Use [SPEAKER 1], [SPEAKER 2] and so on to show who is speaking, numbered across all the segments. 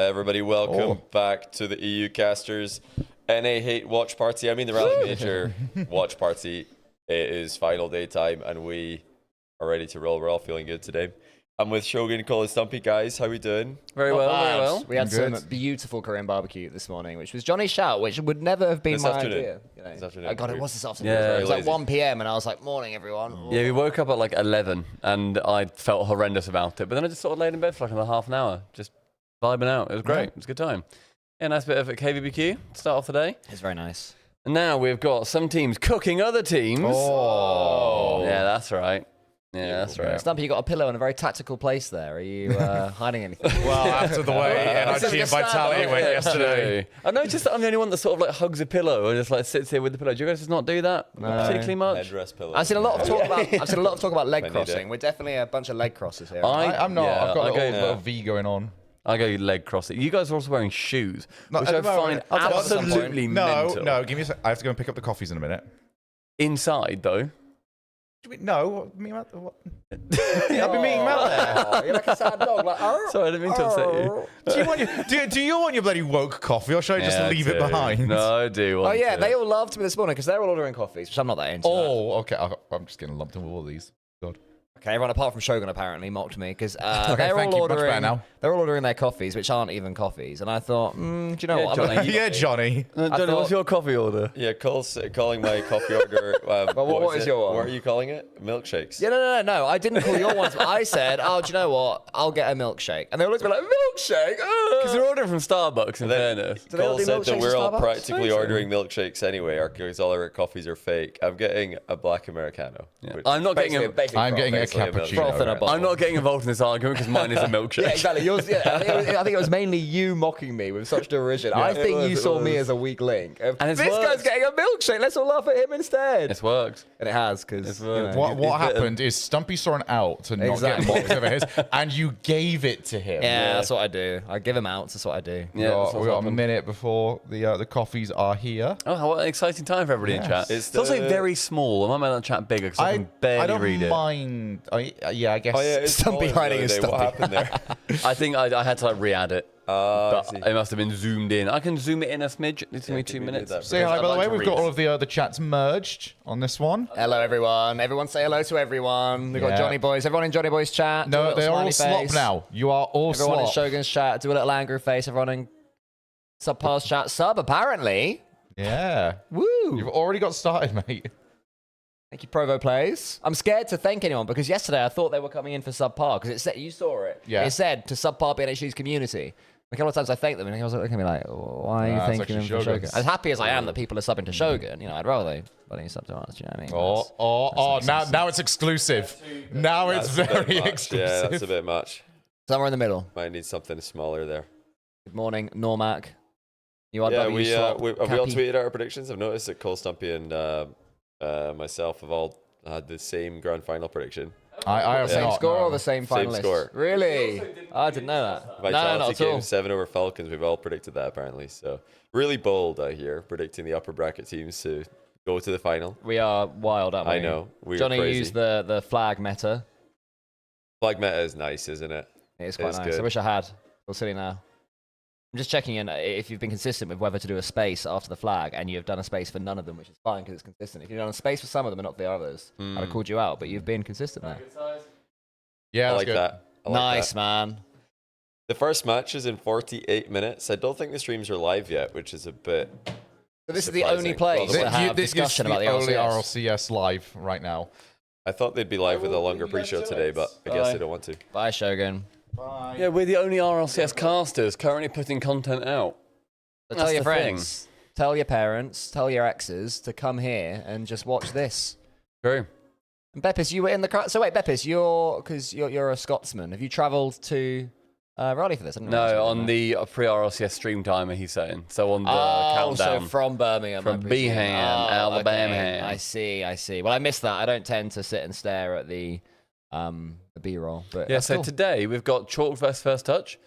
[SPEAKER 1] Everybody, welcome back to the EU Casters NA Hate Watch Party. I mean the Rally Major Watch Party. It is final day time and we are ready to roll. We're all feeling good today. I'm with Shogun, Cole, and Stumpy. Guys, how we doing?
[SPEAKER 2] Very well, very well.
[SPEAKER 3] We had some beautiful Korean barbecue this morning, which was Johnny's shout, which would never have been my idea. You know.
[SPEAKER 1] This afternoon.
[SPEAKER 3] Oh God, it was this afternoon.
[SPEAKER 1] Yeah,
[SPEAKER 3] it was like 1 PM, and I was like, "Morning, everyone."
[SPEAKER 2] Yeah, we woke up at like 11, and I felt horrendous about it. But then I just sort of laid in bed for like another half an hour, just vibing out. It was great. It was a good time. Yeah, nice bit of a KVBQ to start off the day.
[SPEAKER 3] It's very nice.
[SPEAKER 2] And now we've got some teams cooking other teams.
[SPEAKER 1] Oh.
[SPEAKER 2] Yeah, that's right. Yeah, that's right.
[SPEAKER 3] Stumpy, you got a pillow in a very tactical place there. Are you hiding anything?
[SPEAKER 4] Well, after the way energy and vitality went yesterday.
[SPEAKER 2] I noticed that I'm the only one that sort of like hugs a pillow and just like sits here with the pillow. Do you guys just not do that particularly much?
[SPEAKER 1] Headrest pillow.
[SPEAKER 3] I've seen a lot of talk about leg crossing. We're definitely a bunch of leg crossers here.
[SPEAKER 4] I'm not.
[SPEAKER 2] Yeah,
[SPEAKER 4] I've got a little V going on.
[SPEAKER 2] I go leg crossing. You guys are also wearing shoes,
[SPEAKER 4] No,
[SPEAKER 2] which I find absolutely mental.
[SPEAKER 4] No, give me a sec. I have to go and pick up the coffees in a minute.
[SPEAKER 2] Inside though.
[SPEAKER 4] No, meet him out what? I've been meeting him out there.
[SPEAKER 3] You're like a sad dog. Like,
[SPEAKER 2] Sorry, I didn't mean to upset you.
[SPEAKER 4] Do you want your bloody woke coffee, or should I just leave it behind?
[SPEAKER 2] No, I do.
[SPEAKER 3] Oh yeah, they all loved me this morning because they're all ordering coffees, which I'm not that into.
[SPEAKER 4] Oh, okay. I'm just getting lumped in with all these. God.
[SPEAKER 3] Okay, everyone apart from Shogun apparently mocked me because
[SPEAKER 4] Okay,
[SPEAKER 3] they're
[SPEAKER 4] thank
[SPEAKER 3] all
[SPEAKER 4] you. Much better
[SPEAKER 3] ordering.
[SPEAKER 4] now.
[SPEAKER 3] They're all ordering their coffees, which aren't even coffees, and I thought, do you know what?
[SPEAKER 2] Johnny.
[SPEAKER 4] Yeah, Johnny.
[SPEAKER 2] Johnny, what's your coffee order?
[SPEAKER 1] Yeah, Cole's calling my coffee order.
[SPEAKER 3] what is your one?
[SPEAKER 1] What are you calling it? Milkshakes.
[SPEAKER 3] Yeah, no. I didn't call your ones. I said, do you know what? I'll get a milkshake, and they all looked at me like milkshake.
[SPEAKER 2] Because they're ordering from Starbucks. In fairness,
[SPEAKER 3] Do they all
[SPEAKER 1] Cole
[SPEAKER 3] do
[SPEAKER 1] said that
[SPEAKER 3] milkshakes
[SPEAKER 1] we're
[SPEAKER 3] at
[SPEAKER 1] all
[SPEAKER 3] Starbucks?
[SPEAKER 1] practically ordering milkshakes anyway, because all our coffees are fake. I'm getting a black Americano. which
[SPEAKER 2] I'm not getting a.
[SPEAKER 4] I'm getting a
[SPEAKER 1] basically a milk.
[SPEAKER 4] cappuccino.
[SPEAKER 3] Froth in a bottle.
[SPEAKER 2] I'm not getting involved in this argument because mine is a milkshake.
[SPEAKER 3] Yeah, exactly. Yours, yeah. I think it was mainly you mocking me with such derision. I think you saw me as a weak link.
[SPEAKER 2] And
[SPEAKER 3] This
[SPEAKER 2] it's
[SPEAKER 3] guy's
[SPEAKER 2] worked.
[SPEAKER 3] getting a milkshake. Let's all laugh at him instead.
[SPEAKER 2] It's worked.
[SPEAKER 3] And it has, because
[SPEAKER 2] It's worked.
[SPEAKER 4] What happened is Stumpy saw an out to not get boxed over his, and you gave it to him.
[SPEAKER 3] yeah, that's what I do. I give him outs. That's what I do.
[SPEAKER 2] Yeah, that's
[SPEAKER 4] we
[SPEAKER 2] what's
[SPEAKER 4] got a
[SPEAKER 2] happened.
[SPEAKER 4] minute before the coffees are here.
[SPEAKER 2] Oh, what an exciting time for everybody in chat.
[SPEAKER 1] It's
[SPEAKER 2] It's also
[SPEAKER 1] the-
[SPEAKER 2] very small. I might make that chat bigger because I can barely
[SPEAKER 4] I don't
[SPEAKER 2] read it.
[SPEAKER 4] mind. Yeah, I guess.
[SPEAKER 1] Oh yeah, it's
[SPEAKER 3] Stumpy
[SPEAKER 1] smaller
[SPEAKER 3] hiding
[SPEAKER 1] the
[SPEAKER 3] his
[SPEAKER 1] other day. What
[SPEAKER 3] Stumpy.
[SPEAKER 1] happened there?
[SPEAKER 2] I think I had to like re-add it.
[SPEAKER 1] I
[SPEAKER 2] But
[SPEAKER 1] see.
[SPEAKER 2] it must have been zoomed in. I can zoom it in a smidge. It's only
[SPEAKER 1] could
[SPEAKER 2] 2
[SPEAKER 1] we do
[SPEAKER 2] minutes.
[SPEAKER 1] that?
[SPEAKER 4] Say hi,
[SPEAKER 2] I'd
[SPEAKER 4] by the
[SPEAKER 2] like
[SPEAKER 4] way.
[SPEAKER 2] to
[SPEAKER 4] We've
[SPEAKER 2] read
[SPEAKER 4] got
[SPEAKER 2] it.
[SPEAKER 4] all of the chats merged on this one.
[SPEAKER 3] Hello, everyone. Everyone say hello to everyone. We've got
[SPEAKER 4] Yeah.
[SPEAKER 3] Johnny Boys. Everyone in Johnny Boys chat. do a
[SPEAKER 4] No,
[SPEAKER 3] little
[SPEAKER 4] they're all
[SPEAKER 3] smiley
[SPEAKER 4] slop
[SPEAKER 3] face.
[SPEAKER 4] now. You are all
[SPEAKER 3] Everyone in
[SPEAKER 4] slop.
[SPEAKER 3] Shogun's chat. Do a little angry face. Everyone in Subpar's chat. Sub, apparently.
[SPEAKER 4] Yeah.
[SPEAKER 3] Woo.
[SPEAKER 4] You've already got started, mate.
[SPEAKER 3] Thank you, Provo Plays. I'm scared to thank anyone because yesterday I thought they were coming in for Subpar because it said, you saw it.
[SPEAKER 4] Yeah.
[SPEAKER 3] It said to Subpar BNHG's community. A couple of times I thanked them and he was looking at me like, why are you
[SPEAKER 4] Nah, it's
[SPEAKER 3] thanking them
[SPEAKER 4] actually
[SPEAKER 3] for Shogun?
[SPEAKER 4] Shogun's.
[SPEAKER 3] As happy as I am that people are subbing to Shogun, I'd rather they sub to us, you know what I mean?
[SPEAKER 4] Now it's exclusive. Now it's
[SPEAKER 1] That's a bit
[SPEAKER 4] very
[SPEAKER 1] much.
[SPEAKER 4] exclusive.
[SPEAKER 1] Yeah, that's a bit much.
[SPEAKER 3] Somewhere in the middle.
[SPEAKER 1] Might need something smaller there.
[SPEAKER 3] Good morning, Normac. You are
[SPEAKER 1] Yeah,
[SPEAKER 3] W
[SPEAKER 1] we have
[SPEAKER 3] slot,
[SPEAKER 1] we all
[SPEAKER 3] Cappy.
[SPEAKER 1] tweeted our predictions. I've noticed that Cole, Stumpy, and myself have all had the same grand final prediction.
[SPEAKER 4] I have
[SPEAKER 3] The same
[SPEAKER 4] not.
[SPEAKER 3] score
[SPEAKER 4] no.
[SPEAKER 3] or the same
[SPEAKER 1] Same
[SPEAKER 3] finalists?
[SPEAKER 1] score.
[SPEAKER 3] Really? I didn't know that. No,
[SPEAKER 1] Vitality
[SPEAKER 3] not at all.
[SPEAKER 1] game 7 over Falcons. We've all predicted that apparently. So really bold out here, predicting the upper bracket teams to go to the final.
[SPEAKER 3] We are wild, aren't we?
[SPEAKER 1] I know. We're
[SPEAKER 3] Johnny
[SPEAKER 1] crazy.
[SPEAKER 3] used the flag meta.
[SPEAKER 1] Flag meta is nice, isn't it?
[SPEAKER 3] It is quite
[SPEAKER 1] is
[SPEAKER 3] nice.
[SPEAKER 1] good.
[SPEAKER 3] I wish I had. Feel silly now. I'm just checking in if you've been consistent with whether to do a space after the flag, and you have done a space for none of them, which is fine because it's consistent. If you've done a space for some of them and not the others, I'd have called you out, but you've been consistent there.
[SPEAKER 4] Yeah,
[SPEAKER 1] I
[SPEAKER 4] that's
[SPEAKER 1] like
[SPEAKER 4] good.
[SPEAKER 1] that. I like
[SPEAKER 3] Nice,
[SPEAKER 1] that.
[SPEAKER 3] man.
[SPEAKER 1] The first match is in 48 minutes. I don't think the streams are live yet, which is a bit.
[SPEAKER 3] So this is the
[SPEAKER 1] Surprising.
[SPEAKER 3] only place
[SPEAKER 1] Well,
[SPEAKER 3] to have
[SPEAKER 4] This is
[SPEAKER 3] discussion
[SPEAKER 4] the
[SPEAKER 3] about the
[SPEAKER 4] only
[SPEAKER 3] RLCS.
[SPEAKER 4] RLCS live right now.
[SPEAKER 1] I thought they'd be live with a longer pre-show today, but I guess they don't want to.
[SPEAKER 3] Bye, Shogun.
[SPEAKER 2] Yeah, we're the only RLCS casters currently putting content out.
[SPEAKER 3] So
[SPEAKER 2] That's
[SPEAKER 3] tell your
[SPEAKER 2] the thing.
[SPEAKER 3] friends, tell your parents, tell your exes to come here and just watch this.
[SPEAKER 2] True.
[SPEAKER 3] And Beppis, you were in the crowd. So wait, Beppis, you're a Scotsman. Have you travelled to Raleigh for this? I didn't realise
[SPEAKER 2] No,
[SPEAKER 3] you
[SPEAKER 2] on
[SPEAKER 3] were.
[SPEAKER 2] the pre-RLCS stream timer, he's saying. So on the
[SPEAKER 3] Oh,
[SPEAKER 2] countdown.
[SPEAKER 3] so from Birmingham.
[SPEAKER 2] From
[SPEAKER 3] I presume.
[SPEAKER 2] Beeham, Alabama.
[SPEAKER 3] Okay. I see. Well, I missed that. I don't tend to sit and stare at the B-roll. But
[SPEAKER 2] Yeah,
[SPEAKER 3] that's
[SPEAKER 2] so
[SPEAKER 3] cool.
[SPEAKER 2] today we've got Chalk vs First Touch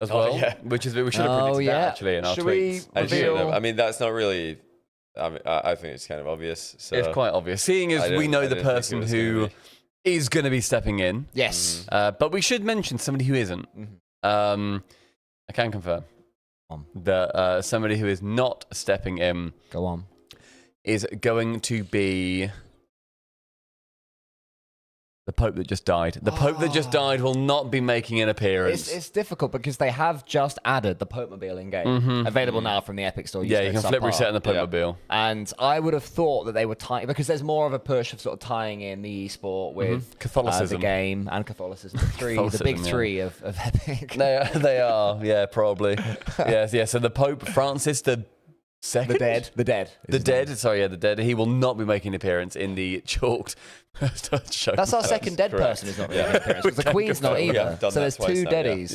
[SPEAKER 2] as well,
[SPEAKER 1] yeah.
[SPEAKER 2] which is we should have
[SPEAKER 3] Oh,
[SPEAKER 2] predicted
[SPEAKER 3] yeah.
[SPEAKER 2] that actually in our
[SPEAKER 3] Should we
[SPEAKER 2] tweets.
[SPEAKER 1] I shouldn't
[SPEAKER 3] reveal?
[SPEAKER 1] have. I mean, that's not really. I think it's kind of obvious. So
[SPEAKER 2] It's quite obvious, seeing
[SPEAKER 1] I
[SPEAKER 2] as we
[SPEAKER 1] didn't-
[SPEAKER 2] know
[SPEAKER 1] I
[SPEAKER 2] the
[SPEAKER 1] didn't think it
[SPEAKER 2] person
[SPEAKER 1] was
[SPEAKER 2] who
[SPEAKER 1] gonna
[SPEAKER 2] is going to be stepping in.
[SPEAKER 3] Yes.
[SPEAKER 2] But we should mention somebody who isn't.
[SPEAKER 3] Mhm.
[SPEAKER 2] A I can confirm
[SPEAKER 3] On.
[SPEAKER 2] that somebody who is not stepping in
[SPEAKER 3] Go on.
[SPEAKER 2] is going to be the Pope that just died. The Pope that just died will not be making an appearance.
[SPEAKER 3] It's difficult because they have just added the Pope-mobile in-game. Available now from the Epic Store.
[SPEAKER 2] Yeah, you can flip reset in the
[SPEAKER 1] Yeah.
[SPEAKER 2] Pope-mobile.
[SPEAKER 3] And I would have thought that they were tying, because there's more of a push of sort of tying in the esport with
[SPEAKER 2] Catholicism.
[SPEAKER 3] the game and Catholicism. The three, the big
[SPEAKER 2] Catholicism, yeah.
[SPEAKER 3] three of Epic.
[SPEAKER 2] They are, yeah, probably. Yes, yeah. So the Pope Francis the Second,
[SPEAKER 3] The dead.
[SPEAKER 2] the dead. He will not be making an appearance in the chalked.
[SPEAKER 3] That's our second dead
[SPEAKER 1] correct.
[SPEAKER 3] person who's not making an appearance. 'Cause the Queen's not
[SPEAKER 1] confirm.
[SPEAKER 3] either.
[SPEAKER 1] Yeah, done
[SPEAKER 3] So
[SPEAKER 1] that
[SPEAKER 3] there's
[SPEAKER 1] twice
[SPEAKER 3] two
[SPEAKER 1] now, yeah.
[SPEAKER 3] deadies.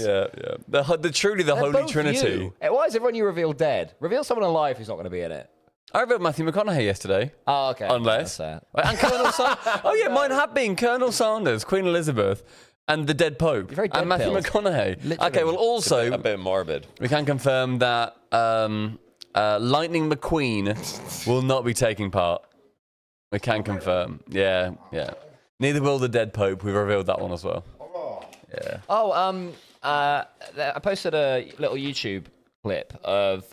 [SPEAKER 2] Yeah. The truly the
[SPEAKER 3] They're
[SPEAKER 2] Holy
[SPEAKER 3] both
[SPEAKER 2] Trinity.
[SPEAKER 3] you. Why is everyone you reveal dead? Reveal someone alive who's not going to be in it.
[SPEAKER 2] I revealed Matthew McConaughey yesterday.
[SPEAKER 3] Oh, okay.
[SPEAKER 2] Unless.
[SPEAKER 3] That's
[SPEAKER 2] And Colonel Sanders. Oh, yeah, mine have been Colonel Sanders, Queen Elizabeth, and the dead Pope.
[SPEAKER 3] You're very
[SPEAKER 2] and Matthew
[SPEAKER 3] dead-pilled.
[SPEAKER 2] McConaughey.
[SPEAKER 3] Literally.
[SPEAKER 2] Okay, well, also,
[SPEAKER 1] A bit morbid.
[SPEAKER 2] we can confirm that Lightning McQueen will not be taking part. We can confirm. Yeah. Neither will the dead Pope. We've revealed that one as well. Yeah.
[SPEAKER 3] Oh, I posted a little YouTube clip of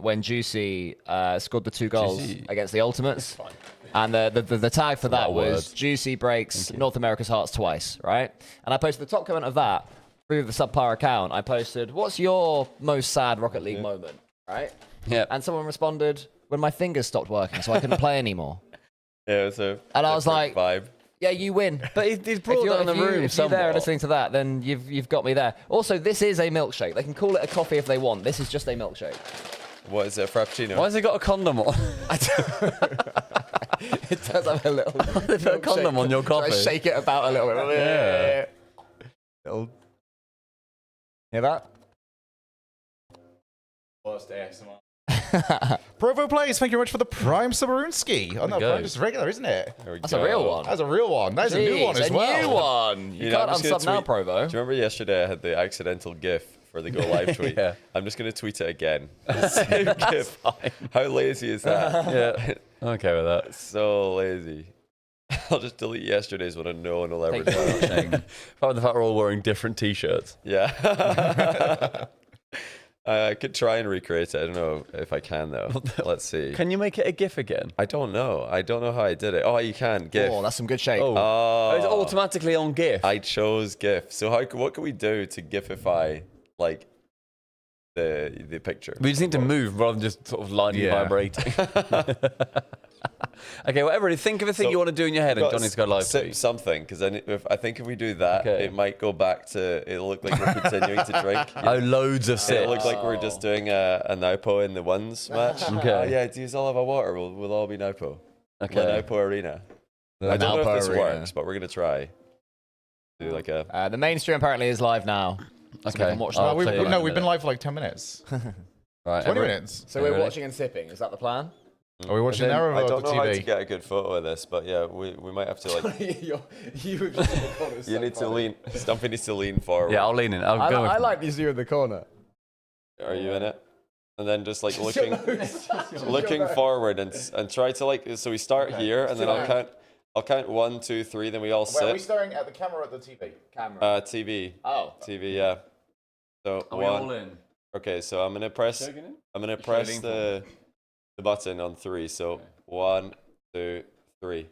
[SPEAKER 3] when Juicy scored the 2 goals
[SPEAKER 2] Juicy.
[SPEAKER 3] against the Ultimates. And the tag for that
[SPEAKER 2] of
[SPEAKER 3] was
[SPEAKER 2] words.
[SPEAKER 3] Juicy breaks North America's hearts twice, right? And I posted the top comment of that through the Subpar account. I posted, what's your most sad Rocket League moment, right?
[SPEAKER 2] Yeah.
[SPEAKER 3] And someone responded, when my fingers stopped working, so I couldn't play anymore.
[SPEAKER 1] Yeah, so.
[SPEAKER 3] And I was like,
[SPEAKER 1] vibe.
[SPEAKER 3] yeah, you win.
[SPEAKER 2] But he's brought that in the room
[SPEAKER 3] if you're there
[SPEAKER 2] somewhat.
[SPEAKER 3] listening to that, then you've got me there. Also, this is a milkshake. They can call it a coffee if they want. This is just a milkshake.
[SPEAKER 1] What is it, Frappuccino?
[SPEAKER 2] Why has he got a condom on?
[SPEAKER 3] It does have a little.
[SPEAKER 2] They put a condom on your coffee.
[SPEAKER 3] I shake it about a little bit.
[SPEAKER 2] Yeah.
[SPEAKER 3] Little. Hear that?
[SPEAKER 2] Worst ASMR.
[SPEAKER 4] Provo Plays, thank you very much for the Prime Sabarunski. Oh no,
[SPEAKER 2] go.
[SPEAKER 4] Prime just regular, isn't it?
[SPEAKER 1] There we
[SPEAKER 3] That's
[SPEAKER 1] go.
[SPEAKER 3] a real one.
[SPEAKER 4] That's a real one. That's a new one
[SPEAKER 3] Jeez,
[SPEAKER 4] as well.
[SPEAKER 3] A new one. You
[SPEAKER 1] know,
[SPEAKER 3] can't
[SPEAKER 1] I'm just gonna
[SPEAKER 3] unsub now,
[SPEAKER 1] tweet-
[SPEAKER 3] Provo.
[SPEAKER 1] Do you remember yesterday I had the accidental GIF for the Go Live tweet?
[SPEAKER 2] Yeah.
[SPEAKER 1] I'm just going to tweet it again. The same GIF. How lazy is that?
[SPEAKER 2] Yeah. I'm okay with that.
[SPEAKER 1] So lazy. I'll just delete yesterday's one and no one will ever
[SPEAKER 3] Take
[SPEAKER 1] know.
[SPEAKER 3] the milkshake.
[SPEAKER 2] Apart from the fact we're all wearing different t-shirts.
[SPEAKER 1] Yeah. I could try and recreate it. I don't know if I can though. Let's see.
[SPEAKER 2] Can you make it a GIF again?
[SPEAKER 1] I don't know. I don't know how I did it. Oh, you can. GIF.
[SPEAKER 3] Oh, that's some good shake.
[SPEAKER 2] Oh.
[SPEAKER 1] Oh.
[SPEAKER 2] It's automatically on GIF.
[SPEAKER 1] I chose GIF. So what can we do to GIFify like the picture?
[SPEAKER 2] We just need to move rather than just sort of lightly
[SPEAKER 4] Yeah.
[SPEAKER 2] vibrating. Okay, well, everybody, think of a thing
[SPEAKER 1] So,
[SPEAKER 2] you want to do in your head and
[SPEAKER 1] Got
[SPEAKER 2] Johnny's go live
[SPEAKER 1] sip
[SPEAKER 2] tweet.
[SPEAKER 1] something because then I think if we do that,
[SPEAKER 2] Okay.
[SPEAKER 1] it might go back to it'll look like we're continuing to drink.
[SPEAKER 2] Oh, loads of sips.
[SPEAKER 1] It'll look like we're just doing a Naupo in the ones match.
[SPEAKER 2] Okay.
[SPEAKER 1] Yeah, do you all have a water? We'll all be Naupo.
[SPEAKER 2] Okay.
[SPEAKER 1] The Naupo Arena. I don't know
[SPEAKER 3] Naupo
[SPEAKER 1] if this
[SPEAKER 3] Arena.
[SPEAKER 1] works, but we're gonna try. Do like a.
[SPEAKER 3] The main stream apparently is live now. So
[SPEAKER 2] Okay.
[SPEAKER 3] we can watch
[SPEAKER 2] I'll
[SPEAKER 3] that.
[SPEAKER 4] We've,
[SPEAKER 2] play it in
[SPEAKER 4] no,
[SPEAKER 2] a
[SPEAKER 4] we've been
[SPEAKER 2] minute.
[SPEAKER 4] live for like 10 minutes. 20
[SPEAKER 2] Right,
[SPEAKER 4] minutes.
[SPEAKER 3] So we're
[SPEAKER 2] Ready?
[SPEAKER 3] watching and sipping. Is that the plan?
[SPEAKER 4] Are we watching there or
[SPEAKER 1] I
[SPEAKER 4] on
[SPEAKER 1] don't
[SPEAKER 4] the
[SPEAKER 1] know how to
[SPEAKER 4] TV?
[SPEAKER 1] get a good photo of this, but yeah, we might have to like. You need to lean. Stumpy needs to lean forward.
[SPEAKER 2] Yeah, I'll lean in. I'll go.
[SPEAKER 3] I like these you in the corner.
[SPEAKER 1] Are you in it? And then just like looking forward and try to like. So we start here, and then I'll count 1, 2, 3. Then we all
[SPEAKER 4] Wait, are we
[SPEAKER 1] sit.
[SPEAKER 4] staring at the camera or at the TV?
[SPEAKER 3] Camera.
[SPEAKER 1] TV.
[SPEAKER 3] Oh.
[SPEAKER 1] TV. Yeah. So
[SPEAKER 2] Are we all
[SPEAKER 1] one.
[SPEAKER 2] in?
[SPEAKER 1] Okay, so I'm gonna press.
[SPEAKER 2] Shogun in?
[SPEAKER 1] I'm gonna
[SPEAKER 2] Should I
[SPEAKER 1] press
[SPEAKER 2] lean
[SPEAKER 1] the button on 3. So 1, 2, 3.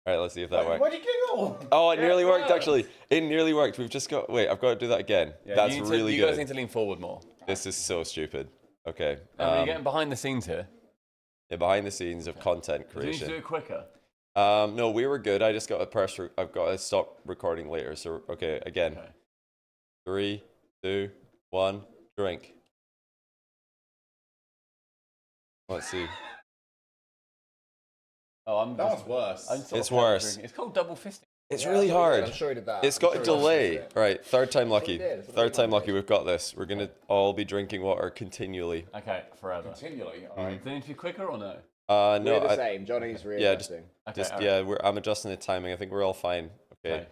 [SPEAKER 1] All right, let's see if that works.
[SPEAKER 4] Where'd you go?
[SPEAKER 1] Oh, it nearly worked actually. It nearly worked. We've just got. Wait, I've got to do that again.
[SPEAKER 2] Yeah,
[SPEAKER 1] That's
[SPEAKER 2] you need to-
[SPEAKER 1] really
[SPEAKER 2] You guys
[SPEAKER 1] good.
[SPEAKER 2] need to lean forward more.
[SPEAKER 1] This is so stupid. Okay.
[SPEAKER 2] You're getting behind the scenes here.
[SPEAKER 1] Yeah, behind the scenes of content
[SPEAKER 2] Do you need to do
[SPEAKER 1] creation.
[SPEAKER 2] it quicker?
[SPEAKER 1] No, we were good. I just got to press. I've got to stop recording later. So okay, again.
[SPEAKER 2] Okay.
[SPEAKER 1] 3, 2, 1, drink. Let's see.
[SPEAKER 2] Oh,
[SPEAKER 4] That one's worse.
[SPEAKER 1] It's worse.
[SPEAKER 2] It's called double fisting.
[SPEAKER 1] It's really hard.
[SPEAKER 3] I'm sure he did that.
[SPEAKER 1] It's got a delay. Right, third time lucky.
[SPEAKER 3] did.
[SPEAKER 1] Third time lucky. We've got this. We're gonna all be drinking water continually.
[SPEAKER 2] Okay, forever.
[SPEAKER 4] Continually.
[SPEAKER 2] Do they need to be quicker or no?
[SPEAKER 1] No,
[SPEAKER 3] We're the same. Johnny's
[SPEAKER 1] yeah,
[SPEAKER 3] readjusting.
[SPEAKER 2] Okay,
[SPEAKER 1] just
[SPEAKER 2] alright.
[SPEAKER 1] yeah. I'm adjusting the timing. I think we're all fine. Okay.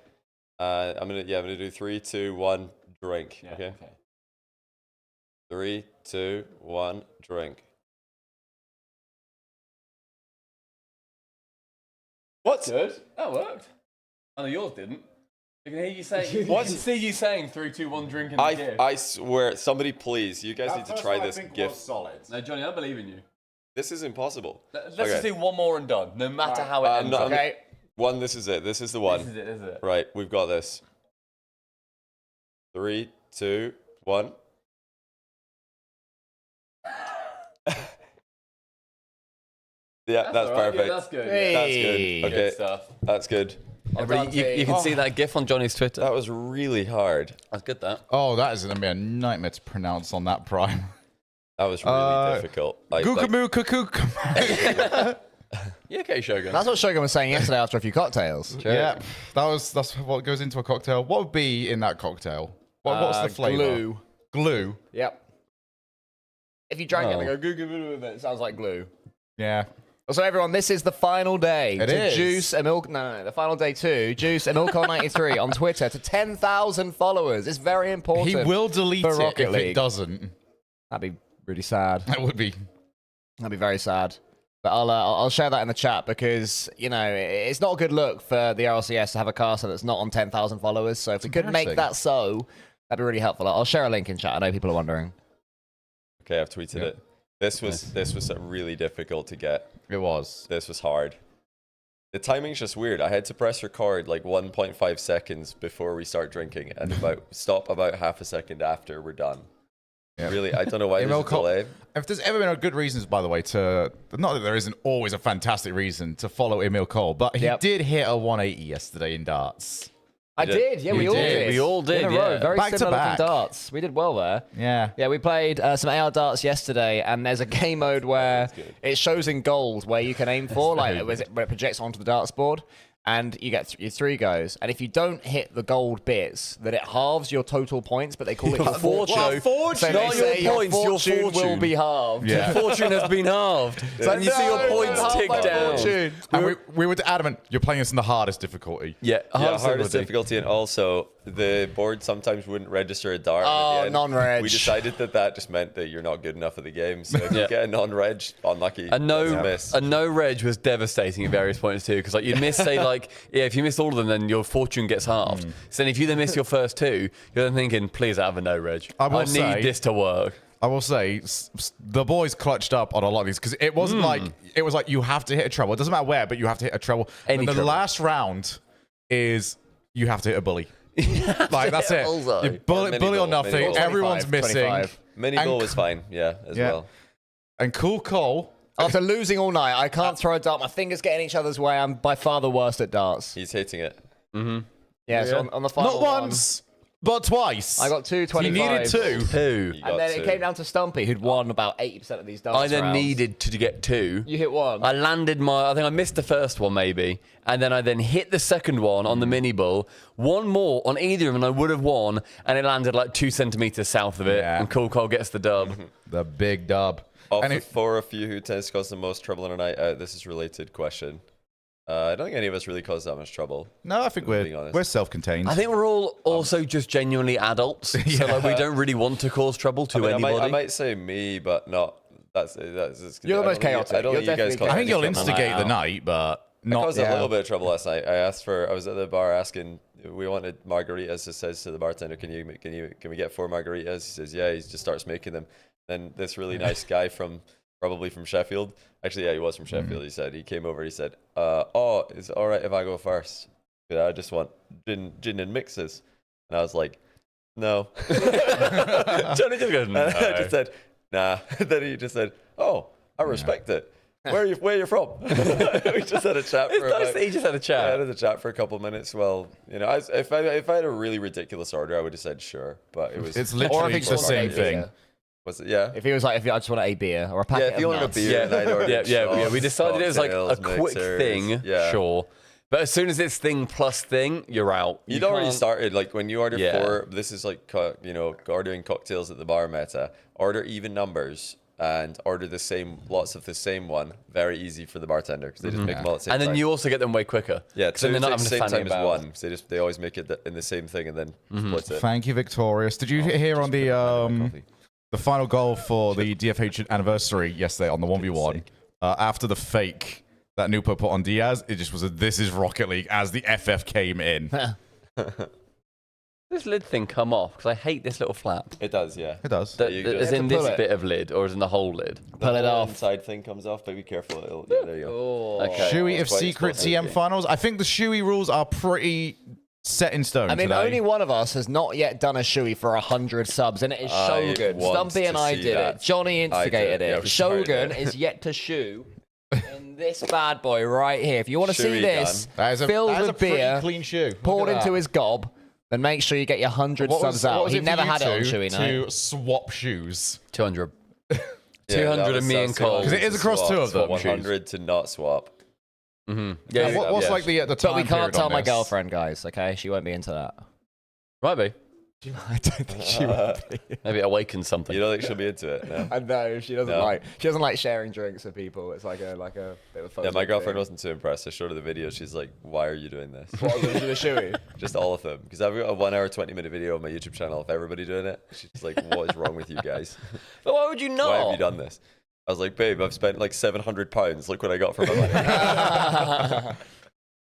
[SPEAKER 2] Okay.
[SPEAKER 1] I'm gonna do 3, 2, 1, drink.
[SPEAKER 2] Yeah,
[SPEAKER 1] Okay. 3, 2, 1, drink. What?
[SPEAKER 2] Good. That worked. I know yours didn't. I can hear you saying. What? I can see you saying 3, 2, 1, drink and gift.
[SPEAKER 1] I swear, somebody please, you guys need to try this gift.
[SPEAKER 4] Solid.
[SPEAKER 2] No, Johnny, I believe in you.
[SPEAKER 1] This is impossible.
[SPEAKER 2] Let's just do one more and done, no matter how it ends.
[SPEAKER 3] Okay.
[SPEAKER 1] One, this is it. This is the one.
[SPEAKER 2] This is it.
[SPEAKER 1] Right, we've got this. 3, 2, 1. Yeah, that's perfect.
[SPEAKER 2] Yeah, that's good.
[SPEAKER 3] Hey.
[SPEAKER 1] That's good. Okay,
[SPEAKER 2] Good stuff.
[SPEAKER 1] that's good.
[SPEAKER 2] Everybody, you can see that GIF on Johnny's Twitter.
[SPEAKER 1] That was really hard.
[SPEAKER 2] That's good, that.
[SPEAKER 4] Oh, that is going to be a nightmare to pronounce on that prime.
[SPEAKER 1] That was really difficult.
[SPEAKER 4] Gookamoo cuckoo.
[SPEAKER 2] You okay, Shogun?
[SPEAKER 3] That's what Shogun was saying yesterday after a few cocktails.
[SPEAKER 4] Yeah, that's what goes into a cocktail. What would be in that cocktail? What's the flavor?
[SPEAKER 3] Glue.
[SPEAKER 4] Glue.
[SPEAKER 3] Yep. If you drank it and go goo goo goo with it sounds like glue.
[SPEAKER 4] Yeah.
[SPEAKER 3] So everyone, this is the final day
[SPEAKER 4] It
[SPEAKER 3] to
[SPEAKER 4] is.
[SPEAKER 3] Juice Emil. No, the final day to Juice Emilcol93 on Twitter to 10,000 followers. It's very important.
[SPEAKER 4] He will delete
[SPEAKER 3] for
[SPEAKER 4] it
[SPEAKER 3] Rocket
[SPEAKER 4] if
[SPEAKER 3] League.
[SPEAKER 4] it doesn't.
[SPEAKER 3] That'd be really sad.
[SPEAKER 4] That would be.
[SPEAKER 3] That'd be very sad. But I'll share that in the chat because, you know, it's not a good look for the RLCS to have a caster that's not on 10,000 followers. So if we could make that so, that'd be really helpful. I'll share a link in chat. I know people are wondering.
[SPEAKER 1] Okay, I've tweeted it. This was really difficult to get.
[SPEAKER 4] It was.
[SPEAKER 1] This was hard. The timing's just weird. I had to press record like 1.5 seconds before we start drinking and stop about half a second after we're done.
[SPEAKER 4] Yeah.
[SPEAKER 1] Really, I don't know why there's a delay.
[SPEAKER 4] If there's ever been a good reasons, by the way, to not that there isn't always a fantastic reason to follow Emil Cole, but he did hit a 180 yesterday in darts.
[SPEAKER 3] I did. Yeah, we all did.
[SPEAKER 2] We all did,
[SPEAKER 3] In a row.
[SPEAKER 2] yeah.
[SPEAKER 3] Very
[SPEAKER 4] Back to
[SPEAKER 3] similar
[SPEAKER 4] back.
[SPEAKER 3] looking darts. We did well there.
[SPEAKER 4] Yeah.
[SPEAKER 3] Yeah, we played some AR darts yesterday, and there's a game mode where it shows in gold where you can aim for, like where it projects onto the darts board, and you get your 3 goes. And if you don't hit the gold bits, then it halves your total points, but they call it your fortune. So they
[SPEAKER 2] Not
[SPEAKER 3] say
[SPEAKER 2] your points, your
[SPEAKER 3] fortune will be halved.
[SPEAKER 4] Yeah.
[SPEAKER 2] Your fortune has been halved. And you see your points
[SPEAKER 3] half
[SPEAKER 2] tick
[SPEAKER 3] my
[SPEAKER 2] down.
[SPEAKER 3] fortune.
[SPEAKER 4] And we were adamant, you're playing this in the hardest difficulty.
[SPEAKER 2] Yeah,
[SPEAKER 1] Hardest difficulty, and also the board sometimes wouldn't register a dart.
[SPEAKER 3] Oh,
[SPEAKER 1] at the end.
[SPEAKER 3] non-reg.
[SPEAKER 1] We decided that just meant that you're not good enough at the game. So if you get a non-reg, unlucky.
[SPEAKER 2] A no,
[SPEAKER 1] miss.
[SPEAKER 2] a no reg was devastating at various points too, because like you'd miss, say like, if you miss all of them, then your fortune gets halved. So then if you then miss your first 2, you're then thinking, please have a no reg. I need this to work.
[SPEAKER 4] I will say, the boys clutched up on a lot of these because it wasn't like, it was like you have to hit a treble. It doesn't matter where, but you have to hit a treble.
[SPEAKER 2] Any
[SPEAKER 4] And the
[SPEAKER 2] treble.
[SPEAKER 4] last round is you have to hit a bully. Like, that's it.
[SPEAKER 2] Also.
[SPEAKER 4] You bully
[SPEAKER 1] mini
[SPEAKER 4] or
[SPEAKER 1] goal,
[SPEAKER 4] nothing.
[SPEAKER 1] mini goal.
[SPEAKER 4] Everyone's
[SPEAKER 3] 25,
[SPEAKER 4] missing.
[SPEAKER 3] 25.
[SPEAKER 1] Mini
[SPEAKER 4] And
[SPEAKER 1] goal was fine, as well.
[SPEAKER 4] And Cool Cole,
[SPEAKER 3] After losing all night, I can't throw a dart. My fingers get in each other's way. I'm by far the worst at darts.
[SPEAKER 1] He's hitting it.
[SPEAKER 3] Yeah, so on the final
[SPEAKER 4] not
[SPEAKER 3] one,
[SPEAKER 4] once, but twice.
[SPEAKER 3] I got 225.
[SPEAKER 4] You needed 2.
[SPEAKER 2] 2.
[SPEAKER 1] You got
[SPEAKER 3] And then
[SPEAKER 1] two.
[SPEAKER 3] it came down to Stumpy, who'd won about 80% of these darts.
[SPEAKER 2] I then
[SPEAKER 3] rounds.
[SPEAKER 2] needed to get 2.
[SPEAKER 3] You hit 1.
[SPEAKER 2] I landed I think I missed the first one maybe, and then I then hit the second one on the mini bull. One more on either of them, and I would have won, and it landed like 2 centimeters south of it,
[SPEAKER 4] Yeah.
[SPEAKER 2] and Cool Cole gets the dub.
[SPEAKER 4] The big dub.
[SPEAKER 1] For a few who tends to cause the most trouble on a night out, this is a related question. I don't think any of us really cause that much trouble.
[SPEAKER 4] No, I think
[SPEAKER 1] being honest.
[SPEAKER 4] we're self-contained.
[SPEAKER 2] I think we're all also just genuinely adults, so like we don't really want to cause trouble to anybody.
[SPEAKER 1] I might say me, but not. That's
[SPEAKER 3] You're the
[SPEAKER 1] I
[SPEAKER 3] most
[SPEAKER 1] don't think
[SPEAKER 3] chaotic.
[SPEAKER 1] I don't
[SPEAKER 3] You're
[SPEAKER 1] think you guys
[SPEAKER 3] definitely
[SPEAKER 1] cause
[SPEAKER 4] I think
[SPEAKER 1] any
[SPEAKER 4] you'll
[SPEAKER 1] trouble.
[SPEAKER 4] instigate the
[SPEAKER 3] out.
[SPEAKER 4] night, but
[SPEAKER 1] I
[SPEAKER 4] not.
[SPEAKER 1] caused a little bit of trouble last night. I was at the bar asking. We wanted margaritas. It says to the bartender, "Can we get 4 margaritas?" He says, "Yeah." He just starts making them. Then this really nice guy probably from Sheffield. Actually, yeah, he was from Sheffield. He said he came over. He said, "Oh, is it all right if I go first? I just want gin and mixes." And I was like, "No."
[SPEAKER 2] Johnny just goes, no.
[SPEAKER 1] I just said, "Nah." Then he just said, "Oh, I respect it. Where are you from?" We just had a chat for
[SPEAKER 2] It's nice that he just had a chat.
[SPEAKER 1] I had a chat for a couple of minutes. Well, if I had a really ridiculous order, I would have said sure, but it was.
[SPEAKER 4] It's
[SPEAKER 3] Or
[SPEAKER 4] literally
[SPEAKER 3] if
[SPEAKER 4] the
[SPEAKER 3] it's
[SPEAKER 4] same
[SPEAKER 3] a
[SPEAKER 4] thing.
[SPEAKER 3] beer.
[SPEAKER 1] Was it? Yeah.
[SPEAKER 3] If he was like, if I just want a beer or a packet
[SPEAKER 1] Yeah, if you
[SPEAKER 3] of
[SPEAKER 1] wanted a
[SPEAKER 3] nuts.
[SPEAKER 1] beer, then I'd order
[SPEAKER 2] yeah. We
[SPEAKER 1] shots,
[SPEAKER 2] decided it was like a
[SPEAKER 1] cocktails,
[SPEAKER 2] quick
[SPEAKER 1] mixers.
[SPEAKER 2] thing,
[SPEAKER 1] Yeah.
[SPEAKER 2] sure. But as soon as it's thing plus thing, you're out.
[SPEAKER 1] You'd already started, like when you order
[SPEAKER 2] Yeah.
[SPEAKER 1] 4, this is like, ordering cocktails at the bar meta. Order even numbers and order lots of the same one. Very easy for the bartender because they just make them all at the same
[SPEAKER 2] And then
[SPEAKER 1] time.
[SPEAKER 2] you also get them way quicker.
[SPEAKER 1] Yeah,
[SPEAKER 2] 'Cause then they're not having to
[SPEAKER 1] same
[SPEAKER 2] fanny
[SPEAKER 1] time as
[SPEAKER 2] about.
[SPEAKER 1] one. So they always make it in the same thing and then split it.
[SPEAKER 4] Thank you, Victorious. Did you hear on the final goal for the DFH anniversary yesterday on the 1v1? After the fake that Nupo put on Diaz, it just was this is Rocket League as the FF came in.
[SPEAKER 2] This lid thing come off? Because I hate this little flap.
[SPEAKER 1] It does, yeah.
[SPEAKER 4] It does.
[SPEAKER 2] Is in this bit of lid, or is in the whole lid?
[SPEAKER 3] Pull it off.
[SPEAKER 1] Inside thing comes off, but be careful. Yeah, there you go.
[SPEAKER 3] Oh.
[SPEAKER 2] Okay.
[SPEAKER 4] Shui of
[SPEAKER 1] Quite
[SPEAKER 4] Secret
[SPEAKER 1] explosive.
[SPEAKER 4] TM finals. I think the Shui rules are pretty set in stone.
[SPEAKER 3] I mean,
[SPEAKER 4] today.
[SPEAKER 3] only one of us has not yet done a Shui for 100 subs, and it is
[SPEAKER 1] I
[SPEAKER 3] Shogun.
[SPEAKER 1] want
[SPEAKER 3] Stumpy and
[SPEAKER 1] to
[SPEAKER 3] I
[SPEAKER 1] see
[SPEAKER 3] did
[SPEAKER 1] that.
[SPEAKER 3] it. Johnny instigated
[SPEAKER 1] yeah,
[SPEAKER 3] it.
[SPEAKER 1] we started
[SPEAKER 3] Shogun
[SPEAKER 1] it.
[SPEAKER 3] is yet to shoe in this bad boy right here. If you want to see
[SPEAKER 1] Shui
[SPEAKER 3] this
[SPEAKER 4] That is a,
[SPEAKER 3] filled
[SPEAKER 4] that is a
[SPEAKER 3] with
[SPEAKER 4] pretty
[SPEAKER 3] beer,
[SPEAKER 4] clean shoe.
[SPEAKER 3] poured into his gob, then make sure you get your 100 subs out. He never had it on Shui, no.
[SPEAKER 4] to swap shoes.
[SPEAKER 2] 200.
[SPEAKER 1] Yeah,
[SPEAKER 2] 200
[SPEAKER 1] that
[SPEAKER 2] of me and
[SPEAKER 1] was
[SPEAKER 2] Cole.
[SPEAKER 1] so
[SPEAKER 4] 'Cause it is
[SPEAKER 1] to
[SPEAKER 4] across
[SPEAKER 1] swap,
[SPEAKER 4] two of them,
[SPEAKER 1] 100 to not swap.
[SPEAKER 2] Yeah,
[SPEAKER 4] And what's
[SPEAKER 1] yeah.
[SPEAKER 4] like the time
[SPEAKER 3] But we can't
[SPEAKER 4] period
[SPEAKER 3] tell
[SPEAKER 4] on
[SPEAKER 3] my
[SPEAKER 4] this?
[SPEAKER 3] girlfriend, guys, okay? She won't be into that.
[SPEAKER 2] might be.
[SPEAKER 3] I don't think she will be.
[SPEAKER 2] Maybe it awakens something.
[SPEAKER 1] You don't think she'll be into it? No.
[SPEAKER 3] I know she doesn't
[SPEAKER 1] No.
[SPEAKER 3] like sharing drinks with people. It's like a bit of a photo.
[SPEAKER 1] Yeah, my girlfriend
[SPEAKER 3] thing.
[SPEAKER 1] wasn't too impressed. I showed her the video. She's like, "Why are you doing this?"
[SPEAKER 3] What was it, the Shui?
[SPEAKER 1] Just all of them, because I've got a 1 hour 20-minute video on my YouTube channel of everybody doing it. She's like, "What is wrong with you guys?
[SPEAKER 2] But why would you not?
[SPEAKER 1] Why have you done this?" I was like, "Babe, I've spent like £700. Look what I got for my money."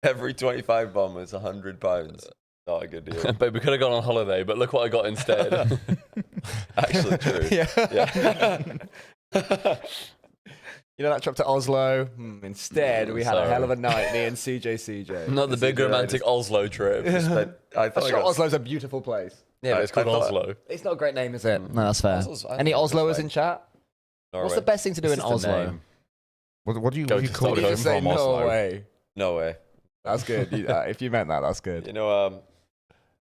[SPEAKER 1] Every 25 bomb was £100. Not a good deal.
[SPEAKER 2] But we could have gone on holiday, but look what I got instead.
[SPEAKER 1] Actually, true.
[SPEAKER 3] Yeah. You know that trip to Oslo? Instead, we had a
[SPEAKER 2] Sorry.
[SPEAKER 3] hell of a night, me and CJ.
[SPEAKER 2] Not the big romantic Oslo trip.
[SPEAKER 1] I thought
[SPEAKER 3] I'm
[SPEAKER 1] I
[SPEAKER 3] sure
[SPEAKER 1] got
[SPEAKER 3] Oslo's a beautiful place.
[SPEAKER 2] Yeah, but it's called
[SPEAKER 1] I thought-
[SPEAKER 2] Oslo.
[SPEAKER 3] It's not a great name, is it? No, that's fair.
[SPEAKER 1] Oslo's- I
[SPEAKER 3] Any
[SPEAKER 1] think Oslo's
[SPEAKER 3] Osloers
[SPEAKER 1] fine.
[SPEAKER 3] in chat?
[SPEAKER 1] Norway.
[SPEAKER 3] What's the best thing to do
[SPEAKER 2] This
[SPEAKER 3] in
[SPEAKER 2] is the
[SPEAKER 3] Oslo?
[SPEAKER 2] name.
[SPEAKER 4] What do you,
[SPEAKER 2] Go
[SPEAKER 4] what do you
[SPEAKER 2] to
[SPEAKER 4] call
[SPEAKER 2] Stockholm.
[SPEAKER 4] it
[SPEAKER 3] Just say
[SPEAKER 4] from Oslo?
[SPEAKER 3] Norway.
[SPEAKER 1] No way.
[SPEAKER 3] That's good. If you meant that, that's good.
[SPEAKER 1] You know,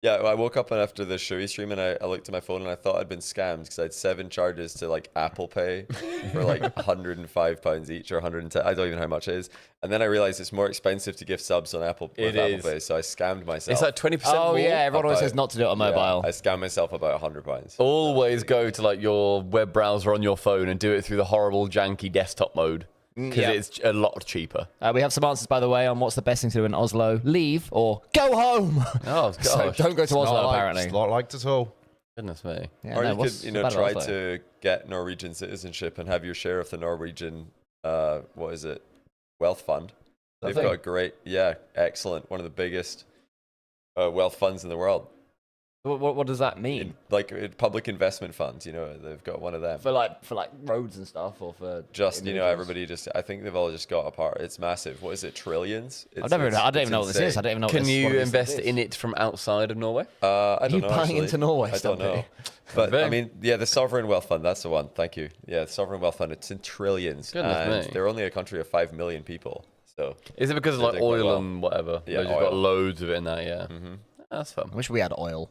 [SPEAKER 1] yeah, I woke up after the Shui stream and I looked at my phone and I thought I'd been scammed because I had 7 charges to like Apple Pay for like £105 each or 110. I don't even know how much it is. And then I realized it's more expensive to gift subs on Apple
[SPEAKER 2] It
[SPEAKER 1] Apple
[SPEAKER 2] is.
[SPEAKER 1] Pay, so I scammed myself.
[SPEAKER 2] It's like 20%
[SPEAKER 3] Oh,
[SPEAKER 2] more.
[SPEAKER 3] yeah, everyone always
[SPEAKER 1] About-
[SPEAKER 3] says not to do it on
[SPEAKER 1] Yeah,
[SPEAKER 3] mobile.
[SPEAKER 1] I scammed myself about £100.
[SPEAKER 2] Always go to like your web browser on your phone and do it through the horrible janky desktop mode because
[SPEAKER 3] yeah.
[SPEAKER 2] it's a lot cheaper.
[SPEAKER 3] We have some answers, by the way, on what's the best thing to do in Oslo. Leave or go home.
[SPEAKER 2] Oh
[SPEAKER 3] So
[SPEAKER 2] gosh,
[SPEAKER 3] don't go to Oslo,
[SPEAKER 4] Not
[SPEAKER 3] apparently.
[SPEAKER 4] It's not liked at all.
[SPEAKER 2] goodness me.
[SPEAKER 3] Yeah,
[SPEAKER 1] Or
[SPEAKER 3] no,
[SPEAKER 1] you
[SPEAKER 3] what's
[SPEAKER 1] could, you know,
[SPEAKER 3] bad about
[SPEAKER 1] try
[SPEAKER 3] Oslo?
[SPEAKER 1] to get Norwegian citizenship and have your share of the Norwegian, what is it, wealth fund. They've
[SPEAKER 3] Lovely.
[SPEAKER 1] got a great, yeah, excellent, one of the biggest wealth funds in the world.
[SPEAKER 3] What does that mean?
[SPEAKER 1] Like public investment funds, you know, they've got one of them.
[SPEAKER 3] For like roads and stuff, or for
[SPEAKER 1] Just, you know,
[SPEAKER 3] individuals?
[SPEAKER 1] everybody just, I think they've all just got a part. It's massive. What is it, trillions?
[SPEAKER 3] I don't even know what this is. I
[SPEAKER 1] insane.
[SPEAKER 3] don't even know.
[SPEAKER 2] Can
[SPEAKER 3] what this,
[SPEAKER 2] you
[SPEAKER 3] what this
[SPEAKER 2] invest
[SPEAKER 3] is.
[SPEAKER 2] in it from outside of Norway?
[SPEAKER 1] I
[SPEAKER 3] Are you
[SPEAKER 1] don't know.
[SPEAKER 3] buying
[SPEAKER 1] actually.
[SPEAKER 3] into Norway,
[SPEAKER 1] I don't
[SPEAKER 3] Stumpy?
[SPEAKER 1] know. But
[SPEAKER 2] Very.
[SPEAKER 1] I mean, yeah, the sovereign wealth fund. That's the one. Thank you. Yeah, the sovereign wealth fund. It's in trillions,
[SPEAKER 2] Goodness
[SPEAKER 1] and
[SPEAKER 2] me.
[SPEAKER 1] they're only a country of 5 million people. So
[SPEAKER 2] Is it because of
[SPEAKER 1] They
[SPEAKER 2] like
[SPEAKER 1] do quite
[SPEAKER 2] oil
[SPEAKER 1] well.
[SPEAKER 2] and whatever?
[SPEAKER 1] Yeah,
[SPEAKER 2] They've just got
[SPEAKER 1] oil.
[SPEAKER 2] loads of it in that. Yeah,
[SPEAKER 1] mhm.
[SPEAKER 2] that's fun.
[SPEAKER 3] I wish we had oil.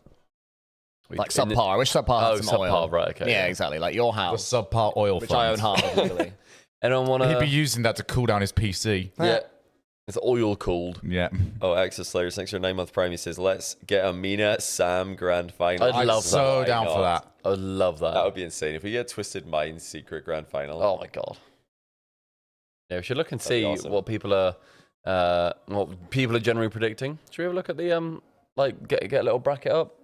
[SPEAKER 3] Like
[SPEAKER 2] In the-
[SPEAKER 3] subpar. I wish subpar had
[SPEAKER 2] Oh,
[SPEAKER 3] some
[SPEAKER 2] subpar,
[SPEAKER 3] oil.
[SPEAKER 2] right, okay,
[SPEAKER 3] Yeah,
[SPEAKER 2] yeah.
[SPEAKER 3] exactly. Like your
[SPEAKER 4] The
[SPEAKER 3] house,
[SPEAKER 4] subpar oil
[SPEAKER 3] which
[SPEAKER 4] fund.
[SPEAKER 3] I own half of legally.
[SPEAKER 2] Anyone want
[SPEAKER 4] He'd be
[SPEAKER 2] to?
[SPEAKER 4] using that to cool down his PC.
[SPEAKER 2] Yeah, it's oil cooled.
[SPEAKER 4] Yeah.
[SPEAKER 1] Oh, Access Slayers, thanks for 9-month Prime. He says, let's get a Mina Sam grand final.
[SPEAKER 2] I'd love
[SPEAKER 1] So
[SPEAKER 4] So
[SPEAKER 1] why
[SPEAKER 4] down for
[SPEAKER 1] not?
[SPEAKER 4] that.
[SPEAKER 2] I love that.
[SPEAKER 1] That would be insane. If we get Twisted Minds secret grand final.
[SPEAKER 2] Oh my god. Yeah, we should look and
[SPEAKER 1] That'd be
[SPEAKER 2] see
[SPEAKER 1] awesome.
[SPEAKER 2] what people are generally predicting. Should we have a look at the like get a little bracket up,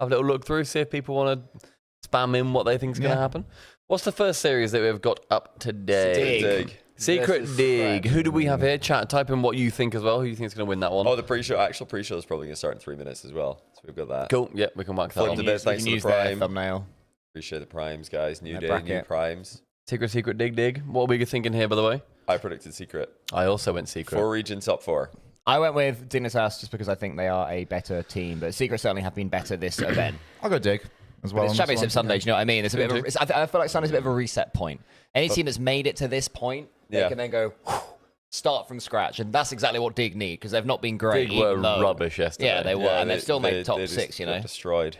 [SPEAKER 2] have a little look through, see if people want to spam in what they think is going to
[SPEAKER 4] Yeah.
[SPEAKER 2] happen. What's the first series that we've got up today?
[SPEAKER 1] Dig.
[SPEAKER 2] Secret
[SPEAKER 3] Versus
[SPEAKER 2] Dig.
[SPEAKER 3] Fred.
[SPEAKER 2] Who do we have here? Chat. Type in what you think as well. Who you think is going to win that one?
[SPEAKER 1] Oh, the pre-show, actual pre-show is probably going to start in 3 minutes as well. So we've got that.
[SPEAKER 2] Cool. Yeah, we can mark that
[SPEAKER 1] Flip
[SPEAKER 2] on.
[SPEAKER 1] the bit. Thanks to the
[SPEAKER 3] use their
[SPEAKER 1] Prime.
[SPEAKER 3] thumbnail.
[SPEAKER 1] Appreciate the Primes, guys. New
[SPEAKER 3] That
[SPEAKER 1] day, new
[SPEAKER 3] bracket.
[SPEAKER 1] Primes.
[SPEAKER 2] Secret Dig. What are we thinking here, by the way?
[SPEAKER 1] I predicted secret.
[SPEAKER 2] I also went Secret.
[SPEAKER 1] 4 region top 4.
[SPEAKER 3] I went with Dignitas just because I think they are a better team, but Secret certainly have been better this event.
[SPEAKER 4] I'll go dig as well.
[SPEAKER 3] It's
[SPEAKER 4] on this
[SPEAKER 3] Championship
[SPEAKER 4] one.
[SPEAKER 3] Sunday, do you know what I mean? It's a bit of a, it's, I feel like Sunday's a bit of a reset point. Any team that's made it to this point, they
[SPEAKER 1] Yeah.
[SPEAKER 3] can then go start from scratch, and that's exactly what Dig need because they've not been great.
[SPEAKER 2] Dig were
[SPEAKER 3] even though-
[SPEAKER 2] rubbish yesterday.
[SPEAKER 3] Yeah, they were, and they've still made top
[SPEAKER 1] they just
[SPEAKER 3] 6. You
[SPEAKER 1] got
[SPEAKER 3] know,
[SPEAKER 1] destroyed.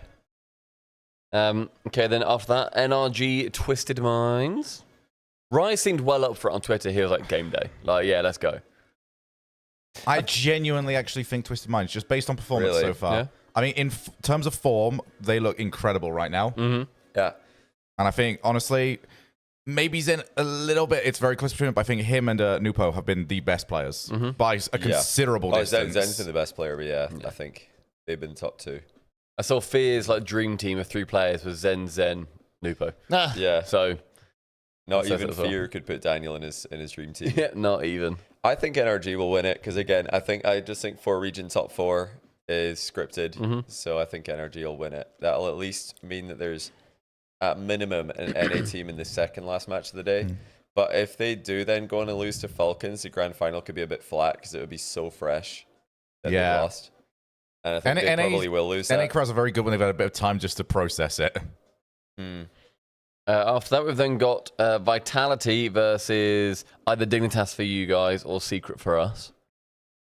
[SPEAKER 2] Okay, then after that, NRG Twisted Minds. Rise seemed well up for it on Twitter. He was like, game day. Like, yeah, let's go.
[SPEAKER 4] I genuinely actually think Twisted Minds, just based on performance
[SPEAKER 1] Really?
[SPEAKER 4] so far.
[SPEAKER 2] Yeah.
[SPEAKER 4] I mean, in terms of form, they look incredible right now.
[SPEAKER 2] Mm-hmm.
[SPEAKER 1] Yeah.
[SPEAKER 4] And I think, honestly, maybe Zen a little bit, it's very close between them, but I think him and Nupo have been the best players by a considerable
[SPEAKER 1] Oh,
[SPEAKER 4] distance.
[SPEAKER 1] Zen's been the best player, but yeah, I think they've been top 2.
[SPEAKER 2] I saw Fear's like dream team of 3 players was Zen, Nupo.
[SPEAKER 3] nah.
[SPEAKER 1] Yeah.
[SPEAKER 2] So,
[SPEAKER 1] Not
[SPEAKER 2] says
[SPEAKER 1] even
[SPEAKER 2] it as well.
[SPEAKER 1] Fear could put Daniel in his dream team.
[SPEAKER 2] yeah, not even.
[SPEAKER 1] I think NRG will win it because, again, I just think 4 region top 4 is scripted, so I think NRG will win it. That'll at least mean that there's, at minimum, an NA team in the second last match of the day. But if they do then go on and lose to Falcons, the grand final could be a bit flat because it would be so fresh that they lost. And I think they probably will lose that.
[SPEAKER 4] NA crowds are very good when they've had a bit of time just to process it.
[SPEAKER 2] After that, we've then got Vitality versus either Dignitas for you guys or Secret for us.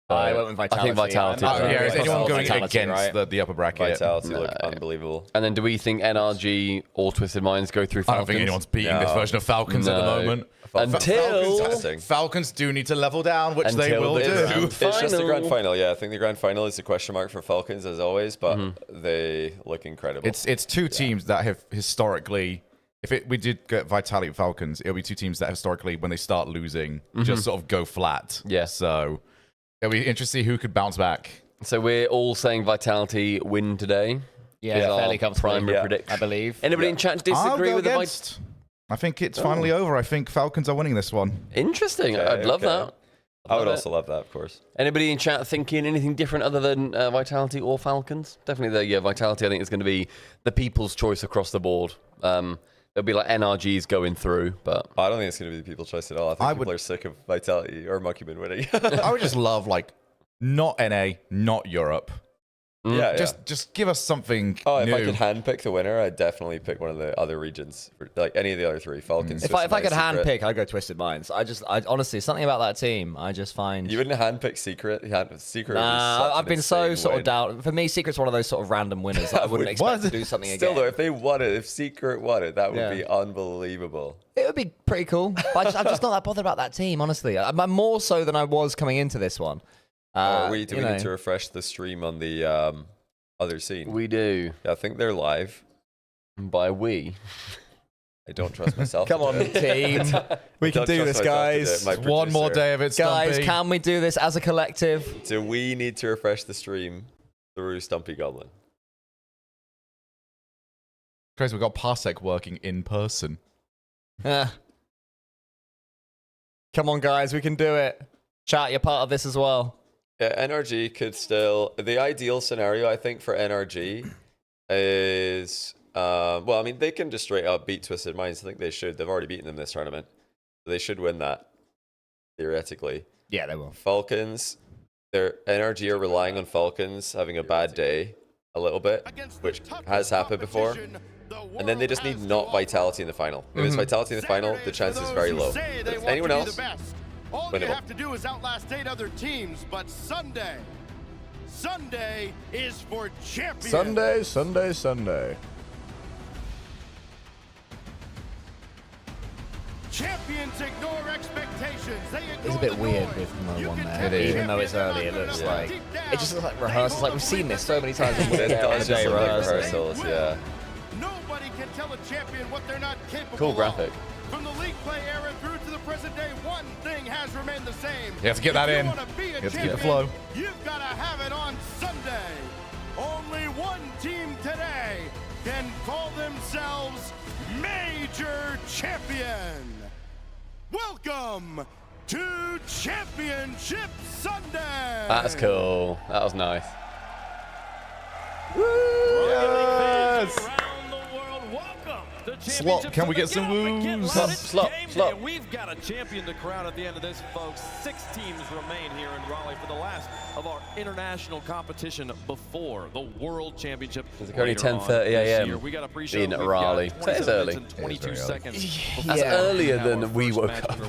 [SPEAKER 3] I went with Vitality.
[SPEAKER 2] I think Vitality.
[SPEAKER 4] Is anyone going
[SPEAKER 3] Vitality,
[SPEAKER 4] against
[SPEAKER 3] right?
[SPEAKER 4] the upper bracket?
[SPEAKER 1] Vitality look unbelievable.
[SPEAKER 2] And then do we think NRG or Twisted Minds go through
[SPEAKER 4] I
[SPEAKER 2] Falcons?
[SPEAKER 4] don't think anyone's beating this version of Falcons at the moment.
[SPEAKER 2] Until
[SPEAKER 4] Falcons do need to level down, which they will do.
[SPEAKER 1] It's just the grand final. Yeah, I think the grand final is a question mark for Falcons as always, but they look incredible.
[SPEAKER 4] It's two teams that have historically, we did get Vitality and Falcons, it'll be two teams that historically, when they start losing, just sort of go flat.
[SPEAKER 2] Yeah.
[SPEAKER 4] So it'll be interesting to see who could bounce back.
[SPEAKER 2] So we're all saying Vitality win today.
[SPEAKER 3] Yeah, fairly comfortably.
[SPEAKER 2] Primary prediction,
[SPEAKER 3] I believe.
[SPEAKER 2] Anybody in chat disagree with the
[SPEAKER 4] I think it's finally over. I think Falcons are winning this one.
[SPEAKER 2] Interesting. I'd love that.
[SPEAKER 1] I would also love that, of course.
[SPEAKER 2] Anybody in chat thinking anything different other than Vitality or Falcons? Definitely Vitality, I think, is going to be the people's choice across the board. There'll be like NRGs going through, but
[SPEAKER 1] I don't think it's going to be the people's choice at all. I think people are sick of Vitality or Monkeyman winning.
[SPEAKER 4] I would just love, not NA, not Europe. Just give us something
[SPEAKER 1] new. If
[SPEAKER 4] new.
[SPEAKER 1] I could handpick the winner, I'd definitely pick one of the other regions, like any of the other three. Falcons.
[SPEAKER 3] If I could handpick, I'd go Twisted Minds. I honestly, something about that team, I just find
[SPEAKER 1] you wouldn't handpick Secret. Secret.
[SPEAKER 3] I've been so sort of down. For me, Secret's one of those sort of random winners that I wouldn't expect to do something
[SPEAKER 1] Still,
[SPEAKER 3] again.
[SPEAKER 1] though, if they won it, if Secret won it, that would be unbelievable.
[SPEAKER 3] It would be pretty cool. But I'm just not that bothered about that team, honestly. I'm more so than I was coming into this one.
[SPEAKER 1] Do we need to refresh the stream on the other scene?
[SPEAKER 2] We do.
[SPEAKER 1] Yeah, I think they're live.
[SPEAKER 2] By we.
[SPEAKER 1] I don't trust myself.
[SPEAKER 3] Come on, team. We can do this, guys.
[SPEAKER 4] One more day of it,
[SPEAKER 3] Guys,
[SPEAKER 4] Stumpy.
[SPEAKER 3] can we do this as a collective?
[SPEAKER 1] Do we need to refresh the stream through Stumpy Goblin?
[SPEAKER 4] Crazy, we've got Parsec working in person.
[SPEAKER 3] Come on, guys, we can do it. Chat, you're part of this as well.
[SPEAKER 1] Yeah, NRG could still... The ideal scenario, I think, for NRG is... well, I mean, they can just straight up beat Twisted Minds. I think they should. They've already beaten them this tournament. They should win that, theoretically.
[SPEAKER 3] Yeah, they will.
[SPEAKER 1] Falcons, their NRG are relying on Falcons having a bad day a little bit, which has happened before. And then they just need not Vitality in the final. If it's Vitality in the final, the chance is very low. If anyone else,
[SPEAKER 5] all you have to do is outlast 8 other teams, but Sunday is for champions.
[SPEAKER 6] Sunday.
[SPEAKER 5] Champions ignore expectations.
[SPEAKER 3] It's a bit weird with no one there. Even though it's early, it looks like... It just looks like rehearsals. Like, we've seen this so many times.
[SPEAKER 1] It does just look like rehearsals, yeah.
[SPEAKER 5] Nobody can tell a champion what they're not capable
[SPEAKER 2] Cool graphic.
[SPEAKER 5] of. From the league play era through to the present day, one thing has remained the same.
[SPEAKER 4] You have to get that in.
[SPEAKER 5] You have
[SPEAKER 4] to get the flow.
[SPEAKER 5] You've got to have it on Sunday. Only one team today can call themselves Major Champion. Welcome to Championship Sunday.
[SPEAKER 2] That's cool. That was nice.
[SPEAKER 4] Yes! Slop, can we get some woos?
[SPEAKER 2] Slop.
[SPEAKER 7] We've got a champion to crown at the end of this, folks. 6 teams remain here in Raleigh for the last of our international competition before the World Championship.
[SPEAKER 2] It's only 10:30 a.m.
[SPEAKER 7] We got a pre-show.
[SPEAKER 2] in Raleigh. That is early.
[SPEAKER 7] 22 seconds.
[SPEAKER 2] That's earlier than we woke up.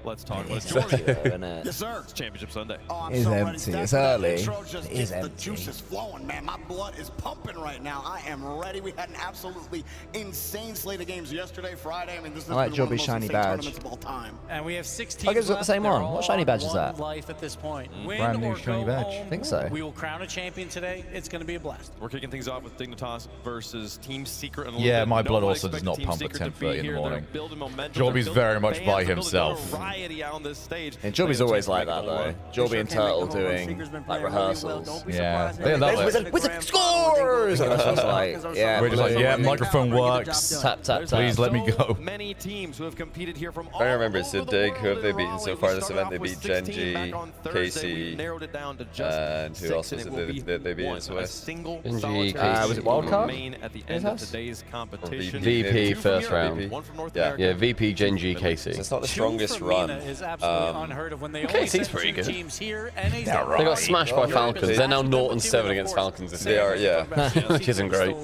[SPEAKER 7] Let's talk about Georgia.
[SPEAKER 5] Yes, sir.
[SPEAKER 7] It's Championship Sunday.
[SPEAKER 5] Oh,
[SPEAKER 3] It is empty. It's early. It is
[SPEAKER 5] The
[SPEAKER 3] empty.
[SPEAKER 5] juice is flowing, man. My blood is pumping right now. I am ready. We had an absolutely insane slate of games yesterday, Friday. I mean, this is
[SPEAKER 3] I like
[SPEAKER 5] one of the
[SPEAKER 3] Joby's
[SPEAKER 5] most
[SPEAKER 3] shiny
[SPEAKER 5] insane
[SPEAKER 3] badge.
[SPEAKER 5] tournaments of all time.
[SPEAKER 8] And we have 6
[SPEAKER 3] Oh,
[SPEAKER 8] teams
[SPEAKER 3] it's got the
[SPEAKER 8] left.
[SPEAKER 3] same
[SPEAKER 8] They're
[SPEAKER 3] one.
[SPEAKER 8] all
[SPEAKER 3] What shiny
[SPEAKER 8] on
[SPEAKER 3] badge is
[SPEAKER 8] one
[SPEAKER 3] that?
[SPEAKER 8] life at this point. Win
[SPEAKER 4] Brand new
[SPEAKER 8] or
[SPEAKER 4] shiny
[SPEAKER 8] go
[SPEAKER 4] badge.
[SPEAKER 8] home.
[SPEAKER 3] I think so.
[SPEAKER 8] We will crown a champion today. It's going to be a blast.
[SPEAKER 7] We're kicking things off with Dignitas versus Team Secret. In a
[SPEAKER 4] Yeah,
[SPEAKER 7] little bit.
[SPEAKER 4] my blood
[SPEAKER 7] Nobody
[SPEAKER 4] also does
[SPEAKER 7] expected
[SPEAKER 4] not
[SPEAKER 7] Team
[SPEAKER 4] pump at
[SPEAKER 7] Secret to
[SPEAKER 4] 10:30
[SPEAKER 7] be
[SPEAKER 4] in the
[SPEAKER 7] here. They're
[SPEAKER 4] morning.
[SPEAKER 7] building momentum.
[SPEAKER 4] Joby's
[SPEAKER 7] They're
[SPEAKER 4] very
[SPEAKER 7] building
[SPEAKER 4] much
[SPEAKER 7] fans.
[SPEAKER 4] by
[SPEAKER 7] They're building
[SPEAKER 4] himself.
[SPEAKER 7] notoriety out on this stage.
[SPEAKER 3] And Joby's
[SPEAKER 7] They have a
[SPEAKER 3] always
[SPEAKER 7] chance to
[SPEAKER 3] like
[SPEAKER 7] make
[SPEAKER 3] that,
[SPEAKER 7] it all
[SPEAKER 3] though.
[SPEAKER 7] work.
[SPEAKER 3] Joby and Turtle doing, like, rehearsals.
[SPEAKER 4] Yeah, they love it.
[SPEAKER 3] With the scores! And it's just like, yeah.
[SPEAKER 4] We're just like, yeah, microphone works.
[SPEAKER 3] Tap, tap,
[SPEAKER 7] There's
[SPEAKER 3] tap.
[SPEAKER 4] Please let me go.
[SPEAKER 7] Many teams who have competed here from all
[SPEAKER 1] I remember
[SPEAKER 7] over
[SPEAKER 1] Sid
[SPEAKER 7] the
[SPEAKER 1] Dig.
[SPEAKER 7] world
[SPEAKER 1] Who have they
[SPEAKER 7] in
[SPEAKER 1] beaten so
[SPEAKER 7] Raleigh.
[SPEAKER 1] far
[SPEAKER 7] We
[SPEAKER 1] this
[SPEAKER 7] started
[SPEAKER 1] event? They
[SPEAKER 7] off with
[SPEAKER 1] beat
[SPEAKER 7] 16
[SPEAKER 1] Gen
[SPEAKER 7] back
[SPEAKER 1] G,
[SPEAKER 7] on Thursday. We
[SPEAKER 1] KC,
[SPEAKER 7] narrowed it down to just
[SPEAKER 1] and who
[SPEAKER 7] 6,
[SPEAKER 1] else
[SPEAKER 7] and
[SPEAKER 1] was
[SPEAKER 7] it
[SPEAKER 1] it
[SPEAKER 7] will be
[SPEAKER 1] that they beat in
[SPEAKER 7] one, a
[SPEAKER 1] Swiss?
[SPEAKER 7] single
[SPEAKER 2] Gen G,
[SPEAKER 7] solitary
[SPEAKER 2] KC.
[SPEAKER 3] Was it wild card?
[SPEAKER 7] remain at the end of today's competition.
[SPEAKER 2] VP
[SPEAKER 7] Two from
[SPEAKER 2] first
[SPEAKER 7] Europe,
[SPEAKER 2] round.
[SPEAKER 7] one from North
[SPEAKER 1] Yeah.
[SPEAKER 7] America.
[SPEAKER 2] Yeah, VP, Gen G,
[SPEAKER 1] So
[SPEAKER 2] KC.
[SPEAKER 1] it's not the
[SPEAKER 8] 2
[SPEAKER 1] strongest
[SPEAKER 8] from
[SPEAKER 1] run.
[SPEAKER 8] MENA is absolutely unheard of when they only
[SPEAKER 2] KC's
[SPEAKER 8] send
[SPEAKER 2] pretty
[SPEAKER 8] 2
[SPEAKER 2] good.
[SPEAKER 8] teams here. NA's
[SPEAKER 4] Yeah,
[SPEAKER 8] at
[SPEAKER 4] right.
[SPEAKER 2] They got smashed by Falcons. They're now
[SPEAKER 8] They-
[SPEAKER 2] 0-7 against Falcons this
[SPEAKER 1] They
[SPEAKER 2] year.
[SPEAKER 1] are, yeah.
[SPEAKER 2] Which isn't great.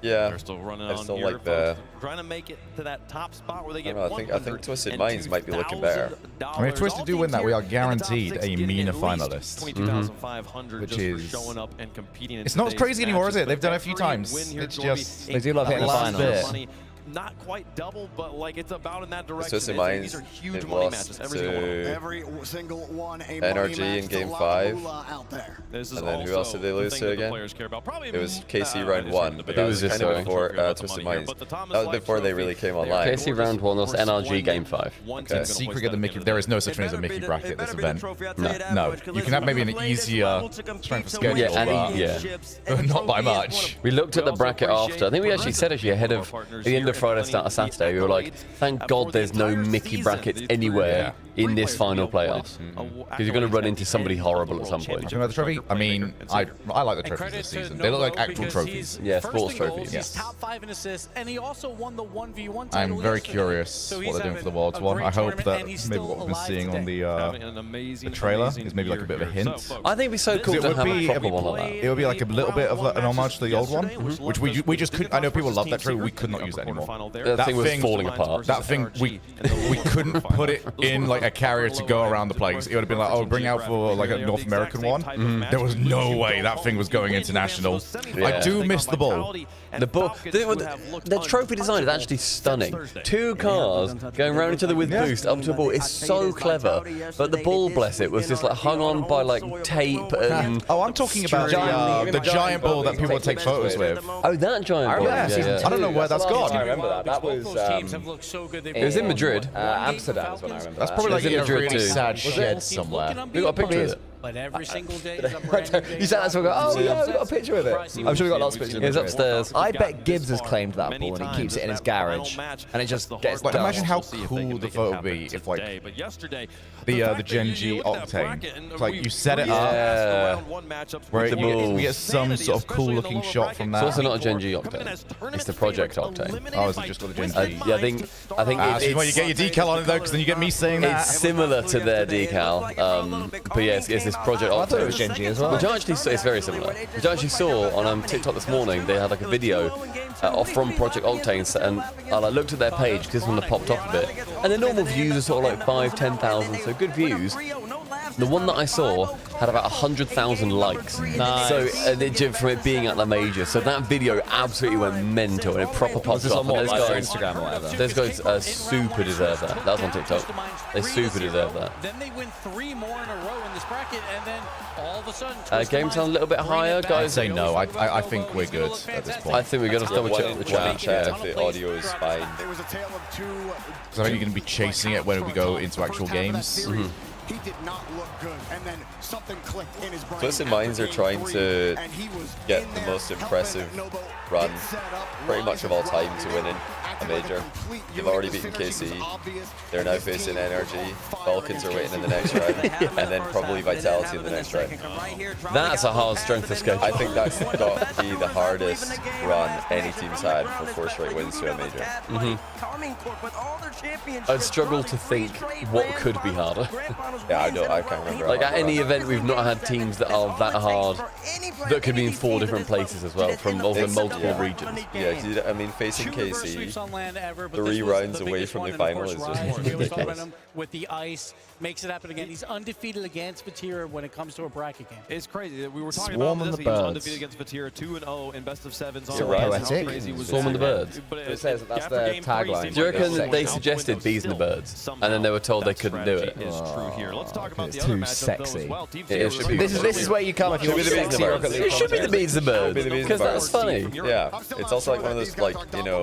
[SPEAKER 1] Yeah.
[SPEAKER 7] They're still running
[SPEAKER 1] I
[SPEAKER 7] on
[SPEAKER 1] still
[SPEAKER 7] here,
[SPEAKER 1] like the-
[SPEAKER 7] folks. Trying to make it to that top spot where they
[SPEAKER 1] I
[SPEAKER 7] get
[SPEAKER 1] don't know, I think Twisted Minds might be looking better.
[SPEAKER 4] I mean, if Twisted do win that, we are guaranteed a MENA finalist.
[SPEAKER 7] Which
[SPEAKER 4] is-
[SPEAKER 7] showing up and competing.
[SPEAKER 4] It's not as crazy anymore, is it? They've done it a few times. It's just
[SPEAKER 3] They do love hitting the
[SPEAKER 4] last
[SPEAKER 3] finals.
[SPEAKER 4] bit.
[SPEAKER 7] Not quite double, but like it's about in that direction.
[SPEAKER 1] Twisted
[SPEAKER 7] These are
[SPEAKER 1] Minds,
[SPEAKER 7] huge
[SPEAKER 1] it
[SPEAKER 7] money
[SPEAKER 1] lost
[SPEAKER 7] matches. Every single one.
[SPEAKER 1] to
[SPEAKER 5] Every single one, a
[SPEAKER 1] NRG
[SPEAKER 5] money match,
[SPEAKER 1] in Game
[SPEAKER 5] a lot of
[SPEAKER 1] 5.
[SPEAKER 5] moolah out there.
[SPEAKER 7] This is
[SPEAKER 1] And then who
[SPEAKER 7] also
[SPEAKER 1] else did they
[SPEAKER 7] the
[SPEAKER 1] lose
[SPEAKER 7] thing
[SPEAKER 1] to
[SPEAKER 7] that the
[SPEAKER 1] again?
[SPEAKER 7] players care about. Probably,
[SPEAKER 1] It was KC round
[SPEAKER 7] just
[SPEAKER 1] 1,
[SPEAKER 7] the
[SPEAKER 1] but
[SPEAKER 7] big
[SPEAKER 1] that was
[SPEAKER 2] this
[SPEAKER 1] kind of
[SPEAKER 2] sorry?
[SPEAKER 1] before
[SPEAKER 7] Trophy about the
[SPEAKER 1] Twisted
[SPEAKER 7] money here.
[SPEAKER 1] Minds.
[SPEAKER 7] But the Thomas
[SPEAKER 1] That was
[SPEAKER 7] Life
[SPEAKER 1] before they
[SPEAKER 7] Trophy,
[SPEAKER 1] really came
[SPEAKER 7] they are
[SPEAKER 1] online.
[SPEAKER 2] KC round 1 lost
[SPEAKER 7] gorgeous.
[SPEAKER 2] NRG game 5.
[SPEAKER 7] One
[SPEAKER 1] Okay.
[SPEAKER 7] team's
[SPEAKER 4] The
[SPEAKER 7] gonna
[SPEAKER 4] secret
[SPEAKER 7] place
[SPEAKER 4] of the
[SPEAKER 7] that
[SPEAKER 4] Mickey,
[SPEAKER 7] at
[SPEAKER 4] there
[SPEAKER 7] the
[SPEAKER 4] is no
[SPEAKER 7] end
[SPEAKER 4] such
[SPEAKER 7] of
[SPEAKER 4] thing as a
[SPEAKER 7] the
[SPEAKER 4] Mickey
[SPEAKER 7] day.
[SPEAKER 4] bracket at this event. No, you can have maybe an easier strength of schedule,
[SPEAKER 2] Yeah,
[SPEAKER 4] but
[SPEAKER 2] yeah.
[SPEAKER 4] not by much.
[SPEAKER 2] We looked at the bracket after. I think we actually said actually ahead of at the end of Friday, start of Saturday. We were like, thank God there's no Mickey brackets anywhere in this final playoffs, because you're going to run into somebody horrible at some point.
[SPEAKER 4] Talking about the trophy, I mean, I like the trophies this season. They look like actual trophies.
[SPEAKER 2] Yeah, sports trophies.
[SPEAKER 4] Yes.
[SPEAKER 8] He's top 5 in assists, and he also won the 1v1 title
[SPEAKER 4] I'm very
[SPEAKER 8] yesterday.
[SPEAKER 4] curious
[SPEAKER 8] So
[SPEAKER 4] what
[SPEAKER 8] he's
[SPEAKER 4] they're doing for the
[SPEAKER 8] having
[SPEAKER 4] Worlds
[SPEAKER 8] a
[SPEAKER 4] one.
[SPEAKER 8] great
[SPEAKER 4] I hope
[SPEAKER 8] tournament,
[SPEAKER 4] that
[SPEAKER 8] and he's
[SPEAKER 4] maybe
[SPEAKER 8] still
[SPEAKER 4] what we've been
[SPEAKER 8] alive
[SPEAKER 4] seeing on
[SPEAKER 8] today.
[SPEAKER 7] Having an amazing,
[SPEAKER 4] the trailer
[SPEAKER 7] amazing
[SPEAKER 4] is maybe like a bit of a
[SPEAKER 7] year here.
[SPEAKER 4] hint.
[SPEAKER 7] So, folks,
[SPEAKER 2] I think it'd be so cool
[SPEAKER 4] It
[SPEAKER 2] to
[SPEAKER 4] would
[SPEAKER 2] have
[SPEAKER 4] be
[SPEAKER 2] a proper one of that.
[SPEAKER 4] It would be like a little bit of an homage to the old one, which we just couldn't. I know people love that trailer. We could not use that anymore.
[SPEAKER 2] That thing was falling apart.
[SPEAKER 4] That thing we couldn't put it in like a carrier to go around the place. It would have been like, oh, bring out for like a North American one. There was no way that thing was going international. I do miss the ball.
[SPEAKER 2] The ball, the trophy design is actually stunning. 2 cars going round each other with boost up to a ball. It's so clever. But the ball, bless it, was just like hung on by like tape and.
[SPEAKER 4] Oh, I'm talking about the giant ball that people take photos with.
[SPEAKER 2] Oh, that giant ball.
[SPEAKER 3] remember
[SPEAKER 2] Yeah, yeah.
[SPEAKER 4] I don't know where that's gone.
[SPEAKER 3] I remember that. That was
[SPEAKER 8] Both those teams have looked so good.
[SPEAKER 2] It was in Madrid.
[SPEAKER 3] Amsterdam is when I remember.
[SPEAKER 4] That's probably like
[SPEAKER 2] It was
[SPEAKER 4] in
[SPEAKER 2] in
[SPEAKER 4] a
[SPEAKER 2] Madrid
[SPEAKER 4] really
[SPEAKER 2] too.
[SPEAKER 4] sad shed somewhere.
[SPEAKER 2] We got a picture of it.
[SPEAKER 8] But every single day is a brand new day.
[SPEAKER 3] You said that, so we go, oh yeah, we got a picture of it. I'm sure we got lots of pictures.
[SPEAKER 2] It's upstairs.
[SPEAKER 3] I bet Gibbs has claimed that ball and he keeps it in his garage, and it just gets
[SPEAKER 4] Like,
[SPEAKER 3] done.
[SPEAKER 4] imagine how cool the photo would be if like the Gen G Octane. It's like you set it up where we get some sort of cool looking shot from
[SPEAKER 2] It's also
[SPEAKER 4] that.
[SPEAKER 2] not a Gen G Octane. It's the Project Octane.
[SPEAKER 4] Oh, is it just got the Gen G?
[SPEAKER 2] Yeah, I think
[SPEAKER 4] See, well, you get your decal on it though, because then you get me saying that.
[SPEAKER 2] it's similar to their decal. But yeah, it's this Project
[SPEAKER 3] I thought it was
[SPEAKER 2] Octane.
[SPEAKER 3] Gen G as well.
[SPEAKER 2] Which I actually saw, it's very similar. Which I actually saw on TikTok this morning. They had like a video from Project Octane, and I looked at their page because this one had popped off a bit. And the normal views are sort of like 5,000-10,000, so good views. The one that I saw had about 100,000 likes.
[SPEAKER 3] Nice.
[SPEAKER 2] So from it being at the major, so that video absolutely went mental and it proper popped
[SPEAKER 3] Was this
[SPEAKER 2] off.
[SPEAKER 3] on what,
[SPEAKER 2] And
[SPEAKER 3] like
[SPEAKER 2] those guys-
[SPEAKER 3] Instagram or whatever?
[SPEAKER 2] Those guys super deserve that. That was on TikTok. They super deserve that.
[SPEAKER 8] Then they win 3 more in a row in this bracket, and then all of a sudden,
[SPEAKER 2] Game time a little bit higher,
[SPEAKER 4] I'd
[SPEAKER 2] guys.
[SPEAKER 4] say no. I think we're good at this
[SPEAKER 2] I
[SPEAKER 4] point.
[SPEAKER 2] think we're gonna double check the chat.
[SPEAKER 1] check
[SPEAKER 2] Yeah.
[SPEAKER 1] if the audio is fine.
[SPEAKER 5] It was a tale of two.
[SPEAKER 4] Because I think you're going to be chasing it when we go into actual games.
[SPEAKER 5] He did not look good, and then something clicked in his brain.
[SPEAKER 1] Twisted Minds are trying to
[SPEAKER 5] and he was
[SPEAKER 1] get
[SPEAKER 5] in
[SPEAKER 1] the
[SPEAKER 5] there
[SPEAKER 1] most
[SPEAKER 5] helping
[SPEAKER 1] impressive
[SPEAKER 5] Nobo
[SPEAKER 1] run
[SPEAKER 5] get set up,
[SPEAKER 1] pretty
[SPEAKER 5] run
[SPEAKER 1] much of all
[SPEAKER 5] his
[SPEAKER 1] time to
[SPEAKER 5] way,
[SPEAKER 1] winning a
[SPEAKER 5] acted like
[SPEAKER 1] major.
[SPEAKER 5] complete
[SPEAKER 1] They've
[SPEAKER 5] unit.
[SPEAKER 1] already
[SPEAKER 5] The
[SPEAKER 1] beaten
[SPEAKER 5] synergy was
[SPEAKER 1] KC.
[SPEAKER 5] obvious,
[SPEAKER 1] They're
[SPEAKER 5] and
[SPEAKER 1] now
[SPEAKER 5] his team
[SPEAKER 1] facing
[SPEAKER 5] was
[SPEAKER 1] Energy.
[SPEAKER 5] on fire
[SPEAKER 1] Falcons are
[SPEAKER 5] against
[SPEAKER 1] waiting in the
[SPEAKER 5] KC.
[SPEAKER 1] next round, and then probably Vitality in the next round.
[SPEAKER 2] That's a hard strength of schedule.
[SPEAKER 1] I think that's got to be the hardest run any team's had for 4 straight wins to a major.
[SPEAKER 2] I'd struggle to think what could be harder.
[SPEAKER 1] Yeah, I can't remember.
[SPEAKER 2] Like at any event, we've not had teams that are that hard that could be in 4 different places as well from over multiple regions.
[SPEAKER 1] Yeah, I mean, facing KC, 3 rounds away from the final is just ridiculous.
[SPEAKER 8] With the ice, makes it happen again. He's undefeated against Vatira when it comes to a bracket game.
[SPEAKER 7] It's crazy. We were talking
[SPEAKER 4] Swarm
[SPEAKER 7] about
[SPEAKER 4] and
[SPEAKER 7] this.
[SPEAKER 4] the
[SPEAKER 7] He was
[SPEAKER 4] birds.
[SPEAKER 7] undefeated against Vatira, 2-0 in best of 7s.
[SPEAKER 1] You're right.
[SPEAKER 4] Poetic.
[SPEAKER 2] Swarm and the birds.
[SPEAKER 3] It says that that's their tagline.
[SPEAKER 2] Do you reckon they suggested bees and the birds, and then they were told they couldn't do it?
[SPEAKER 7] here. Let's talk about
[SPEAKER 3] it's
[SPEAKER 7] the other
[SPEAKER 3] too
[SPEAKER 7] matchup, though, as
[SPEAKER 3] sexy.
[SPEAKER 7] well. Team
[SPEAKER 1] It should be.
[SPEAKER 3] This is where you come if you want
[SPEAKER 1] Should be the Beans
[SPEAKER 3] sexy
[SPEAKER 1] and
[SPEAKER 3] Rocket
[SPEAKER 1] Birds.
[SPEAKER 3] League
[SPEAKER 2] It should be the
[SPEAKER 3] content.
[SPEAKER 2] beans and birds
[SPEAKER 1] Should be the Beans
[SPEAKER 2] because
[SPEAKER 1] and
[SPEAKER 2] that's
[SPEAKER 1] Birds.
[SPEAKER 2] funny.
[SPEAKER 1] Yeah, it's also like one of those, like, you know,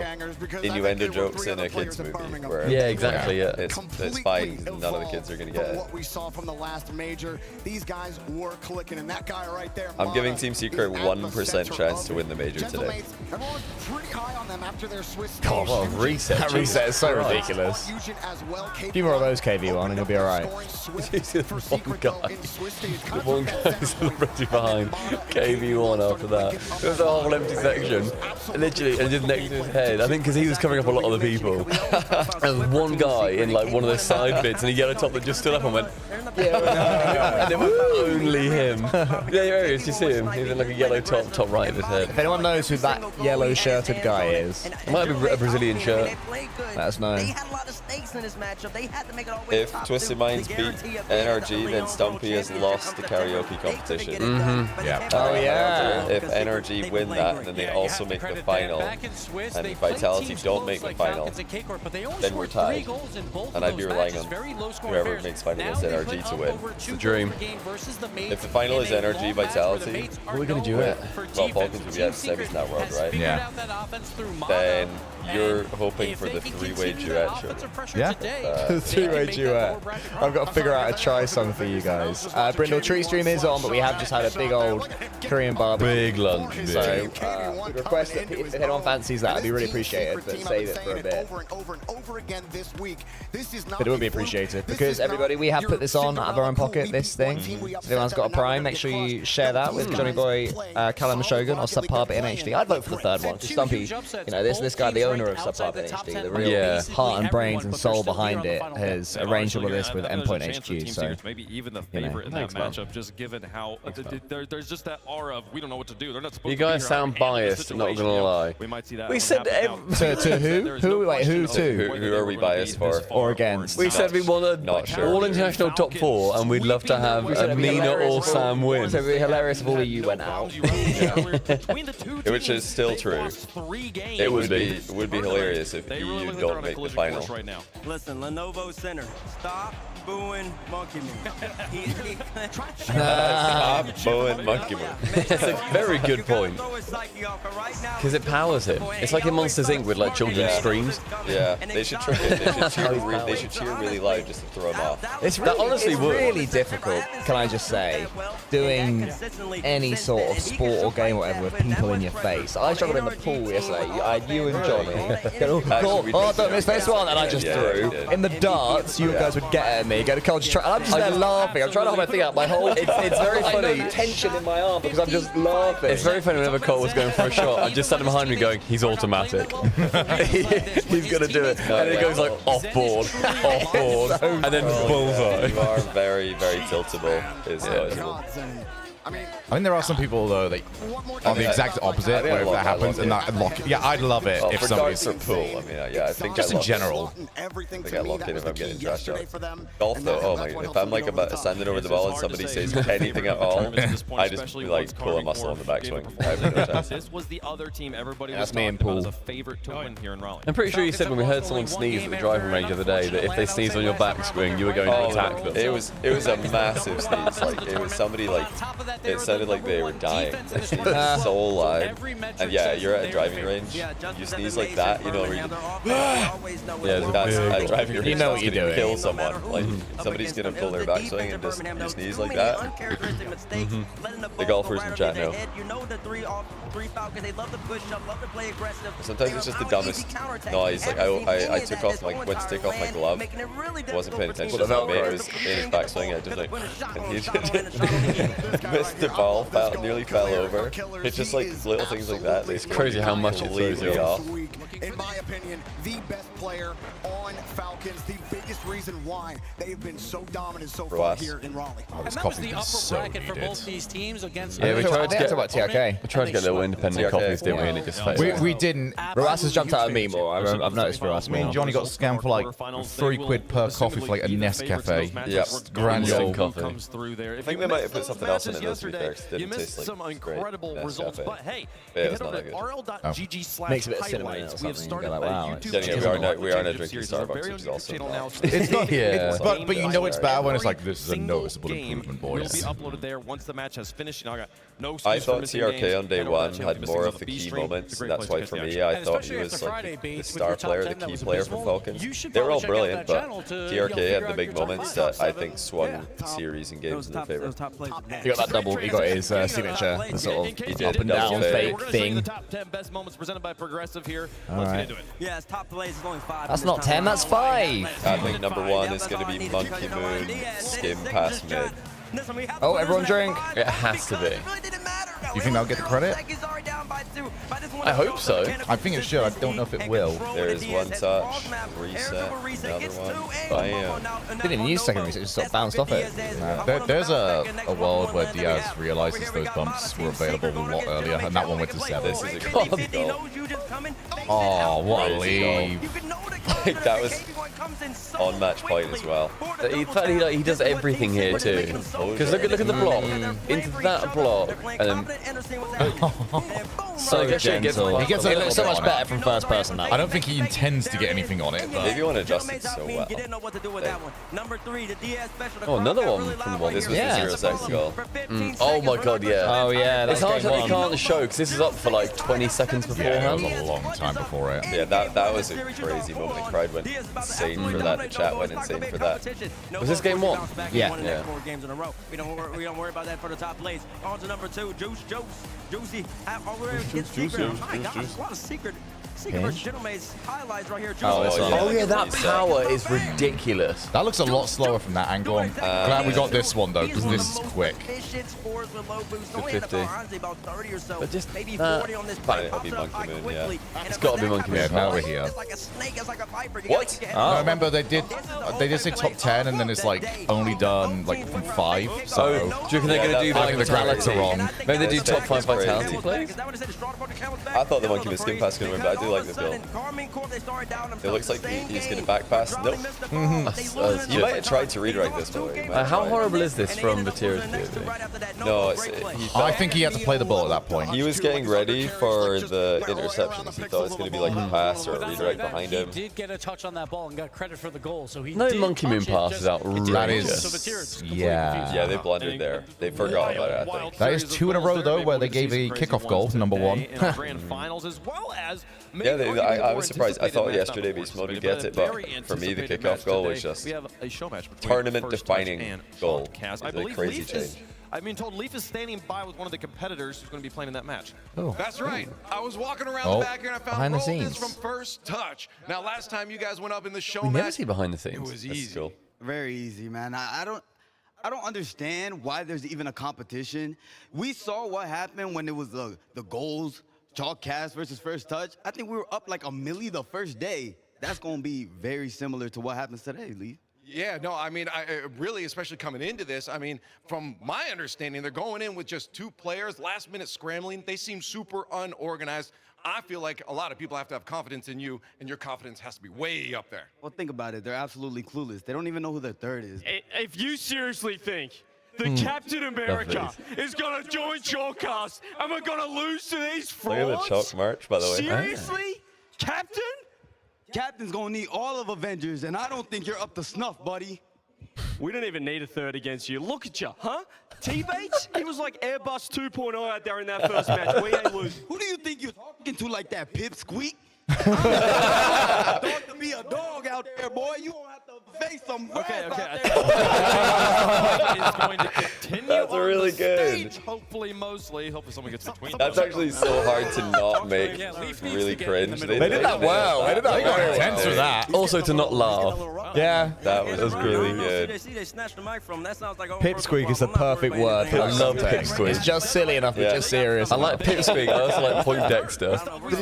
[SPEAKER 1] innuendo jokes in a kids movie where
[SPEAKER 2] Yeah, exactly. Yeah.
[SPEAKER 1] it's fine. None of the kids are gonna get it.
[SPEAKER 5] What we saw from the last major, these guys were clicking, and that guy right there.
[SPEAKER 1] I'm giving
[SPEAKER 5] Mata,
[SPEAKER 1] Team Secret
[SPEAKER 5] is at
[SPEAKER 1] 1%
[SPEAKER 5] the
[SPEAKER 1] chance
[SPEAKER 5] center
[SPEAKER 1] to win the major
[SPEAKER 5] of
[SPEAKER 1] today.
[SPEAKER 5] Gentlemates. Everyone's pretty high on them after their Swiss
[SPEAKER 2] God, what a
[SPEAKER 5] stage.
[SPEAKER 2] reset.
[SPEAKER 3] That reset is so ridiculous. A few more of those KV1 and you'll be alright.
[SPEAKER 2] One guy. The one guy celebrating behind KV1 after that. There was a whole empty section, literally, and just next to his head. I think because he was covering up a lot of the people. There was one guy in like one of the side bits in a yellow top that just stood up and went, yeah, and it was only him. Yeah, there he is. You see him? He's in like a yellow top right of his head.
[SPEAKER 3] If anyone knows who that yellow shirted guy is,
[SPEAKER 2] It might be a Brazilian shirt.
[SPEAKER 3] let us know.
[SPEAKER 1] If Twisted Minds beat NRG, then Stumpy has lost the karaoke competition.
[SPEAKER 4] Yeah.
[SPEAKER 3] Oh yeah.
[SPEAKER 1] If NRG win that, then they also make the final, and if Vitality don't make the final, then we're tied. And I'd be relying on whoever makes final against NRG to win.
[SPEAKER 2] It's the dream.
[SPEAKER 1] If the final is NRG Vitality,
[SPEAKER 2] What are we going to do it?
[SPEAKER 1] well, Falcons would be at semis in that world, right?
[SPEAKER 4] Yeah.
[SPEAKER 1] Then you're hoping for the three-way duet show.
[SPEAKER 4] Yeah.
[SPEAKER 3] The three-way duet. I've got to figure out a try song for you guys. Brindle Tree Stream is on, but we have just had a big old Korean barbecue.
[SPEAKER 2] Big lunch.
[SPEAKER 3] So, we'd request that if anyone fancies that, it'd be really appreciated, but save it for a bit. But it would be appreciated because everybody, we have put this on out of our own pocket, this thing. So if anyone's got a Prime, make sure you share that with Johnny Boy, Callum the Shogun, or Subpar in HD. I'd vote for the third one. Just Stumpy, you know, this guy, the owner of Subpar in HD, the real heart and brains and soul behind it, has arranged all of this with Endpoint HQ. So,
[SPEAKER 7] maybe even the favorite in that matchup, just given how there's just that aura of we don't know what to do. They're not supposed
[SPEAKER 2] You
[SPEAKER 7] to
[SPEAKER 2] guys sound biased, not gonna lie.
[SPEAKER 7] We might see that.
[SPEAKER 2] We said
[SPEAKER 3] to who? Who? Wait, who to?
[SPEAKER 1] Who are we biased for?
[SPEAKER 3] Or against?
[SPEAKER 2] We said we want
[SPEAKER 1] Not sure.
[SPEAKER 2] all international top 4, and we'd love to have Nina or Sam win.
[SPEAKER 3] So it'd be hilarious if all of you went out.
[SPEAKER 1] Which is still true. It would be hilarious if EU don't make the final.
[SPEAKER 6] Listen, Lenovo Center, stop booing Monkey Moon.
[SPEAKER 1] Stop booing Monkey Moon.
[SPEAKER 2] That's a very good point. Because it powers him. It's like in Monsters Inc. with like children's screams.
[SPEAKER 1] Yeah, they should trick it. They should cheer really loud just to throw him off.
[SPEAKER 3] It's really,
[SPEAKER 2] honestly
[SPEAKER 3] it's
[SPEAKER 2] would.
[SPEAKER 3] really difficult, can I just say, doing any sort of sport or game or whatever with people in your face. I struggled in the pool yesterday. I had you and Johnny. Go, don't miss this one, and I just threw. In the darts, you guys would get at me, go to college try, and I'm just there laughing. I'm trying to hold my thing out. My whole it's very funny. Tension in my arm because I'm just laughing.
[SPEAKER 2] It's very funny whenever Cole was going for a shot. I just sat behind me going, he's automatic. He's going to do it. And it goes like off board, and then bullseye.
[SPEAKER 1] You are very, very tiltable. It's noticeable.
[SPEAKER 5] I mean,
[SPEAKER 4] I think there are some people though that are the exact opposite where if that happens and that lock. Yeah, I'd love it if
[SPEAKER 1] for
[SPEAKER 4] somebody's.
[SPEAKER 1] darts or pool, I mean, yeah, I think
[SPEAKER 4] Just
[SPEAKER 1] I
[SPEAKER 4] in
[SPEAKER 1] love
[SPEAKER 4] general.
[SPEAKER 1] I think I lock in if I'm getting trash out. Golf though, oh my, if I'm like about standing over the ball and somebody says anything at all, I just like pull a muscle on the backswing. I have no chance.
[SPEAKER 7] This was the other team everybody was
[SPEAKER 3] That's me and
[SPEAKER 7] talking about
[SPEAKER 3] Paul.
[SPEAKER 7] as a favorite to win here in Raleigh.
[SPEAKER 2] I'm pretty sure you said when we heard someone sneeze at the driving range the other day that if they sneezed on your backswing, you were going to attack them.
[SPEAKER 1] It was a massive sneeze. Like it was somebody like it sounded like they were dying. They sneezed so loud. And yeah, you're at a driving range. You sneeze like that, you know, where you
[SPEAKER 2] Yeah,
[SPEAKER 1] that's a driving range.
[SPEAKER 3] You know what you're
[SPEAKER 1] gonna
[SPEAKER 3] doing.
[SPEAKER 1] kill someone. Like somebody's gonna pull their backswing and just you sneeze like that. The golfers in chat know. Sometimes it's just the dumbest noise. Like I took off my went to take off my glove. Wasn't paying attention. His mate was in his backswing. I just like, and he just missed the ball, nearly fell over. It's just like little things like that. It's
[SPEAKER 2] crazy how much it throws you off.
[SPEAKER 5] In my opinion, the best player on Falcons, the biggest reason why they've been so dominant so far here in Raleigh.
[SPEAKER 4] Oh, this
[SPEAKER 8] And that was
[SPEAKER 4] coffee
[SPEAKER 8] the upper
[SPEAKER 4] is so
[SPEAKER 8] bracket for
[SPEAKER 4] needed.
[SPEAKER 8] both these teams against.
[SPEAKER 2] Yeah, we tried to get
[SPEAKER 3] about TRK.
[SPEAKER 2] We tried to get little independent
[SPEAKER 1] TRK.
[SPEAKER 2] coffees, didn't we? And it just failed.
[SPEAKER 4] We didn't.
[SPEAKER 3] Ruas has jumped out of me more. I've noticed Ruas
[SPEAKER 4] Me and
[SPEAKER 3] more.
[SPEAKER 4] Johnny got scammed for like £3 per coffee for like a Nescafe.
[SPEAKER 1] Yep.
[SPEAKER 4] Granule
[SPEAKER 2] coffee.
[SPEAKER 7] Comes through there.
[SPEAKER 1] I think they might have put something else in it though, to be fair, 'cause it
[SPEAKER 7] You
[SPEAKER 1] didn't
[SPEAKER 7] missed
[SPEAKER 1] taste like
[SPEAKER 7] some
[SPEAKER 1] great.
[SPEAKER 7] incredible
[SPEAKER 1] Nescafe.
[SPEAKER 7] results, but hey,
[SPEAKER 1] Yeah,
[SPEAKER 7] you
[SPEAKER 1] it's
[SPEAKER 7] head
[SPEAKER 1] not
[SPEAKER 7] over
[SPEAKER 1] that
[SPEAKER 7] to
[SPEAKER 1] good.
[SPEAKER 7] RL.GG/highlights.
[SPEAKER 3] Makes it a bit cinnamon or
[SPEAKER 7] We have
[SPEAKER 3] something, you
[SPEAKER 7] started
[SPEAKER 3] go
[SPEAKER 7] a
[SPEAKER 3] like, wow,
[SPEAKER 7] YouTube
[SPEAKER 1] Then again,
[SPEAKER 7] channel
[SPEAKER 1] we are now
[SPEAKER 7] called
[SPEAKER 1] drinking
[SPEAKER 7] Series. It's a
[SPEAKER 1] Starbucks,
[SPEAKER 7] very
[SPEAKER 1] which is
[SPEAKER 7] own
[SPEAKER 1] also
[SPEAKER 7] channel
[SPEAKER 1] not
[SPEAKER 7] now
[SPEAKER 4] It's not.
[SPEAKER 2] Yeah.
[SPEAKER 4] But you know it's bad when it's like, this is a noticeable improvement,
[SPEAKER 7] Will
[SPEAKER 4] boys.
[SPEAKER 7] be uploaded there once the match has finished. You know, I got no
[SPEAKER 1] I
[SPEAKER 7] excuse for
[SPEAKER 1] thought
[SPEAKER 7] missing
[SPEAKER 1] TRK
[SPEAKER 7] games.
[SPEAKER 1] on day
[SPEAKER 7] I know
[SPEAKER 1] one
[SPEAKER 7] that you'll
[SPEAKER 1] had
[SPEAKER 7] be
[SPEAKER 1] more
[SPEAKER 7] missing
[SPEAKER 1] of
[SPEAKER 7] on
[SPEAKER 1] the
[SPEAKER 7] B
[SPEAKER 1] key
[SPEAKER 7] stream.
[SPEAKER 1] moments,
[SPEAKER 7] It's a
[SPEAKER 1] and
[SPEAKER 7] great
[SPEAKER 1] that's
[SPEAKER 7] place
[SPEAKER 1] why
[SPEAKER 7] to
[SPEAKER 1] for
[SPEAKER 7] catch the
[SPEAKER 1] me, I
[SPEAKER 8] And
[SPEAKER 1] thought
[SPEAKER 8] especially
[SPEAKER 1] he
[SPEAKER 8] after
[SPEAKER 1] was like
[SPEAKER 8] Friday,
[SPEAKER 1] the
[SPEAKER 8] Beats,
[SPEAKER 1] star
[SPEAKER 8] with your
[SPEAKER 1] player,
[SPEAKER 8] top
[SPEAKER 1] the
[SPEAKER 8] 10 that
[SPEAKER 1] key
[SPEAKER 8] was
[SPEAKER 1] player for
[SPEAKER 8] abysmal.
[SPEAKER 1] Falcons.
[SPEAKER 8] You should
[SPEAKER 1] They were all
[SPEAKER 8] probably check out
[SPEAKER 1] brilliant,
[SPEAKER 8] that
[SPEAKER 1] but
[SPEAKER 8] channel to,
[SPEAKER 1] TRK
[SPEAKER 8] figure
[SPEAKER 1] had
[SPEAKER 8] out
[SPEAKER 1] the big
[SPEAKER 8] your top
[SPEAKER 1] moments
[SPEAKER 8] five,
[SPEAKER 1] that
[SPEAKER 8] top
[SPEAKER 1] I
[SPEAKER 8] seven.
[SPEAKER 1] think swung
[SPEAKER 8] Yeah.
[SPEAKER 1] series and games in their favor.
[SPEAKER 3] He got that double. He got his signature, the sort of
[SPEAKER 1] He did,
[SPEAKER 3] up and
[SPEAKER 1] double
[SPEAKER 3] down
[SPEAKER 1] fade.
[SPEAKER 3] fake
[SPEAKER 7] We're gonna show you
[SPEAKER 3] thing.
[SPEAKER 7] the top 10 best moments presented by Progressive here.
[SPEAKER 3] All
[SPEAKER 7] Let's
[SPEAKER 3] right.
[SPEAKER 7] get into it.
[SPEAKER 6] Yeah, it's top plays. It's only 5.
[SPEAKER 3] That's not 10, that's 5.
[SPEAKER 1] I think number 1 is going to be Monkey Moon, skim past mid.
[SPEAKER 3] Oh, everyone drink.
[SPEAKER 2] It has to be.
[SPEAKER 4] You think they'll get the credit?
[SPEAKER 2] I hope so.
[SPEAKER 4] I think it should. I don't know if it will.
[SPEAKER 1] There is one touch, reset, another one, bam.
[SPEAKER 3] Didn't even use second reset, just sort of bounced off it.
[SPEAKER 4] There's a world where Diaz realizes those bumps were available a lot earlier, and that one went to 7.
[SPEAKER 1] This is a crazy goal.
[SPEAKER 4] Oh, what a
[SPEAKER 1] Crazy goal.
[SPEAKER 4] leave.
[SPEAKER 1] Like, that was on match point as well.
[SPEAKER 2] He does everything here too. Because look at the block, into that block, and then
[SPEAKER 3] So gentle.
[SPEAKER 4] He gets a
[SPEAKER 3] It
[SPEAKER 4] little
[SPEAKER 3] looks so
[SPEAKER 4] bit
[SPEAKER 3] much
[SPEAKER 4] on
[SPEAKER 3] better
[SPEAKER 4] it.
[SPEAKER 3] from first person now.
[SPEAKER 4] I don't think he intends to get anything on it, but
[SPEAKER 1] Maybe you want to adjust it so well.
[SPEAKER 2] Oh, another one from one.
[SPEAKER 1] This was
[SPEAKER 3] Yeah.
[SPEAKER 1] the 0-second goal.
[SPEAKER 2] Oh my god, yeah.
[SPEAKER 3] Oh yeah,
[SPEAKER 2] It's
[SPEAKER 3] that's
[SPEAKER 2] hard to
[SPEAKER 3] game
[SPEAKER 2] you
[SPEAKER 3] one.
[SPEAKER 2] can't show because this is up for like 20 seconds
[SPEAKER 4] yeah, it was
[SPEAKER 2] beforehand.
[SPEAKER 4] a long time before it.
[SPEAKER 1] Yeah, that was a crazy moment. The crowd went insane for that. The chat went insane for that.
[SPEAKER 2] Was this game 1?
[SPEAKER 3] Yeah.
[SPEAKER 2] Yeah.
[SPEAKER 6] 4 games in a row. We don't worry about that for the top plays. On to number 2, Juicy. Secret. Oh my God, a lot of secret versus Gentleman's highlights right here.
[SPEAKER 3] Oh, this one.
[SPEAKER 2] Oh yeah, that power is ridiculous.
[SPEAKER 4] That looks a lot slower from that angle. I'm glad we got this one, though, because this is quick.
[SPEAKER 1] 50.
[SPEAKER 2] But just
[SPEAKER 6] maybe
[SPEAKER 2] that-
[SPEAKER 6] 40 on this
[SPEAKER 1] Fine, it'll be Monkey Moon, yeah.
[SPEAKER 2] It's gotta be Monkey Moon.
[SPEAKER 4] Yeah, now we're here.
[SPEAKER 6] It's like a snake, it's like a viper.
[SPEAKER 1] What?
[SPEAKER 4] No, remember they did say top 10, and then it's like only done like from 5.
[SPEAKER 2] So,
[SPEAKER 4] So
[SPEAKER 2] do you reckon they're
[SPEAKER 1] Yeah,
[SPEAKER 2] gonna do
[SPEAKER 1] that-
[SPEAKER 2] like
[SPEAKER 4] I think the graphics are wrong.
[SPEAKER 2] Maybe they do
[SPEAKER 1] That's
[SPEAKER 2] top 5
[SPEAKER 1] crazy.
[SPEAKER 2] vitality plays?
[SPEAKER 1] I thought the Monkey Moon skim pass was going to win, but I do like this build. It looks like he's going to back pass. Nope. He might have tried to redirect this, by the way. He might have
[SPEAKER 2] How
[SPEAKER 1] tried.
[SPEAKER 2] horrible is this from Vatira's POV?
[SPEAKER 1] No,
[SPEAKER 4] I think he had to play the ball at that point.
[SPEAKER 1] he was getting ready for the interceptions. He thought it was going to be like a pass or a redirect behind
[SPEAKER 8] He
[SPEAKER 1] him.
[SPEAKER 8] did get a touch on that ball and got credit for the goal. So he
[SPEAKER 2] No
[SPEAKER 8] did
[SPEAKER 2] Monkey Moon
[SPEAKER 8] touch it,
[SPEAKER 2] pass
[SPEAKER 8] just-
[SPEAKER 2] is outrageous.
[SPEAKER 4] That
[SPEAKER 8] So
[SPEAKER 4] is,
[SPEAKER 8] Vatira's completely
[SPEAKER 4] yeah.
[SPEAKER 8] confused.
[SPEAKER 1] Yeah, they blundered there. They forgot about it, I think.
[SPEAKER 4] That is 2 in a row, though, where they gave a kickoff goal, number 1.
[SPEAKER 7] Grand finals as well as
[SPEAKER 1] Yeah, I was surprised. I thought yesterday Beast Mode would get it, but for me, the kickoff goal was just tournament-defining goal. It's
[SPEAKER 7] I
[SPEAKER 1] a
[SPEAKER 7] believe
[SPEAKER 1] crazy
[SPEAKER 7] Leaf is,
[SPEAKER 1] change.
[SPEAKER 7] I've been told Leaf is standing by with one of the competitors who's going to be playing in that match.
[SPEAKER 9] That's right. I was walking around
[SPEAKER 4] Oh,
[SPEAKER 9] the back here and I found
[SPEAKER 3] behind the
[SPEAKER 9] all this
[SPEAKER 3] scenes.
[SPEAKER 9] from first touch. Now, last time you guys went up in the show
[SPEAKER 2] We never
[SPEAKER 9] match,
[SPEAKER 2] see behind the
[SPEAKER 9] it
[SPEAKER 2] scenes.
[SPEAKER 9] was
[SPEAKER 1] That's
[SPEAKER 9] easy.
[SPEAKER 1] cool.
[SPEAKER 5] Very easy, man. I don't understand why there's even a competition. We saw what happened when it was the goals, chalk cast versus first touch. I think we were up like a milli the first day. That's going to be very similar to what happens today, Lee.
[SPEAKER 9] Yeah, no, I mean, really, especially coming into this, I mean, from my understanding, they're going in with just 2 players, last minute scrambling. They seem super unorganized. I feel like a lot of people have to have confidence in you, and your confidence has to be way up there.
[SPEAKER 5] Well, think about it. They're absolutely clueless. They don't even know who their third is.
[SPEAKER 10] If you seriously think that Captain America is going to join Showcast and we're going to lose to these
[SPEAKER 1] Look at
[SPEAKER 10] frauds?
[SPEAKER 1] the chalk march, by the way.
[SPEAKER 10] Seriously? Captain?
[SPEAKER 5] Captain's going to need all of Avengers, and I don't think you're up to snuff, buddy.
[SPEAKER 10] We don't even need a third against you. Look at you, huh? T-Bates? He was like Airbus 2.0 out there in that first match. We ain't losing.
[SPEAKER 5] Who do you think you're talking to like that, Pipsqueak? Don't to be a dog out there, boy. You won't have to face some
[SPEAKER 7] Okay,
[SPEAKER 5] rats
[SPEAKER 7] okay.
[SPEAKER 5] out
[SPEAKER 7] I
[SPEAKER 5] there.
[SPEAKER 7] think is going to continue
[SPEAKER 1] That's
[SPEAKER 7] on
[SPEAKER 1] really
[SPEAKER 7] the
[SPEAKER 1] good.
[SPEAKER 7] stage. Hopefully, mostly. Hopefully, someone gets between.
[SPEAKER 1] That's actually so hard to not make really cringe.
[SPEAKER 3] They did that well. They did that
[SPEAKER 4] They got
[SPEAKER 3] very
[SPEAKER 4] intense
[SPEAKER 3] well.
[SPEAKER 4] with that.
[SPEAKER 2] Also to not laugh.
[SPEAKER 3] Yeah.
[SPEAKER 1] That was really good.
[SPEAKER 3] Pipsqueak is the perfect word.
[SPEAKER 2] I love Pipsqueak.
[SPEAKER 3] It's just silly enough,
[SPEAKER 1] Yeah.
[SPEAKER 3] but just serious.
[SPEAKER 2] I like Pipsqueak. I also like Point Dexter.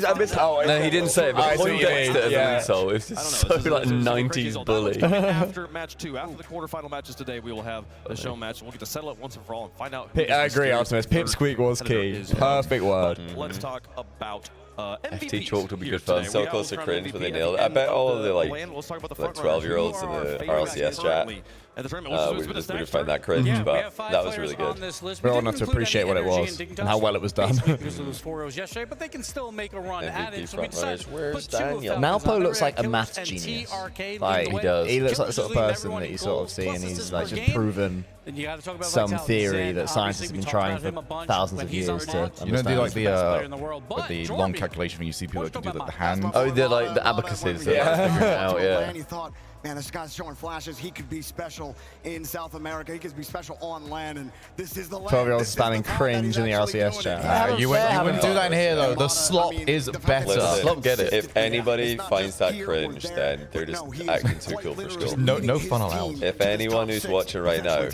[SPEAKER 3] I missed how
[SPEAKER 2] No, he didn't say it,
[SPEAKER 3] I
[SPEAKER 2] but
[SPEAKER 3] see
[SPEAKER 2] Point
[SPEAKER 3] what you mean,
[SPEAKER 2] Dexter as
[SPEAKER 3] yeah.
[SPEAKER 2] an insult. It's just so like 90s bully.
[SPEAKER 7] After match 2, after the quarterfinal matches today, we will have the show match, and we'll get to settle it once and for all and find out. Who
[SPEAKER 3] I agree, Optimus. Pipsqueak was key. Perfect word.
[SPEAKER 7] Let's talk about
[SPEAKER 1] FT Chalk will be good fun. So close to cringe when they nailed it. I bet all of the like 12-year-olds in the RLCS chat
[SPEAKER 7] at the tournament.
[SPEAKER 1] We would find that cringe, but that was really good.
[SPEAKER 4] We all have to appreciate what it was and how well it was done.
[SPEAKER 8] Because of those 4-0s yesterday, but they can still make a run at it. So we decided to
[SPEAKER 1] Where's
[SPEAKER 8] put 2 of
[SPEAKER 1] Daniel?
[SPEAKER 8] Falcons
[SPEAKER 3] Malpo
[SPEAKER 8] on
[SPEAKER 3] looks
[SPEAKER 8] there,
[SPEAKER 3] like a
[SPEAKER 8] Ghost
[SPEAKER 3] maths
[SPEAKER 8] and
[SPEAKER 3] genius.
[SPEAKER 8] TRK
[SPEAKER 3] Like,
[SPEAKER 8] leading the
[SPEAKER 3] he
[SPEAKER 8] way.
[SPEAKER 3] looks like the sort of
[SPEAKER 8] Killers
[SPEAKER 3] person
[SPEAKER 8] leading
[SPEAKER 3] that you
[SPEAKER 8] everyone
[SPEAKER 3] sort
[SPEAKER 8] in
[SPEAKER 3] of see, and
[SPEAKER 8] gold,
[SPEAKER 3] he's
[SPEAKER 8] plus
[SPEAKER 3] like
[SPEAKER 8] assists
[SPEAKER 3] just
[SPEAKER 8] per game.
[SPEAKER 3] proven
[SPEAKER 8] Then you gotta talk about
[SPEAKER 3] some
[SPEAKER 8] vitality.
[SPEAKER 3] theory
[SPEAKER 8] Zen,
[SPEAKER 3] that scientists
[SPEAKER 8] obviously,
[SPEAKER 3] have been
[SPEAKER 8] we talked
[SPEAKER 3] trying
[SPEAKER 8] about him a
[SPEAKER 3] for
[SPEAKER 8] bunch
[SPEAKER 3] thousands
[SPEAKER 8] when
[SPEAKER 3] of
[SPEAKER 8] he's
[SPEAKER 3] years
[SPEAKER 8] on
[SPEAKER 3] to
[SPEAKER 8] ball.
[SPEAKER 4] You know, do like
[SPEAKER 3] understand.
[SPEAKER 8] Best player in the world,
[SPEAKER 4] the
[SPEAKER 8] but
[SPEAKER 4] long
[SPEAKER 8] Jordan,
[SPEAKER 4] calculation when you see people that can do like the hand.
[SPEAKER 2] Oh, they're like the abacuses. Yeah.
[SPEAKER 11] He thought, man, this guy's showing flashes. He could be special in South America. He could be special on land, and this is the land.
[SPEAKER 3] 12-year-olds spamming cringe in the RLCS chat.
[SPEAKER 4] You wouldn't do that in here though. The slop is better.
[SPEAKER 1] Listen,
[SPEAKER 2] Slop get it.
[SPEAKER 1] If anybody finds that cringe, then they're just acting too cool for school.
[SPEAKER 4] No fun allowed.
[SPEAKER 1] If anyone who's watching right now,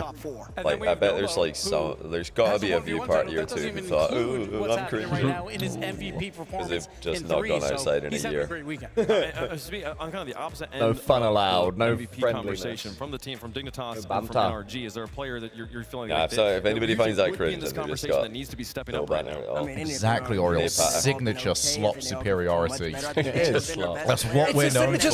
[SPEAKER 1] like I bet there's like there's gotta be a view party or two who thought, ooh, I'm cringe. Because they've just not gone outside in a year.
[SPEAKER 7] On kind of the opposite end.
[SPEAKER 3] No fun allowed, no
[SPEAKER 7] MVP
[SPEAKER 3] friendliness.
[SPEAKER 7] conversation from the team, from Dignitas, and
[SPEAKER 3] banter.
[SPEAKER 7] from NRG. Is there a player that you're feeling
[SPEAKER 1] Nah,
[SPEAKER 7] like
[SPEAKER 1] so if anybody finds that
[SPEAKER 7] would be
[SPEAKER 1] cringe,
[SPEAKER 7] in this
[SPEAKER 1] then they just
[SPEAKER 7] conversation
[SPEAKER 1] got
[SPEAKER 7] that needs to be stepping
[SPEAKER 1] no
[SPEAKER 7] up right
[SPEAKER 1] banner
[SPEAKER 7] now?
[SPEAKER 1] at all.
[SPEAKER 4] Exactly, Oriole. Signature slop superiority. That's what we're known for.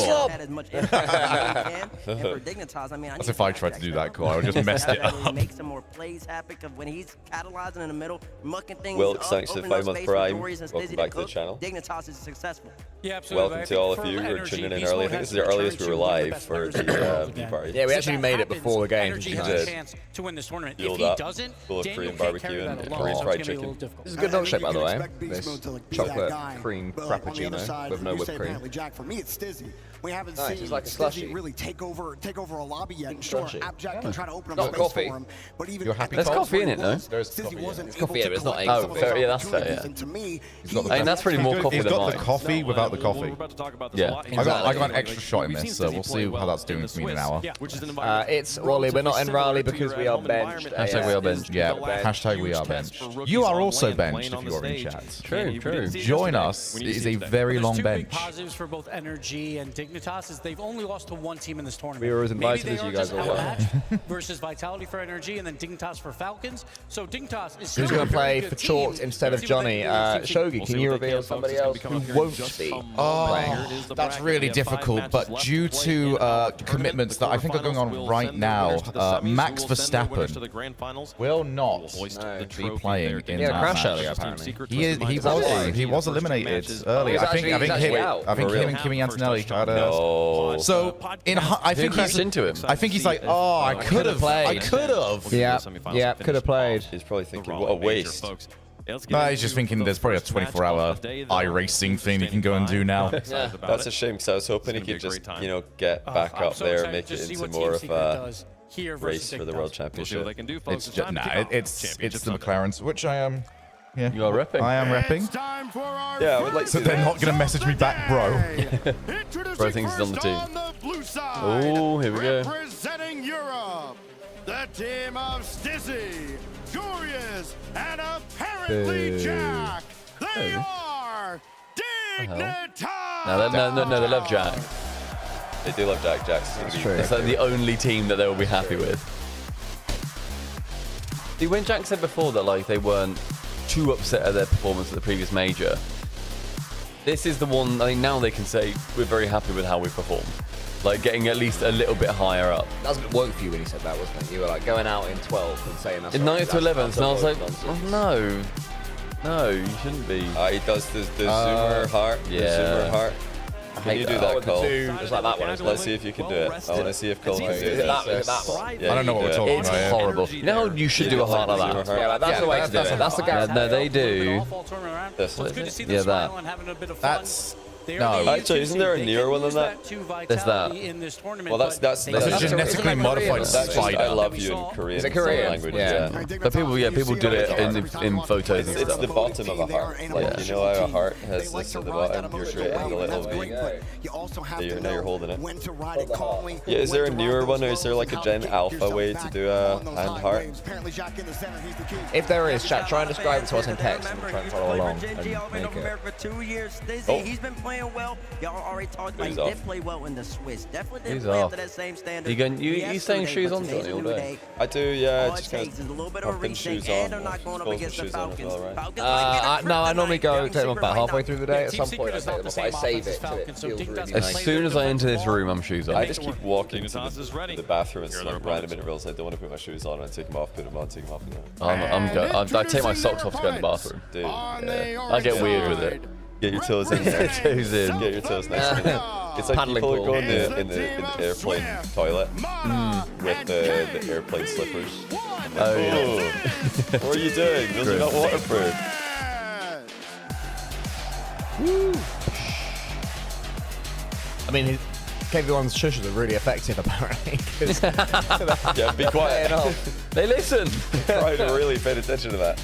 [SPEAKER 4] That's if I tried to do that, cool. I would just messed it up.
[SPEAKER 6] Make some more plays happen when he's catalyzing in the middle, mucking things
[SPEAKER 1] Wilk,
[SPEAKER 6] up,
[SPEAKER 1] thanks for the
[SPEAKER 6] opening up
[SPEAKER 1] 5-month
[SPEAKER 6] space for
[SPEAKER 1] prime.
[SPEAKER 6] Dories and
[SPEAKER 1] Welcome
[SPEAKER 6] Stizzy
[SPEAKER 1] back
[SPEAKER 6] to
[SPEAKER 1] to the
[SPEAKER 6] cook.
[SPEAKER 1] channel.
[SPEAKER 6] Dignitas is successful.
[SPEAKER 8] Yeah, absolutely.
[SPEAKER 1] Welcome to all of you who are tuning in early. I think this is the earliest we were live for the view party.
[SPEAKER 3] Yeah, we actually made it before the game.
[SPEAKER 8] Energy has a chance to win this tournament. If
[SPEAKER 1] Fueled
[SPEAKER 8] he
[SPEAKER 1] up,
[SPEAKER 8] doesn't,
[SPEAKER 1] full of
[SPEAKER 8] Daniel
[SPEAKER 1] Korean
[SPEAKER 8] can't carry
[SPEAKER 1] barbecue
[SPEAKER 8] that
[SPEAKER 1] and
[SPEAKER 8] alone.
[SPEAKER 1] Korean
[SPEAKER 8] So it's
[SPEAKER 1] fried
[SPEAKER 8] gonna be a little
[SPEAKER 1] chicken.
[SPEAKER 8] difficult.
[SPEAKER 3] This is a good milkshake, by the way.
[SPEAKER 11] Beast
[SPEAKER 3] This
[SPEAKER 11] mode to, like, be
[SPEAKER 3] chocolate
[SPEAKER 11] that guy.
[SPEAKER 3] cream
[SPEAKER 11] But, like, on the other
[SPEAKER 3] frappuccino
[SPEAKER 11] side,
[SPEAKER 3] with no
[SPEAKER 11] you
[SPEAKER 3] whipped
[SPEAKER 11] say
[SPEAKER 3] cream.
[SPEAKER 11] apparently Jack. For me, it's Stizzy. We haven't
[SPEAKER 3] Nice,
[SPEAKER 11] seen
[SPEAKER 3] it's like a
[SPEAKER 11] Stizzy
[SPEAKER 3] slushy.
[SPEAKER 11] really take over a lobby yet. And sure,
[SPEAKER 3] Crunchy.
[SPEAKER 11] Abjack can try to open up
[SPEAKER 3] Not
[SPEAKER 11] space
[SPEAKER 3] coffee.
[SPEAKER 11] for him. But even
[SPEAKER 4] You're happy
[SPEAKER 2] There's
[SPEAKER 4] Cold?
[SPEAKER 2] coffee in it, no?
[SPEAKER 4] There's
[SPEAKER 11] Stizzy
[SPEAKER 4] coffee in
[SPEAKER 11] wasn't
[SPEAKER 4] it.
[SPEAKER 3] It's coffee,
[SPEAKER 11] able
[SPEAKER 3] yeah, but it's
[SPEAKER 11] to
[SPEAKER 3] not
[SPEAKER 11] collect
[SPEAKER 3] eggs.
[SPEAKER 11] some of
[SPEAKER 2] Oh, fair,
[SPEAKER 11] those
[SPEAKER 2] yeah, that's fair,
[SPEAKER 11] opportunities.
[SPEAKER 2] yeah.
[SPEAKER 11] And to me,
[SPEAKER 2] And that's pretty more coffee
[SPEAKER 4] He's
[SPEAKER 2] than
[SPEAKER 4] got
[SPEAKER 2] mine.
[SPEAKER 4] the coffee without the coffee.
[SPEAKER 7] We're about to talk about this
[SPEAKER 2] Yeah.
[SPEAKER 7] a lot.
[SPEAKER 4] I got an
[SPEAKER 2] Exactly.
[SPEAKER 4] extra shot in this, so we'll see how that's doing for me in an hour.
[SPEAKER 7] Which is an environment
[SPEAKER 3] It's Wally. We're not in Raleigh because we are benched.
[SPEAKER 2] Hashtag we are benched.
[SPEAKER 4] Yeah, hashtag we are benched. You are also benched if you are in chat.
[SPEAKER 2] True, true.
[SPEAKER 4] Join us. It is a very long
[SPEAKER 8] There's two big
[SPEAKER 4] bench.
[SPEAKER 8] positives for both NRG and Dignitas is they've only lost to one team in this tournament.
[SPEAKER 3] We were as invited
[SPEAKER 8] Maybe
[SPEAKER 3] as
[SPEAKER 8] they
[SPEAKER 3] you
[SPEAKER 8] are
[SPEAKER 3] guys
[SPEAKER 8] just
[SPEAKER 3] all were.
[SPEAKER 8] outmatched versus Vitality for NRG and then Dignitas for Falcons. So Dignitas is still
[SPEAKER 3] Who's
[SPEAKER 8] a
[SPEAKER 3] going to
[SPEAKER 8] very
[SPEAKER 3] play
[SPEAKER 8] good
[SPEAKER 3] for
[SPEAKER 8] team.
[SPEAKER 3] Chalk instead of
[SPEAKER 8] Let's see what they
[SPEAKER 3] Johnny?
[SPEAKER 8] can do.
[SPEAKER 3] Shogi, can you reveal somebody else who won't be?
[SPEAKER 4] Oh, that's really difficult, but due to commitments that I think are going on right now, Max Verstappen will not be playing in
[SPEAKER 3] Yeah,
[SPEAKER 4] that
[SPEAKER 3] crash
[SPEAKER 4] match.
[SPEAKER 3] earlier, apparently.
[SPEAKER 4] He was eliminated earlier. I think him and Kimi Antonelli had a.
[SPEAKER 1] No.
[SPEAKER 4] So I think
[SPEAKER 2] crashed into him?
[SPEAKER 4] I think he's like, oh, I could have
[SPEAKER 3] played.
[SPEAKER 4] I could have.
[SPEAKER 3] Yeah, could have played.
[SPEAKER 1] He's probably thinking, what a waste.
[SPEAKER 4] No, he's just thinking there's probably a 24-hour iRacing thing he can go and do now.
[SPEAKER 1] That's a shame because I was hoping he could just, get back up there, make it into more of a race for the World Championship.
[SPEAKER 4] It's just, it's the McLarens, which I am. Yeah,
[SPEAKER 2] You are repping.
[SPEAKER 4] I am repping.
[SPEAKER 1] Yeah, I would like to.
[SPEAKER 4] So they're not going to message me back, bro.
[SPEAKER 2] Bro thinks he's on the team.
[SPEAKER 11] Oh,
[SPEAKER 2] here we go.
[SPEAKER 11] Representing Europe, the team of Stizzy, Curious, and apparently Jack. They are Dignitas.
[SPEAKER 2] No, they love Jack.
[SPEAKER 1] They do love Jack. Jack's going to be.
[SPEAKER 3] true.
[SPEAKER 2] It's like the only team that they will be happy with. See, when Jack said before that like they weren't too upset at their performance at the previous major, this is the one. I think now they can say we're very happy with how we performed, like getting at least a little bit higher up.
[SPEAKER 3] That was a bit woke for you when you said that, wasn't it? You were like going out in 12th and saying that's
[SPEAKER 2] In 9th to 11th, and I was like, oh, no, you shouldn't be.
[SPEAKER 1] He does the zoomer heart.
[SPEAKER 2] yeah.
[SPEAKER 1] The zoomer heart. Can you do that, Cole?
[SPEAKER 3] Just like that one.
[SPEAKER 1] Let's see if you can do it. I want to see if Cole can do
[SPEAKER 3] Is it that one?
[SPEAKER 1] Yeah,
[SPEAKER 4] I don't know what we're
[SPEAKER 1] you
[SPEAKER 4] talking
[SPEAKER 2] It's
[SPEAKER 4] about here.
[SPEAKER 2] horrible. You know how you should do a heart like that?
[SPEAKER 3] Yeah, like, that's the way to do it. That's the guy.
[SPEAKER 2] No, they do.
[SPEAKER 1] This
[SPEAKER 8] It's good to see
[SPEAKER 2] Yeah,
[SPEAKER 8] them
[SPEAKER 2] that.
[SPEAKER 8] smile and having a bit of fun.
[SPEAKER 4] That's
[SPEAKER 8] They're
[SPEAKER 4] no.
[SPEAKER 8] the
[SPEAKER 1] Actually, isn't there a
[SPEAKER 8] they
[SPEAKER 1] newer
[SPEAKER 8] can
[SPEAKER 1] one than
[SPEAKER 8] use
[SPEAKER 1] that?
[SPEAKER 8] to
[SPEAKER 2] There's that.
[SPEAKER 8] Vitality in this tournament,
[SPEAKER 1] Well, that's
[SPEAKER 8] but they
[SPEAKER 4] That's a
[SPEAKER 8] can-
[SPEAKER 4] genetically modified
[SPEAKER 1] That's just,
[SPEAKER 4] spider.
[SPEAKER 1] I love you in Korean.
[SPEAKER 3] Is it Korean?
[SPEAKER 1] Language,
[SPEAKER 3] Yeah.
[SPEAKER 2] But people do it in photos and
[SPEAKER 1] It's
[SPEAKER 2] stuff.
[SPEAKER 1] the bottom of a heart. Like, you know how a heart has this at the bottom? You're creating a little V. Now you're holding it. Yeah, is there a newer one, or is there like a Gen Alpha way to do a hand heart?
[SPEAKER 3] If there is, chat, try and describe it to us in text and we'll try and follow along and make it.
[SPEAKER 1] Oh,
[SPEAKER 6] playing well. Y'all already talked about he did play well in the Swiss. Definitely didn't play up to that same standard.
[SPEAKER 2] You staying shoes on Johnny all day?
[SPEAKER 1] I do, yeah.
[SPEAKER 6] All it
[SPEAKER 1] Just
[SPEAKER 6] takes is a little bit of a
[SPEAKER 1] shoes
[SPEAKER 6] rethink,
[SPEAKER 1] on.
[SPEAKER 6] and they're not going up against the Falcons.
[SPEAKER 3] No, I normally take them about halfway through the day. At some point, I take them off. I save it till it feels really nice.
[SPEAKER 2] As soon as I enter this room, I'm shoes on.
[SPEAKER 1] I just keep walking to the bathroom and like random intervals. I don't want to put my shoes on. I take them off, put them on, take them off.
[SPEAKER 2] I'm good. I take my socks off to go in the bathroom.
[SPEAKER 1] Dude, yeah.
[SPEAKER 2] I get weird with it.
[SPEAKER 1] Get your toes in there.
[SPEAKER 2] Toes in.
[SPEAKER 1] Get your toes nice and in. It's like
[SPEAKER 3] Paddling
[SPEAKER 1] people
[SPEAKER 3] pool.
[SPEAKER 1] go in the airplane toilet with the airplane slippers.
[SPEAKER 2] Oh yeah.
[SPEAKER 1] What are you doing? Those are not waterproof.
[SPEAKER 3] I mean, KV1's shushes are really effective, apparently.
[SPEAKER 1] Yeah, be quiet.
[SPEAKER 2] They listen.
[SPEAKER 1] Try to really pay attention to that.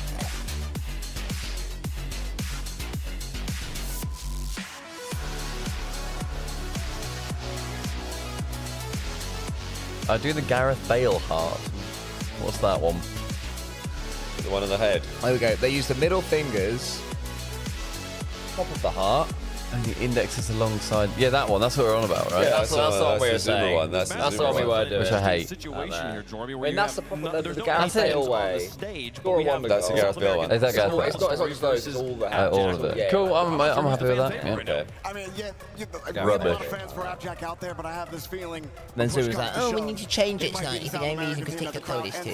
[SPEAKER 2] I do the Gareth Bale heart. What's that one?
[SPEAKER 1] Put the one on the head.
[SPEAKER 3] There we go. They use the middle fingers, top of the heart.
[SPEAKER 2] And the index is alongside. Yeah, that one. That's what we're on about, right?
[SPEAKER 3] Yeah, that's what we were saying.
[SPEAKER 1] One. That's
[SPEAKER 3] what we were doing.
[SPEAKER 2] Which I hate.
[SPEAKER 3] I mean, that's the problem. The Gareth Bale way.
[SPEAKER 1] That's the Gareth Bale one.
[SPEAKER 2] Is that Gareth Bale?
[SPEAKER 3] It's not just those. It's all the
[SPEAKER 2] all of it.
[SPEAKER 3] Yeah.
[SPEAKER 2] Cool. I'm happy with that. Yeah.
[SPEAKER 1] Okay.
[SPEAKER 11] I mean,
[SPEAKER 2] Rubbish.
[SPEAKER 11] fans for Jack out there, but I have this feeling.
[SPEAKER 3] Then Sue was like,
[SPEAKER 12] oh, we need to change it tonight. If no reason because TikTok told us to.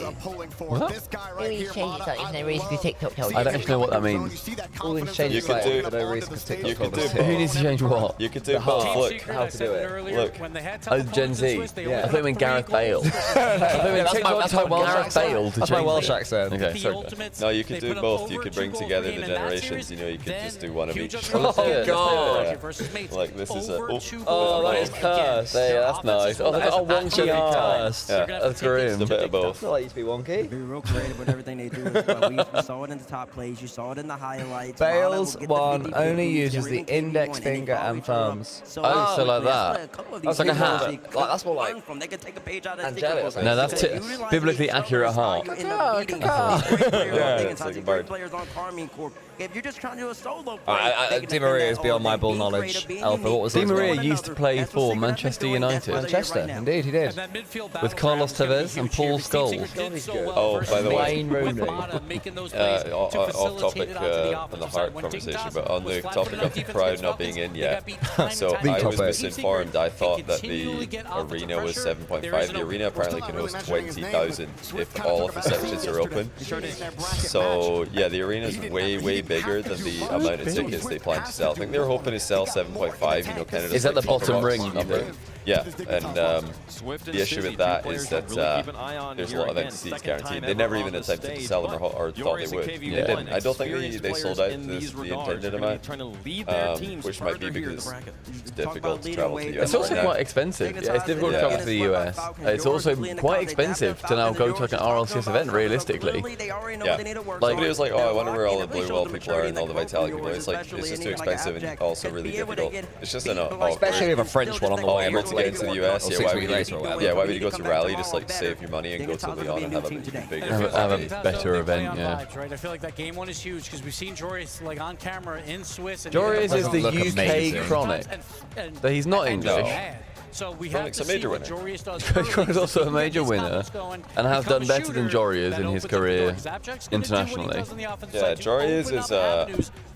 [SPEAKER 2] What?
[SPEAKER 12] We need to change it tonight. If no reason because TikTok told us
[SPEAKER 2] I don't actually know what that means.
[SPEAKER 3] all these changes
[SPEAKER 1] You could do-
[SPEAKER 3] for no reason because TikTok
[SPEAKER 1] you could
[SPEAKER 3] told us
[SPEAKER 1] do
[SPEAKER 3] to.
[SPEAKER 2] Who needs to change what?
[SPEAKER 1] You could do both. Look.
[SPEAKER 3] How to do it.
[SPEAKER 1] Look.
[SPEAKER 2] Oh, Gen Z.
[SPEAKER 3] Yeah.
[SPEAKER 2] I thought you meant Gareth Bale. I thought you meant TikTok told Gareth Bale to
[SPEAKER 3] That's my
[SPEAKER 2] change
[SPEAKER 3] Welsh
[SPEAKER 2] it.
[SPEAKER 3] accent.
[SPEAKER 2] Okay, sorry.
[SPEAKER 1] No, you could do both. You could bring together the generations. You know, you could just do one of each.
[SPEAKER 2] Oh, God.
[SPEAKER 1] Yeah. Like this is a.
[SPEAKER 2] Oh, that is cursed. Yeah, that's nice. Oh, that's wonky cursed.
[SPEAKER 1] Yeah.
[SPEAKER 2] That's
[SPEAKER 1] It's a
[SPEAKER 2] grim.
[SPEAKER 1] bit of both.
[SPEAKER 3] It's not like it used to be wonky.
[SPEAKER 6] Be real creative with everything they do as well. You saw it in the top plays. You saw it in the highlights.
[SPEAKER 3] Bale's one only uses the index finger and thumbs.
[SPEAKER 2] Oh, so like that.
[SPEAKER 3] That's like a hat. Like, that's more like
[SPEAKER 6] They could take a page out of
[SPEAKER 3] angelic.
[SPEAKER 2] No, that's biblically accurate heart.
[SPEAKER 1] Yeah, it's like a bird.
[SPEAKER 6] If you're just trying to do a solo
[SPEAKER 3] Di Maria is beyond my ball knowledge. Alpha, what was
[SPEAKER 2] Di
[SPEAKER 3] his
[SPEAKER 2] Maria
[SPEAKER 3] name?
[SPEAKER 2] used to play for Manchester United
[SPEAKER 3] Manchester, indeed, he did.
[SPEAKER 2] with Carlos Tevez and Paul Scholes.
[SPEAKER 1] Oh, by the way,
[SPEAKER 3] Wayne Rooney.
[SPEAKER 1] off topic on the heart conversation, but on the topic of the crowd not being in yet. So I was misinformed. I thought that the arena was 7.5. The arena apparently can host 20,000 if all of the sections are open. So yeah, the arena is way bigger than the amount of tickets they plan to sell. I think they were hoping to sell 7.5. You know, kind of.
[SPEAKER 2] Is that the bottom ring number?
[SPEAKER 1] Yeah, and the issue with that is that there's a lot of empty seats guaranteed. They never even attempted to sell them or thought they would. They didn't. I don't think they sold out the intended amount, which might be because it's difficult to travel to the US.
[SPEAKER 2] It's also
[SPEAKER 1] right now.
[SPEAKER 2] quite expensive. Yeah, it's difficult to travel to the US. It's also quite expensive to now go to like an RLCS event, realistically.
[SPEAKER 1] Yeah. Like it was like, oh, I wonder where all the blue wall people are and all the Vitality people. It's like it's just too expensive and also really difficult. It's just an
[SPEAKER 3] Especially with a French one on the way.
[SPEAKER 1] To get into the US,
[SPEAKER 3] Or
[SPEAKER 1] why
[SPEAKER 3] 6
[SPEAKER 1] would
[SPEAKER 3] weeks later or whatever.
[SPEAKER 1] why would you go to Rally? Just like save your money and go to Leon and have a bigger
[SPEAKER 2] Have a better event, yeah.
[SPEAKER 8] Right? I feel like that game one is huge because we've seen Joris like on camera in Swiss. And
[SPEAKER 2] Joris is the
[SPEAKER 3] look
[SPEAKER 2] UK
[SPEAKER 3] amazing.
[SPEAKER 2] Chronic. But he's not English.
[SPEAKER 8] So we
[SPEAKER 1] Chronic's
[SPEAKER 8] have
[SPEAKER 1] a
[SPEAKER 8] to
[SPEAKER 1] major
[SPEAKER 8] see what
[SPEAKER 1] winner.
[SPEAKER 8] Joris does.
[SPEAKER 2] Chronic's also a major winner and has done better than Jory is in his career internationally.
[SPEAKER 1] Yeah, Joris is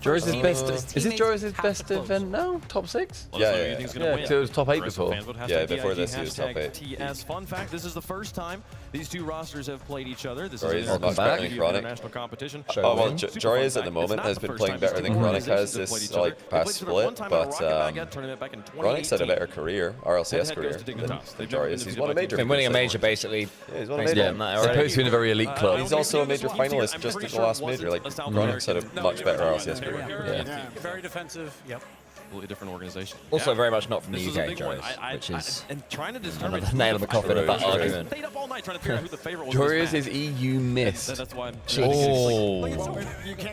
[SPEAKER 2] Joris is best. Is this Joris' best event now? Top 6?
[SPEAKER 1] Yeah,
[SPEAKER 2] because it was top 8 before.
[SPEAKER 1] Yeah, before this he was top 8.
[SPEAKER 7] TS. Fun fact: this is the first time these two rosters have played each other. This
[SPEAKER 1] Joris
[SPEAKER 7] is
[SPEAKER 1] is much better than Chronic.
[SPEAKER 7] international competition.
[SPEAKER 1] Oh well, Joris at the moment has been playing better than Chronic has this like past split, but Chronic's had a better career, RLCS career than Joris. He's won a major.
[SPEAKER 3] Been winning a major basically.
[SPEAKER 1] Yeah, he's won a major.
[SPEAKER 2] Supposed to be in a very elite club.
[SPEAKER 1] He's also a major finalist just in the last major. Like Chronic's had a much better RLCS career.
[SPEAKER 2] Yeah.
[SPEAKER 8] Very defensive. Yep.
[SPEAKER 7] Completely different organization.
[SPEAKER 3] Also very much not from
[SPEAKER 7] This
[SPEAKER 3] the
[SPEAKER 7] is a
[SPEAKER 3] UK,
[SPEAKER 7] big one.
[SPEAKER 3] Joris, which is
[SPEAKER 7] and trying to determine
[SPEAKER 3] another nail in the coffin of that argument.
[SPEAKER 7] Stayed up all night trying to figure out who the favorite was.
[SPEAKER 2] Joris is EU missed.
[SPEAKER 7] That's why I'm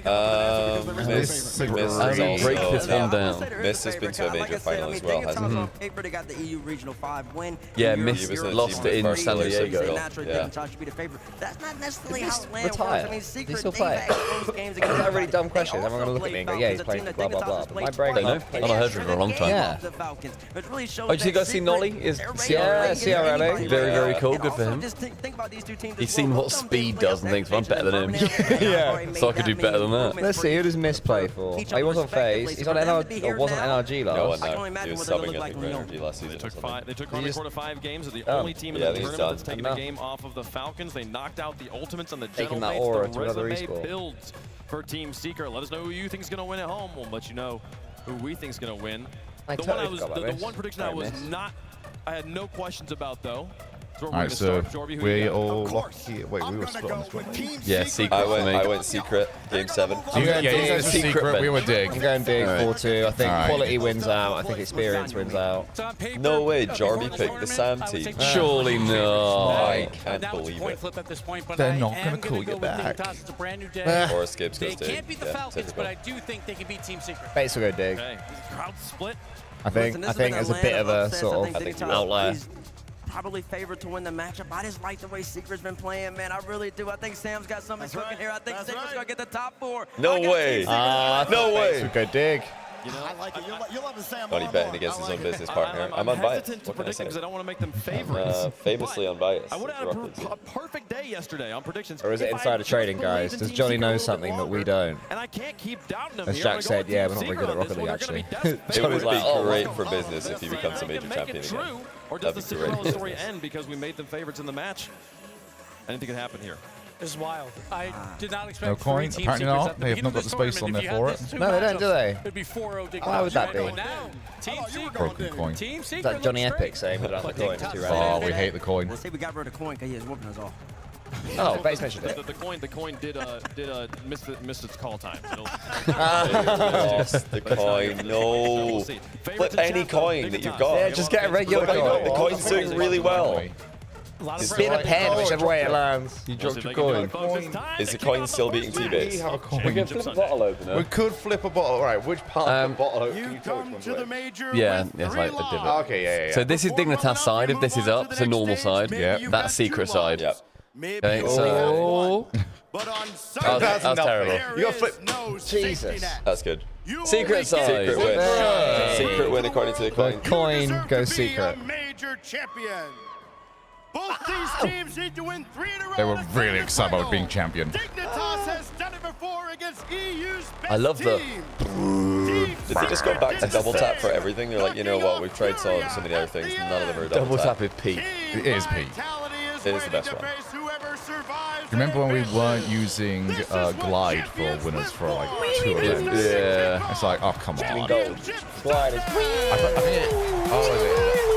[SPEAKER 2] Oh.
[SPEAKER 1] Miss
[SPEAKER 2] break
[SPEAKER 1] also
[SPEAKER 2] this one down.
[SPEAKER 1] Miss has been to a major final as well, hasn't he?
[SPEAKER 6] Paper, they got the EU Regional 5 win.
[SPEAKER 2] Yeah,
[SPEAKER 6] Europe,
[SPEAKER 2] Miss
[SPEAKER 1] was in a
[SPEAKER 2] lost
[SPEAKER 1] team
[SPEAKER 2] it in
[SPEAKER 1] with
[SPEAKER 2] San
[SPEAKER 1] Barcelona,
[SPEAKER 2] Diego.
[SPEAKER 6] Naturally,
[SPEAKER 1] Yeah.
[SPEAKER 6] they can be the favorite. That's not necessarily
[SPEAKER 3] Did
[SPEAKER 6] how
[SPEAKER 3] Miss
[SPEAKER 6] land works.
[SPEAKER 3] retire?
[SPEAKER 6] I mean,
[SPEAKER 3] Does he
[SPEAKER 6] Secret,
[SPEAKER 3] still
[SPEAKER 6] they've
[SPEAKER 3] play?
[SPEAKER 6] had close games
[SPEAKER 3] Is that a
[SPEAKER 6] against
[SPEAKER 3] really dumb question?
[SPEAKER 6] They
[SPEAKER 3] Everyone gonna
[SPEAKER 6] also
[SPEAKER 3] look at me and go,
[SPEAKER 6] played
[SPEAKER 3] yeah, he's
[SPEAKER 6] Falcons,
[SPEAKER 3] playing
[SPEAKER 6] a
[SPEAKER 3] for
[SPEAKER 6] team
[SPEAKER 3] blah,
[SPEAKER 6] that
[SPEAKER 3] blah,
[SPEAKER 6] Dignitas
[SPEAKER 3] blah.
[SPEAKER 6] has
[SPEAKER 3] My brain
[SPEAKER 6] played
[SPEAKER 2] Don't know. I've not heard of it for a long time.
[SPEAKER 3] Yeah.
[SPEAKER 6] the Falcons, which really shows
[SPEAKER 2] Oh, did you
[SPEAKER 6] that
[SPEAKER 2] guys see
[SPEAKER 6] Secret,
[SPEAKER 2] Nolly? Is
[SPEAKER 6] they're
[SPEAKER 3] CRLA?
[SPEAKER 2] very, very cool. Good for him.
[SPEAKER 6] Just think about these two teams
[SPEAKER 2] He's
[SPEAKER 6] as
[SPEAKER 2] seen
[SPEAKER 6] well.
[SPEAKER 2] what
[SPEAKER 6] Some
[SPEAKER 2] speed
[SPEAKER 6] big
[SPEAKER 2] does and thinks, well, I'm better than him.
[SPEAKER 3] Yeah.
[SPEAKER 2] So I could do better than that.
[SPEAKER 3] Let's see, who does Miss play for? Oh, he was on FaZe. He's on NRG, or wasn't NRG
[SPEAKER 1] No
[SPEAKER 3] last.
[SPEAKER 1] one
[SPEAKER 6] I can only
[SPEAKER 1] there. He
[SPEAKER 6] imagine
[SPEAKER 1] was
[SPEAKER 6] what they
[SPEAKER 1] subbing,
[SPEAKER 6] look
[SPEAKER 1] I
[SPEAKER 6] like
[SPEAKER 1] think, for
[SPEAKER 6] when
[SPEAKER 1] energy last season.
[SPEAKER 7] They
[SPEAKER 1] or
[SPEAKER 7] took
[SPEAKER 1] something.
[SPEAKER 7] They took on the quarter 5 games. They're the
[SPEAKER 3] Oh.
[SPEAKER 7] only team in
[SPEAKER 1] Yeah, I
[SPEAKER 7] the
[SPEAKER 1] think he's
[SPEAKER 7] tournament that's
[SPEAKER 1] done.
[SPEAKER 7] taken the game off of the Falcons. They knocked out the Ultimates and the
[SPEAKER 3] Taking that
[SPEAKER 7] Gentlemen.
[SPEAKER 3] aura
[SPEAKER 7] The
[SPEAKER 3] to another
[SPEAKER 7] resume
[SPEAKER 3] esport.
[SPEAKER 7] builds for Team Secret. Let us know who you think is going to win at home. We'll let you know who we think is going to win.
[SPEAKER 3] I
[SPEAKER 7] The
[SPEAKER 3] totally
[SPEAKER 7] one,
[SPEAKER 3] forgot about
[SPEAKER 7] the
[SPEAKER 3] Miss.
[SPEAKER 7] one prediction I
[SPEAKER 3] Sorry,
[SPEAKER 7] was
[SPEAKER 3] Miss.
[SPEAKER 7] not, I had no questions about though. So
[SPEAKER 4] All right, so we all lock here. Wait, we were split on this one.
[SPEAKER 2] Yeah, Secret
[SPEAKER 1] I
[SPEAKER 2] for me.
[SPEAKER 1] went Secret, game 7.
[SPEAKER 4] You
[SPEAKER 3] going
[SPEAKER 4] yeah,
[SPEAKER 3] Dig.
[SPEAKER 4] you guys were Secret, we were Dig.
[SPEAKER 3] I'm going Dig,
[SPEAKER 2] Alright.
[SPEAKER 3] 4-2. I think
[SPEAKER 4] Alright.
[SPEAKER 3] quality wins out. I think experience wins out.
[SPEAKER 1] No way, Jarby picked the Sam team.
[SPEAKER 2] Surely not.
[SPEAKER 1] I can't believe it.
[SPEAKER 4] They're not going to call you back.
[SPEAKER 1] Or Escapes
[SPEAKER 8] They
[SPEAKER 1] goes to
[SPEAKER 8] can't beat the
[SPEAKER 1] yeah,
[SPEAKER 8] Falcons,
[SPEAKER 1] typical.
[SPEAKER 8] but I do think they can beat Team Secret.
[SPEAKER 3] Bates will go Dig.
[SPEAKER 7] Okay, crowd split.
[SPEAKER 3] I think as a bit of a sort of outlier.
[SPEAKER 6] Probably favored to win the matchup. I just like the way Secret's been playing, man. I really do. I think Sam's got something cooking here. I think Secret's gonna get the top 4.
[SPEAKER 1] No way. No way.
[SPEAKER 3] We'll go Dig.
[SPEAKER 7] You know,
[SPEAKER 11] I like it. You'll love the Sam.
[SPEAKER 1] Not he betting against his own business partner. I'm unbiased.
[SPEAKER 7] hesitant to
[SPEAKER 1] What can I
[SPEAKER 7] predict
[SPEAKER 1] say?
[SPEAKER 7] because I don't want to make them favorites.
[SPEAKER 1] Famously
[SPEAKER 7] But
[SPEAKER 1] unbiased.
[SPEAKER 7] I would have
[SPEAKER 1] as
[SPEAKER 7] had
[SPEAKER 1] Rockets.
[SPEAKER 7] a perfect day yesterday on predictions.
[SPEAKER 3] Or is it
[SPEAKER 7] If I
[SPEAKER 3] insider
[SPEAKER 7] just
[SPEAKER 3] trading,
[SPEAKER 7] believed
[SPEAKER 3] guys?
[SPEAKER 7] in
[SPEAKER 3] Does
[SPEAKER 7] Team
[SPEAKER 3] Johnny
[SPEAKER 7] Secret
[SPEAKER 3] know
[SPEAKER 7] a little bit
[SPEAKER 3] something that we
[SPEAKER 7] longer,
[SPEAKER 3] don't?
[SPEAKER 7] And I can't keep doubting them
[SPEAKER 3] As
[SPEAKER 7] here.
[SPEAKER 3] Jack
[SPEAKER 7] I'm gonna
[SPEAKER 3] said,
[SPEAKER 7] go
[SPEAKER 3] yeah,
[SPEAKER 7] with
[SPEAKER 3] we're not
[SPEAKER 7] Team
[SPEAKER 3] very good at
[SPEAKER 7] Secret on
[SPEAKER 3] Rocket
[SPEAKER 7] this
[SPEAKER 3] League,
[SPEAKER 7] one. They're
[SPEAKER 3] actually.
[SPEAKER 7] gonna be
[SPEAKER 1] It would
[SPEAKER 3] Johnny's
[SPEAKER 1] be
[SPEAKER 3] like, oh,
[SPEAKER 1] great
[SPEAKER 3] wow.
[SPEAKER 1] for business if he becomes a major
[SPEAKER 7] Make it
[SPEAKER 1] champion again.
[SPEAKER 7] true, or does the
[SPEAKER 1] That'd be
[SPEAKER 7] Cinderella
[SPEAKER 1] great
[SPEAKER 7] story
[SPEAKER 1] business.
[SPEAKER 7] end because we made them favorites in the match? I didn't think it happened here.
[SPEAKER 8] This is wild. I did not expect
[SPEAKER 4] No coin?
[SPEAKER 8] Team
[SPEAKER 4] Apparently
[SPEAKER 8] Secrets
[SPEAKER 4] not.
[SPEAKER 8] at the
[SPEAKER 4] They have
[SPEAKER 8] beginning
[SPEAKER 4] not
[SPEAKER 8] of
[SPEAKER 4] got the
[SPEAKER 8] this
[SPEAKER 4] space on
[SPEAKER 8] tournament.
[SPEAKER 4] there
[SPEAKER 8] If you
[SPEAKER 4] for
[SPEAKER 8] had
[SPEAKER 4] it.
[SPEAKER 8] these two
[SPEAKER 3] No, they don't, do
[SPEAKER 8] matchups,
[SPEAKER 3] they?
[SPEAKER 8] It'd be 4-0 Dig.
[SPEAKER 3] Why would that
[SPEAKER 8] Right
[SPEAKER 3] be?
[SPEAKER 8] now, Team Secret.
[SPEAKER 4] Broken coin.
[SPEAKER 8] Team
[SPEAKER 3] Is
[SPEAKER 8] Secret
[SPEAKER 3] that Johnny
[SPEAKER 8] looks
[SPEAKER 3] Epic
[SPEAKER 8] great.
[SPEAKER 3] saying we don't have the coin? It's too
[SPEAKER 4] Oh,
[SPEAKER 3] random.
[SPEAKER 4] we hate the coin.
[SPEAKER 6] We'll say we got rid of the coin because he is whooping us all.
[SPEAKER 3] Oh, Bates mentioned it.
[SPEAKER 7] The coin did miss its call time.
[SPEAKER 1] Lost the coin. No. Flip any coin that you've got.
[SPEAKER 3] Yeah, just get a regular coin.
[SPEAKER 1] The coin's doing really well.
[SPEAKER 3] Spin a pen, whichever way it lands.
[SPEAKER 2] You dropped your coin.
[SPEAKER 1] Is the coin still beating T-Base?
[SPEAKER 4] We have a coin.
[SPEAKER 2] We can flip a bottle opener.
[SPEAKER 4] We could flip a bottle. All right, which part of the bottle can you tell which one's which?
[SPEAKER 2] Yeah, it's like a divot.
[SPEAKER 4] Okay, yeah.
[SPEAKER 2] So this is Dignitas side. If this is up, it's a normal side.
[SPEAKER 4] Yep.
[SPEAKER 2] That's Secret side.
[SPEAKER 1] Yep.
[SPEAKER 2] Okay, so that was terrible.
[SPEAKER 4] You got to flip.
[SPEAKER 3] Jesus.
[SPEAKER 1] That's good.
[SPEAKER 2] Secret side.
[SPEAKER 1] Secret win.
[SPEAKER 3] Yeah.
[SPEAKER 1] Secret win according to the
[SPEAKER 3] The
[SPEAKER 1] coin.
[SPEAKER 3] coin goes Secret.
[SPEAKER 11] Major champion. Both these teams need to win 3 in a row.
[SPEAKER 4] They were really excited about being champion.
[SPEAKER 11] Dignitas has done it before against EU's best
[SPEAKER 2] I love the.
[SPEAKER 1] Did they just go back to double tap for everything? They're like, you know what? We've tried so many other things. None of them are
[SPEAKER 2] Double tap with Pete.
[SPEAKER 4] It is Pete.
[SPEAKER 1] It is the best one.
[SPEAKER 4] Remember when we weren't using Glide for winners for like 2 events?
[SPEAKER 2] Yeah.
[SPEAKER 4] It's like, oh, come on.
[SPEAKER 3] Glide is.
[SPEAKER 4] Oh, is it?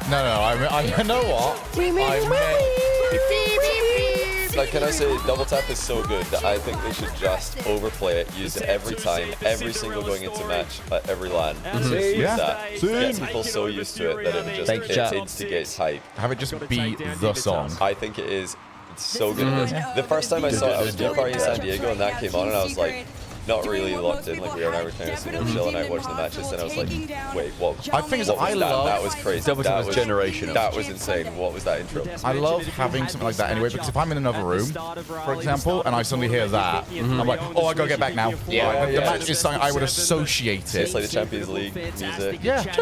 [SPEAKER 4] No, I know what?
[SPEAKER 1] Like, can I say, double tap is so good that I think they should just overplay it, use it every time, every single going into match, at every LAN. Just use
[SPEAKER 4] Yeah.
[SPEAKER 1] that. Get people so used to it that it just it instigates hype.
[SPEAKER 4] Have it just be the song.
[SPEAKER 1] I think it is. It's so good at this. The first time I saw it, I was Gear Party in San Diego, and that came on, and I was like, not really locked in, like we are now. We're kind of sitting chill, and I watched the matches, and I was like, wait, what?
[SPEAKER 4] I think
[SPEAKER 1] What was that?
[SPEAKER 4] love
[SPEAKER 1] That was crazy.
[SPEAKER 2] Double tap was generational.
[SPEAKER 1] That was insane. What was that intro?
[SPEAKER 4] I love having something like that anyway, because if I'm in another room, for example, and I suddenly hear that, I'm like, oh, I gotta get back now.
[SPEAKER 3] Yeah,
[SPEAKER 4] The
[SPEAKER 3] yeah.
[SPEAKER 4] match is something I would associate
[SPEAKER 1] It's
[SPEAKER 4] it.
[SPEAKER 1] like the Champions League music.
[SPEAKER 4] Yeah. It's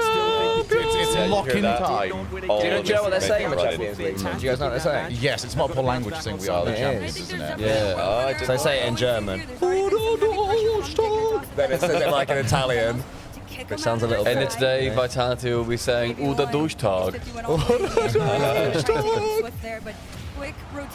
[SPEAKER 1] Yeah, you
[SPEAKER 4] lock
[SPEAKER 1] hear
[SPEAKER 4] in
[SPEAKER 1] that?
[SPEAKER 4] time.
[SPEAKER 1] All
[SPEAKER 3] Do you know what they're
[SPEAKER 1] make
[SPEAKER 3] saying
[SPEAKER 1] it
[SPEAKER 3] in the
[SPEAKER 1] run
[SPEAKER 3] Champions
[SPEAKER 1] in.
[SPEAKER 3] League? Do you guys know what they're saying?
[SPEAKER 4] Yes, it's multiple language saying we are the
[SPEAKER 3] It
[SPEAKER 4] champions,
[SPEAKER 3] is.
[SPEAKER 4] isn't it?
[SPEAKER 2] Yeah.
[SPEAKER 1] I did
[SPEAKER 3] So they say it in German. Then it says it like in Italian, which sounds a little
[SPEAKER 2] End
[SPEAKER 3] bit.
[SPEAKER 2] of today, Vitality will be saying Uda Durchtag.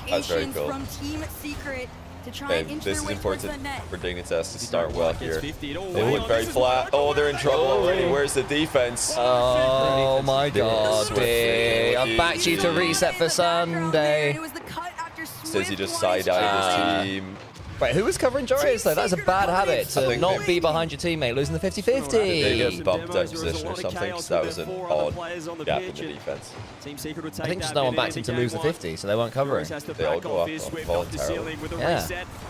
[SPEAKER 1] That's very cool.
[SPEAKER 13] From Team Secret to try and
[SPEAKER 1] And
[SPEAKER 13] inch
[SPEAKER 1] this
[SPEAKER 13] their
[SPEAKER 1] is
[SPEAKER 13] way towards
[SPEAKER 1] important
[SPEAKER 13] the net.
[SPEAKER 1] for Dignitas to start well here. They look very flat. Oh, they're in trouble already. Where's the defense?
[SPEAKER 3] Oh my god, D. I've backed you to reset for Sunday.
[SPEAKER 13] It was the cut after
[SPEAKER 1] Says he just
[SPEAKER 13] switch twice.
[SPEAKER 1] side-eyed his team.
[SPEAKER 3] Wait, who was covering Joris though? That's a bad habit to not be behind your teammate, losing the 50-50.
[SPEAKER 1] They get bumped out of position or something, because that was an odd gap in the defense.
[SPEAKER 3] I think just no one backed him to lose the 50, so they weren't covering.
[SPEAKER 1] They all go up voluntarily.
[SPEAKER 3] Yeah.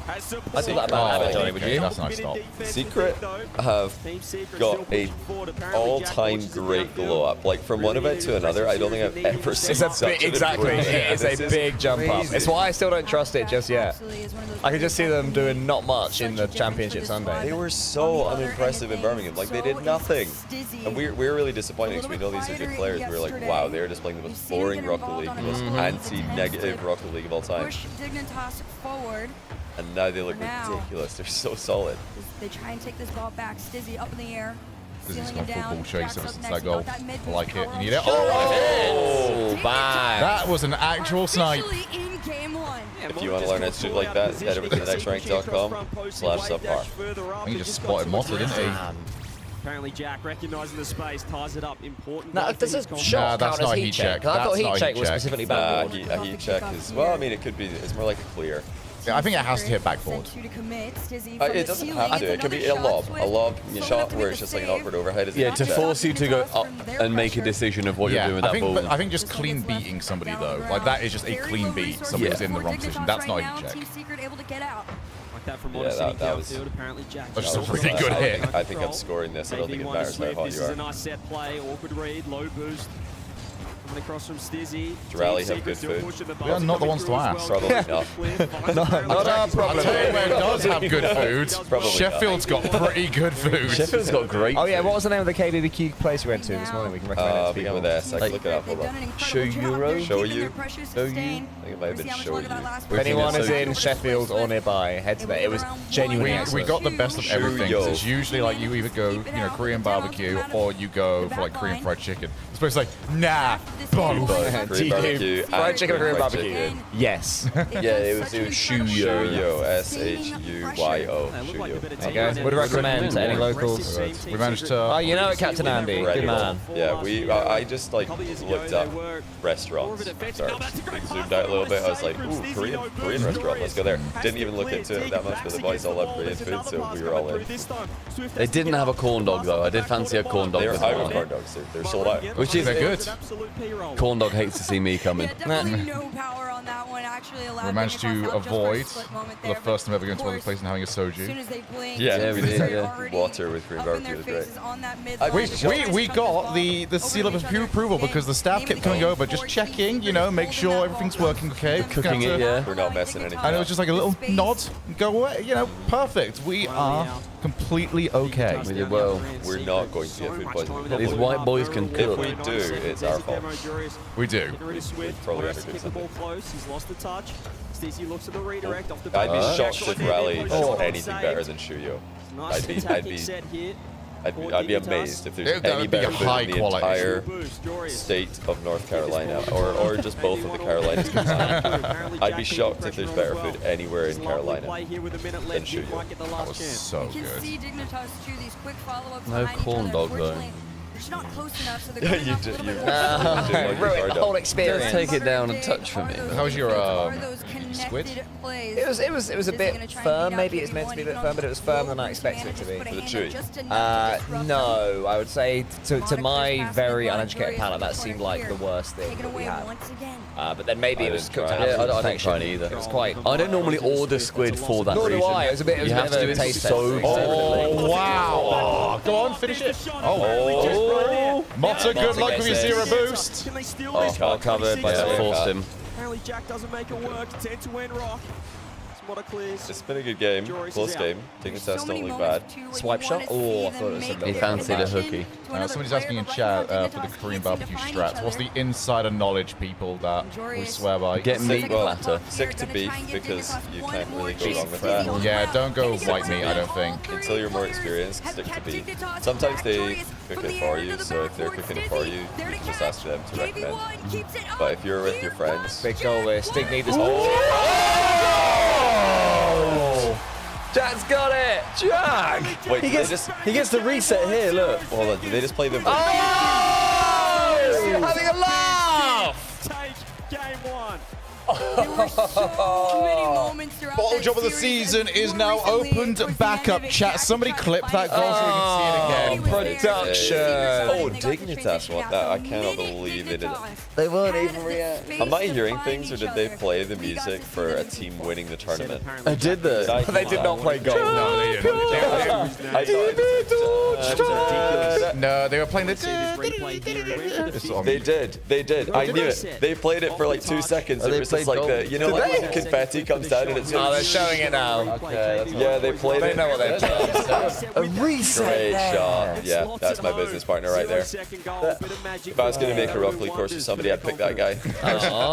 [SPEAKER 3] I do that bad habit, Johnny, would you?
[SPEAKER 4] That's a nice stop.
[SPEAKER 1] Secret have got a all-time great glow up. Like from one event to another, I don't think I've ever seen such an
[SPEAKER 3] exactly.
[SPEAKER 1] improvement.
[SPEAKER 3] It's a big jump up.
[SPEAKER 1] crazy.
[SPEAKER 3] It's why I still don't trust it just yet. I can just see them doing not much in the championship Sunday.
[SPEAKER 1] They were so unimpressive in Birmingham. Like they did nothing. And we're really disappointed because we know these are good players. We're like, wow, they're just playing the most boring Rocket League, the most anti-negative Rocket League of all time.
[SPEAKER 13] Push Dignitas forward.
[SPEAKER 1] And now they look ridiculous. They're so solid.
[SPEAKER 13] They try and take this ball back. Stizzy up in the air.
[SPEAKER 4] This is
[SPEAKER 13] Sealing
[SPEAKER 4] gone
[SPEAKER 13] it
[SPEAKER 4] full
[SPEAKER 13] down.
[SPEAKER 4] ball chase ever
[SPEAKER 13] Jack's
[SPEAKER 4] since
[SPEAKER 13] up
[SPEAKER 4] that goal.
[SPEAKER 13] next. Got that
[SPEAKER 4] I like it.
[SPEAKER 13] mid-power
[SPEAKER 4] You need it.
[SPEAKER 13] up.
[SPEAKER 3] Oh, bang.
[SPEAKER 4] That was an actual snipe.
[SPEAKER 13] Officially in game one.
[SPEAKER 1] If you want to learn how to shoot like that, head over to thenextrank.com/subpar.
[SPEAKER 4] I think he just spotted Motta, didn't he?
[SPEAKER 10] Apparently Jack recognizing the space, ties it up. Important.
[SPEAKER 3] Now, does a shot
[SPEAKER 4] that's
[SPEAKER 3] count as
[SPEAKER 4] not a
[SPEAKER 3] heat
[SPEAKER 4] heat
[SPEAKER 3] check?
[SPEAKER 4] check.
[SPEAKER 3] I thought
[SPEAKER 4] That's not
[SPEAKER 3] heat
[SPEAKER 4] a
[SPEAKER 3] check
[SPEAKER 4] heat
[SPEAKER 3] was
[SPEAKER 4] check.
[SPEAKER 3] specifically backboard.
[SPEAKER 1] A heat check is, well, I mean, it could be, it's more like a clear.
[SPEAKER 4] Yeah, I think it has to hit backboard.
[SPEAKER 1] It doesn't have to. It could be a lob shot where it's just like an awkward overhead. Is a
[SPEAKER 2] Yeah,
[SPEAKER 1] heat
[SPEAKER 2] to
[SPEAKER 1] check.
[SPEAKER 2] force you to go up and make a decision of what you're doing with that ball.
[SPEAKER 4] I think just clean beating somebody though, like that is just a clean beat. Somebody was in the wrong position. That's not a heat check.
[SPEAKER 10] Like that from
[SPEAKER 1] Yeah,
[SPEAKER 10] Motta sitting
[SPEAKER 1] that was
[SPEAKER 10] downfield. Apparently Jack.
[SPEAKER 4] That's just a
[SPEAKER 10] just
[SPEAKER 4] really good hit.
[SPEAKER 1] I think I'm scoring this. I don't think it matters how hot
[SPEAKER 10] This
[SPEAKER 1] you
[SPEAKER 10] is a
[SPEAKER 1] are.
[SPEAKER 10] nice set play. Awkward read. Low boost. Coming across from Stizzy.
[SPEAKER 1] Rally have good food.
[SPEAKER 4] We are not the ones to ask.
[SPEAKER 1] Probably not.
[SPEAKER 3] Not our problem.
[SPEAKER 4] I'll tell you where it does have good food.
[SPEAKER 1] Probably
[SPEAKER 4] Sheffield's got pretty good food.
[SPEAKER 2] Sheffield's got great.
[SPEAKER 3] Oh yeah, what was the name of the KBBQ place we went to this morning? We can recommend it to
[SPEAKER 1] Began
[SPEAKER 3] people.
[SPEAKER 1] with S. I can look it up. Hold on.
[SPEAKER 2] Show Euro?
[SPEAKER 1] Show you?
[SPEAKER 2] Show you?
[SPEAKER 1] I think it might have been show you.
[SPEAKER 3] If anyone is in Sheffield or nearby, head to there. It was genuinely
[SPEAKER 4] We
[SPEAKER 3] excellent.
[SPEAKER 4] got the best of everything. 'Cause it's usually like you either go, Korean barbecue or you go for like Korean fried chicken. It's supposed to like, nah, bomb.
[SPEAKER 1] Korean barbecue.
[SPEAKER 3] Fried chicken or Korean
[SPEAKER 1] fried
[SPEAKER 3] barbecue?
[SPEAKER 1] chicken.
[SPEAKER 3] Yes.
[SPEAKER 1] Yeah, it was Shuyo. Shuyo. S-H-U-Y-O. Shuyo.
[SPEAKER 3] Okay. Would recommend to any locals.
[SPEAKER 4] We managed to.
[SPEAKER 3] Oh, you know it, Captain Andy. Good man.
[SPEAKER 1] Yeah, I just like looked up restaurants. Sorry, zoomed out a little bit. I was like, ooh, Korean restaurant. Let's go there. Didn't even look into it that much, but the boys all love Korean food, so we were all in.
[SPEAKER 2] They didn't have a corn dog though. I did fancy a corn dog.
[SPEAKER 1] They're
[SPEAKER 2] this
[SPEAKER 1] out of
[SPEAKER 2] morning.
[SPEAKER 1] corn dogs. They're sold out.
[SPEAKER 2] Which is
[SPEAKER 4] They're good.
[SPEAKER 2] Corn dog hates to see me coming.
[SPEAKER 13] Definitely no power on that one. Actually allowed
[SPEAKER 4] We managed
[SPEAKER 13] Dignitas
[SPEAKER 4] to
[SPEAKER 13] up just for a
[SPEAKER 4] avoid
[SPEAKER 13] split moment
[SPEAKER 4] for the
[SPEAKER 13] there,
[SPEAKER 4] first time ever
[SPEAKER 13] but
[SPEAKER 4] going to
[SPEAKER 13] of
[SPEAKER 4] another place and having a
[SPEAKER 13] As soon
[SPEAKER 4] soju.
[SPEAKER 13] as they blinked,
[SPEAKER 1] Yeah, we did.
[SPEAKER 13] they're
[SPEAKER 1] Yeah.
[SPEAKER 13] already
[SPEAKER 1] Water with Korean
[SPEAKER 13] up in
[SPEAKER 1] barbecue
[SPEAKER 13] their
[SPEAKER 1] was great.
[SPEAKER 13] faces on that mid
[SPEAKER 1] I-
[SPEAKER 13] line.
[SPEAKER 4] We got the seal of approval because the staff kept coming over, just checking, make sure everything's working okay.
[SPEAKER 2] Cooking it, yeah.
[SPEAKER 1] We're not messing anything
[SPEAKER 4] And it
[SPEAKER 1] up.
[SPEAKER 4] was just like a little nod, go away, perfect. We are completely okay.
[SPEAKER 2] We did well.
[SPEAKER 1] We're not going to get food poisoning.
[SPEAKER 2] These white boys can
[SPEAKER 1] If
[SPEAKER 2] cook.
[SPEAKER 1] we do, it's our fault.
[SPEAKER 4] We do.
[SPEAKER 1] Probably underdid
[SPEAKER 10] the ball close. He's lost the touch. Stacey looks at the redirect off the
[SPEAKER 1] I'd be
[SPEAKER 10] back.
[SPEAKER 1] shocked if Rally
[SPEAKER 10] Oh.
[SPEAKER 1] does anything better than Shuyo.
[SPEAKER 10] Nice tactic set here.
[SPEAKER 1] I'd be amazed if there's
[SPEAKER 4] That
[SPEAKER 1] any
[SPEAKER 4] would be
[SPEAKER 1] better
[SPEAKER 4] a
[SPEAKER 1] food
[SPEAKER 4] high
[SPEAKER 1] in the
[SPEAKER 4] quality.
[SPEAKER 1] entire state of North Carolina, or just both of the Carolinas combined. I'd be shocked if there's better food anywhere in Carolina than Shuyo.
[SPEAKER 4] That was so
[SPEAKER 13] You can
[SPEAKER 4] good.
[SPEAKER 13] see Dignitas do these quick follow-ups
[SPEAKER 2] No
[SPEAKER 13] behind each
[SPEAKER 2] corn
[SPEAKER 13] other.
[SPEAKER 2] dog, though.
[SPEAKER 13] Unfortunately, they're just not close enough, so they're
[SPEAKER 1] Yeah,
[SPEAKER 13] going
[SPEAKER 1] you
[SPEAKER 13] off a
[SPEAKER 1] do-
[SPEAKER 13] little
[SPEAKER 1] you-
[SPEAKER 13] bit
[SPEAKER 1] you-
[SPEAKER 3] Ruined the whole experience.
[SPEAKER 2] Just take it down a touch for me.
[SPEAKER 4] How was your
[SPEAKER 13] squid?
[SPEAKER 3] It was a bit firm. Maybe it's meant to be a bit firm, but it was firmer than I expected it to be.
[SPEAKER 1] Was it chewy?
[SPEAKER 3] No, I would say to my very uneducated palate, that seemed like the worst thing that we had. But then maybe it was cooked to
[SPEAKER 1] try it.
[SPEAKER 3] absolute
[SPEAKER 2] I don't
[SPEAKER 3] perfection.
[SPEAKER 2] try it either.
[SPEAKER 3] It was quite.
[SPEAKER 2] I don't normally order squid for that
[SPEAKER 3] Nor do
[SPEAKER 2] reason.
[SPEAKER 3] I. It was a bit. It was
[SPEAKER 2] You
[SPEAKER 3] a
[SPEAKER 2] have
[SPEAKER 3] bit
[SPEAKER 2] to
[SPEAKER 3] of
[SPEAKER 2] do
[SPEAKER 3] a
[SPEAKER 2] it
[SPEAKER 3] taste
[SPEAKER 2] so
[SPEAKER 3] test.
[SPEAKER 4] Oh, wow. Go on, finish it. Oh, Motta, good luck with your zero boost.
[SPEAKER 10] Can they steal
[SPEAKER 1] Oh,
[SPEAKER 10] this?
[SPEAKER 1] God.
[SPEAKER 3] covered by
[SPEAKER 2] Yeah,
[SPEAKER 3] Squid.
[SPEAKER 2] forced him.
[SPEAKER 10] Apparently Jack doesn't make it work. It's end-to-end rock. Motta clears.
[SPEAKER 1] It's been a good game, close game. Dignitas don't look bad.
[SPEAKER 3] Swipe shot? Oh, I thought it was a
[SPEAKER 2] He fancied a hookie.
[SPEAKER 4] Somebody's asking in chat for the Korean barbecue strats. What's the insider knowledge, people, that we swear by?
[SPEAKER 2] Get meat platter.
[SPEAKER 1] Stick to beef because you can't really go wrong with that.
[SPEAKER 4] Yeah, don't go white meat, I don't think.
[SPEAKER 1] Until you're more experienced, stick to beef. Sometimes they cook it for you, so if they're cooking it for you, you can just ask them to recommend. But if you're with your friends,
[SPEAKER 3] Big goal there. Stig need this.
[SPEAKER 2] Jack's got it! Jack!
[SPEAKER 1] wait,
[SPEAKER 2] He
[SPEAKER 1] did they
[SPEAKER 2] gets,
[SPEAKER 1] just
[SPEAKER 2] he gets the reset here, look.
[SPEAKER 1] hold on? Did they just play the?
[SPEAKER 2] Oh! Having a laugh!
[SPEAKER 10] Take game one.
[SPEAKER 13] There were so many moments throughout
[SPEAKER 4] Bottle
[SPEAKER 13] that
[SPEAKER 4] job of the
[SPEAKER 13] series,
[SPEAKER 4] season
[SPEAKER 13] and
[SPEAKER 4] is
[SPEAKER 13] more
[SPEAKER 4] now
[SPEAKER 13] recently
[SPEAKER 4] opened
[SPEAKER 13] towards the
[SPEAKER 4] back
[SPEAKER 13] end
[SPEAKER 4] up.
[SPEAKER 13] of it,
[SPEAKER 4] Chat,
[SPEAKER 13] Jack
[SPEAKER 4] somebody
[SPEAKER 13] tried
[SPEAKER 4] clip
[SPEAKER 13] to
[SPEAKER 4] that
[SPEAKER 13] fight
[SPEAKER 4] goal so we can see it again.
[SPEAKER 1] Oh, Dignitas want that. I cannot believe they did it.
[SPEAKER 2] They weren't even reacting.
[SPEAKER 1] Am I hearing things, or did they play the music for a team winning the tournament?
[SPEAKER 2] I did the.
[SPEAKER 3] They did not play golf.
[SPEAKER 4] No, they didn't.
[SPEAKER 1] I thought
[SPEAKER 4] No, they were playing the.
[SPEAKER 1] They did. I knew it. They played it for like 2 seconds. It was just like the, you know, like when confetti comes down and it's.
[SPEAKER 3] Oh, they're showing it now.
[SPEAKER 1] Yeah, they played it.
[SPEAKER 3] They know what they're doing.
[SPEAKER 2] A reset.
[SPEAKER 1] Great shot. Yeah, that's my business partner right there. If I was going to make a Rock League course for somebody, I'd pick that guy.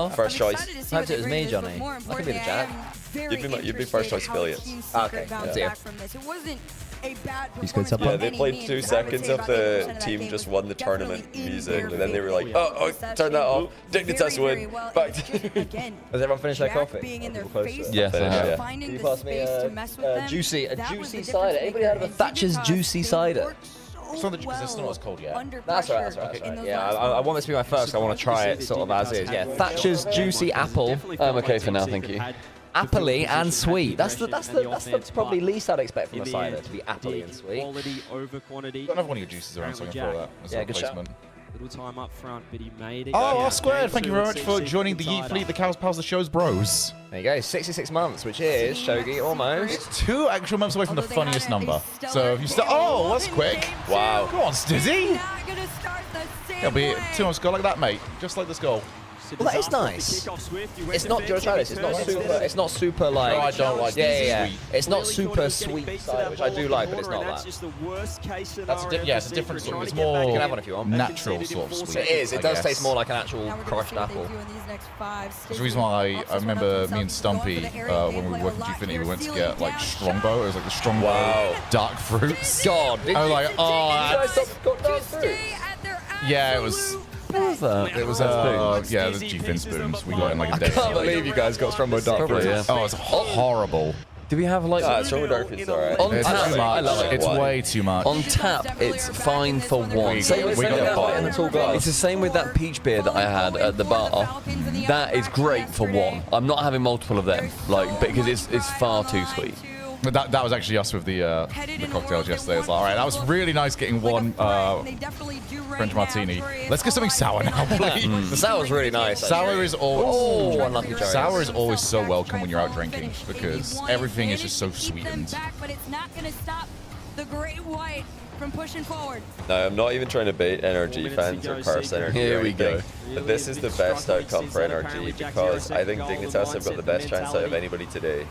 [SPEAKER 1] First choice.
[SPEAKER 3] Perhaps it was me, Johnny. I could be the Jack.
[SPEAKER 1] You'd be first choice affiliates.
[SPEAKER 3] Okay,
[SPEAKER 1] yeah.
[SPEAKER 3] He's good to
[SPEAKER 1] Yeah, they played 2 seconds of the team just won the tournament music, and then they were like, oh, turn that off. Dignitas win. Back to.
[SPEAKER 3] Has everyone finished their coffee?
[SPEAKER 2] Yes, I have.
[SPEAKER 3] Can you pass me a juicy cider? Anybody heard of a Thatcher's juicy cider?
[SPEAKER 4] It's not because it's not what it's called yet.
[SPEAKER 3] That's right. Yeah, I want this to be my first. I want to try it sort of as is. Yeah, Thatcher's juicy apple.
[SPEAKER 2] I'm okay for now, thank you.
[SPEAKER 3] Appley and sweet. That's the probably least I'd expect from a cider, to be appley and sweet.
[SPEAKER 6] Quality over quantity.
[SPEAKER 4] Got another one of your juices around, so I can throw that as a
[SPEAKER 3] good shot.
[SPEAKER 4] replacement.
[SPEAKER 6] Little time up front, but he made it.
[SPEAKER 4] Oh, R Squared, thank you very much for joining the Yeet Fleet, the Cows, Pals, the Show's Bros.
[SPEAKER 3] There you go, 66 months, which is, Shogi, almost.
[SPEAKER 4] It's 2 actual months away from the funniest number. So if you start, oh, that's quick.
[SPEAKER 1] Wow.
[SPEAKER 4] Go on, Stizzy. It'll be 2 months go like that, mate. Just like this goal.
[SPEAKER 3] Well, that is nice. It's not. Do you want to try this? It's not super. It's not super like.
[SPEAKER 4] No, I don't like.
[SPEAKER 3] Yeah. It's not super sweet cider, which I do like, but it's not that.
[SPEAKER 4] That's it's a different sort. It's more.
[SPEAKER 3] You can have one if you want.
[SPEAKER 4] Natural sort of sweet.
[SPEAKER 3] It is. It does taste more like an actual crushed apple.
[SPEAKER 4] That's the reason why I remember me and Stumpy when we were working Gfinity, we went to get like Strongbow. It was like the Strongbow dark fruits.
[SPEAKER 3] God.
[SPEAKER 4] I was like, oh.
[SPEAKER 3] Got dark fruit.
[SPEAKER 4] Yeah, it was.
[SPEAKER 2] What was that?
[SPEAKER 4] It was yeah, the G-Fin spoons. We got in like a day.
[SPEAKER 3] I can't believe you guys got Strongbow dark fruit.
[SPEAKER 2] Yeah.
[SPEAKER 4] Oh, it's horrible.
[SPEAKER 2] Do we have like?
[SPEAKER 1] Strawberry dark fruit's alright.
[SPEAKER 2] On
[SPEAKER 4] It's
[SPEAKER 2] tap,
[SPEAKER 4] too much. It's way too much.
[SPEAKER 2] On tap, it's fine for one.
[SPEAKER 4] We got a bottle.
[SPEAKER 2] It's the same with that peach beer that I had at the bar. That is great for one. I'm not having multiple of them, like because it's far too sweet.
[SPEAKER 4] But that was actually us with the cocktails yesterday. It's like, all right, that was really nice getting one French martini. Let's get something sour now, please.
[SPEAKER 3] The sour's really nice.
[SPEAKER 4] Sour is always
[SPEAKER 3] unlucky cherries.
[SPEAKER 4] sour is always so welcome when you're out drinking because everything is just so sweetened.
[SPEAKER 13] But it's not going to stop the Great White from pushing forward.
[SPEAKER 1] No, I'm not even trying to bait NRG fans or curse NRG.
[SPEAKER 2] Here
[SPEAKER 1] or
[SPEAKER 2] we go.
[SPEAKER 1] anything, but this is the best outcome for NRG because I think Dignitas have got the best chance out of anybody today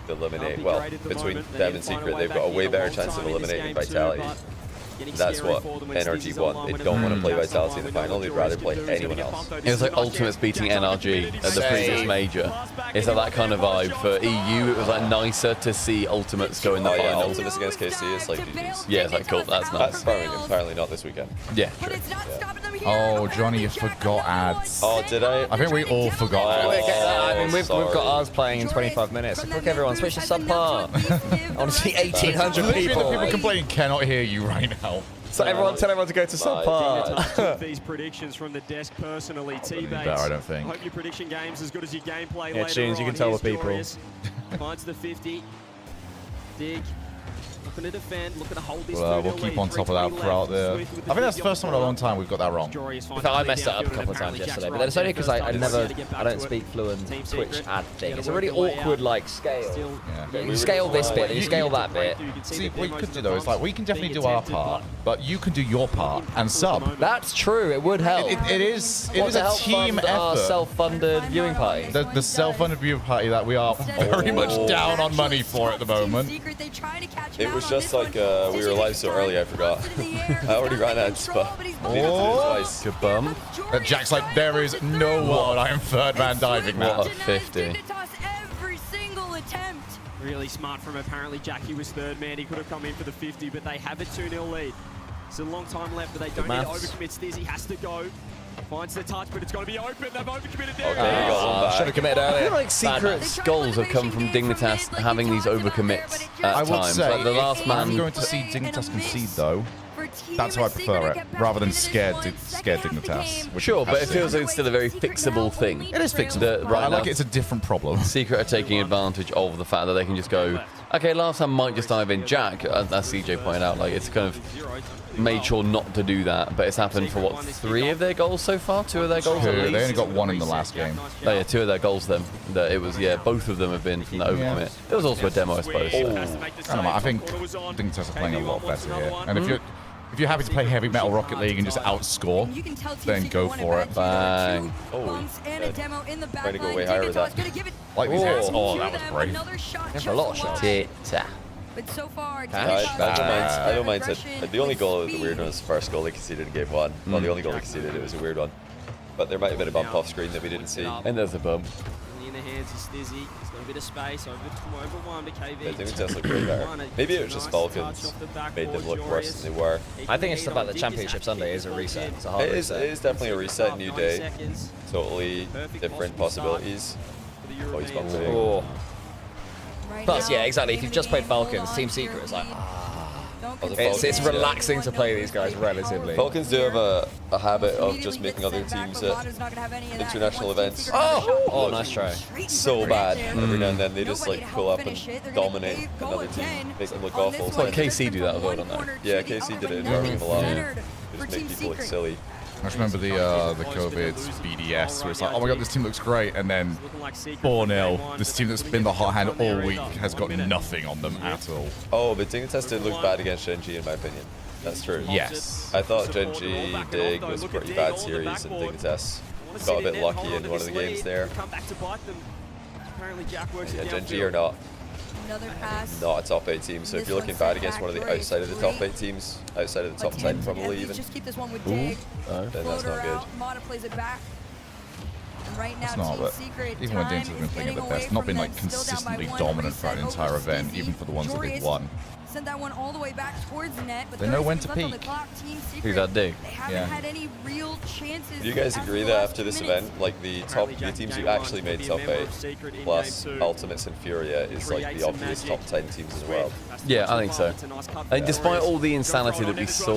[SPEAKER 1] to eliminate. Well, between them and Secret, they've got a way better chance of eliminating Vitality. That's what NRG want. They don't want to play Vitality in the final. They'd rather play anyone else.
[SPEAKER 2] It was like Ultimates beating NRG at the previous major. It's like that kind of vibe. For EU, it was like nicer to see Ultimates go in the
[SPEAKER 1] Oh yeah,
[SPEAKER 2] final.
[SPEAKER 1] Ultimates against KC, it's like GG's.
[SPEAKER 2] Yeah, it's like cool. That's nice.
[SPEAKER 1] Apparently not this weekend.
[SPEAKER 2] Yeah, true.
[SPEAKER 4] Oh, Johnny, you forgot ads.
[SPEAKER 1] Oh, did I?
[SPEAKER 4] I think we all forgot ads.
[SPEAKER 3] I mean, we've got ours playing in 25 minutes. So quick, everyone, switch to subpar. I want to see 1,800
[SPEAKER 4] Literally,
[SPEAKER 3] people.
[SPEAKER 4] the people complaining cannot hear you right now.
[SPEAKER 3] So everyone, tell everyone to go to subpar.
[SPEAKER 10] Took these predictions from the desk personally. T-Bates,
[SPEAKER 4] better, I don't think.
[SPEAKER 10] hope your prediction game's as good as your gameplay
[SPEAKER 3] Yeah,
[SPEAKER 10] later
[SPEAKER 3] Tunes, you
[SPEAKER 10] on.
[SPEAKER 3] can tell
[SPEAKER 10] Here's
[SPEAKER 3] the people.
[SPEAKER 10] Glorious. Finds the 50. Dig. Looking to defend, looking to hold this
[SPEAKER 4] Well, we'll keep on top of that throughout the... I think that's the first time in a long time we've got that wrong.
[SPEAKER 3] In fact, I messed it up a couple of times yesterday, but then it's only because I don't speak fluent Twitch ad thing. It's a really awkward like scale.
[SPEAKER 4] Yeah.
[SPEAKER 3] You scale this bit, you scale that bit.
[SPEAKER 4] See, what you could do though is like we can definitely do our part, but you can do your part and sub.
[SPEAKER 3] That's true. It would help.
[SPEAKER 4] It is
[SPEAKER 3] What, to
[SPEAKER 4] a
[SPEAKER 3] help
[SPEAKER 4] team
[SPEAKER 3] fund our
[SPEAKER 4] effort.
[SPEAKER 3] self-funded viewing party.
[SPEAKER 4] The self-funded viewing party that we are very much down on money for at the moment.
[SPEAKER 1] It was just like we were live so early, I forgot. I already ran ads, but needed to do it twice.
[SPEAKER 2] Good bum.
[SPEAKER 4] Jack's like, there is no one. I am third man diving now.
[SPEAKER 2] What a 50.
[SPEAKER 13] Every single attempt.
[SPEAKER 10] Really smart from apparently Jackie was third man. He could have come in for the 50, but they have a 2-0 lead. It's a long time left, but they don't need to overcommit. Stizzy has to go. Finds the touch, but it's going to be open. They've overcommitted there.
[SPEAKER 1] Okay, you got one back.
[SPEAKER 3] Should have committed
[SPEAKER 2] I
[SPEAKER 3] earlier.
[SPEAKER 2] feel like Secret's goals have come from Dignitas having these overcommits at
[SPEAKER 4] I would
[SPEAKER 2] times.
[SPEAKER 4] say,
[SPEAKER 2] Like the last
[SPEAKER 4] I'm
[SPEAKER 2] man.
[SPEAKER 4] going to see Dignitas concede though. that's how I prefer it, rather than scared Dignitas. which
[SPEAKER 2] Sure,
[SPEAKER 4] has
[SPEAKER 2] but it
[SPEAKER 4] to-
[SPEAKER 2] feels like it's still a very fixable thing.
[SPEAKER 4] It is fixable.
[SPEAKER 2] Right
[SPEAKER 4] I like
[SPEAKER 2] now,
[SPEAKER 4] it's a different problem.
[SPEAKER 2] Secret are taking advantage of the fact that they can just go, okay, last time might just dive in Jack, as CJ pointed out, like it's kind of made sure not to do that, but it's happened for what, 3 of their goals so far? 2 of their goals at least?
[SPEAKER 4] They only got 1 in the last game.
[SPEAKER 2] Oh yeah, 2 of their goals then. It was, yeah, both of them have been from the overcommit. There was also a demo, I suppose.
[SPEAKER 4] I don't know, I think Dignitas are playing a lot better here. And if you're happy to play Heavy Metal Rocket League and just outscore, then go for it.
[SPEAKER 2] Bang.
[SPEAKER 1] Oh, trying to go way higher with that.
[SPEAKER 4] Like these hits. Oh, that was brave.
[SPEAKER 3] For a lot of shots.
[SPEAKER 13] But so far,
[SPEAKER 1] I don't mind it. The only goal, the weird one, was the first goal they conceded in game 1. Well, the only goal they conceded, it was a weird one. But there might have been a bump off screen that we didn't see.
[SPEAKER 2] And there's a bump.
[SPEAKER 10] In the hands of Stizzy. He's got a bit of space over 1 to KV.
[SPEAKER 1] I think it does look way better. Maybe it was just Falcons made them look worse than they were.
[SPEAKER 3] I think it's just about the Championship Sunday is a reset. It's a hard
[SPEAKER 1] It is definitely a reset, new day.
[SPEAKER 10] Seconds.
[SPEAKER 1] Totally different possibilities. Oh, he's bumping.
[SPEAKER 3] Oh. Plus, yeah, exactly. If you've just played Falcons, Team Secret is like, it's relaxing to play these guys relatively.
[SPEAKER 1] Falcons do have a habit of just making other teams at international events.
[SPEAKER 3] Oh, nice try.
[SPEAKER 1] So bad. Every now and then they just like pull up and dominate another team, make them look awful.
[SPEAKER 2] It's like KC do that as well, don't they?
[SPEAKER 1] Yeah, KC did it in Birmingham a lot. Just make people look silly.
[SPEAKER 4] I just remember the COVID BDS where it's like, oh my god, this team looks great, and then 4-0. This team that's been the hot hand all week has got nothing on them at all.
[SPEAKER 1] Oh, but Dignitas did look bad against Gen G in my opinion. That's true.
[SPEAKER 4] Yes.
[SPEAKER 1] I thought Gen G Dig was a pretty bad series, and Dignitas got a bit lucky in one of the games there. Yeah, Gen G are not a top 8 team, so if you're looking bad against one of the outside of the top 8 teams, outside of the top 10 probably even,
[SPEAKER 13] just keep this one with Dig.
[SPEAKER 1] then that's not good.
[SPEAKER 13] Mata plays it back. And right now,
[SPEAKER 4] It's not,
[SPEAKER 13] Team
[SPEAKER 4] but
[SPEAKER 13] Secret
[SPEAKER 4] even when
[SPEAKER 13] time
[SPEAKER 4] Dignitas have been
[SPEAKER 13] is
[SPEAKER 4] playing at
[SPEAKER 13] getting
[SPEAKER 4] their best,
[SPEAKER 13] away
[SPEAKER 4] not been
[SPEAKER 13] from
[SPEAKER 4] like
[SPEAKER 13] them. Still down by
[SPEAKER 4] consistently
[SPEAKER 13] one.
[SPEAKER 4] dominant throughout the
[SPEAKER 13] Reset
[SPEAKER 4] entire
[SPEAKER 13] over
[SPEAKER 4] event,
[SPEAKER 13] Stizzy.
[SPEAKER 4] even for the ones that they've
[SPEAKER 13] Joris
[SPEAKER 4] won.
[SPEAKER 13] Sent that one all the way back towards the net, but
[SPEAKER 4] They know when
[SPEAKER 13] 30
[SPEAKER 4] to
[SPEAKER 13] seconds left on
[SPEAKER 4] peak.
[SPEAKER 13] the clock. Team Secret,
[SPEAKER 2] Who's that Dig?
[SPEAKER 13] They haven't
[SPEAKER 4] Yeah.
[SPEAKER 13] had any real chances.
[SPEAKER 1] Do you guys
[SPEAKER 13] after
[SPEAKER 1] agree
[SPEAKER 13] the
[SPEAKER 1] that
[SPEAKER 13] last
[SPEAKER 1] after this
[SPEAKER 13] 2 minutes.
[SPEAKER 1] event, like the teams who actually made top 8, plus Ultimates and Furia, is like the obvious top 10 teams in the world?
[SPEAKER 2] Yeah, I think so. And despite all the insanity that we saw,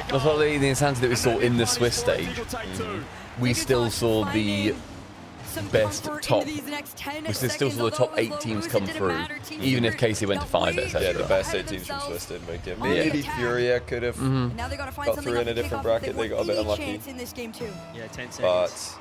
[SPEAKER 2] despite the insanity that we saw in the Swiss stage, we still saw the best top. We still saw the top 8 teams come through, even if KC went to 5, etc.
[SPEAKER 1] Yeah, the best 8 teams from Swiss didn't make it. Maybe Furia could have
[SPEAKER 13] Now they gotta find
[SPEAKER 1] got
[SPEAKER 13] something
[SPEAKER 1] through
[SPEAKER 13] up
[SPEAKER 1] in a
[SPEAKER 13] to kick
[SPEAKER 1] different
[SPEAKER 13] off if
[SPEAKER 1] bracket.
[SPEAKER 13] they
[SPEAKER 1] They got a bit
[SPEAKER 13] want any
[SPEAKER 1] unlucky.
[SPEAKER 13] chance in this game too.
[SPEAKER 10] Yeah, 10 seconds.
[SPEAKER 1] But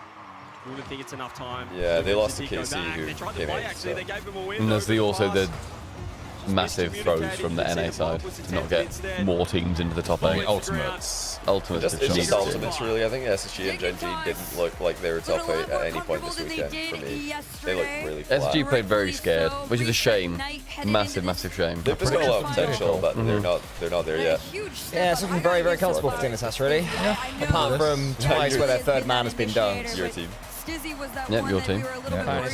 [SPEAKER 10] We wouldn't think it's enough time.
[SPEAKER 1] yeah, they lost to
[SPEAKER 10] Go
[SPEAKER 1] KC,
[SPEAKER 10] back.
[SPEAKER 1] who
[SPEAKER 10] They tried to
[SPEAKER 1] came
[SPEAKER 10] play,
[SPEAKER 1] in.
[SPEAKER 10] actually.
[SPEAKER 1] So.
[SPEAKER 10] They gave them a win.
[SPEAKER 2] And there's also the
[SPEAKER 10] Pass.
[SPEAKER 2] massive throws from the NA side to not get more teams into the top 8.
[SPEAKER 4] Ultimates.
[SPEAKER 2] Ultimates
[SPEAKER 1] It's
[SPEAKER 2] have
[SPEAKER 1] just
[SPEAKER 2] needed to.
[SPEAKER 1] Ultimates, really. I think SSG and Gen G didn't look like they were top 8 at any point this weekend for me. They looked really flat.
[SPEAKER 2] SG played very scared, which is a shame. Massive, massive shame.
[SPEAKER 1] They've just got a lot of potential, but they're not there yet.
[SPEAKER 3] Yeah, it's looking very, very comfortable for Dignitas, really. Apart from twice where their third man has been dunked.
[SPEAKER 1] Your team.
[SPEAKER 2] Yep, your team.
[SPEAKER 3] Apparently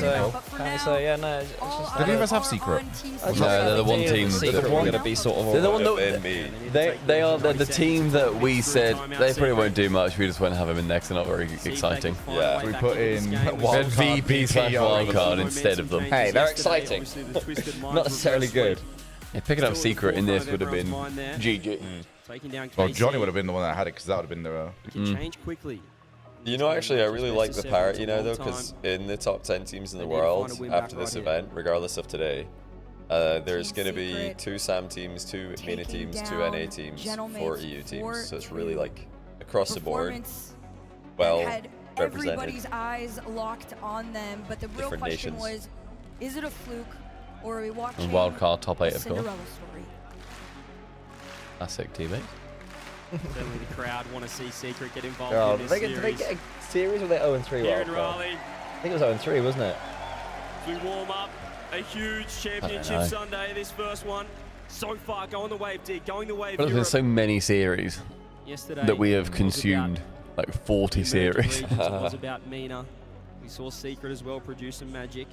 [SPEAKER 3] so, yeah, no. It's just,
[SPEAKER 4] Did any of us have Secret?
[SPEAKER 2] No, they're the one team
[SPEAKER 3] Secret
[SPEAKER 2] that
[SPEAKER 3] were
[SPEAKER 2] we
[SPEAKER 3] going to be sort of.
[SPEAKER 2] They're the one
[SPEAKER 1] Could've
[SPEAKER 2] that
[SPEAKER 1] been me.
[SPEAKER 2] they're the team that we said they probably won't do much. We just won't have them in next. They're not very exciting.
[SPEAKER 1] Yeah.
[SPEAKER 4] We put in
[SPEAKER 2] We had
[SPEAKER 4] wildcard,
[SPEAKER 2] VP/wildcard instead of them.
[SPEAKER 3] Hey, they're exciting. Not necessarily good.
[SPEAKER 2] Yeah, picking up Secret in this would have been GG.
[SPEAKER 4] Well, Johnny would have been the one that had it because that would have been the.
[SPEAKER 10] Change quickly.
[SPEAKER 1] You know, actually, I really like the parity now, though, because in the top 10 teams in the world, after this event, regardless of today, there's going to be 2 SAM teams, 2 MENA teams, 2 NA teams, 4 EU teams. So it's really like across the board, well represented.
[SPEAKER 13] Everybody's eyes locked on them, but the real
[SPEAKER 1] Different
[SPEAKER 13] question
[SPEAKER 1] nations.
[SPEAKER 13] was, is it a fluke, or are we watching
[SPEAKER 2] And wildcard top 8,
[SPEAKER 13] a
[SPEAKER 2] of course.
[SPEAKER 13] Cinderella story?
[SPEAKER 2] Classic teammate.
[SPEAKER 10] Certainly the crowd want to see Secret get involved
[SPEAKER 3] Oh,
[SPEAKER 10] in
[SPEAKER 3] did
[SPEAKER 10] this
[SPEAKER 3] they
[SPEAKER 10] series.
[SPEAKER 3] get a series or they 0-3
[SPEAKER 10] Here in
[SPEAKER 3] wildcard?
[SPEAKER 10] Raleigh,
[SPEAKER 3] I think it was 0-3, wasn't it?
[SPEAKER 10] we warm up a huge championship
[SPEAKER 2] know.
[SPEAKER 10] Sunday. This first one, so far, going the way of Dig, going the way of
[SPEAKER 2] But there's
[SPEAKER 10] Europe.
[SPEAKER 2] so many series
[SPEAKER 10] Yesterday,
[SPEAKER 2] that we have
[SPEAKER 10] it was
[SPEAKER 2] consumed, like 40
[SPEAKER 10] about
[SPEAKER 2] series.
[SPEAKER 10] regions, it was about MENA. We saw Secret as well produce some magic.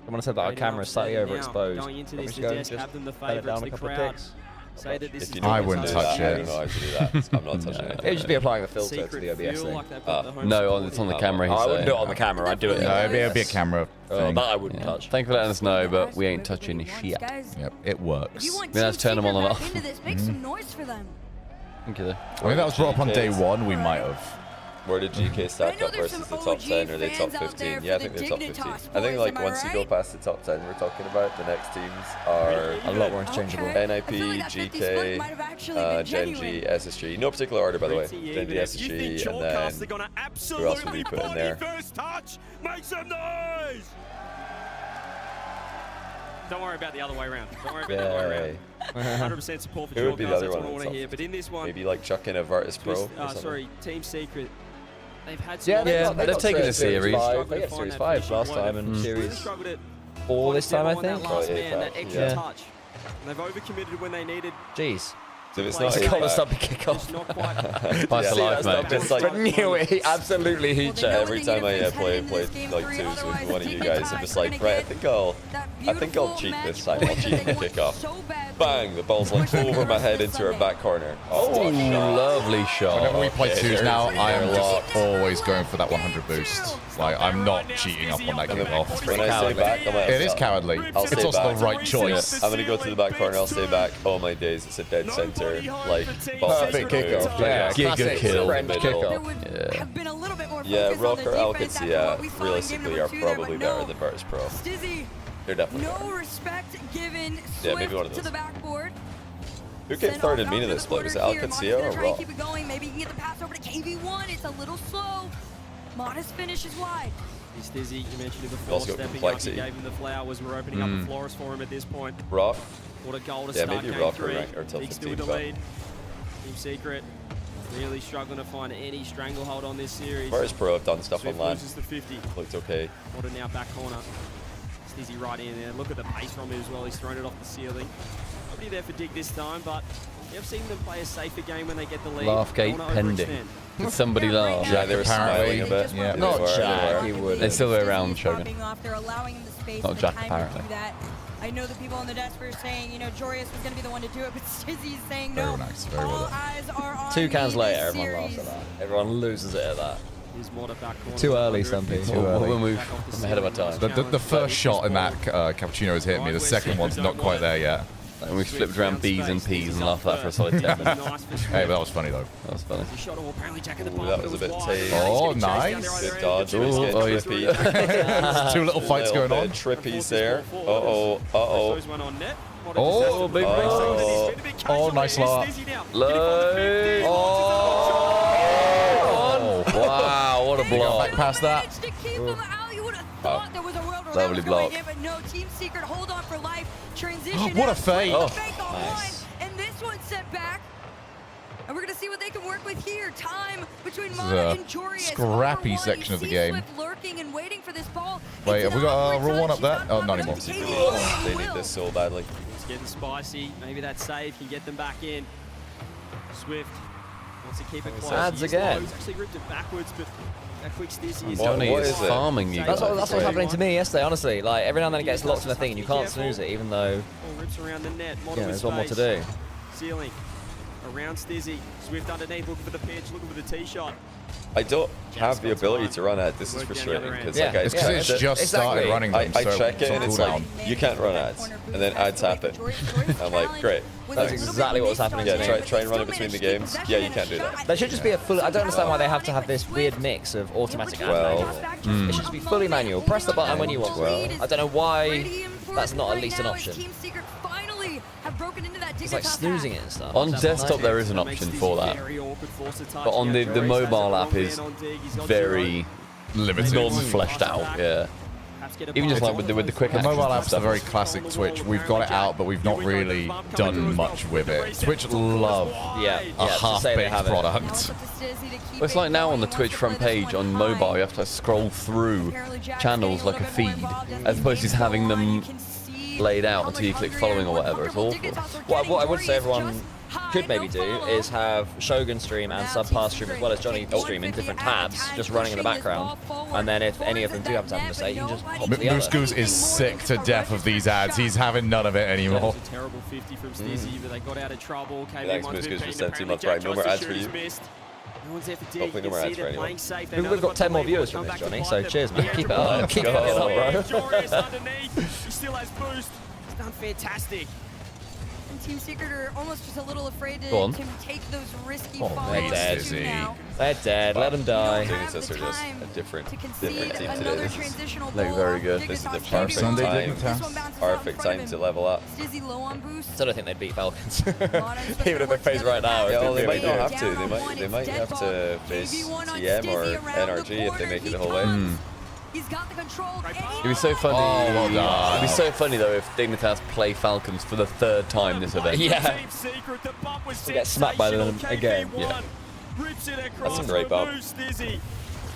[SPEAKER 3] Someone said that our
[SPEAKER 10] Great
[SPEAKER 3] camera is slightly
[SPEAKER 10] now,
[SPEAKER 3] overexposed.
[SPEAKER 10] Going into
[SPEAKER 3] Probably
[SPEAKER 10] this,
[SPEAKER 3] should
[SPEAKER 10] the
[SPEAKER 3] go
[SPEAKER 10] desk
[SPEAKER 3] and
[SPEAKER 10] have them the
[SPEAKER 3] just let it
[SPEAKER 10] favourites.
[SPEAKER 3] down a
[SPEAKER 10] The
[SPEAKER 3] couple of
[SPEAKER 10] crowd
[SPEAKER 3] ticks.
[SPEAKER 10] say that this
[SPEAKER 1] If
[SPEAKER 10] is
[SPEAKER 1] you
[SPEAKER 10] the
[SPEAKER 1] know
[SPEAKER 4] I
[SPEAKER 1] how to
[SPEAKER 4] wouldn't
[SPEAKER 1] do
[SPEAKER 4] touch
[SPEAKER 1] that, I
[SPEAKER 4] it.
[SPEAKER 1] don't know how to do that. I'm not touching it.
[SPEAKER 3] It would just be applying the filter to
[SPEAKER 10] Secret
[SPEAKER 3] the OBS
[SPEAKER 10] feel
[SPEAKER 3] thing.
[SPEAKER 10] like they've got the home
[SPEAKER 2] No,
[SPEAKER 10] support
[SPEAKER 2] it's on the
[SPEAKER 10] here.
[SPEAKER 2] camera. He's
[SPEAKER 3] I wouldn't do it
[SPEAKER 2] saying.
[SPEAKER 3] on the camera, I'd do it.
[SPEAKER 4] No, it'd be a camera
[SPEAKER 3] Oh,
[SPEAKER 4] thing.
[SPEAKER 3] that I wouldn't
[SPEAKER 2] Yeah.
[SPEAKER 3] touch.
[SPEAKER 2] Thanks for letting us know, but we ain't touching shit.
[SPEAKER 4] Yep, it works.
[SPEAKER 13] If you want
[SPEAKER 2] Then let's
[SPEAKER 13] Team
[SPEAKER 2] turn them on
[SPEAKER 13] Secret
[SPEAKER 2] and
[SPEAKER 13] back
[SPEAKER 2] off.
[SPEAKER 13] into this, make some noise for them.
[SPEAKER 2] Thank you.
[SPEAKER 4] I mean, that was brought up on day one. We might have.
[SPEAKER 1] Where did GK stack up versus the top 10? Or are they top 15? Yeah, I think they're top 15. I think like once you go past the top 10 we're talking about, the next teams are
[SPEAKER 3] a lot more interchangeable.
[SPEAKER 1] NIP, GK, Gen G, SSG. No particular order, by the way. Gen G, SSG, and then who else would we put in there?
[SPEAKER 10] Make some noise! Don't worry about the other way around. Don't worry about the other way around. 100% support for
[SPEAKER 1] Who would be the other
[SPEAKER 10] that's
[SPEAKER 1] one?
[SPEAKER 10] what I want to hear. But in this one,
[SPEAKER 1] maybe like chuck in a Virtus Pro.
[SPEAKER 10] sorry, Team Secret. They've had
[SPEAKER 3] Yeah,
[SPEAKER 2] they've taken a series.
[SPEAKER 3] They got Series 5 last time and Series 4 this time, I think.
[SPEAKER 10] That extra touch. And they've overcommitted when they needed.
[SPEAKER 3] Jeez.
[SPEAKER 1] So it's not
[SPEAKER 3] a stumpy kickoff.
[SPEAKER 10] Not quite.
[SPEAKER 2] Nice life, mate.
[SPEAKER 1] It's like,
[SPEAKER 3] knew it. He absolutely heat checked.
[SPEAKER 1] every time I play like twos with one of you guys, I'm just like, right, I think I'll cheat this time. I'll cheat the kickoff. Bang! The ball's like over my head into her back corner.
[SPEAKER 2] Oh, lovely shot.
[SPEAKER 4] Whenever we play twos now, I am just always going for that 100 boost. Like, I'm not cheating up on that kickoff.
[SPEAKER 1] When I stay back, I'm like,
[SPEAKER 4] It is cowardly. It's also the right choice.
[SPEAKER 1] I'm gonna go to the back corner. I'll stay back. Oh my days! It's a dead center. Like
[SPEAKER 3] Perfect kickoff. Yeah,
[SPEAKER 2] Giga kill.
[SPEAKER 3] French kickoff.
[SPEAKER 1] Yeah, Rock or Alkins, realistically are probably better than Virtus Pro. They're definitely
[SPEAKER 13] No
[SPEAKER 1] better.
[SPEAKER 13] respect given.
[SPEAKER 1] Yeah, maybe one of
[SPEAKER 13] To
[SPEAKER 1] those.
[SPEAKER 13] the backboard.
[SPEAKER 1] Who came third in mean in this split? Was it Alcancia or Rock?
[SPEAKER 13] Keep it going. Maybe he can get the pass over to KV1. It's a little slow. Modest finish is wide.
[SPEAKER 10] Stizzy, you mentioned it before,
[SPEAKER 1] Also got
[SPEAKER 10] stepping
[SPEAKER 1] complexity.
[SPEAKER 10] up, he gave him the flowers. We're opening up the florist for him at this point.
[SPEAKER 1] Rock?
[SPEAKER 10] What a goal to
[SPEAKER 1] Yeah,
[SPEAKER 10] start
[SPEAKER 1] maybe
[SPEAKER 10] game
[SPEAKER 1] Rock
[SPEAKER 10] three.
[SPEAKER 1] or till
[SPEAKER 10] Big still
[SPEAKER 1] 15,
[SPEAKER 10] with the
[SPEAKER 1] but-
[SPEAKER 10] lead. Team Secret really struggling to find any stranglehold on this series.
[SPEAKER 1] Virtus Pro have done stuff
[SPEAKER 10] Swift
[SPEAKER 1] online.
[SPEAKER 10] loses the 50.
[SPEAKER 1] Looked okay.
[SPEAKER 10] What a now back corner. Stizzy right in there. Look at the pace from him as well. He's thrown it off the ceiling. Nobody there for dig this time, but I've seen them play a safer game when they get the lead.
[SPEAKER 2] Laugh gate
[SPEAKER 10] Don't wanna
[SPEAKER 2] pending.
[SPEAKER 10] overextend.
[SPEAKER 2] Did somebody laugh?
[SPEAKER 1] Yeah, they were smiling a bit.
[SPEAKER 4] Yeah.
[SPEAKER 3] Not Jack, he would.
[SPEAKER 2] They still go around Shogun.
[SPEAKER 13] They're allowing him the space
[SPEAKER 2] Not
[SPEAKER 13] and the
[SPEAKER 2] Jack,
[SPEAKER 13] time
[SPEAKER 2] apparently.
[SPEAKER 13] to do that. I know the people on the desk were saying, you know, Jorius was going to be the one to do it, but Stizzy's saying no.
[SPEAKER 4] Very nice, very
[SPEAKER 13] All
[SPEAKER 4] well.
[SPEAKER 13] eyes are on
[SPEAKER 3] Two cans
[SPEAKER 13] me
[SPEAKER 3] later,
[SPEAKER 13] this
[SPEAKER 3] everyone laughs
[SPEAKER 13] series.
[SPEAKER 3] at that. Everyone loses it at that.
[SPEAKER 10] Here's Motta back corner.
[SPEAKER 3] Too early, Stumpy. Too early.
[SPEAKER 2] We'll move. I'm ahead of our time.
[SPEAKER 4] The first shot in that cappuccino has hit me. The second one's not quite there yet.
[SPEAKER 2] And we flipped around B's and P's and laughed at that for a solid 10 minutes.
[SPEAKER 4] Hey, but that was funny though.
[SPEAKER 2] That was funny.
[SPEAKER 1] Ooh, that was a bit tame.
[SPEAKER 4] Oh, nice.
[SPEAKER 1] Good dodge. It was
[SPEAKER 2] Ooh,
[SPEAKER 1] getting
[SPEAKER 2] oh, yeah.
[SPEAKER 1] trippy.
[SPEAKER 4] Two little fights
[SPEAKER 1] Little
[SPEAKER 4] going on.
[SPEAKER 1] bit Trippies there. Uh-oh. Uh-oh.
[SPEAKER 4] Oh,
[SPEAKER 2] big
[SPEAKER 1] Oh.
[SPEAKER 4] Oh, nice lot.
[SPEAKER 2] Low.
[SPEAKER 4] Oh,
[SPEAKER 2] Wow, what a block.
[SPEAKER 4] back past that.
[SPEAKER 13] To keep him out, you would have thought there was a world where
[SPEAKER 2] Lovely
[SPEAKER 13] that was going
[SPEAKER 2] block.
[SPEAKER 13] in, but no, Team Secret hold on for life. Transition.
[SPEAKER 4] What a
[SPEAKER 13] out,
[SPEAKER 4] fake.
[SPEAKER 13] put the
[SPEAKER 2] Oh,
[SPEAKER 13] fake on
[SPEAKER 3] nice.
[SPEAKER 13] one, and this one set back. And we're gonna see what they can work with here. Time between
[SPEAKER 4] is
[SPEAKER 13] Motta
[SPEAKER 4] a
[SPEAKER 13] and Jorius.
[SPEAKER 4] scrappy
[SPEAKER 13] Over one,
[SPEAKER 4] section
[SPEAKER 13] you
[SPEAKER 4] of the
[SPEAKER 13] see
[SPEAKER 4] game.
[SPEAKER 13] Swift lurking and waiting for this ball.
[SPEAKER 4] Wait,
[SPEAKER 13] It's
[SPEAKER 4] have we
[SPEAKER 13] an
[SPEAKER 4] got a
[SPEAKER 13] awkward
[SPEAKER 4] rule one
[SPEAKER 13] touch.
[SPEAKER 4] up there?
[SPEAKER 13] He's
[SPEAKER 4] Oh,
[SPEAKER 13] got
[SPEAKER 4] not
[SPEAKER 13] one
[SPEAKER 4] anymore.
[SPEAKER 13] up to
[SPEAKER 1] They
[SPEAKER 13] KV1.
[SPEAKER 1] need this so badly.
[SPEAKER 10] It's getting spicy. Maybe that save can get them back in. Swift wants to keep it close.
[SPEAKER 3] Ads
[SPEAKER 10] He is
[SPEAKER 3] again.
[SPEAKER 10] low. He's actually ripped it backwards, but that quick Stizzy is
[SPEAKER 2] Johnny
[SPEAKER 1] What
[SPEAKER 2] is
[SPEAKER 1] is it?
[SPEAKER 2] farming you
[SPEAKER 3] That's
[SPEAKER 2] guys.
[SPEAKER 3] what's happening to me yesterday, honestly. Like, every now and then it gets locked in a thing and you can't snooze it, even though,
[SPEAKER 10] Ball rips around the net. Motta
[SPEAKER 3] yeah,
[SPEAKER 10] with
[SPEAKER 3] there's one more to
[SPEAKER 10] space.
[SPEAKER 3] do.
[SPEAKER 10] Ceiling. Around Stizzy. Swift underneath, looking for the pitch, looking for the tee shot.
[SPEAKER 1] I don't have the ability to run at. This is frustrating because like I
[SPEAKER 4] It's because it's
[SPEAKER 1] checked it.
[SPEAKER 4] just started running them,
[SPEAKER 1] I
[SPEAKER 4] so
[SPEAKER 1] check it and it's
[SPEAKER 4] cooldown.
[SPEAKER 1] like, you can't run ads. And then ads happen. I'm like, great.
[SPEAKER 3] That's
[SPEAKER 1] thanks.
[SPEAKER 3] exactly what was happening to
[SPEAKER 1] Yeah,
[SPEAKER 3] me.
[SPEAKER 1] try and run it between the games. Yeah, you can't do that.
[SPEAKER 3] There should just be a full. I don't understand why they have to have this weird mix of automatic and
[SPEAKER 1] Well,
[SPEAKER 3] manual. It should just be fully manual. Press the button when you want. I don't know why that's not at least an option.
[SPEAKER 13] Team Secret finally have broken into that
[SPEAKER 3] It's like snoozing it and stuff.
[SPEAKER 2] On desktop, there is an option for that. But on the mobile app is very
[SPEAKER 4] Limited.
[SPEAKER 2] non-fleshed out, yeah. Even just like with the quick
[SPEAKER 4] The
[SPEAKER 2] actions
[SPEAKER 4] mobile
[SPEAKER 2] and
[SPEAKER 4] app's a
[SPEAKER 2] stuff.
[SPEAKER 4] very classic Twitch. We've got it out, but we've not really done much with it. Twitch love
[SPEAKER 3] Yeah,
[SPEAKER 4] a
[SPEAKER 3] to say they
[SPEAKER 4] half-baked
[SPEAKER 3] have it.
[SPEAKER 4] product.
[SPEAKER 2] Well, it's like now on the Twitch front page on mobile, you have to scroll through channels like a feed, as opposed to just having them laid out until you click following or whatever. It's awful.
[SPEAKER 3] What I would say everyone could maybe do is have Shogun stream and Subpass stream as well as Johnny stream in different tabs, just running in the background. And then if any of them do have to have a mistake, you can just hop to the
[SPEAKER 4] Moose
[SPEAKER 3] other.
[SPEAKER 4] Goose is sick to death of these ads. He's having none of it anymore.
[SPEAKER 10] It's a terrible 50 from Stizzy, but they got out of trouble.
[SPEAKER 1] Thanks, Moose Goose, for sending too much right. No more ads for you.
[SPEAKER 10] No one's there for dig.
[SPEAKER 1] Hopefully no more ads for anyone.
[SPEAKER 3] We've got 10 more viewers from this, Johnny, so cheers, man. Keep it up. Keep it up, bro.
[SPEAKER 10] Jorius underneath. He still has boost. He's done fantastic.
[SPEAKER 13] And Team Secret are almost just a little afraid
[SPEAKER 2] Go on.
[SPEAKER 13] to take those risky
[SPEAKER 3] Oh,
[SPEAKER 13] falls
[SPEAKER 3] they're dead.
[SPEAKER 13] too now.
[SPEAKER 3] They're dead. Let them die.
[SPEAKER 1] Dignitas are just a different team today.
[SPEAKER 13] Another
[SPEAKER 1] This is
[SPEAKER 13] transitional
[SPEAKER 2] Look
[SPEAKER 13] ball
[SPEAKER 2] very
[SPEAKER 13] off
[SPEAKER 2] good.
[SPEAKER 1] This is the
[SPEAKER 13] Dignitas
[SPEAKER 1] perfect
[SPEAKER 4] Sunday
[SPEAKER 1] time.
[SPEAKER 4] Dignitas.
[SPEAKER 13] This one bounces out in
[SPEAKER 1] Perfect
[SPEAKER 13] front of
[SPEAKER 1] time to
[SPEAKER 13] him.
[SPEAKER 1] level up.
[SPEAKER 13] Stizzy low on boost.
[SPEAKER 3] Still don't think they'd beat Falcons.
[SPEAKER 13] Mono's
[SPEAKER 3] Even if they face right now.
[SPEAKER 1] Yeah, well, they
[SPEAKER 3] it'd
[SPEAKER 1] might
[SPEAKER 3] be
[SPEAKER 1] not
[SPEAKER 3] really
[SPEAKER 1] have to. They might have to face TM or NRG if they make it the whole way.
[SPEAKER 13] He's got the control.
[SPEAKER 2] It'd be so funny.
[SPEAKER 4] Oh, well done.
[SPEAKER 2] It'd be so funny though if Dignitas play Falcons for the 3rd time this event.
[SPEAKER 3] Yeah.
[SPEAKER 10] We
[SPEAKER 3] get smacked by them again.
[SPEAKER 2] Yeah.
[SPEAKER 1] That's a great bump.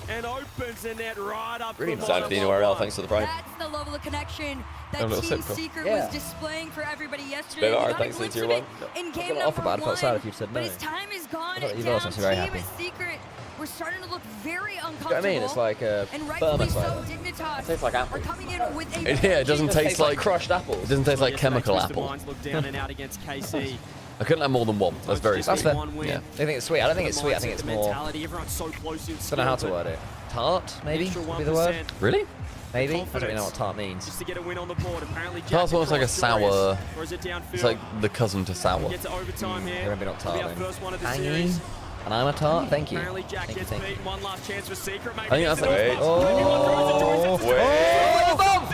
[SPEAKER 10] And opens the net right up.
[SPEAKER 3] Really nice.
[SPEAKER 1] Santino RL, thanks for the prime.
[SPEAKER 13] That's the level of connection that
[SPEAKER 2] A little
[SPEAKER 13] Team
[SPEAKER 2] sip, cool.
[SPEAKER 13] Secret
[SPEAKER 3] Yeah.
[SPEAKER 13] was displaying for everybody yesterday.
[SPEAKER 1] Bit of
[SPEAKER 13] We
[SPEAKER 1] art,
[SPEAKER 13] got a
[SPEAKER 1] thanks to
[SPEAKER 13] glimpse
[SPEAKER 1] tier
[SPEAKER 13] of it
[SPEAKER 1] 1.
[SPEAKER 13] in
[SPEAKER 3] I
[SPEAKER 13] game
[SPEAKER 3] was gonna offer, but I'd
[SPEAKER 13] number
[SPEAKER 3] felt sad
[SPEAKER 13] one,
[SPEAKER 3] if you'd said
[SPEAKER 13] but
[SPEAKER 3] no.
[SPEAKER 13] his time is gone.
[SPEAKER 3] I thought you
[SPEAKER 13] Down
[SPEAKER 3] lost, I was very
[SPEAKER 13] Team
[SPEAKER 3] happy.
[SPEAKER 13] Secret. We're starting to look very
[SPEAKER 3] You know
[SPEAKER 13] uncomfortable.
[SPEAKER 3] what I mean? It's like a
[SPEAKER 13] and rightfully
[SPEAKER 3] Burma
[SPEAKER 13] so,
[SPEAKER 3] cider.
[SPEAKER 13] Dignitas
[SPEAKER 3] It tastes like apple.
[SPEAKER 13] are coming in with a
[SPEAKER 2] Yeah, it doesn't taste like
[SPEAKER 3] crushed apples.
[SPEAKER 2] It doesn't taste like chemical
[SPEAKER 10] Twisted
[SPEAKER 2] apple.
[SPEAKER 10] Minds look down and out against KC.
[SPEAKER 2] I couldn't have more than one. That's very
[SPEAKER 3] That's
[SPEAKER 2] sweet.
[SPEAKER 3] fair.
[SPEAKER 2] Yeah.
[SPEAKER 3] They think it's sweet. I don't think it's sweet. I think it's more.
[SPEAKER 10] Everyone's so close in
[SPEAKER 3] Don't know how to word it. Tart, maybe, would be the word.
[SPEAKER 2] Really?
[SPEAKER 3] Maybe. I don't really know what tart means.
[SPEAKER 10] Just to get a win on the board. Apparently,
[SPEAKER 2] Tart's almost like a sour.
[SPEAKER 10] Or is it downfield?
[SPEAKER 2] It's like the cousin to sour.
[SPEAKER 10] Get to overtime here.
[SPEAKER 3] They're maybe not tart
[SPEAKER 10] It'll be our
[SPEAKER 3] then.
[SPEAKER 10] first one of the
[SPEAKER 3] Tangy.
[SPEAKER 10] series.
[SPEAKER 3] And I'm a tart. Thank you.
[SPEAKER 10] Apparently, Jack
[SPEAKER 3] Thank you.
[SPEAKER 10] gets
[SPEAKER 3] Thank you.
[SPEAKER 10] beat. One last chance for Secret.
[SPEAKER 2] I think that's like.
[SPEAKER 1] Wait.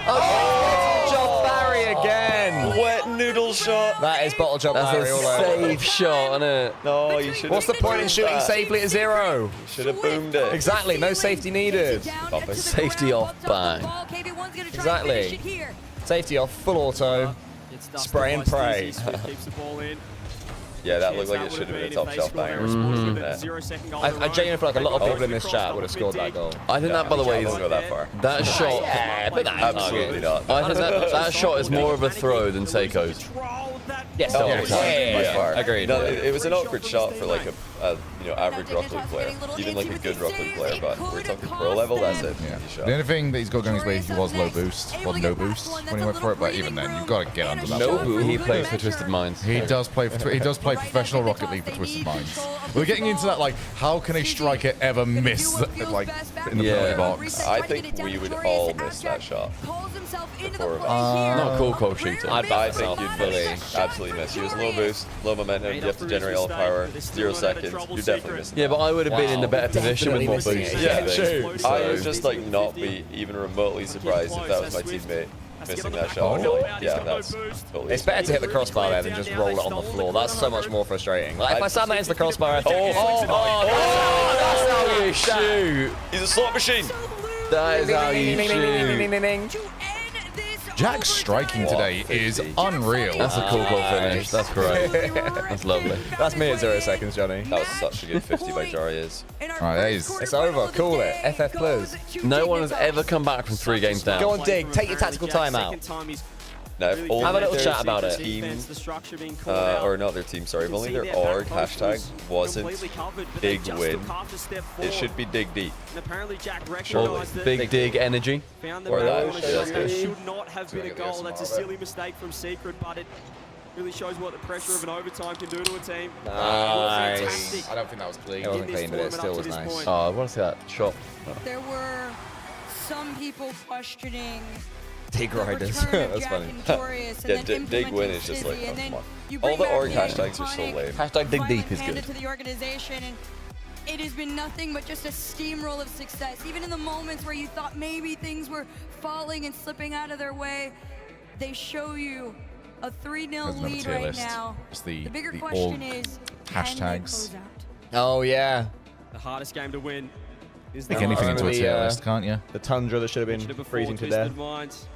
[SPEAKER 3] Oh, Job Barry again.
[SPEAKER 1] Wet noodle shot.
[SPEAKER 3] That is bottle job
[SPEAKER 2] That's
[SPEAKER 3] Barry
[SPEAKER 2] a
[SPEAKER 3] all over.
[SPEAKER 2] safe shot, isn't it?
[SPEAKER 1] No, you should.
[SPEAKER 3] What's the point in shooting safely at 0?
[SPEAKER 1] Should have boomed it.
[SPEAKER 3] Exactly. No safety needed.
[SPEAKER 2] Safety off, bang.
[SPEAKER 3] Exactly. Safety off. Full auto. Spray and pray.
[SPEAKER 10] Keeps the ball in.
[SPEAKER 1] Yeah, that looked like it should have been a top shelf banger.
[SPEAKER 3] I genuinely feel like a lot of people in this chat would have scored that goal.
[SPEAKER 2] I think that, by the way,
[SPEAKER 1] I won't go that far.
[SPEAKER 2] that shot.
[SPEAKER 3] Yeah, but that
[SPEAKER 1] Absolutely not.
[SPEAKER 2] I think that shot is more of a throw than Seiko's.
[SPEAKER 3] Yes.
[SPEAKER 1] Oh,
[SPEAKER 3] Yeah.
[SPEAKER 1] by far.
[SPEAKER 3] Agreed.
[SPEAKER 1] No, it was an awkward shot for like a average Rock League player, even like a good Rock League player. But we're talking pro level. That's it.
[SPEAKER 4] Yeah.
[SPEAKER 1] Easy shot.
[SPEAKER 4] The only thing that he's got going his way, he was low boost. Well, no boost when he went for it, but even then, you've got to get under that.
[SPEAKER 2] No
[SPEAKER 4] ball.
[SPEAKER 2] boo. He plays for Twisted Minds.
[SPEAKER 4] He does play professional Rocket League for Twisted Minds. We're getting into that, like, how can a striker ever miss, like, in the penalty box?
[SPEAKER 1] I think we would all miss that shot. The four of us.
[SPEAKER 2] Not cool shooter.
[SPEAKER 1] I think you'd fully, absolutely miss. He was low boost, low momentum. You have to generate all the power. 0 seconds. You're definitely missing.
[SPEAKER 2] Yeah, but I would have been in a better position with more boost.
[SPEAKER 1] Yeah,
[SPEAKER 2] true.
[SPEAKER 1] I would just like not be even remotely surprised if that was my teammate missing that shot. Like, yeah, that's totally.
[SPEAKER 3] It's better to hit the crossbar there than just roll it on the floor. That's so much more frustrating. Like, if I slam that into the crossbar, I think,
[SPEAKER 2] That's how you shoot.
[SPEAKER 1] He's a slot machine.
[SPEAKER 2] That is how you shoot.
[SPEAKER 4] Jack's striking today is unreal.
[SPEAKER 2] That's a cool goal finish. That's great. That's lovely.
[SPEAKER 3] That's me at 0 seconds, Johnny.
[SPEAKER 1] That was such a good 50 by Jarius.
[SPEAKER 4] Right, that is.
[SPEAKER 3] It's over. Call it. FF Plus.
[SPEAKER 2] No one has ever come back from 3 games down.
[SPEAKER 3] Go on, Dig. Take your tactical time out.
[SPEAKER 1] Now, if only
[SPEAKER 3] Have a little
[SPEAKER 1] their
[SPEAKER 3] chat about it.
[SPEAKER 1] team, or not their team, sorry, if only their org hashtag wasn't Dig Win, it should be Dig Deep.
[SPEAKER 2] Or Big Dig Energy.
[SPEAKER 1] Or that. Yeah, that's good.
[SPEAKER 10] Should not have been a goal. That's a silly mistake from Secret, but it really shows what the pressure of an overtime can do to a team.
[SPEAKER 3] Nice.
[SPEAKER 4] I don't think that was clean.
[SPEAKER 3] It wasn't clean, but it still was nice.
[SPEAKER 2] Oh, I want to see that shot.
[SPEAKER 13] There were some people questioning
[SPEAKER 3] Dig Riders. That's funny.
[SPEAKER 1] Yeah, Dig Win is just like, oh, come on. All the org hashtags are so lame.
[SPEAKER 2] Hashtag Dig Deep is good.
[SPEAKER 13] To the organization, and it has been nothing but just a steamroll of success. Even in the moments where you thought maybe things were falling and slipping out of their way, they show you a 3-0 lead right now.
[SPEAKER 4] It's the
[SPEAKER 13] bigger
[SPEAKER 4] org
[SPEAKER 13] question is,
[SPEAKER 4] hashtags.
[SPEAKER 13] can they close out?
[SPEAKER 3] Oh, yeah.
[SPEAKER 10] The hardest game to win is
[SPEAKER 4] Make anything into a tier list, can't you?
[SPEAKER 3] The Tundra that should have been freezing to death.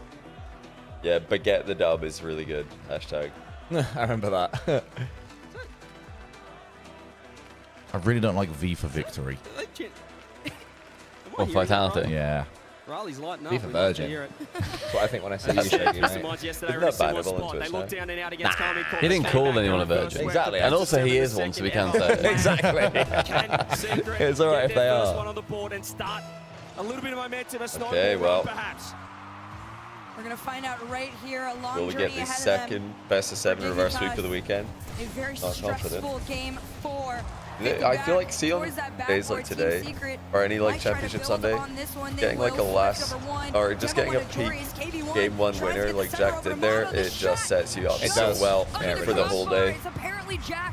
[SPEAKER 1] Yeah, but get the dub is really good. Hashtag.
[SPEAKER 3] I remember that.
[SPEAKER 4] I really don't like V for victory.
[SPEAKER 2] Or Vitality.
[SPEAKER 4] Yeah.
[SPEAKER 10] Riley's lighting up.
[SPEAKER 3] V for Virgin. That's what I think when I see you shaking, mate.
[SPEAKER 1] Isn't that bannable into
[SPEAKER 2] Nah, he didn't call anyone a virgin.
[SPEAKER 3] Exactly.
[SPEAKER 2] And also he is one, so we can say it.
[SPEAKER 3] Exactly. It's all right if they are.
[SPEAKER 10] A little bit of momentum, a
[SPEAKER 1] Okay, well.
[SPEAKER 13] We're going to find out right here. A long
[SPEAKER 1] Will we
[SPEAKER 13] journey
[SPEAKER 1] get the
[SPEAKER 13] ahead of them.
[SPEAKER 1] second best of 7 reverse sweep of the weekend?
[SPEAKER 13] A very
[SPEAKER 1] Not confident.
[SPEAKER 13] stressful game for
[SPEAKER 1] I feel like seeing days like today, or any like championship Sunday, getting like a last, or just getting a peak game 1 winner like Jack did there, it just sets you up so well for the whole day.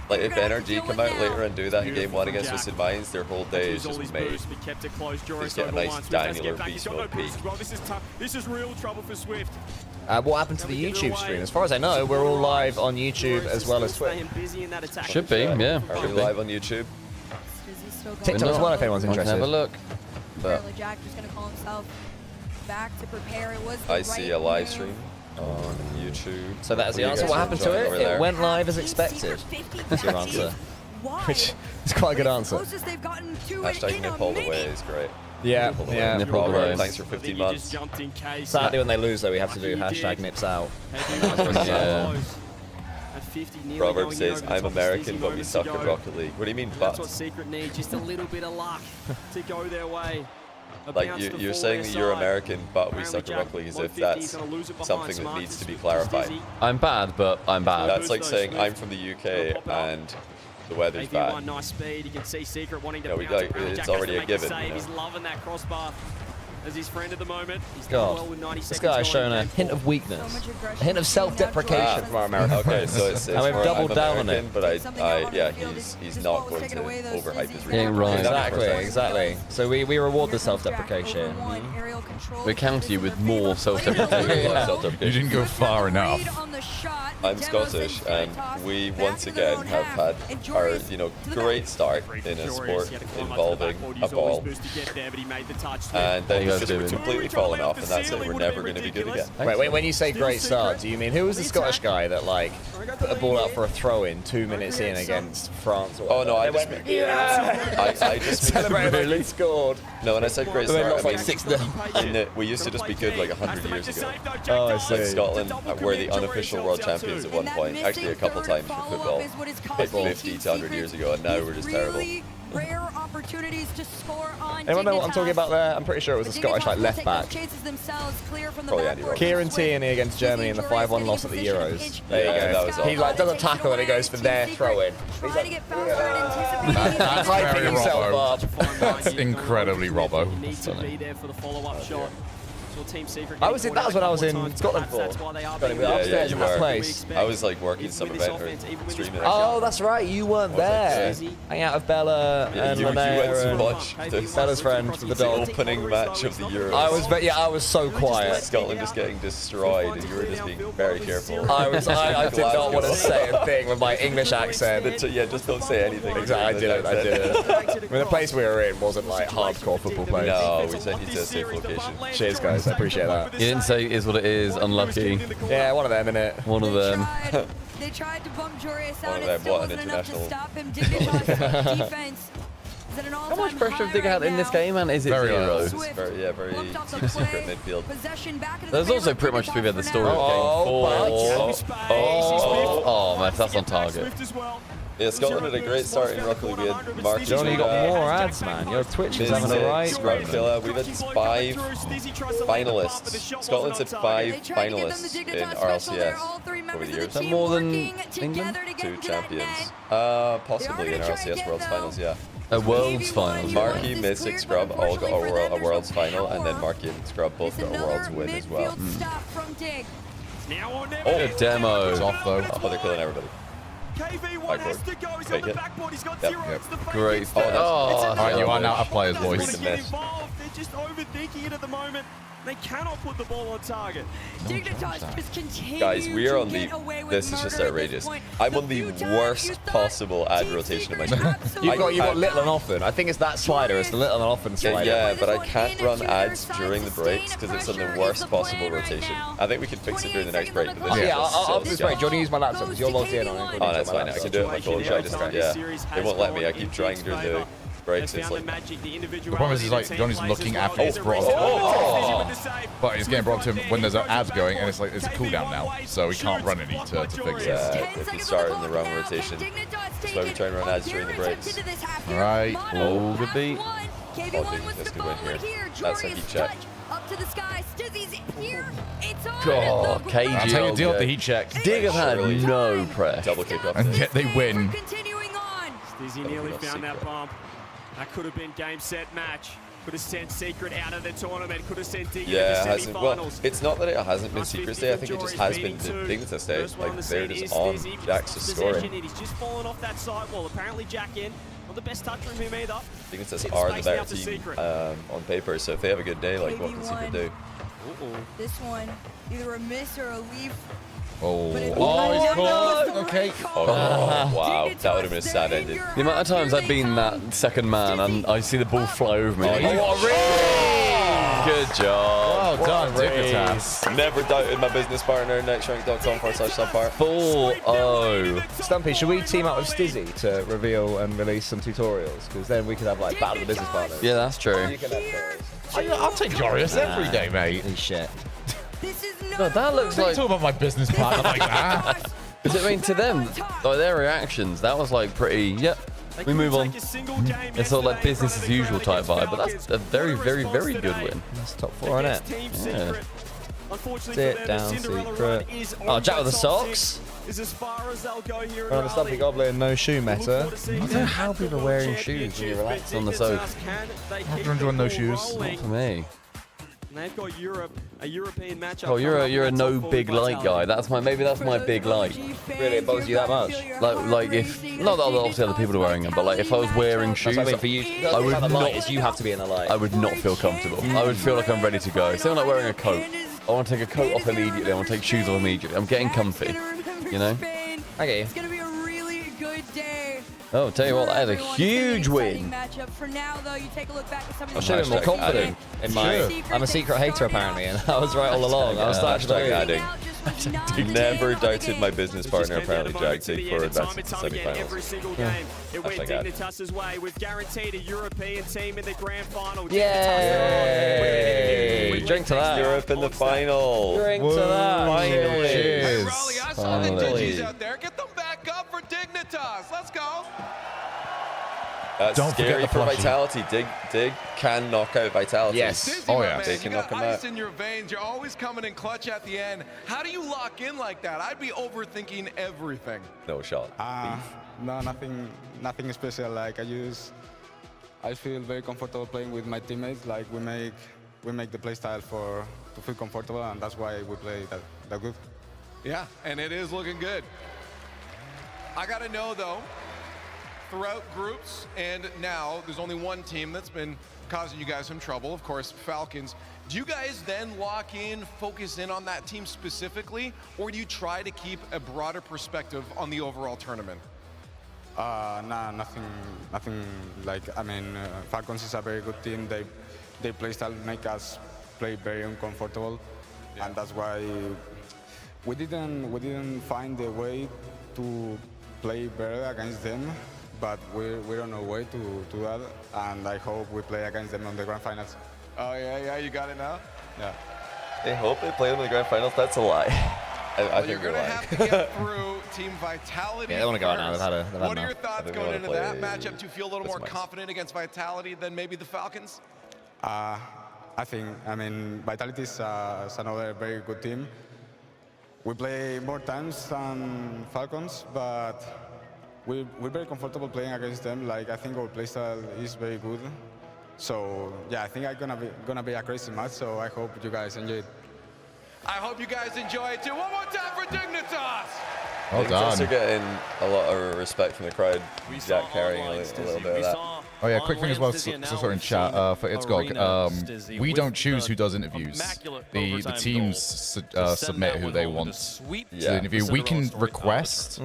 [SPEAKER 1] Like if NRG come out later and do that in game 1 against Twisted Minds, their whole day is just made. Just get a nice Danular beast mode peak.
[SPEAKER 10] This is real trouble for Swift.
[SPEAKER 3] What happened to the YouTube stream? As far as I know, we're all live on YouTube as well as Twitch.
[SPEAKER 2] Should be, yeah.
[SPEAKER 1] Are we live on YouTube?
[SPEAKER 3] TikTok as well, if anyone's interested.
[SPEAKER 2] Have a look.
[SPEAKER 13] Apparently Jack just going to call himself back to prepare. It was the
[SPEAKER 1] I see a live stream on YouTube.
[SPEAKER 3] So that is the answer. What happened to it? It went live as expected. That's your answer. Which is quite a good answer.
[SPEAKER 1] Hashtag nip all the way is great.
[SPEAKER 3] Yeah, yeah.
[SPEAKER 1] Nip all the way. Thanks for 15 months.
[SPEAKER 3] Sadly, when they lose, though, we have to do hashtag nips out.
[SPEAKER 2] Yeah.
[SPEAKER 1] Proverb says, I'm American, but we suck at Rocket League. What do you mean, but?
[SPEAKER 10] That's what Secret needs, just a little bit of luck to go their way.
[SPEAKER 1] Like, you're saying that you're American, but we suck at Rocket League as if that's something that needs to be clarified.
[SPEAKER 2] I'm bad, but I'm bad.
[SPEAKER 1] That's like saying I'm from the UK and the weather's bad.
[SPEAKER 10] Nice speed. You can see Secret wanting to
[SPEAKER 1] it's already a given.
[SPEAKER 10] He's loving that crossbar as his friend at the moment. He's
[SPEAKER 3] God, this guy has shown a hint of weakness, a hint of self-deprecation from our American
[SPEAKER 1] Okay,
[SPEAKER 3] friends.
[SPEAKER 1] so it's
[SPEAKER 3] and we've doubled down on it.
[SPEAKER 1] But yeah, he's not going to overhype his reaction.
[SPEAKER 2] Right.
[SPEAKER 3] Exactly. So we reward the self-deprecation.
[SPEAKER 2] We counter you with more self-deprecation.
[SPEAKER 4] You didn't go far enough.
[SPEAKER 1] I'm Scottish, and we once again have had our great start in a sport involving a ball, and then we've just completely fallen off, and that's it. We're never going to be good again.
[SPEAKER 3] Wait, when you say great start, do you mean who was the Scottish guy that like put a ball out for a throw-in 2 minutes in against France? Or
[SPEAKER 1] oh no, I just
[SPEAKER 3] celebrated like he scored.
[SPEAKER 1] No, when I said great start, I mean,
[SPEAKER 3] like 6-0.
[SPEAKER 1] we used to just be good like 100 years ago.
[SPEAKER 3] Oh, I see.
[SPEAKER 1] Like Scotland were the unofficial world champions at one point, actually a couple times for football, like 50 to 100 years ago, and now we're just terrible.
[SPEAKER 13] Rare opportunities to score on.
[SPEAKER 3] Anyone know what I'm talking about there? I'm pretty sure it was a Scottish like left back.
[SPEAKER 1] Probably Andy Roberts.
[SPEAKER 3] Kieran Tierney against Germany in the 5-1 loss at the Euros. There you go.
[SPEAKER 1] That was
[SPEAKER 3] He like does a tackle and he goes for their throw-in. He's like,
[SPEAKER 4] That's
[SPEAKER 3] hyping
[SPEAKER 4] very
[SPEAKER 3] himself
[SPEAKER 4] Robbo.
[SPEAKER 3] up.
[SPEAKER 4] That's incredibly Robbo.
[SPEAKER 10] Needs to be there for the follow-up shot.
[SPEAKER 3] That was when I was in Scotland for. Upstairs in that place.
[SPEAKER 1] I was like working some event or streaming.
[SPEAKER 3] Oh, that's right. You weren't there. Hang out with Bella and
[SPEAKER 1] you went
[SPEAKER 3] Linnea
[SPEAKER 1] to watch
[SPEAKER 3] Bella's friend with the dog.
[SPEAKER 1] opening match of the Euros.
[SPEAKER 3] I was so quiet.
[SPEAKER 1] Scotland just getting destroyed, and you were just being very careful.
[SPEAKER 3] I did not want to say a thing with my English accent.
[SPEAKER 1] Yeah, just don't say anything.
[SPEAKER 3] Exactly, I did it. I mean, the place we were in wasn't like hardcore football place.
[SPEAKER 1] No, we sent you to a safe location.
[SPEAKER 3] Cheers, guys. I appreciate that.
[SPEAKER 2] You didn't say it is what it is, unlucky.
[SPEAKER 3] Yeah, one of them, innit?
[SPEAKER 2] One of them.
[SPEAKER 13] They tried to bump Jorius out.
[SPEAKER 1] One of
[SPEAKER 13] It
[SPEAKER 1] them,
[SPEAKER 13] still
[SPEAKER 1] what, an
[SPEAKER 13] wasn't enough to
[SPEAKER 1] international?
[SPEAKER 13] stop him. Dignitas defense.
[SPEAKER 2] How much pressure have they got in this game, man? Is it
[SPEAKER 4] Very
[SPEAKER 2] zero?
[SPEAKER 4] low.
[SPEAKER 1] Very deep secret midfield.
[SPEAKER 2] There's also pretty much we've had the story of game 4. Oh, man, that's on target.
[SPEAKER 1] Yeah, Scotland had a great start in Rocket League. We had Mark.
[SPEAKER 3] Johnny, you got more ads, man. Your Twitch is having a right.
[SPEAKER 1] Scrub Killer. We've had 5 finalists. Scotland's had 5 finalists in RLCS over the years.
[SPEAKER 2] Is that more than England?
[SPEAKER 1] 2 champions. Possibly in RLCS Worlds Finals, yeah.
[SPEAKER 2] A Worlds Finals.
[SPEAKER 1] Marky, Mystic, Scrub all got a Worlds Final, and then Marky and Scrub both got a Worlds win as well.
[SPEAKER 2] Good demo.
[SPEAKER 4] It's off though.
[SPEAKER 1] Oh, they're killing everybody.
[SPEAKER 10] KV1 has to go. He's on the backboard. He's got 0. It's the
[SPEAKER 2] Great.
[SPEAKER 1] Oh,
[SPEAKER 4] Alright, you are now a player's voice.
[SPEAKER 10] Get involved. They're just overthinking it at the moment. They cannot put the ball on target.
[SPEAKER 13] Dignitas just continue
[SPEAKER 1] Guys, we are on
[SPEAKER 13] to
[SPEAKER 1] the.
[SPEAKER 13] get away with
[SPEAKER 1] This is just
[SPEAKER 13] murder at
[SPEAKER 1] outrageous.
[SPEAKER 13] this point.
[SPEAKER 1] I'm on
[SPEAKER 13] A
[SPEAKER 1] the
[SPEAKER 13] few times
[SPEAKER 1] worst
[SPEAKER 13] you thought
[SPEAKER 1] possible ad
[SPEAKER 13] Team
[SPEAKER 1] rotation in my
[SPEAKER 13] Secret
[SPEAKER 1] screen.
[SPEAKER 13] absolutely
[SPEAKER 3] You've got little and often. I think it's that slider. It's the little and often slider.
[SPEAKER 1] Yeah, but I can't run ads during the breaks because it's on the worst possible rotation. I think we can fix it during the next break. But this is
[SPEAKER 3] Yeah,
[SPEAKER 1] just so
[SPEAKER 3] after this break, do you want to use my laptop? Because you're logged in on it.
[SPEAKER 1] Oh, that's fine. I can do it on my phone. I just, yeah, they won't let me. I keep trying during the breaks. It's like,
[SPEAKER 4] The problem is like Johnny's looking after it's brought up. But it's getting brought to him when there's an ad going, and it's like it's a cooldown now, so he can't run any to fix it.
[SPEAKER 1] yeah, if you start in the wrong rotation, that's why we try and run ads during the breaks.
[SPEAKER 4] Alright.
[SPEAKER 2] Oh, good beat.
[SPEAKER 1] Oh, dude, this could win here. That's a heat check.
[SPEAKER 13] to the sky. Stizzy's here. It's on.
[SPEAKER 2] God, KG.
[SPEAKER 4] That's how you deal with the heat check.
[SPEAKER 2] Dig have had no press.
[SPEAKER 1] Double kick up.
[SPEAKER 4] And yet they win.
[SPEAKER 13] Continuing on.
[SPEAKER 10] Stizzy nearly found that bump. That could have been game, set, match. Could have sent Secret out of the tournament. Could have sent Dig
[SPEAKER 1] Yeah, it
[SPEAKER 10] into the
[SPEAKER 1] hasn't. Well,
[SPEAKER 10] semi-finals.
[SPEAKER 1] it's not that it hasn't been Secret's day. I think it just has been the Dignitas day. Like, they're just on Jack's scoring.
[SPEAKER 10] He's just fallen off that side wall. Apparently, Jack in. Not the best touch from him either.
[SPEAKER 1] Dignitas are the better team on paper, so if they have a good day, like, what can Secret do?
[SPEAKER 13] This one, either a miss or a leaf.
[SPEAKER 4] Oh,
[SPEAKER 13] But it-
[SPEAKER 4] he's caught. Okay.
[SPEAKER 1] Oh, wow. That would have been a sad ending.
[SPEAKER 2] The amount of times I've been that second man and I see the ball fly over me.
[SPEAKER 1] Oh,
[SPEAKER 2] what a race! Good job.
[SPEAKER 4] Well done, Dignitas.
[SPEAKER 1] Never doubted my business partner, nextrank.com/subpart.
[SPEAKER 2] 4-0.
[SPEAKER 3] Stumpy, should we team up with Stizzy to reveal and release some tutorials? Because then we could have like battle of the business partners.
[SPEAKER 2] Yeah, that's true.
[SPEAKER 3] You can have those.
[SPEAKER 4] I'll take Jorius every day, mate.
[SPEAKER 3] Holy shit.
[SPEAKER 13] This is
[SPEAKER 2] No, that looks
[SPEAKER 4] Don't
[SPEAKER 2] like.
[SPEAKER 4] talk about my business partner like that.
[SPEAKER 2] Because I mean, to them, like their reactions, that was like pretty. Yep. We move on. It's sort of like business as usual type vibe, but that's a very, very, very good win.
[SPEAKER 3] That's top 4, isn't it?
[SPEAKER 2] Yeah.
[SPEAKER 3] Sit down, Secret. Oh, Jack with the socks.
[SPEAKER 10] Is as far as they'll go here.
[SPEAKER 3] We're on the Stumpy Goblin, no shoe meta.
[SPEAKER 2] I don't know how people are wearing shoes when you relax on the sofa.
[SPEAKER 4] After enjoying no shoes.
[SPEAKER 2] Not for me.
[SPEAKER 10] And they've got a European matchup.
[SPEAKER 2] Oh, you're a no big light guy. That's my maybe my big light.
[SPEAKER 3] Really, it bothers you that much?
[SPEAKER 2] Like if not that obviously other people are wearing them, but like if I was wearing shoes,
[SPEAKER 3] That's what I mean for you.
[SPEAKER 2] I would
[SPEAKER 3] the light
[SPEAKER 2] not.
[SPEAKER 3] is you have to be in the light.
[SPEAKER 2] I would not feel comfortable. I would feel like I'm ready to go. Say I'm like wearing a coat. I want to take a coat off immediately. I want to take shoes off immediately. I'm getting comfy. You know?
[SPEAKER 3] Okay.
[SPEAKER 13] It's gonna be a really good day.
[SPEAKER 2] Oh, tell you what, that is a huge win.
[SPEAKER 13] Matchup. For now, though, you take a look back at some of
[SPEAKER 3] I
[SPEAKER 13] the
[SPEAKER 3] should have been more confident in my. I'm a secret hater apparently, and I was right all along. I was
[SPEAKER 1] Hashtag adding.
[SPEAKER 13] You
[SPEAKER 1] Never doubted my business partner, apparently, Jack, for advancing to semi-finals.
[SPEAKER 10] Every single game. It went
[SPEAKER 1] Hashtag add.
[SPEAKER 10] Dignitas' way with guaranteed a European team in the grand final.
[SPEAKER 3] Yay! Drink to that.
[SPEAKER 1] Europe in the final.
[SPEAKER 3] Drink to that.
[SPEAKER 1] Finally.
[SPEAKER 4] Cheers.
[SPEAKER 9] Raleigh, I saw the
[SPEAKER 1] Finally.
[SPEAKER 9] Digis out there. Get them back up for Dignitas. Let's go.
[SPEAKER 1] That's
[SPEAKER 4] Don't forget
[SPEAKER 1] scary
[SPEAKER 4] the
[SPEAKER 1] for
[SPEAKER 4] plushie.
[SPEAKER 1] Vitality. Dig can knock out Vitality.
[SPEAKER 3] Yes.
[SPEAKER 9] Dizzy,
[SPEAKER 4] Oh,
[SPEAKER 9] my
[SPEAKER 4] yeah.
[SPEAKER 9] man,
[SPEAKER 1] They
[SPEAKER 9] you
[SPEAKER 1] can
[SPEAKER 9] got
[SPEAKER 1] knock 'em
[SPEAKER 9] ice
[SPEAKER 1] out.
[SPEAKER 9] in your veins. You're always coming in clutch at the end. How do you lock in like that? I'd be overthinking everything.
[SPEAKER 1] No shot.
[SPEAKER 14] No, nothing special. Like I feel very comfortable playing with my teammates. Like we make the play style to feel comfortable, and that's why we play that good.
[SPEAKER 9] Yeah, and it is looking good. I gotta know though, throughout groups and now there's only one team that's been causing you guys some trouble, of course, Falcons. Do you guys then lock in, focus in on that team specifically, or do you try to keep a broader perspective on the overall tournament?
[SPEAKER 14] Nah, nothing like, I mean, Falcons is a very good team. They play style make us play very uncomfortable, and that's why we didn't find a way to play better against them, but we're on our way to that, and I hope we play against them on the grand finals.
[SPEAKER 9] Oh yeah, you got it now?
[SPEAKER 14] Yeah.
[SPEAKER 1] They hope they play them in the grand finals. That's a lie. I
[SPEAKER 9] Well,
[SPEAKER 1] think
[SPEAKER 9] you're
[SPEAKER 1] you're
[SPEAKER 9] gonna
[SPEAKER 1] lying.
[SPEAKER 9] have to get through Team Vitality.
[SPEAKER 3] Yeah, they wanna go out now. They've had
[SPEAKER 9] What are
[SPEAKER 3] enough.
[SPEAKER 9] your thoughts
[SPEAKER 1] think they
[SPEAKER 9] going
[SPEAKER 1] wanna
[SPEAKER 9] into that
[SPEAKER 1] play
[SPEAKER 9] matchup? Do you feel a little more
[SPEAKER 1] That's nice.
[SPEAKER 9] confident against Vitality than maybe the Falcons?
[SPEAKER 14] I mean, Vitality is another very good team. We play more times than Falcons, but we're very comfortable playing against them. Like, I think our playstyle is very good. So yeah, I think it's gonna be a crazy match. So I hope you guys enjoy it.
[SPEAKER 9] I hope you guys enjoy it too. One more time for Dignitas.
[SPEAKER 4] Well
[SPEAKER 1] Dignitas
[SPEAKER 4] done.
[SPEAKER 1] are getting a lot of respect from the crowd. Jack carrying a little bit of that.
[SPEAKER 4] Oh yeah, quick thing as well, so sorry in chat for Itzgog. We don't choose who does interviews. The teams submit who they want to interview. We can request,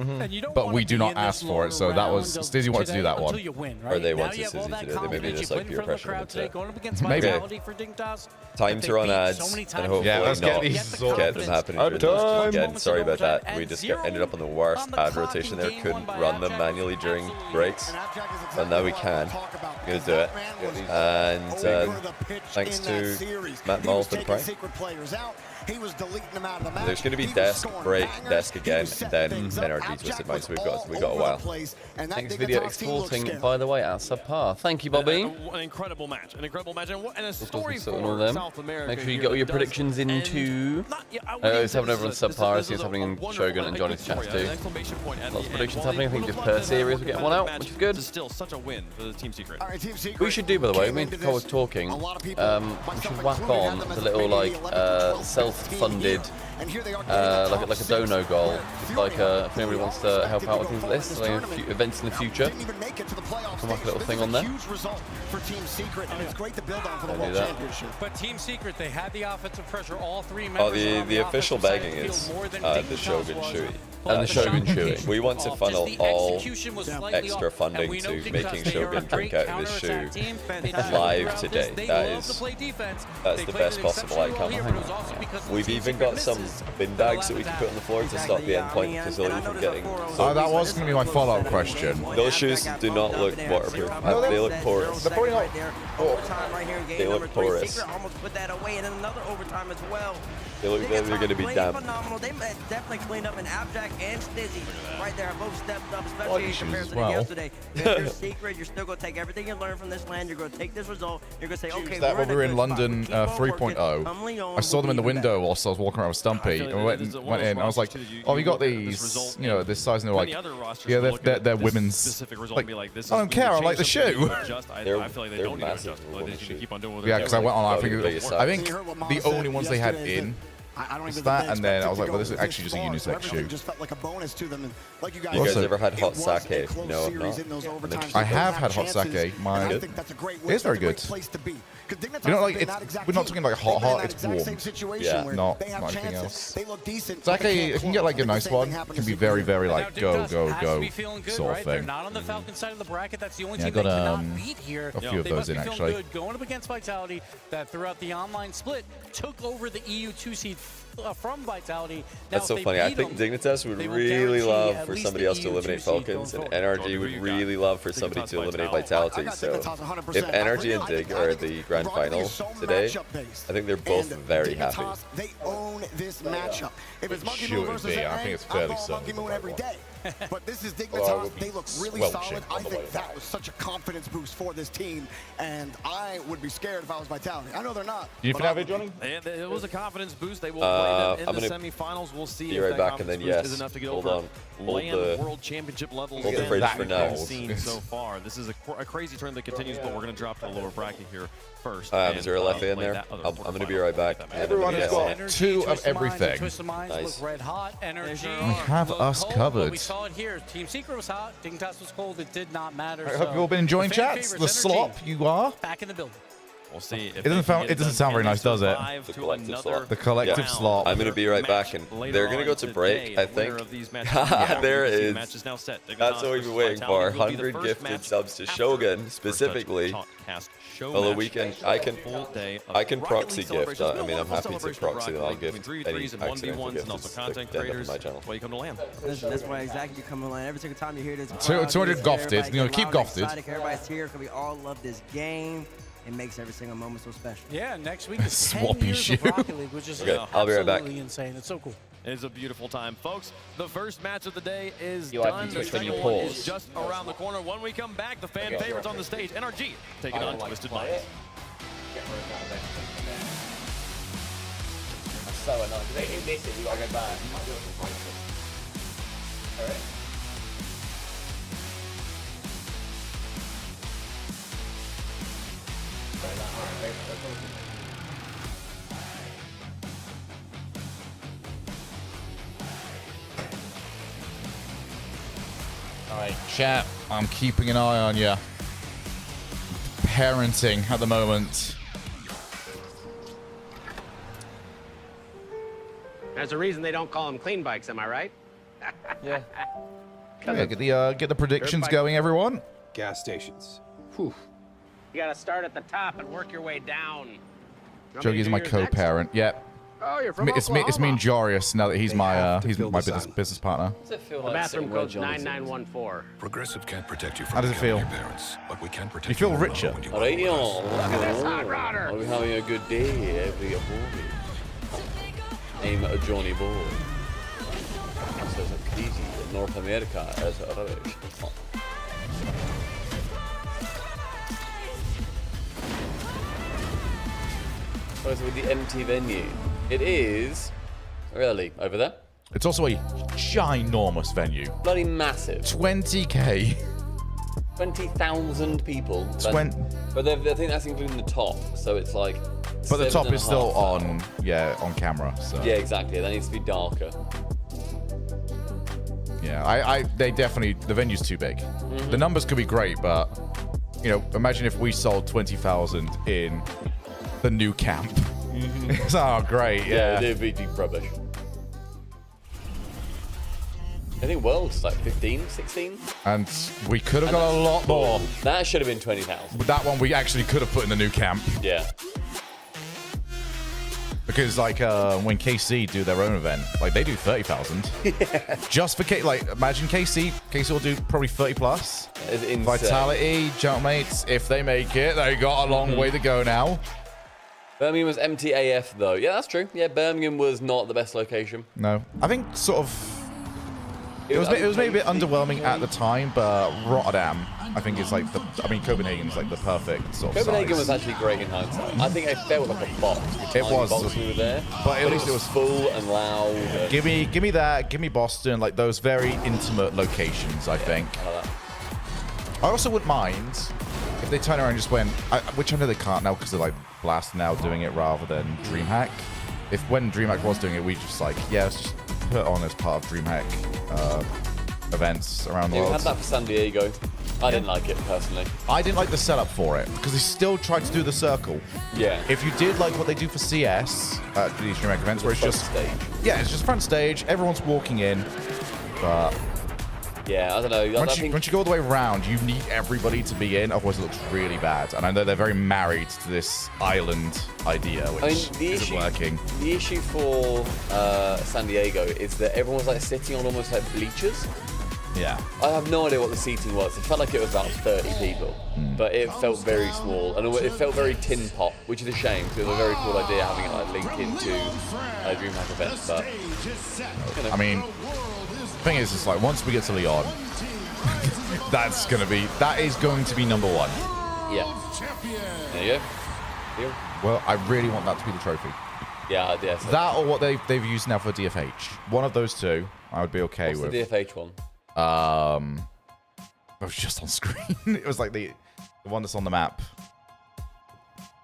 [SPEAKER 4] but we do not ask for it. So that was Stizzy wanted to do that one.
[SPEAKER 1] Or they wanted Stizzy to do it. They maybe just like peer pressure them to.
[SPEAKER 4] Maybe.
[SPEAKER 1] Time to run ads and hopefully
[SPEAKER 4] Yeah, let's
[SPEAKER 1] not
[SPEAKER 4] get these
[SPEAKER 1] get them happening during those. Again, sorry about that. We just ended up on the worst ad rotation there. Couldn't run them manually during breaks, but now we can. Gonna do it. And thanks to Matt Mull for the prank.
[SPEAKER 11] He was deleting them out of the match.
[SPEAKER 1] There's going to be desk, break, desk again, and then NRG Twisted Minds. We got a while.
[SPEAKER 2] Thanks video exporting, by the way, at subpar. Thank you, Bobby.
[SPEAKER 7] An incredible match. An incredible match. And a story
[SPEAKER 2] all
[SPEAKER 7] for
[SPEAKER 2] them.
[SPEAKER 7] South America.
[SPEAKER 2] Make sure you get all your predictions into. It's happening over on subpar. It's happening in Shogun and Johnny's chat too. Lots of predictions happening. I think just per series we're getting one out, which is good.
[SPEAKER 7] Still such a win for the Team Secret.
[SPEAKER 2] We should do, by the way, me and Nicole was talking, we should whack on the little, like, self-funded, like a dono goal. Like, if anybody wants to help out with things like this, like events in the future, come like a little thing on there. Do that.
[SPEAKER 8] But Team Secret, they had the offensive pressure. All three
[SPEAKER 1] Oh,
[SPEAKER 8] members
[SPEAKER 1] the official begging is the Shogun Shui.
[SPEAKER 2] And the Shogun Shui.
[SPEAKER 1] We want to funnel all extra funding to making Shogun drink out of his shoe live today. That's the best possible outcome. We've even got some bin bags that we can put on the floor to stop the endpoint facility from getting.
[SPEAKER 4] That was going to be my follow-up question.
[SPEAKER 1] Those shoes do not look waterproof. They look porous.
[SPEAKER 4] They're probably not.
[SPEAKER 1] They look porous.
[SPEAKER 6] Almost put that away, and then another overtime as well.
[SPEAKER 1] They look like they're going to be damp.
[SPEAKER 6] Phenomenal. They definitely cleaned up, and Abjack and Stizzy right there both stepped up, especially in
[SPEAKER 4] shoes
[SPEAKER 6] comparison
[SPEAKER 4] as well.
[SPEAKER 6] to yesterday. If you're Secret, you're still going to take everything you learn from this land. You're going to take this result. You're going to say, okay,
[SPEAKER 4] That
[SPEAKER 6] we're
[SPEAKER 4] when we were in
[SPEAKER 6] a good spot.
[SPEAKER 4] London
[SPEAKER 6] Keep on working.
[SPEAKER 4] 3.0, I saw them in the window whilst I was walking around with Stumpy, and I went in. I was like, "Oh, you got these, you know, this size?" And they're like, "Yeah, they're women's." Like, I don't care. I like the shoe.
[SPEAKER 1] They're massive.
[SPEAKER 4] Yeah, because I went on. I think the only ones they had in. Was that, and then I was like, well, this is actually just a unisex shoe.
[SPEAKER 11] Just felt like a bonus to them. And like you
[SPEAKER 1] guys ever had hot sake? No, I've not.
[SPEAKER 4] I have had hot sake. It's very good. You know, like we're not talking like hot. It's warm.
[SPEAKER 11] Yeah,
[SPEAKER 4] not anything else. Sake, you can get like a nice one. It can be very, very like go sort of thing.
[SPEAKER 8] Not on the Falcon side of the bracket. That's the only
[SPEAKER 4] Yeah, I
[SPEAKER 8] team they
[SPEAKER 4] got
[SPEAKER 8] cannot beat here.
[SPEAKER 4] a few of
[SPEAKER 8] They
[SPEAKER 4] those
[SPEAKER 8] must
[SPEAKER 4] in
[SPEAKER 8] be feeling
[SPEAKER 4] actually.
[SPEAKER 8] good going up against Vitality that throughout the online split took over the EU 2 seed from Vitality. Now,
[SPEAKER 1] That's so funny. I think Dignitas would really love for somebody else to eliminate Falcons, and NRG would really love for somebody to eliminate Vitality. So if NRG and Dig are at the grand final today, I think they're both very happy.
[SPEAKER 11] They own this matchup. If it's Monkey Moon
[SPEAKER 4] Should
[SPEAKER 11] versus
[SPEAKER 4] be. I
[SPEAKER 11] NA,
[SPEAKER 4] think it's
[SPEAKER 11] I
[SPEAKER 4] fairly
[SPEAKER 11] would call Monkey Moon every day. But this is Dignitas. They look really solid. I think that was such a confidence boost for this team, and I would be scared if I was Vitality. I know they're not.
[SPEAKER 4] You can have it, Johnny?
[SPEAKER 7] It was a confidence boost. They will play them in the semifinals. We'll see
[SPEAKER 1] be
[SPEAKER 7] if
[SPEAKER 1] right
[SPEAKER 7] that
[SPEAKER 1] back, and
[SPEAKER 7] confidence
[SPEAKER 1] then
[SPEAKER 7] boost is enough to get
[SPEAKER 1] hold
[SPEAKER 7] over
[SPEAKER 1] on.
[SPEAKER 7] land world championship levels
[SPEAKER 1] hold the
[SPEAKER 7] that
[SPEAKER 1] fridge for
[SPEAKER 7] we've
[SPEAKER 1] now.
[SPEAKER 7] seen so far. This is a crazy turn that continues, but we're going to drop to the lower bracket here first.
[SPEAKER 1] Is there a left in there? I'm going to be right back.
[SPEAKER 4] Everyone has got 2 of everything.
[SPEAKER 8] Nice. Red hot energy.
[SPEAKER 4] We have us covered.
[SPEAKER 8] We saw it here. Team Secret was hot. Dignitas was cold. It did not matter.
[SPEAKER 4] I hope you've all been enjoying chats. The slop, you are.
[SPEAKER 8] Back in the building.
[SPEAKER 7] We'll see.
[SPEAKER 4] It doesn't sound very nice, does it? The collective slop.
[SPEAKER 1] I'm going to be right back, and they're going to go to break, I think. There is. That's what we've been waiting for. 100 gifted subs to Shogun, specifically. Although we can, I can proxy gift. I mean, I'm happy to proxy them. I'll gift any accidental gift that end up in my channel.
[SPEAKER 6] Why you come to land. That's why exactly you come to land. Every single time you hear this.
[SPEAKER 4] 200 gofted. You know, keep gofted.
[SPEAKER 6] Everybody's here because we all love this game. It makes every single moment so special.
[SPEAKER 8] Yeah, next week is 10
[SPEAKER 4] Swappy
[SPEAKER 8] years
[SPEAKER 4] shoe.
[SPEAKER 8] of Rocket League, which is
[SPEAKER 1] I'll be right back.
[SPEAKER 8] absolutely insane. It's so cool.
[SPEAKER 7] It is a beautiful time, folks. The first match of the day is
[SPEAKER 2] You like
[SPEAKER 7] done.
[SPEAKER 2] to
[SPEAKER 7] The
[SPEAKER 2] twitch when you
[SPEAKER 7] second one is
[SPEAKER 2] pause.
[SPEAKER 7] just around the corner. When we come back, the fan favorites on the stage. NRG taking on Twisted Minds.
[SPEAKER 2] That's so annoying. If they do miss it, we gotta go back. Alright.
[SPEAKER 4] Alright, chat. I'm keeping an eye on you. Parenting at the moment.
[SPEAKER 15] There's a reason they don't call them clean bikes, am I right?
[SPEAKER 2] Yeah.
[SPEAKER 4] Yeah, get the predictions going, everyone.
[SPEAKER 16] Gas stations. Whew.
[SPEAKER 15] You gotta start at the top and work your way down.
[SPEAKER 4] Jogi's my co-parent. Yep.
[SPEAKER 15] Oh, you're from
[SPEAKER 4] It's me and Jorius now that he's my business partner.
[SPEAKER 2] Does it feel
[SPEAKER 15] The
[SPEAKER 2] like
[SPEAKER 15] bathroom code's
[SPEAKER 2] John
[SPEAKER 15] 9914.
[SPEAKER 17] Progressive can't protect you from
[SPEAKER 4] How does it feel?
[SPEAKER 17] your parents, but we can protect
[SPEAKER 4] You feel
[SPEAKER 17] your
[SPEAKER 4] richer.
[SPEAKER 17] when you
[SPEAKER 2] Alright,
[SPEAKER 17] want
[SPEAKER 2] yo.
[SPEAKER 17] to.
[SPEAKER 2] Are we having a good day? Every morning. I'm a Johnny Boy. Eso es Krisi, North America, es rubbish. So with the empty venue, it is really over there.
[SPEAKER 4] It's also a ginormous venue.
[SPEAKER 2] Bloody massive.
[SPEAKER 4] 20K.
[SPEAKER 2] 20,000 people. But I think that's including the top, so it's like.
[SPEAKER 4] But the top is still on camera. So.
[SPEAKER 2] Yeah, exactly. That needs to be darker.
[SPEAKER 4] Yeah, they definitely, the venue's too big.
[SPEAKER 2] Mm-hmm.
[SPEAKER 4] The numbers could be great, but, you know, imagine if we sold 20,000 in the new camp. Mm-hmm. It's, oh, great, yeah.
[SPEAKER 2] It'd be rubbish. I think World's like 15, 16.
[SPEAKER 4] And we could have got a lot more.
[SPEAKER 2] That should have been 20,000.
[SPEAKER 4] But that one we actually could have put in the new camp.
[SPEAKER 2] Yeah.
[SPEAKER 4] Because, like, when KC do their own event, like, they do 30,000. Yeah. Just for imagine KC. KC will do probably 30 plus. Vitality, Jumpmates, if they make it, they got a long way to go now.
[SPEAKER 2] Birmingham was empty AF, though. Yeah, that's true. Yeah, Birmingham was not the best location.
[SPEAKER 4] No. I think sort of. It was maybe a bit underwhelming at the time, but Rotterdam, I think, is like Copenhagen's like the perfect sort of
[SPEAKER 2] Copenhagen
[SPEAKER 4] size.
[SPEAKER 2] was actually great in hindsight. I think it felt like a box.
[SPEAKER 4] It was.
[SPEAKER 2] Box we were there,
[SPEAKER 4] but at least
[SPEAKER 2] it was full and loud.
[SPEAKER 4] Give me that. Give me Boston. Like those very intimate locations. I think.
[SPEAKER 2] I like that.
[SPEAKER 4] I also wouldn't mind if they turn around and just went, which I know they can't now because they're like Blast now doing it rather than DreamHack. If when DreamHack was doing it, we just like let's just put on as part of DreamHack events around the world.
[SPEAKER 2] We had that for San Diego. I didn't like it personally.
[SPEAKER 4] I didn't like the setup for it because they still tried to do the circle.
[SPEAKER 2] Yeah.
[SPEAKER 4] If you did like what they do for CS at these DreamHack events, where it's just
[SPEAKER 2] stage.
[SPEAKER 4] Yeah, it's just front stage. Everyone's walking in, but
[SPEAKER 2] yeah, I don't know.
[SPEAKER 4] Once you go all the way around, you need everybody to be in, otherwise it looks really bad. And I know they're very married to this island idea, which isn't working.
[SPEAKER 2] The issue for San Diego is that everyone's like sitting on almost like bleachers.
[SPEAKER 4] Yeah.
[SPEAKER 2] I have no idea what the seating was. It felt like it was about 30 people, but it felt very small, and it felt very tin pot, which is a shame because it was a very cool idea having it like linked into DreamHack events. But
[SPEAKER 4] I mean, the thing is, it's like once we get to Leon, that is going to be number one.
[SPEAKER 2] Yeah. There you go.
[SPEAKER 4] Well, I really want that to be the trophy.
[SPEAKER 2] Yeah, yes.
[SPEAKER 4] That or what they've used now for DFH. One of those two, I would be okay with.
[SPEAKER 2] What's the DFH one?
[SPEAKER 4] It was just on screen. It was like the one that's on the map.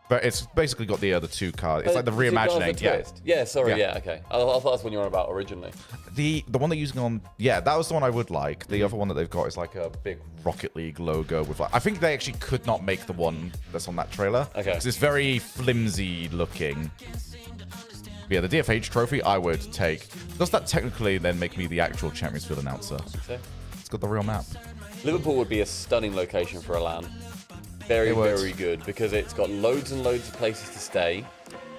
[SPEAKER 4] But it's basically got the other two cards. It's like the reimagining.
[SPEAKER 2] Yeah, sorry, yeah, okay. I thought that's what you were on about originally.
[SPEAKER 4] The one they're using on, that was the one I would like. The other one that they've got is like a big Rocket League logo with like, I think they actually could not make the one that's on that trailer. Okay. Because it's very flimsy looking. But yeah, the DFH trophy I would take. Does that technically then make me the actual Champions Field announcer?
[SPEAKER 2] So?
[SPEAKER 4] It's got the real map.
[SPEAKER 2] Liverpool would be a stunning location for a LAN. Very, very good because it's got loads and loads of places to stay,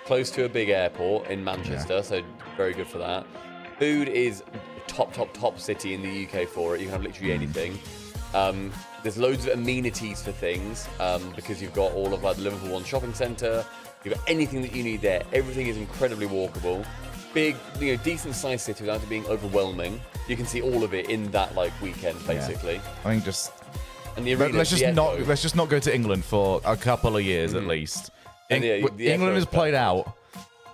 [SPEAKER 2] close to a big airport in Manchester, so very good for that. Food is top city in the UK for it. You can have literally anything. There's loads of amenities for things because you've got all of like the Liverpool One shopping centre. You've got anything that you need there. Everything is incredibly walkable. Big, decent sized city without it being overwhelming. You can see all of it in that like weekend, basically.
[SPEAKER 4] Yeah. I think just.
[SPEAKER 2] And the
[SPEAKER 4] let's just not go to England for a couple of years at least. England is played out.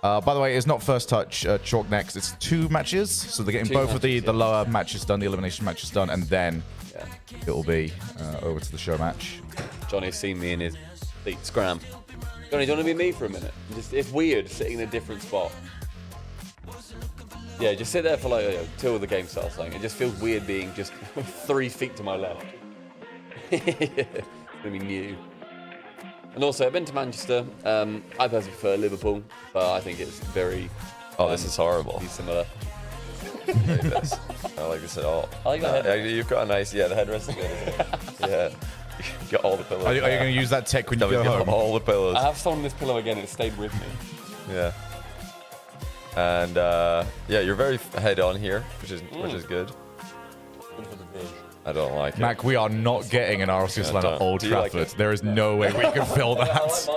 [SPEAKER 4] By the way, it's not first touch chalk next. It's 2 matches, so they're getting both of the lower matches done, the elimination matches done, and then it will be over to the show match.
[SPEAKER 2] Johnny's seen me in his seat. Scram. Johnny, do you want to be me for a minute? It's weird sitting in a different spot. Yeah, just sit there for like till the game starts. Like, it just feels weird being just 3 feet to my left. It's gonna be new. And also, I've been to Manchester. I personally prefer Liverpool, but I think it's very.
[SPEAKER 1] Oh, this is horrible.
[SPEAKER 2] Similar.
[SPEAKER 1] I like this. I don't like this at all.
[SPEAKER 2] I like that.
[SPEAKER 1] You've got a nice, the headrest is good, isn't it? Yeah. You got all the pillows.
[SPEAKER 4] Are you going to use that tech when you go home?
[SPEAKER 1] All the pillows.
[SPEAKER 2] I have stolen this pillow again. It stayed with me.
[SPEAKER 1] Yeah. And you're very head on here, which is good.
[SPEAKER 2] Good for the vision.
[SPEAKER 1] I don't like it.
[SPEAKER 4] Mac, we are not getting an RLCS line at Old Trafford. Like there is no way we can fill that.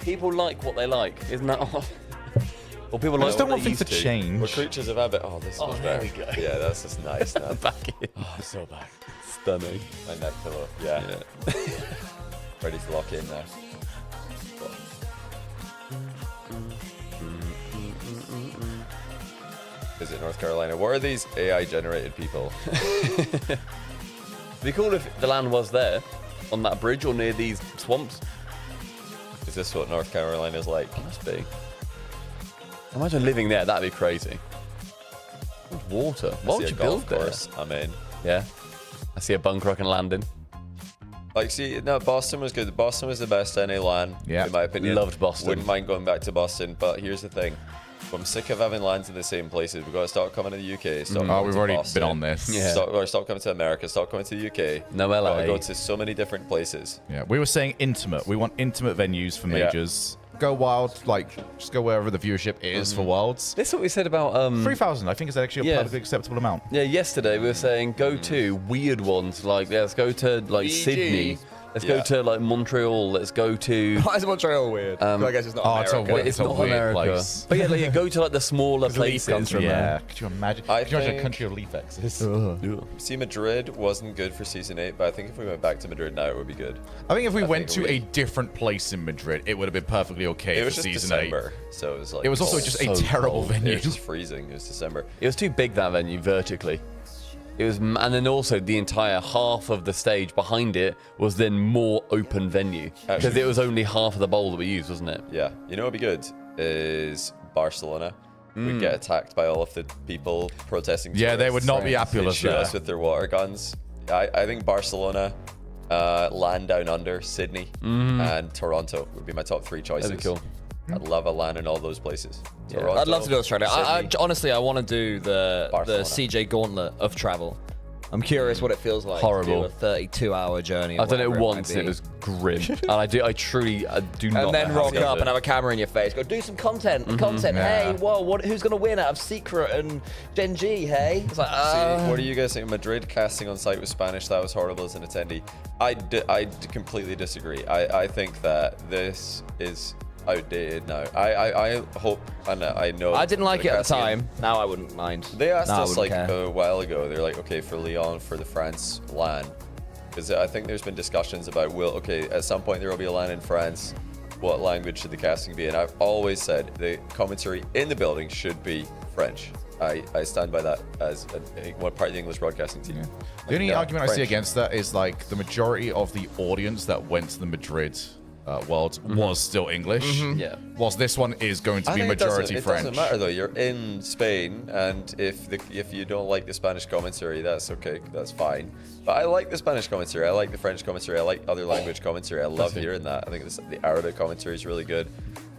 [SPEAKER 2] People like what they like, isn't that odd? Well, people like
[SPEAKER 4] I just don't
[SPEAKER 2] what
[SPEAKER 4] want
[SPEAKER 2] they
[SPEAKER 4] things to
[SPEAKER 2] used
[SPEAKER 4] change.
[SPEAKER 1] We're creatures of habit. Oh, this is much
[SPEAKER 2] there
[SPEAKER 1] better.
[SPEAKER 2] we go.
[SPEAKER 1] Yeah, that's just nice now.
[SPEAKER 2] Back in.
[SPEAKER 1] Oh, so back.
[SPEAKER 2] Stunning.
[SPEAKER 1] My neck pillow. Yeah. Ready to lock in now. Visit North Carolina. What are these AI-generated people?
[SPEAKER 2] It'd be cool if the land was there, on that bridge or near these swamps.
[SPEAKER 1] Is this what North Carolina's like?
[SPEAKER 2] Must be. Imagine living there. That'd be crazy. Water. Why would you build there?
[SPEAKER 1] I'm in.
[SPEAKER 2] Yeah. I see a bunker I can land in.
[SPEAKER 1] Like, see, no, Boston was good. Boston was the best NA LAN, in my opinion.
[SPEAKER 2] Loved Boston.
[SPEAKER 1] Wouldn't mind going back to Boston, but here's the thing. I'm sick of having LANs in the same places. We've got to start coming to the UK. Stop coming
[SPEAKER 4] we've
[SPEAKER 1] to
[SPEAKER 4] already
[SPEAKER 1] Boston.
[SPEAKER 4] been on this.
[SPEAKER 2] Yeah.
[SPEAKER 1] Stop coming to America. Stop coming to the UK.
[SPEAKER 2] No LA.
[SPEAKER 1] Got to go to so many different places.
[SPEAKER 4] Yeah, we were saying intimate. We want intimate venues for majors. Go wild, like, just go wherever the viewership is for Worlds.
[SPEAKER 2] This is what we said about...
[SPEAKER 4] 3,000, I think, is actually a perfectly acceptable amount.
[SPEAKER 2] Yeah, yesterday we were saying go to weird ones, like let's go to like Sydney. Let's go to like Montreal. Let's go to...
[SPEAKER 3] Why is Montreal weird? I guess it's not America.
[SPEAKER 2] It's not America.
[SPEAKER 4] Place.
[SPEAKER 2] But yeah, like, go to like the smaller places.
[SPEAKER 4] Could you imagine?
[SPEAKER 1] I
[SPEAKER 4] Could you imagine a
[SPEAKER 1] think-
[SPEAKER 4] country of Leaf X's?
[SPEAKER 1] See, Madrid wasn't good for Season 8, but I think if we went back to Madrid now, it would be good.
[SPEAKER 4] I think if we went to a different place in Madrid, it would have been perfectly okay
[SPEAKER 1] It
[SPEAKER 4] for
[SPEAKER 1] was just
[SPEAKER 4] Season
[SPEAKER 1] December, so it was like...
[SPEAKER 4] It was also just a terrible venue.
[SPEAKER 1] It was just freezing. It was December.
[SPEAKER 2] It was too big, that venue, vertically. It was, and then also the entire half of the stage behind it was then more open venue because it was only half of the bowl that we used, wasn't it?
[SPEAKER 1] Yeah. You know what would be good is Barcelona. We'd get attacked by all of the people protesting.
[SPEAKER 4] Yeah, they would not be happy
[SPEAKER 1] They'd
[SPEAKER 4] with
[SPEAKER 1] shoot
[SPEAKER 4] that.
[SPEAKER 1] us with their water guns. I think Barcelona, LAN down under, Sydney, and Toronto would be my top 3 choices.
[SPEAKER 2] That'd be cool.
[SPEAKER 1] I'd love a LAN in all those places. Toronto,
[SPEAKER 3] I'd love to do Australia.
[SPEAKER 1] Sydney.
[SPEAKER 3] Honestly, I want to do the CJ gauntlet of travel. I'm curious what it feels like
[SPEAKER 2] Horrible.
[SPEAKER 3] to do a 32-hour journey.
[SPEAKER 2] I've done it
[SPEAKER 3] whatever
[SPEAKER 2] once
[SPEAKER 3] might
[SPEAKER 2] and it
[SPEAKER 3] be.
[SPEAKER 2] was grim. And I do not.
[SPEAKER 3] And then
[SPEAKER 2] know how
[SPEAKER 3] rock
[SPEAKER 2] to do
[SPEAKER 3] up
[SPEAKER 2] it.
[SPEAKER 3] and have a camera in your face. Go do some content. Hey, whoa, who's gonna win out of Secret and Gen G? Hey, it's like,
[SPEAKER 1] See, what do you guys think? Madrid casting on site with Spanish, that was horrible as an attendee. I completely disagree. I think that this is outdated now. I hope, and I know.
[SPEAKER 3] I didn't like
[SPEAKER 1] the
[SPEAKER 3] it at the
[SPEAKER 1] casting-
[SPEAKER 3] time. Now I wouldn't mind.
[SPEAKER 1] They asked
[SPEAKER 3] Now I
[SPEAKER 1] us
[SPEAKER 3] wouldn't
[SPEAKER 1] like
[SPEAKER 3] care.
[SPEAKER 1] a while ago. They're like, okay, for Lyon, for the France LAN, because I think there's been discussions about, at some point there will be a LAN in France. What language should the casting be? And I've always said the commentary in the building should be French. I stand by that as one part of the English broadcasting team.
[SPEAKER 4] The only argument I see
[SPEAKER 1] French.
[SPEAKER 4] against that is like the majority of the audience that went to the Madrid World was still English.
[SPEAKER 2] Yeah.
[SPEAKER 4] Whilst this one is going to
[SPEAKER 1] I
[SPEAKER 4] be
[SPEAKER 1] think
[SPEAKER 4] majority
[SPEAKER 1] it
[SPEAKER 4] French.
[SPEAKER 1] doesn't matter though. You're in Spain, and if you don't like the Spanish commentary, that's okay. That's fine. But I like the Spanish commentary. I like the French commentary. I like other language commentary. I love hearing that. I think the Arabic commentary is really good.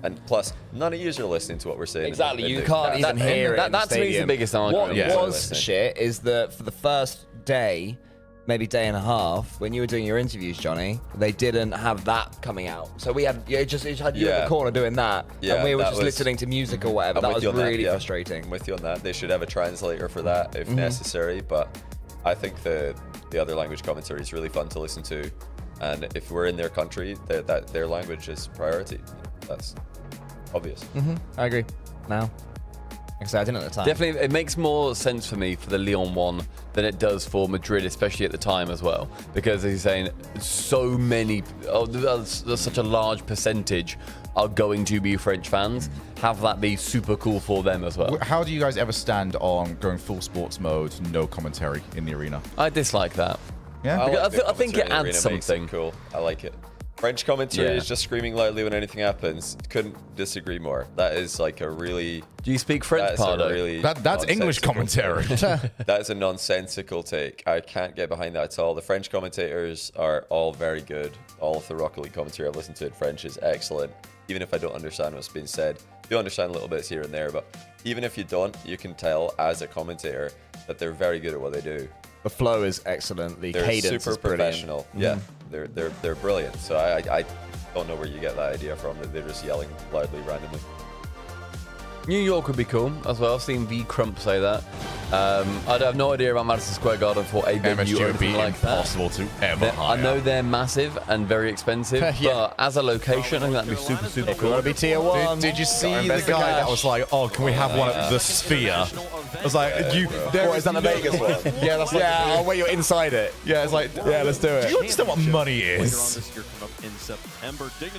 [SPEAKER 1] And plus, none of you are listening to what we're saying.
[SPEAKER 3] Exactly, you can't even hear it.
[SPEAKER 2] That to me is the biggest argument.
[SPEAKER 3] What was shit is that for the first day, maybe day and a half, when you were doing your interviews, Johnny, they didn't have that coming out. So we had you had you in the corner doing that, and we were just listening to music or whatever. That was really frustrating.
[SPEAKER 1] I'm with you on that. They should have a translator for that if necessary. But I think the other language commentary is really fun to listen to, and if we're in their country, that their language is priority. That's obvious.
[SPEAKER 3] I agree. Now, like I said, I didn't at the time.
[SPEAKER 2] Definitely, it makes more sense for me for the Lyon one than it does for Madrid, especially at the time as well. Because as you're saying, so many, there's such a large percentage are going to be French fans. Have that be super cool for them as well.
[SPEAKER 4] How do you guys ever stand on going full sports mode, no commentary in the arena?
[SPEAKER 2] I dislike that.
[SPEAKER 4] Yeah,
[SPEAKER 2] I think it adds something.
[SPEAKER 1] Cool. I like it. French commentary is just screaming loudly when anything happens. Couldn't disagree more. That is like a really...
[SPEAKER 2] Do you speak French, Pardo?
[SPEAKER 4] That's English commentary.
[SPEAKER 1] That is a nonsensical take. I can't get behind that at all. The French commentators are all very good. All of the Rocket League commentary I've listened to in French is excellent. Even if I don't understand what's being said. You understand little bits here and there, but even if you don't, you can tell as a commentator that they're very good at what they do.
[SPEAKER 3] The flow is excellent. The
[SPEAKER 1] They're
[SPEAKER 3] cadence
[SPEAKER 1] super
[SPEAKER 3] is brilliant.
[SPEAKER 1] professional. Yeah, they're brilliant. So I don't know where you get that idea from. That they're just yelling loudly randomly.
[SPEAKER 2] New York would be cool as well. I've seen V Crump say that. I have no idea about Madison Square Garden for a venue or anything like that.
[SPEAKER 4] Impossible to ever hire.
[SPEAKER 2] I know they're massive and very expensive, but as a location, I think that'd be super, super cool.
[SPEAKER 3] Gotta be tier 1.
[SPEAKER 4] Did you see the guy that was like, "Oh, can we have one at the Sphere?" I was like,
[SPEAKER 3] What, is that the Vegas one?
[SPEAKER 4] Yeah, that's like,
[SPEAKER 3] oh, wait, you're inside it.
[SPEAKER 4] Yeah, it's like,
[SPEAKER 3] yeah, let's do it.
[SPEAKER 4] Do you understand what money is?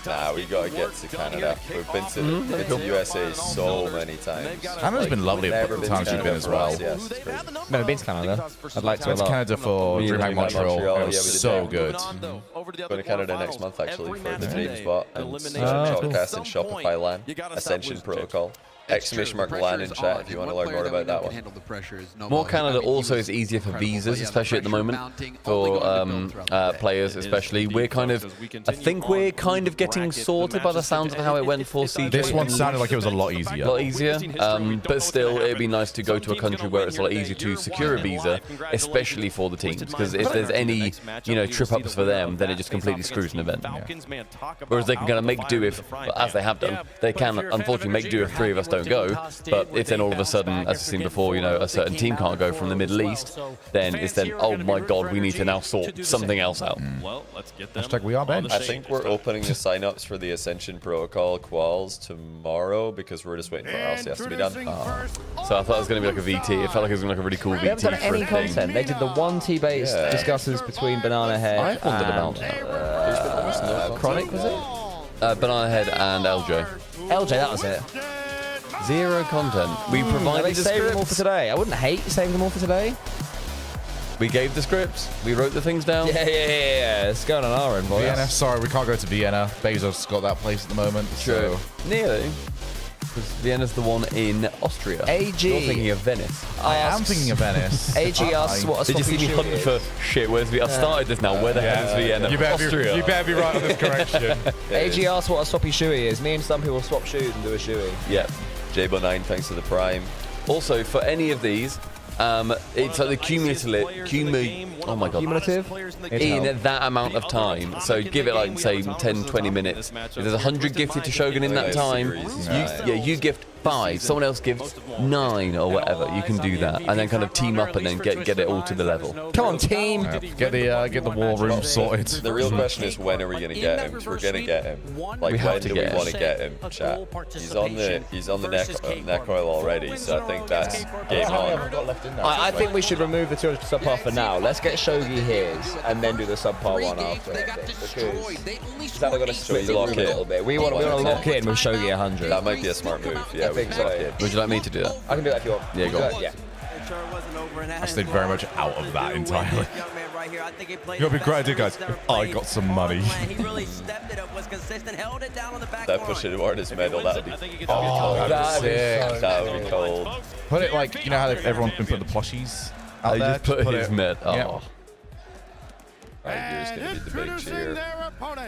[SPEAKER 1] Nah, we gotta get to Canada. We've been to the USA so many times.
[SPEAKER 4] Canada's been lovely at the times you've been as well.
[SPEAKER 1] Yes, it's great.
[SPEAKER 3] Never been to Canada. I'd like to.
[SPEAKER 4] Went to Canada for DreamHack Montreal. It was so good.
[SPEAKER 1] Going to Canada next month actually for the James Bot and Shotcast and Shopify LAN Ascension Protocol. !LAN in chat if you want to learn more about that one.
[SPEAKER 2] More Canada also is easier for visas, especially at the moment for players. Especially, we're kind of, I think we're kind of getting sorted by the sounds of how it went for CJ.
[SPEAKER 4] This one sounded like it was a lot easier.
[SPEAKER 2] A lot easier, but still, it'd be nice to go to a country where it's a lot easier to secure a visa, especially for the teams. Because if there's any, trip ups for them, then it just completely screws an event. Whereas they can kind of make do if, as they have done, they can unfortunately make do if 3 of us don't go. But if then all of a sudden, as we've seen before, a certain team can't go from the Middle East, then it's then, oh my God, we need to now sort something else out.
[SPEAKER 7] Well, let's get
[SPEAKER 4] them. # we are Ben.
[SPEAKER 1] I think we're opening the sign-ups for the Ascension Protocol quals tomorrow because we're just waiting for RLCS to be done.
[SPEAKER 2] So I thought it was going to be like a VT. It felt like it was going to be like a really cool VT.
[SPEAKER 3] They haven't done any content. They did the 1 T-based discussions between Banana Head
[SPEAKER 2] I wondered about that.
[SPEAKER 3] Chronic, was it?
[SPEAKER 2] Banana Head and LJ.
[SPEAKER 3] LJ, that was it.
[SPEAKER 2] 0 content. We provided
[SPEAKER 3] they saved them all for today. I wouldn't hate saving them all for today.
[SPEAKER 2] We gave the scripts. We wrote the things down.
[SPEAKER 3] Yeah. It's going on our end, boys.
[SPEAKER 4] Vienna, sorry, we can't go to Vienna. Bezos got that place at the moment.
[SPEAKER 2] True.
[SPEAKER 4] So.
[SPEAKER 2] Nearly. Because Vienna's the one in Austria.
[SPEAKER 3] AG.
[SPEAKER 2] You're thinking of Venice.
[SPEAKER 4] I am thinking of Venice.
[SPEAKER 3] AG asks what a
[SPEAKER 2] Did you see me hunting for shit? Where's Vienna? I've started this now. Where the hell is Vienna?
[SPEAKER 4] You better be right on this correction.
[SPEAKER 3] AG asks what a swappy shoey is. Me and some people swap shoes and do a shoey.
[SPEAKER 2] Yeah.
[SPEAKER 1] JBO9, thanks for the Prime.
[SPEAKER 2] Also, for any of these, it's like the cumulative in that amount of time. So give it like, say, 10, 20 minutes. If there's 100 gifted to Shogun in that time, you gift 5, someone else gives 9 or whatever. You can do that, and then kind of team up and then get it all to the level.
[SPEAKER 3] Come on, team!
[SPEAKER 4] Get the war room sorted.
[SPEAKER 1] The real question is, when are we gonna get him? Because we're gonna get him. Like, when do we want to get him? Chat. He's on the neck oil already, so I think that's game on.
[SPEAKER 3] I think we should remove the 200 subpar for now. Let's get Shogi his and then do the subpar one after. Because then we're gonna switch lock it a little bit. We want to lock in with Shogi 100.
[SPEAKER 1] That might be a smart move. Yeah,
[SPEAKER 3] I think so.
[SPEAKER 2] Would you like me to do that?
[SPEAKER 3] I can do that if you want.
[SPEAKER 2] Yeah, go on.
[SPEAKER 3] Yeah.
[SPEAKER 4] I stayed very much out of that entirely. You gotta be grateful, guys. I got some money.
[SPEAKER 1] That push it toward his medal, that would be
[SPEAKER 4] sick.
[SPEAKER 1] That would be cold.
[SPEAKER 4] Put it like, how everyone's been putting the plushies out there?
[SPEAKER 2] Just put his med. Oh.
[SPEAKER 4] Yeah.
[SPEAKER 1] Right, here's gonna be the big cheer.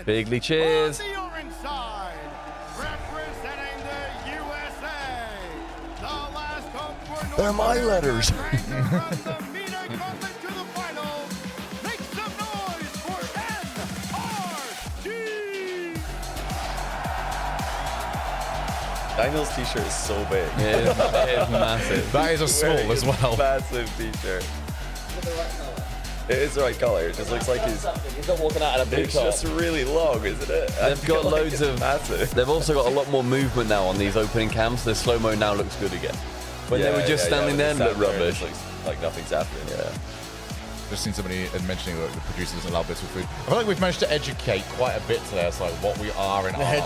[SPEAKER 2] Bigly cheers.
[SPEAKER 11] They're my letters.
[SPEAKER 1] Daniel's t-shirt is so big.
[SPEAKER 2] It is massive.
[SPEAKER 4] That is a small as well.
[SPEAKER 1] Massive t-shirt. It is the right color. It just looks like he's
[SPEAKER 3] not walking out in a blue top.
[SPEAKER 1] It's just really long, isn't it?
[SPEAKER 2] They've got loads of massive. They've also got a lot more movement now on these opening cams. The slow-mo now looks good again. When they were just standing there and looked rubbish.
[SPEAKER 1] Looks like nothing's happening.
[SPEAKER 2] Yeah.
[SPEAKER 4] Just seen somebody mentioning that the producer doesn't allow bits of food. I feel like we've managed to educate quite a bit today. It's like what we are and are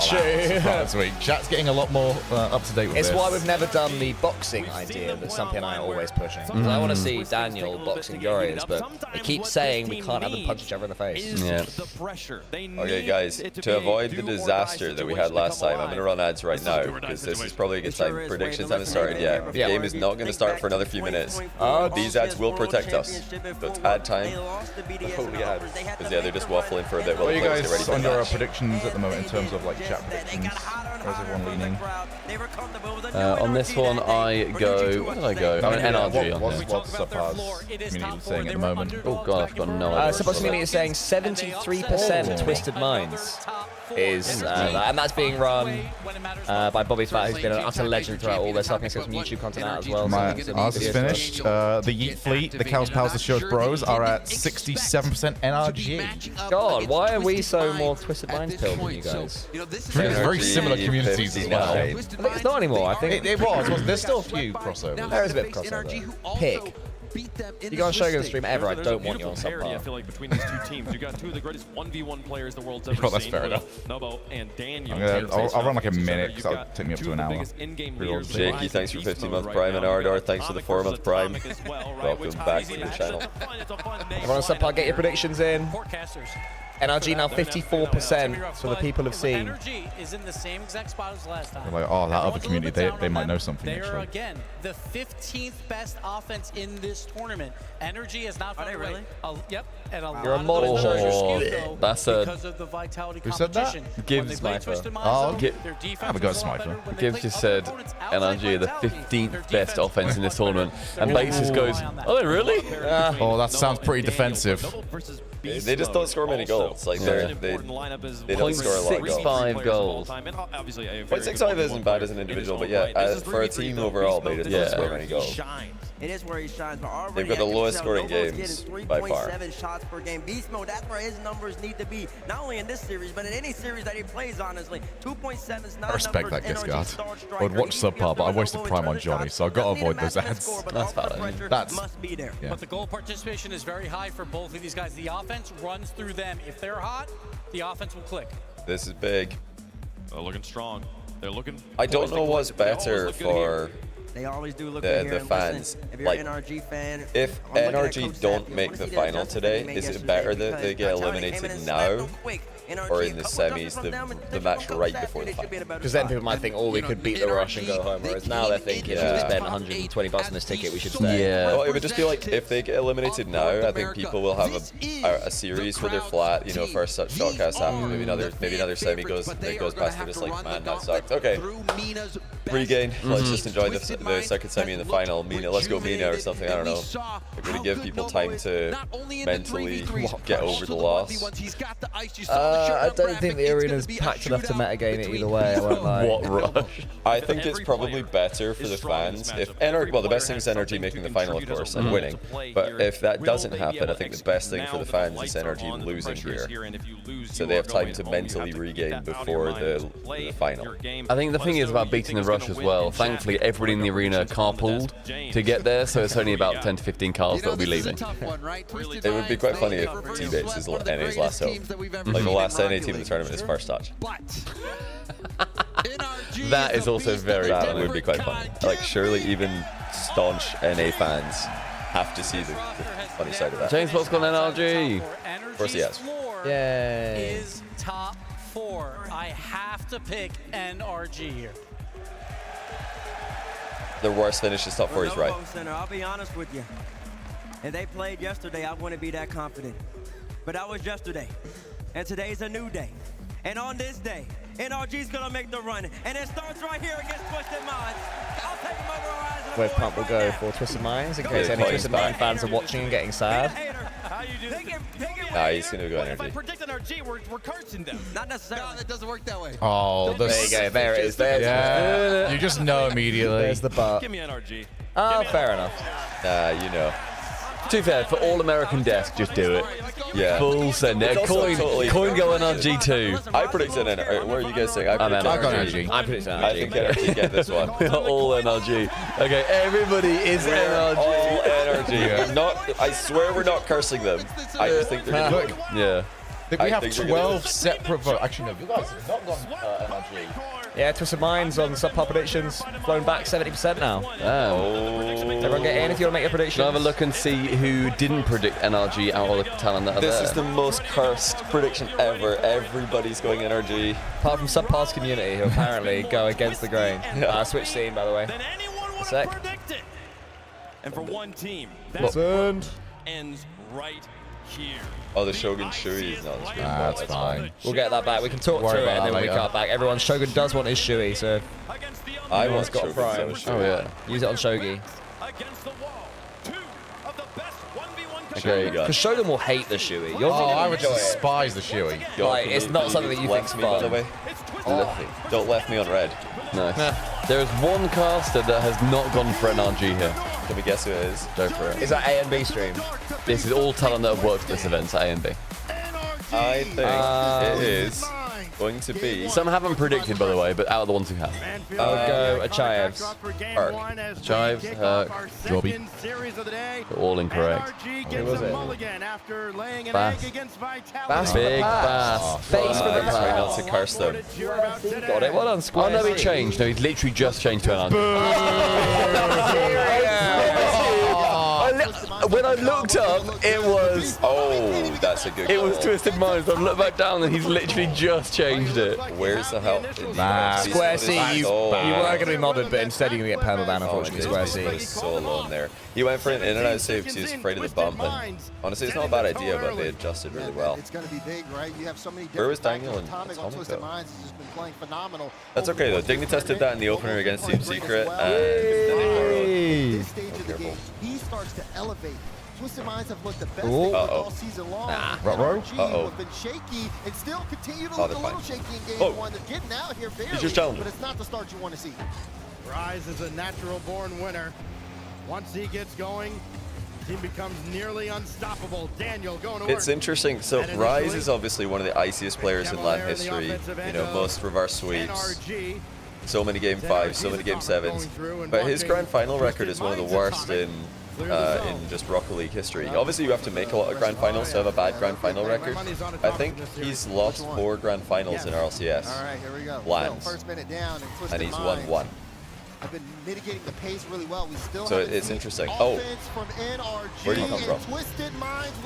[SPEAKER 4] this week. Chat's getting a lot more up to date with
[SPEAKER 3] It's
[SPEAKER 4] this.
[SPEAKER 3] why we've never done the boxing idea that Stumpy and I are always pushing. I want to see Daniel boxing Warriors, but they keep saying we can't have them punch each other in the face.
[SPEAKER 2] Yeah.
[SPEAKER 1] Okay, guys, to avoid the disaster that we had last time, I'm going to run ads right now because this is probably a good time. Predictions haven't started yet. The game is not going to start for another few minutes. These ads will protect us. So it's ad time. Because they're just waffling for a bit.
[SPEAKER 4] What are you guys under our predictions at the moment in terms of like chat predictions? Where's everyone leaning?
[SPEAKER 2] On this one, I go. Where did I go? I mean, NRG.
[SPEAKER 4] What's Subpar's community saying at the moment?
[SPEAKER 2] Oh god, I've got no idea.
[SPEAKER 3] Subpar's community is saying 73% Twisted Minds. is and that's being run by Bobby Fat, who's been an utter legend throughout all this. I think some YouTube content out as well.
[SPEAKER 4] Ours is finished. The Yeet Fleet, the Cows, Pals, the Shows Bros are at 67% NRG.
[SPEAKER 3] God, why are we so more Twisted Minds pilled than you guys?
[SPEAKER 4] Very similar communities as well.
[SPEAKER 3] I think it's not anymore. I think
[SPEAKER 4] it was. There's still a few crossovers.
[SPEAKER 3] There is a bit of crossover. Pig. You go on Shogun stream ever, I don't want you on subpar.
[SPEAKER 7] I feel like between these two teams, you got two of the greatest 1v1 players the world's ever
[SPEAKER 4] that's
[SPEAKER 7] seen.
[SPEAKER 4] fair enough.
[SPEAKER 7] Nobo and Daniel.
[SPEAKER 4] I'll run like a minute because it'll take me up to an hour.
[SPEAKER 1] Jakey, thanks for 15-month Prime, and Ardor, thanks for the 4-month Prime. Welcome back to the channel.
[SPEAKER 3] Everyone on subpar, get your predictions in. NRG now 54% for the people have seen.
[SPEAKER 8] Energy is in the same exact spot as last time.
[SPEAKER 4] Like, oh, that other community, they might know something.
[SPEAKER 8] They're
[SPEAKER 4] actually.
[SPEAKER 8] again the 15th best offense in this tournament. Energy has not found a way. Yep, and a
[SPEAKER 3] You're a
[SPEAKER 8] lot of
[SPEAKER 3] model.
[SPEAKER 8] those are skewed, though,
[SPEAKER 2] That's a
[SPEAKER 8] because of the Vitality
[SPEAKER 4] Who said that?
[SPEAKER 8] competition.
[SPEAKER 2] Gibbs
[SPEAKER 8] Sniper.
[SPEAKER 2] Oh,
[SPEAKER 4] I haven't got a sniper.
[SPEAKER 2] Gibbs just said NRG are the 15th best offense in this tournament, and Basis goes, "Oh, they really?
[SPEAKER 4] Oh, that sounds pretty defensive.
[SPEAKER 1] They just don't score many goals. Like they don't score a lot of goals.
[SPEAKER 2] 0.65 goals.
[SPEAKER 1] 0.65 isn't bad as an individual, but yeah, for a team overall, they just don't score many goals.
[SPEAKER 6] It is where he shines, but already
[SPEAKER 1] They've got the lowest scoring games by far.
[SPEAKER 6] 3.7 shots per game. Beast mode, that's where his numbers need to be. Not only in this series, but in any series that he plays, honestly. 2.7 is not
[SPEAKER 4] I respect that Discard. I would watch subpar, but I wasted Prime on Johnny, so I've got to avoid those ads.
[SPEAKER 2] That's valid.
[SPEAKER 6] Must be there.
[SPEAKER 8] But the goal participation is very high for both of these guys. The offense runs through them. If they're hot, the offense will click.
[SPEAKER 1] This is big.
[SPEAKER 7] They're looking strong. They're looking.
[SPEAKER 1] I don't know what's better for
[SPEAKER 6] They always do look
[SPEAKER 1] the fans.
[SPEAKER 6] If you're
[SPEAKER 1] like,
[SPEAKER 6] an NRG fan,
[SPEAKER 1] if NRG don't make the final today, is it better that they get eliminated now, or in the semis, the match right before the final?
[SPEAKER 3] Because then people might think, oh, we could beat the Rush and go home. Whereas now they're thinking, if we spent 120 bucks on this ticket, we should stay.
[SPEAKER 2] Yeah.
[SPEAKER 1] Well, it would just be like, if they get eliminated now, I think people will have a series where they're flat, you know, first shotcast happens, maybe another semi goes past, they're just like, man, that sucked. Okay, regain, let's just enjoy the second semi and the final. Mina, let's go Mina or something, I don't know. They're going to give people time to mentally get over the loss.
[SPEAKER 3] I don't think the arena's packed enough to metagame it either way, I won't lie.
[SPEAKER 1] What rush? I think it's probably better for the fans if NRG, well, the best thing is NRG making the final, of course, and winning. But if that doesn't happen, I think the best thing for the fans is NRG losing here. So they have time to mentally regain before the final.
[SPEAKER 2] I think the thing is about beating the Rush as well. Thankfully, everybody in the arena carpooled to get there, so it's only about 10 to 15 cars that will be leaving.
[SPEAKER 1] It would be quite funny if T-Bates is NA's last hope. Like the last NA team in the tournament is first touch.
[SPEAKER 2] That is also very
[SPEAKER 1] That
[SPEAKER 2] funny.
[SPEAKER 1] would be quite funny. Like surely even staunch NA fans have to see the funny side of that.
[SPEAKER 2] James Bott's got an NRG.
[SPEAKER 1] Of course he has.
[SPEAKER 3] Yay.
[SPEAKER 8] Is top 4. I have to pick NRG here.
[SPEAKER 1] The worst finish is top 4, he's right.
[SPEAKER 6] Center, I'll be honest with you. If they played yesterday, I wouldn't be that confident. But that was yesterday. And today's a new day. And on this day, NRG's gonna make the run. And it starts right here against Twisted Minds. I'll take him over Horizon.
[SPEAKER 3] Wave Pump will go for Twisted Minds in case any Twisted Mind fans are watching and getting sad.
[SPEAKER 1] Nah, he's gonna go
[SPEAKER 7] If I
[SPEAKER 1] NRG.
[SPEAKER 7] predict NRG, we're cursing them.
[SPEAKER 6] Not necessarily.
[SPEAKER 10] No, it doesn't work that way.
[SPEAKER 4] Oh,
[SPEAKER 3] There you go, there it is. There's
[SPEAKER 4] Yeah, you just know immediately.
[SPEAKER 3] There's the butt.
[SPEAKER 7] Give me NRG.
[SPEAKER 3] Oh, fair enough.
[SPEAKER 1] Nah, you know.
[SPEAKER 2] To be fair, for All American Desk, just do it.
[SPEAKER 1] Yeah.
[SPEAKER 2] Full send.
[SPEAKER 1] It's also
[SPEAKER 2] Coin
[SPEAKER 1] totally-
[SPEAKER 2] go NRG too.
[SPEAKER 1] I predicted NRG. What are you guys saying? I
[SPEAKER 2] I'm
[SPEAKER 1] predicted
[SPEAKER 2] NRG.
[SPEAKER 3] I'm pretty sad.
[SPEAKER 1] I think NRG get this one.
[SPEAKER 2] We are all NRG. Okay, everybody is
[SPEAKER 1] We're all
[SPEAKER 2] NRG.
[SPEAKER 1] NRG. Not, I swear we're not cursing them. I just think they're gonna
[SPEAKER 4] Look,
[SPEAKER 2] Yeah.
[SPEAKER 4] we
[SPEAKER 1] I
[SPEAKER 4] have
[SPEAKER 1] think they're gonna
[SPEAKER 4] 12 separate votes. Actually, no, you guys have not gone NRG.
[SPEAKER 3] Yeah, Twisted Minds on subpar predictions, flown back 70% now. Everyone get in if you want to make your predictions.
[SPEAKER 2] Have a look and see who didn't predict NRG out of the talent that are
[SPEAKER 1] This
[SPEAKER 2] there.
[SPEAKER 1] is the most cursed prediction ever. Everybody's going NRG.
[SPEAKER 3] Apart from subpar's community, who apparently go against the grain. Switch scene, by the way. A sec.
[SPEAKER 7] And for one team,
[SPEAKER 3] What's
[SPEAKER 7] that ends right here.
[SPEAKER 1] Oh, the Shogun Shui is not on the screen.
[SPEAKER 4] That's fine.
[SPEAKER 3] We'll get that back. We can talk
[SPEAKER 4] Worry
[SPEAKER 3] through it
[SPEAKER 4] about
[SPEAKER 3] and then
[SPEAKER 4] that
[SPEAKER 3] when we
[SPEAKER 4] later.
[SPEAKER 3] cut back. Everyone, Shogun does want his Shui, so
[SPEAKER 1] I
[SPEAKER 3] Everyone's
[SPEAKER 1] want
[SPEAKER 3] got a
[SPEAKER 1] Shogun
[SPEAKER 3] prime.
[SPEAKER 1] so
[SPEAKER 2] Oh yeah.
[SPEAKER 3] use it on Shogi.
[SPEAKER 7] Against the wall, two of the best 1v1
[SPEAKER 1] Shoei gun.
[SPEAKER 3] Because Shogun will hate the Shoei.
[SPEAKER 4] Oh, I would despise the Shoei.
[SPEAKER 3] Like, it's not something that you think's
[SPEAKER 1] me, by the way. Don't left me on red.
[SPEAKER 2] Nice. There is one caster that has not gone for NRG here.
[SPEAKER 1] Can we guess who it is?
[SPEAKER 2] Go for it.
[SPEAKER 3] Is that A and B stream?
[SPEAKER 2] This is all talent that have worked at this event, so A and B.
[SPEAKER 1] I think it is going to be...
[SPEAKER 2] Some haven't predicted, by the way, but out of the ones who have.
[SPEAKER 3] I'll go Achayev's.
[SPEAKER 2] Achayev's,
[SPEAKER 4] Joby.
[SPEAKER 2] They're all incorrect.
[SPEAKER 3] Who was it?
[SPEAKER 2] Bass.
[SPEAKER 3] Bass.
[SPEAKER 2] Big Bass.
[SPEAKER 3] Face for the
[SPEAKER 1] Try not to curse them.
[SPEAKER 3] Got it. Well done, Square.
[SPEAKER 2] Oh, no, he changed. No, he's literally just changed to NRG. When I looked up, it was...
[SPEAKER 1] Oh, that's a good
[SPEAKER 2] It was
[SPEAKER 1] call.
[SPEAKER 2] Twisted Minds. I looked back down and he's literally just changed it.
[SPEAKER 1] Where's the help?
[SPEAKER 3] Square C, you were going to be modded, but instead you're going to get permaban, unfortunately, Square
[SPEAKER 1] He
[SPEAKER 3] C.
[SPEAKER 1] was so alone there. He went for an in and out save because he was afraid of the bump. And honestly, it's not a bad idea, but they adjusted really well.
[SPEAKER 11] It's going to be big, right? You have so many
[SPEAKER 1] Where was Daniel and Atomic though? That's okay though. Dignitas did that in the opener against Team Secret, and then they borrowed.
[SPEAKER 11] This stage of the game, he starts to elevate. Twisted Minds have looked the best they looked all season long. NRG have been shaky and still continue to look a little shaky in game one. They're getting out here barely, but it's not the start you want to see.
[SPEAKER 18] Rise is a natural born winner. Once he gets going, team becomes nearly unstoppable. Daniel going to work.
[SPEAKER 1] It's interesting. So Rise is obviously one of the iciest players in LAN history. You know, most reverse sweeps. So many game 5s, so many game 7s. But his grand final record is one of the worst in just Rocket League history. Obviously, you have to make a lot of grand finals to have a bad grand final record. I think he's lost 4 grand finals in RLCS.
[SPEAKER 11] All right, here we go.
[SPEAKER 1] Lands.
[SPEAKER 11] First minute down,
[SPEAKER 1] And he's won 1.
[SPEAKER 11] I've been mitigating the pace really well. We still
[SPEAKER 1] So it's interesting. Oh, where do you come from?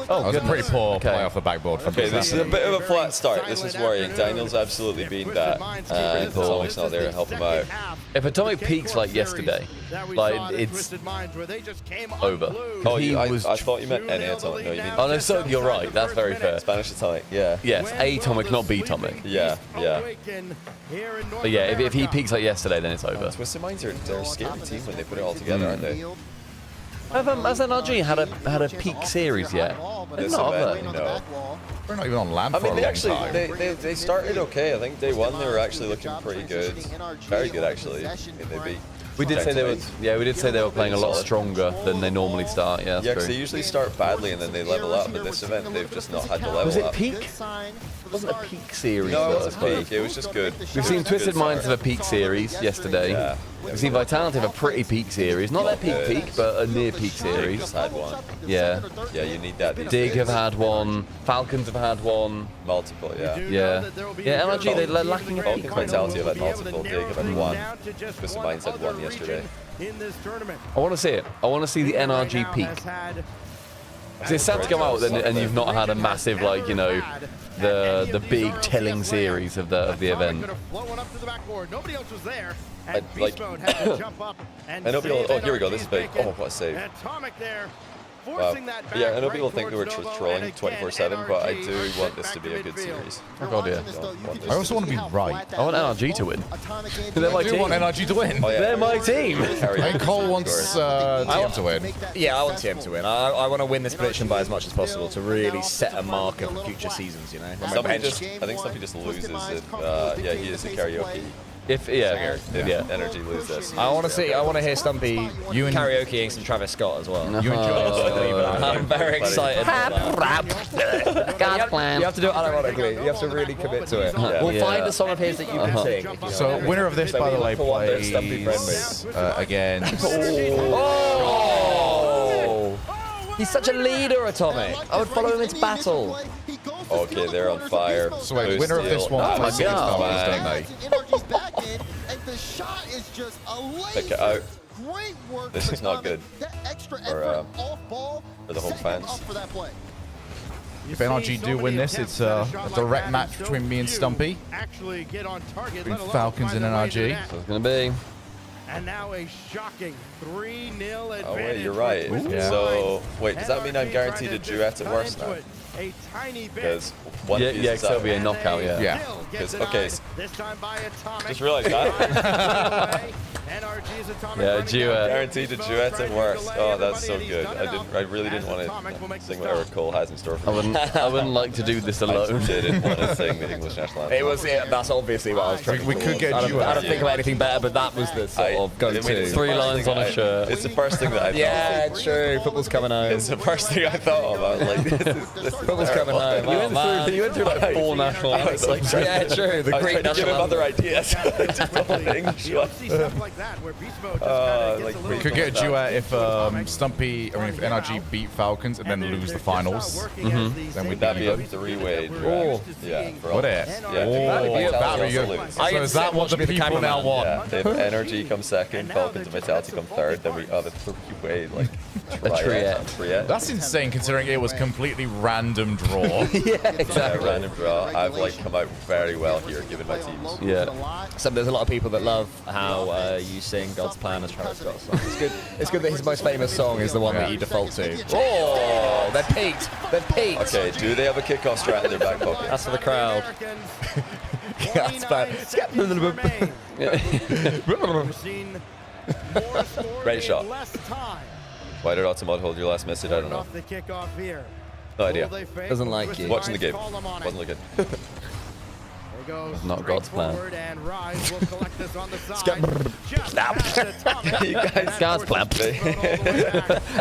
[SPEAKER 4] Oh, good. Pretty poor play off the backboard from
[SPEAKER 1] Okay, this is a bit of a flat start. This is worrying. Daniel's absolutely been that. And Atomic's not there to help him out.
[SPEAKER 2] If Atomic peaks like yesterday, like it's over.
[SPEAKER 1] Oh, I thought you meant NA Atomic. No, you mean...
[SPEAKER 2] Oh, no, so you're right. That's very fair.
[SPEAKER 1] Spanish Atomic, yeah.
[SPEAKER 2] Yes, A-Tomic, not B-Tomic.
[SPEAKER 1] Yeah, yeah.
[SPEAKER 2] But yeah, if he peaks like yesterday, then it's over.
[SPEAKER 1] Twisted Minds they're a scary team when they put it all together, aren't they?
[SPEAKER 2] Has NRG had a peak series yet?
[SPEAKER 1] This
[SPEAKER 2] Not,
[SPEAKER 1] event,
[SPEAKER 2] have
[SPEAKER 1] no.
[SPEAKER 4] We're not even on land
[SPEAKER 1] I
[SPEAKER 4] for
[SPEAKER 1] mean,
[SPEAKER 4] a
[SPEAKER 1] they
[SPEAKER 4] long
[SPEAKER 1] actually
[SPEAKER 4] time.
[SPEAKER 1] they started okay. I think day 1 they were actually looking pretty good, very good actually. I mean, they beat.
[SPEAKER 2] We did say they were. Yeah, we did say they were playing a lot stronger than they normally start. Yeah,
[SPEAKER 1] Yeah, because they usually start badly and then they level up. But this event, they've just not had to level up.
[SPEAKER 2] Was it peak? Wasn't a peak series?
[SPEAKER 1] No,
[SPEAKER 2] though,
[SPEAKER 1] it wasn't peak. It was just good.
[SPEAKER 2] We've seen Twisted Minds have a peak series yesterday.
[SPEAKER 1] Yeah.
[SPEAKER 2] We've seen Vitality have a pretty peak series. Not their peak, but a near peak series.
[SPEAKER 1] Just had one.
[SPEAKER 2] Yeah.
[SPEAKER 1] Yeah, you need that. These
[SPEAKER 2] Dig
[SPEAKER 1] days.
[SPEAKER 2] have had one. Falcons have had one.
[SPEAKER 1] Multiple, yeah.
[SPEAKER 2] Yeah. Yeah, NRG, they're lacking a peak.
[SPEAKER 1] Vitality have had multiple. Dig have had 1. Twisted Minds had 1 yesterday.
[SPEAKER 2] I want to see it. I want to see the NRG peak. It's sad to go out and you've not had a massive, like, you know, the big telling series of the event.
[SPEAKER 1] Like, I know people. Oh, here we go. This is big. Oh, what a save! Wow. Yeah, I know people think we were trolling 24/7, but I do want this to be a good series.
[SPEAKER 2] Oh god, yeah.
[SPEAKER 4] I also want to be right.
[SPEAKER 2] I want NRG to win. They're my
[SPEAKER 4] I do
[SPEAKER 2] team.
[SPEAKER 4] want NRG to win.
[SPEAKER 1] Oh, yeah.
[SPEAKER 2] They're my team.
[SPEAKER 4] I think Cole wants TM to win.
[SPEAKER 3] Yeah, I want TM to win. I want to win this prediction by as much as possible to really set a marker for future seasons, you know? When my bench-
[SPEAKER 1] I think Stumpy just loses if, yeah, he is a karaoke.
[SPEAKER 2] If
[SPEAKER 1] Energy lose this.
[SPEAKER 3] I want to hear Stumpy karaokeing some Travis Scott as well.
[SPEAKER 4] You enjoy
[SPEAKER 3] I'm very excited about that.
[SPEAKER 12] God's plan.
[SPEAKER 3] You have to do it unironically. You have to really commit to it. We'll find a song of his that you can sing. if you know
[SPEAKER 4] So
[SPEAKER 3] what I mean.
[SPEAKER 4] winner of this, by the way,
[SPEAKER 3] For one that's Stumpy
[SPEAKER 4] plays against.
[SPEAKER 3] Oh! He's such a leader, Atomic. I would follow him into battle.
[SPEAKER 1] Okay, they're on fire.
[SPEAKER 4] So wait, winner of this one plays against Falcons, don't they?
[SPEAKER 1] Pick it out. This is not good for the home fans.
[SPEAKER 4] If NRG do win this, it's a direct match between me and Stumpy. Between Falcons and NRG.
[SPEAKER 2] So it's going to be.
[SPEAKER 18] And now a shocking 3-0 advantage.
[SPEAKER 1] Oh wait, you're right.
[SPEAKER 4] Yeah.
[SPEAKER 1] So wait, does that mean I'm guaranteed a duet at worst now?
[SPEAKER 18] a tiny bit.
[SPEAKER 1] Because one
[SPEAKER 2] Yeah,
[SPEAKER 1] of these
[SPEAKER 2] yeah,
[SPEAKER 1] is
[SPEAKER 2] so it'll be a
[SPEAKER 1] out.
[SPEAKER 2] knockout, yeah.
[SPEAKER 4] Yeah.
[SPEAKER 1] Because okay,
[SPEAKER 18] This time by Atomic.
[SPEAKER 1] just realized that.
[SPEAKER 18] NRG's Atomic
[SPEAKER 2] Yeah,
[SPEAKER 18] running
[SPEAKER 2] duet.
[SPEAKER 18] down
[SPEAKER 1] Guaranteed to
[SPEAKER 18] Beast
[SPEAKER 1] duets
[SPEAKER 18] Mode,
[SPEAKER 1] and
[SPEAKER 18] trying to
[SPEAKER 1] worse.
[SPEAKER 18] delay
[SPEAKER 1] Oh, that's so
[SPEAKER 18] everybody, and
[SPEAKER 1] good.
[SPEAKER 18] he's done it
[SPEAKER 1] I really didn't
[SPEAKER 18] As
[SPEAKER 1] want
[SPEAKER 18] Atomic will
[SPEAKER 1] to
[SPEAKER 18] make the
[SPEAKER 1] sing
[SPEAKER 18] stop.
[SPEAKER 1] whatever Cole has in store for
[SPEAKER 2] I
[SPEAKER 1] me.
[SPEAKER 2] wouldn't like to do this
[SPEAKER 1] I
[SPEAKER 2] alone.
[SPEAKER 1] just didn't want to sing the English national anthem.
[SPEAKER 3] It was. Yeah, that's obviously what I was trying
[SPEAKER 4] We
[SPEAKER 3] to
[SPEAKER 4] could get
[SPEAKER 3] I don't,
[SPEAKER 4] you
[SPEAKER 3] I don't think of anything better, but that was the sort of go-to.
[SPEAKER 1] it's the
[SPEAKER 2] 3
[SPEAKER 1] first
[SPEAKER 2] lines
[SPEAKER 1] thing
[SPEAKER 2] on a shirt.
[SPEAKER 1] It's the first thing that I thought.
[SPEAKER 3] Yeah, true. Football's coming home.
[SPEAKER 1] It's the first thing I thought about. Like, this is
[SPEAKER 3] Football's coming
[SPEAKER 1] terrible.
[SPEAKER 3] home. Oh,
[SPEAKER 2] You went through like 4 national
[SPEAKER 1] I was like,
[SPEAKER 2] anthems.
[SPEAKER 3] yeah, true. The
[SPEAKER 1] I was
[SPEAKER 3] Greek
[SPEAKER 1] trying to give him
[SPEAKER 3] national
[SPEAKER 1] other ideas. Just all the English
[SPEAKER 18] You don't
[SPEAKER 1] ones.
[SPEAKER 18] see stuff like that where Beast Mode just kind of gets
[SPEAKER 1] like
[SPEAKER 18] a
[SPEAKER 1] we
[SPEAKER 18] little
[SPEAKER 4] Could get a
[SPEAKER 1] that.
[SPEAKER 4] duet if Stumpy, I mean, if NRG beat Falcons and then lose the finals. Then we'd
[SPEAKER 1] That'd be a
[SPEAKER 4] be
[SPEAKER 1] 3-way
[SPEAKER 4] Oh.
[SPEAKER 1] Yeah. For
[SPEAKER 4] Would
[SPEAKER 1] all-
[SPEAKER 4] it?
[SPEAKER 1] Yeah.
[SPEAKER 4] Oh, that'd be good. So is that what the people now want?
[SPEAKER 1] Yeah, if Energy comes second, Falcons and Vitality come third, then we have a 3-way like triet.
[SPEAKER 4] That's insane considering it was completely random draw.
[SPEAKER 3] Yeah, exactly.
[SPEAKER 1] Random draw. I've like come out very well here, given my teams.
[SPEAKER 2] Yeah.
[SPEAKER 3] So there's a lot of people that love how you sing God's Plan as Travis Scott's song. It's good. It's good that his most famous song is the one that you default to. Oh, they're peaked. They're peaked.
[SPEAKER 1] Okay, do they have a kickoff strat in their back pocket?
[SPEAKER 3] That's for the crowd. God's Plan.
[SPEAKER 1] Great shot. Why did Automod hold your last message? I don't know.
[SPEAKER 18] The kickoff here.
[SPEAKER 1] No idea.
[SPEAKER 3] Doesn't like you.
[SPEAKER 1] Watching the game. Wasn't looking.
[SPEAKER 2] Not God's plan.
[SPEAKER 18] And Rise will collect this on the side.
[SPEAKER 1] You guys,
[SPEAKER 2] God's plan.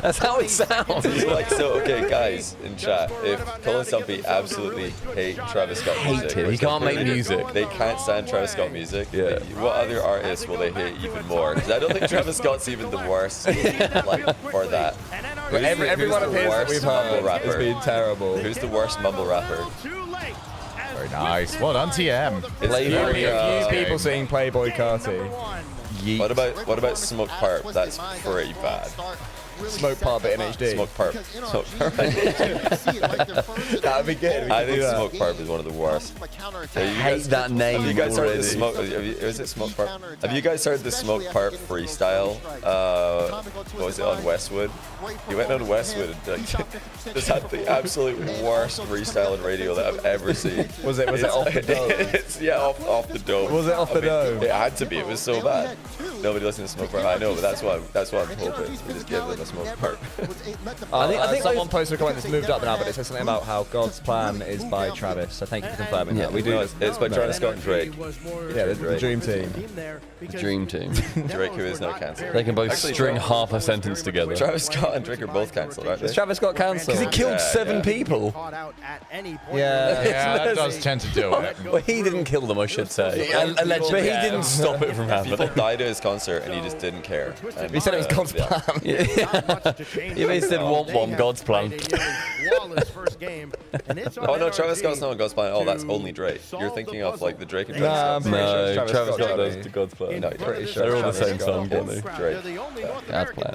[SPEAKER 2] That's how it sounds.
[SPEAKER 1] It's like, so, okay, guys in chat, if Cole and Stumpy absolutely hate Travis Scott music,
[SPEAKER 2] Hate it. He can't make music.
[SPEAKER 1] They can't stand Travis Scott music.
[SPEAKER 2] Yeah.
[SPEAKER 1] What other artists will they hate even more? Because I don't think Travis Scott's even the worst, like, for that.
[SPEAKER 3] Every one of his that we've heard has been terrible.
[SPEAKER 1] Who's the worst mumble rapper?
[SPEAKER 4] Very nice. Well done, TM.
[SPEAKER 3] Few people sing Playboy Carti.
[SPEAKER 1] What about Smoke Parp? That's pretty bad.
[SPEAKER 3] Smoke Parp in HD.
[SPEAKER 1] Smoke Parp. Smoke Parp.
[SPEAKER 3] That would be good.
[SPEAKER 1] I think Smoke Parp is one of the worst.
[SPEAKER 2] I hate that name.
[SPEAKER 1] Have you guys heard
[SPEAKER 2] already.
[SPEAKER 1] the Smoke? Is it Smoke Parp? Have you guys heard the Smoke Parp freestyle? What was it on Westwood? He went on Westwood and like, just had the absolute worst freestyle on radio that I've ever seen.
[SPEAKER 3] Was it off the dome?
[SPEAKER 1] Yeah, off the dome.
[SPEAKER 3] Was it off the dome?
[SPEAKER 1] It had to be. It was so bad. Nobody listens to Smoke Parp. I know, but that's what I'm hoping. We just give them a Smoke Parp.
[SPEAKER 3] I think someone posted a comment that's moved up now, but it says something about how God's Plan is by Travis. So thank you for confirming that.
[SPEAKER 1] We do. It's by Travis Scott and Drake.
[SPEAKER 3] Yeah, the Dream Team.
[SPEAKER 2] The Dream Team.
[SPEAKER 1] Drake, who is now cancelled.
[SPEAKER 2] They can both string half a sentence together.
[SPEAKER 1] Travis Scott and Drake are both cancelled, aren't they?
[SPEAKER 3] Is Travis Scott cancelled?
[SPEAKER 2] Because he killed 7 people.
[SPEAKER 3] Yeah.
[SPEAKER 4] Yeah, that does tend to do it.
[SPEAKER 2] Well, he didn't kill them, I should say. Allegedly, but he didn't stop it from
[SPEAKER 1] People
[SPEAKER 2] happening.
[SPEAKER 1] died at his concert and he just didn't care. And,
[SPEAKER 3] He said it was God's Plan.
[SPEAKER 2] He basically did one God's plan.
[SPEAKER 1] Oh no, Travis Scott's not on God's Plan. Oh, that's only Drake. You're thinking of like the Drake and Travis Scott.
[SPEAKER 2] No,
[SPEAKER 3] Travis
[SPEAKER 2] Travis
[SPEAKER 3] Scott
[SPEAKER 2] Scott
[SPEAKER 3] does
[SPEAKER 2] does the God's plan.
[SPEAKER 1] No,
[SPEAKER 3] Pretty sure
[SPEAKER 2] They're all the
[SPEAKER 3] Travis
[SPEAKER 2] same
[SPEAKER 3] Scott.
[SPEAKER 2] song, aren't they?
[SPEAKER 1] Drake.
[SPEAKER 2] God's plan.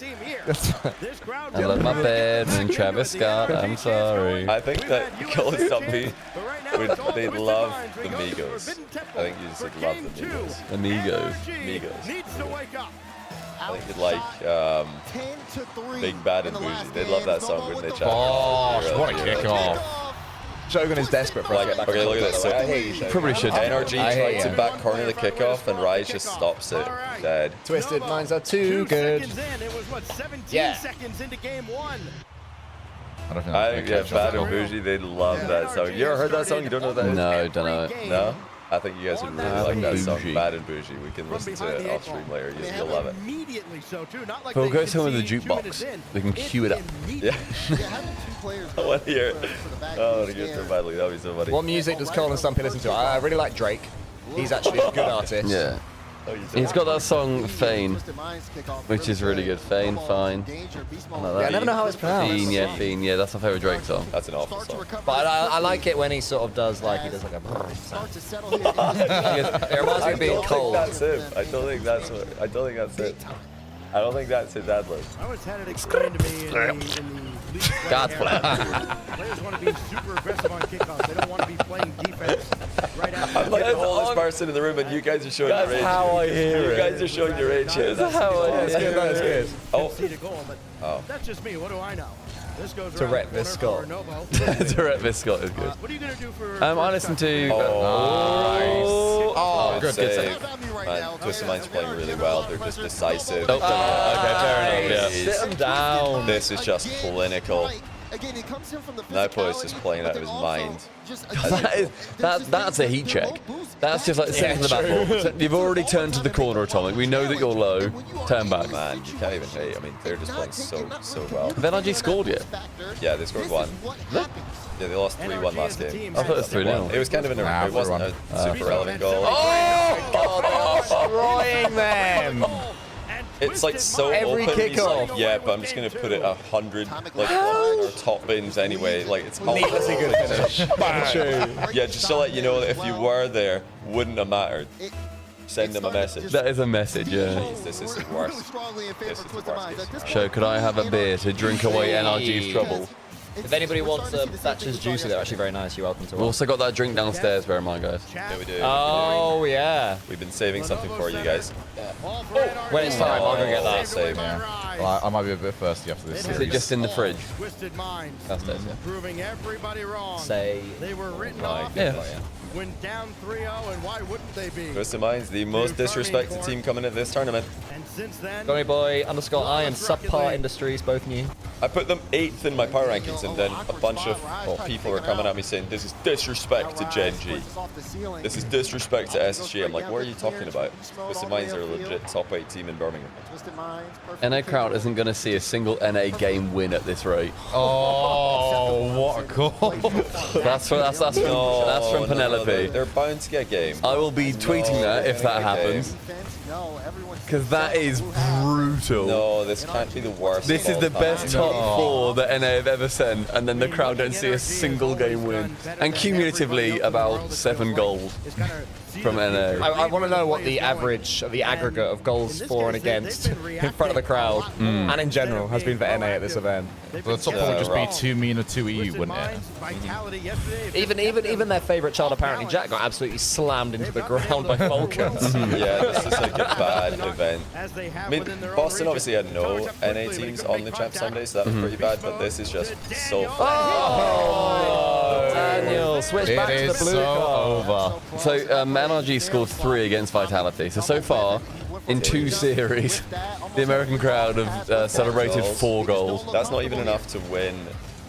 [SPEAKER 2] I love my bed and Travis Scott, I'm sorry.
[SPEAKER 1] I think that Cole and Stumpy they'd love the Migos. I think you just would love the Migos.
[SPEAKER 2] Amigos.
[SPEAKER 1] Migos. I think you'd like Big Bad and Bougie. They'd love that song, wouldn't they, Chad?
[SPEAKER 4] Oh, what a kickoff.
[SPEAKER 3] Shogun is desperate for us to get back.
[SPEAKER 1] Okay, look at this. So
[SPEAKER 3] I hate you, Shogun.
[SPEAKER 2] Probably should.
[SPEAKER 1] NRG
[SPEAKER 3] I hate
[SPEAKER 1] tried to
[SPEAKER 3] you.
[SPEAKER 1] back corner the kickoff and Rise just stops it. Dead.
[SPEAKER 3] Twisted minds are too good.
[SPEAKER 18] It was what, 17
[SPEAKER 3] Yeah.
[SPEAKER 18] seconds into game 1.
[SPEAKER 4] I don't think
[SPEAKER 1] I
[SPEAKER 4] I'm
[SPEAKER 1] think
[SPEAKER 4] gonna
[SPEAKER 1] yeah,
[SPEAKER 4] catch
[SPEAKER 1] Bad
[SPEAKER 4] up.
[SPEAKER 1] and Bougie, they'd love that song. You ever heard that song? You don't know what that is?
[SPEAKER 2] No, don't know it.
[SPEAKER 1] No? I think you guys would really like that song,
[SPEAKER 2] Bougie.
[SPEAKER 1] Bad and Bougie. We can listen to it off stream later. You'll love it.
[SPEAKER 18] Immediately so too. Not like
[SPEAKER 2] We'll
[SPEAKER 18] they
[SPEAKER 2] go
[SPEAKER 18] could
[SPEAKER 2] somewhere with
[SPEAKER 18] see
[SPEAKER 2] the
[SPEAKER 18] 2 minutes
[SPEAKER 2] jukebox.
[SPEAKER 18] in.
[SPEAKER 2] We can cue it up.
[SPEAKER 1] Yeah. I want to hear it. Oh, I want to hear it so badly. That would be so funny.
[SPEAKER 3] What music does Cole and Stumpy listen to? I really like Drake. He's actually a good artist.
[SPEAKER 2] Yeah. He's got that song Fane, which is really good. Fane, fine.
[SPEAKER 3] I never know how it's pronounced.
[SPEAKER 2] Fiend, yeah, that's my favourite Drake song.
[SPEAKER 1] That's an awful song.
[SPEAKER 3] But I like it when he sort of does like a sound. It reminds me of being cold.
[SPEAKER 1] That's him. I don't think that's it. I don't think that's his ad lib.
[SPEAKER 18] I always had it explained to me in the league.
[SPEAKER 2] God's plan.
[SPEAKER 18] Players want to be super aggressive on kickoffs. They don't want to be playing defense right after.
[SPEAKER 1] I'm like the oldest person in the room, and you guys are showing your age.
[SPEAKER 2] That's how I hear
[SPEAKER 1] You
[SPEAKER 2] it.
[SPEAKER 1] guys are showing your age here.
[SPEAKER 2] That's how I hear it.
[SPEAKER 3] That's good.
[SPEAKER 1] Oh.
[SPEAKER 18] Concede a goal, but that's just me. What do I know? This goes
[SPEAKER 3] Tourette Viscott.
[SPEAKER 2] Tourette Viscott is good.
[SPEAKER 18] What are you going to do for
[SPEAKER 2] I listened to...
[SPEAKER 4] Oh, good
[SPEAKER 1] save. Man, Twisted Mind's playing really well. They're just decisive.
[SPEAKER 2] Okay, fair enough, yeah.
[SPEAKER 3] Sit him down.
[SPEAKER 1] This is just clinical.
[SPEAKER 11] Again, it comes in from the
[SPEAKER 1] JOHNNYBOI is just playing out of his mind.
[SPEAKER 2] That's a heat check. That's just like setting the battle. You've already turned to the corner, Atomic. We know that you're low. Turn back.
[SPEAKER 1] Man, you can't even hate. I mean, they're just playing so well.
[SPEAKER 2] Have NRG scored yet?
[SPEAKER 1] Yeah, they scored 1. Yeah, they lost 3-1 last game.
[SPEAKER 2] I thought it was 3-0.
[SPEAKER 1] It was kind of an it wasn't a super relevant goal.
[SPEAKER 3] Oh, destroying them.
[SPEAKER 1] It's like so
[SPEAKER 3] every
[SPEAKER 1] open.
[SPEAKER 3] kickoff.
[SPEAKER 1] Like, yeah, but I'm just gonna put it 100 like or top bins anyway. Like it's
[SPEAKER 3] needlessly good finish.
[SPEAKER 1] Yeah, just to let you know that if you were there, wouldn't have mattered. Send them a message.
[SPEAKER 2] That is a message, yeah.
[SPEAKER 1] Jeez, this is the worst. This is the worst.
[SPEAKER 2] So could I have a beer to drink away NRG's trouble?
[SPEAKER 3] If anybody wants Thatcher's Juicy, they're actually very nice. You're welcome to.
[SPEAKER 2] We've also got that drink downstairs, bear in mind, guys.
[SPEAKER 1] Yeah, we do.
[SPEAKER 3] Oh, yeah.
[SPEAKER 1] We've been saving something for you guys.
[SPEAKER 3] When it's time, I'll go get that.
[SPEAKER 1] Save.
[SPEAKER 4] Well, I might be a bit thirsty after this.
[SPEAKER 2] Is it just in the fridge?
[SPEAKER 18] Twisted Minds.
[SPEAKER 2] Downstairs, yeah.
[SPEAKER 18] Proving everybody wrong.
[SPEAKER 3] Say.
[SPEAKER 18] They were written
[SPEAKER 1] My
[SPEAKER 18] off.
[SPEAKER 1] goodness.
[SPEAKER 18] When down 3-0, and why wouldn't they be?
[SPEAKER 1] Twisted Minds, the most disrespected team coming into this tournament.
[SPEAKER 18] And since then,
[SPEAKER 3] JOHNNYBOI_I and Subpar Industries, both new.
[SPEAKER 1] I put them 8th in my power rankings, and then a bunch of people were coming at me saying, this is disrespect to Gen G. This is disrespect to SG. I'm like, what are you talking about? Twisted Minds are a legit top 8 team in Birmingham.
[SPEAKER 2] NA crowd isn't going to see a single NA game win at this rate.
[SPEAKER 4] Oh, what a call.
[SPEAKER 2] That's from Penelope.
[SPEAKER 1] They're bound to get a game.
[SPEAKER 2] I will be tweeting that if that happens. Because that is brutal.
[SPEAKER 1] No, this can't be the worst.
[SPEAKER 2] This is the best top 4 that NA have ever sent, and then the crowd don't see a single game win. And cumulatively, about 7 goals from NA.
[SPEAKER 3] I want to know what the average, the aggregate of goals for and against in front of the crowd and in general has been for NA at this event.
[SPEAKER 4] Well, the top 4 would just be 2 MENA, 2 EU, wouldn't it?
[SPEAKER 3] Even their favourite child, apparently Jack, got absolutely slammed into the ground by Falcons.
[SPEAKER 1] Yeah, this is like a bad event. I mean, Boston obviously had no NA teams on the Champ Sunday, so that was pretty bad, but this is just so fun.
[SPEAKER 3] Oh, Daniel, switch back to the blue card.
[SPEAKER 2] So NRG scored 3 against Vitality. So far, in 2 series, the American crowd have celebrated 4 goals.
[SPEAKER 1] That's not even enough to win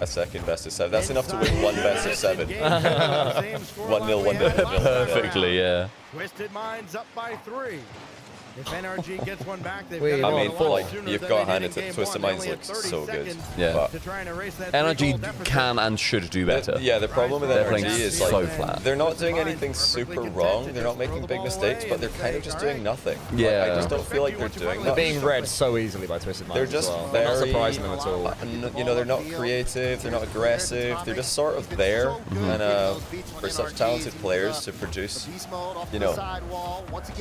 [SPEAKER 1] a second best of 7. That's enough to win 1 best of 7. 1-0, 1-0.
[SPEAKER 2] Perfectly, yeah.
[SPEAKER 18] Twisted Minds up by 3. If NRG gets one back, they've
[SPEAKER 1] I mean, like, you've got to hand it to Twisted Minds looks so good.
[SPEAKER 2] Yeah. NRG can and should do better.
[SPEAKER 1] Yeah, the problem with NRG is like
[SPEAKER 2] so flat.
[SPEAKER 1] they're not doing anything super wrong. They're not making big mistakes, but they're kind of just doing nothing.
[SPEAKER 2] Yeah.
[SPEAKER 1] Like, I just don't feel like they're doing
[SPEAKER 3] They're
[SPEAKER 1] much.
[SPEAKER 3] being read so easily by Twisted Minds.
[SPEAKER 1] They're just
[SPEAKER 3] They're not
[SPEAKER 1] very,
[SPEAKER 3] surprising them at all.
[SPEAKER 1] you know, they're not creative. They're not aggressive. They're just sort of there. And for such talented players to produce, you know,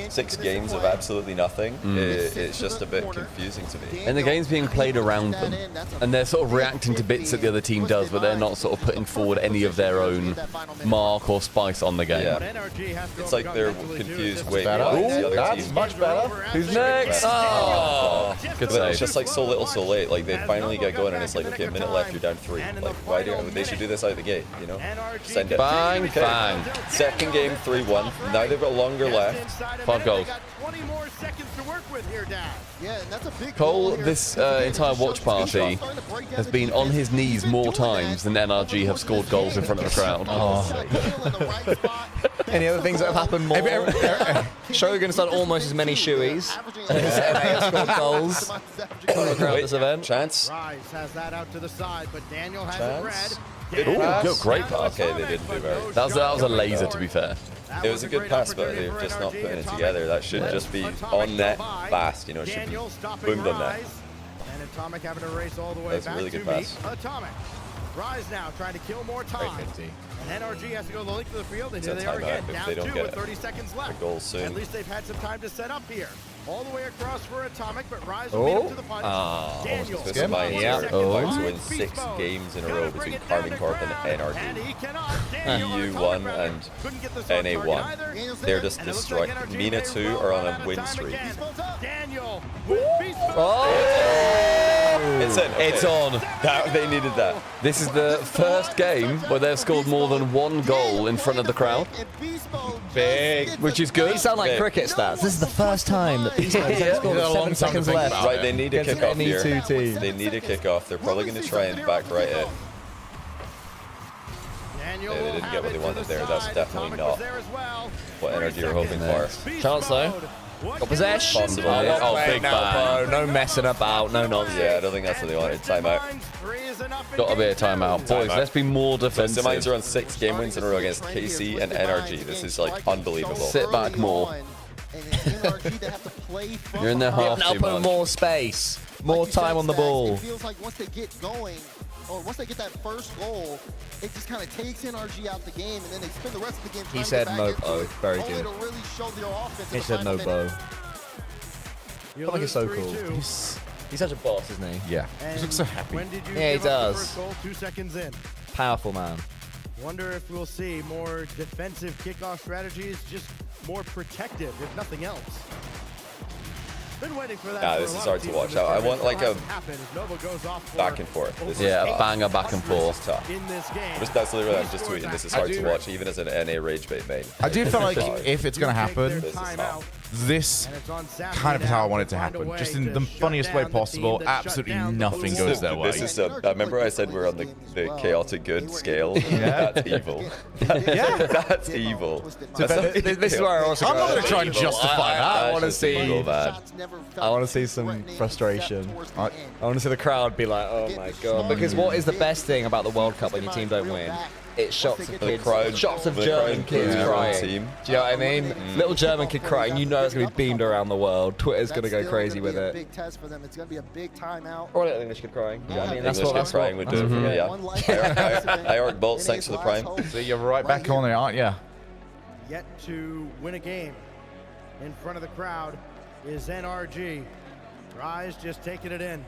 [SPEAKER 1] 6 games of absolutely nothing. It's just a bit confusing to me.
[SPEAKER 2] And the game's being played around them, and they're sort of reacting to bits that the other team does, but they're not sort of putting forward any of their own mark or spice on the game.
[SPEAKER 1] Yeah. It's like they're confused. Wait,
[SPEAKER 4] better.
[SPEAKER 1] why is the other
[SPEAKER 4] That's
[SPEAKER 1] team?
[SPEAKER 4] much better.
[SPEAKER 2] Who's next? Oh, good
[SPEAKER 1] But
[SPEAKER 2] save.
[SPEAKER 1] it's just like so little, so late. Like they finally get going, and it's like, okay, a minute left, you're down 3. Like, why do they should do this out of the gate? You know, send it.
[SPEAKER 2] Bang,
[SPEAKER 1] Okay.
[SPEAKER 2] bang.
[SPEAKER 1] Second game, 3-1. Now they've got longer left.
[SPEAKER 2] 5 goals.
[SPEAKER 18] 20 more seconds to work with here, Dad.
[SPEAKER 11] Yeah, and that's a big
[SPEAKER 2] Cole, this entire watch party has been on his knees more times than NRG have scored goals in front of the crowd.
[SPEAKER 3] Any other things that have happened more? Shogun's done almost as many shoeies as NA have scored goals from the crowd this event.
[SPEAKER 1] Chance.
[SPEAKER 18] Rise has that out to the side, but Daniel has
[SPEAKER 1] Chance.
[SPEAKER 18] it
[SPEAKER 1] Good
[SPEAKER 18] red.
[SPEAKER 1] pass.
[SPEAKER 2] Good, great pass.
[SPEAKER 1] Okay, they didn't do very.
[SPEAKER 2] That was a laser, to be fair.
[SPEAKER 1] It was a good pass, but they're just not putting it together. That should just be on net fast. You know, it should be boomed on net.
[SPEAKER 18] And Atomic having to race all the way
[SPEAKER 1] That's a
[SPEAKER 18] back
[SPEAKER 1] really
[SPEAKER 18] to
[SPEAKER 1] good
[SPEAKER 18] meet
[SPEAKER 1] pass.
[SPEAKER 18] Atomic. Rise now, trying to kill more time. And NRG has to go the length of the field, and
[SPEAKER 1] It's
[SPEAKER 18] here
[SPEAKER 1] a
[SPEAKER 18] they are
[SPEAKER 1] timeout
[SPEAKER 18] again,
[SPEAKER 1] if
[SPEAKER 18] down
[SPEAKER 1] they don't
[SPEAKER 18] 2
[SPEAKER 1] get
[SPEAKER 18] with 30 seconds left.
[SPEAKER 1] a goal soon.
[SPEAKER 18] At least they've had some time to set up here. All the way across for Atomic, but Rise will beat him to the punch. Daniel.
[SPEAKER 1] Twisted Minds are about to win 6 games in a row between Carmine Corp and NRG. EU 1 and NA 1. They're just destroying. MENA 2 are on a win streak.
[SPEAKER 18] Daniel.
[SPEAKER 1] It's in. Okay.
[SPEAKER 2] It's on.
[SPEAKER 1] They needed that.
[SPEAKER 2] This is the first game where they've scored more than one goal in front of the crowd.
[SPEAKER 1] Big.
[SPEAKER 2] Which is good.
[SPEAKER 3] These sound like cricket stats. This is the first time that Beast Mode has scored with 7 seconds left.
[SPEAKER 1] Right, they need a
[SPEAKER 3] against
[SPEAKER 1] kickoff
[SPEAKER 3] any
[SPEAKER 1] here.
[SPEAKER 3] two teams.
[SPEAKER 1] They need a kickoff. They're probably going to try and back right it.
[SPEAKER 18] Daniel
[SPEAKER 1] They didn't get what they wanted there. That's definitely not what energy you're hoping for.
[SPEAKER 3] Chance though. Got possession.
[SPEAKER 1] Possible.
[SPEAKER 3] Oh, big
[SPEAKER 2] bang.
[SPEAKER 3] bang. No messing about. No nonsense.
[SPEAKER 1] Yeah, I don't think that's what they wanted. Timeout.
[SPEAKER 2] Got to be a timeout. Boys, let's be more defensive.
[SPEAKER 1] Mines are on 6 game wins in a row against KC and NRG. This is like unbelievable.
[SPEAKER 2] Sit back more. You're in their half
[SPEAKER 3] Now
[SPEAKER 2] too
[SPEAKER 3] put
[SPEAKER 2] much.
[SPEAKER 3] more space. More time on the ball.
[SPEAKER 11] It feels like once they get going, or once they get that first goal, it just kind of takes NRG out the game, and then they spend the rest of the game trying
[SPEAKER 3] He said
[SPEAKER 11] to get
[SPEAKER 3] no
[SPEAKER 11] back
[SPEAKER 3] bow.
[SPEAKER 11] into it,
[SPEAKER 3] Very
[SPEAKER 11] only
[SPEAKER 3] good.
[SPEAKER 11] to really show their offense in
[SPEAKER 3] He
[SPEAKER 11] the
[SPEAKER 3] said no
[SPEAKER 11] final
[SPEAKER 3] bow.
[SPEAKER 11] minute.
[SPEAKER 3] I feel like he's so cool. He's such a boss, isn't he?
[SPEAKER 4] Yeah. He looks so happy.
[SPEAKER 18] When did you
[SPEAKER 3] Yeah, he
[SPEAKER 18] give up the
[SPEAKER 3] does.
[SPEAKER 18] first goal? 2 seconds in.
[SPEAKER 3] Powerful man.
[SPEAKER 18] Wonder if we'll see more defensive kickoff strategies, just more protective, if nothing else. Been waiting for that.
[SPEAKER 1] Nah,
[SPEAKER 18] for
[SPEAKER 1] this
[SPEAKER 18] a
[SPEAKER 1] is
[SPEAKER 18] lot
[SPEAKER 1] hard
[SPEAKER 18] of
[SPEAKER 1] to
[SPEAKER 18] teams
[SPEAKER 1] watch
[SPEAKER 18] in this
[SPEAKER 1] out. I
[SPEAKER 18] tournament.
[SPEAKER 1] want like a
[SPEAKER 18] Hasn't happened as Nova goes off for
[SPEAKER 1] back and forth. This
[SPEAKER 2] Yeah,
[SPEAKER 1] is
[SPEAKER 2] a banger back and forth.
[SPEAKER 1] tough.
[SPEAKER 18] in this game.
[SPEAKER 1] That's literally what I'm just tweeting. This is hard to watch, even as an NA rage bait main.
[SPEAKER 4] I do feel like
[SPEAKER 1] Hard.
[SPEAKER 4] if it's going to happen,
[SPEAKER 1] This is tough.
[SPEAKER 4] this kind of is how I want it to happen. Just in the funniest way possible. Absolutely nothing goes their way.
[SPEAKER 1] This is I remember I said we're on the chaotic good scale.
[SPEAKER 4] Yeah.
[SPEAKER 1] That's evil.
[SPEAKER 4] Yeah.
[SPEAKER 1] That's evil.
[SPEAKER 3] This is where I also
[SPEAKER 4] I'm not going to try and justify that.
[SPEAKER 3] I want to
[SPEAKER 1] That's just
[SPEAKER 3] see.
[SPEAKER 1] evil, man.
[SPEAKER 3] I want to see some frustration. I want to see the crowd be like, "Oh my god!" Because what is the best thing about the World Cup when your team don't win? It's shots of kids, shots of German kids crying. Do you know what I mean? Little German kid crying. You know it's gonna be beamed around the world. Twitter's gonna go crazy with it.
[SPEAKER 11] Big test for them. It's going to be a big timeout.
[SPEAKER 3] Or a little English kid crying. You know what I mean? That's
[SPEAKER 1] English
[SPEAKER 3] what.
[SPEAKER 1] kid crying would do it for me. Yeah. IRC bolts. Thanks for the prime.
[SPEAKER 4] So you're right back on it, aren't you?
[SPEAKER 18] Yet to win a game in front of the crowd is NRG. Rise just taking it in.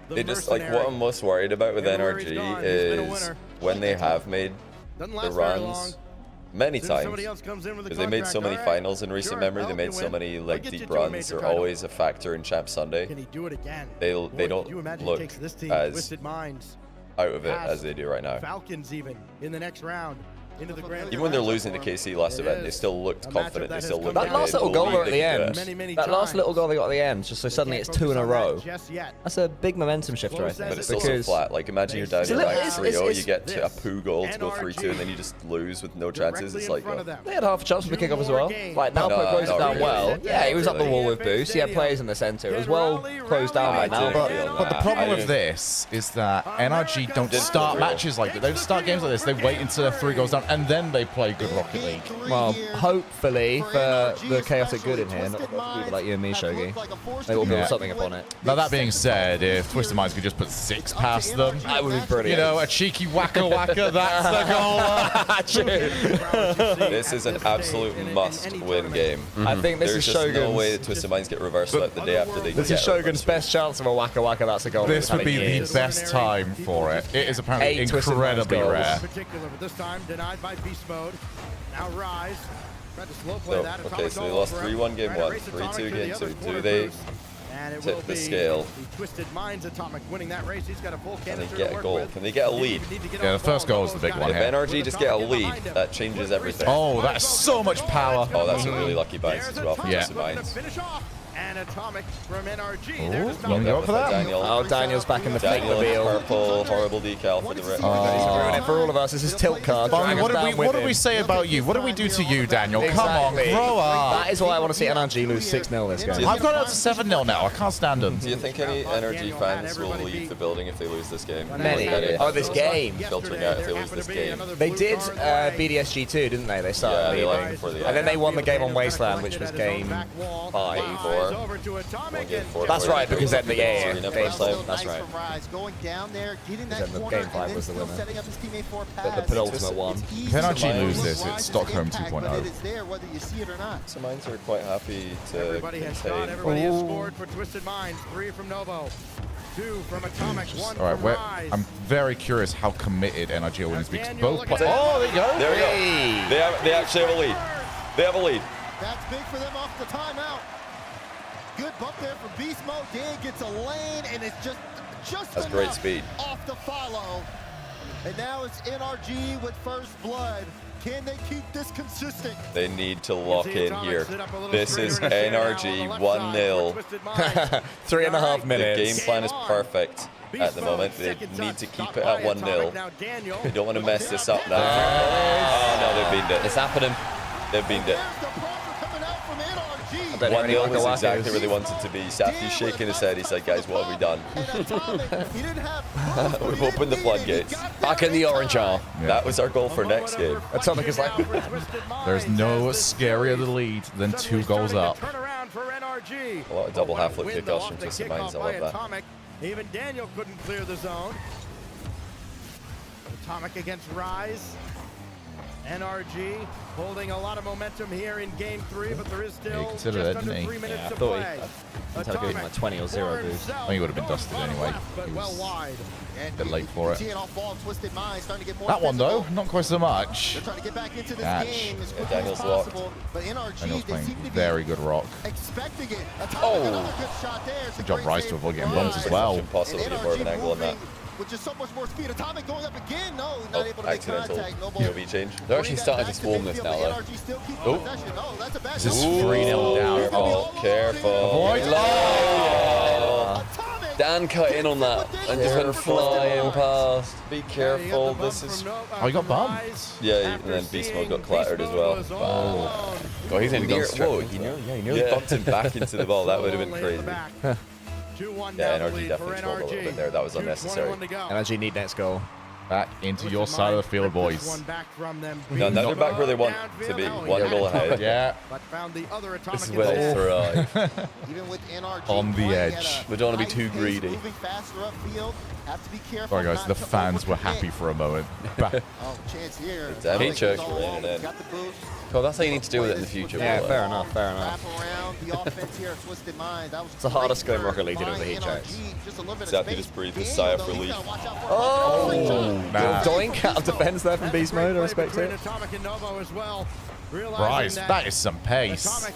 [SPEAKER 18] The
[SPEAKER 1] They just like what
[SPEAKER 18] mercenary.
[SPEAKER 1] I'm most worried about with
[SPEAKER 18] Everywhere he's
[SPEAKER 1] NRG
[SPEAKER 18] gone, he's been a
[SPEAKER 1] is
[SPEAKER 18] winner.
[SPEAKER 1] when they have made
[SPEAKER 18] Doesn't
[SPEAKER 1] the
[SPEAKER 18] last very long.
[SPEAKER 1] runs many
[SPEAKER 18] Soon as
[SPEAKER 1] times.
[SPEAKER 18] somebody else comes in with a
[SPEAKER 1] Because they made so
[SPEAKER 18] contract,
[SPEAKER 1] many
[SPEAKER 18] all right,
[SPEAKER 1] finals in recent
[SPEAKER 18] sure,
[SPEAKER 1] memory. They
[SPEAKER 18] I'll
[SPEAKER 1] made
[SPEAKER 18] get
[SPEAKER 1] so
[SPEAKER 18] you
[SPEAKER 1] many
[SPEAKER 18] in.
[SPEAKER 1] like
[SPEAKER 18] I'll get you
[SPEAKER 1] deep
[SPEAKER 18] to a
[SPEAKER 1] runs.
[SPEAKER 18] major
[SPEAKER 1] They're
[SPEAKER 18] title.
[SPEAKER 1] always a factor in Champ Sunday.
[SPEAKER 18] Can he do it again?
[SPEAKER 1] They
[SPEAKER 18] Boy,
[SPEAKER 1] don't
[SPEAKER 18] could you imagine
[SPEAKER 1] look
[SPEAKER 18] he takes this team,
[SPEAKER 1] as
[SPEAKER 18] Twisted Minds,
[SPEAKER 1] out of it
[SPEAKER 18] past
[SPEAKER 1] as they do right now.
[SPEAKER 18] Falcons even in the next round into the grand.
[SPEAKER 1] Even when they're losing to KC last
[SPEAKER 18] It
[SPEAKER 1] event, they
[SPEAKER 18] is
[SPEAKER 1] still looked
[SPEAKER 18] a matchup
[SPEAKER 1] confident.
[SPEAKER 18] that
[SPEAKER 1] They
[SPEAKER 18] has
[SPEAKER 1] still
[SPEAKER 18] come
[SPEAKER 1] looked
[SPEAKER 18] down
[SPEAKER 3] That
[SPEAKER 1] like
[SPEAKER 3] last
[SPEAKER 1] they
[SPEAKER 3] little goal
[SPEAKER 1] believed
[SPEAKER 3] at
[SPEAKER 1] they
[SPEAKER 3] the
[SPEAKER 1] could do
[SPEAKER 3] end.
[SPEAKER 1] it.
[SPEAKER 18] Many
[SPEAKER 3] That last
[SPEAKER 18] times.
[SPEAKER 3] little goal they got at the end, just so suddenly it's 2 in a row.
[SPEAKER 18] Just yet.
[SPEAKER 3] That's a big momentum shifter, I
[SPEAKER 18] Close
[SPEAKER 3] think.
[SPEAKER 1] But it's still so
[SPEAKER 3] because
[SPEAKER 1] flat. Like imagine you're down
[SPEAKER 3] It's a
[SPEAKER 1] your
[SPEAKER 3] little-
[SPEAKER 1] back
[SPEAKER 3] it's-
[SPEAKER 1] 3-0,
[SPEAKER 3] it's-
[SPEAKER 1] you get to a poo goal to go 3-2, and then you just lose with no chances. It's like, oh.
[SPEAKER 3] They had half a chance for the kickoff as well. Like, Nalpo closed it down
[SPEAKER 1] really.
[SPEAKER 3] well. Yeah, he was up the wall with boost. He had players in the centre. It was well closed down by now.
[SPEAKER 4] But the problem with this is that NRG don't start matches like that. They don't start games like this. They wait until they're 3 goals down, and then they play good Rocket League.
[SPEAKER 3] Well, hopefully for the chaotic good in here, not for people like you and me, Shogi, they will build
[SPEAKER 4] Yeah.
[SPEAKER 3] something upon it.
[SPEAKER 4] Now that being said, if Twisted Minds could just put 6 past them,
[SPEAKER 3] That would be
[SPEAKER 4] you
[SPEAKER 3] brilliant.
[SPEAKER 4] know, a cheeky whacker, that's the goal.
[SPEAKER 1] This is an absolute must-win game.
[SPEAKER 3] I think this
[SPEAKER 1] There's
[SPEAKER 3] is
[SPEAKER 1] just no
[SPEAKER 3] Shogun's.
[SPEAKER 1] way that Twisted Minds get reversed swept the day after they
[SPEAKER 3] This
[SPEAKER 1] get
[SPEAKER 3] is Shogun's best chance of a whacker whacker. That's a goal.
[SPEAKER 4] This would be
[SPEAKER 3] years.
[SPEAKER 4] the best time for it. It is apparently
[SPEAKER 3] 8 Twisted Minds
[SPEAKER 4] incredibly
[SPEAKER 3] goals.
[SPEAKER 4] rare.
[SPEAKER 18] Particular, but this time denied by beast mode. Now Rise. Tried to slow play
[SPEAKER 1] So,
[SPEAKER 18] that.
[SPEAKER 1] okay,
[SPEAKER 18] Atomic
[SPEAKER 1] so they
[SPEAKER 18] all
[SPEAKER 1] lost
[SPEAKER 18] over
[SPEAKER 1] 3-1 game
[SPEAKER 18] Trying to
[SPEAKER 1] 1,
[SPEAKER 18] race
[SPEAKER 1] 3-2
[SPEAKER 18] Atomic to the
[SPEAKER 1] game
[SPEAKER 18] other
[SPEAKER 1] 2.
[SPEAKER 18] quarter
[SPEAKER 1] Do they
[SPEAKER 18] boost. And it
[SPEAKER 1] tip
[SPEAKER 18] will
[SPEAKER 1] the
[SPEAKER 18] be
[SPEAKER 1] scale?
[SPEAKER 18] The Twisted Minds Atomic winning that race. He's got a full
[SPEAKER 1] Can
[SPEAKER 18] canister
[SPEAKER 1] they
[SPEAKER 18] to
[SPEAKER 1] get a
[SPEAKER 18] work
[SPEAKER 1] goal?
[SPEAKER 18] with.
[SPEAKER 1] Can they get a lead?
[SPEAKER 4] Yeah, the first goal is the big one
[SPEAKER 1] If
[SPEAKER 4] here.
[SPEAKER 1] NRG just get a lead, that changes everything.
[SPEAKER 4] Oh, that's so much power.
[SPEAKER 1] Oh, that's a really lucky bounce as well from
[SPEAKER 4] Yeah.
[SPEAKER 1] Twisted Minds.
[SPEAKER 18] Finish off. And Atomic from NRG.
[SPEAKER 4] Ooh,
[SPEAKER 18] There to stop
[SPEAKER 4] long
[SPEAKER 18] it.
[SPEAKER 4] go for that.
[SPEAKER 1] Daniel.
[SPEAKER 3] Oh, Daniel's back in the fake
[SPEAKER 1] Daniel in
[SPEAKER 3] reveal.
[SPEAKER 1] purple, horrible decal for the red.
[SPEAKER 3] He's ruining it for all of us. This is tilt card.
[SPEAKER 4] Barney,
[SPEAKER 3] Drag
[SPEAKER 4] what
[SPEAKER 3] us
[SPEAKER 4] did we
[SPEAKER 3] down with
[SPEAKER 4] what did we
[SPEAKER 3] him.
[SPEAKER 4] say about you? What did we do to you, Daniel? Come on,
[SPEAKER 3] Exactly.
[SPEAKER 4] grow up.
[SPEAKER 3] That is why I want to see NRG lose 6-0 this game.
[SPEAKER 4] I've got it up to 7-0 now. I can't stand them.
[SPEAKER 1] Do you think any NRG fans will leave the building if they lose this game?
[SPEAKER 3] Many. Oh, this game.
[SPEAKER 1] Filtering out if they lose this game.
[SPEAKER 3] They did BDSG2, didn't they? They started
[SPEAKER 1] Yeah, they
[SPEAKER 3] leading.
[SPEAKER 1] left before the
[SPEAKER 3] And
[SPEAKER 1] end.
[SPEAKER 3] then they won the game on Wasteland, which was game 5.
[SPEAKER 1] 4.
[SPEAKER 3] That's right, because then the game
[SPEAKER 1] first time.
[SPEAKER 3] That's right.
[SPEAKER 11] Going down there, getting
[SPEAKER 3] Because
[SPEAKER 11] that
[SPEAKER 3] then the
[SPEAKER 11] corner,
[SPEAKER 3] game 5
[SPEAKER 11] and
[SPEAKER 3] was the
[SPEAKER 11] then
[SPEAKER 3] winner.
[SPEAKER 11] setting up his teammate for a
[SPEAKER 3] But the
[SPEAKER 11] pass.
[SPEAKER 3] penultimate one.
[SPEAKER 4] If NRG lose this, it's Stockholm 2.0.
[SPEAKER 11] But it is there whether you see it or not.
[SPEAKER 1] So Minds are quite happy to
[SPEAKER 18] Everybody has shot.
[SPEAKER 1] contain.
[SPEAKER 18] Everybody has scored for Twisted Minds. 3 from Novo. 2 from Atomic. 1
[SPEAKER 4] All right,
[SPEAKER 18] from
[SPEAKER 4] we're,
[SPEAKER 18] Rise.
[SPEAKER 4] I'm very curious how committed NRG are because both.
[SPEAKER 18] look at
[SPEAKER 4] Play
[SPEAKER 18] that.
[SPEAKER 4] oh, there you go.
[SPEAKER 1] There we go. They actually have a lead. They have a lead.
[SPEAKER 11] That's big for them off the timeout. Good bump there for Beast Mode. Dan gets a lane, and it's just just
[SPEAKER 1] That's great speed.
[SPEAKER 11] off the follow. And now it's NRG with first blood. Can they keep this consistent?
[SPEAKER 1] They need to lock in here. This is NRG 1-0.
[SPEAKER 3] 3.5 minutes.
[SPEAKER 1] The game plan is perfect at the moment. They need to keep it at 1-0. They don't want to mess this up now. Oh no, they've beamed it.
[SPEAKER 3] It's happening.
[SPEAKER 1] They've beamed it. 1-0 was exactly where they wanted to be. Safi's shaking his head. He's like, guys, what have we done? We've opened the floodgates.
[SPEAKER 3] Back in the orange are.
[SPEAKER 1] Yeah. That was our goal for next game.
[SPEAKER 3] Atomic is like,
[SPEAKER 4] There's no scarier the lead than 2 goals up.
[SPEAKER 1] A lot of double half-flip kickoffs from Twisted Minds. I love that.
[SPEAKER 18] Even Daniel couldn't clear the zone. Atomic against Rise. NRG holding a lot of momentum here in game 3, but there is still just under 3 minutes to play.
[SPEAKER 3] He's had to give him a 20 or 0 boost.
[SPEAKER 4] I think he would have been dusted anyway. He was a bit late for it. That one though, not quite so much. Catch.
[SPEAKER 1] Yeah, Daniel's locked.
[SPEAKER 4] Daniel's playing very good rock.
[SPEAKER 11] Oh!
[SPEAKER 4] Good job, Rice, to avoid getting bumped as well.
[SPEAKER 1] Impossible to get more of an angle on that.
[SPEAKER 11] With just so much more speed. Atomic going up again. No, not able to make
[SPEAKER 1] Accidental
[SPEAKER 11] contact.
[SPEAKER 1] POV change.
[SPEAKER 2] They're actually starting to swarm this now, though.
[SPEAKER 11] Oh,
[SPEAKER 4] This is 3-0 down.
[SPEAKER 1] Careful.
[SPEAKER 2] Oh, Dan cut in on that and just went flying past.
[SPEAKER 1] Be careful. This is.
[SPEAKER 4] Oh, he got bumped.
[SPEAKER 1] Yeah, and then Beast Mode got clattered as well.
[SPEAKER 2] Oh. God, he's only gone straight.
[SPEAKER 1] Whoa, he nearly bumped him back into the ball. That would have been crazy. Yeah, NRG definitely trolled a little bit there. That was unnecessary.
[SPEAKER 3] NRG need next goal.
[SPEAKER 4] Back into your side of the field, boys.
[SPEAKER 1] No, now they're back where they want to be. 1 goal ahead.
[SPEAKER 4] Yeah.
[SPEAKER 2] This is where they thrive.
[SPEAKER 4] On the edge.
[SPEAKER 2] We don't want to be too greedy.
[SPEAKER 4] Sorry guys, the fans were happy for a moment.
[SPEAKER 2] Heat check. Cool, that's how you need to deal with it in the future.
[SPEAKER 3] Yeah, fair enough, fair enough. It's the hardest game in Rocket League to do with the heat checks.
[SPEAKER 1] Safi just breathed a sigh of relief.
[SPEAKER 3] Oh! Doink out of defense there from Beast Mode, I respect it.
[SPEAKER 4] Rise, that is some pace.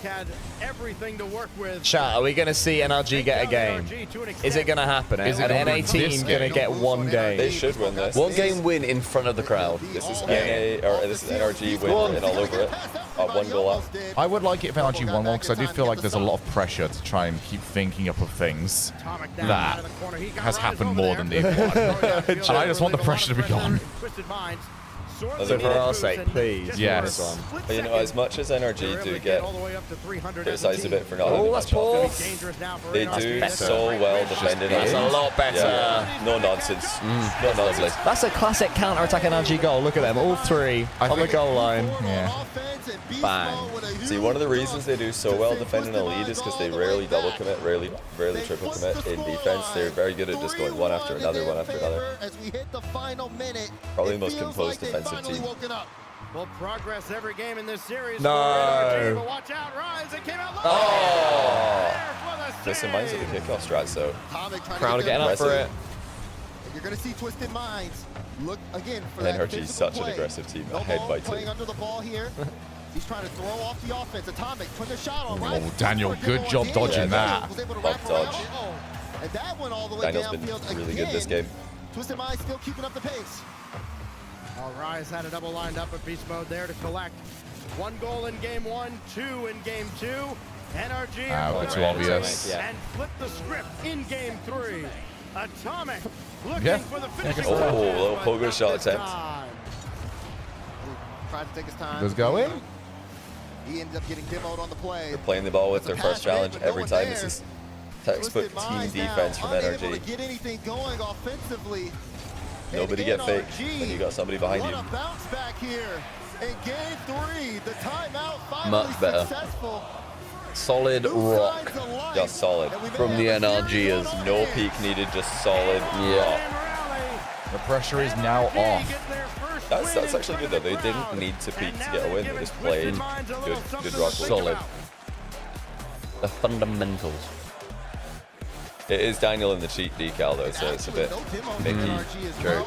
[SPEAKER 3] Chat, are we going to see NRG get a game? Is it going to happen?
[SPEAKER 4] Is
[SPEAKER 3] An
[SPEAKER 4] it
[SPEAKER 3] NA team going to get one game?
[SPEAKER 1] They should win this.
[SPEAKER 2] One game win in front of the crowd.
[SPEAKER 1] This is NA, or this is NRG winning all over it. 1 goal up.
[SPEAKER 4] I would like it if NRG won one because I do feel like there's a lot of pressure to try and keep thinking up of things that has happened more than they've won. And I just want the pressure to be gone.
[SPEAKER 3] So for our sake, please.
[SPEAKER 4] Yes.
[SPEAKER 1] But you know, as much as NRG do get criticized a bit for not having much offense, they do so well defending.
[SPEAKER 3] That's a lot better.
[SPEAKER 1] Yeah. No nonsense. No nonsense.
[SPEAKER 3] That's a classic counter-attack NRG goal. Look at them, all three on the goal line.
[SPEAKER 4] Yeah.
[SPEAKER 3] Bang.
[SPEAKER 1] See, one of the reasons they do so well defending a lead is because they rarely double commit, rarely triple commit in defense. They're very good at just going one after another, one after another. Probably the most composed defensive team.
[SPEAKER 18] Will progress every game in this series.
[SPEAKER 3] No.
[SPEAKER 18] Watch out, Rise. It came out.
[SPEAKER 1] Oh! Twisted Minds at the kickoff strat, so.
[SPEAKER 3] Crowd getting up for it.
[SPEAKER 11] You're going to see Twisted Minds look again for that
[SPEAKER 1] NRG is such an aggressive team, ahead by 2.
[SPEAKER 11] Playing under the ball here. He's trying to throw off the offense. Atomic putting a shot on.
[SPEAKER 4] Oh, Daniel, good job dodging that.
[SPEAKER 1] Love dodge.
[SPEAKER 11] And that went all the way
[SPEAKER 1] Daniel's been really good this game.
[SPEAKER 11] Twisted Minds still keeping up the pace.
[SPEAKER 18] Rise had a double lined up at Beast Mode there to collect 1 goal in game 1, 2 in game 2. NRG
[SPEAKER 4] it's too obvious.
[SPEAKER 18] and flip the script in game 3. Atomic looking for the finish.
[SPEAKER 1] Oh, little pogo shot attempt.
[SPEAKER 11] Tried to take his time.
[SPEAKER 4] Let's go in.
[SPEAKER 11] He ended up getting demoed on the play.
[SPEAKER 1] They're playing the ball with their first challenge every time. This is textbook team defense from NRG.
[SPEAKER 11] Get anything going offensively.
[SPEAKER 1] Nobody get faked when you got somebody behind you.
[SPEAKER 11] Bounce back here in game 3. The timeout finally
[SPEAKER 2] Much better.
[SPEAKER 11] Successful.
[SPEAKER 2] Solid rock.
[SPEAKER 1] Just solid.
[SPEAKER 2] From the NRGers.
[SPEAKER 1] No peak needed, just solid rock.
[SPEAKER 4] The pressure is now off.
[SPEAKER 1] That's actually good though. They didn't need to peak to get a win. They just played good rock.
[SPEAKER 2] Solid. The fundamentals.
[SPEAKER 1] It is Daniel in the cheat decal though, so it's a bit Mickey.
[SPEAKER 2] True.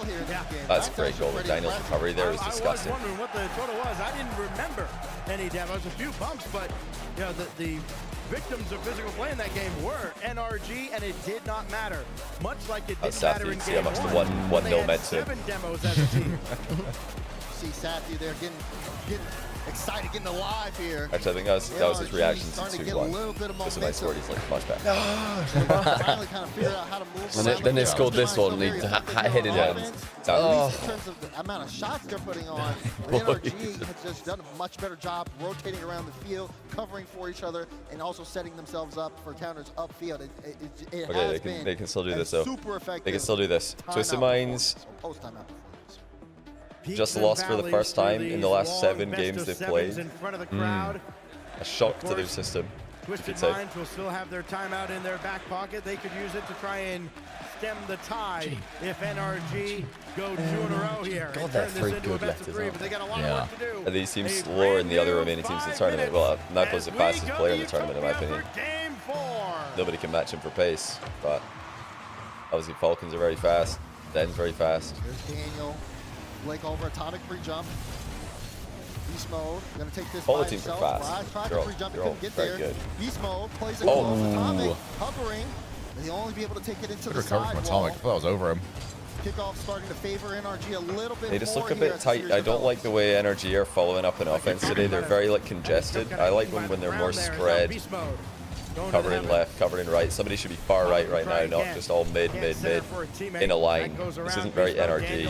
[SPEAKER 1] That's a great goal. Daniel's recovery there was disgusting.
[SPEAKER 18] I was wondering what the total was. I didn't remember any demos, a few bumps, but you know the victims of physical play in that game were NRG, and it did not matter. Much like it didn't matter in
[SPEAKER 1] See
[SPEAKER 18] game
[SPEAKER 1] how much the
[SPEAKER 18] 1.
[SPEAKER 1] 1-0 meant to
[SPEAKER 18] 7 demos as a team.
[SPEAKER 11] See Safi there getting excited, getting alive here.
[SPEAKER 1] Actually, I think that was his reaction to
[SPEAKER 11] starting to get a little bit of
[SPEAKER 1] 2-1. Just a
[SPEAKER 11] momentum.
[SPEAKER 1] nice scored. He's like much better.
[SPEAKER 11] Finally kind of figured out how to move.
[SPEAKER 2] Then they scored this one. And he hit it down.
[SPEAKER 11] At least in terms of the amount of shots they're putting on, NRG has just done a much better job rotating around the field, covering for each other, and also setting themselves up for counters upfield.
[SPEAKER 1] Okay, they can still do this though.
[SPEAKER 11] Super effective.
[SPEAKER 1] They can still do this. Twisted Minds just lost for the first time in the last 7 games they've played. A shock to their system.
[SPEAKER 18] Twisted Minds will still have their timeout in their back pocket. They could use it to try and stem the tide if NRG go 2 in a row here.
[SPEAKER 2] God, they're 3 good left as well.
[SPEAKER 18] But they got a lot of work to do.
[SPEAKER 1] And these teams slower than the other remaining teams in the tournament. Well, Napo's the fastest player in the tournament, in my opinion. Nobody can match him for pace, but obviously Falcons are very fast. Den's very fast.
[SPEAKER 11] There's Daniel. Blake over atomic free jump. Beast mode. Gonna take this
[SPEAKER 1] All
[SPEAKER 11] by
[SPEAKER 1] the teams are
[SPEAKER 11] himself.
[SPEAKER 1] fast.
[SPEAKER 11] Tried
[SPEAKER 1] They're
[SPEAKER 11] to
[SPEAKER 1] all,
[SPEAKER 11] free jump,
[SPEAKER 1] they're
[SPEAKER 11] he
[SPEAKER 1] all
[SPEAKER 11] couldn't get
[SPEAKER 1] very
[SPEAKER 11] there.
[SPEAKER 1] good.
[SPEAKER 11] Beast mode plays it close. Atomic hovering. And he'll only be able to take it into the
[SPEAKER 4] recovery
[SPEAKER 11] side
[SPEAKER 4] from Atomic. I thought I was over him.
[SPEAKER 11] Kickoff starting to favor NRG a little bit.
[SPEAKER 1] They just
[SPEAKER 11] more
[SPEAKER 1] look a
[SPEAKER 11] here
[SPEAKER 1] bit
[SPEAKER 11] as the
[SPEAKER 1] tight.
[SPEAKER 11] series
[SPEAKER 1] I don't
[SPEAKER 11] develops.
[SPEAKER 1] like the way NRG are following up in offense today. They're very like congested. I like them when they're more spread. Covering left, covering right. Somebody should be far right now, not just all mid in a line. This isn't very NRG.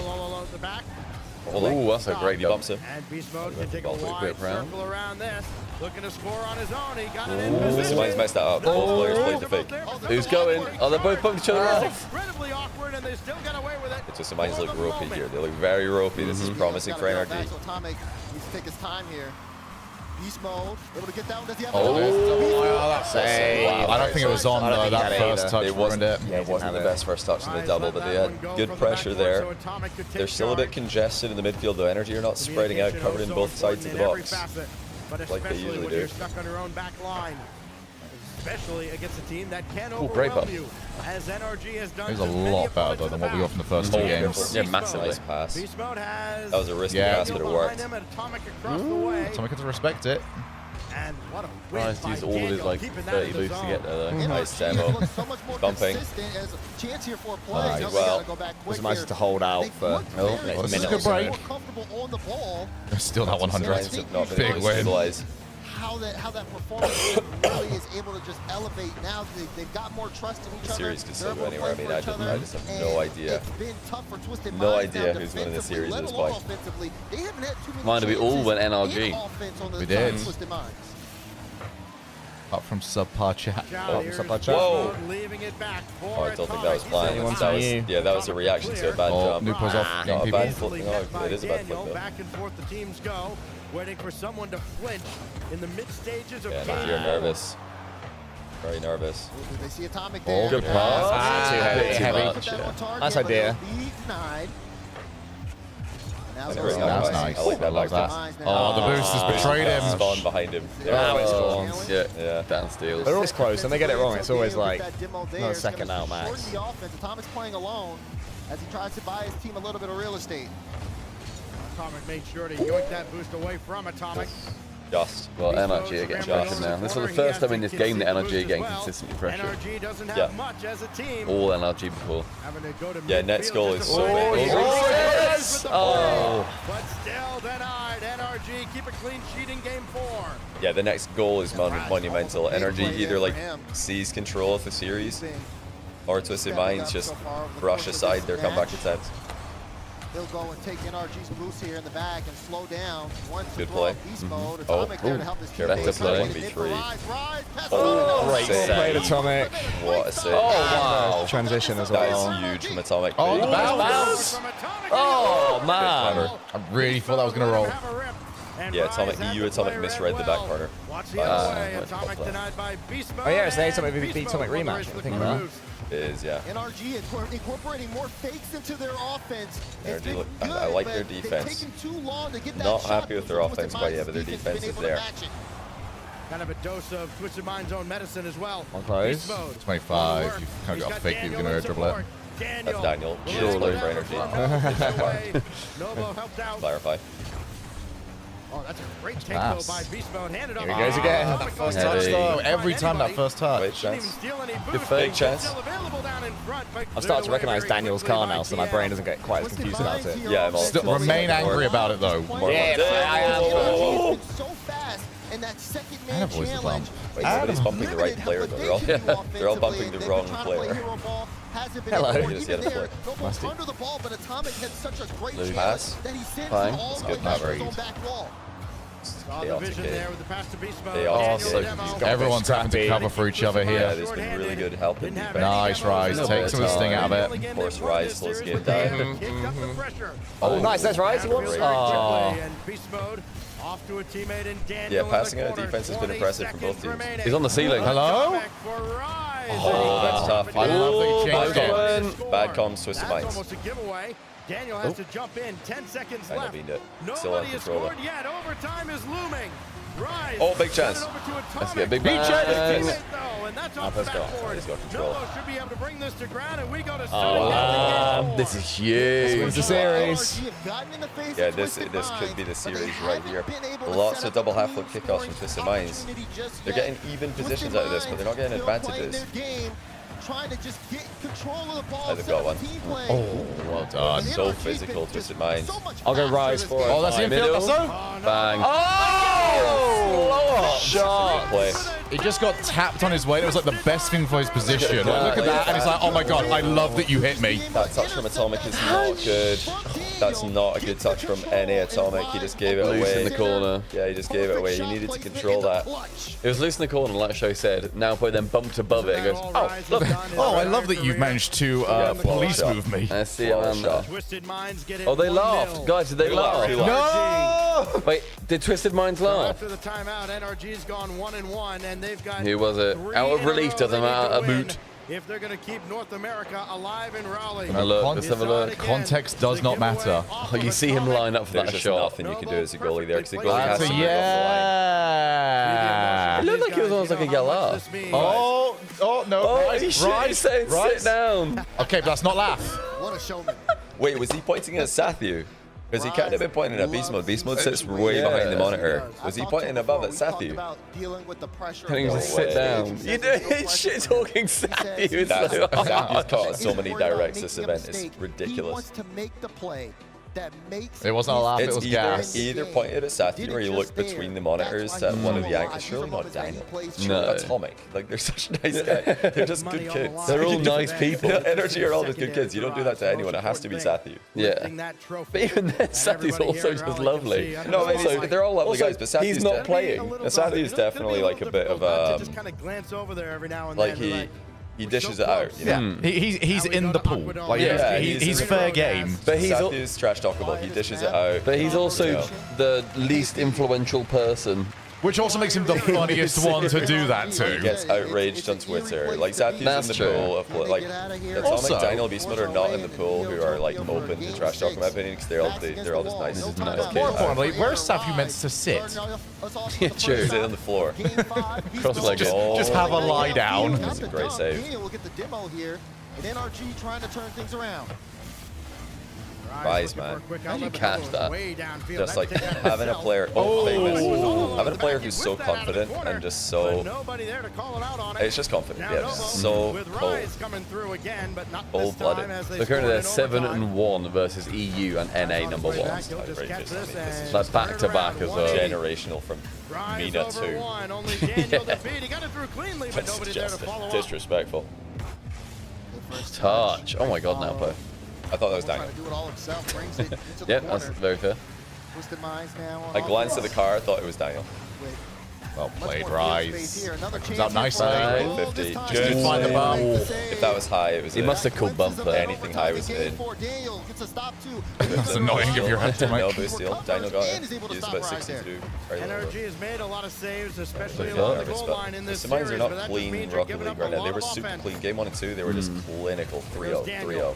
[SPEAKER 2] Oh, that's a great
[SPEAKER 1] he bumps him.
[SPEAKER 18] And Beast Mode can take a wide circle around this. Looking to score on his own. He got it in
[SPEAKER 1] Twisted Minds messed that up. Both players played the fake.
[SPEAKER 2] Who's going? Oh, they're both bumping each other off.
[SPEAKER 18] Incredibly awkward, and they still got away with it.
[SPEAKER 1] Twisted Minds look ropey here. They look very ropey. This is promising for NRG.
[SPEAKER 11] So Atomic needs to take his time here. Beast mode, able to get that one. Does he have
[SPEAKER 4] that's I don't think it was on though. That first touch ruined it.
[SPEAKER 1] Yeah, it wasn't the best first touch in the double, but they had good pressure there. They're still a bit congested in the midfield though. NRG are not spreading out, covered in both sides of the box like they usually do.
[SPEAKER 18] Stuck on your own back line, especially against a team that can
[SPEAKER 2] great
[SPEAKER 18] overwhelm you, as NRG has done.
[SPEAKER 4] It was a lot better though than what we got from the first 2 games.
[SPEAKER 2] Yeah, massively.
[SPEAKER 1] Nice pass.
[SPEAKER 18] Beast Mode has
[SPEAKER 1] That was a risky pass, but it worked.
[SPEAKER 18] Atomic across the way.
[SPEAKER 4] Atomic has to respect it.
[SPEAKER 18] And what a win
[SPEAKER 2] Nice to
[SPEAKER 18] by
[SPEAKER 2] use all of his
[SPEAKER 18] Daniel,
[SPEAKER 2] like
[SPEAKER 18] keeping that
[SPEAKER 2] 30
[SPEAKER 18] in the
[SPEAKER 2] boosts to
[SPEAKER 18] zone.
[SPEAKER 2] get there though.
[SPEAKER 1] Nice demo.
[SPEAKER 11] So much more
[SPEAKER 1] Bumping.
[SPEAKER 11] consistent as a chance here for a play.
[SPEAKER 1] Alright,
[SPEAKER 11] Now they
[SPEAKER 1] well,
[SPEAKER 11] gotta go back quick
[SPEAKER 3] Twisted Minds
[SPEAKER 11] here.
[SPEAKER 3] to hold out
[SPEAKER 11] They
[SPEAKER 3] for
[SPEAKER 11] looked very
[SPEAKER 3] next
[SPEAKER 4] this is a
[SPEAKER 3] minute
[SPEAKER 4] good
[SPEAKER 3] or so.
[SPEAKER 4] break.
[SPEAKER 11] more comfortable on the ball.
[SPEAKER 4] Still not 100.
[SPEAKER 1] Minds have not been
[SPEAKER 4] Big
[SPEAKER 1] able to
[SPEAKER 4] win.
[SPEAKER 1] stabilize.
[SPEAKER 11] How that performance really is able to just elevate. Now they've got more trust in each
[SPEAKER 1] The
[SPEAKER 11] other.
[SPEAKER 1] series could
[SPEAKER 11] They're
[SPEAKER 1] still go
[SPEAKER 11] able to
[SPEAKER 1] anywhere. I
[SPEAKER 11] play
[SPEAKER 1] mean,
[SPEAKER 11] for
[SPEAKER 1] I
[SPEAKER 11] each
[SPEAKER 1] just
[SPEAKER 11] other,
[SPEAKER 1] have no
[SPEAKER 11] and
[SPEAKER 1] idea.
[SPEAKER 11] It's been tough for Twisted
[SPEAKER 1] No
[SPEAKER 11] Minds
[SPEAKER 1] idea
[SPEAKER 11] now
[SPEAKER 1] who's winning the
[SPEAKER 11] defensively,
[SPEAKER 1] series at
[SPEAKER 11] let
[SPEAKER 1] this
[SPEAKER 11] alone
[SPEAKER 1] point.
[SPEAKER 11] offensively. They haven't had too many
[SPEAKER 2] Mind we all
[SPEAKER 11] chances
[SPEAKER 2] went
[SPEAKER 11] in
[SPEAKER 2] NRG.
[SPEAKER 11] offense on the
[SPEAKER 4] We
[SPEAKER 11] side of
[SPEAKER 4] did.
[SPEAKER 11] Twisted Minds.
[SPEAKER 4] Up from subpar chat.
[SPEAKER 1] Whoa!
[SPEAKER 18] Leaving it back
[SPEAKER 1] Oh, I don't think that was planned. That was a reaction to a bad jump.
[SPEAKER 4] Nupo's off.
[SPEAKER 1] Not a
[SPEAKER 4] Game
[SPEAKER 1] bad
[SPEAKER 4] people.
[SPEAKER 1] flip. No, it is a bad flip though.
[SPEAKER 18] Back and forth the teams go, waiting for someone to flinch in the mid stages of
[SPEAKER 1] Yeah,
[SPEAKER 18] game.
[SPEAKER 1] you're nervous. Very nervous.
[SPEAKER 11] They see Atomic
[SPEAKER 1] Oh,
[SPEAKER 11] there.
[SPEAKER 1] good pass.
[SPEAKER 2] Bit too
[SPEAKER 3] heavy.
[SPEAKER 2] much.
[SPEAKER 3] Nice idea.
[SPEAKER 11] Now
[SPEAKER 4] That was nice.
[SPEAKER 1] I like that back
[SPEAKER 4] that.
[SPEAKER 1] pass.
[SPEAKER 4] Oh, the boost has betrayed him.
[SPEAKER 1] Spawn behind him.
[SPEAKER 2] Yeah, down steals.
[SPEAKER 3] They're always close, and they get it wrong. It's always like
[SPEAKER 11] another
[SPEAKER 3] another second out max.
[SPEAKER 11] The offense. Atomic's playing alone as he tries to buy his team a little bit of real estate.
[SPEAKER 18] Atomic made sure to yoink that boost away from Atomic.
[SPEAKER 1] Just.
[SPEAKER 2] Well, NRG are getting pressured now. This was the first time in this game that NRG are getting consistently pressured.
[SPEAKER 18] NRG doesn't have
[SPEAKER 1] Yeah.
[SPEAKER 18] much as a team.
[SPEAKER 2] All NRG before.
[SPEAKER 18] Having to go to
[SPEAKER 1] Yeah, net
[SPEAKER 18] midfield
[SPEAKER 1] goal
[SPEAKER 18] just
[SPEAKER 1] is
[SPEAKER 18] to
[SPEAKER 1] so
[SPEAKER 18] find
[SPEAKER 1] big.
[SPEAKER 18] it.
[SPEAKER 2] yes!
[SPEAKER 18] Oh. But still denied. NRG keep a clean sheet in game 4.
[SPEAKER 1] Yeah, the next goal is monumental. NRG either like seize control of the series, or Twisted Minds just brush aside their comeback attempts.
[SPEAKER 11] He'll go and take NRG's boost here in the back and slow down. Once
[SPEAKER 1] Good play.
[SPEAKER 11] Beast mode.
[SPEAKER 1] Oh,
[SPEAKER 11] Atomic there to help his
[SPEAKER 1] careful.
[SPEAKER 11] teammates.
[SPEAKER 1] Play.
[SPEAKER 11] Rise,
[SPEAKER 1] 1v3.
[SPEAKER 11] rise, pass
[SPEAKER 1] Oh,
[SPEAKER 3] Great
[SPEAKER 1] save.
[SPEAKER 3] played Atomic.
[SPEAKER 1] What a save.
[SPEAKER 2] Oh, wow.
[SPEAKER 3] Transition as
[SPEAKER 1] That
[SPEAKER 3] well.
[SPEAKER 1] is huge from Atomic.
[SPEAKER 4] Oh, the
[SPEAKER 1] Big.
[SPEAKER 4] bounce.
[SPEAKER 2] Oh, man.
[SPEAKER 1] Clever.
[SPEAKER 4] I really thought that was going to roll.
[SPEAKER 1] Yeah, Atomic misread the back corner.
[SPEAKER 18] Watch the other way. Atomic denied by Beast mode.
[SPEAKER 3] Oh yeah, it's the
[SPEAKER 18] and
[SPEAKER 3] Atomic
[SPEAKER 18] Beast
[SPEAKER 3] beat
[SPEAKER 18] mode
[SPEAKER 3] Atomic
[SPEAKER 18] with the
[SPEAKER 3] rematch.
[SPEAKER 18] race
[SPEAKER 3] I
[SPEAKER 18] with
[SPEAKER 3] think
[SPEAKER 18] the
[SPEAKER 3] that.
[SPEAKER 18] boost.
[SPEAKER 1] It is, yeah.
[SPEAKER 11] NRG incorporating more fakes into their offense. It's been
[SPEAKER 1] I
[SPEAKER 11] good,
[SPEAKER 1] like
[SPEAKER 11] but
[SPEAKER 1] their
[SPEAKER 11] they've
[SPEAKER 1] defense.
[SPEAKER 11] taken too long to get that
[SPEAKER 1] Not
[SPEAKER 11] shot.
[SPEAKER 1] happy with their
[SPEAKER 11] Twisted
[SPEAKER 1] offense quite yet,
[SPEAKER 11] Minds'
[SPEAKER 1] but their
[SPEAKER 11] defense
[SPEAKER 1] defense
[SPEAKER 11] been
[SPEAKER 1] is
[SPEAKER 11] able to
[SPEAKER 1] there.
[SPEAKER 11] match it.
[SPEAKER 18] kind of a dose of Twisted Mind's own medicine as well.
[SPEAKER 3] On close.
[SPEAKER 18] Beast mode.
[SPEAKER 4] 25. You've kind of got a fake that you're going to dribble it.
[SPEAKER 1] That's Daniel. Surely for energy.
[SPEAKER 18] Novo helped out.
[SPEAKER 1] Clarify.
[SPEAKER 18] Oh, that's a great take though by Beast Mode. Handed
[SPEAKER 4] Here he goes again. That first touch though. Every time that first touch.
[SPEAKER 1] Wait, chance.
[SPEAKER 18] Good
[SPEAKER 1] fake chance.
[SPEAKER 3] I'm starting to recognize Daniel's car now, so my brain doesn't get quite as confused about it.
[SPEAKER 1] Yeah, I'm all
[SPEAKER 4] remain angry about it though.
[SPEAKER 3] Yeah, I am.
[SPEAKER 11] So fast, and that second
[SPEAKER 4] I
[SPEAKER 11] man
[SPEAKER 4] have voice of
[SPEAKER 11] challenge.
[SPEAKER 1] Wait, somebody's bumping the right player though. They're all bumping the wrong player.
[SPEAKER 3] Hello.
[SPEAKER 11] Under the ball, but Atomic had such a great
[SPEAKER 1] Blue
[SPEAKER 11] chance
[SPEAKER 1] pass.
[SPEAKER 11] that he sent
[SPEAKER 1] Fine.
[SPEAKER 11] all
[SPEAKER 1] That's
[SPEAKER 11] the
[SPEAKER 1] good.
[SPEAKER 11] way
[SPEAKER 1] Not
[SPEAKER 11] to his
[SPEAKER 1] read.
[SPEAKER 11] own back wall.
[SPEAKER 1] Chaotic game.
[SPEAKER 4] Everyone's having to cover for each other
[SPEAKER 1] Yeah,
[SPEAKER 4] here.
[SPEAKER 1] there's been really good help in defense.
[SPEAKER 4] Nice, Rise. Take some of the sting out of it.
[SPEAKER 1] Of course, Rise slows the game down.
[SPEAKER 3] Oh, nice. That's Rise. He wants. Oh.
[SPEAKER 18] Off to a teammate in Daniel.
[SPEAKER 1] Yeah, passing out of defense has been impressive for both teams.
[SPEAKER 2] He's on the ceiling.
[SPEAKER 4] Hello?
[SPEAKER 1] Oh, that's tough.
[SPEAKER 4] I love that you changed it.
[SPEAKER 1] Bad comms, Twisted Minds.
[SPEAKER 18] Almost a giveaway. Daniel has to jump in. 10 seconds
[SPEAKER 1] Kinda
[SPEAKER 18] left.
[SPEAKER 1] beaned it. Still
[SPEAKER 18] Nobody
[SPEAKER 1] on
[SPEAKER 18] has
[SPEAKER 1] control.
[SPEAKER 18] scored yet. Overtime is looming. Rise.
[SPEAKER 1] Oh, big chance.
[SPEAKER 2] Let's get big
[SPEAKER 1] chance.
[SPEAKER 18] And that's off the
[SPEAKER 1] Let's go.
[SPEAKER 18] backboard.
[SPEAKER 1] He's got control.
[SPEAKER 18] Novo should be able to bring this to ground, and we go to
[SPEAKER 2] This is huge.
[SPEAKER 3] Wins the series.
[SPEAKER 1] Yeah, this could be the series right here. Lots of double half flip kickoffs from Twisted Minds. They're getting even positions out of this, but they're not getting advantages.
[SPEAKER 11] Trying to just get control of the ball.
[SPEAKER 1] Oh, they've got one.
[SPEAKER 4] Oh, well done.
[SPEAKER 1] So physical, Twisted Minds.
[SPEAKER 3] I'll go Rise for it.
[SPEAKER 4] Oh, that's the infield. That's so.
[SPEAKER 2] Bang.
[SPEAKER 4] Oh!
[SPEAKER 1] Shot play.
[SPEAKER 4] He just got tapped on his way. It was like the best thing for his position. Like, look at that, and he's like, "Oh my god, I love that you hit me."
[SPEAKER 1] That touch from Atomic is not good. That's not a good touch from any Atomic. He just gave it
[SPEAKER 2] Loose
[SPEAKER 1] away.
[SPEAKER 2] in the corner.
[SPEAKER 1] Yeah, he just gave it away. He needed to control that.
[SPEAKER 2] It was loose in the corner, like Sho said. Now put then bumped above it. It goes, oh, look.
[SPEAKER 4] Oh, I love that you've managed to police
[SPEAKER 1] shot.
[SPEAKER 4] move me.
[SPEAKER 2] I see it, man. There.
[SPEAKER 18] Twisted Minds get it.
[SPEAKER 2] Oh, they
[SPEAKER 18] 1-0.
[SPEAKER 2] laughed. Guys, did they laugh?
[SPEAKER 4] No!
[SPEAKER 2] Wait, did Twisted Minds laugh?
[SPEAKER 18] After the timeout, NRG's gone 1-1, and they've got.
[SPEAKER 2] Who was it? Out of relief doesn't matter. A boot.
[SPEAKER 18] If they're going to keep North America alive in Raleigh.
[SPEAKER 2] Let's have a look.
[SPEAKER 4] Context does not matter.
[SPEAKER 2] Oh, you see him line up for
[SPEAKER 1] There's
[SPEAKER 2] that
[SPEAKER 1] just
[SPEAKER 2] shot.
[SPEAKER 1] nothing you can do as a goalie there because the goalie has to
[SPEAKER 4] That's a
[SPEAKER 1] move off
[SPEAKER 2] It looked like he was almost like a yellow.
[SPEAKER 4] Oh, no.
[SPEAKER 2] Oh,
[SPEAKER 4] Rise,
[SPEAKER 2] he's
[SPEAKER 4] Rise,
[SPEAKER 2] saying
[SPEAKER 4] Rise.
[SPEAKER 2] sit down.
[SPEAKER 4] Okay, but that's not laugh.
[SPEAKER 11] What a showman.
[SPEAKER 1] the line. Wait, was he pointing at Sathu? Because he kind of been pointing at Beast Mode. Beast Mode sits way behind the monitor. Was he pointing above at Sathu?
[SPEAKER 2] Can he just sit down? You do shit talking Sathu. It's like,
[SPEAKER 1] Sathu's caught so many directs this event. It's
[SPEAKER 11] He
[SPEAKER 1] ridiculous.
[SPEAKER 11] wants to make the play that makes.
[SPEAKER 4] It wasn't a laugh, it
[SPEAKER 1] It's
[SPEAKER 4] was gas.
[SPEAKER 1] either pointed at Sathu or you look between the monitors at one of the anchors. Surely not Daniel.
[SPEAKER 2] No.
[SPEAKER 1] Atomic. Like, they're such nice guys. They're just good kids.
[SPEAKER 2] They're all nice people.
[SPEAKER 1] Energy are all just good kids. You don't do that to anyone. It has to be Sathu.
[SPEAKER 2] Yeah. But even then, Sathu's also just lovely.
[SPEAKER 1] No,
[SPEAKER 2] Also,
[SPEAKER 1] they're all lovely
[SPEAKER 2] also,
[SPEAKER 1] guys, but Sathu's
[SPEAKER 2] he's not playing.
[SPEAKER 1] Sathu's definitely like a bit of
[SPEAKER 18] just kind of glance over there every now and
[SPEAKER 1] like
[SPEAKER 18] then.
[SPEAKER 1] he dishes it out. You know?
[SPEAKER 4] He's in the pool. Like,
[SPEAKER 1] Yeah,
[SPEAKER 4] he's fair game.
[SPEAKER 2] But he's
[SPEAKER 1] Sathu's trash talkable. He dishes it out.
[SPEAKER 2] But he's also the least influential person.
[SPEAKER 4] Which also makes him the funniest one to do that
[SPEAKER 1] He
[SPEAKER 4] to.
[SPEAKER 1] gets outraged on Twitter. Like Sathu's
[SPEAKER 2] That's
[SPEAKER 1] in the
[SPEAKER 2] true.
[SPEAKER 1] pool of like Atomic,
[SPEAKER 4] Also-
[SPEAKER 1] Daniel, Beast Mode are not in the pool who are like open to trash talk in my opinion because they're all just nice.
[SPEAKER 4] More importantly, where's Sathu meant to sit?
[SPEAKER 2] Yeah, true.
[SPEAKER 1] Sit on the floor.
[SPEAKER 2] Cross-legged.
[SPEAKER 4] Just have a lie down.
[SPEAKER 1] That's a great save.
[SPEAKER 11] We'll get the demo here, and NRG trying to turn things around.
[SPEAKER 1] Rise, man.
[SPEAKER 2] How do you catch that?
[SPEAKER 1] Just like having a player, having a player who's so confident and just so, it's just confident. Yeah, just so cold. Cold-blooded.
[SPEAKER 2] So currently they're 7-1 versus EU and NA number 1.
[SPEAKER 1] Outrageous. I mean, this is
[SPEAKER 2] That's back to back as well.
[SPEAKER 1] generational from Mina 2. That's just disrespectful.
[SPEAKER 2] Touch. Oh my god, now play.
[SPEAKER 1] I thought that was Daniel.
[SPEAKER 2] Yep, that's very fair.
[SPEAKER 1] I glanced at the car, I thought it was Daniel.
[SPEAKER 4] Well played, Rise. Comes out nicely.
[SPEAKER 1] 50.
[SPEAKER 4] Just
[SPEAKER 1] Good
[SPEAKER 4] didn't find the
[SPEAKER 1] save.
[SPEAKER 4] bump.
[SPEAKER 1] If that was high, it was
[SPEAKER 2] He
[SPEAKER 1] in.
[SPEAKER 2] must have called bump there.
[SPEAKER 1] Anything high was in.
[SPEAKER 4] That's annoying if you're at
[SPEAKER 1] No boost steal. Daniel got it. He was about 62.
[SPEAKER 18] NRG has made a lot of saves, especially
[SPEAKER 1] Like
[SPEAKER 18] along
[SPEAKER 1] that.
[SPEAKER 18] the goal line in
[SPEAKER 1] The
[SPEAKER 18] this
[SPEAKER 1] Mines
[SPEAKER 18] series.
[SPEAKER 1] are
[SPEAKER 18] but
[SPEAKER 1] not
[SPEAKER 18] that
[SPEAKER 1] clean
[SPEAKER 18] means you're
[SPEAKER 1] Rocket
[SPEAKER 18] giving
[SPEAKER 1] League
[SPEAKER 18] up
[SPEAKER 1] right
[SPEAKER 18] a
[SPEAKER 1] now. They
[SPEAKER 18] lot
[SPEAKER 1] were
[SPEAKER 18] of
[SPEAKER 1] super
[SPEAKER 18] offense.
[SPEAKER 1] clean. Game 1 and 2, they were just clinical 3-0.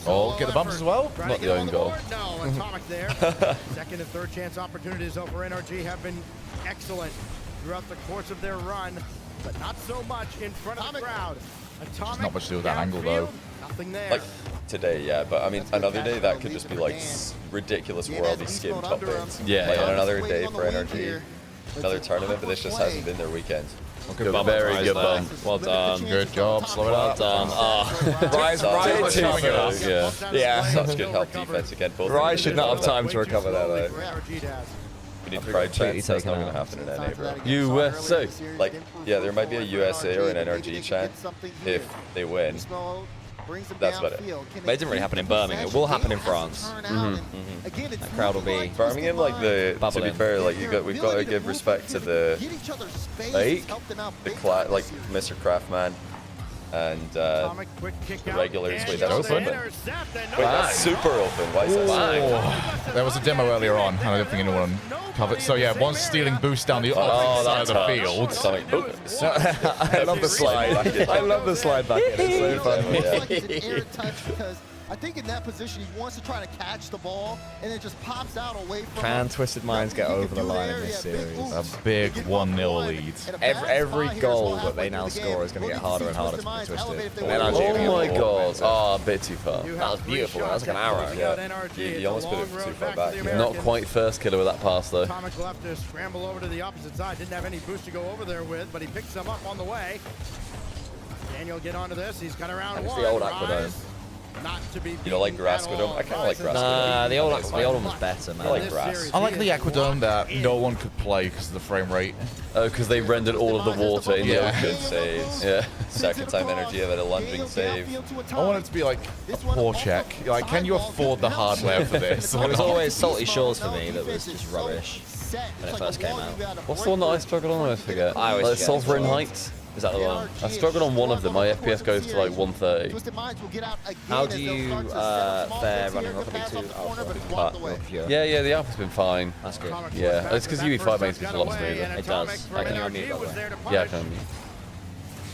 [SPEAKER 4] Oh, get the bumps as well?
[SPEAKER 18] Trying
[SPEAKER 2] Not
[SPEAKER 18] to get
[SPEAKER 2] the
[SPEAKER 18] on
[SPEAKER 2] own
[SPEAKER 18] the
[SPEAKER 2] goal.
[SPEAKER 18] board. No, Atomic there. Second and third chance opportunities over NRG have been excellent. throughout the course of their run, but not so much in front of the crowd. Atomic,
[SPEAKER 4] Not much to do with that angle, though.
[SPEAKER 18] nothing there.
[SPEAKER 1] Like today, yeah, but I mean, another day that could just be like ridiculous worldy skim top ends.
[SPEAKER 2] Yeah,
[SPEAKER 1] like
[SPEAKER 2] yeah.
[SPEAKER 1] on another day for NRG, another tournament, but this just hasn't been their weekend.
[SPEAKER 2] Good bump, very good bump.
[SPEAKER 3] Well done.
[SPEAKER 4] Good job. Slow it up.
[SPEAKER 3] Well done. Rise
[SPEAKER 2] Yeah.
[SPEAKER 1] Such good help defense again. Both
[SPEAKER 3] Rise should not have time to recover that, though.
[SPEAKER 1] We need pride chants. That's not going to happen in NA, bro.
[SPEAKER 2] USA.
[SPEAKER 1] Like, yeah, there might be a USA or an NRG chant if they win. That's about it.
[SPEAKER 3] But it didn't really happen in Birmingham. It will happen in France. That crowd will be
[SPEAKER 1] Birmingham, like to be
[SPEAKER 3] bubbling.
[SPEAKER 1] fair, like we've got to give respect to the like like Mr. Craftman and the regulars. Wait, that's open. Wait, that's super open. Why is that?
[SPEAKER 4] There was a demo earlier on, and I don't think anyone covered. So yeah, one's stealing boost down the opposite side of the field.
[SPEAKER 3] I love the slide. I love the slide back in. It's so funny.
[SPEAKER 11] I think in that position, he wants to try to catch the ball, and it just pops out away from
[SPEAKER 3] Can
[SPEAKER 11] him.
[SPEAKER 3] Twisted Minds get over the line in this series?
[SPEAKER 4] A big 1-0 lead.
[SPEAKER 3] Every goal that they now score is going to get harder and harder to be twisted. And
[SPEAKER 2] Oh my god. Oh, a bit too far.
[SPEAKER 3] That was beautiful. That was like an arrow.
[SPEAKER 1] Yeah, he almost put it too far back. Yeah.
[SPEAKER 2] Not quite first killer with that pass, though.
[SPEAKER 18] Atomic will have to scramble over to the opposite side. Didn't have any boost to go over there with, but he picks some up on the way. Daniel get onto this. He's got around one.
[SPEAKER 3] the old Aquadome.
[SPEAKER 18] Not to be
[SPEAKER 1] You know, like Grasscodome? I kind of like Grasscodome.
[SPEAKER 3] Nah, the old one was better, man.
[SPEAKER 1] I like Grass.
[SPEAKER 4] I like the Aquadome that no one could play because of the frame rate.
[SPEAKER 2] Oh, because they rendered all of the water in the
[SPEAKER 1] Good saves.
[SPEAKER 2] Yeah.
[SPEAKER 1] Second time energy, I've had a lunging save.
[SPEAKER 4] I want it to be like a poor check. Like, can you afford the hardware for this?
[SPEAKER 3] It was always Salty Shores for me that was just rubbish when it first came out.
[SPEAKER 2] What's the one that I struggled on? I always forget.
[SPEAKER 3] I always
[SPEAKER 2] Like
[SPEAKER 3] forget.
[SPEAKER 2] Sovereign Heights? Is that the one? I struggled on one of them. My FPS goes to like 130.
[SPEAKER 3] How do you fare running Rocket League 2 Alpha?
[SPEAKER 2] Yeah, the alpha's been fine.
[SPEAKER 3] That's good.
[SPEAKER 2] Yeah, it's because UE5 makes it a lot smoother.
[SPEAKER 3] It does. Can you unmute, by the way?
[SPEAKER 2] Yeah, I can.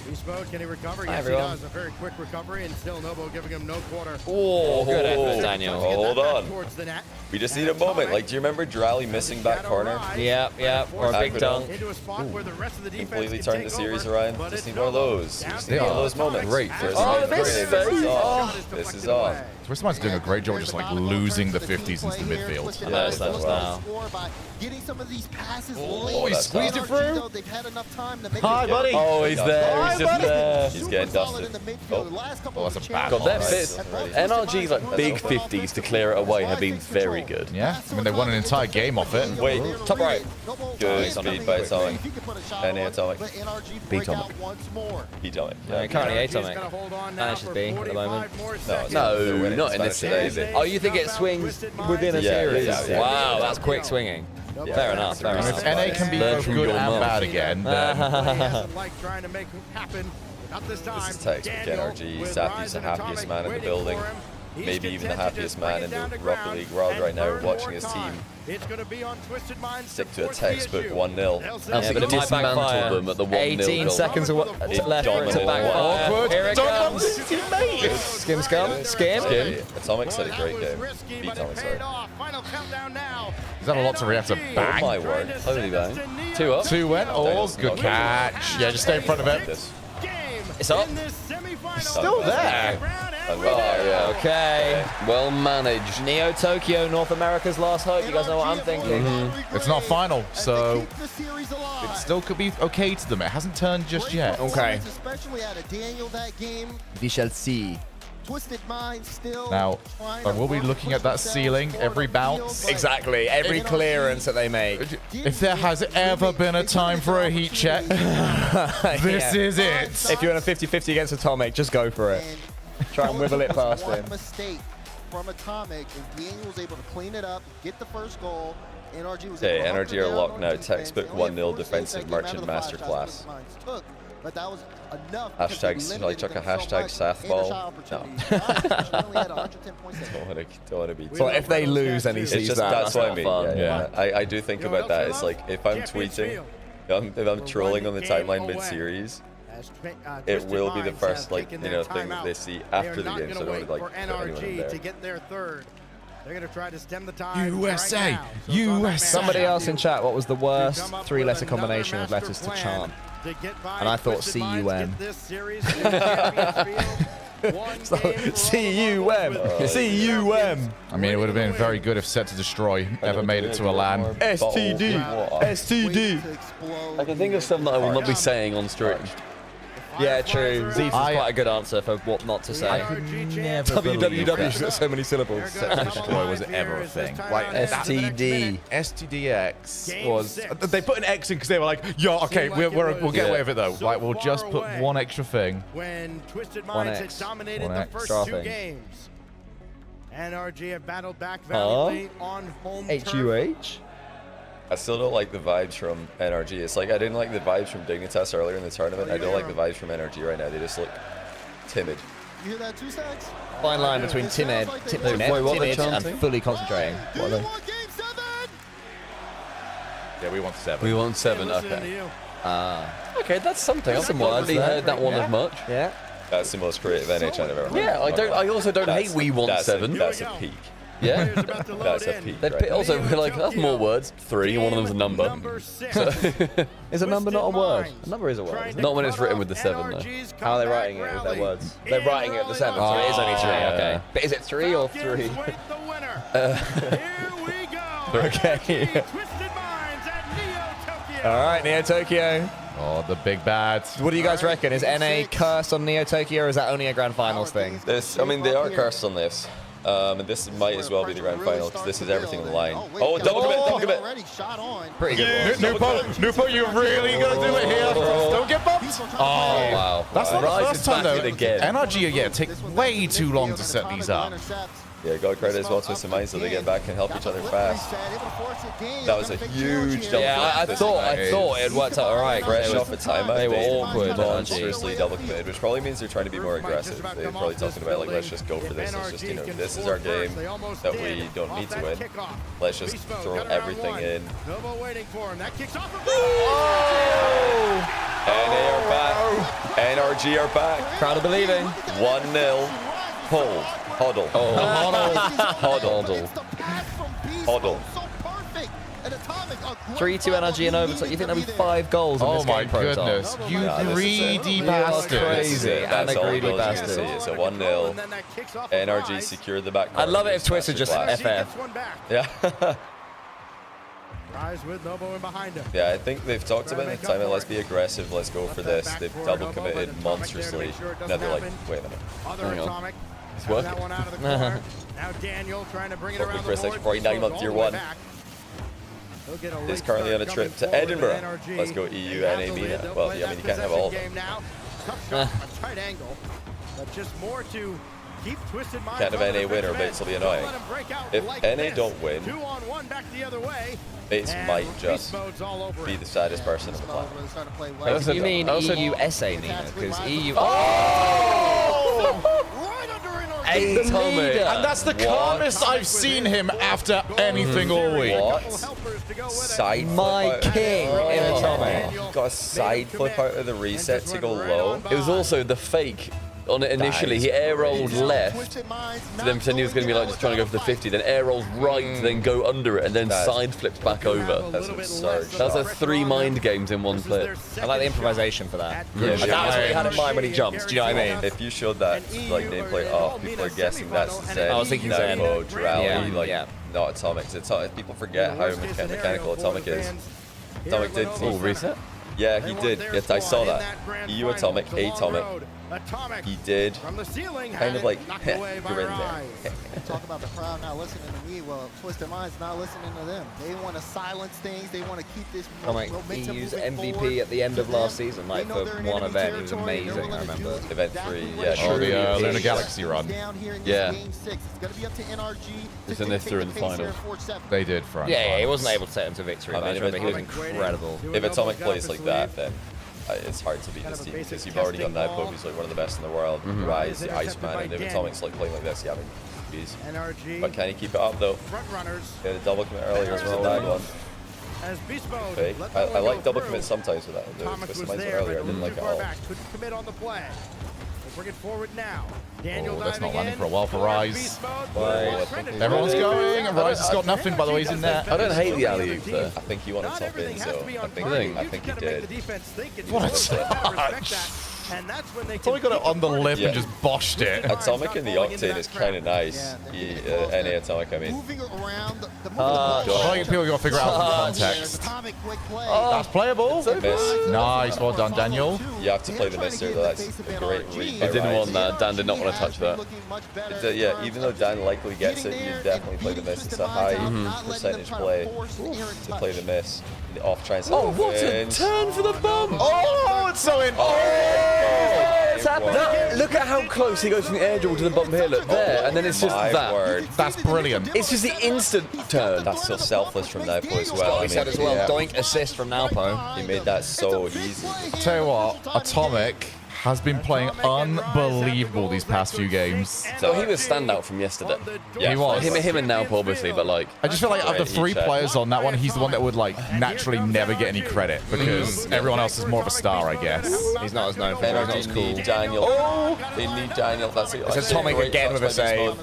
[SPEAKER 18] Beast mode, can he recover?
[SPEAKER 3] Hi,
[SPEAKER 18] Yes,
[SPEAKER 3] everyone.
[SPEAKER 18] he does. A very quick recovery, and still Nobo giving him no quarter.
[SPEAKER 3] Oh, good effort, Daniel.
[SPEAKER 1] Hold on.
[SPEAKER 18] Towards the net.
[SPEAKER 1] We just need a moment. Like, do you remember Drally missing back corner?
[SPEAKER 3] Yeah, or a big dunk.
[SPEAKER 18] Into a spot where the rest of the defense
[SPEAKER 1] Completely
[SPEAKER 18] can
[SPEAKER 1] turned the
[SPEAKER 18] take
[SPEAKER 1] series
[SPEAKER 18] over,
[SPEAKER 1] around.
[SPEAKER 18] but
[SPEAKER 1] Just
[SPEAKER 18] it's
[SPEAKER 1] need one of
[SPEAKER 18] Nobo.
[SPEAKER 1] those.
[SPEAKER 18] Down
[SPEAKER 1] Just
[SPEAKER 18] to
[SPEAKER 1] need one of
[SPEAKER 18] Nobo.
[SPEAKER 1] those moments.
[SPEAKER 4] Great.
[SPEAKER 1] There's
[SPEAKER 3] Oh,
[SPEAKER 1] the
[SPEAKER 3] this
[SPEAKER 1] grenade.
[SPEAKER 3] face.
[SPEAKER 1] This is
[SPEAKER 3] Oh.
[SPEAKER 1] on. This is on.
[SPEAKER 4] Twisted Mind's doing a great job just like losing the 50s into the midfield.
[SPEAKER 3] I know, so now.
[SPEAKER 11] Getting some of these passes
[SPEAKER 4] Oh, he squeezed it through.
[SPEAKER 11] They've had enough time to make
[SPEAKER 3] Hi,
[SPEAKER 11] it
[SPEAKER 3] buddy.
[SPEAKER 2] Oh, he's there. He's just there.
[SPEAKER 1] He's getting dusted.
[SPEAKER 4] Oh, that's a bad
[SPEAKER 2] God, their
[SPEAKER 4] pass.
[SPEAKER 2] fits. NRG's like big 50s to clear it away have been very good.
[SPEAKER 4] Yeah, I mean, they won an entire game off it.
[SPEAKER 1] Wait,
[SPEAKER 3] Top right.
[SPEAKER 1] good speed by Atomic. NA Atomic.
[SPEAKER 2] B Atomic.
[SPEAKER 1] B Atomic.
[SPEAKER 3] Currently Atomic.
[SPEAKER 18] Gonna hold on now
[SPEAKER 3] That should
[SPEAKER 18] for
[SPEAKER 3] be at the moment.
[SPEAKER 18] 45 more
[SPEAKER 1] No,
[SPEAKER 18] seconds.
[SPEAKER 1] they're
[SPEAKER 2] No,
[SPEAKER 1] winning
[SPEAKER 2] not in this
[SPEAKER 1] Spanish
[SPEAKER 2] series.
[SPEAKER 3] Oh, you think it swings within a
[SPEAKER 1] Yeah,
[SPEAKER 3] series?
[SPEAKER 1] yeah.
[SPEAKER 3] Wow, that's quick swinging. Fair enough, fair
[SPEAKER 4] And
[SPEAKER 3] enough.
[SPEAKER 4] if NA can be
[SPEAKER 2] Learn
[SPEAKER 4] both
[SPEAKER 2] from
[SPEAKER 4] good
[SPEAKER 2] your
[SPEAKER 4] and
[SPEAKER 2] mouth.
[SPEAKER 4] bad again, then
[SPEAKER 18] He doesn't like trying to make it happen. Not this time.
[SPEAKER 1] This is textbook
[SPEAKER 18] Daniel
[SPEAKER 1] NRG.
[SPEAKER 18] with
[SPEAKER 1] Sappy's
[SPEAKER 18] Rise
[SPEAKER 1] the
[SPEAKER 18] and
[SPEAKER 1] happiest
[SPEAKER 18] Atomic
[SPEAKER 1] man in the
[SPEAKER 18] waiting
[SPEAKER 1] building.
[SPEAKER 18] for him. He's
[SPEAKER 1] Maybe even the
[SPEAKER 18] content to
[SPEAKER 1] happiest
[SPEAKER 18] just bring
[SPEAKER 1] man
[SPEAKER 18] it
[SPEAKER 1] in
[SPEAKER 18] down
[SPEAKER 1] the
[SPEAKER 18] to
[SPEAKER 1] Rocket
[SPEAKER 18] ground
[SPEAKER 1] League world
[SPEAKER 18] and
[SPEAKER 1] right now,
[SPEAKER 18] burn
[SPEAKER 1] watching
[SPEAKER 18] more
[SPEAKER 1] his
[SPEAKER 18] time.
[SPEAKER 1] team
[SPEAKER 18] It's going to be on Twisted Minds
[SPEAKER 1] stick to a
[SPEAKER 18] force the
[SPEAKER 1] textbook
[SPEAKER 18] issue.
[SPEAKER 1] 1-0.
[SPEAKER 18] They'll
[SPEAKER 3] Yeah,
[SPEAKER 18] say
[SPEAKER 3] but it might
[SPEAKER 2] Dismantle
[SPEAKER 3] backfire.
[SPEAKER 2] them at the 1-0
[SPEAKER 3] 18
[SPEAKER 2] goal.
[SPEAKER 3] seconds left for it to
[SPEAKER 1] dominated.
[SPEAKER 3] backfire.
[SPEAKER 4] Awkward.
[SPEAKER 3] Here it
[SPEAKER 4] Don't
[SPEAKER 3] comes. Skim scum. Skim.
[SPEAKER 1] Atomic's had a great game.
[SPEAKER 18] Risky,
[SPEAKER 1] B
[SPEAKER 18] but it
[SPEAKER 1] Atomic,
[SPEAKER 18] paid
[SPEAKER 1] sorry.
[SPEAKER 18] off. Final countdown now.
[SPEAKER 4] is that a lot to react to
[SPEAKER 1] Oh
[SPEAKER 4] bang?
[SPEAKER 1] my word.
[SPEAKER 2] Holy bang. 2 up.
[SPEAKER 4] 2 went. Oh, good catch. Yeah, just stay in front of it.
[SPEAKER 1] This.
[SPEAKER 3] It's up.
[SPEAKER 4] Still there.
[SPEAKER 1] Oh, yeah.
[SPEAKER 3] Okay.
[SPEAKER 2] Well managed.
[SPEAKER 3] Neo Tokyo, North America's last hope. You guys know what I'm thinking.
[SPEAKER 4] It's not final, so it still could be okay to them. It hasn't turned just yet.
[SPEAKER 3] Okay.
[SPEAKER 11] Especially out of Daniel that game.
[SPEAKER 3] We shall see.
[SPEAKER 11] Twisted Mind still
[SPEAKER 4] Now,
[SPEAKER 11] trying
[SPEAKER 4] I
[SPEAKER 11] to
[SPEAKER 4] will be
[SPEAKER 11] work
[SPEAKER 4] looking
[SPEAKER 11] with
[SPEAKER 4] at that
[SPEAKER 11] themselves
[SPEAKER 4] ceiling
[SPEAKER 11] on
[SPEAKER 4] every
[SPEAKER 11] the
[SPEAKER 4] bounce.
[SPEAKER 11] field.
[SPEAKER 3] Exactly. Every clearance that they make.
[SPEAKER 4] If there has ever been a time for a heat check, this is it.
[SPEAKER 3] If you're in a 50-50 against Atomic, just go for it. Try and wibble it past
[SPEAKER 11] One
[SPEAKER 3] him.
[SPEAKER 11] mistake from Atomic, and Daniel was able to clean it up, get the first goal. NRG was
[SPEAKER 1] Okay,
[SPEAKER 11] able to
[SPEAKER 1] NRG
[SPEAKER 11] hunker
[SPEAKER 1] are
[SPEAKER 11] down
[SPEAKER 1] locked
[SPEAKER 11] on
[SPEAKER 1] now.
[SPEAKER 11] defense.
[SPEAKER 1] Textbook
[SPEAKER 11] They only had
[SPEAKER 1] 1-0
[SPEAKER 11] 4 saves
[SPEAKER 1] defensive
[SPEAKER 11] that came out
[SPEAKER 1] merchant
[SPEAKER 11] of the 5 shots
[SPEAKER 1] masterclass.
[SPEAKER 11] Twisted Minds took, but that was enough because
[SPEAKER 1] Hashtag,
[SPEAKER 11] they
[SPEAKER 1] shall I
[SPEAKER 11] limited
[SPEAKER 1] chuck a
[SPEAKER 11] them so
[SPEAKER 1] hashtag
[SPEAKER 11] much,
[SPEAKER 1] Sathball?
[SPEAKER 11] and a shot opportunity. Only had 110 points.
[SPEAKER 1] Don't want to be.
[SPEAKER 3] So if they lose and he
[SPEAKER 1] It's
[SPEAKER 3] sees
[SPEAKER 1] just
[SPEAKER 3] that,
[SPEAKER 1] that's what I mean.
[SPEAKER 3] fun.
[SPEAKER 1] Yeah. I do think about that. It's like if I'm tweeting, if I'm trolling on the timeline mid-series, it will be the first thing that they see after the game. So I don't want to like put anyone in
[SPEAKER 18] NRG
[SPEAKER 1] there.
[SPEAKER 18] to get their third. They're going to try to stem the tide.
[SPEAKER 4] USA!
[SPEAKER 18] Right now. So
[SPEAKER 4] USA!
[SPEAKER 3] Somebody else in chat, what was the worst three-letter combination of letters to chant? And I thought C-U-M. C-U-M. C-U-M.
[SPEAKER 4] I mean, it would have been very good if Set to Destroy ever made it to a LAN.
[SPEAKER 2] STD. STD. I can think of something that I will not be saying on stream.
[SPEAKER 3] Yeah, true. Zeus is quite a good answer for what not to say.
[SPEAKER 4] WWW's
[SPEAKER 3] got so many syllables.
[SPEAKER 4] Set to Destroy was ever a thing. Like
[SPEAKER 3] STD.
[SPEAKER 4] STDX was. They put an X in because they were like, "Yo, okay, we'll get away with it though. Like, we'll just put one extra thing."
[SPEAKER 18] When Twisted Minds had dominated the first two games, NRG have battled back valiantly on home turf.
[SPEAKER 3] H-U-H?
[SPEAKER 1] I still don't like the vibes from NRG. It's like I didn't like the vibes from Dignitas earlier in the tournament. I don't like the vibes from NRG right now. They just look timid.
[SPEAKER 11] You hear that, 2 Stacks?
[SPEAKER 3] Fine line between timid and fully concentrating. What are they?
[SPEAKER 4] Yeah, we want 7.
[SPEAKER 2] We want 7, okay. Okay, that's something. I've not really heard that one as much.
[SPEAKER 3] Yeah.
[SPEAKER 1] That's the most creative NH I've ever heard.
[SPEAKER 2] Yeah, I also don't hate we want 7.
[SPEAKER 1] That's a peak.
[SPEAKER 2] Yeah?
[SPEAKER 1] That's a peak.
[SPEAKER 2] Right also, we're like, that's more words. 3, one of them's a number.
[SPEAKER 3] Is a number not a word? A number is a word.
[SPEAKER 2] Not when it's written with the 7, though.
[SPEAKER 3] How are they writing it with their words? They're writing it with the 7, so it is only 3, okay. But is it 3 or 3? Okay. Alright, Neo Tokyo.
[SPEAKER 4] Oh, the big bad.
[SPEAKER 3] What do you guys reckon? Is NA cursed on Neo Tokyo, or is that only a grand finals thing?
[SPEAKER 1] I mean, they are cursed on this. And this might as well be the grand final because this is everything on the line. Oh, double commit.
[SPEAKER 3] Pretty good.
[SPEAKER 4] Nupo, you're really going to do it here. Don't get bumped. Oh,
[SPEAKER 1] wow.
[SPEAKER 4] That's not the first time, though.
[SPEAKER 1] Again.
[SPEAKER 4] NRG, take way too long to set these up.
[SPEAKER 1] Yeah, God credit as well to Twisted Minds so they get back and help each other fast. That was a huge double.
[SPEAKER 3] Yeah, I thought it worked out alright.
[SPEAKER 1] Fresh off a timeout.
[SPEAKER 3] They were awkward.
[SPEAKER 1] Monstrously double committed, which probably means they're trying to be more aggressive. They're probably talking about like, let's just go for this. It's just, you know, this is our game that we don't need to win. Let's just throw everything in. And they are back. NRG are back.
[SPEAKER 3] Proud of believing.
[SPEAKER 1] 1-0. Hold. Huddle. Huddle.
[SPEAKER 3] 3-2 NRG and overtime. You think there'll be 5 goals in this game?
[SPEAKER 4] Oh my goodness. You greedy bastard.
[SPEAKER 3] Crazy. And a greedy bastard.
[SPEAKER 1] It's a 1-0. NRG secured the back.
[SPEAKER 3] I'd love it if Twisted just FF.
[SPEAKER 1] Yeah.
[SPEAKER 18] With Nobo in behind him.
[SPEAKER 1] Yeah, I think they've talked about it. Time let's be aggressive. Let's go for this. They've double committed monstrously. Now they're like, wait a minute.
[SPEAKER 18] Hang on.
[SPEAKER 2] It's working.
[SPEAKER 18] Now Daniel trying to bring it around
[SPEAKER 1] for a second before he 9 month tier 1. Is currently on a trip to Edinburgh. Let's go EU and Mina. Well, yeah, I mean, you can't have all of them.
[SPEAKER 18] Tight angle, but just more to keep Twisted Minds.
[SPEAKER 1] Can't have NA win or Bates will be annoying. If NA don't win,
[SPEAKER 18] 2-on-1 back the other way.
[SPEAKER 1] Bates might just be the saddest person in the planet.
[SPEAKER 3] You mean EU-SA, Nina? Because EU...
[SPEAKER 4] Atomic. And that's the calmest I've seen him after anything all week.
[SPEAKER 1] What? Side
[SPEAKER 3] My king in Atomic.
[SPEAKER 1] Got a side flip out of the reset to go low.
[SPEAKER 2] It was also the fake on it initially. He air rolled left to then pretend he was going to be like just trying to go for the 50, then air rolls right, then go under it, and then side flips back over.
[SPEAKER 1] That's absurd.
[SPEAKER 2] That's like 3 mind games in one flip.
[SPEAKER 3] I like the improvisation for that.
[SPEAKER 1] Yeah,
[SPEAKER 3] That was what he had in mind when he jumped. Do you know what I mean?
[SPEAKER 1] If you showed that like nameplate off, people are guessing that's Zen.
[SPEAKER 3] I was thinking Zen.
[SPEAKER 1] Duality, not Atomic. People forget how mechanical Atomic is. Atomic did.
[SPEAKER 2] Oh, reset?
[SPEAKER 1] Yeah, he did. Yes, I saw that. EU Atomic, Atomic. He did kind of like, you're in there.
[SPEAKER 11] Talk about the crowd not listening to me. Well, Twisted Minds not listening to them. They want to silence things. They want to keep this momentum
[SPEAKER 3] EU's
[SPEAKER 11] moving
[SPEAKER 3] MVP
[SPEAKER 11] forward.
[SPEAKER 3] at the end of last season, like for one event. He was amazing, I remember.
[SPEAKER 1] Event 3, yeah,
[SPEAKER 4] Oh, the Lunar Galaxy run.
[SPEAKER 2] Yeah.
[SPEAKER 11] Game 6. It's going to be up to NRG.
[SPEAKER 2] Isn't this through in the final?
[SPEAKER 4] They did front.
[SPEAKER 3] Yeah, he wasn't able to take him to victory.
[SPEAKER 1] I mean,
[SPEAKER 3] I remember he was incredible.
[SPEAKER 1] If Atomic plays like that, then it's hard to beat this team because you've already got Nightpoke, who's like one of the best in the world. Rise, the Iceman, and if Atomic's like playing like this, yeah, I mean, geez. But can he keep it up though? Yeah, the double commit earlier was a bad one. Fake. I like double commit sometimes with that. The Twisted Minds earlier, I didn't like it at all.
[SPEAKER 18] Bring it forward now. Daniel
[SPEAKER 4] that's not landing for a while for Rise.
[SPEAKER 1] Everyone's
[SPEAKER 4] going, and Rise has got nothing, by the way, he's in there.
[SPEAKER 2] I don't hate the alley-oop there.
[SPEAKER 1] I think he wanted top in, so I think he did.
[SPEAKER 4] What a touch! So he got it on the lip and just boshed it.
[SPEAKER 1] Atomic in the Octane is kind of nice. NA Atomic, I mean.
[SPEAKER 4] I think people got to figure out the context. That's playable. Nice, well done, Daniel.
[SPEAKER 1] You have to play the miss here, though. That's a great read.
[SPEAKER 2] He didn't want that. Dan did not want to touch that.
[SPEAKER 1] Yeah, even though Dan likely gets it, you definitely play the miss. It's a high percentage play to play the miss. The off try and
[SPEAKER 2] oh, what a turn for the bump!
[SPEAKER 4] Oh, it's so in.
[SPEAKER 2] Look at how close he goes from the air dribble to the bump here. Look there, and then it's just that.
[SPEAKER 4] That's brilliant.
[SPEAKER 2] It's just the instant turn.
[SPEAKER 1] That's so selfless from Nowpo as well.
[SPEAKER 3] He said as well, doink assist from Nowpo.
[SPEAKER 1] He made that so easy.
[SPEAKER 4] Tell you what, Atomic has been playing unbelievable these past few games.
[SPEAKER 2] So he was standout from yesterday.
[SPEAKER 4] Yeah, he was.
[SPEAKER 2] Him and Nowpo, obviously, but like...
[SPEAKER 4] I just feel like of the three players on that one, he's the one that would like naturally never get any credit because everyone else is more of a star, I guess.
[SPEAKER 3] He's not as known for
[SPEAKER 1] Energy
[SPEAKER 3] not as cool.
[SPEAKER 1] need Daniel. They need Daniel. That's it.
[SPEAKER 3] It's Atomic again with a save.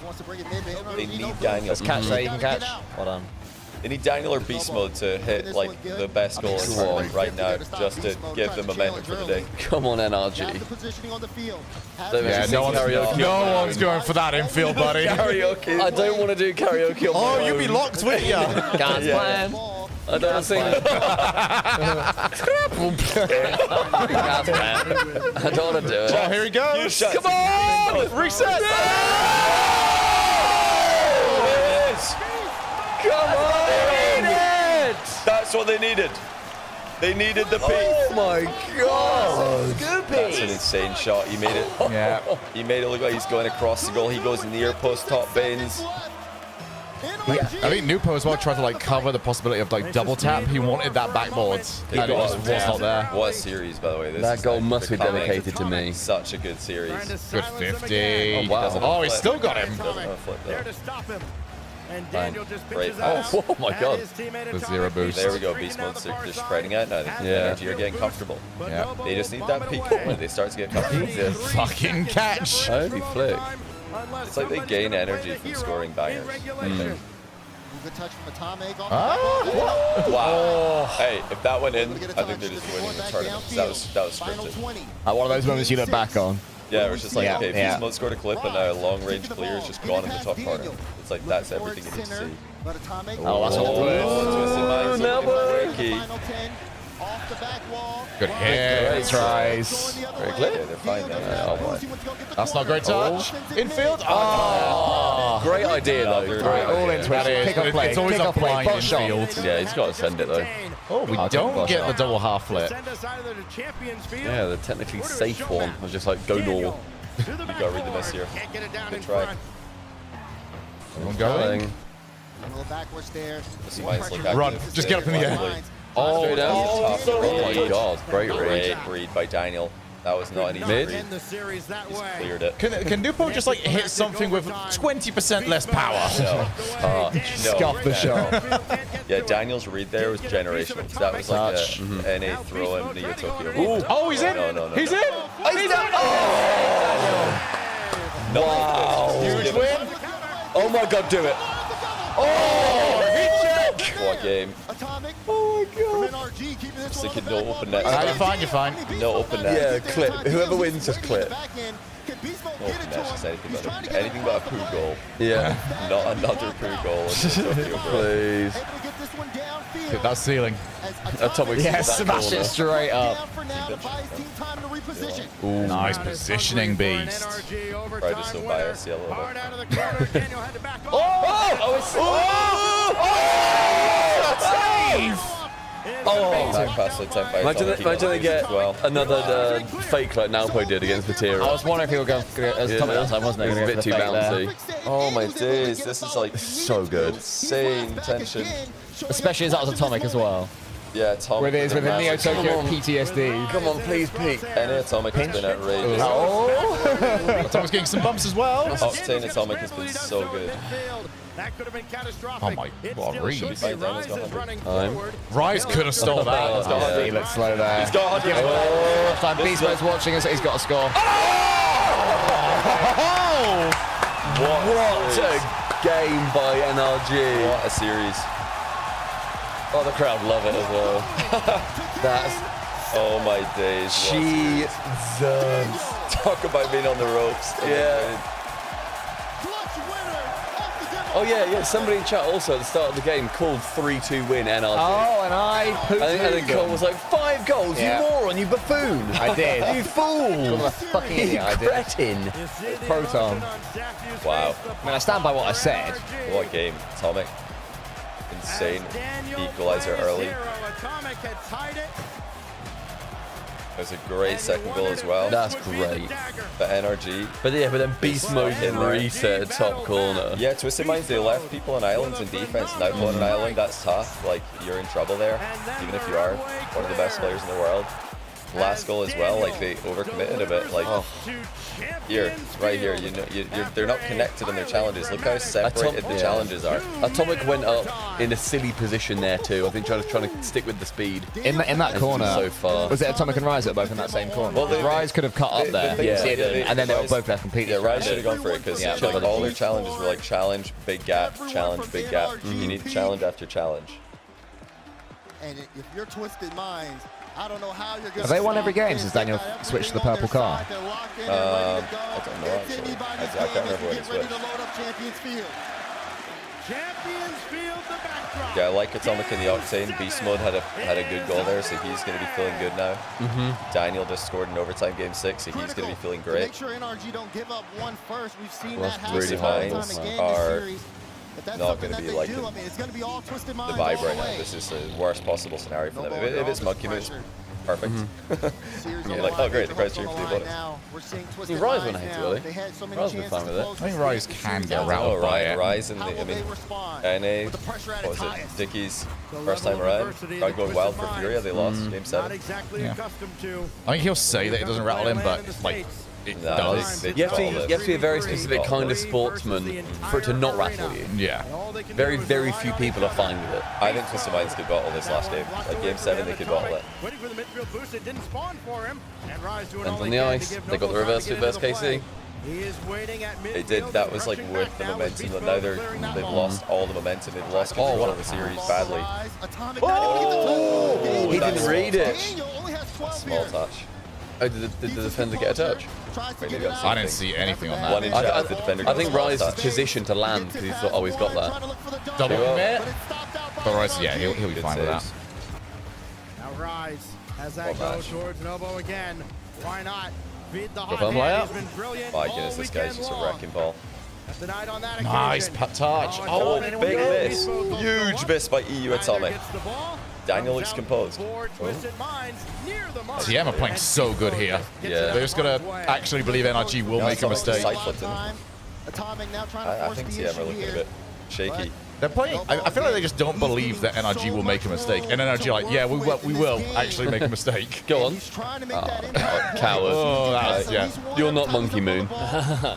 [SPEAKER 1] They need Daniel.
[SPEAKER 3] Let's catch that you can catch. Well done.
[SPEAKER 1] They need Daniel or Beast Mode to hit like the best goal in the tournament right now, just to give them momentum for the day.
[SPEAKER 2] Come on, NRG.
[SPEAKER 4] Yeah, no one's going for that infield, buddy.
[SPEAKER 2] Karaoke. I don't want to do karaoke on my own.
[SPEAKER 4] You'd be locked, wouldn't you?
[SPEAKER 3] God's plan.
[SPEAKER 2] I don't sing. I don't want to do it.
[SPEAKER 4] Oh, here he goes.
[SPEAKER 1] Come on!
[SPEAKER 4] Reset!
[SPEAKER 2] Come on!
[SPEAKER 1] That's what they needed. They needed the peak.
[SPEAKER 2] Oh my god!
[SPEAKER 1] That's an insane shot. He made it.
[SPEAKER 4] Yeah.
[SPEAKER 1] He made it look like he's going across the goal. He goes near post top bins.
[SPEAKER 4] I think Nupo as well tried to like cover the possibility of like double tap. He wanted that backboard, and it just was not there.
[SPEAKER 1] What a series, by the way. This
[SPEAKER 2] that
[SPEAKER 1] is
[SPEAKER 2] goal
[SPEAKER 1] like
[SPEAKER 2] must be dedicated to me.
[SPEAKER 1] Such a good series.
[SPEAKER 4] Good 50.
[SPEAKER 2] Oh, wow.
[SPEAKER 4] Oh, he's still got him.
[SPEAKER 1] Doesn't have a flip though.
[SPEAKER 18] And Daniel just
[SPEAKER 1] Great pass.
[SPEAKER 2] Oh my god.
[SPEAKER 4] The zero boost.
[SPEAKER 1] There we go. Beast Mode's they're spreading out now. Energy are getting comfortable.
[SPEAKER 4] Yeah.
[SPEAKER 1] They just need that peak when they start to get comfortable.
[SPEAKER 4] Fucking catch.
[SPEAKER 2] Holy flick.
[SPEAKER 1] It's like they gain energy from scoring bangers.
[SPEAKER 11] Good touch from Atomic.
[SPEAKER 1] Wow. Hey, if that went in, I think they're just winning the tournament. That was scripted.
[SPEAKER 3] One of those moments you look back on.
[SPEAKER 1] Yeah, it was just like, okay, Beast Mode scored a clip and now a long range clear is just gone in the top corner. It's like, that's everything you need to see.
[SPEAKER 3] Oh, that's all
[SPEAKER 1] Ricky.
[SPEAKER 4] Good hit.
[SPEAKER 3] Tries.
[SPEAKER 1] Very clear. Yeah, they're fine now.
[SPEAKER 4] That's not a great touch. Infield. Oh,
[SPEAKER 2] great idea though.
[SPEAKER 3] All in
[SPEAKER 4] That is.
[SPEAKER 3] Pick up play.
[SPEAKER 4] It's always up line infield.
[SPEAKER 2] Yeah, he's got to send it though.
[SPEAKER 4] Oh, we don't get the double half flip.
[SPEAKER 2] Yeah, the technically safe one was just like go normal.
[SPEAKER 1] You gotta read the miss here. Good try.
[SPEAKER 4] Everyone going.
[SPEAKER 11] A little backwards there.
[SPEAKER 4] Run. Just get up in the air.
[SPEAKER 2] Oh,
[SPEAKER 1] Oh
[SPEAKER 2] my god. Great read.
[SPEAKER 1] Read by Daniel. That was not an easy read. He's cleared it.
[SPEAKER 4] Can Nupo just like hit something with 20% less power?
[SPEAKER 1] No.
[SPEAKER 3] Scuff the shot.
[SPEAKER 1] Yeah, Daniel's read there was generational. That was like a NA throw in Neo Tokyo.
[SPEAKER 4] Oh, he's in.
[SPEAKER 1] No.
[SPEAKER 4] He's in.
[SPEAKER 3] He's in.
[SPEAKER 2] Wow.
[SPEAKER 4] Huge win.
[SPEAKER 2] Oh my god, do it.
[SPEAKER 4] Oh, heat check.
[SPEAKER 1] What game?
[SPEAKER 11] Oh my god.
[SPEAKER 1] Just thinking no open net.
[SPEAKER 4] You're fine.
[SPEAKER 1] No open net.
[SPEAKER 2] Yeah, clip. Whoever wins, just clip.
[SPEAKER 1] No open net, just anything but a poo goal.
[SPEAKER 2] Yeah.
[SPEAKER 1] Not another poo goal.
[SPEAKER 2] Please.
[SPEAKER 4] Hit that ceiling.
[SPEAKER 2] Atomic.
[SPEAKER 3] Yeah, smash it straight up.
[SPEAKER 4] Ooh, nice positioning, Beast.
[SPEAKER 1] Probably just so biased, yellow.
[SPEAKER 4] Save!
[SPEAKER 1] Back pass to 10 by
[SPEAKER 2] Imagine they get another fake like Nowpo did against Materia.
[SPEAKER 3] I was wondering if he would go as Atomic last time, wasn't
[SPEAKER 2] It was
[SPEAKER 3] he?
[SPEAKER 2] a bit too bouncy.
[SPEAKER 1] Oh my days, this is like
[SPEAKER 2] So good.
[SPEAKER 1] insane tension.
[SPEAKER 3] Especially as that was Atomic as well.
[SPEAKER 1] Yeah, Atomic.
[SPEAKER 3] With his Neo Tokyo PTSD.
[SPEAKER 2] Come on, please peek.
[SPEAKER 1] NA Atomic has been outrageous.
[SPEAKER 4] Atomic's getting some bumps as well.
[SPEAKER 1] Octane Atomic has been so good.
[SPEAKER 18] That could have been catastrophic.
[SPEAKER 4] Oh my god,
[SPEAKER 1] Should be fine, Daniel's got 100.
[SPEAKER 4] Rise could have stole that.
[SPEAKER 3] He looks slow there.
[SPEAKER 1] He's got 100.
[SPEAKER 3] Time Beast Mode's watching us, he's got a score.
[SPEAKER 2] What a game by NRG.
[SPEAKER 1] What a series.
[SPEAKER 2] Oh, the crowd love it as well. That's...
[SPEAKER 1] Oh my days.
[SPEAKER 2] Jesus.
[SPEAKER 1] Talk about being on the ropes.
[SPEAKER 2] Yeah. Oh yeah. Somebody in chat also at the start of the game called 3-2 win NRG.
[SPEAKER 3] Oh, and I
[SPEAKER 2] and then Cole was like, 5 goals, you moron, you buffoon.
[SPEAKER 3] I did.
[SPEAKER 2] You fool.
[SPEAKER 3] I'm a fucking idiot, I did.
[SPEAKER 2] Cretin.
[SPEAKER 3] Proton.
[SPEAKER 1] Wow.
[SPEAKER 3] I mean, I stand by what I said.
[SPEAKER 1] What game. Atomic. Insane. Equalizer early. There's a great second goal as well.
[SPEAKER 2] That's great.
[SPEAKER 1] For NRG.
[SPEAKER 2] But then Beast Mode reset at top corner.
[SPEAKER 1] Yeah, Twisted Minds, they left people on islands in defense. Now on an island, that's tough. Like, you're in trouble there, even if you are one of the best players in the world. Last goal as well, like they overcommitted a bit. Like, right here, you know, they're not connected in their challenges. Look how separated the challenges are.
[SPEAKER 2] Atomic went up in a silly position there too. I think trying to stick with the speed.
[SPEAKER 3] In that corner,
[SPEAKER 2] so far.
[SPEAKER 3] Was it Atomic and Rise that were both in that same corner?
[SPEAKER 1] Well,
[SPEAKER 3] Rise could have cut up there, and then they were both left completely.
[SPEAKER 1] Yeah, Rise should have gone for it because like, all their challenges were like challenge, big gap, challenge, big gap. You need challenge after challenge.
[SPEAKER 11] And if you're Twisted Minds, I don't know how you're going to...
[SPEAKER 3] Have they won every game since Daniel switched to the purple car?
[SPEAKER 1] I don't know actually. I can't remember when he switched. Yeah, I like Atomic in the Octane. Beast Mode had a good goal there, so he's going to be feeling good now. Daniel just scored in overtime game 6, so he's going to be feeling great.
[SPEAKER 11] Make sure NRG don't give up one first. We've seen
[SPEAKER 1] that happen time and again this series. Not going to be like the vibe right now. This is the worst possible scenario for them. If it's Monkey Moves, perfect. You're like, oh great, the crowd's cheering for the opponents.
[SPEAKER 2] Rise went ahead too early. Rise been fine with it.
[SPEAKER 4] I think Rise can get routed by it.
[SPEAKER 1] Rise and NA, what was it? Dickie's first time around. Crowd going wild for Furia. They lost game 7.
[SPEAKER 4] Yeah. I think he'll say that it doesn't rattle him, but like. It does.
[SPEAKER 2] You have to be a very specific kind of sportsman for it to not rattle you.
[SPEAKER 4] Yeah.
[SPEAKER 2] Very, very few people are fine with it.
[SPEAKER 1] I think Twisted Minds could bottle this last game. Like game 7, they could bottle it.
[SPEAKER 2] And on the ice, they got the reverse KC.
[SPEAKER 1] They did. That was like worth the momentum. But now they've lost all the momentum. They've lost control of the series badly.
[SPEAKER 2] Oh! He didn't read it.
[SPEAKER 1] Small touch.
[SPEAKER 2] Oh, did the defender get a touch?
[SPEAKER 4] I didn't see anything on that.
[SPEAKER 2] I think Rise's position to land because he thought, oh, he's got that.
[SPEAKER 4] Double commit. But Rise, yeah, he'll be fine with that.
[SPEAKER 18] Now Rise, as that goes towards an elbow again. Why not? Beat the hot
[SPEAKER 2] hand.
[SPEAKER 18] He's been brilliant.
[SPEAKER 1] My goodness, this guy's just a wrecking ball.
[SPEAKER 4] Nice touch.
[SPEAKER 1] Oh, big miss. Huge miss by EU Atomic. Daniel looks composed.
[SPEAKER 4] TM are playing so good here.
[SPEAKER 1] Yeah.
[SPEAKER 4] They're just going to actually believe NRG will make a mistake.
[SPEAKER 1] I think TM are looking a bit shaky.
[SPEAKER 4] They're playing. I feel like they just don't believe that NRG will make a mistake. And NRG are like, yeah, we will actually make a mistake.
[SPEAKER 2] Go on. Coward.
[SPEAKER 4] Oh, that's, yeah.
[SPEAKER 2] You're not Monkey Moon.
[SPEAKER 1] I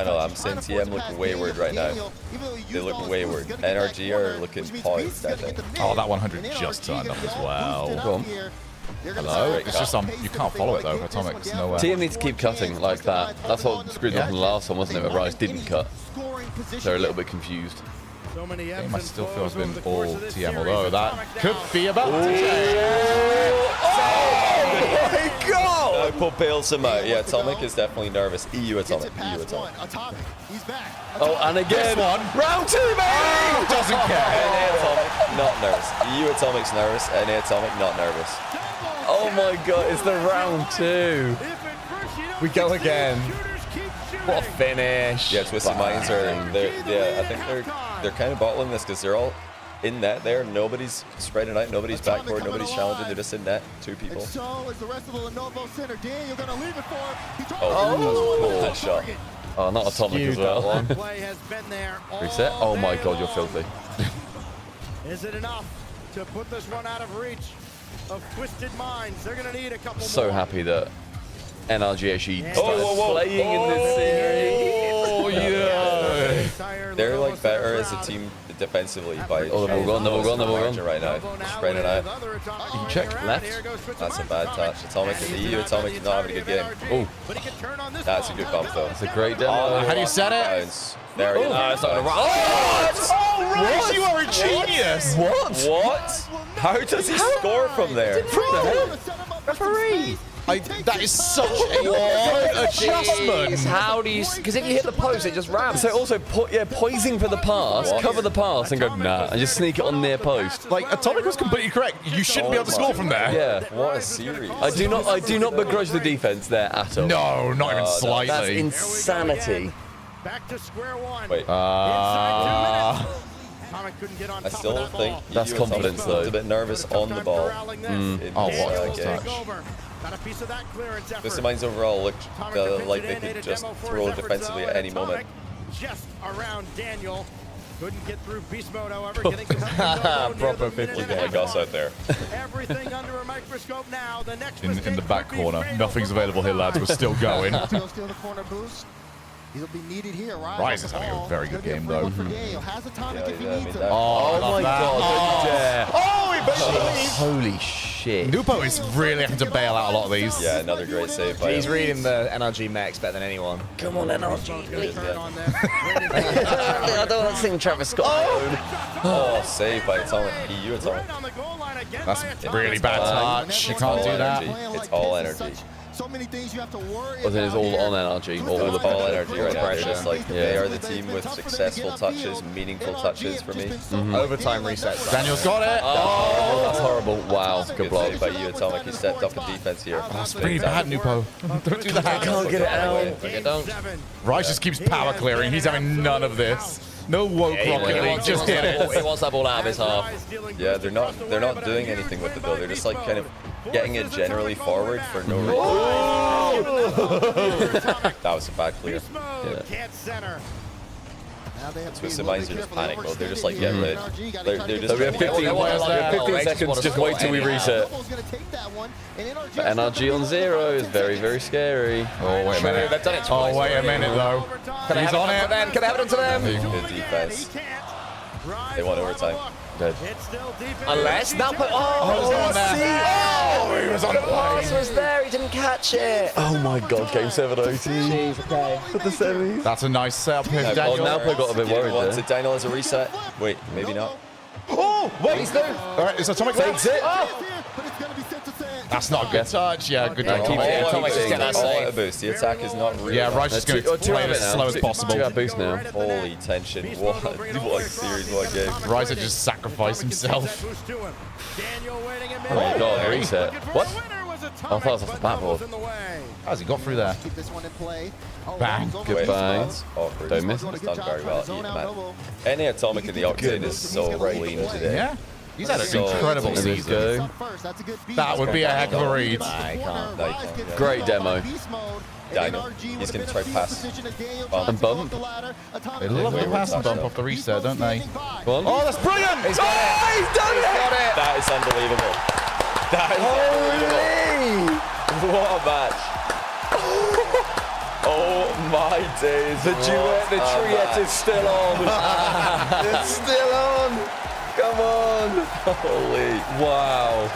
[SPEAKER 1] know, I'm saying TM looking wayward right now. They look wayward. NRG are looking poised, I think.
[SPEAKER 4] Oh, that 100 just turned up as well.
[SPEAKER 2] Go on.
[SPEAKER 4] Hello? It's just you can't follow it though. Atomic's nowhere.
[SPEAKER 2] TM needs to keep cutting like that. That's what screwed up in the last one, wasn't it? Where Rise didn't cut. They're a little bit confused.
[SPEAKER 4] It must still feel it's been all TM, although that could be about to change.
[SPEAKER 1] Oh my god! Put Balesam out. Yeah, Atomic is definitely nervous. EU Atomic. EU Atomic.
[SPEAKER 2] Oh, and again. Round 2, baby!
[SPEAKER 4] Doesn't care.
[SPEAKER 1] NA Atomic, not nervous. EU Atomic's nervous. NA Atomic, not nervous.
[SPEAKER 2] Oh my god, it's the round 2.
[SPEAKER 3] We go again. What a finish.
[SPEAKER 1] Yeah, Twisted Minds are, I think they're kind of bottling this because they're all in net there. Nobody's spreading out, nobody's backboard, nobody's challenging, they're just in net. 2 people.
[SPEAKER 11] So is the rest of the Lenovo center. Daniel gonna leave it for him.
[SPEAKER 1] Oh, that shot.
[SPEAKER 2] Oh, not Atomic as well. Reset. Oh my god, you're filthy.
[SPEAKER 18] Is it enough to put this one out of reach of Twisted Minds? They're gonna need a couple more.
[SPEAKER 2] So happy that NRG actually started playing in this series.
[SPEAKER 4] Oh yeah.
[SPEAKER 1] They're like better as a team defensively by
[SPEAKER 2] Oh, they've all gone.
[SPEAKER 1] right now. Spreading it out.
[SPEAKER 4] You can check
[SPEAKER 2] Left.
[SPEAKER 1] That's a bad touch. Atomic in the EU. Atomic is not having a good game.
[SPEAKER 2] Oh,
[SPEAKER 1] That's a good bump though.
[SPEAKER 2] that's a great demo.
[SPEAKER 4] How do you set it?
[SPEAKER 1] There you go.
[SPEAKER 2] It's not gonna
[SPEAKER 4] Oh, right, you are a genius.
[SPEAKER 1] What? How does he score from there?
[SPEAKER 3] Referee.
[SPEAKER 4] That is such a adjustment.
[SPEAKER 3] How do you? Because if you hit the post, it just rams.
[SPEAKER 2] So also, poising for the pass, cover the pass, and go nah, and just sneak it on near post.
[SPEAKER 4] Like Atomic was completely correct. You shouldn't be able to score from there.
[SPEAKER 2] Yeah.
[SPEAKER 1] What a series.
[SPEAKER 2] I do not begrudge the defense there at all.
[SPEAKER 4] No, not even slightly.
[SPEAKER 2] That's insanity.
[SPEAKER 18] Back to square one.
[SPEAKER 1] Wait.
[SPEAKER 18] I
[SPEAKER 1] still think
[SPEAKER 2] That's
[SPEAKER 1] EU
[SPEAKER 2] confidence,
[SPEAKER 1] Atomic
[SPEAKER 2] though.
[SPEAKER 1] a bit nervous on the ball. In
[SPEAKER 4] Oh,
[SPEAKER 1] this,
[SPEAKER 4] what?
[SPEAKER 1] game. This reminds overall look like they could just throw defensively at any moment.
[SPEAKER 18] Just around Daniel. Couldn't get through beast mode, however. Getting some help.
[SPEAKER 3] Proper 50
[SPEAKER 1] Look at Gus out there.
[SPEAKER 18] Everything under a microscope now. The next
[SPEAKER 4] In the back corner. Nothing's available here, lads. We're still going.
[SPEAKER 11] Steal the corner boost. He'll be needed here.
[SPEAKER 4] Rise is having a very good game, though.
[SPEAKER 11] Has Atomic if he
[SPEAKER 1] Yeah,
[SPEAKER 11] needs it.
[SPEAKER 2] Oh my god!
[SPEAKER 4] Yeah. Oh, he better
[SPEAKER 2] Holy shit!
[SPEAKER 4] Nupo is really having to bail out a lot of these.
[SPEAKER 1] Yeah, another great save by
[SPEAKER 3] He's
[SPEAKER 1] him.
[SPEAKER 3] reading the NRG mechs better than anyone.
[SPEAKER 2] Come on, NRG.
[SPEAKER 1] Yeah.
[SPEAKER 2] I don't want to sing Travis Scott.
[SPEAKER 1] Oh, save by Atomic. EU Atomic.
[SPEAKER 4] That's really bad touch. You can't do that.
[SPEAKER 1] It's all energy.
[SPEAKER 11] So many things you have to worry
[SPEAKER 2] Well, then it's all
[SPEAKER 11] about.
[SPEAKER 2] on NRG.
[SPEAKER 1] All the ball energy right now. They're
[SPEAKER 2] pressure.
[SPEAKER 1] just like they are the team with successful touches, meaningful touches for me.
[SPEAKER 3] Overtime resets.
[SPEAKER 4] Daniel's got it.
[SPEAKER 2] Oh, that's horrible. Wow, good
[SPEAKER 1] Good
[SPEAKER 2] block.
[SPEAKER 1] save by EU Atomic. He stepped up in defense here.
[SPEAKER 4] That's pretty bad, Nupo. Don't do that.
[SPEAKER 2] Can't get it out.
[SPEAKER 3] Don't.
[SPEAKER 4] Rice just keeps power clearing. He's having none of this. No woke rocket league. Just get it.
[SPEAKER 3] He wants that ball out of his half.
[SPEAKER 1] Yeah, they're not doing anything with it though. They're just like kind of getting it generally forward for no reason. That was a bad clear. Twisted Minds are just panic mode. They're just like get rid. They're just.
[SPEAKER 2] So we have 15 seconds. Just wait till we reset. But NRG on 0 is very, very scary.
[SPEAKER 4] Oh, wait a minute.
[SPEAKER 3] They've done it twice.
[SPEAKER 4] Oh, wait a minute, though. He's on it.
[SPEAKER 3] Can I have it to them?
[SPEAKER 1] Good defense. They want overtime.
[SPEAKER 2] Good.
[SPEAKER 3] Unless now put.
[SPEAKER 4] He was on
[SPEAKER 3] The pass was there. He didn't catch it.
[SPEAKER 2] Oh my god, game 7 OT.
[SPEAKER 3] Jeez, okay.
[SPEAKER 2] For the semis.
[SPEAKER 4] That's a nice setup here,
[SPEAKER 2] Oh,
[SPEAKER 4] Daniel.
[SPEAKER 2] Nalpo got a bit worried
[SPEAKER 1] Wants
[SPEAKER 2] there.
[SPEAKER 1] it. Daniel has a reset. Wait, maybe not.
[SPEAKER 4] Oh, wait.
[SPEAKER 3] He's there.
[SPEAKER 4] All right, is Atomic fakes it? That's not a good touch. Yeah, good touch.
[SPEAKER 2] keep it.
[SPEAKER 3] Atomic just get that
[SPEAKER 1] All
[SPEAKER 3] save.
[SPEAKER 1] out of boost. The attack is not real.
[SPEAKER 4] Yeah, Rice is going to play it as slow as possible.
[SPEAKER 2] 2 boost now.
[SPEAKER 1] Holy tension. What series, what game.
[SPEAKER 4] Rice had just sacrificed himself.
[SPEAKER 2] Oh my god, reset. What? I thought it was off the backboard.
[SPEAKER 4] How's he got through there?
[SPEAKER 11] Keep this one in play.
[SPEAKER 4] Bang.
[SPEAKER 2] Good
[SPEAKER 1] Wait,
[SPEAKER 2] bang.
[SPEAKER 1] that's awkward.
[SPEAKER 2] Don't miss.
[SPEAKER 1] It's done very well. Man. Any Atomic in the Octane is so clean today.
[SPEAKER 4] Yeah. He's had an
[SPEAKER 1] So-
[SPEAKER 4] incredible
[SPEAKER 2] Let's
[SPEAKER 4] season.
[SPEAKER 2] go.
[SPEAKER 4] That would be a heck of a read.
[SPEAKER 1] No, you can't, yeah.
[SPEAKER 2] Great demo.
[SPEAKER 1] Daniel, he's going to try pass.
[SPEAKER 2] And bump.
[SPEAKER 4] They love the pass and bump off the reset, don't they?
[SPEAKER 2] Go on.
[SPEAKER 4] Oh, that's brilliant!
[SPEAKER 3] He's got it.
[SPEAKER 2] He's done it!
[SPEAKER 1] That is unbelievable. That is
[SPEAKER 2] Holy!
[SPEAKER 1] What a match. Oh my days.
[SPEAKER 2] The duet, the triette is still on. It's still on. Come on.
[SPEAKER 1] Holy.
[SPEAKER 2] Wow.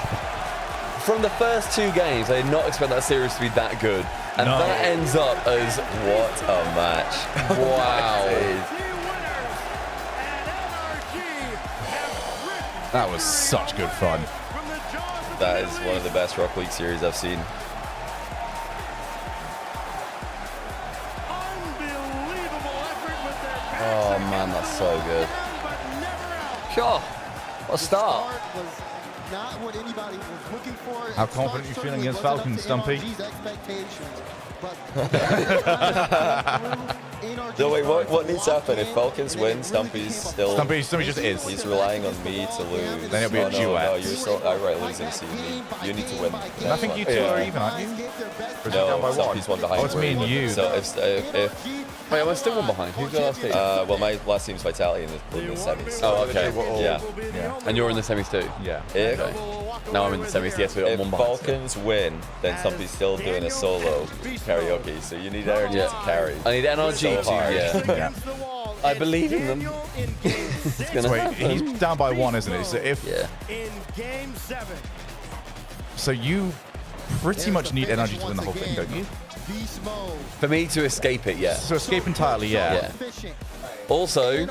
[SPEAKER 2] From the first 2 games, I did not expect that series to be that good. And that ends up as
[SPEAKER 1] What a match.
[SPEAKER 2] wow.
[SPEAKER 4] That was such good fun.
[SPEAKER 1] That is one of the best Rock League series I've seen.
[SPEAKER 2] Oh man, that's so good.
[SPEAKER 3] Sure. What a start.
[SPEAKER 4] How confident are you feeling against Falcons, Stumpy?
[SPEAKER 1] So wait, what needs to happen? If Falcons win, Stumpy's still...
[SPEAKER 4] Stumpy just is.
[SPEAKER 1] He's relying on me to lose.
[SPEAKER 4] Then it'll be a duet.
[SPEAKER 1] No, you're still outright losing, so you need to win.
[SPEAKER 4] I think you two are even, aren't you?
[SPEAKER 1] No, Stumpy's one behind.
[SPEAKER 4] Oh, it's me and you.
[SPEAKER 1] So if
[SPEAKER 2] Wait, am I still one behind? Who's the last team?
[SPEAKER 1] well, my last team's Vitality in the semis.
[SPEAKER 2] Oh, okay.
[SPEAKER 1] Yeah.
[SPEAKER 2] And you're in the semis too?
[SPEAKER 4] Yeah.
[SPEAKER 1] If
[SPEAKER 2] Now I'm in the semis, yes, we're on
[SPEAKER 1] if
[SPEAKER 2] one behind.
[SPEAKER 1] Falcons win, then Stumpy's still doing a solo karaoke, so you need energy to carry.
[SPEAKER 2] I need NRG
[SPEAKER 1] So hard.
[SPEAKER 2] to, yeah. I believe in them. It's gonna
[SPEAKER 4] Wait,
[SPEAKER 2] happen.
[SPEAKER 4] he's down by 1, isn't he? So if
[SPEAKER 18] In game 7.
[SPEAKER 4] so, you pretty much need energy to win the whole thing, don't you?
[SPEAKER 11] Beast mode.
[SPEAKER 2] For me to escape it, yeah.
[SPEAKER 4] So escape entirely, yeah.
[SPEAKER 2] Also,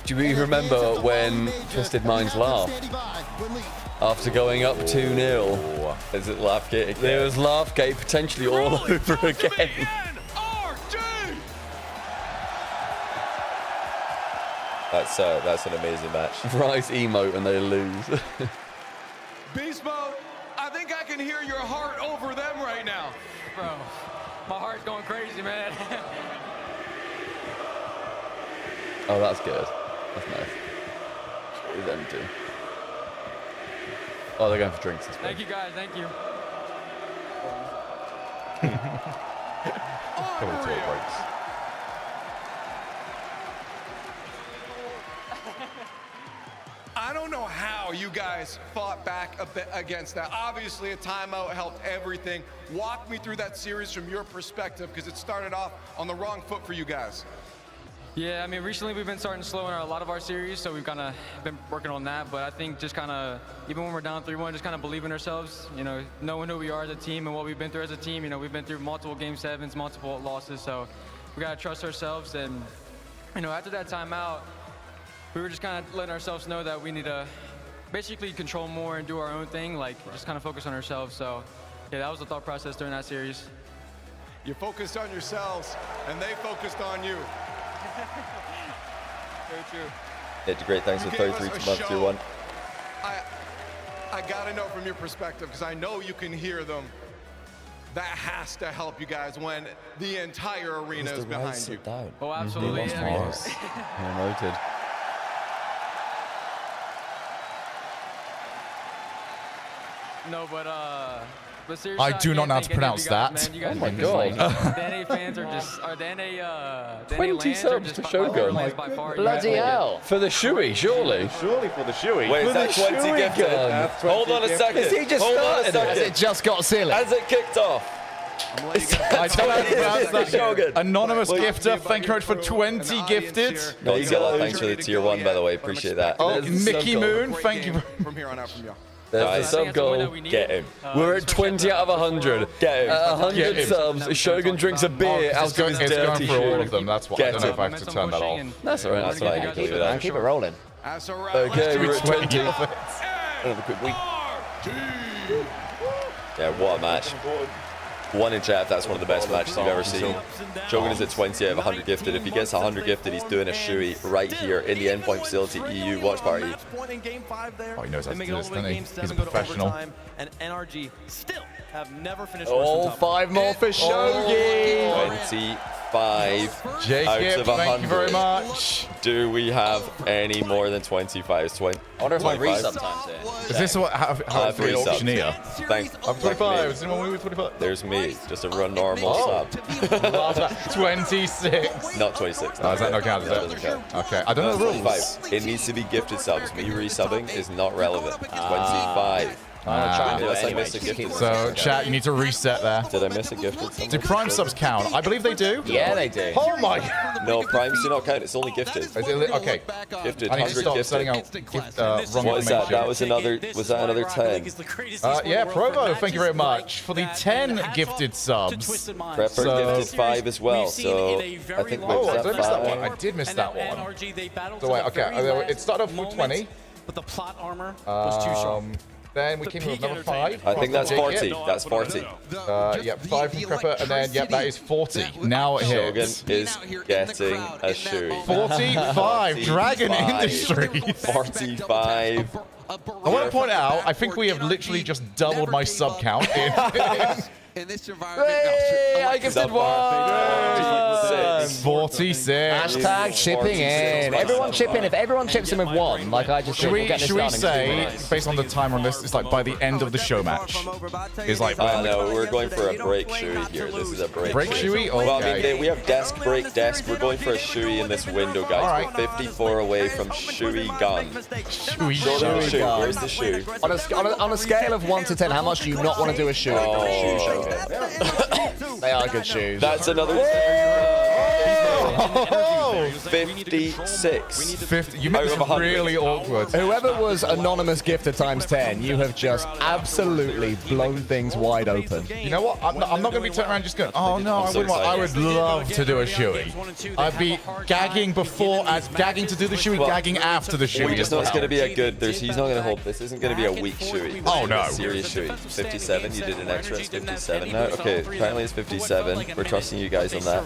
[SPEAKER 2] do we remember when Twisted Minds laughed after going up 2-0?
[SPEAKER 1] Is it Laughgate again?
[SPEAKER 2] There was Laughgate potentially all over again.
[SPEAKER 1] That's an amazing match.
[SPEAKER 2] Rise emote and they lose.
[SPEAKER 9] Beast mode, I think I can hear your heart over them right now.
[SPEAKER 19] Bro, my heart's going crazy, man.
[SPEAKER 2] Oh, that's good. That's nice. What do them do? Oh, they're going for drinks.
[SPEAKER 19] Thank you, guys. Thank you.
[SPEAKER 4] Couple of toilet breaks.
[SPEAKER 9] I don't know how you guys fought back against that. Obviously, a timeout helped everything. Walk me through that series from your perspective, because it started off on the wrong foot for you guys.
[SPEAKER 19] Yeah, I mean, recently we've been starting slow in a lot of our series, so we've kind of been working on that. But I think just kind of, even when we're down 3-1, just kind of believe in ourselves, you know, knowing who we are as a team and what we've been through as a team. You know, we've been through multiple Game 7s, multiple losses, so we got to trust ourselves. And, you know, after that timeout, we were just kind of letting ourselves know that we need to basically control more and do our own thing, like just kind of focus on ourselves. So, yeah, that was the thought process during that series.
[SPEAKER 9] You focused on yourselves, and they focused on you.
[SPEAKER 19] Very true.
[SPEAKER 1] Yeah, great. Thanks for 33 to month tier 1.
[SPEAKER 9] I gotta know from your perspective, because I know you can hear them. That has to help you guys when the entire arena is behind you.
[SPEAKER 19] Oh, absolutely.
[SPEAKER 2] Noted.
[SPEAKER 19] No, but seriously,
[SPEAKER 4] I do not know how to pronounce that.
[SPEAKER 19] You guys
[SPEAKER 2] Oh my God.
[SPEAKER 19] The NA fans are just, or the NA,
[SPEAKER 2] 20 subs to Shogun.
[SPEAKER 3] Bloody hell.
[SPEAKER 2] For the Shui, surely.
[SPEAKER 20] Surely for the Shui.
[SPEAKER 1] Wait, is
[SPEAKER 2] For
[SPEAKER 1] that
[SPEAKER 2] the
[SPEAKER 1] 20
[SPEAKER 2] Shui
[SPEAKER 1] gifted?
[SPEAKER 2] gun.
[SPEAKER 1] Hold on a second.
[SPEAKER 2] Has he just
[SPEAKER 1] Hold on a
[SPEAKER 2] started it?
[SPEAKER 1] second.
[SPEAKER 3] Has it just got silly?
[SPEAKER 1] Has it kicked off?
[SPEAKER 4] I don't know how to pronounce that.
[SPEAKER 1] Shogun.
[SPEAKER 4] Anonymous gifter, thank you very much for 20 gifted.
[SPEAKER 1] Thanks a lot. Thanks for the tier 1, by the way. Appreciate that.
[SPEAKER 4] Oh, Mickey Moon, thank you.
[SPEAKER 9] From here on out from y'all.
[SPEAKER 2] There's the sub goal.
[SPEAKER 1] Get him.
[SPEAKER 2] We're at 20 out of 100.
[SPEAKER 1] Get him.
[SPEAKER 2] At 100
[SPEAKER 4] Get him.
[SPEAKER 2] subs, Shogun drinks a beer out of his
[SPEAKER 4] It's going
[SPEAKER 2] dirty
[SPEAKER 4] for all
[SPEAKER 2] shoe.
[SPEAKER 4] of them. That's what I don't know if I have to turn that off.
[SPEAKER 2] That's all right.
[SPEAKER 1] That's fine. You can leave it out.
[SPEAKER 3] Keep it rolling.
[SPEAKER 2] Okay, we're at 20. Another quick week.
[SPEAKER 1] Yeah, what a match. 1 in chat, that's one of the best matches you've ever seen. Shogun is at 20 out of 100 gifted. If he gets 100 gifted, he's doing a Shui right here in the endpoint facility EU watch party.
[SPEAKER 4] Oh, he knows how to do this, doesn't he? He's a professional.
[SPEAKER 7] And NRG still have never finished.
[SPEAKER 4] Oh, 5 more for Shogun.
[SPEAKER 1] 25 out
[SPEAKER 4] Jacob,
[SPEAKER 1] of 100.
[SPEAKER 4] thank you very much.
[SPEAKER 1] Do we have any more than 25? 20.
[SPEAKER 3] I wonder if I read
[SPEAKER 1] 25?
[SPEAKER 3] sometimes here.
[SPEAKER 4] Is this what, how it's the
[SPEAKER 1] resubs.
[SPEAKER 4] auctioneer?
[SPEAKER 1] Thanks.
[SPEAKER 4] I'm 25. Is anyone with 25?
[SPEAKER 1] There's me, just a run normal sub.
[SPEAKER 4] 26.
[SPEAKER 1] Not 26.
[SPEAKER 4] Oh, is that not count? Is
[SPEAKER 1] No,
[SPEAKER 4] it?
[SPEAKER 1] doesn't count.
[SPEAKER 4] Okay, I don't know the rules.
[SPEAKER 1] 25. It needs to be gifted subs. Me resubbing is not relevant. 25. Unless I miss a gifted sub.
[SPEAKER 4] So, chat, you need to reset there.
[SPEAKER 1] Did I miss a gifted sub?
[SPEAKER 4] Do prime subs count? I believe they do.
[SPEAKER 3] Yeah, they do.
[SPEAKER 4] Oh my god.
[SPEAKER 1] No, primes do not count. It's only gifted.
[SPEAKER 4] Okay.
[SPEAKER 1] Gifted.
[SPEAKER 4] I need to
[SPEAKER 1] 100
[SPEAKER 4] stop
[SPEAKER 1] gifted.
[SPEAKER 4] setting out wrong
[SPEAKER 1] What is that?
[SPEAKER 4] information.
[SPEAKER 1] That was another. Was that another 10?
[SPEAKER 4] Yeah, Provo, thank you very much for the 10 gifted subs.
[SPEAKER 1] Prepper gifted 5 as well. So I think
[SPEAKER 4] Oh,
[SPEAKER 1] was
[SPEAKER 4] I did miss that one. I
[SPEAKER 8] And
[SPEAKER 4] did miss that one.
[SPEAKER 8] NRG, they battled
[SPEAKER 4] So
[SPEAKER 8] to
[SPEAKER 4] wait,
[SPEAKER 8] the
[SPEAKER 4] okay,
[SPEAKER 8] very
[SPEAKER 4] it started off with
[SPEAKER 8] last
[SPEAKER 4] 20.
[SPEAKER 8] moments, but the plot armor was too strong.
[SPEAKER 4] Then we came with another 5.
[SPEAKER 1] I think that's 40.
[SPEAKER 4] Jacob.
[SPEAKER 1] That's 40.
[SPEAKER 4] Yep, 5 from Prepper, and then, yep, that is 40. Now it
[SPEAKER 1] Shogun
[SPEAKER 4] hits.
[SPEAKER 1] is getting a Shui.
[SPEAKER 4] 45, Dragon
[SPEAKER 1] 45.
[SPEAKER 4] Industries.
[SPEAKER 1] 45.
[SPEAKER 4] I want to point out, I think we have literally just doubled my sub count
[SPEAKER 11] In this environment,
[SPEAKER 2] Hey, I gifted 1.
[SPEAKER 4] 46.
[SPEAKER 3] Hashtag chipping in. Everyone chip in. If everyone chips in with 1, like I just
[SPEAKER 4] Should
[SPEAKER 3] did, we'll
[SPEAKER 4] we,
[SPEAKER 3] get this
[SPEAKER 4] should we
[SPEAKER 3] done in 2
[SPEAKER 4] say,
[SPEAKER 3] minutes.
[SPEAKER 4] based on the timer on this, it's like by the end of the show match? Is like
[SPEAKER 1] No, we're going for a break Shui here. This is a break.
[SPEAKER 4] Break Shui?
[SPEAKER 1] Well, I
[SPEAKER 4] Okay.
[SPEAKER 1] mean, we have desk, break, desk. We're going for a Shui in this window, guys.
[SPEAKER 4] All right.
[SPEAKER 1] We're 54 away from Shui gun.
[SPEAKER 4] Shui
[SPEAKER 1] Show them the
[SPEAKER 3] Shui
[SPEAKER 1] Shui.
[SPEAKER 3] gun.
[SPEAKER 1] Where's the Shui?
[SPEAKER 3] On a scale of 1 to 10, how much do you not want to do a shoe?
[SPEAKER 1] Oh,
[SPEAKER 3] They are good shoes.
[SPEAKER 1] that's another. 56.
[SPEAKER 4] 50. You made this really awkward.
[SPEAKER 3] Whoever was anonymous gifter times 10, you have just absolutely blown things wide open.
[SPEAKER 4] You know what? I'm not going to be turning around just going, oh no, I would love to do a shoey. I'd be gagging before, gagging to do the shoey, gagging after the shoey.
[SPEAKER 1] We just know it's going to be a good. He's not going to hold. This isn't going to be a weak shoey.
[SPEAKER 4] Oh no.
[SPEAKER 1] Serious shoey. 57. You did an extra. It's 57 now. Okay. Apparently it's 57. We're trusting you guys on that.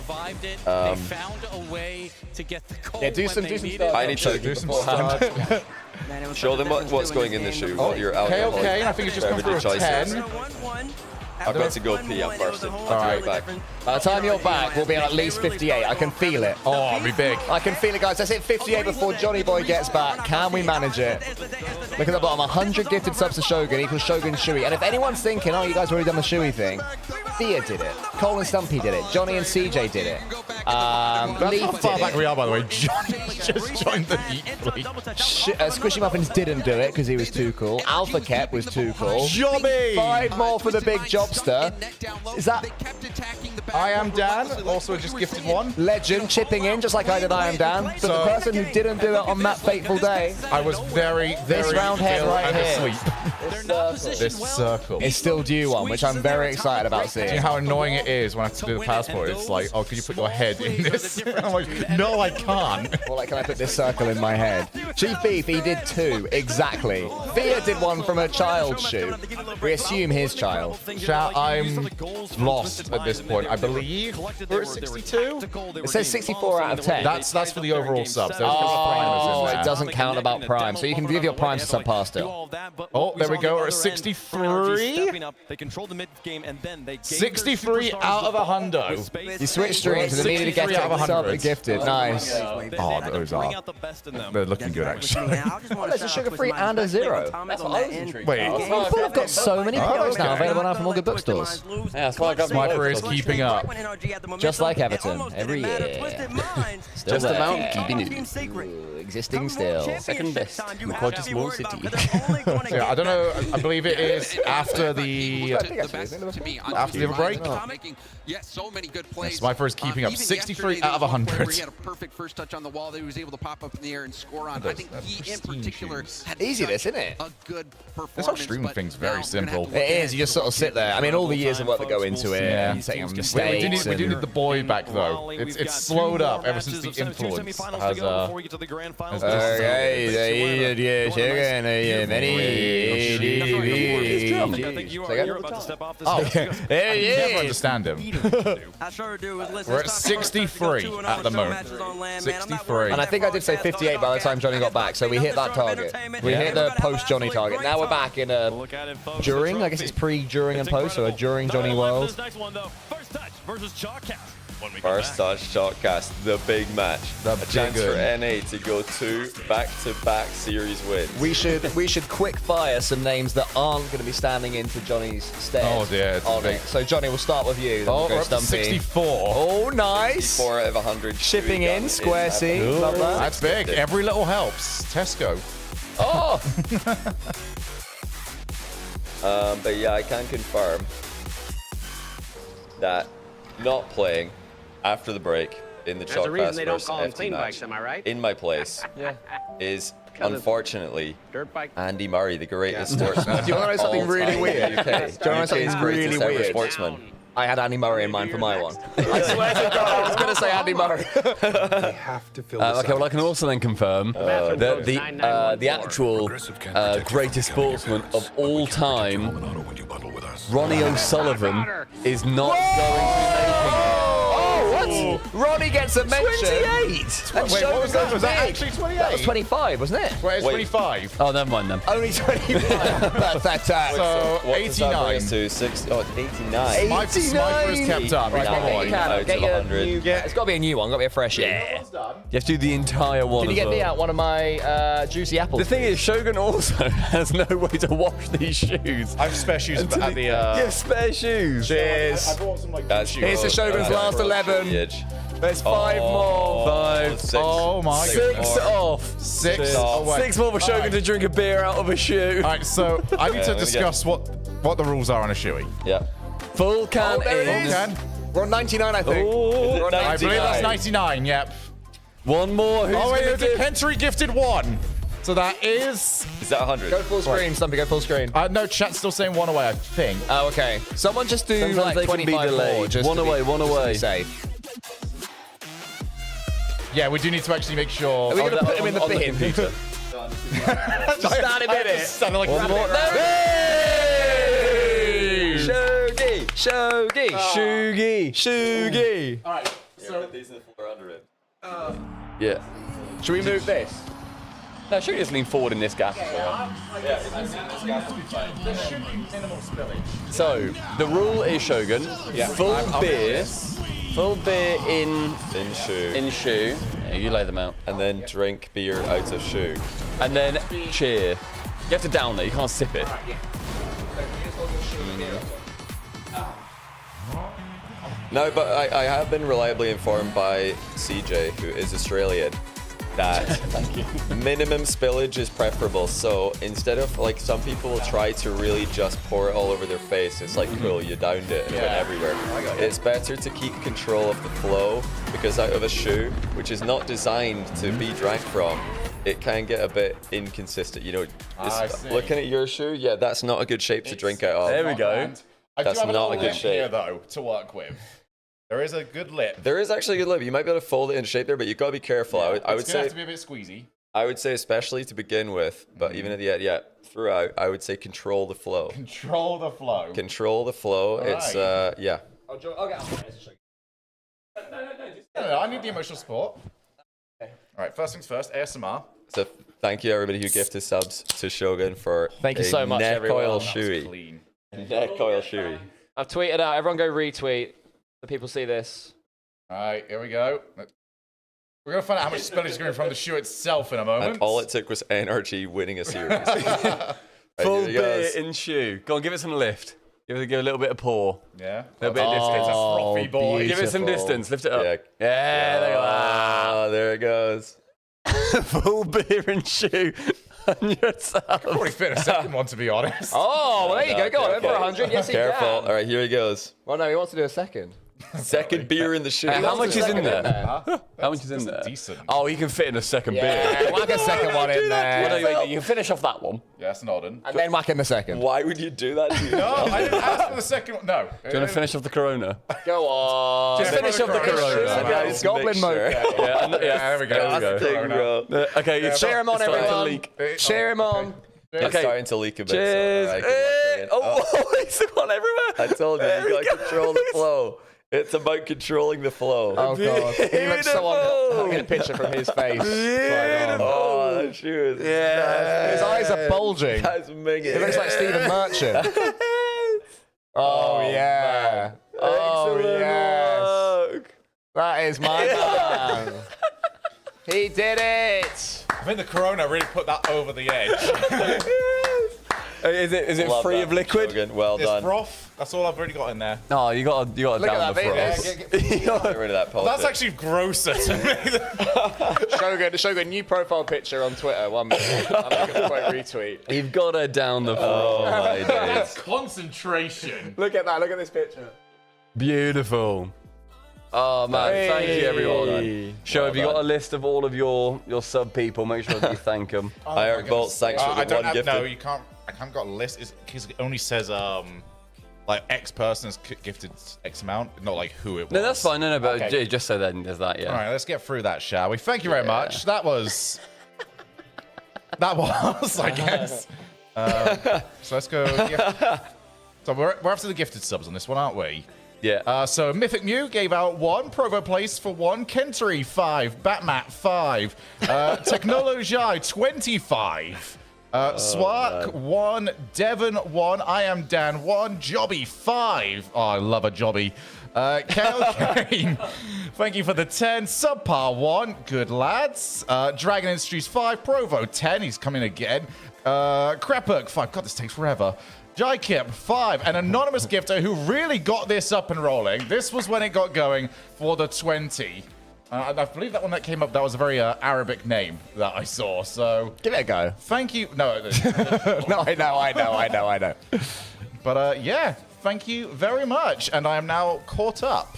[SPEAKER 3] Yeah, do some stuff.
[SPEAKER 1] I need to do some stuff. Show them what's going in the shoe. What your alcohol.
[SPEAKER 4] Okay. I think it's just come through a 10.
[SPEAKER 1] I've got to go pee. I'm bursting. I'll be right back.
[SPEAKER 3] By the time you're back, we'll be on at least 58. I can feel it.
[SPEAKER 4] Oh, it'll be big.
[SPEAKER 3] I can feel it, guys. Let's hit 58 before JOHNNYBOI gets back. Can we manage it? Look at the bottom. 100 gifted subs to Shogun equals Shogun Shui. And if anyone's thinking, oh, you guys already done the Shui thing, Thea did it. Cole and Stumpy did it. Johnny and CJ did it.
[SPEAKER 4] That's
[SPEAKER 3] Leaf
[SPEAKER 4] how far
[SPEAKER 3] did
[SPEAKER 4] back
[SPEAKER 3] it.
[SPEAKER 4] we are, by the way. Johnny just joined the Heat Fleet.
[SPEAKER 3] Squishy Muffins didn't do it because he was too cool. Alpha Kep was too cool.
[SPEAKER 4] Jobby!
[SPEAKER 3] 5 more for the big jobster. Is that
[SPEAKER 4] I Am Dan, also just gifted one.
[SPEAKER 3] Legend chipping in just like I did I Am Dan. But the person who didn't do it on that fateful day.
[SPEAKER 4] I was very
[SPEAKER 3] This round head
[SPEAKER 4] ill
[SPEAKER 3] right
[SPEAKER 4] and
[SPEAKER 3] here.
[SPEAKER 4] asleep. This circle.
[SPEAKER 3] It's still due one, which I'm very excited about
[SPEAKER 4] Do you
[SPEAKER 3] seeing.
[SPEAKER 4] know how annoying it is when I have to do the passport? It's like, oh, could you put your head in this? I'm like, no, I can't.
[SPEAKER 3] Or like, can I put this circle in my head? Chief Beef, he did 2, exactly. Thea did one from a child's shoe. We assume his child.
[SPEAKER 4] I'm lost at this point. I believe we're at 62.
[SPEAKER 3] It says 64 out of 10.
[SPEAKER 4] That's for the overall subs.
[SPEAKER 3] Oh, it doesn't count about prime. So you can give your prime to sub pass still.
[SPEAKER 4] Oh, there we go. We're at 63. 63 out of 100.
[SPEAKER 3] You switched streams and immediately get
[SPEAKER 4] 63 out of
[SPEAKER 3] sub
[SPEAKER 4] 100.
[SPEAKER 3] gifted. Nice.
[SPEAKER 4] Oh, those are. They're looking good, actually.
[SPEAKER 3] Oh, there's a sugar-free and a 0. That's what I was intrigued.
[SPEAKER 4] Wait.
[SPEAKER 3] I've got so many products now available now from all good bookstores.
[SPEAKER 2] Yeah, that's why I got
[SPEAKER 4] Sniper is keeping up.
[SPEAKER 3] Just like Everton, every year. Still
[SPEAKER 2] Just
[SPEAKER 3] there.
[SPEAKER 2] about keeping it.
[SPEAKER 3] Ooh, existing still.
[SPEAKER 2] Second best in the quite a small city.
[SPEAKER 4] Yeah, I don't know. I believe it is after the after the break.
[SPEAKER 20] Yes, so many good plays.
[SPEAKER 4] Sniper is keeping up. 63 out of 100.
[SPEAKER 20] He had a perfect first touch on the wall that he was able to pop up in the air and score on. I think he in particular had
[SPEAKER 3] Easy this, isn't it?
[SPEAKER 20] a good performance.
[SPEAKER 4] This whole streaming thing's very simple.
[SPEAKER 3] It is. You just sort of sit there. I mean, all the years of work that go into it, and taking mistakes.
[SPEAKER 4] We do need the boy back though. It's slowed up ever since the influence has. Oh, never understand him. We're at 63 at the moment. 63.
[SPEAKER 3] And I think I did say 58 by the time Johnny got back, so we hit that target. We hit the post-Johnny target. Now we're back in a during. I guess it's pre, during, and post, so a during Johnny world.
[SPEAKER 1] First touch, Shotcast, the big match. A chance for NA to go 2 back-to-back series wins.
[SPEAKER 3] We should quick fire some names that aren't going to be standing into Johnny's stead.
[SPEAKER 4] Oh dear,
[SPEAKER 3] on it. So Johnny, we'll start with you. Then
[SPEAKER 4] Oh,
[SPEAKER 3] we'll go
[SPEAKER 4] we're up to
[SPEAKER 3] Stumpy.
[SPEAKER 4] 64.
[SPEAKER 3] Oh, nice.
[SPEAKER 1] 64 out of 100.
[SPEAKER 3] Shipping in, Square C. Love that.
[SPEAKER 4] That's big. Every little helps. Tesco.
[SPEAKER 3] Oh.
[SPEAKER 1] But yeah, I can confirm that not playing after the break in the
[SPEAKER 15] There's a reason
[SPEAKER 1] Shotcast
[SPEAKER 15] they don't
[SPEAKER 1] versus
[SPEAKER 15] call them
[SPEAKER 1] FT
[SPEAKER 15] clean
[SPEAKER 1] match
[SPEAKER 15] bikes, am I right?
[SPEAKER 1] in my place is unfortunately
[SPEAKER 15] Dirt bike.
[SPEAKER 1] Andy Murray, the greatest sportsman.
[SPEAKER 3] Do you want to know something really weird?
[SPEAKER 1] UK.
[SPEAKER 3] Do you want to know something really weird?
[SPEAKER 1] Sportsman.
[SPEAKER 3] I had Andy Murray in mind for my one. I swear to God, I was going to say Andy Murray.
[SPEAKER 17] They have to fill
[SPEAKER 2] Okay, well, I can also then confirm that the actual greatest sportsman of all time, Ronnie O'Sullivan, is not going to be making it.
[SPEAKER 3] Oh, what? Ronnie gets a mention.
[SPEAKER 2] 28!
[SPEAKER 3] And
[SPEAKER 4] Wait, what was that? Was that
[SPEAKER 3] big.
[SPEAKER 4] actually 28?
[SPEAKER 3] That was 25, wasn't it?
[SPEAKER 4] Wait, it's 25.
[SPEAKER 2] Oh, never mind then.
[SPEAKER 3] Only 25. That's that.
[SPEAKER 4] So,
[SPEAKER 1] What does that bring
[SPEAKER 4] 89.
[SPEAKER 1] us to? 89.
[SPEAKER 4] Sniper is kept up. Right, come on.
[SPEAKER 1] Out
[SPEAKER 3] Get
[SPEAKER 1] of
[SPEAKER 3] your
[SPEAKER 1] 100.
[SPEAKER 3] new, it's got to be a new one. Got to be a fresh.
[SPEAKER 2] Yeah. You have to do the entire one.
[SPEAKER 3] Can you
[SPEAKER 2] as
[SPEAKER 3] get me
[SPEAKER 2] well.
[SPEAKER 3] out one of my juicy apples?
[SPEAKER 2] The thing is, Shogun also has no way to wash these shoes.
[SPEAKER 4] I have spare shoes at the.
[SPEAKER 2] Yeah, spare shoes.
[SPEAKER 3] Cheers.
[SPEAKER 4] I brought some like.
[SPEAKER 1] That's
[SPEAKER 3] Here's the Shogun's last 11. There's 5 more.
[SPEAKER 2] 5.
[SPEAKER 1] 6.
[SPEAKER 4] Oh my
[SPEAKER 2] 6 off.
[SPEAKER 4] 6 away.
[SPEAKER 2] 6 more for Shogun to drink a beer out of a shoe.
[SPEAKER 4] All right, so I need to discuss what the rules are on a shoey.
[SPEAKER 1] Yeah.
[SPEAKER 2] Full can
[SPEAKER 3] there it
[SPEAKER 2] in.
[SPEAKER 3] is.
[SPEAKER 4] Can.
[SPEAKER 3] We're on 99, I think.
[SPEAKER 1] We're on
[SPEAKER 4] I believe that's 99, yep.
[SPEAKER 2] One more. Who's
[SPEAKER 4] Oh, wait,
[SPEAKER 2] gonna
[SPEAKER 4] it's a
[SPEAKER 2] give?
[SPEAKER 4] Kentry gifted 1. So that is...
[SPEAKER 1] Is that 100?
[SPEAKER 3] Go full screen, Stumpy, go full screen.
[SPEAKER 4] No, chat's still saying 1 away, I think.
[SPEAKER 3] Oh, okay. Someone just do
[SPEAKER 2] Sometimes
[SPEAKER 3] like
[SPEAKER 2] they can be
[SPEAKER 3] 25
[SPEAKER 2] delayed.
[SPEAKER 3] more. Just
[SPEAKER 2] One
[SPEAKER 3] to be-
[SPEAKER 2] away, one
[SPEAKER 3] just to be
[SPEAKER 2] away.
[SPEAKER 3] safe.
[SPEAKER 4] Yeah, we do need to actually make sure...
[SPEAKER 3] Are we going to put him in the bin?
[SPEAKER 2] computer.
[SPEAKER 3] Just stand him in it.
[SPEAKER 4] Sounded like
[SPEAKER 2] One more.
[SPEAKER 3] Shogi! Shogi! Shogi! Shogi!
[SPEAKER 4] All right,
[SPEAKER 1] So these are the 4 under it.
[SPEAKER 2] Yeah.
[SPEAKER 3] Should we move this?
[SPEAKER 2] No, should we just lean forward in this gap? So, the rule is Shogun. Full beer in shoe. Yeah, you lay them out.
[SPEAKER 1] And then drink beer out of shoe.
[SPEAKER 2] And then cheer. You have to down it, you can't sip it.
[SPEAKER 1] No, but I have been reliably informed by CJ, who is Australian, that minimum spillage is preferable. So instead of, like, some people will try to really just pour it all over their face. It's like, cool, you downed it and it went everywhere. It's better to keep control of the flow, because out of a shoe, which is not designed to be drank from, it can get a bit inconsistent. You know, looking at your shoe, yeah, that's not a good shape to drink out of.
[SPEAKER 2] There we go.
[SPEAKER 1] That's not a good shape.
[SPEAKER 4] Here, though, to work with. There is a good lip.
[SPEAKER 1] There is actually a good lip. You might be able to fold it in shape there, but you've got to be careful. I would say
[SPEAKER 4] have to be a bit squeezy.
[SPEAKER 1] I would say especially to begin with, but even at the end, throughout, I would say control the flow.
[SPEAKER 4] Control the flow.
[SPEAKER 1] Control the flow.
[SPEAKER 4] All
[SPEAKER 1] It's
[SPEAKER 4] right.
[SPEAKER 1] yeah.
[SPEAKER 3] I'll get on
[SPEAKER 4] No, I need the emotional support. All right, first things first, ASMR.
[SPEAKER 1] So thank you everybody who gifted subs to Shogun for
[SPEAKER 3] Thank you so much,
[SPEAKER 1] neck
[SPEAKER 3] everyone.
[SPEAKER 1] oil
[SPEAKER 3] That was
[SPEAKER 1] shoey. Neck oil shoey.
[SPEAKER 3] I've tweeted out. Everyone go retweet so people see this.
[SPEAKER 4] All right, here we go. We're going to find out how much spillage is going from the shoe itself in a moment.
[SPEAKER 1] And all it took was NRG winning a series. Right,
[SPEAKER 2] Full
[SPEAKER 1] here he goes.
[SPEAKER 2] beer in shoe. Go on, give it some lift. Give it a little bit of pour.
[SPEAKER 4] Yeah.
[SPEAKER 2] A little bit of distance.
[SPEAKER 4] It's a frothy boy.
[SPEAKER 2] Give it some distance. Lift it up.
[SPEAKER 1] Yeah.
[SPEAKER 2] Yeah, there you go.
[SPEAKER 1] Oh, there it goes.
[SPEAKER 2] Full beer and shoe on yourself.
[SPEAKER 4] I could probably fit a second one, to be honest.
[SPEAKER 3] Oh, well, there you go. Go on, over 100. Yes, he
[SPEAKER 1] Careful.
[SPEAKER 3] can.
[SPEAKER 1] All right, here he goes.
[SPEAKER 3] Well, no, he wants to do a second.
[SPEAKER 1] Second beer in the shoe.
[SPEAKER 2] How much is in there? How much is in
[SPEAKER 4] That's
[SPEAKER 2] there?
[SPEAKER 4] decent.
[SPEAKER 2] Oh, you can fit in a second beer.
[SPEAKER 3] Whack a second one in there.
[SPEAKER 2] Well, no, you can finish off that one.
[SPEAKER 4] Yeah, that's nodding.
[SPEAKER 3] And then whack in the second.
[SPEAKER 1] Why would you do that to you?
[SPEAKER 4] No, I didn't ask for the second one. No.
[SPEAKER 2] Do you want to finish off the Corona?
[SPEAKER 3] Go on.
[SPEAKER 2] Just finish off the Corona.
[SPEAKER 1] Nice
[SPEAKER 3] Goblin
[SPEAKER 1] mixture.
[SPEAKER 3] mode.
[SPEAKER 2] Yeah, there we go.
[SPEAKER 1] That's the thing, bro.
[SPEAKER 2] Okay, it's
[SPEAKER 3] Cheer him on,
[SPEAKER 2] starting to
[SPEAKER 3] everyone.
[SPEAKER 2] leak.
[SPEAKER 3] Cheer him on.
[SPEAKER 1] It's
[SPEAKER 2] Okay.
[SPEAKER 1] starting to leak a bit.
[SPEAKER 2] Cheers.
[SPEAKER 1] So, all right, good luck,
[SPEAKER 2] Oh, it's gone everywhere.
[SPEAKER 1] I told you, you got to control the flow. It's about controlling the flow.
[SPEAKER 3] Oh, God. He looks so on. I'll get a picture from his face.
[SPEAKER 1] Oh, that shoe is
[SPEAKER 3] His eyes are bulging.
[SPEAKER 1] That's minging.
[SPEAKER 3] He looks like Stephen Merchant. Oh, yeah. Oh, yes. That is my man. He did it.
[SPEAKER 4] I think the Corona really put that over the edge.
[SPEAKER 2] Is it
[SPEAKER 1] Love
[SPEAKER 2] free
[SPEAKER 1] that,
[SPEAKER 2] of liquid?
[SPEAKER 1] Shogun. Well
[SPEAKER 4] It's
[SPEAKER 1] done.
[SPEAKER 4] broth. That's all I've already got in there.
[SPEAKER 2] No, you got to
[SPEAKER 3] Look
[SPEAKER 2] down
[SPEAKER 3] at
[SPEAKER 2] the
[SPEAKER 3] that,
[SPEAKER 2] frost.
[SPEAKER 3] baby.
[SPEAKER 1] Get rid of that politics.
[SPEAKER 4] That's actually grosser to me.
[SPEAKER 3] Shogun, new profile picture on Twitter. 1 minute. I'm going to quote retweet.
[SPEAKER 2] You've got to down the frost.
[SPEAKER 1] Oh, my days.
[SPEAKER 4] Concentration.
[SPEAKER 3] Look at that. Look at this picture.
[SPEAKER 2] Beautiful. Oh man, thank you everyone. Show, have you got a list of all of your sub people? Make sure that you thank them.
[SPEAKER 1] Iron Bolts, thanks for
[SPEAKER 4] I
[SPEAKER 1] the
[SPEAKER 4] don't
[SPEAKER 1] one
[SPEAKER 4] have,
[SPEAKER 1] gifted.
[SPEAKER 4] no, you can't. I haven't got a list. It's because it only says like X person has gifted X amount, not like who it was.
[SPEAKER 2] No, that's fine. No, but
[SPEAKER 4] Okay.
[SPEAKER 2] just so then there's that. Yeah.
[SPEAKER 4] All right, let's get through that, shall we? Thank you very much. That was, I guess. So let's go. So we're after the gifted subs on this one, aren't we?
[SPEAKER 2] Yeah.
[SPEAKER 4] So Mythic Mew gave out 1, Provo Place for 1, Kentry 5, Batmat 5, Technologi 25, Swark 1, Devon 1, I Am Dan 1, Jobby 5. Oh, I love a Jobby. Kale Kane, thank you for the 10. Subpar 1, good lads. Dragon Industries 5, Provo 10, he's coming again. Krepuk 5, God, this takes forever. Jykip 5, an anonymous gifter who really got this up and rolling. This was when it got going for the 20. I believe that one that came up, that was a very Arabic name that I saw. So
[SPEAKER 3] give it a go.
[SPEAKER 4] Thank you. No,
[SPEAKER 3] no, I know. But
[SPEAKER 4] yeah, Thank you very much. And I am now caught up.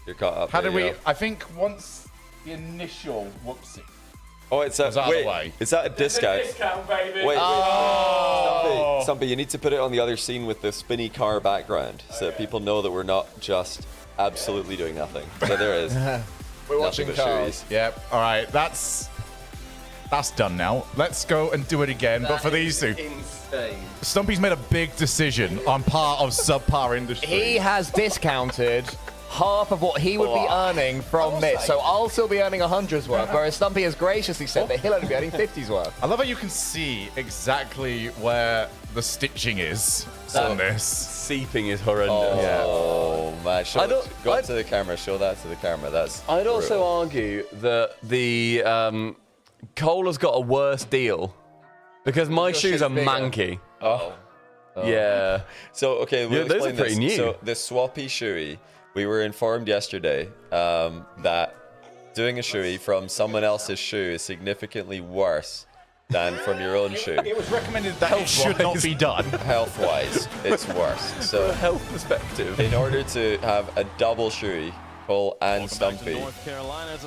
[SPEAKER 1] You're caught up.
[SPEAKER 4] How did we?
[SPEAKER 1] Go.
[SPEAKER 4] I think once the initial whoopsie.
[SPEAKER 1] Oh, it's a wait. Is that a discount?
[SPEAKER 2] Discount, baby.
[SPEAKER 1] Wait. Oh. Stumpy, you need to put it on the other scene with the spinny car background, so that people know that we're not just absolutely doing nothing. So there is.
[SPEAKER 4] We're watching cars. Yep. All right. That's done now. Let's go and do it again. But for these two,
[SPEAKER 3] insane.
[SPEAKER 4] Stumpy's made a big decision on part of subpar industry.
[SPEAKER 3] He has discounted half of what he would be earning from this. So I'll still be earning 100's worth, whereas Stumpy has graciously said that he'll only be earning 50's worth.
[SPEAKER 4] I love how you can see exactly where the stitching is on this.
[SPEAKER 2] Seeping is horrendous.
[SPEAKER 1] Oh man! Go up to the camera. Show that to the camera. That's.
[SPEAKER 2] I'd also argue that the Cole has got a worse deal because my shoes are manky.
[SPEAKER 1] Oh.
[SPEAKER 2] Yeah.
[SPEAKER 1] So okay, we'll
[SPEAKER 2] those are
[SPEAKER 1] explain
[SPEAKER 2] pretty
[SPEAKER 1] this.
[SPEAKER 2] new.
[SPEAKER 1] So the swappy shoey, we were informed yesterday that doing a shoey from someone else's shoe is significantly worse than from your own shoe.
[SPEAKER 4] It was recommended that it should not be done.
[SPEAKER 1] Health-wise, it's worse. So,
[SPEAKER 2] from a health perspective,
[SPEAKER 1] in order to have a double shoey, Cole and Stumpy,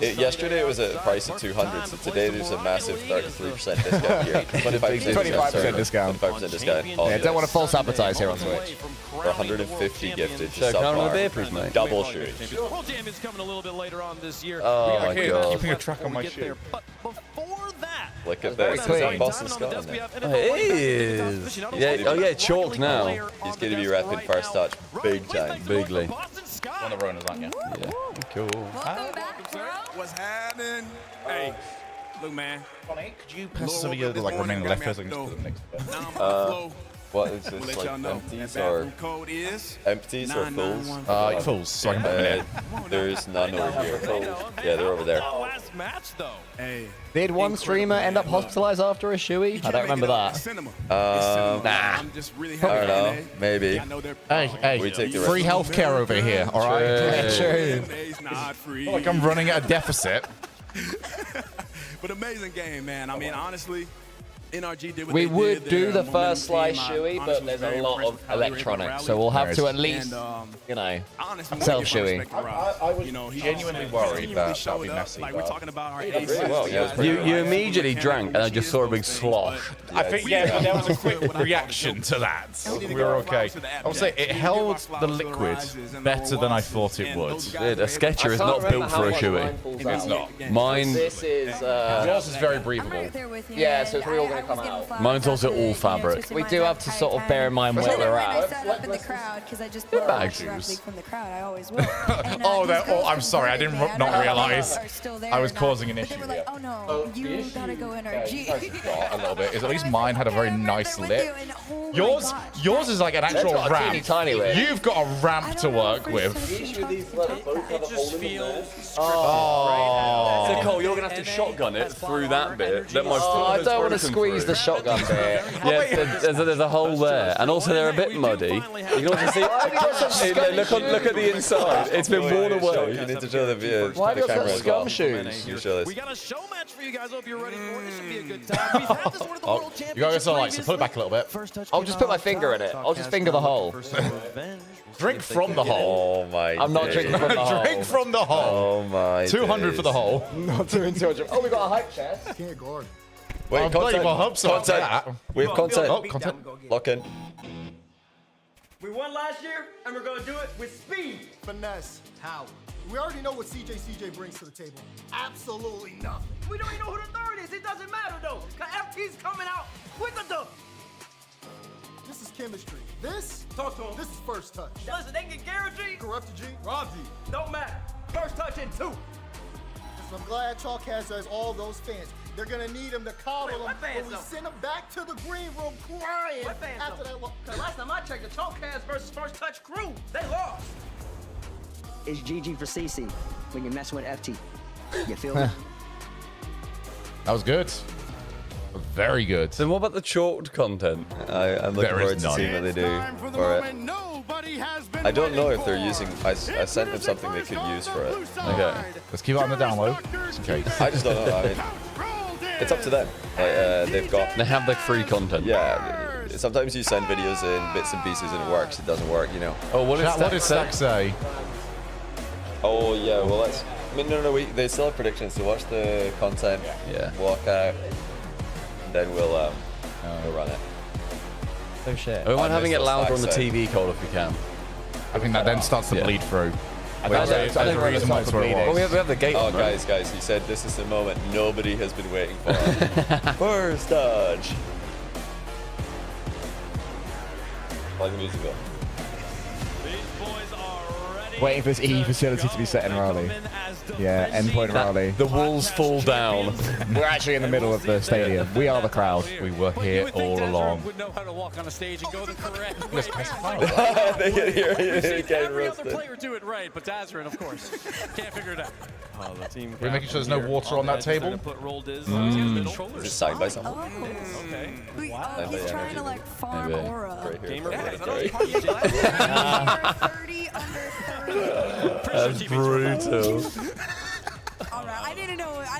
[SPEAKER 1] yesterday it was at a price of 200. So today there's a massive 33% discount here.
[SPEAKER 3] 25% discount.
[SPEAKER 1] 25% discount.
[SPEAKER 3] Yeah, don't want to false advertise here on Twitch.
[SPEAKER 1] For 150 gifted to
[SPEAKER 2] So can I have a
[SPEAKER 1] Subpar.
[SPEAKER 2] beer, please, mate?
[SPEAKER 1] Double shoey.
[SPEAKER 7] World Champion's coming a little bit later on this year.
[SPEAKER 2] Oh my God.
[SPEAKER 4] Keeping a track on my shoe.
[SPEAKER 7] But before that,
[SPEAKER 1] Look at this. Is that Boston Scott on there?
[SPEAKER 2] It is. Yeah. Oh yeah, chalked now.
[SPEAKER 1] He's going to be repping first touch big time.
[SPEAKER 2] Bigly.
[SPEAKER 4] One of the Ronas, aren't you?
[SPEAKER 2] Yeah. Cool.
[SPEAKER 14] What's happening? Hey, look, man.
[SPEAKER 4] Could you pass some of your like remaining leftovers and just put them next to it?
[SPEAKER 1] What is this, like empties or empties or fulls?
[SPEAKER 4] Fulls, so I can put them in.
[SPEAKER 1] There's none over here. Yeah, they're over there.
[SPEAKER 7] last match though.
[SPEAKER 14] Hey.
[SPEAKER 3] Did one streamer end up hospitalized after a shoey? I don't remember that.
[SPEAKER 1] Nah.
[SPEAKER 14] I'm just really
[SPEAKER 1] I
[SPEAKER 14] happy.
[SPEAKER 1] don't know. Maybe.
[SPEAKER 4] Hey,
[SPEAKER 1] We take the
[SPEAKER 4] free
[SPEAKER 1] rest.
[SPEAKER 4] healthcare over here, all right?
[SPEAKER 3] True.
[SPEAKER 14] It's not free.
[SPEAKER 4] Like I'm running at a deficit.
[SPEAKER 14] But amazing game, man. I mean, honestly, NRG did what
[SPEAKER 3] We
[SPEAKER 14] they
[SPEAKER 3] would
[SPEAKER 14] did.
[SPEAKER 3] do
[SPEAKER 14] They're
[SPEAKER 3] the
[SPEAKER 14] a
[SPEAKER 3] first
[SPEAKER 14] momentum
[SPEAKER 3] slice
[SPEAKER 14] team.
[SPEAKER 3] shoey,
[SPEAKER 14] I
[SPEAKER 3] but
[SPEAKER 14] honestly
[SPEAKER 3] there's
[SPEAKER 14] was
[SPEAKER 3] a
[SPEAKER 14] very
[SPEAKER 3] lot
[SPEAKER 14] impressed
[SPEAKER 3] of
[SPEAKER 14] with how they were able to
[SPEAKER 3] electronics,
[SPEAKER 14] rally.
[SPEAKER 3] so we'll have to at least,
[SPEAKER 14] And,
[SPEAKER 3] you know,
[SPEAKER 14] honestly,
[SPEAKER 3] self-shoey.
[SPEAKER 4] I was genuinely worried that that would be messy.
[SPEAKER 14] Like, we're talking about our
[SPEAKER 1] Really well, yeah, it was pretty
[SPEAKER 2] You immediately drank, and I just saw a big slosh.
[SPEAKER 4] I think, yeah, there was a quick reaction to that. We were okay. I would say it held the liquid better than I thought it would.
[SPEAKER 2] Dude, a Sketcher is not built for a shoey.
[SPEAKER 4] It's not.
[SPEAKER 2] Mine,
[SPEAKER 3] This is,
[SPEAKER 4] Yours is very breathable.
[SPEAKER 3] yeah, so it's really all going to come out.
[SPEAKER 2] mine's also all fabric.
[SPEAKER 3] We do have to sort of bear in mind where we're
[SPEAKER 13] I
[SPEAKER 3] at.
[SPEAKER 13] sat up in the crowd because I just
[SPEAKER 2] Good
[SPEAKER 13] love
[SPEAKER 2] bag
[SPEAKER 13] directly
[SPEAKER 2] shoes.
[SPEAKER 13] from the crowd. I always will. And,
[SPEAKER 4] Oh,
[SPEAKER 13] these girls
[SPEAKER 4] I'm sorry. I didn't
[SPEAKER 13] converted me.
[SPEAKER 4] not
[SPEAKER 13] don't know if
[SPEAKER 4] realize
[SPEAKER 13] they are still there
[SPEAKER 4] I
[SPEAKER 13] or
[SPEAKER 4] was
[SPEAKER 13] not,
[SPEAKER 4] causing an
[SPEAKER 13] but
[SPEAKER 4] issue
[SPEAKER 13] They were like,
[SPEAKER 4] here.
[SPEAKER 13] oh no, you gotta go NRG.
[SPEAKER 4] A little bit. At least mine had a very nice lip.
[SPEAKER 13] Oh
[SPEAKER 4] Yours is like an actual
[SPEAKER 3] got a teeny
[SPEAKER 4] ramp.
[SPEAKER 3] tiny lip.
[SPEAKER 4] You've got a ramp to work with. Oh.
[SPEAKER 2] So Cole, you're gonna have to shotgun it through that bit. Let my
[SPEAKER 3] Oh, I
[SPEAKER 2] foot
[SPEAKER 3] don't want to
[SPEAKER 2] has broken
[SPEAKER 3] squeeze
[SPEAKER 2] through.
[SPEAKER 3] the shotgun bit.
[SPEAKER 2] Yeah, there's a hole there, and also they're a bit muddy. You can also see. Hey, look at the inside. It's been worn away.
[SPEAKER 1] You need to show the video.
[SPEAKER 3] Why have
[SPEAKER 1] the
[SPEAKER 3] you got
[SPEAKER 1] camera
[SPEAKER 3] such
[SPEAKER 1] as well.
[SPEAKER 3] scum shoes?
[SPEAKER 1] You show
[SPEAKER 7] We
[SPEAKER 1] this.
[SPEAKER 7] got a show match for you guys. Hope you're ready for it. This should be a good time. We've had this one of the World
[SPEAKER 4] You guys are like, so pull it back a little bit.
[SPEAKER 3] I'll just put my finger in it. I'll just finger the hole.
[SPEAKER 4] Drink from the hole.
[SPEAKER 1] Oh my.
[SPEAKER 3] I'm not drinking from the hole.
[SPEAKER 4] Drink from the hole.
[SPEAKER 1] Oh my.
[SPEAKER 4] 200 for the hole.
[SPEAKER 3] Not doing 200. Oh, we got a hype chest.
[SPEAKER 11] Can't guard.
[SPEAKER 1] Wait,
[SPEAKER 4] bloody
[SPEAKER 1] contact.
[SPEAKER 4] well hope so.
[SPEAKER 1] Contact. We have contact.
[SPEAKER 4] Oh, contact.
[SPEAKER 1] Lock in.
[SPEAKER 6] We won last year, and we're gonna do it with speed.
[SPEAKER 11] Finesse. How? We already know what CJ brings to the table. Absolutely nothing.
[SPEAKER 6] We don't even know who the third is. It doesn't matter though, cause FT's coming out with the dub.
[SPEAKER 11] This is chemistry. This
[SPEAKER 6] Talk to him.
[SPEAKER 11] is first touch.
[SPEAKER 6] Listen, they get Garrett G,
[SPEAKER 11] Corrupted G.
[SPEAKER 6] Rob G. Don't matter. First touch in 2.
[SPEAKER 11] Listen, I'm glad Chalkcast has all those fans. They're gonna need him to coddle
[SPEAKER 6] Wait,
[SPEAKER 11] them
[SPEAKER 6] what fans
[SPEAKER 11] when we
[SPEAKER 6] though?
[SPEAKER 11] send them back to the green room crying
[SPEAKER 6] What fans
[SPEAKER 11] after
[SPEAKER 6] though?
[SPEAKER 11] that.
[SPEAKER 6] Cause last time I checked, the Chalkcast versus First Touch crew, they lost.
[SPEAKER 21] It's GG for CC when you mess with FT. You feel me?
[SPEAKER 4] That was good. Very good.
[SPEAKER 2] So what about the chalked content?
[SPEAKER 1] I'm looking
[SPEAKER 4] There
[SPEAKER 1] forward
[SPEAKER 4] is
[SPEAKER 1] to
[SPEAKER 4] none.
[SPEAKER 1] seeing what they do for it. I don't know if they're using. I sent them something they could use for it.
[SPEAKER 2] Okay.
[SPEAKER 4] Let's keep it on the download. Okay.
[SPEAKER 1] I just don't know. I mean, it's up to them. Like, they've got.
[SPEAKER 2] They have the free content.
[SPEAKER 1] Yeah, sometimes you send videos in bits and pieces and it works. It doesn't work, you know.
[SPEAKER 2] Oh, what did Stack say?
[SPEAKER 1] Oh yeah, well let's. I mean, no, they still have predictions. So watch the content.
[SPEAKER 2] Yeah.
[SPEAKER 1] Walk out. Then we'll run it.
[SPEAKER 3] Oh shit.
[SPEAKER 2] We want having it louder on the TV, Cole, if we can.
[SPEAKER 4] I think that then starts to bleed through.
[SPEAKER 2] Well, we have the gate.
[SPEAKER 1] Oh,
[SPEAKER 2] on, right?
[SPEAKER 1] guys, he said this is the moment nobody has been waiting for. First dodge. Like the music go.
[SPEAKER 3] Waiting for this E facility to be set in Raleigh. Yeah, endpoint Raleigh.
[SPEAKER 2] The walls fall down.
[SPEAKER 3] We're actually in the middle of the stadium. We are the crowd.
[SPEAKER 2] We were here all along.
[SPEAKER 8] Would know how to walk on a stage and go the correct way.
[SPEAKER 1] They can hear it.
[SPEAKER 8] Every other player do it right, but Dazarin, of course, can't figure it out.
[SPEAKER 7] Oh, the team.
[SPEAKER 4] We're making sure there's no water on that table.
[SPEAKER 1] Is it signed by someone?
[SPEAKER 7] Okay.
[SPEAKER 13] Oh, he's trying to like farm
[SPEAKER 2] Maybe.
[SPEAKER 13] aura.
[SPEAKER 7] Gamer
[SPEAKER 13] Under 30, under 30.
[SPEAKER 2] That's brutal.
[SPEAKER 13] All right, I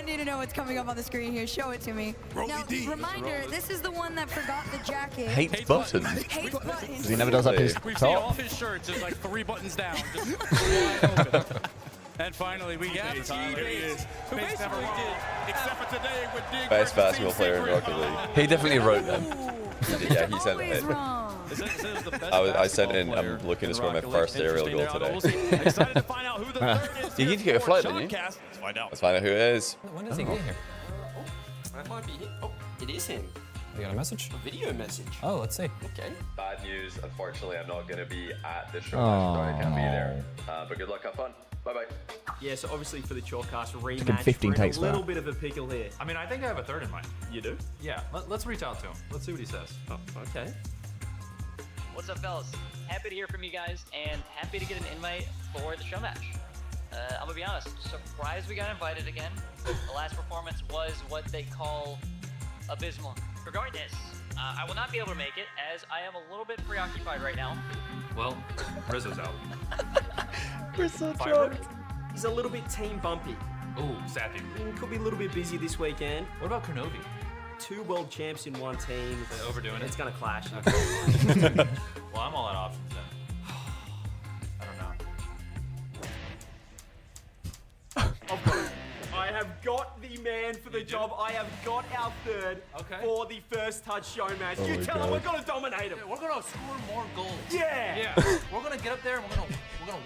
[SPEAKER 13] need to know what's coming up on the screen here. Show it to me. Now, reminder, this is the one that forgot the jacket.
[SPEAKER 2] Hates buttons.
[SPEAKER 13] Hates buttons.
[SPEAKER 3] He never does up his
[SPEAKER 8] We've seen
[SPEAKER 3] top.
[SPEAKER 8] off his shirts, there's like 3 buttons down. Just wide open. And finally, we have teammates who basically did, except for today with Dig.
[SPEAKER 1] Best basketball player in Rocket League.
[SPEAKER 2] He definitely wrote them.
[SPEAKER 1] Yeah, he sent it. I sent in. I'm looking to score my first aerial goal today.
[SPEAKER 2] You need to get a flight, didn't you?
[SPEAKER 1] Let's find out who it is.
[SPEAKER 5] When does he get here?
[SPEAKER 10] That might be him. Oh, it is him.
[SPEAKER 5] You got a message?
[SPEAKER 10] A video message.
[SPEAKER 5] Oh, let's see.
[SPEAKER 10] Okay.
[SPEAKER 1] Bad news. Unfortunately, I'm not going to be at the show. I can't be there. But good luck. Have fun. Bye-bye.
[SPEAKER 10] Yeah, so obviously for the Chalkcast rematch,
[SPEAKER 3] Took him 15
[SPEAKER 10] we're in
[SPEAKER 3] takes
[SPEAKER 10] a
[SPEAKER 3] for
[SPEAKER 10] little
[SPEAKER 3] that.
[SPEAKER 10] bit of a pickle here.
[SPEAKER 5] I mean, I think I have a third in mind.
[SPEAKER 10] You do?
[SPEAKER 5] Yeah, let's reach out to him. Let's see what he says.
[SPEAKER 10] Oh, okay.
[SPEAKER 22] What's up, fellas? Happy to hear from you guys, and happy to get an invite for the show match. I'm gonna be honest, surprised we got invited again. The last performance was what they call abysmal. Regardless, I will not be able to make it, as I am a little bit preoccupied right now.
[SPEAKER 5] Well, Rizzo's out.
[SPEAKER 1] We're so
[SPEAKER 5] Firebird?
[SPEAKER 10] He's a little bit team bumpy.
[SPEAKER 5] Ooh, Sappy.
[SPEAKER 10] Could be a little bit busy this weekend.
[SPEAKER 5] What about Kernovi?
[SPEAKER 10] 2 world champs in one team.
[SPEAKER 5] They're overdoing it?
[SPEAKER 10] It's gonna clash.
[SPEAKER 5] Okay. Well, I'm all out of options then. I don't know.
[SPEAKER 10] I have got the man for the job. I have got our third for the first touch show match.
[SPEAKER 4] Oh
[SPEAKER 10] you
[SPEAKER 4] my
[SPEAKER 10] tell him
[SPEAKER 4] God.
[SPEAKER 10] we're gonna dominate him.
[SPEAKER 5] Yeah, we're gonna score more goals.
[SPEAKER 10] Yeah.
[SPEAKER 5] Yeah. We're gonna get up there and we're gonna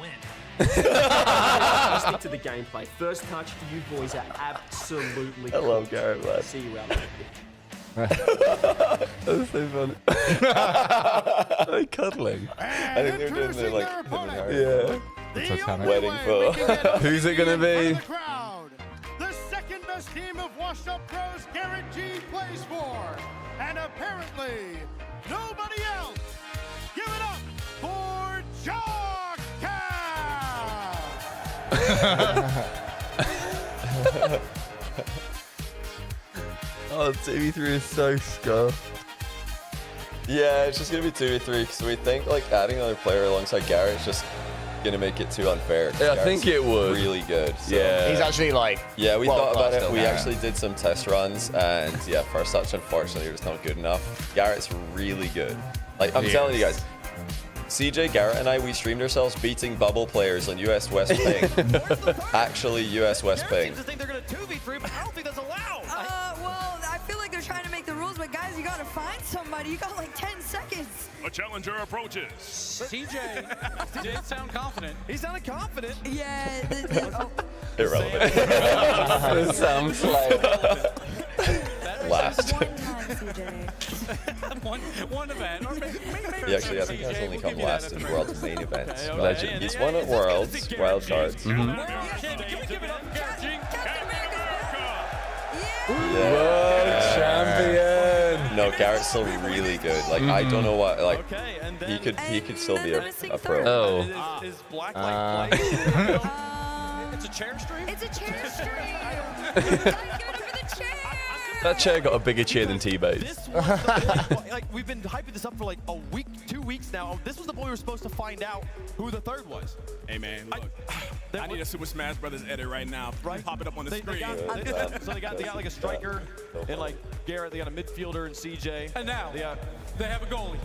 [SPEAKER 5] win.
[SPEAKER 10] Stick to the gameplay. First touch, you boys are absolutely
[SPEAKER 1] I love Garrett, man.
[SPEAKER 10] See you out there.
[SPEAKER 1] That's so funny.
[SPEAKER 2] Are they cuddling?
[SPEAKER 1] I think they're doing their like
[SPEAKER 2] Yeah.
[SPEAKER 1] wedding photo.
[SPEAKER 2] Who's it gonna be?
[SPEAKER 18] The second best team of washed up pros Garrett G plays for. And apparently, nobody else. Give it up for
[SPEAKER 1] Oh, 2v3 is so scuffed. Yeah, it's just gonna be 2v3 because we think like adding another player alongside Garrett is just gonna make it too unfair.
[SPEAKER 2] Yeah, I think it would.
[SPEAKER 1] Really good. So.
[SPEAKER 2] Yeah.
[SPEAKER 3] He's actually like.
[SPEAKER 1] Yeah, we thought about it.
[SPEAKER 3] still,
[SPEAKER 1] We
[SPEAKER 3] Garrett.
[SPEAKER 1] actually did some test runs, and yeah, first touch, unfortunately, was not good enough. Garrett's really good. Like I'm telling you guys, CJ, Garrett, and I, we streamed ourselves beating bubble players on US West Ping. Actually, US West Ping.
[SPEAKER 7] I think they're gonna 2v3, but I don't think that's allowed.
[SPEAKER 13] Well, I feel like they're trying to make the rules, but guys, you gotta find somebody. You got like 10 seconds.
[SPEAKER 7] A challenger approaches.
[SPEAKER 8] CJ did sound confident.
[SPEAKER 7] He sounded confident.
[SPEAKER 13] Yeah.
[SPEAKER 1] Irrelevant.
[SPEAKER 2] It sounds like
[SPEAKER 1] last.
[SPEAKER 13] One time, CJ.
[SPEAKER 8] one event. Or maybe
[SPEAKER 1] He actually, I think, has only come last in World's main events.
[SPEAKER 8] Okay,
[SPEAKER 1] Legend. He's won at Worlds, Wild Cards.
[SPEAKER 8] Can we give it up, Garrett G?
[SPEAKER 2] World champion.
[SPEAKER 1] No, Garrett's still really good. Like I don't know what. Like he could still be a pro.
[SPEAKER 2] Oh.
[SPEAKER 7] Is Black like It's a chair stream?
[SPEAKER 13] It's a chair stream. Guys, give it up for the chair.
[SPEAKER 2] That chair got a bigger cheer than T-Base.
[SPEAKER 7] This was like we've been hyping this up for like a week, 2 weeks now. This was the boy we were supposed to find out who the third was.
[SPEAKER 8] Hey man, look, I need a Super Smash Brothers edit right now.
[SPEAKER 7] Right,
[SPEAKER 8] pop it up on the screen.
[SPEAKER 7] So they got like a striker and like Garrett. They got a midfielder and CJ.
[SPEAKER 8] And now they have a goalie.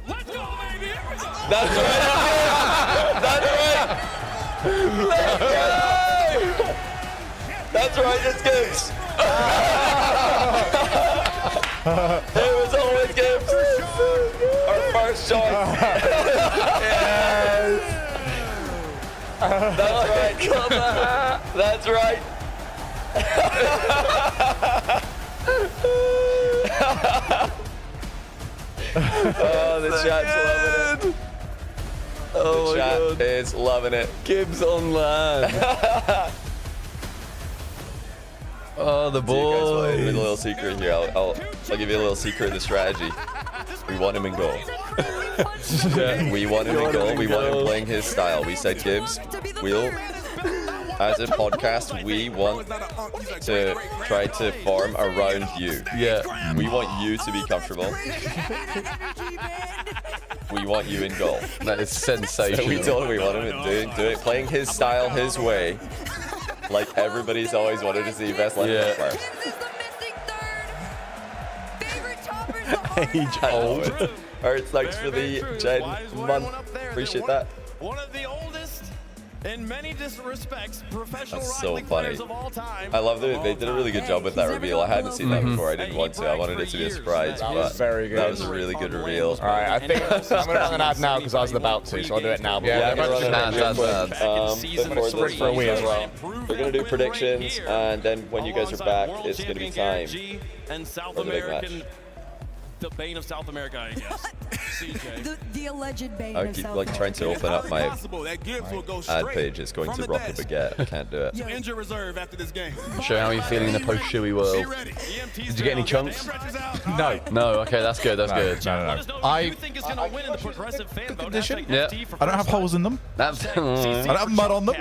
[SPEAKER 8] Let's go, baby! Here we go!
[SPEAKER 1] That's right! That's right! Let's go! That's right, it's Gibbs! It was always Gibbs! Our first choice! Yes! That's right! That's right! Oh, the chat's loving it. Oh, the chat is loving it.
[SPEAKER 2] Gibbs on land. Oh, the
[SPEAKER 1] Do you guys want
[SPEAKER 2] boy.
[SPEAKER 1] a little secret here? I'll give you a little secret of the strategy. We want him in goal. We want him in goal. We want him playing his style. We said, Gibbs, as a podcast, we want to try to form around you.
[SPEAKER 2] Yeah.
[SPEAKER 1] We want you to be comfortable. We want you in goal.
[SPEAKER 2] That is sensational.
[SPEAKER 1] So we told him we want him to do it, playing his style, his way. Like everybody's always wanted to see best left player.
[SPEAKER 2] Age old.
[SPEAKER 1] Alright, thanks for the Gen month. Appreciate that.
[SPEAKER 7] One of the oldest, in many respects, professional
[SPEAKER 1] That's so
[SPEAKER 7] Rocket League
[SPEAKER 1] funny.
[SPEAKER 7] players of all time.
[SPEAKER 1] I love that they did a really good job with that reveal. I hadn't seen that before. I didn't want to. I wanted it to be a surprise,
[SPEAKER 3] That
[SPEAKER 1] but
[SPEAKER 3] was very good.
[SPEAKER 1] that was a really good reveal.
[SPEAKER 3] All right, I think I'm going to run an ad now because I was about to, so I'll do it now.
[SPEAKER 1] Yeah, we're going to run
[SPEAKER 2] That's
[SPEAKER 1] before
[SPEAKER 3] for a wee as well.
[SPEAKER 1] We're going to do predictions, and then when you guys are back, it's going to be time
[SPEAKER 7] and South
[SPEAKER 1] for the big match.
[SPEAKER 7] American, the bane of South America, I guess. CJ.
[SPEAKER 13] The alleged bane
[SPEAKER 1] I
[SPEAKER 13] of
[SPEAKER 1] keep
[SPEAKER 13] South
[SPEAKER 1] like trying to open up my
[SPEAKER 8] that Gibbs will go
[SPEAKER 1] ad
[SPEAKER 8] straight
[SPEAKER 1] page. It's going
[SPEAKER 8] from
[SPEAKER 1] to
[SPEAKER 8] the
[SPEAKER 1] Rocket
[SPEAKER 8] desk
[SPEAKER 1] Baguette. I can't do it.
[SPEAKER 8] to injured reserve after this game.
[SPEAKER 2] Show how you're feeling in the post-Shuey world. Did you get any chunks?
[SPEAKER 4] No.
[SPEAKER 2] No. Okay, that's good. That's good.
[SPEAKER 4] No.
[SPEAKER 7] I think is going to win in the progressive fan vote.
[SPEAKER 2] Yeah.
[SPEAKER 4] I don't have holes in them.
[SPEAKER 2] That's.
[SPEAKER 4] I don't have mud on them.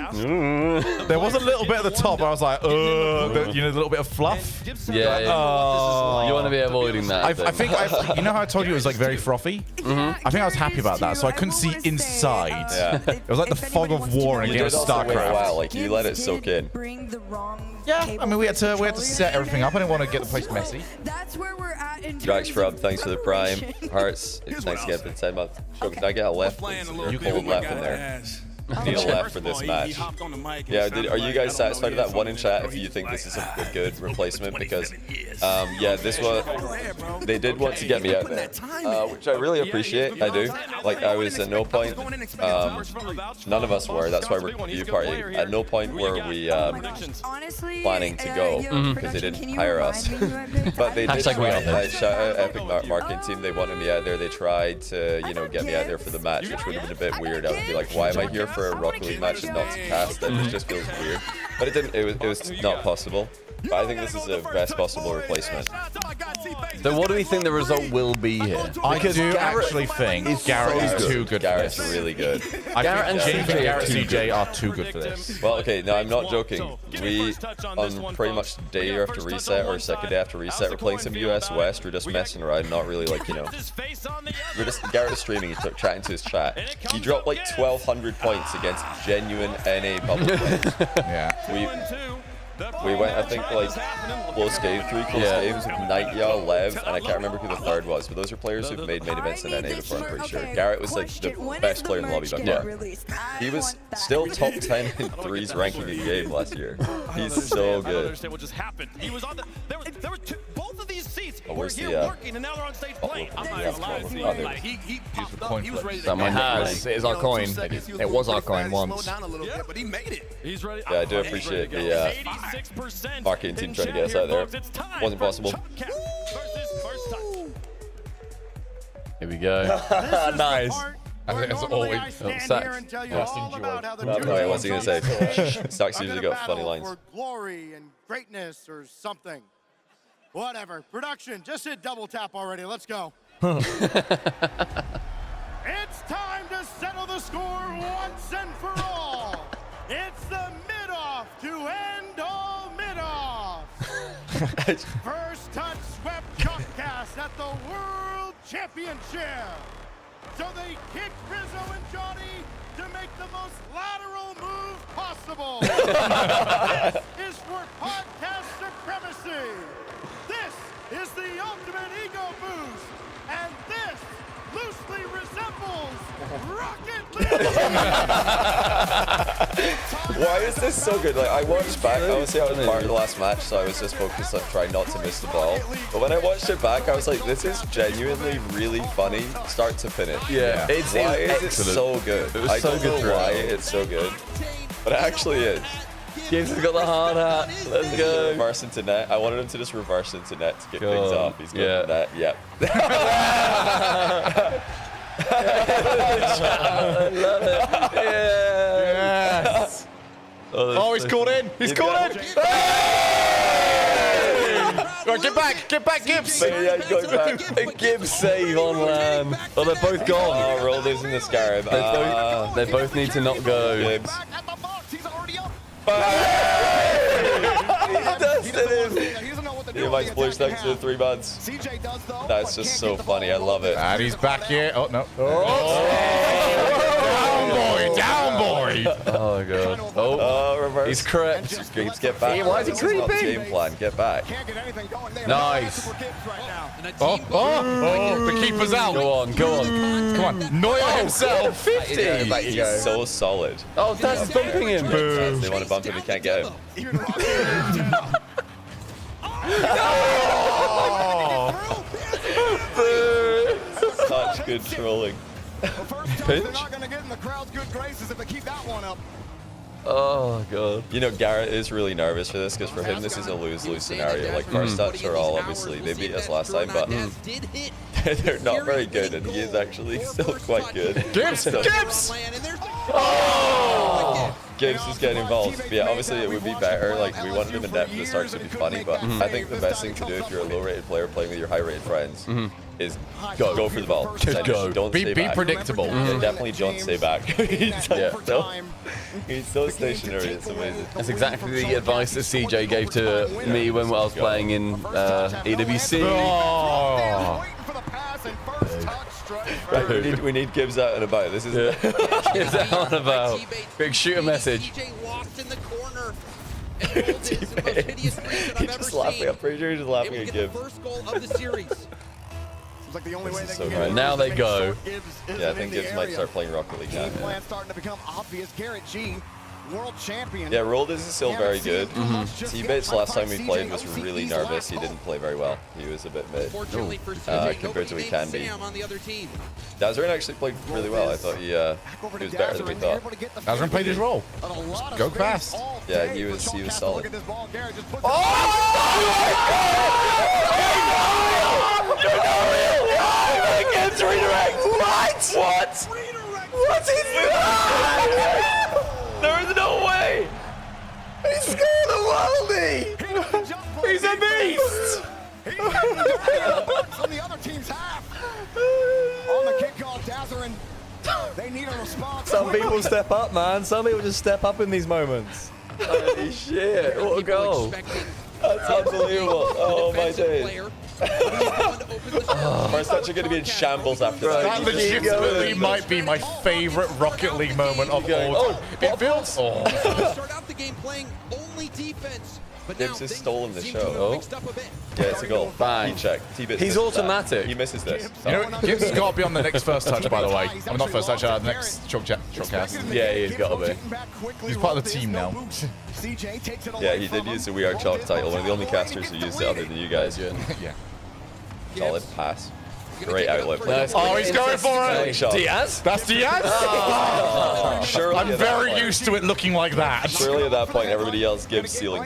[SPEAKER 4] There was a little bit at the top where I was like, you know, a little bit of fluff.
[SPEAKER 2] Yeah. You want to be avoiding that.
[SPEAKER 4] I think, you know how I told you it was like very frothy? I think I was happy about that, so I couldn't see inside.
[SPEAKER 1] Yeah.
[SPEAKER 4] It was like the fog of war in a
[SPEAKER 1] You
[SPEAKER 4] game of
[SPEAKER 1] did also wait a while.
[SPEAKER 4] StarCraft.
[SPEAKER 1] Like you let it soak in.
[SPEAKER 4] Yeah, I mean we had to set everything up. I didn't want to get the place messy.
[SPEAKER 13] That's where we're at in
[SPEAKER 1] Drax Frub, thanks for the prime. Hearts, thanks again for the 10 months. Shogun, can I get a left? You can hold left in there. Need a left for this match. Yeah, are you guys satisfied with that one in chat if you think this is a good replacement? Because, yeah, this was, they did want to get me out there, which I really appreciate. I do. Like, I was at no point, none of us were, that's why we're review party. At no point were we planning to go because they didn't hire us. But they did try. Shout out Epic Marketing Team. They wanted me out there. They tried to, you know, get me out there for the match, which would have been a bit weird. I would be like, why am I here for a Rocket League match and not to cast? That just feels weird. But it didn't. It was not possible. But I think this is the best possible replacement.
[SPEAKER 2] So what do we think the result will be here?
[SPEAKER 4] I do actually think Garrett is too good for this.
[SPEAKER 1] Garrett's really good.
[SPEAKER 2] Garrett and
[SPEAKER 4] CJ are too good for this.
[SPEAKER 1] Well, okay, no, I'm not joking. We, on pretty much day after reset or second day after reset, we're playing some US West. We're just messing around, not really like, you know. We're just, Garrett was streaming, he's chatting to his chat. He dropped like 1,200 points against genuine NA bubble players.
[SPEAKER 4] Yeah.
[SPEAKER 1] We went, I think, like, close game, 3 close games with Nightya, Lev, and I can't remember who the third was, but those are players who've made main events in NA before, I'm pretty sure. Garrett was, like, the best player in the lobby by far. He was still top 10 in threes ranking in the game last year. He's so good.
[SPEAKER 7] I don't understand what just happened. He was on the, there were two, both of these seats were here working, and now they're on stage playing. I'm not even lying to you. Like, he popped up, he was ready to
[SPEAKER 3] It has. It is our coin. It was our coin once.
[SPEAKER 8] But he made it.
[SPEAKER 7] He's ready.
[SPEAKER 1] Yeah, I do appreciate the marketing team trying to get us out there. Wasn't possible.
[SPEAKER 2] Here we go.
[SPEAKER 4] Nice. As always.
[SPEAKER 2] Sacks.
[SPEAKER 1] Wait, what's he going to say? Stacks usually got funny lines.
[SPEAKER 18] For glory and greatness or something. Whatever. Production, just hit double tap already. Let's go. It's time to settle the score once and for all. It's the mid-off to end all mid-offs. First touch swept Cupcast at the World Championship. So they kick Rizzo and Johnny to make the most lateral move possible. This is for podcast supremacy. This is the ultimate ego boost. And this loosely resembles Rocket League.
[SPEAKER 1] Why is this so good? Like, I watched back, obviously I was part of the last match, so I was just focused on trying not to miss the ball. But when I watched it back, I was like, this is genuinely really funny, start to finish.
[SPEAKER 2] Yeah.
[SPEAKER 1] Why is it so good?
[SPEAKER 2] It was
[SPEAKER 1] I
[SPEAKER 2] so
[SPEAKER 1] don't
[SPEAKER 2] good
[SPEAKER 1] know why it's so good, but it actually is.
[SPEAKER 2] Gibbs has got the hard hat. Let's go.
[SPEAKER 1] Reverse into net. I wanted him to just reverse into net to kick things off. He's going to net. Yep.
[SPEAKER 2] I love it. Yes.
[SPEAKER 4] Oh, he's caught in. He's caught in. Right, get back, Gibbs.
[SPEAKER 1] Yeah, he's going back.
[SPEAKER 2] A Gibbs save on land. Oh, they're both gone.
[SPEAKER 1] Oh, Rollers in the Scarab.
[SPEAKER 2] They both need to not go.
[SPEAKER 1] Gibbs. He might splish thanks to the 3 months. That's just so funny. I love it.
[SPEAKER 4] And he's back here. Oh, no. Down, boy.
[SPEAKER 2] Oh, my God.
[SPEAKER 1] Oh, reverse.
[SPEAKER 2] He's crept.
[SPEAKER 1] Gibbs, get back.
[SPEAKER 2] Why is he
[SPEAKER 1] This not the
[SPEAKER 2] creeping?
[SPEAKER 1] game plan. Get back.
[SPEAKER 2] Nice.
[SPEAKER 4] The keeper's out.
[SPEAKER 2] Go on. Come
[SPEAKER 4] on. Neuer himself.
[SPEAKER 2] 50.
[SPEAKER 1] He's so solid.
[SPEAKER 2] Oh, Daz is bumping him.
[SPEAKER 1] They want to bump him. He can't get him. Such good trolling.
[SPEAKER 2] Pinch.
[SPEAKER 18] Not going to get in the crowd's good graces if they keep that one up.
[SPEAKER 2] Oh, God.
[SPEAKER 1] You know, Garrett is really nervous for this because for him this is a lose-lose scenario. Like, first touch are all obviously, they beat us last time, but they're not very good, and he is actually still quite good.
[SPEAKER 4] Gibbs!
[SPEAKER 1] Oh! Gibbs is getting involved. But yeah, obviously it would be better. Like, we wanted him in depth from the start to be funny, but I think the best thing to do if you're a low-rated player playing with your high-rated friends is go for the ball.
[SPEAKER 2] Just go.
[SPEAKER 1] Don't stay
[SPEAKER 4] Be
[SPEAKER 1] back.
[SPEAKER 4] predictable.
[SPEAKER 1] Yeah, definitely don't stay back. He's so stationary. It's amazing.
[SPEAKER 2] That's exactly the advice that CJ gave to me when I was playing in EWC.
[SPEAKER 4] Oh.
[SPEAKER 1] Right, we need Gibbs out and about. This is
[SPEAKER 2] Gibbs out and about. Quick, shoot a message.
[SPEAKER 1] He's just laughing. I'm pretty sure he's just laughing at Gibbs.
[SPEAKER 18] Like the only way they
[SPEAKER 1] So
[SPEAKER 18] can get
[SPEAKER 2] right, now they go.
[SPEAKER 1] Yeah, I think Gibbs might start playing Rocket League now.
[SPEAKER 18] Game plan starting to become obvious. Garrett G, world champion.
[SPEAKER 1] Yeah, Roldis is still very good. Teammates last time we played was really nervous. He didn't play very well. He was a bit mid compared to what he can be. Dazarin actually played really well. I thought he was better than we thought.
[SPEAKER 4] Dazarin played his role. Go fast.
[SPEAKER 1] Yeah, he was solid.
[SPEAKER 2] Gibbs redirect. What? What is that? There is no way. He scored a worldie. He's a beast.
[SPEAKER 18] On the other team's half. On the kickoff, Dazarin. They need a response.
[SPEAKER 3] Some people step up, man. Some people just step up in these moments.
[SPEAKER 2] Holy shit! What a goal.
[SPEAKER 1] That's unbelievable. Oh my days. First touch are going to be in shambles after that.
[SPEAKER 4] That legitimately might be my favorite Rocket League moment of all time. It feels.
[SPEAKER 20] Start out the game playing only defense.
[SPEAKER 1] Gibbs has stolen the show. Yeah, it's a goal.
[SPEAKER 2] Bang.
[SPEAKER 1] Check.
[SPEAKER 2] He's automatic.
[SPEAKER 1] He misses this.
[SPEAKER 4] You know, Gibbs has got to be on the next first touch, by the way. I'm not first touch, the next shotcast.
[SPEAKER 2] Yeah, he's got to be.
[SPEAKER 4] He's part of the team now.
[SPEAKER 1] Yeah, he did use the We Are Chalk title. One of the only casters who used it other than you guys.
[SPEAKER 4] Yeah.
[SPEAKER 1] Solid pass. Great outlet play.
[SPEAKER 4] Oh, he's going for it.
[SPEAKER 2] Diaz?
[SPEAKER 4] That's Diaz?
[SPEAKER 1] Oh, surely
[SPEAKER 4] I'm very used to it looking like that.
[SPEAKER 1] Surely at that point, everybody else gives ceiling.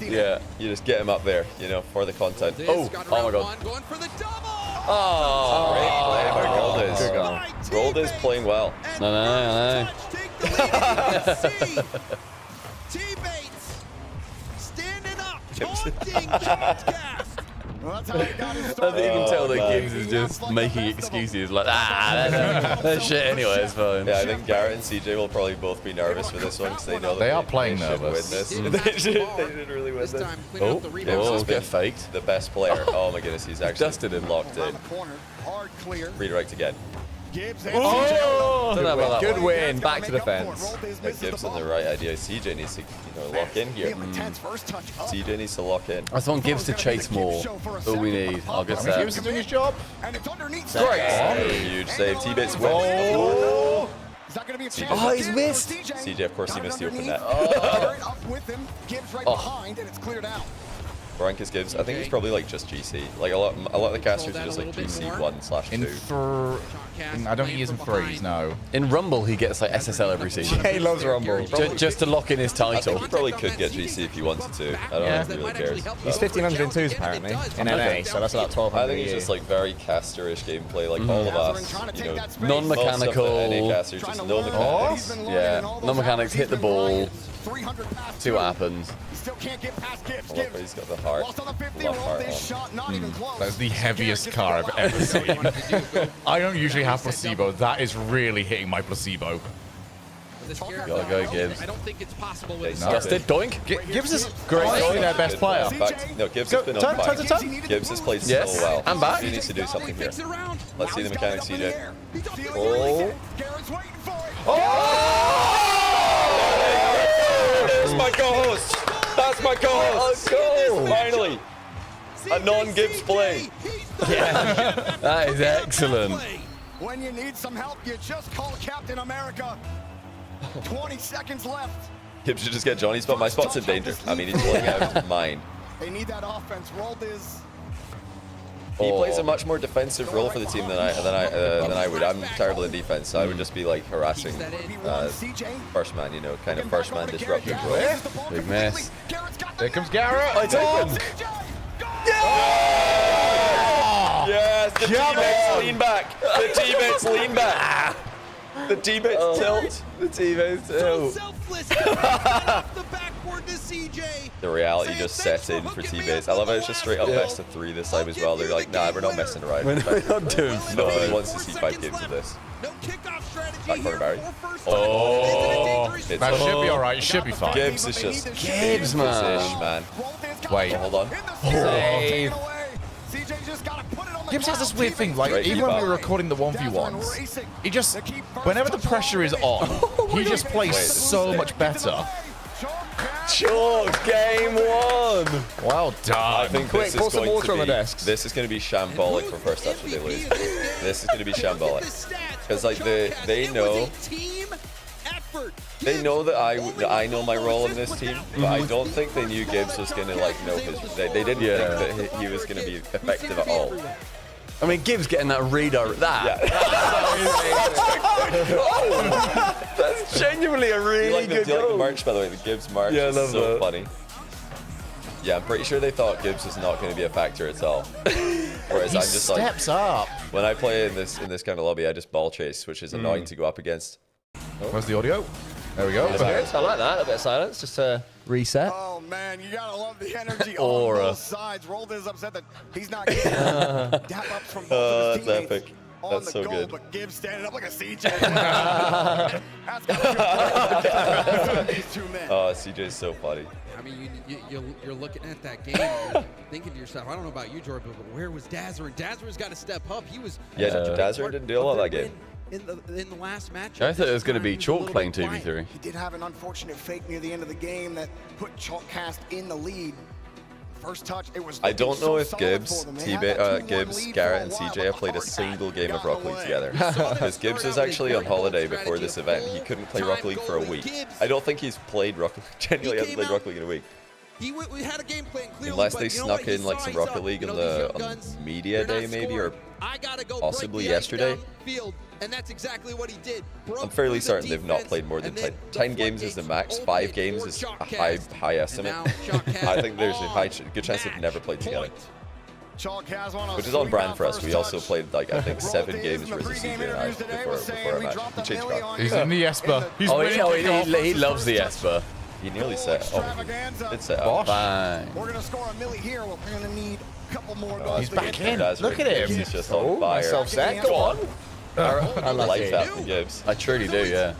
[SPEAKER 2] Yeah.
[SPEAKER 1] You just get him up there, you know, for the content.
[SPEAKER 2] Oh my God.
[SPEAKER 1] Oh, great play by Roldis. Roldis playing well.
[SPEAKER 2] No.
[SPEAKER 18] Teammates standing up, taunting Cast.
[SPEAKER 2] I think you can tell that Gibbs is just making excuses like, that's shit anyway, it's fine.
[SPEAKER 1] Yeah, I think Garrett and CJ will probably both be nervous for this one because they know that
[SPEAKER 4] they are playing
[SPEAKER 1] should
[SPEAKER 4] nervous.
[SPEAKER 1] win this. they should really win this.
[SPEAKER 2] Oh, get faked.
[SPEAKER 1] The best player. Oh my goodness, he's actually
[SPEAKER 2] Dusted him.
[SPEAKER 1] Locked in.
[SPEAKER 11] Hard clear.
[SPEAKER 1] Redirect again.
[SPEAKER 3] Don't know about that Good win. Back to defense.
[SPEAKER 1] Gibbs on the right idea. CJ needs to lock in here. CJ needs to lock in.
[SPEAKER 2] I just want Gibbs to chase more. All we need. I'll get that.
[SPEAKER 4] Gibbs is doing his job.
[SPEAKER 1] Great. Huge save. T-Bits win. Oh,
[SPEAKER 3] he's missed.
[SPEAKER 1] CJ, of course, he missed the open net. Brankus Gibbs, I think he's probably like just GC. Like a lot of the casters are just like GC 1/2.
[SPEAKER 4] I don't think he is in threes, no.
[SPEAKER 2] In Rumble, he gets like SSL every season.
[SPEAKER 3] He loves Rumble.
[SPEAKER 2] Just to lock in his
[SPEAKER 1] I think
[SPEAKER 2] title.
[SPEAKER 1] he probably could get GC if he wanted to. I don't know if he really cares.
[SPEAKER 3] He's 1500 in twos apparently in NA, so that's about 1200.
[SPEAKER 1] I think it's just like very casterish gameplay, like all of us.
[SPEAKER 2] Non-mechanical.
[SPEAKER 1] NA casters, just no mechanics.
[SPEAKER 2] Yeah, non-mechanics, hit the ball. See what happens.
[SPEAKER 1] He's got the heart. Love heart on.
[SPEAKER 4] That's the heaviest car I've ever seen. I don't usually have placebo. That is really hitting my placebo.
[SPEAKER 2] Gotta go, Gibbs.
[SPEAKER 20] I don't think it's possible with
[SPEAKER 2] Dusted, doink.
[SPEAKER 4] Gibbs is great. He's their best player.
[SPEAKER 1] No, Gibbs has been on fire. Gibbs has played so well.
[SPEAKER 2] I'm back.
[SPEAKER 1] He needs to do something here. Let's see the mechanics, CJ. There's my co-host. That's my co-host. Finally, a non-Gibbs play.
[SPEAKER 2] Yeah, that is excellent.
[SPEAKER 11] When you need some help, you just call Captain America. 20 seconds left.
[SPEAKER 1] Gibbs should just get Johnny's spot. My spot's in danger. I mean, he's pulling out of his mind.
[SPEAKER 11] They need that offense. Rolled is.
[SPEAKER 1] He plays a much more defensive role for the team than I would. I'm terrible in defense, so I would just be like harassing first man, kind of first man disruptive role.
[SPEAKER 2] Big miss.
[SPEAKER 4] There comes Garrett.
[SPEAKER 2] I took him.
[SPEAKER 1] Yes, the teammates lean back. The teammates lean back. The teammates tilt.
[SPEAKER 2] The teammates tilt.
[SPEAKER 1] The reality just set in for T-Base. I love how it's just straight up best of 3 this time as well. They're like, nah, we're not messing around.
[SPEAKER 2] We're not doing
[SPEAKER 1] Nobody wants to see 5 games of this. Back corner Barry.
[SPEAKER 4] That should be alright. Should be fine.
[SPEAKER 1] Gibbs is just
[SPEAKER 2] Gibbs, man.
[SPEAKER 1] Wait, hold on.
[SPEAKER 3] Save.
[SPEAKER 4] Gibbs has this weird thing, like, even when we were recording the 1v1s, he just, whenever the pressure is on, he just plays so much better.
[SPEAKER 1] Chalk, game 1.
[SPEAKER 4] Well done.
[SPEAKER 1] I think
[SPEAKER 3] Quick, pour some water on the desks.
[SPEAKER 1] This is going to be shambolic for first touch if they lose. This is going to be shambolic. Because, like, they know... They know that I know my role in this team, but I don't think they knew Gibbs was going to, like, know his... They didn't think that he was going to be effective at all.
[SPEAKER 2] I mean, Gibbs getting that redirect. That's genuinely a really good
[SPEAKER 1] Do you like the
[SPEAKER 2] goal.
[SPEAKER 1] merch, by the way? The Gibbs merch is so funny. Yeah, I'm pretty sure they thought Gibbs was not going to be a factor at all. Whereas I'm just like...
[SPEAKER 4] steps up.
[SPEAKER 1] When I play in this kind of lobby, I just ball chase, which is annoying to go up against.
[SPEAKER 4] Where's the audio? There we go.
[SPEAKER 3] I like that. A bit of silence, just to reset.
[SPEAKER 11] Oh man, you gotta love the energy on
[SPEAKER 2] Aura.
[SPEAKER 11] both sides. Rolled is upset that he's not getting dap ups from both of his
[SPEAKER 1] That's
[SPEAKER 11] teammates.
[SPEAKER 1] epic.
[SPEAKER 11] On
[SPEAKER 1] That's
[SPEAKER 11] the
[SPEAKER 1] so
[SPEAKER 11] goal,
[SPEAKER 1] good.
[SPEAKER 11] But Gibbs standing up like a CJ. That's got these two men.
[SPEAKER 1] Oh, CJ's so funny.
[SPEAKER 20] I mean, you're looking at that game and thinking to yourself, I don't know about you, Jordan, but where was Dazzler? Dazzler's got to step up. He was
[SPEAKER 1] Dazzler didn't do a lot that game.
[SPEAKER 20] In the last match.
[SPEAKER 2] I thought it was going to be Chalk playing 2v3.
[SPEAKER 11] He did have an unfortunate fake near the end of the game that put Chalkcast in the lead. First touch, it was.
[SPEAKER 1] I don't know if Gibbs,
[SPEAKER 11] Gibbs,
[SPEAKER 1] Garrett, and CJ have played a single game of Rocket League together. Because Gibbs was actually on holiday before this event. He couldn't play Rocket League for a week. I don't think he's played Rocket League. Genuinely hasn't played Rocket League in a week.
[SPEAKER 20] We had a game plan clearly,
[SPEAKER 1] Unless they
[SPEAKER 20] but you know
[SPEAKER 1] snuck
[SPEAKER 20] what? He
[SPEAKER 1] in like
[SPEAKER 20] saw
[SPEAKER 1] some
[SPEAKER 20] himself,
[SPEAKER 1] Rocket League
[SPEAKER 20] you
[SPEAKER 1] on
[SPEAKER 20] know, these
[SPEAKER 1] the
[SPEAKER 20] young guns,
[SPEAKER 1] media
[SPEAKER 20] they're not
[SPEAKER 1] day maybe, or
[SPEAKER 20] scoring. I gotta go
[SPEAKER 1] possibly
[SPEAKER 20] break the ice
[SPEAKER 1] yesterday.
[SPEAKER 20] downfield, and that's exactly what he did.
[SPEAKER 1] I'm fairly certain they've not played more than 10 games is the max. 5 games is a high estimate. I think there's a good chance they've never played together. Which is on brand for us. We also played like I think 7 games versus CJ and I before our match. He changed back.
[SPEAKER 4] He's in the Esper. He's
[SPEAKER 2] he loves the Esper.
[SPEAKER 1] He nearly set. Oh, he did set up.
[SPEAKER 11] We're gonna score a milli here. We're gonna need
[SPEAKER 4] He's back in. Look at him.
[SPEAKER 1] He's just on fire.
[SPEAKER 3] Myself set. Go on.
[SPEAKER 1] I like that from Gibbs.
[SPEAKER 2] I truly do, yeah.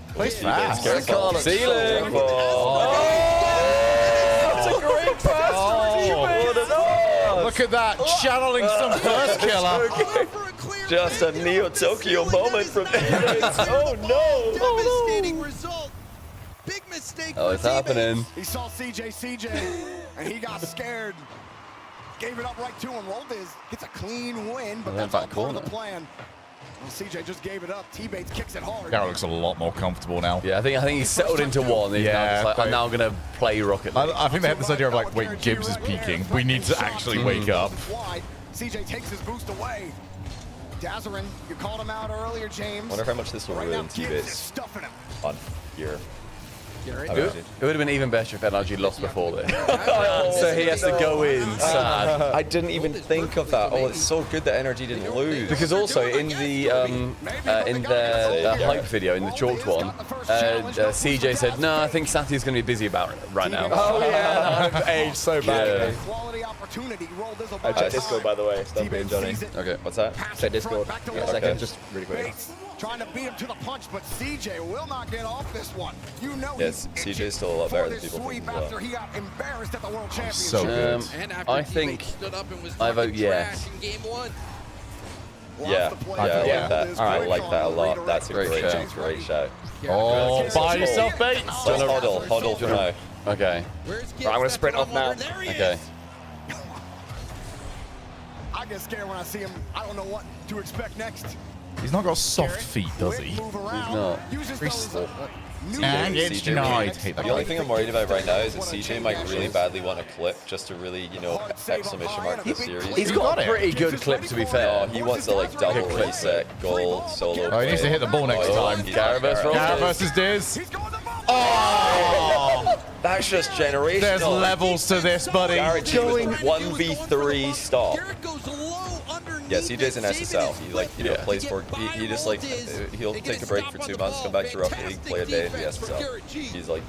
[SPEAKER 4] Plays fast.
[SPEAKER 1] Careful.
[SPEAKER 2] Ceiling.
[SPEAKER 1] That's a great pass.
[SPEAKER 4] Look at that, channeling some first killer.
[SPEAKER 1] Just a Neo-Tokyo moment from Gibbs. Oh no.
[SPEAKER 11] Devastating result. Big mistake.
[SPEAKER 2] Oh, it's happening.
[SPEAKER 18] He saw CJ, and he got scared. Gave it up right to him. Rolled his, gets a clean win, but that's all part of the plan. Well, CJ just gave it up. T-Bates kicks it hard.
[SPEAKER 4] Garrett looks a lot more comfortable now.
[SPEAKER 2] Yeah, I think he's settled into one. He's now just like, I'm now gonna play Rocket League.
[SPEAKER 4] I think they had this idea of like, wait, Gibbs is peaking. We need to actually wake up.
[SPEAKER 18] CJ takes his boost away. Dazarin, you called him out earlier, James.
[SPEAKER 1] Wonder how much this will ruin T-Bates on here.
[SPEAKER 2] It would have been even better if NRG lost before this. So he has to go in sad.
[SPEAKER 1] I didn't even think of that. Oh, it's so good that NRG didn't lose.
[SPEAKER 2] Because also in the hype video, in the chalked one, CJ said, "No, I think Sathi's going to be busy about it right now."
[SPEAKER 3] Oh yeah, I've aged so badly.
[SPEAKER 1] I
[SPEAKER 3] check Discord, by the way. Stumpy and Johnny.
[SPEAKER 1] Okay, what's that?
[SPEAKER 3] Check Discord. Yeah, a second, just really quick.
[SPEAKER 18] Trying to beat him to the punch, but CJ will not get off this one. You know,
[SPEAKER 1] yes, CJ's still a lot better than people think as well.
[SPEAKER 18] After he got embarrassed at the World Championship.
[SPEAKER 4] So good.
[SPEAKER 2] I think I vote yes.
[SPEAKER 1] Yeah, I like that. I like that a lot. That's a great shout.
[SPEAKER 4] Oh, buy yourself bait.
[SPEAKER 1] Just huddle for now.
[SPEAKER 2] Okay.
[SPEAKER 3] Right, I'm gonna sprint off now.
[SPEAKER 2] Okay.
[SPEAKER 18] I get scared when I see him. I don't know what to expect next.
[SPEAKER 4] He's not got soft feet, does he?
[SPEAKER 2] He's not.
[SPEAKER 4] And it's denied.
[SPEAKER 1] The only thing I'm worried about right now is that CJ might really badly want a clip just to really, you know, exclamation mark this series.
[SPEAKER 2] He's got a pretty good clip, to be fair.
[SPEAKER 1] Oh, he wants a like double reset, goal, solo.
[SPEAKER 4] Oh, he needs to hit the ball next time.
[SPEAKER 2] Garrett
[SPEAKER 4] versus Diz. Oh!
[SPEAKER 1] That's just generational.
[SPEAKER 4] There's levels to this, buddy.
[SPEAKER 1] Garrett going 1v3 stop. Yeah, CJ's an SSL. He like, you know, plays for. He just like he'll take a break for 2 months, come back to Rocket League, play a day in the SSL. He's like.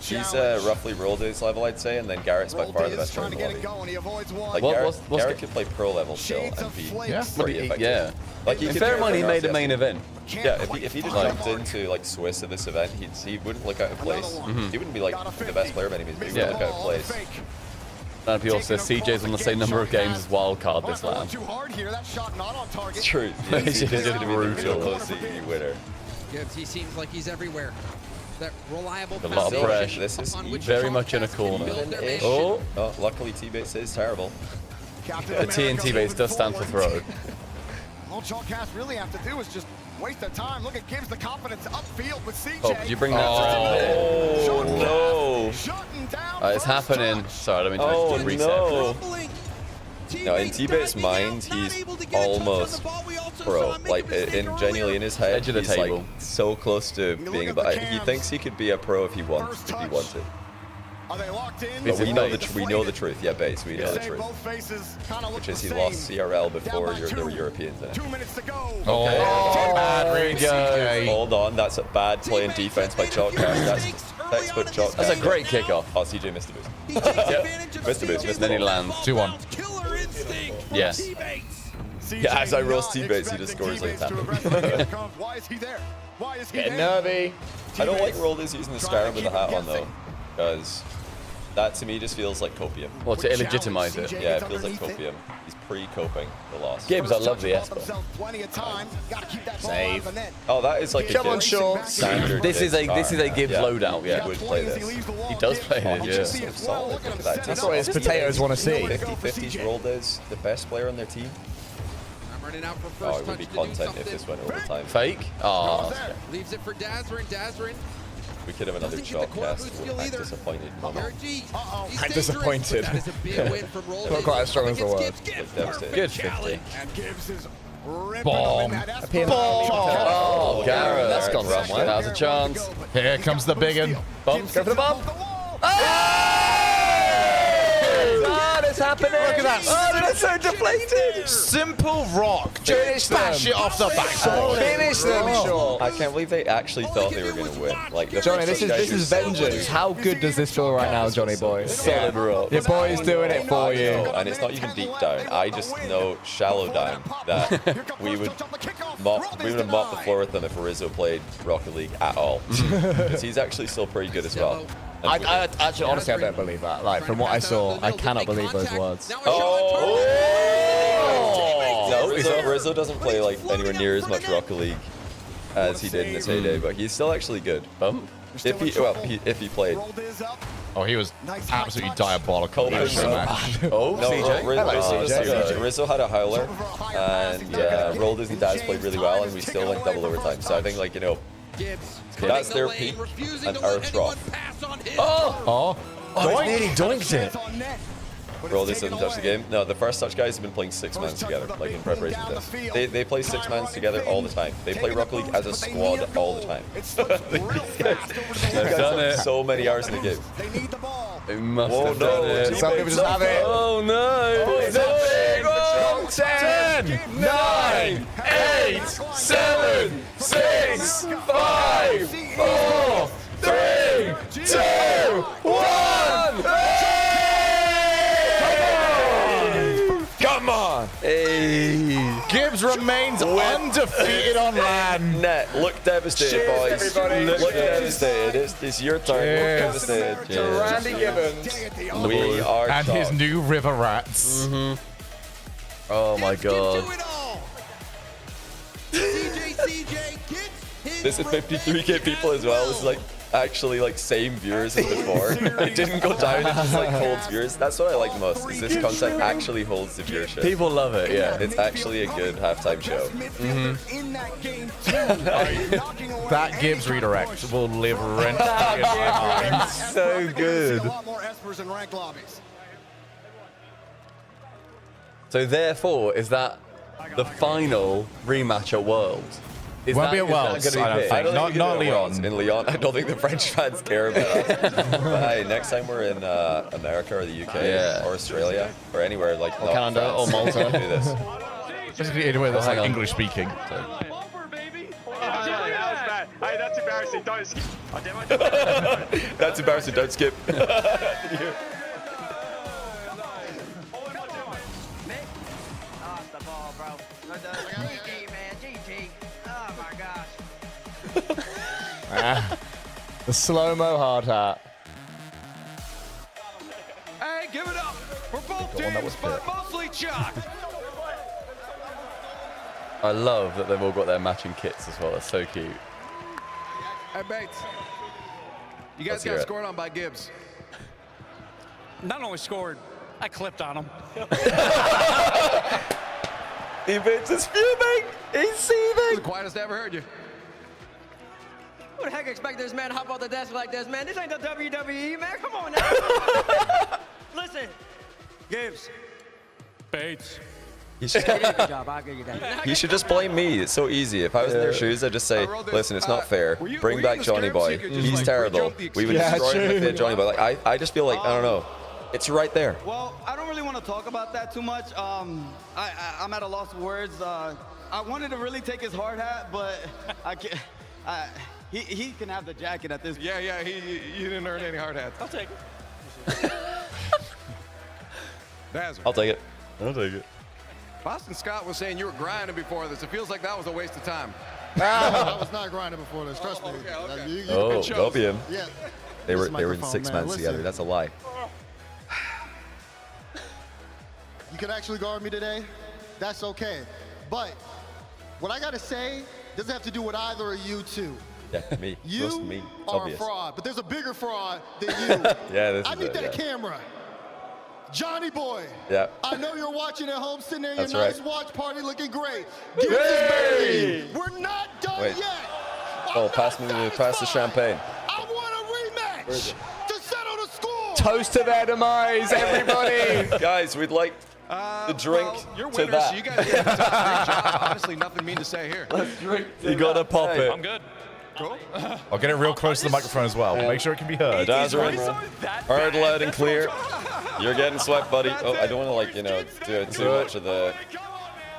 [SPEAKER 1] He's roughly Rolldays level, I'd say, and then Garrett's by far the best player in the lobby. Like Garrett could play pro level still and be pretty effective.
[SPEAKER 2] Yeah.
[SPEAKER 1] Like he could
[SPEAKER 2] fair mind, he made a main event.
[SPEAKER 1] Yeah, if he just jumped into like Swiss at this event, he wouldn't look out of place. He wouldn't be like the best player of any means, but he wouldn't look out of place.
[SPEAKER 2] And people say CJ's on the same number of games as Wildcard this round.
[SPEAKER 1] It's true. Yeah, he's going to be the OCE winner.
[SPEAKER 20] Gibbs, he seems like he's everywhere. That reliable.
[SPEAKER 2] A lot of pressure.
[SPEAKER 1] This is
[SPEAKER 2] very much in a corner.
[SPEAKER 1] Oh, luckily T-Bates is terrible.
[SPEAKER 2] The TNT base does stand for throw.
[SPEAKER 18] All Chalkcast really have to do is just waste their time. Look at Gibbs the confidence upfield with CJ.
[SPEAKER 2] Oh, could you bring that
[SPEAKER 1] Oh, no.
[SPEAKER 2] It's happening. Sorry, I don't mean to reset.
[SPEAKER 1] No, in T-Bate's mind, he's almost pro. Like, genuinely in his head, he's like so close to being. But he thinks he could be a pro if he wanted. But we know the truth. Yeah, Bates, we know the truth. Which is he lost CRL before there were Europeans in it.
[SPEAKER 18] 2 minutes to go.
[SPEAKER 1] Okay.
[SPEAKER 2] Bad read,
[SPEAKER 1] Hold on, that's a bad play in defense by Chalkcast. That's textbook Chalkcast.
[SPEAKER 2] That's a great kickoff.
[SPEAKER 1] Oh, CJ missed the boost. Missed the boost.
[SPEAKER 2] Then he lands.
[SPEAKER 4] 2-1.
[SPEAKER 2] Yes.
[SPEAKER 1] Yeah, as I roast T-Bates, he just scores like that.
[SPEAKER 18] Why is he there? Why is he
[SPEAKER 3] Get
[SPEAKER 18] there?
[SPEAKER 3] nervy.
[SPEAKER 1] I don't like Rolldays using the Scarab with the hat on though, because that to me just feels like copium.
[SPEAKER 2] Well, to illegitimize it.
[SPEAKER 1] Yeah, it feels like copium. He's pre-coping the loss.
[SPEAKER 2] Gibbs, I love the Esper.
[SPEAKER 3] Save.
[SPEAKER 1] Oh, that is like
[SPEAKER 3] Come on, Shaw.
[SPEAKER 1] Standard.
[SPEAKER 2] This is a Gibbs loadout.
[SPEAKER 1] Yeah, he would play this.
[SPEAKER 2] He does play it. Yeah.
[SPEAKER 1] So solid. Look at that.
[SPEAKER 3] That's what his potatoes want to see.
[SPEAKER 1] 50-50's Rolldays, the best player on their team.
[SPEAKER 20] Running out for
[SPEAKER 1] Oh,
[SPEAKER 20] first
[SPEAKER 1] it would be
[SPEAKER 20] touch to do
[SPEAKER 1] content if this
[SPEAKER 20] something.
[SPEAKER 1] went overtime.
[SPEAKER 2] Fake? Oh.
[SPEAKER 20] Leaves it for Dazarin.
[SPEAKER 1] We could have another Chalkcast with Act Disappointed moment.
[SPEAKER 3] I'm disappointed.
[SPEAKER 20] That is a big win from Rolldays.
[SPEAKER 3] Not quite as strong as the word.
[SPEAKER 1] Like devastating.
[SPEAKER 2] Good 50.
[SPEAKER 18] And Gibbs is
[SPEAKER 4] Bomb.
[SPEAKER 2] Oh, Garrett.
[SPEAKER 3] That's gone wrong way.
[SPEAKER 2] That was a chance.
[SPEAKER 4] Here comes the big one.
[SPEAKER 2] Bump. Go for the bump.
[SPEAKER 3] That is
[SPEAKER 2] What's happening?
[SPEAKER 4] Look at that.
[SPEAKER 2] Oh, they're so deflated.
[SPEAKER 4] Simple rock. Just bash it off the back.
[SPEAKER 2] Finish them, Shaw.
[SPEAKER 1] I can't believe they actually thought they were going to win. Like, the
[SPEAKER 3] Johnny,
[SPEAKER 1] first
[SPEAKER 3] this
[SPEAKER 1] guys
[SPEAKER 3] is
[SPEAKER 1] were so
[SPEAKER 3] vengeance.
[SPEAKER 1] blue.
[SPEAKER 3] How good does this feel right now, Johnny boy?
[SPEAKER 1] Solid rock.
[SPEAKER 3] Your boy's doing it for you.
[SPEAKER 1] And it's not even deep down. I just know shallow down that we would have mopped the floor with them if Rizzo played Rocket League at all. Because he's actually still pretty good as well.
[SPEAKER 3] I actually, honestly, I don't believe that. Like, from what I saw, I cannot believe those words.
[SPEAKER 1] No, Rizzo doesn't play like anywhere near as much Rocket League as he did in his heyday, but he's still actually good. If he played.
[SPEAKER 4] Oh, he was absolutely diabolical.
[SPEAKER 1] Oh, CJ. Rizzo had a howler, and Rolders and Daz played really well, and we still went double overtime. So I think, like, you know, that's their peak and our trough.
[SPEAKER 2] He nearly doinked it.
[SPEAKER 1] Rolders doesn't touch the game. No, the first touch guys have been playing 6 man together, like in preparation for this. They play 6 man together all the time. They play Rocket League as a squad all the time. They've done it. So many hours in the game.
[SPEAKER 2] They must have done it.
[SPEAKER 3] Some people just have it.
[SPEAKER 2] Oh no! It's a big 10, 9, 8, 7, 6, 5, 4, 3, 2, 1.
[SPEAKER 1] Come on!
[SPEAKER 2] Hey.
[SPEAKER 4] Gibbs remains undefeated on land.
[SPEAKER 1] Net, look devastated, boys. Look devastated. It's your turn. Look devastated.
[SPEAKER 3] Randy Gibbons.
[SPEAKER 1] We are
[SPEAKER 4] And his new River Rats.
[SPEAKER 2] Oh my god.
[SPEAKER 1] This is 53k people as well. This is like actually like same viewers as before. It didn't go down, it just like holds viewers. That's what I like the most, is this content actually holds the viewership.
[SPEAKER 2] People love it, yeah.
[SPEAKER 1] It's actually a good halftime show.
[SPEAKER 4] That Gibbs redirect will live rent free in my mind.
[SPEAKER 2] So good. So therefore, is that the final rematch at Worlds?
[SPEAKER 4] Won't be at Worlds, I don't think. Not Leon.
[SPEAKER 1] In Leon, I don't think the French fans care about that. But hey, next time we're in America or the UK or Australia or anywhere like
[SPEAKER 3] Or Canada or Malta.
[SPEAKER 1] we'll do this.
[SPEAKER 4] Basically anywhere that's like English speaking.
[SPEAKER 10] Hey, that's embarrassing. Don't skip.
[SPEAKER 1] That's embarrassing. Don't skip.
[SPEAKER 3] The slow-mo hard hat.
[SPEAKER 7] Hey, give it up for both teams, but mostly Chuck.
[SPEAKER 2] I love that they've all got their matching kits as well. That's so cute.
[SPEAKER 9] Hey, Bates. You guys got scored on by Gibbs.
[SPEAKER 8] Not only scored, I clipped on him.
[SPEAKER 1] Bates is fuming. He's seething.
[SPEAKER 9] The quietest I ever heard you.
[SPEAKER 10] Who the heck expect this man to hop off the desk like this, man? This ain't the WWE, man. Come on now. Listen, Gibbs.
[SPEAKER 8] Bates.
[SPEAKER 1] He should,
[SPEAKER 10] Good job. I'll give you that.
[SPEAKER 1] he should just blame me. It's so easy. If I was in their shoes, I'd just say, listen, it's not fair. Bring back Johnny Boy. He's terrible. We would destroy him if they had Johnny Boy. Like, I just feel like, I don't know. It's right there.
[SPEAKER 12] Well, I don't really want to talk about that too much. I'm at a loss of words. I wanted to really take his hard hat, but I can't. He can have the jacket at this point.
[SPEAKER 9] Yeah, you didn't earn any hard hats.
[SPEAKER 8] I'll take it.
[SPEAKER 1] I'll take it. I'll take it.
[SPEAKER 9] Boston Scott was saying you were grinding before this. It feels like that was a waste of time.
[SPEAKER 11] I was not grinding before this. Trust me.
[SPEAKER 1] Oh, go be him.
[SPEAKER 11] Yeah.
[SPEAKER 1] They were in
[SPEAKER 11] microphone,
[SPEAKER 1] 6
[SPEAKER 11] man,
[SPEAKER 1] months
[SPEAKER 11] listen.
[SPEAKER 1] together. That's a lie.
[SPEAKER 11] You can actually guard me today. That's okay. But what I got to say doesn't have to do with either of you two.
[SPEAKER 1] Yeah, me.
[SPEAKER 11] You
[SPEAKER 1] Most me. It's
[SPEAKER 11] are
[SPEAKER 1] obvious.
[SPEAKER 11] a fraud, but there's a bigger fraud than you.
[SPEAKER 1] Yeah, this
[SPEAKER 11] I
[SPEAKER 1] is
[SPEAKER 11] need
[SPEAKER 1] it,
[SPEAKER 11] that
[SPEAKER 1] yeah.
[SPEAKER 11] camera. Johnny Boy.
[SPEAKER 1] Yeah.
[SPEAKER 11] I know you're watching at home, sitting there in your
[SPEAKER 1] That's
[SPEAKER 11] nice
[SPEAKER 1] right.
[SPEAKER 11] watch party looking great. Give us this baby. We're not done
[SPEAKER 1] Wait.
[SPEAKER 11] yet.
[SPEAKER 1] Oh, pass the champagne.
[SPEAKER 11] I want a rematch to settle the score.
[SPEAKER 3] Toast to their demise, everybody.
[SPEAKER 1] Guys, we'd like the drink
[SPEAKER 9] You're
[SPEAKER 1] to
[SPEAKER 9] winners,
[SPEAKER 1] that.
[SPEAKER 9] so you guys did a great job. Honestly, nothing mean to say here.
[SPEAKER 1] Let's drink. You gotta pop it.
[SPEAKER 8] I'm good.
[SPEAKER 9] cool.
[SPEAKER 4] I'll get it real close to the microphone as well. Make sure it can be heard.
[SPEAKER 1] Dazzler, heard loud and clear. You're getting swept, buddy. Oh, I don't want to, like, you know, do too much of the...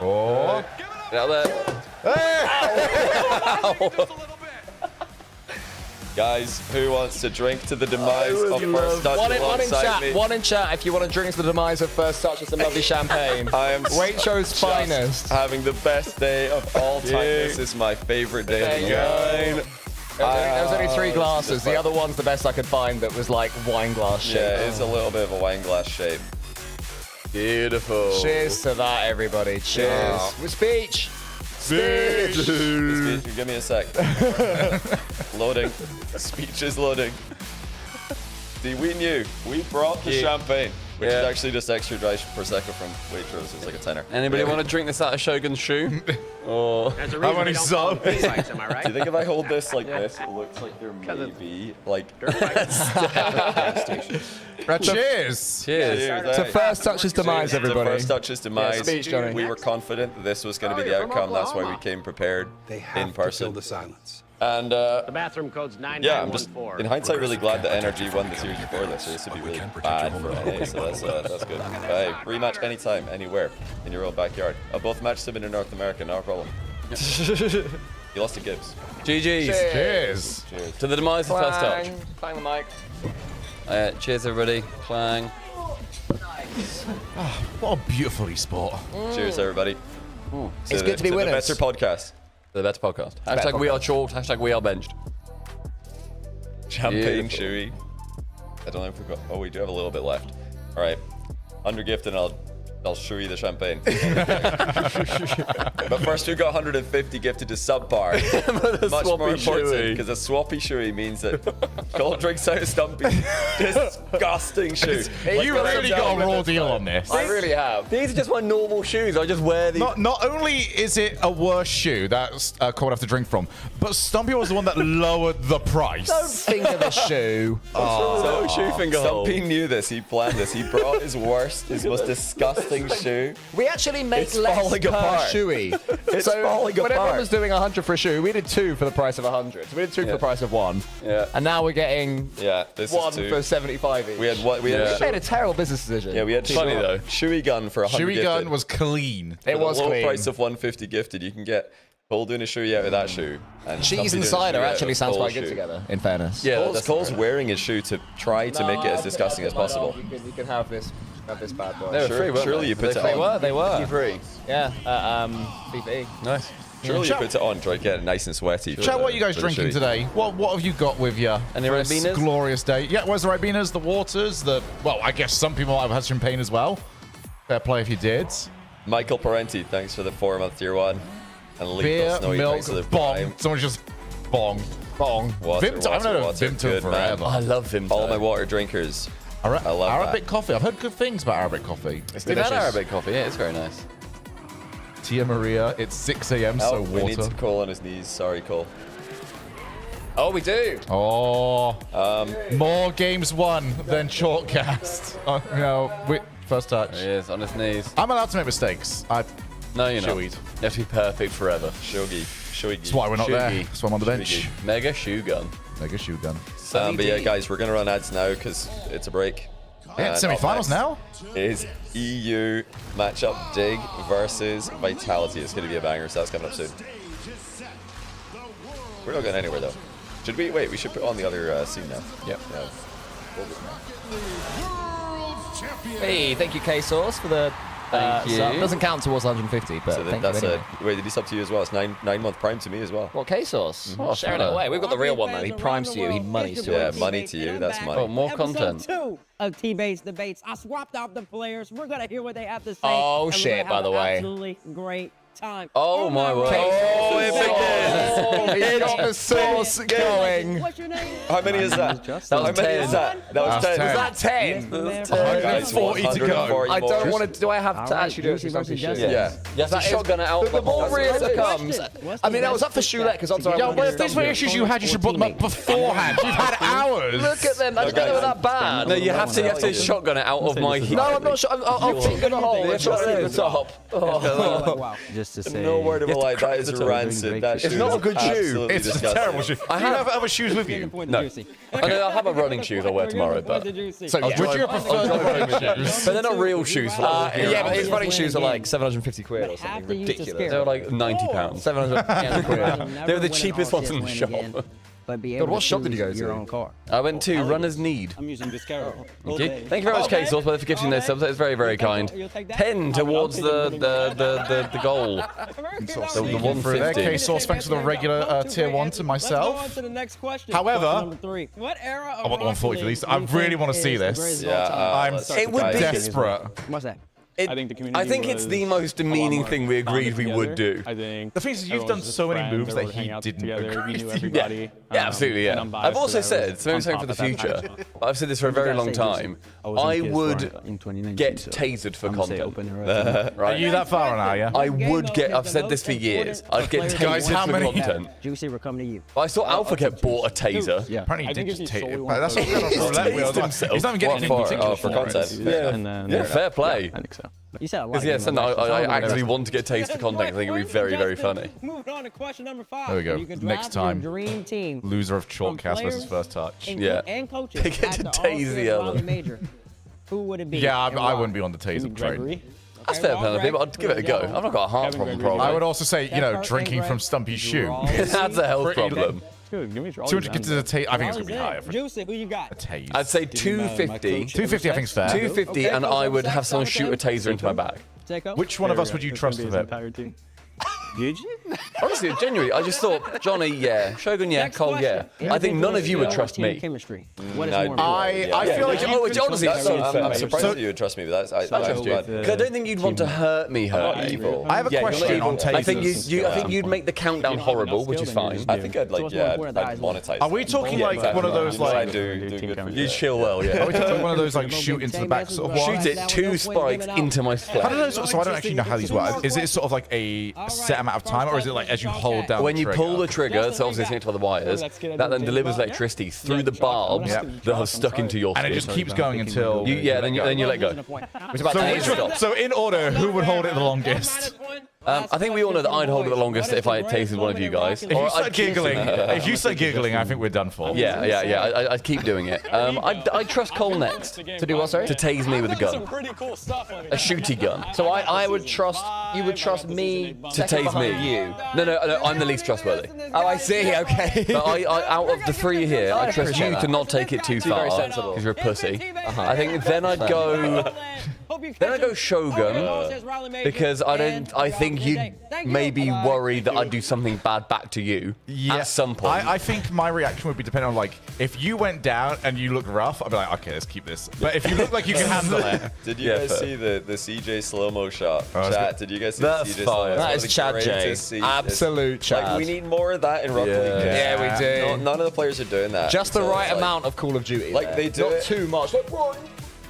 [SPEAKER 4] Oh.
[SPEAKER 1] Get out there. Guys, who wants to drink to the demise of First Touch alongside me?
[SPEAKER 3] One in chat if you want to drink to the demise of First Touch with some lovely champagne.
[SPEAKER 1] I am
[SPEAKER 3] Waitro's finest.
[SPEAKER 1] having the best day of all time. This is my favorite day of the year.
[SPEAKER 3] There was only 3 glasses. The other one's the best I could find that was like wine glass shape.
[SPEAKER 1] Yeah, it's a little bit of a wine glass shape. Beautiful.
[SPEAKER 3] Cheers to that, everybody. Cheers. With speech.
[SPEAKER 1] Speech. Give me a sec. Loading. Speech is loading. See, we knew. We brought the champagne, which is actually just extra dry Prosecco from Waitrose. It's like a tenner.
[SPEAKER 2] Anybody want to drink this out of Shogun's shoe? Or
[SPEAKER 1] how many subs? Am I right? Do you think if I hold this like this, it looks like there may be like
[SPEAKER 4] Cheers!
[SPEAKER 1] Cheers.
[SPEAKER 3] To First Touch's demise, everybody.
[SPEAKER 1] To First Touch's demise.
[SPEAKER 3] Yeah, speech, Johnny.
[SPEAKER 1] We were confident that this was going to be the outcome. That's why we came prepared in person.
[SPEAKER 17] the silence.
[SPEAKER 1] And
[SPEAKER 15] The bathroom code's 9914.
[SPEAKER 1] yeah, I'm just in hindsight really glad that NRG won the series before this. So this would be really bad for NA. So that's good. Hey, rematch anytime, anywhere in your own backyard. Both matches have been in North America, no problem. You lost to Gibbs.
[SPEAKER 2] GG's.
[SPEAKER 4] Cheers.
[SPEAKER 1] Cheers.
[SPEAKER 2] To the demise of First Touch.
[SPEAKER 3] Clang the mic.
[SPEAKER 2] Cheers, everybody. Clang.
[SPEAKER 4] What a beautiful esport.
[SPEAKER 1] Cheers, everybody.
[SPEAKER 3] It's good to be winners.
[SPEAKER 1] The better podcast.
[SPEAKER 2] The better podcast. Hashtag we are chalked. Hashtag we are benched.
[SPEAKER 1] Champagne Chewy. I don't know if we've got... Oh, we do have a little bit left. All right. Under gift and I'll show you the champagne. But first, we got 150 gifted to Subbar. Much more important, because a swappy shoey means that Cole drinks out of Stumpy. Disgusting shoe.
[SPEAKER 4] You really got a raw deal on this.
[SPEAKER 3] I really have.
[SPEAKER 2] These are just my normal shoes. I just wear these.
[SPEAKER 4] Not only is it a worse shoe that Cole would have to drink from, but Stumpy was the one that lowered the price.
[SPEAKER 3] Don't finger the shoe.
[SPEAKER 2] So shoe finger hole.
[SPEAKER 1] Stumpy knew this. He planned this. He brought his worst, his most disgusting shoe.
[SPEAKER 3] We actually make
[SPEAKER 1] It's
[SPEAKER 3] less
[SPEAKER 1] falling
[SPEAKER 3] per
[SPEAKER 1] apart.
[SPEAKER 3] shoey.
[SPEAKER 1] It's
[SPEAKER 3] so
[SPEAKER 1] falling
[SPEAKER 3] when everyone
[SPEAKER 1] apart.
[SPEAKER 3] was doing 100 for a shoe, we did 2 for the price of 100. So we did 2 for the price of 1.
[SPEAKER 1] Yeah.
[SPEAKER 3] And now we're getting
[SPEAKER 1] This
[SPEAKER 3] 1
[SPEAKER 1] is 2.
[SPEAKER 3] for 75 each.
[SPEAKER 1] We had what? We
[SPEAKER 3] We made a terrible business decision.
[SPEAKER 1] Yeah, we had
[SPEAKER 2] Funny though.
[SPEAKER 1] Shoey gun for 100
[SPEAKER 4] Shoey
[SPEAKER 1] gifted.
[SPEAKER 4] gun was clean.
[SPEAKER 1] For
[SPEAKER 3] It was
[SPEAKER 1] the low
[SPEAKER 3] clean.
[SPEAKER 1] price of 150 gifted. You can get Cole doing a shoey out of that shoe. And
[SPEAKER 3] Cheese
[SPEAKER 1] Stumpy
[SPEAKER 3] and
[SPEAKER 1] doing a
[SPEAKER 3] cider
[SPEAKER 1] shoey out
[SPEAKER 3] actually
[SPEAKER 1] of
[SPEAKER 3] sounds
[SPEAKER 1] Cole's
[SPEAKER 3] quite good
[SPEAKER 1] shoe.
[SPEAKER 3] together, in fairness.
[SPEAKER 2] Yeah,
[SPEAKER 1] Cole's wearing his shoe to try to make it as disgusting as possible.
[SPEAKER 3] You can have this bad boy.
[SPEAKER 2] They were free, weren't
[SPEAKER 1] Surely
[SPEAKER 2] they?
[SPEAKER 1] you put it
[SPEAKER 3] They
[SPEAKER 1] on.
[SPEAKER 3] were.
[SPEAKER 2] Free.
[SPEAKER 3] Yeah. BP.
[SPEAKER 2] Nice.
[SPEAKER 1] Surely you put it on, try to get it nice and sweaty. for
[SPEAKER 4] Chat,
[SPEAKER 1] the-
[SPEAKER 4] what are you guys
[SPEAKER 1] for the
[SPEAKER 4] drinking
[SPEAKER 1] shoey.
[SPEAKER 4] today? What have you got with you?
[SPEAKER 2] Any
[SPEAKER 4] for this
[SPEAKER 2] Ribenas?
[SPEAKER 4] glorious day? Yeah, where's the Ribenas, the waters, well, I guess some people might have had champagne as well. Fair play if you did.
[SPEAKER 1] Michael Parenti, thanks for the 4-month tier 1. And
[SPEAKER 4] Beer,
[SPEAKER 1] Lethal Snowy,
[SPEAKER 4] milk,
[SPEAKER 1] thanks for the
[SPEAKER 4] bong.
[SPEAKER 1] prime.
[SPEAKER 4] Someone's just bong.
[SPEAKER 1] Water,
[SPEAKER 4] Vimto, I've known
[SPEAKER 1] water,
[SPEAKER 4] Vimto
[SPEAKER 1] good
[SPEAKER 4] forever.
[SPEAKER 1] man.
[SPEAKER 2] I love Vimto.
[SPEAKER 1] All my water drinkers. I love
[SPEAKER 4] Arabic
[SPEAKER 1] that.
[SPEAKER 4] coffee. I've heard good things about Arabic coffee. It's
[SPEAKER 2] We've
[SPEAKER 4] delicious.
[SPEAKER 2] had Arabic coffee. Yeah, it's very nice.
[SPEAKER 4] Tia Maria, it's 6 a.m., so
[SPEAKER 1] We need
[SPEAKER 4] water.
[SPEAKER 1] Cole on his knees. Sorry, Cole.
[SPEAKER 3] Oh, we do.
[SPEAKER 4] Oh, more games won than shortcast. First touch.
[SPEAKER 2] There he is, on his knees.
[SPEAKER 4] I'm allowed to make mistakes.
[SPEAKER 2] No, you're not.
[SPEAKER 4] Shoeyed.
[SPEAKER 2] You have to be perfect forever.
[SPEAKER 1] Shogi.
[SPEAKER 4] That's why we're not there.
[SPEAKER 2] Shogi.
[SPEAKER 4] That's why I'm on the bench.
[SPEAKER 2] Mega shoe gun.
[SPEAKER 4] Mega shoe gun.
[SPEAKER 1] But yeah, guys, we're going to run ads now because it's a break.
[SPEAKER 4] Yeah, it's semi-finals now.
[SPEAKER 1] Is EU matchup Dig versus Vitality. It's going to be a banger, so that's coming up soon. We're not going anywhere, though. Should we? Wait, we should put on the other scene now.
[SPEAKER 2] Yep.
[SPEAKER 1] Yeah.
[SPEAKER 3] Hey, thank you, K-Sauce, for the
[SPEAKER 2] Thank you.
[SPEAKER 3] sub. Doesn't count towards 150, but
[SPEAKER 1] So
[SPEAKER 3] thank
[SPEAKER 1] that's
[SPEAKER 3] you anyway.
[SPEAKER 1] Wait, did he sub to you as well? It's 9-month prime to me as well.
[SPEAKER 3] What, K-Sauce?
[SPEAKER 1] Oh,
[SPEAKER 3] sharing it away. We've got the real one, though. He primes to you. He monies to
[SPEAKER 1] Yeah,
[SPEAKER 3] us.
[SPEAKER 1] money to you. That's money.
[SPEAKER 2] Oh, more content.
[SPEAKER 16] Episode 2 of T-Base Debates. I swapped out the players. We're going to hear what they have to say.
[SPEAKER 3] Oh,
[SPEAKER 16] and we're
[SPEAKER 3] shit,
[SPEAKER 16] gonna
[SPEAKER 3] by
[SPEAKER 16] have
[SPEAKER 3] the
[SPEAKER 16] an
[SPEAKER 3] way.
[SPEAKER 16] Absolutely great time.
[SPEAKER 2] Oh, my word.
[SPEAKER 1] Oh, it
[SPEAKER 3] He's got the sauce going.
[SPEAKER 16] What's your name?
[SPEAKER 1] How many is that?
[SPEAKER 2] That was
[SPEAKER 1] How many
[SPEAKER 2] 10.
[SPEAKER 1] is that? That was 10.
[SPEAKER 3] Was that 10?
[SPEAKER 1] Oh, guys,
[SPEAKER 4] 40 to go.
[SPEAKER 1] 140
[SPEAKER 3] I don't
[SPEAKER 1] more.
[SPEAKER 3] want to. Do I have to actually do it for something shit?
[SPEAKER 1] Yeah.
[SPEAKER 2] You have to shotgun it out.
[SPEAKER 3] The more real it
[SPEAKER 16] Question.
[SPEAKER 3] becomes.
[SPEAKER 16] What's
[SPEAKER 3] I
[SPEAKER 16] the
[SPEAKER 3] mean, I was
[SPEAKER 16] best
[SPEAKER 3] up for Shoelette because odds are I
[SPEAKER 4] Yeah,
[SPEAKER 3] wouldn't
[SPEAKER 4] but
[SPEAKER 3] get
[SPEAKER 4] if these were
[SPEAKER 3] stumped.
[SPEAKER 4] issues you had, you should put them up beforehand. You've had hours.
[SPEAKER 3] Look at them. I didn't know they were that bad.
[SPEAKER 2] No, you have to shotgun it out of my heat.
[SPEAKER 3] No, I'm not sure. I'll finger the hole and shot it at the top.
[SPEAKER 16] Wow.
[SPEAKER 14] just to say.
[SPEAKER 1] No word of a lie. That is rancid. That
[SPEAKER 2] It's not a good shoe.
[SPEAKER 4] It's a terrible shoe. Do you have other shoes with you?
[SPEAKER 2] No. I have a running shoes I'll wear tomorrow, but
[SPEAKER 4] So would you prefer the running shoes?
[SPEAKER 2] but they're not real shoes. For like
[SPEAKER 3] Yeah, but his running shoes are like 750 quid or something ridiculous.
[SPEAKER 2] They're like £90.
[SPEAKER 3] 700 quid.
[SPEAKER 2] They were the cheapest ones in the shop.
[SPEAKER 14] But be
[SPEAKER 3] God,
[SPEAKER 14] able
[SPEAKER 3] what
[SPEAKER 14] to
[SPEAKER 3] shop did you go
[SPEAKER 14] choose your
[SPEAKER 3] to?
[SPEAKER 14] own car.
[SPEAKER 2] I went to Runner's Need.
[SPEAKER 14] I'm using this car.
[SPEAKER 2] Thank you. Thank you very much, K-Sauce, for gifting those subs. It's very, very kind. 10 towards the goal. The 150.
[SPEAKER 4] K-Sauce, thanks for the regular tier 1 to myself. However, I want the 140 for these. I really want to see this.
[SPEAKER 1] Yeah,
[SPEAKER 2] it would be
[SPEAKER 4] desperate.
[SPEAKER 14] What's that?
[SPEAKER 2] I think it's the most demeaning thing we agreed we would do.
[SPEAKER 19] I think
[SPEAKER 4] the thing is, you've done so many moves that he didn't agree
[SPEAKER 19] to.
[SPEAKER 2] Yeah, absolutely, yeah. I've also said, something for the future, I've said this for a very long time, I would get tasered for content.
[SPEAKER 4] Are you that far now, yeah?
[SPEAKER 2] I would get, I've said this for years, I'd get tasered for content.
[SPEAKER 14] Juicy, we're coming to you.
[SPEAKER 2] I saw Alpha get bought a taser.
[SPEAKER 14] Yeah.
[SPEAKER 4] Apparently he did just take it. That's what he's not even getting anything
[SPEAKER 1] for content.
[SPEAKER 2] Yeah, fair play.
[SPEAKER 14] I think so. You said a lot.
[SPEAKER 2] Because yes, and I actually want to get tased for content. I think it'd be very, very funny.
[SPEAKER 16] Moving on to question number 5.
[SPEAKER 4] There we go.
[SPEAKER 16] You can
[SPEAKER 4] Next
[SPEAKER 16] draft your
[SPEAKER 4] time,
[SPEAKER 16] dream team
[SPEAKER 4] loser of
[SPEAKER 16] from
[SPEAKER 4] Chalkcast versus
[SPEAKER 16] players
[SPEAKER 4] First Touch.
[SPEAKER 16] and coaches
[SPEAKER 2] They get to
[SPEAKER 16] at the
[SPEAKER 2] tase the
[SPEAKER 16] RLCS
[SPEAKER 2] other.
[SPEAKER 16] Raleigh Major. Who would it be?
[SPEAKER 4] Yeah,
[SPEAKER 16] and
[SPEAKER 4] I
[SPEAKER 16] why?
[SPEAKER 4] wouldn't be on the taser train.
[SPEAKER 2] That's fair penalty, but I'd give it a go. I've not got a heart problem, probably.
[SPEAKER 4] I would also say, you know, drinking from Stumpy's shoe.
[SPEAKER 2] That's a health problem.
[SPEAKER 4] 200 gets a taste. I think it's going to be higher.
[SPEAKER 16] Juicy, who you got?
[SPEAKER 4] A tase.
[SPEAKER 2] I'd say 250.
[SPEAKER 4] 250 I think is fair.
[SPEAKER 2] 250, and I would have someone shoot a taser into my back.
[SPEAKER 4] Which one of us would you trust with it?
[SPEAKER 2] Honestly, genuinely, I just thought, Johnny, yeah. Shogun, yeah. Cole, yeah. I think none of you would trust me.
[SPEAKER 14] Chemistry.
[SPEAKER 1] What
[SPEAKER 14] is more important?
[SPEAKER 4] I feel like
[SPEAKER 2] honestly,
[SPEAKER 1] I'm surprised that you would trust me, but that's bad.
[SPEAKER 2] Because I don't think you'd want to hurt me.
[SPEAKER 1] Evil.
[SPEAKER 4] I have a question on tasers.
[SPEAKER 2] I think you'd make the countdown horrible, which is fine.
[SPEAKER 1] I think I'd I'd monetize.
[SPEAKER 4] Are we talking like one of those
[SPEAKER 1] I
[SPEAKER 4] like?
[SPEAKER 1] do good for you.
[SPEAKER 2] You chill well, yeah.
[SPEAKER 4] Are we talking like one of those like shoot into the back sort of one?
[SPEAKER 2] Shoot it 2 spikes into my flesh.
[SPEAKER 4] How do those? So I don't actually know how these work. Is it sort of like a set amount of time, or is it like as you hold down?
[SPEAKER 2] When you pull the trigger, so obviously it's connected by the wires, that then delivers electricity through the barbs that are stuck into your skin.
[SPEAKER 4] And it just keeps going until.
[SPEAKER 2] Then you let go.
[SPEAKER 4] So in order, who would hold it the longest?
[SPEAKER 2] I think we all know that I'd hold it the longest if I tasted one of you guys.
[SPEAKER 4] If you start giggling, I think we're done for.
[SPEAKER 2] Yeah. I'd keep doing it. I'd trust Cole next.
[SPEAKER 3] To do what, sorry?
[SPEAKER 2] To tase me with a gun. A shooty gun.
[SPEAKER 3] So I would trust, you would trust me
[SPEAKER 2] to tase me.
[SPEAKER 3] You.
[SPEAKER 2] No, I'm the least trustworthy.
[SPEAKER 3] Oh, I see, okay.
[SPEAKER 2] But out of the 3 here, I trust you to not take it too far.
[SPEAKER 3] Very sensible.
[SPEAKER 2] Because you're a pussy. I think then I'd go Shogun, because I think you'd maybe worry that I'd do something bad back to you at some point.
[SPEAKER 4] I think my reaction would be dependent on like if you went down and you looked rough, I'd be like, okay, let's keep this. But if you look like you can handle it,
[SPEAKER 1] did you guys see the CJ slow-mo shot? Chat, did you guys see
[SPEAKER 2] That's
[SPEAKER 1] the CJ
[SPEAKER 2] fire.
[SPEAKER 1] slow-mo?
[SPEAKER 3] That is Chad J. Absolute Chad.
[SPEAKER 1] Like, we need more of that in Rocket League.
[SPEAKER 3] Yeah, we do.
[SPEAKER 1] None of the players are doing that.
[SPEAKER 3] Just the right amount of Call of Duty.
[SPEAKER 1] Like they do
[SPEAKER 3] not too much. Like,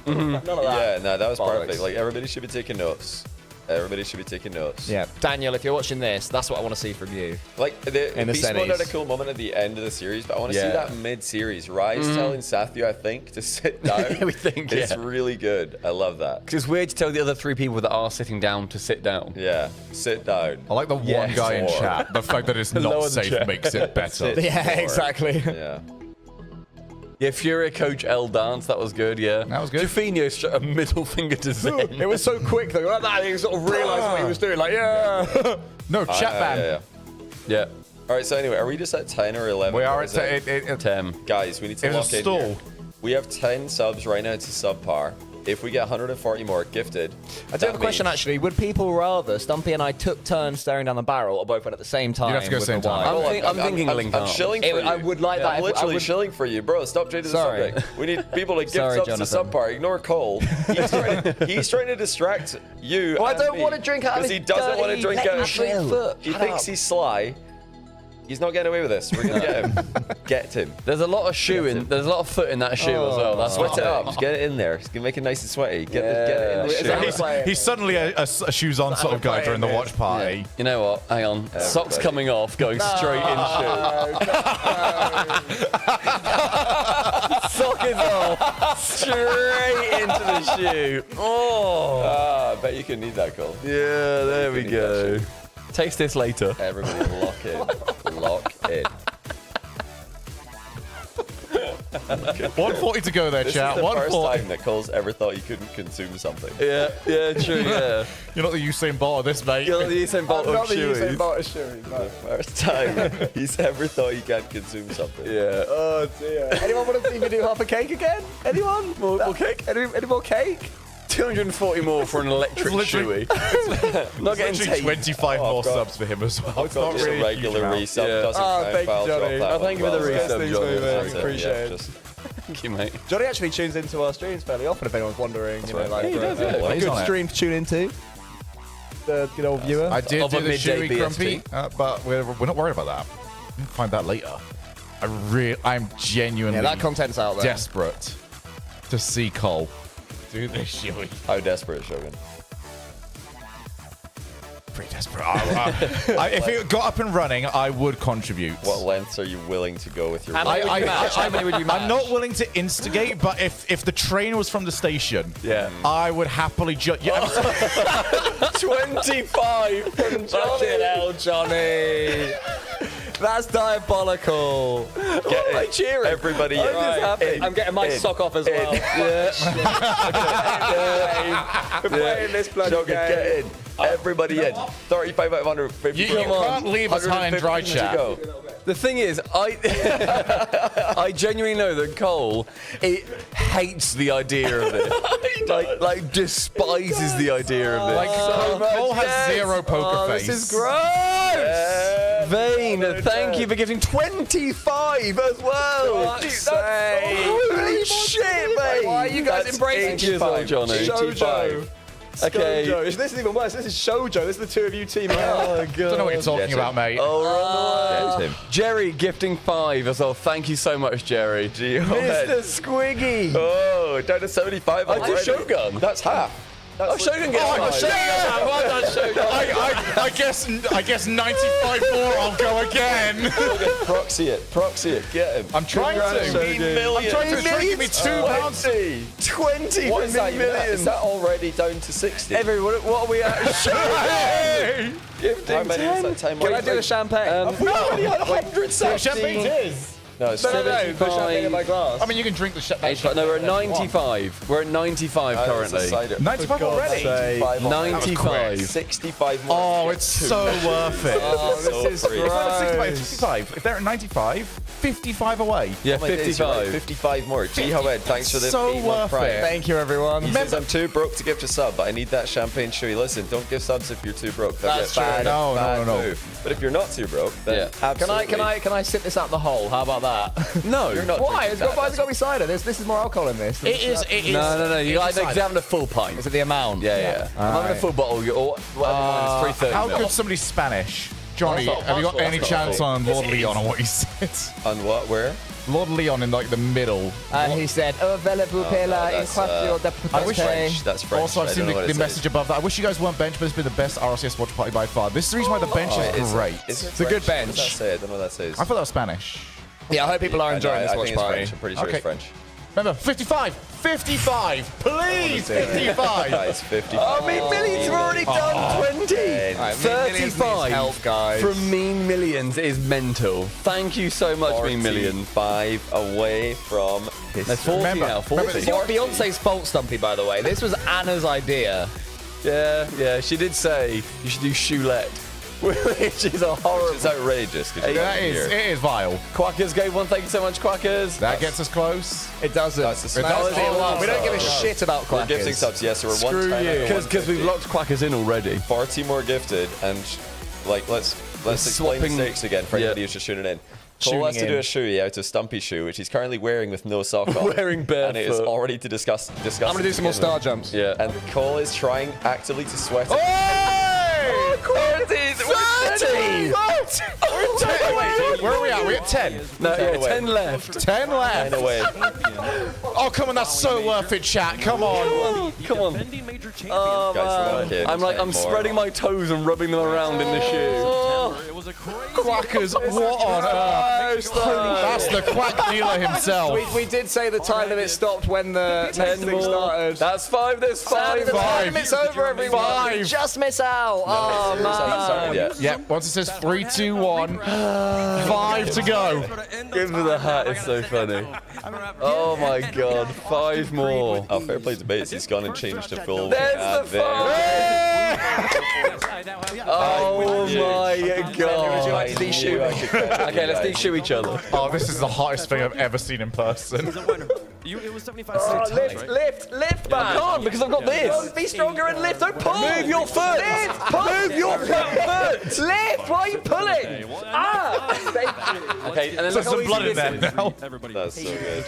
[SPEAKER 3] none of that.
[SPEAKER 1] Yeah, no, that was
[SPEAKER 3] Bollocks.
[SPEAKER 1] perfect. Like everybody should be taking notes. Everybody should be taking notes.
[SPEAKER 3] Yeah, Daniel, if you're watching this, that's what I want to see from you.
[SPEAKER 1] Like, Beast Mode had a cool moment at the end of the series, but I want to see that mid-series. Rise telling Sathu, I think, to sit down.
[SPEAKER 2] We think,
[SPEAKER 1] it's really good. I love that.
[SPEAKER 2] Because it's weird to tell the other 3 people that are sitting down to sit down.
[SPEAKER 1] Yeah, sit down.
[SPEAKER 4] I like the one guy in chat. The fact that it's not safe makes it better.
[SPEAKER 3] Yeah, exactly.
[SPEAKER 1] Yeah.
[SPEAKER 2] Yeah, Fury Coach L dance, that was good, yeah.
[SPEAKER 4] That was good.
[SPEAKER 2] Jufinho struck a middle finger to Zen.
[SPEAKER 3] It was so quick though, like that, he sort of realised what he was doing, like, yeah.
[SPEAKER 4] No, chat ban.
[SPEAKER 2] Yeah.
[SPEAKER 1] All right, so anyway, are we just at 10 or 11?
[SPEAKER 4] We are at
[SPEAKER 2] 10.
[SPEAKER 1] Guys, we need to
[SPEAKER 4] It was
[SPEAKER 1] lock
[SPEAKER 4] a
[SPEAKER 1] in
[SPEAKER 4] stall.
[SPEAKER 1] here. We have 10 subs right now to subpar. If we get 140 more gifted,
[SPEAKER 3] I do have a question actually. Would people rather Stumpy and I took turns staring down the barrel or both went at the same time?
[SPEAKER 4] You'd have to go
[SPEAKER 3] with
[SPEAKER 4] same
[SPEAKER 3] the
[SPEAKER 4] time.
[SPEAKER 3] wire?
[SPEAKER 2] I'm thinking link
[SPEAKER 1] I'm
[SPEAKER 2] up.
[SPEAKER 1] shilling for you.
[SPEAKER 3] I would like that.
[SPEAKER 1] I'm literally shilling for you, bro. Stop changing the
[SPEAKER 3] Sorry.
[SPEAKER 1] subject. We need people to give
[SPEAKER 3] Sorry,
[SPEAKER 1] subs to
[SPEAKER 3] Jonathan.
[SPEAKER 1] subpar. Ignore Cole. He's trying to distract you.
[SPEAKER 3] Well, I
[SPEAKER 1] and
[SPEAKER 3] don't
[SPEAKER 1] me,
[SPEAKER 3] want to drink out of
[SPEAKER 1] because
[SPEAKER 3] his
[SPEAKER 1] he doesn't want to
[SPEAKER 3] dirty
[SPEAKER 1] drink out of
[SPEAKER 3] Patrick foot.
[SPEAKER 1] He
[SPEAKER 3] Shut
[SPEAKER 1] thinks
[SPEAKER 3] up.
[SPEAKER 1] he's sly. He's not getting away with this. We're gonna get him. Get him.
[SPEAKER 2] There's a lot of shoe in. There's a lot of foot in that shoe as well. That's
[SPEAKER 1] Sweat
[SPEAKER 2] what
[SPEAKER 1] it up. Just get it in there. Just make it nice and sweaty. Get it in the shoe.
[SPEAKER 4] He's suddenly a shoes on sort of guy during the watch party.
[SPEAKER 2] You know what? Hang on. Socks coming off, going straight in shoe. Sock is off, straight into the shoe. Oh.
[SPEAKER 1] I bet you can need that, Cole.
[SPEAKER 2] Yeah, there we go. Taste this later.
[SPEAKER 1] Everybody lock in. Lock in.
[SPEAKER 4] 140 to go there,
[SPEAKER 1] This
[SPEAKER 4] chat.
[SPEAKER 1] is the first
[SPEAKER 4] 140.
[SPEAKER 1] time that Cole's ever thought he couldn't consume something.
[SPEAKER 2] Yeah, true, yeah.
[SPEAKER 4] You're not the Usain Bolt of this, mate.
[SPEAKER 2] You're the Usain Bolt of Chewy.
[SPEAKER 1] First time he's ever thought he can't consume something.
[SPEAKER 2] Yeah.
[SPEAKER 3] Oh dear. Anyone want to see me do half a cake again? Anyone?
[SPEAKER 2] More cake?
[SPEAKER 3] Any more cake?
[SPEAKER 2] 240 more for an electric Chewy. Not getting
[SPEAKER 4] Literally
[SPEAKER 2] tape.
[SPEAKER 4] 25 more subs for him as well. It's not
[SPEAKER 1] Just
[SPEAKER 4] really
[SPEAKER 1] a regular resub. Doesn't count.
[SPEAKER 3] thank you,
[SPEAKER 1] I'll drop
[SPEAKER 3] Johnny.
[SPEAKER 1] that
[SPEAKER 3] Oh,
[SPEAKER 1] one
[SPEAKER 2] thank you for the
[SPEAKER 1] as well.
[SPEAKER 2] resub,
[SPEAKER 3] Thanks,
[SPEAKER 2] Johnny.
[SPEAKER 3] mate.
[SPEAKER 1] That's it,
[SPEAKER 3] Appreciate it.
[SPEAKER 1] just-
[SPEAKER 2] Thank you, mate.
[SPEAKER 3] Johnny actually tunes into our streams fairly often, if anyone's wondering. You know, like,
[SPEAKER 2] he does, yeah.
[SPEAKER 3] a
[SPEAKER 4] He's
[SPEAKER 3] good
[SPEAKER 4] on it.
[SPEAKER 3] stream to tune into. The good old viewer.
[SPEAKER 4] I did
[SPEAKER 2] Of
[SPEAKER 4] do
[SPEAKER 2] a
[SPEAKER 4] the
[SPEAKER 2] midday
[SPEAKER 4] Chewy Crumpy,
[SPEAKER 2] BST.
[SPEAKER 4] but we're not worried about that. We can find that later. I'm genuinely
[SPEAKER 3] Yeah, that content's out there.
[SPEAKER 4] desperate to see Cole do this Chewy.
[SPEAKER 1] How desperate is Shogun?
[SPEAKER 4] Pretty desperate. If it got up and running, I would contribute.
[SPEAKER 1] What lengths are you willing to go with your
[SPEAKER 3] How many would you match? How many would you match?
[SPEAKER 4] I'm not willing to instigate, but if the train was from the station, I would happily just.
[SPEAKER 2] 25 from
[SPEAKER 3] Fucking hell, Johnny. That's diabolical.
[SPEAKER 1] Get it. Everybody in.
[SPEAKER 3] I'm getting my sock off as well. We're playing this bloody
[SPEAKER 1] Shogun,
[SPEAKER 3] game.
[SPEAKER 1] get in. Everybody in. 35 out of 150.
[SPEAKER 4] You can't leave us high and dry,
[SPEAKER 1] 150
[SPEAKER 4] chat.
[SPEAKER 1] to go.
[SPEAKER 2] The thing is, I genuinely know that Cole hates the idea of it. like despises the idea of it.
[SPEAKER 4] Like, Cole has zero poker face.
[SPEAKER 2] This is gross. Vane, thank you for giving 25 as well. Holy shit, mate.
[SPEAKER 3] Why are you guys embracing
[SPEAKER 2] 8 years old, Johnny?
[SPEAKER 3] Shoujo.
[SPEAKER 2] Okay.
[SPEAKER 3] Shoujo. This is even worse. This is Shoujo. This is the two of you teaming up.
[SPEAKER 2] Oh, God.
[SPEAKER 4] Don't know what you're talking about, mate.
[SPEAKER 2] Oh, right.
[SPEAKER 1] Get him.
[SPEAKER 2] Jerry gifting 5 as well. Thank you so much, Jerry. Mr. Squiggy.
[SPEAKER 1] Oh, down to 75
[SPEAKER 2] I do
[SPEAKER 1] already.
[SPEAKER 2] Shogun.
[SPEAKER 1] That's half.
[SPEAKER 2] Oh, Shogun gets
[SPEAKER 4] Well done, Shogun. I guess 95 more. I'll go again.
[SPEAKER 1] Proxy it. Get him.
[SPEAKER 4] I'm trying to.
[SPEAKER 1] $1 million.
[SPEAKER 4] I'm trying to give me £2.
[SPEAKER 2] 20
[SPEAKER 1] What is that?
[SPEAKER 2] million.
[SPEAKER 1] Is that already down to 60?
[SPEAKER 2] What are we at?
[SPEAKER 1] How many is that time?
[SPEAKER 3] Can I do the champagne?
[SPEAKER 1] We already had 100 subs.
[SPEAKER 4] Champagne is.
[SPEAKER 1] No, it's
[SPEAKER 3] No, put champagne in my glass.
[SPEAKER 4] I mean, you can drink the champagne.
[SPEAKER 2] No, we're at 95. We're at 95 currently.
[SPEAKER 4] 95 already?
[SPEAKER 2] 95.
[SPEAKER 1] 65 more.
[SPEAKER 4] Oh, it's so worth it.
[SPEAKER 1] Oh,
[SPEAKER 3] this is gross.
[SPEAKER 4] 65. If they're at 95, 55 away.
[SPEAKER 2] Yeah,
[SPEAKER 1] Oh my days, you're right,
[SPEAKER 2] 55.
[SPEAKER 1] 55 more. G Howard, thanks for the
[SPEAKER 4] So
[SPEAKER 1] 8-month
[SPEAKER 4] worth
[SPEAKER 1] prime.
[SPEAKER 4] it.
[SPEAKER 3] Thank you, everyone.
[SPEAKER 1] He says, I'm too broke to gift a sub, but I need that champagne chewy. Listen, don't give subs if you're too broke.
[SPEAKER 3] That's true.
[SPEAKER 1] Bad,
[SPEAKER 4] No.
[SPEAKER 1] move. But if you're not too broke, then absolutely.
[SPEAKER 3] Can I sip this out the hole? How about that?
[SPEAKER 2] No.
[SPEAKER 1] You're not
[SPEAKER 3] Why?
[SPEAKER 1] drinking
[SPEAKER 3] Why's it got to be cider? This is more alcohol in this.
[SPEAKER 4] It is.
[SPEAKER 2] No. You like having a full pint.
[SPEAKER 3] Is it the amount?
[SPEAKER 2] Yeah. I'm having a full bottle or whatever mine is, 330
[SPEAKER 4] How
[SPEAKER 2] mil.
[SPEAKER 4] good somebody's Spanish? Johnny,
[SPEAKER 2] That's not
[SPEAKER 4] have you got
[SPEAKER 2] possible.
[SPEAKER 4] any
[SPEAKER 2] That's not
[SPEAKER 4] chance
[SPEAKER 2] possible.
[SPEAKER 4] on Lord Leon on what he said?
[SPEAKER 1] On what? Where?
[SPEAKER 4] Lord Leon in like the middle.
[SPEAKER 3] He said, "Oh, vele-vous pela in
[SPEAKER 1] that's,
[SPEAKER 3] quattro de
[SPEAKER 4] I wish
[SPEAKER 1] French. That's French.
[SPEAKER 4] Also, I've
[SPEAKER 1] I
[SPEAKER 4] seen
[SPEAKER 1] don't know what
[SPEAKER 4] the
[SPEAKER 1] it
[SPEAKER 4] message above that. I wish you guys weren't bench, but it's been the best RLCS watch party by far. This is the reason why the bench is great.
[SPEAKER 1] It's
[SPEAKER 3] a good
[SPEAKER 1] French. What does that
[SPEAKER 3] bench.
[SPEAKER 1] say? I don't know what that says.
[SPEAKER 4] I thought that was Spanish.
[SPEAKER 3] Yeah, I hope people are enjoying this
[SPEAKER 1] I
[SPEAKER 3] watch
[SPEAKER 1] think it's
[SPEAKER 3] party.
[SPEAKER 1] French. I'm pretty sure
[SPEAKER 4] Okay.
[SPEAKER 1] it's French.
[SPEAKER 4] Remember, 55! 55! Please, 55!
[SPEAKER 1] Guys, 55.
[SPEAKER 2] Oh, Mean Millions have already done 20.
[SPEAKER 3] Alright, Mean Millions needs
[SPEAKER 2] 35
[SPEAKER 3] help, guys.
[SPEAKER 2] from Mean Millions is mental. Thank you so much, Mean Millions.
[SPEAKER 1] 5 away from
[SPEAKER 2] They're
[SPEAKER 1] history.
[SPEAKER 2] 40
[SPEAKER 4] Remember-
[SPEAKER 2] now, 40.
[SPEAKER 3] It's not Beyonce's fault, Stumpy, by the way. This was Anna's idea.
[SPEAKER 2] Yeah, she did say you should do shoelette. Which is a horrible.
[SPEAKER 1] It's outrageous.
[SPEAKER 4] It is vile.
[SPEAKER 2] Quackers gave one. Thank you so much, Quackers.
[SPEAKER 4] That gets us close.
[SPEAKER 3] It doesn't.
[SPEAKER 1] That's the
[SPEAKER 3] We don't give a shit about
[SPEAKER 1] We're gifting
[SPEAKER 3] quackers.
[SPEAKER 1] subs, yes, so we're
[SPEAKER 2] Screw
[SPEAKER 1] one time
[SPEAKER 2] you. Because we've locked Quackers in already.
[SPEAKER 1] 40 more gifted, and like let's explain the stakes again for anybody who's just tuning in. Cole has to do a shoey out of Stumpy shoe, which he's currently wearing with no sock on.
[SPEAKER 2] Wearing
[SPEAKER 1] and it is
[SPEAKER 2] barefoot.
[SPEAKER 1] already to discuss.
[SPEAKER 3] I'm going to do some more star jumps.
[SPEAKER 2] Yeah.
[SPEAKER 1] And Cole is trying actively to sweat it.
[SPEAKER 2] Oh, 30!
[SPEAKER 4] Where are we at? We're at 10.
[SPEAKER 2] No,
[SPEAKER 1] 10
[SPEAKER 2] yeah,
[SPEAKER 1] away.
[SPEAKER 2] 10 left.
[SPEAKER 4] 10 left.
[SPEAKER 1] Away.
[SPEAKER 4] Oh, come on, that's so worth it, chat. Come on.
[SPEAKER 2] Come on.
[SPEAKER 7] Defending major champion.
[SPEAKER 2] Oh,
[SPEAKER 1] Guys,
[SPEAKER 2] man.
[SPEAKER 1] lock in.
[SPEAKER 2] I'm
[SPEAKER 1] 10 more.
[SPEAKER 2] spreading my toes and rubbing them around in the shoe.
[SPEAKER 7] It was a crazy
[SPEAKER 4] Quackers, what on earth? That's the quack dealer himself.
[SPEAKER 3] We did say the time limit stopped when the next thing started.
[SPEAKER 2] That's 5. There's 5.
[SPEAKER 3] The time limit's over, everyone. You just miss out. Oh, man.
[SPEAKER 4] Yeah, once it says 3, 2, 1, 5 to go.
[SPEAKER 2] Give me the hat. It's so funny. Oh my god. 5 more.
[SPEAKER 1] Oh, fair play to Bates. He's gone and changed to full.
[SPEAKER 2] There's the 5. Oh my god.
[SPEAKER 3] Would you like to de-shoot?
[SPEAKER 2] Okay, let's de-shoot each other.
[SPEAKER 4] Oh, this is the hottest thing I've ever seen in person.
[SPEAKER 7] It was 75 cents, right?
[SPEAKER 3] Lift, man.
[SPEAKER 2] I can't because I've got this.
[SPEAKER 3] Be stronger and lift. Don't pull.
[SPEAKER 2] Move your foot.
[SPEAKER 3] Lift.
[SPEAKER 2] Move your foot.
[SPEAKER 3] Lift. Why are you pulling?
[SPEAKER 2] Okay, and then
[SPEAKER 4] There's some blood in there now.
[SPEAKER 1] That's so good.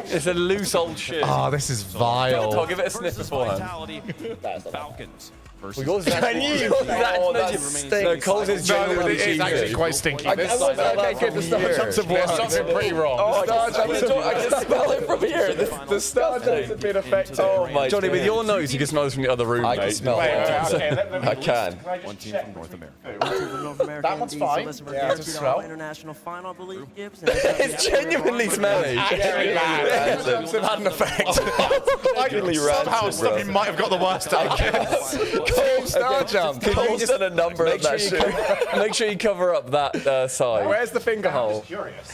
[SPEAKER 2] It's a loose old shit.
[SPEAKER 4] Oh, this is vile.
[SPEAKER 2] I'll give it a sniff beforehand.
[SPEAKER 7] Falcons.
[SPEAKER 2] Yours is actually... No, Cole's is genuinely
[SPEAKER 4] It's actually
[SPEAKER 2] cheesy.
[SPEAKER 4] quite stinky.
[SPEAKER 2] Okay, good. The star jumps have
[SPEAKER 4] There's something pretty wrong.
[SPEAKER 2] Oh, I can smell it from here. The star jumps have been affected. Oh my Johnny, with your nose, you can smell this from the other room,
[SPEAKER 1] I can
[SPEAKER 2] mate.
[SPEAKER 1] smell it. I can.
[SPEAKER 7] One team from North America.
[SPEAKER 4] That one's fine. Yeah, it's a smell.
[SPEAKER 15] International final, I believe, Gibbs.
[SPEAKER 2] It's genuinely smelly.
[SPEAKER 4] Actually bad.
[SPEAKER 3] Jumps have had an effect.
[SPEAKER 4] Somehow Stumpy might have got the worst out of it.
[SPEAKER 3] Cole star jump.
[SPEAKER 1] Cole's done a number of that shit.
[SPEAKER 2] Make sure you cover up that side.
[SPEAKER 3] Where's the finger hole?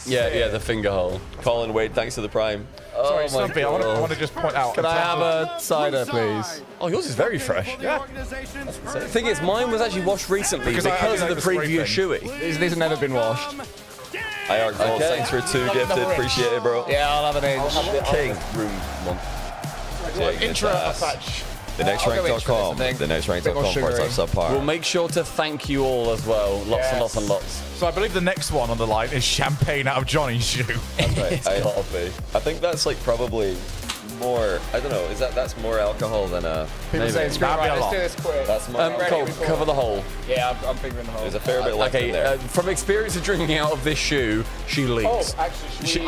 [SPEAKER 2] Yeah, the finger hole.
[SPEAKER 1] Colin Wade, thanks for the prime.
[SPEAKER 4] Sorry, Stumpy, I want to just point out.
[SPEAKER 3] Can I have a cider, please?
[SPEAKER 2] Oh, yours is very fresh.
[SPEAKER 4] Yeah.
[SPEAKER 2] The thing is, mine was actually washed recently because of the previous shoey.
[SPEAKER 3] These have never been washed.
[SPEAKER 1] IR Gold, thanks for 2 gifted. Appreciate it, bro.
[SPEAKER 3] Yeah, I'll have an inch.
[SPEAKER 2] King. Room 1.
[SPEAKER 4] Intro attach.
[SPEAKER 1] TheNextRank.com. TheNextRank.com /subpar.
[SPEAKER 2] We'll make sure to thank you all as well. Lots and lots and lots.
[SPEAKER 4] So I believe the next one on the line is champagne out of Johnny's shoe.
[SPEAKER 1] That's right. I think that's like probably more. I don't know. That's more alcohol than a.
[SPEAKER 3] People saying, screw it, right, let's do this quick.
[SPEAKER 1] That's more.
[SPEAKER 2] Cole, cover the hole.
[SPEAKER 3] Yeah, I'm fingering the hole.
[SPEAKER 1] There's a fair bit left in there.
[SPEAKER 2] From experience of drinking out of this shoe, she leaks.
[SPEAKER 3] Oh, actually,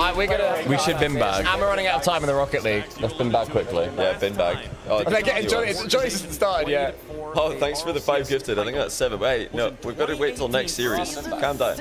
[SPEAKER 3] we should
[SPEAKER 2] bin bag.
[SPEAKER 3] And we're running out of time in the Rocket League.
[SPEAKER 2] Let's bin bag quickly.
[SPEAKER 1] Yeah, bin bag. Oh,
[SPEAKER 3] Johnny hasn't started yet.
[SPEAKER 1] Oh, thanks for the 5 gifted. I think that's 7. Wait, no, we've got to wait till next series. Calm down.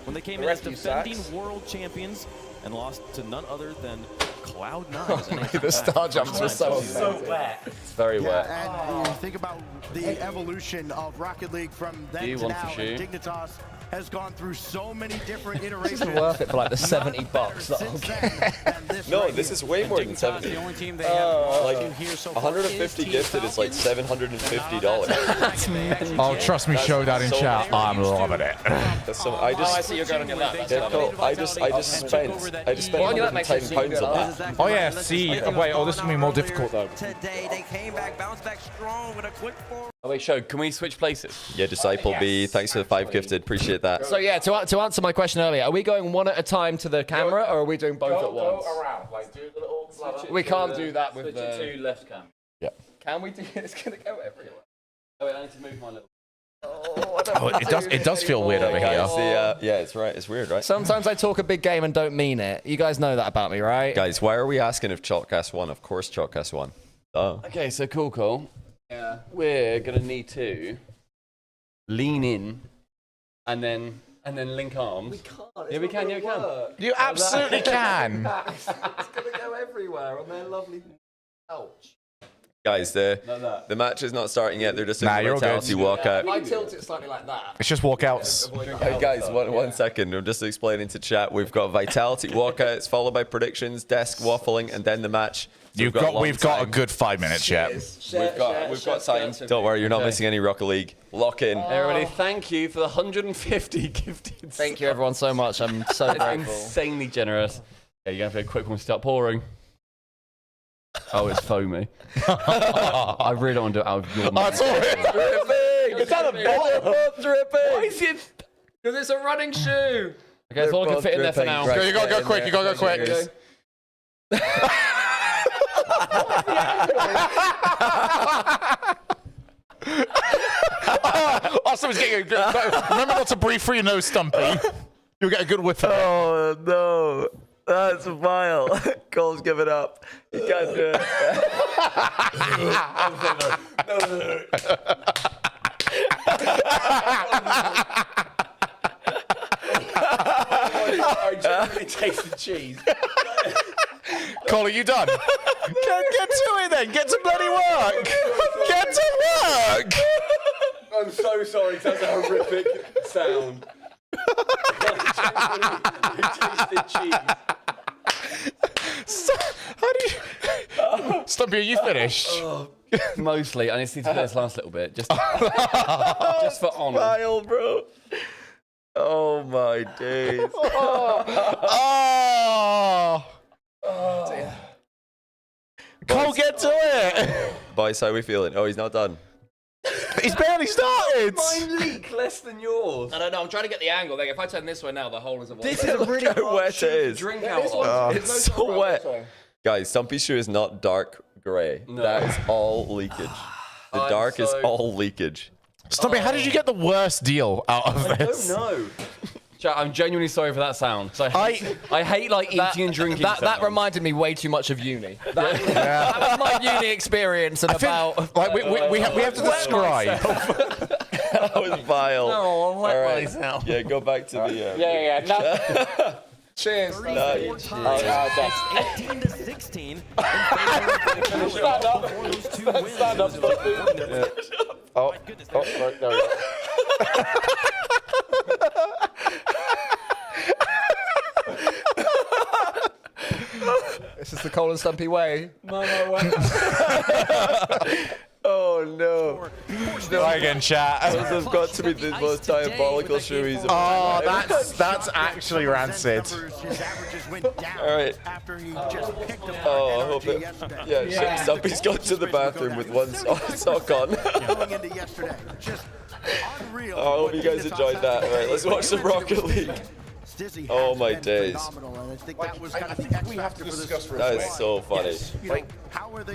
[SPEAKER 7] When they came in as defending world champions and lost to none other than Cloud9.
[SPEAKER 3] The star jumps were so
[SPEAKER 15] wet.
[SPEAKER 2] It's very wet.
[SPEAKER 18] And you think about the evolution of Rocket League from then to now. And Dignitas has gone through so many different iterations.
[SPEAKER 3] This is worth it for like the $70 that I'll get.
[SPEAKER 1] No, this is way more than 70.
[SPEAKER 7] The only team they have
[SPEAKER 1] like 150 gifted is like $750.
[SPEAKER 4] Oh, trust me, show that in chat. I'm loving it.
[SPEAKER 1] I see you're going on your lap. I just spent £110 on that.
[SPEAKER 4] Oh yeah, see. Wait, this is gonna be more difficult though.
[SPEAKER 15] Today they came back, bounced back strong with a quick forward.
[SPEAKER 2] Oh wait, Shog, can we switch places?
[SPEAKER 1] Yeah, Disciple B, thanks for the 5 gifted. Appreciate that.
[SPEAKER 3] So yeah, to answer my question earlier, are we going one at a time to the camera, or are we doing both at once?
[SPEAKER 4] Go around, like do the little.
[SPEAKER 3] We can't do that with the.
[SPEAKER 2] Switch it to left cam.
[SPEAKER 1] Yeah.
[SPEAKER 3] Can we do it? It's gonna go everywhere.
[SPEAKER 2] Oh wait, I need to move my little.
[SPEAKER 4] It does feel weird over here.
[SPEAKER 1] Yeah, it's right. It's weird, right?
[SPEAKER 3] Sometimes I talk a big game and don't mean it. You guys know that about me, right?
[SPEAKER 1] Guys, why are we asking if Chalkcast won? Of course Chalkcast won. Oh.
[SPEAKER 2] Okay, so cool. Yeah. We're gonna need to lean in and then link arms.
[SPEAKER 3] We can't.
[SPEAKER 2] Yeah, we can.
[SPEAKER 4] You absolutely can.
[SPEAKER 3] It's gonna go everywhere on their lovely couch.
[SPEAKER 1] Guys, the match is not starting yet. They're just doing a vitality walkout.
[SPEAKER 3] I tilt it slightly like that.
[SPEAKER 4] It's just walkouts.
[SPEAKER 1] Hey guys, one second. I'm just explaining to chat. We've got vitality walkouts followed by predictions, desk waffling, and then the match. So
[SPEAKER 4] we've got a good 5 minutes yet.
[SPEAKER 1] We've got time. Don't worry, you're not missing any Rocket League. Lock in.
[SPEAKER 2] Everybody, thank you for the 150 gifted.
[SPEAKER 3] Thank you everyone so much. I'm so grateful.
[SPEAKER 2] Insanely generous. Yeah, you're gonna have to be quick when we start pouring. Oh, it's foamy. I really don't want to do it out of your mouth.
[SPEAKER 3] It's dripping! It's out of bottle dripping!
[SPEAKER 2] Why is it?
[SPEAKER 3] Because it's a running shoe!
[SPEAKER 2] Okay, so all can fit in there for now.
[SPEAKER 1] Right,
[SPEAKER 4] You gotta go quick. You gotta go quick. Someone's getting remember not to breathe through your nose, Stumpy. You'll get a good whiff of it.
[SPEAKER 1] Oh no. That's vile. Cole's given up. He can't do it.
[SPEAKER 2] I genuinely taste the cheese.
[SPEAKER 4] Cole, are you done? Get to it then. Get to bloody work. Get to work.
[SPEAKER 2] I'm so sorry, that's a horrific sound. I tasted cheese.
[SPEAKER 4] How do you... Stumpy, are you finished?
[SPEAKER 2] Mostly. I need to do this last little bit. Just for honour.
[SPEAKER 1] Vile, bro. Oh my days.
[SPEAKER 4] Oh. Cole, get to it.
[SPEAKER 1] Boys, how are we feeling? Oh, he's not done.
[SPEAKER 4] He's barely started.
[SPEAKER 2] Mine leak less than yours.
[SPEAKER 3] I don't know. I'm trying to get the angle. Like, if I turn this way now, the hole is a wall.
[SPEAKER 2] This is a really
[SPEAKER 1] how wet it is.
[SPEAKER 2] Drink out of.
[SPEAKER 1] It's so wet. Guys, Stumpy's shoe is not dark grey.
[SPEAKER 2] No.
[SPEAKER 1] That is all leakage. The dark is all leakage.
[SPEAKER 4] Stumpy, how did you get the worst deal out of this?
[SPEAKER 2] I don't know. Chat, I'm genuinely sorry for that sound. So I hate like eating and drinking.
[SPEAKER 3] That reminded me way too much of uni. That was my uni experience and about.
[SPEAKER 4] Like we have to describe.
[SPEAKER 1] That was vile.
[SPEAKER 2] No,
[SPEAKER 1] all right.
[SPEAKER 2] myself.
[SPEAKER 1] Yeah, go back to the.
[SPEAKER 3] Yeah. Cheers.
[SPEAKER 7] 18 to 16 in favor of the
[SPEAKER 3] Stand up.
[SPEAKER 7] before those two wins.
[SPEAKER 3] Stand up.
[SPEAKER 1] Oh, right, there we go.
[SPEAKER 3] This is the Cole and Stumpy way.
[SPEAKER 1] Oh no.
[SPEAKER 4] Try again, chat.
[SPEAKER 1] Those have got to be the most diabolical shoeys of
[SPEAKER 4] Oh, that's actually rancid.
[SPEAKER 1] All right. Oh, I hope it. Yeah, Stumpy's gone to the bathroom with one sock on. I hope you guys enjoyed that. All right, let's watch some Rocket League. Oh my days.
[SPEAKER 4] We have to discuss real
[SPEAKER 1] That
[SPEAKER 4] quick.
[SPEAKER 1] is so funny.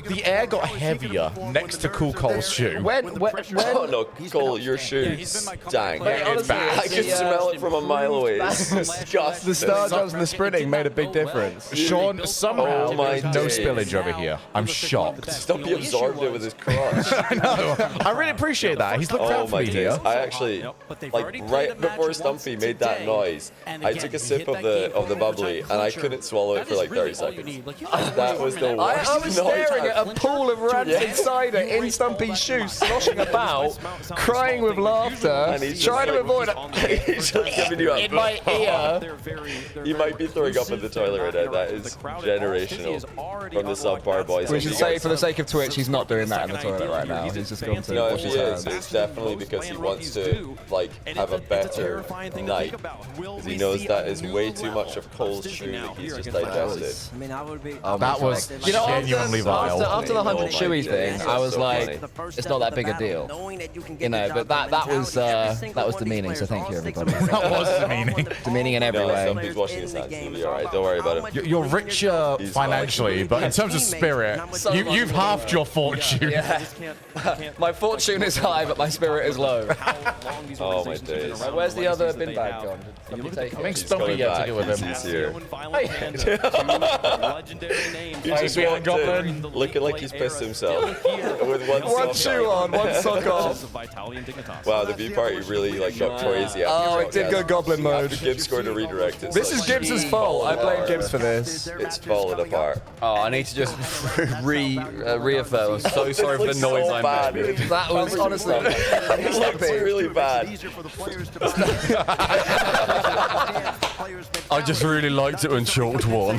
[SPEAKER 4] The air got heavier next to Cool Cole's shoe.
[SPEAKER 1] Oh no, Cole, your shoe stank.
[SPEAKER 4] It's bad.
[SPEAKER 1] I can smell it from a mile away. It's disgusting.
[SPEAKER 3] The star jumps and the sprinting made a big difference.
[SPEAKER 4] Sean, somehow
[SPEAKER 1] Oh my
[SPEAKER 4] no
[SPEAKER 1] days.
[SPEAKER 4] spillage over here. I'm shocked.
[SPEAKER 1] Stumpy absorbed it with his crotch.
[SPEAKER 4] I know. I really appreciate that. He's looked
[SPEAKER 1] Oh
[SPEAKER 4] out for
[SPEAKER 1] my
[SPEAKER 4] me
[SPEAKER 1] days.
[SPEAKER 4] here.
[SPEAKER 1] I actually, like right before Stumpy made that noise, I took a sip of the bubbly and I couldn't swallow it for like 30 seconds. That was the worst
[SPEAKER 3] I was staring at a pool of rancid cider in Stumpy's shoe, sloshing about, crying with laughter,
[SPEAKER 1] And he's
[SPEAKER 3] trying to avoid
[SPEAKER 1] it. He's just giving you
[SPEAKER 3] in my ear.
[SPEAKER 1] He might be throwing up in the toilet right now. That is generational from the subpar boys.
[SPEAKER 3] We should say, for the sake of Twitch, he's not doing that in the toilet right now. He's just gone to
[SPEAKER 1] No, if
[SPEAKER 3] wash
[SPEAKER 1] he
[SPEAKER 3] his
[SPEAKER 1] is,
[SPEAKER 3] hands.
[SPEAKER 1] it's definitely because he wants to like have a better night. Because he knows that is way too much of Cole's shoe that he's just digested.
[SPEAKER 4] That was genuinely vile.
[SPEAKER 3] After the 100
[SPEAKER 1] Oh my
[SPEAKER 3] Chewy
[SPEAKER 1] days,
[SPEAKER 3] thing,
[SPEAKER 1] that's
[SPEAKER 3] I was
[SPEAKER 1] so
[SPEAKER 3] like,
[SPEAKER 1] funny.
[SPEAKER 3] it's not that big a deal. You know, but that was demeaning, so thank you, everybody.
[SPEAKER 4] That was demeaning.
[SPEAKER 3] Demeaning in every
[SPEAKER 1] No,
[SPEAKER 3] way.
[SPEAKER 1] Stumpy's washing his hands. He'll be alright. Don't worry about him.
[SPEAKER 4] You're richer
[SPEAKER 1] He's
[SPEAKER 4] financially, but in terms of spirit, you've halved your fortune.
[SPEAKER 3] Yeah. My fortune is high, but my spirit is low.
[SPEAKER 1] Oh my days.
[SPEAKER 3] Where's the other bin bag gone? Did you take
[SPEAKER 4] I think
[SPEAKER 3] it?
[SPEAKER 4] Stumpy
[SPEAKER 1] Coming
[SPEAKER 4] yet to
[SPEAKER 1] back.
[SPEAKER 4] deal with him.
[SPEAKER 1] He's here.
[SPEAKER 7] Legendary names.
[SPEAKER 1] He just
[SPEAKER 4] Feeling
[SPEAKER 1] walked
[SPEAKER 4] goblin.
[SPEAKER 1] in looking like he's pissed himself with one
[SPEAKER 3] One
[SPEAKER 1] sock
[SPEAKER 3] shoe on, one sock off.
[SPEAKER 1] Wow, the V party really like got crazy.
[SPEAKER 3] Oh,
[SPEAKER 1] after
[SPEAKER 3] it did go goblin mode.
[SPEAKER 1] After Gibbs scored a redirect. It's
[SPEAKER 3] This
[SPEAKER 1] like,
[SPEAKER 3] is Gibbs' fault. I blame Gibbs for this.
[SPEAKER 1] It's falling apart.
[SPEAKER 2] Oh, I need to just reaffirm. I'm so sorry for the noise I
[SPEAKER 1] bad.
[SPEAKER 2] made.
[SPEAKER 3] That was honestly.
[SPEAKER 1] It looks really bad.
[SPEAKER 2] I just really liked it when Chalked won.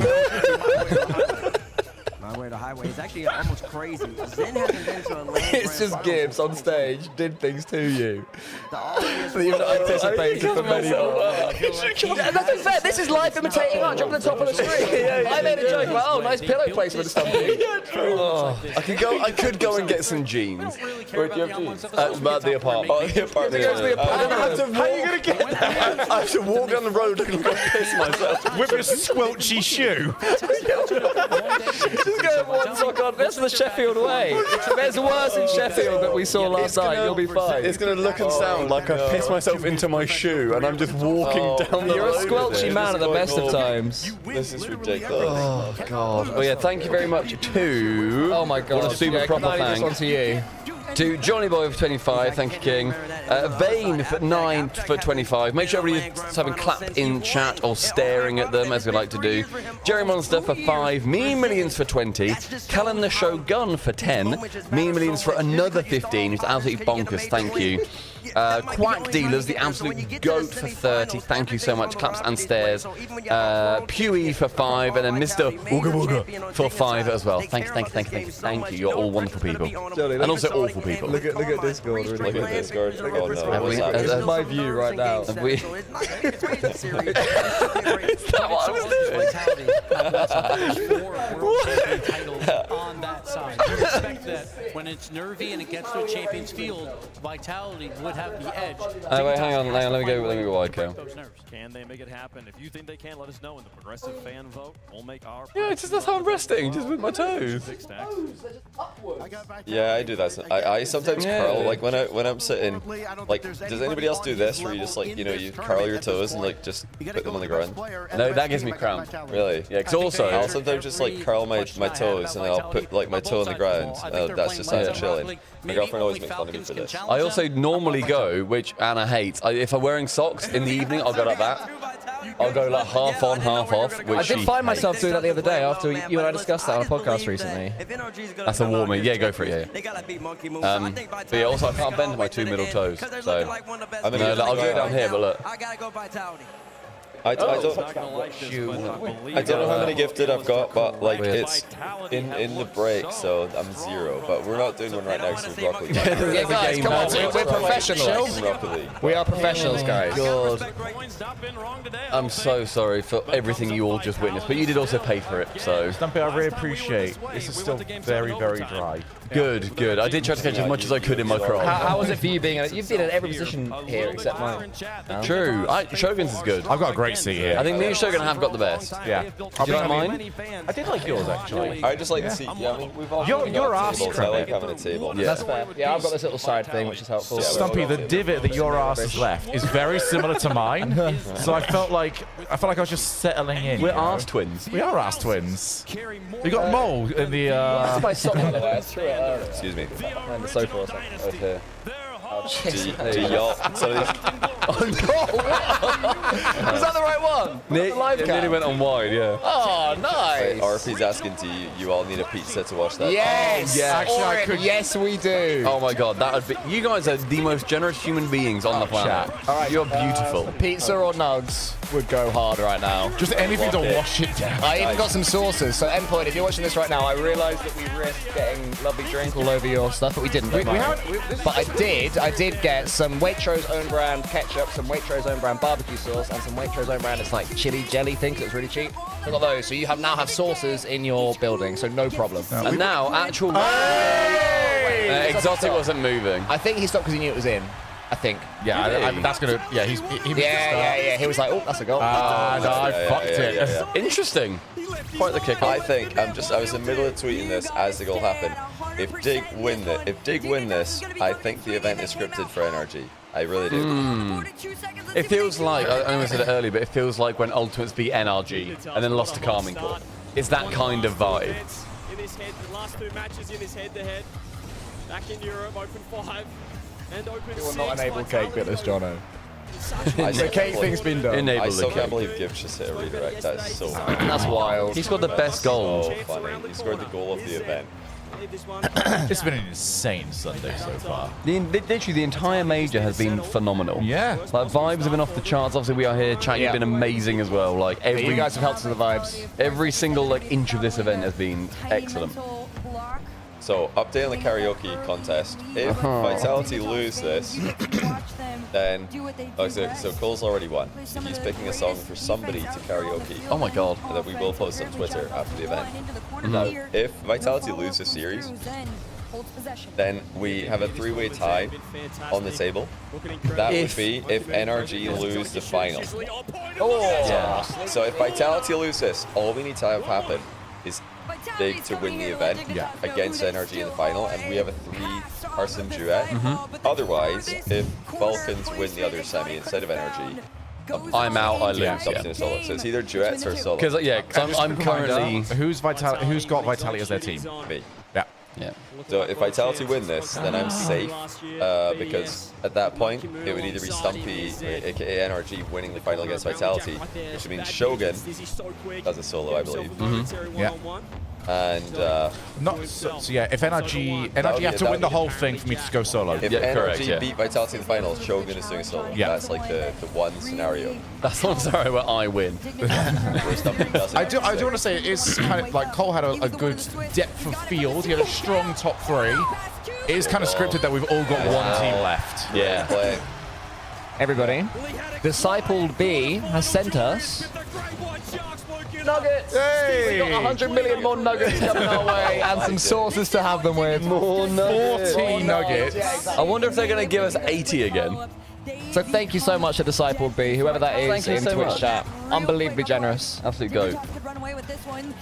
[SPEAKER 21] My way to highway is actually almost crazy. Zen hasn't been to a land
[SPEAKER 3] It's just Gibbs on stage did things to you. You've not anticipated for many Nothing fair. This is life imitating art. Jump on the top of the screen. I made a joke about, oh, nice pillow placement, Stumpy.
[SPEAKER 2] Oh, I could go and get some jeans.
[SPEAKER 1] Where do you have jeans?
[SPEAKER 2] At the apartment.
[SPEAKER 1] Oh, the apartment.
[SPEAKER 2] How are you gonna get there? I have to walk down the road looking like I piss myself.
[SPEAKER 4] With a squelchy shoe.
[SPEAKER 3] Just go one sock on. That's the Sheffield way. There's worse in Sheffield that we saw last night. You'll be fine.
[SPEAKER 2] It's gonna look and sound like I pissed myself into my shoe and I'm just walking down the road.
[SPEAKER 3] You're a
[SPEAKER 2] with it.
[SPEAKER 3] squelchy man at the best of times.
[SPEAKER 1] This is ridiculous.
[SPEAKER 2] Oh god. Well, yeah, thank you very much to.
[SPEAKER 3] Oh my god.
[SPEAKER 2] What a super
[SPEAKER 3] Yeah,
[SPEAKER 2] proper
[SPEAKER 3] can I leave this
[SPEAKER 2] thank.
[SPEAKER 3] one to you?
[SPEAKER 2] To JOHNNYBOI of 25, thank you, King. Bane for 9 for 25. Make sure everybody's having clapped in chat or staring at them, as we like to do. Jerry Monster for 5. Me Millions for 20. Callan the Shogun for 10. Me Millions for another 15. It's absolutely bonkers. Thank you. Quack Dealers, the absolute goat for 30. Thank you so much. Claps and stares. Pewee for 5, and then Mr. Wooga Wooga for 5 as well. Thank you. You're all wonderful people, and also awful people.
[SPEAKER 1] Look at Discord. Look at Discord. Oh no,
[SPEAKER 3] that's my view right now.
[SPEAKER 2] Have we? Is that what I was doing?
[SPEAKER 8] On that side, you expect that when it's nervy and it gets to a champion's field, Vitality would have the edge.
[SPEAKER 2] Wait, hang on. Let me go wide, Cal.
[SPEAKER 7] Can they make it happen? If you think they can, let us know in the progressive fan vote. We'll make our.
[SPEAKER 2] Yeah, it's just that's how I'm resting, just with my toes.
[SPEAKER 1] Yeah, I do that. I sometimes curl, like when I'm sitting. Like, does anybody else do this, where you just like, you know, you curl your toes and like just put them on the ground?
[SPEAKER 2] No, that gives me cramp.
[SPEAKER 1] Really?
[SPEAKER 2] Yeah, because also
[SPEAKER 1] I'll sometimes just like curl my toes and then I'll put like my toe on the ground. That's just how I'm chilling. My girlfriend always makes fun of me for this.
[SPEAKER 2] I also normally go, which Anna hates. If I'm wearing socks in the evening, I'll go like that. I'll go like half on, half off. Which
[SPEAKER 3] I did find myself doing that the other day after you and I discussed that on a podcast recently.
[SPEAKER 2] That's a warming. Yeah, go for it. Yeah. But yeah, also I can't bend my 2 middle toes, so I'll go down here. But look.
[SPEAKER 1] I don't know how many gifted I've got, but like it's in the break, so I'm 0. But we're not doing one right now because we're Rocket League.
[SPEAKER 3] Yeah, guys, come on, we're professionals. We are professionals, guys.
[SPEAKER 2] God. I'm so sorry for everything you all just witnessed, but you did also pay for it, so.
[SPEAKER 4] Stumpy, I really appreciate. This is still very, very dry.
[SPEAKER 2] Good, good. I did try to catch as much as I could in my crop.
[SPEAKER 3] How was it for you being in you've been in every position here except mine.
[SPEAKER 2] True. Shogun's is good.
[SPEAKER 4] I've got a great seat here.
[SPEAKER 2] I think me and Shogun have got the best.
[SPEAKER 4] Yeah.
[SPEAKER 2] Did you like mine?
[SPEAKER 4] I did like yours, actually.
[SPEAKER 1] I just like the seat. Yeah, I mean, we've all
[SPEAKER 4] your ass
[SPEAKER 1] tables. I like having a table.
[SPEAKER 2] Yeah.
[SPEAKER 3] That's fair. Yeah, I've got this little side thing, which is helpful.
[SPEAKER 4] Stumpy, the divot that your ass has left is very similar to mine. So I felt like I was just settling in.
[SPEAKER 2] We're ass twins.
[SPEAKER 4] We are ass twins. We got Mole in the.
[SPEAKER 3] That's my sock, by the way.
[SPEAKER 1] Excuse me.
[SPEAKER 3] And the sofa or something.
[SPEAKER 2] Over here.
[SPEAKER 1] Do y'all?
[SPEAKER 3] Oh no! Was that the right one?
[SPEAKER 2] It nearly went on wide, yeah.
[SPEAKER 3] Oh, nice.
[SPEAKER 1] RP's asking, do you all need a pizza to watch that?
[SPEAKER 3] Yes.
[SPEAKER 2] Yes.
[SPEAKER 3] Yes, we do.
[SPEAKER 2] Oh my God, that would be. You guys are the most generous human beings on the planet.
[SPEAKER 3] All right,
[SPEAKER 2] you're beautiful.
[SPEAKER 3] Pizza or nugs would go hard right now.
[SPEAKER 4] Just anything to wash it down.
[SPEAKER 3] I even got some sauces. So endpoint, if you're watching this right now, I realised that we risked getting lovely drink all over your stuff, but we didn't. But I did get some Waitrose own brand ketchup, some Waitrose own brand barbecue sauce, and some Waitrose own brand, it's like chili jelly thing, so it's really cheap. I got those, so you now have sauces in your building, so no problem.
[SPEAKER 2] And now, actual... Exotic wasn't moving.
[SPEAKER 3] I think he stopped because he knew it was in. I think.
[SPEAKER 4] Yeah, that's gonna. Yeah, he
[SPEAKER 3] He was like, oh, that's a goal.
[SPEAKER 4] No, I fucked it.
[SPEAKER 1] Yeah.
[SPEAKER 2] Interesting. Quite the kick.
[SPEAKER 1] I think I was in the middle of tweeting this as the goal happened. If Dig win this, I think the event is scripted for NRG. I really do.
[SPEAKER 2] It feels like, I know I said it earlier, but it feels like when Ultimates beat NRG and then lost to Carmine Corp. It's that kind of vibe.
[SPEAKER 10] In his head, the last 2 matches in his head-to-head. Back in Europe, open 5 and open 6.
[SPEAKER 3] You will not enable cake bit this, Jono.
[SPEAKER 1] The
[SPEAKER 3] cake thing's been done.
[SPEAKER 1] I still can't believe Gibbs just hit a redirect. That's so funny.
[SPEAKER 3] That's wild.
[SPEAKER 2] He scored the best goal.
[SPEAKER 1] So funny. He scored the goal of the event.
[SPEAKER 4] It's been an insane Sunday so far.
[SPEAKER 2] Literally, the entire major has been phenomenal.
[SPEAKER 4] Yeah.
[SPEAKER 2] Like, vibes have been off the charts. Obviously, we are here. Chat, you've been amazing as well. Like,
[SPEAKER 3] you guys have helped to the vibes.
[SPEAKER 2] Every single like inch of this event has been excellent.
[SPEAKER 1] So, update on the karaoke contest. If Vitality lose this, then... so Cole's already won. He's picking a song for somebody to karaoke.
[SPEAKER 2] Oh my God.
[SPEAKER 1] That we will post on Twitter after the event. Now, if Vitality lose this series, then we have a 3-way tie on the table. That would be if NRG lose the final. Yeah. So if Vitality lose this, all we need to have happen is Big to win the event against NRG in the final, and we have a 3-person duet. Otherwise, if Vulcans win the other semi instead of NRG,
[SPEAKER 2] I'm out, I lose.
[SPEAKER 1] Solo. So it's either duets or solo.
[SPEAKER 2] Because I'm currently...
[SPEAKER 4] Who's got Vitality as their team?
[SPEAKER 1] Me.
[SPEAKER 4] Yeah.
[SPEAKER 2] Yeah.
[SPEAKER 1] So if Vitality win this, then I'm safe because at that point it would either be Stumpy, aka NRG, winning the final against Vitality, which means Shogun does a solo, I believe.
[SPEAKER 4] Yeah.
[SPEAKER 1] And
[SPEAKER 4] so yeah, if NRG have to win the whole thing for me to go solo.
[SPEAKER 1] If NRG beat Vitality in the finals, Shogun is doing a solo.
[SPEAKER 4] Yeah.
[SPEAKER 1] That's like the one scenario.
[SPEAKER 2] That's one scenario where I win.
[SPEAKER 1] Where Stumpy doesn't.
[SPEAKER 4] I do want to say it is kind of like Cole had a good depth of field. He had a strong top 3. It is kind of scripted that we've all got one team left.
[SPEAKER 1] Yeah.
[SPEAKER 3] Everybody, Discipled B has sent us nuggets.
[SPEAKER 4] Hey!
[SPEAKER 3] We got 100 million more nuggets coming our way, and some sources to have them with.
[SPEAKER 2] More nuggets.
[SPEAKER 4] 40 nuggets.
[SPEAKER 2] I wonder if they're going to give us 80 again.
[SPEAKER 3] So thank you so much to Discipled B, whoever that is in Twitch chat. Unbelievably generous.
[SPEAKER 2] Absolute goat.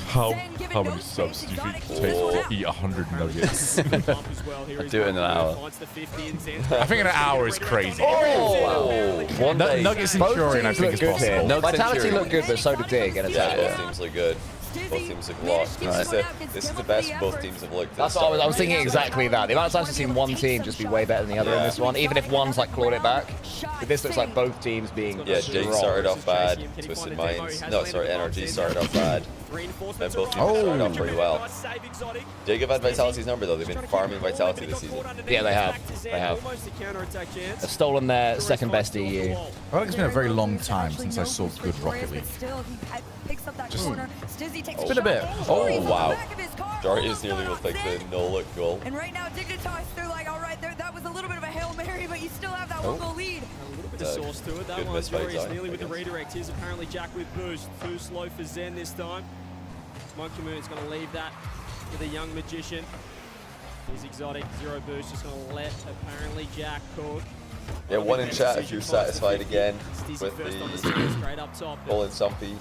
[SPEAKER 4] How many subs do you think it takes to eat 100 nuggets?
[SPEAKER 2] I'd do it in an hour.
[SPEAKER 4] I think an hour is crazy.
[SPEAKER 2] Oh, wow. One day.
[SPEAKER 4] Nuggets Centurion, I think, is possible.
[SPEAKER 3] Vitality looked good, but so did Dig. And
[SPEAKER 1] Yeah, both teams look good. Both teams look lost. This is the best both teams have looked.
[SPEAKER 3] That's what I was thinking exactly that. The amount of times I've seen one team just be way better than the other in this one, even if one's like clawed it back. But this looks like both teams being
[SPEAKER 1] Jake started off bad. Twisted Minds. No, sorry, NRG started off bad. Then both teams started off pretty well. Jake have had Vitality's number though. They've been farming Vitality this season.
[SPEAKER 3] Yeah, they have. They have. They've stolen their second best EU.
[SPEAKER 4] I think it's been a very long time since I saw good Rocket League.
[SPEAKER 3] It's been a bit.
[SPEAKER 1] Oh, wow. Darius nearly will take the no-look goal.
[SPEAKER 13] And right now, Dignitas, they're like, all right, that was a little bit of a Hail Mary, but you still have that one goal lead.
[SPEAKER 10] A little bit of sauce to it. That
[SPEAKER 1] Good
[SPEAKER 10] one,
[SPEAKER 1] misfight
[SPEAKER 10] Jory is
[SPEAKER 1] zone,
[SPEAKER 10] nearly with the
[SPEAKER 1] I guess.
[SPEAKER 10] redirect. Here's apparently Jack with boost. Too slow for Zen this time. Monkey Moon is going to leave that to the young magician. He's exotic, 0 boost, just going to let apparently Jack cook.
[SPEAKER 1] Yeah, one in chat if you're satisfied again with the Bull and Stumpy.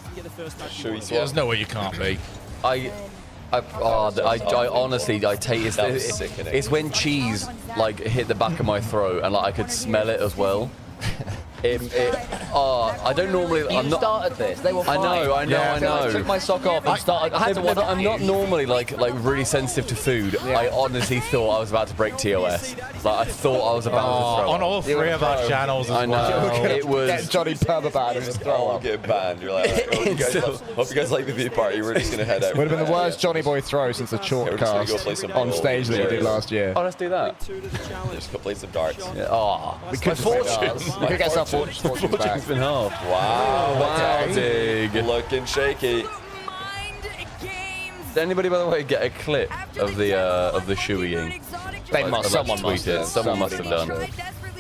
[SPEAKER 4] There's no way you can't be.
[SPEAKER 2] I honestly, I take it's when cheese like hit the back of my throat and like I could smell it as well. I don't normally.
[SPEAKER 3] You started this. They were fine.
[SPEAKER 2] I know.
[SPEAKER 3] I took my sock off and started. I had to watch
[SPEAKER 2] I'm not normally like really sensitive to food.
[SPEAKER 3] Yeah.
[SPEAKER 2] I honestly thought I was about to break TOS. Like I thought I was about to throw
[SPEAKER 4] on all 3 of our channels as
[SPEAKER 2] I know.
[SPEAKER 4] well.
[SPEAKER 2] It was
[SPEAKER 3] Get Johnny Permabad and just throw up.
[SPEAKER 1] Get banned. You're like, hope you guys like the V party. We're just gonna head out.
[SPEAKER 3] Would have been the worst JOHNNYBOI throw since the chalk cast on stage that you did last year.
[SPEAKER 2] Oh, let's do that.
[SPEAKER 1] Just go play some darts.
[SPEAKER 2] Yeah. Oh,
[SPEAKER 3] We could get some fortune back.
[SPEAKER 2] been half.
[SPEAKER 1] Wow.
[SPEAKER 2] Dig.
[SPEAKER 1] Looking shaky.
[SPEAKER 2] Did anybody, by the way, get a clip of the shoeying?
[SPEAKER 3] Someone must have.
[SPEAKER 2] Someone must have done.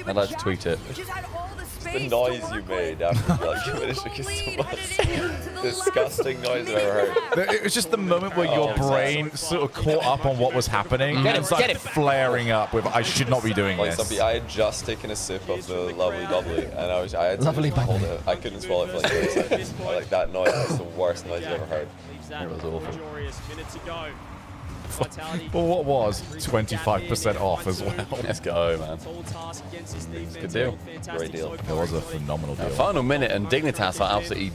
[SPEAKER 2] I'd like to tweet it.
[SPEAKER 1] The noise you made after like, you finished is the most disgusting noise I've ever heard.
[SPEAKER 4] It was just the moment where your brain sort of caught up on what was happening and started flaring up with, I should not be doing
[SPEAKER 1] Like
[SPEAKER 4] this.
[SPEAKER 1] I had just taken a sip of the lovely bubbly, and I had to hold it. I couldn't swallow it for like 30 seconds. Like that noise was the worst noise I've ever heard.
[SPEAKER 2] It was awful.
[SPEAKER 4] Well, what was 25% off as well?
[SPEAKER 2] Let's go, man. Good deal.
[SPEAKER 1] Great deal.
[SPEAKER 4] It was a phenomenal deal.
[SPEAKER 2] Final minute, and Dignitas are absolutely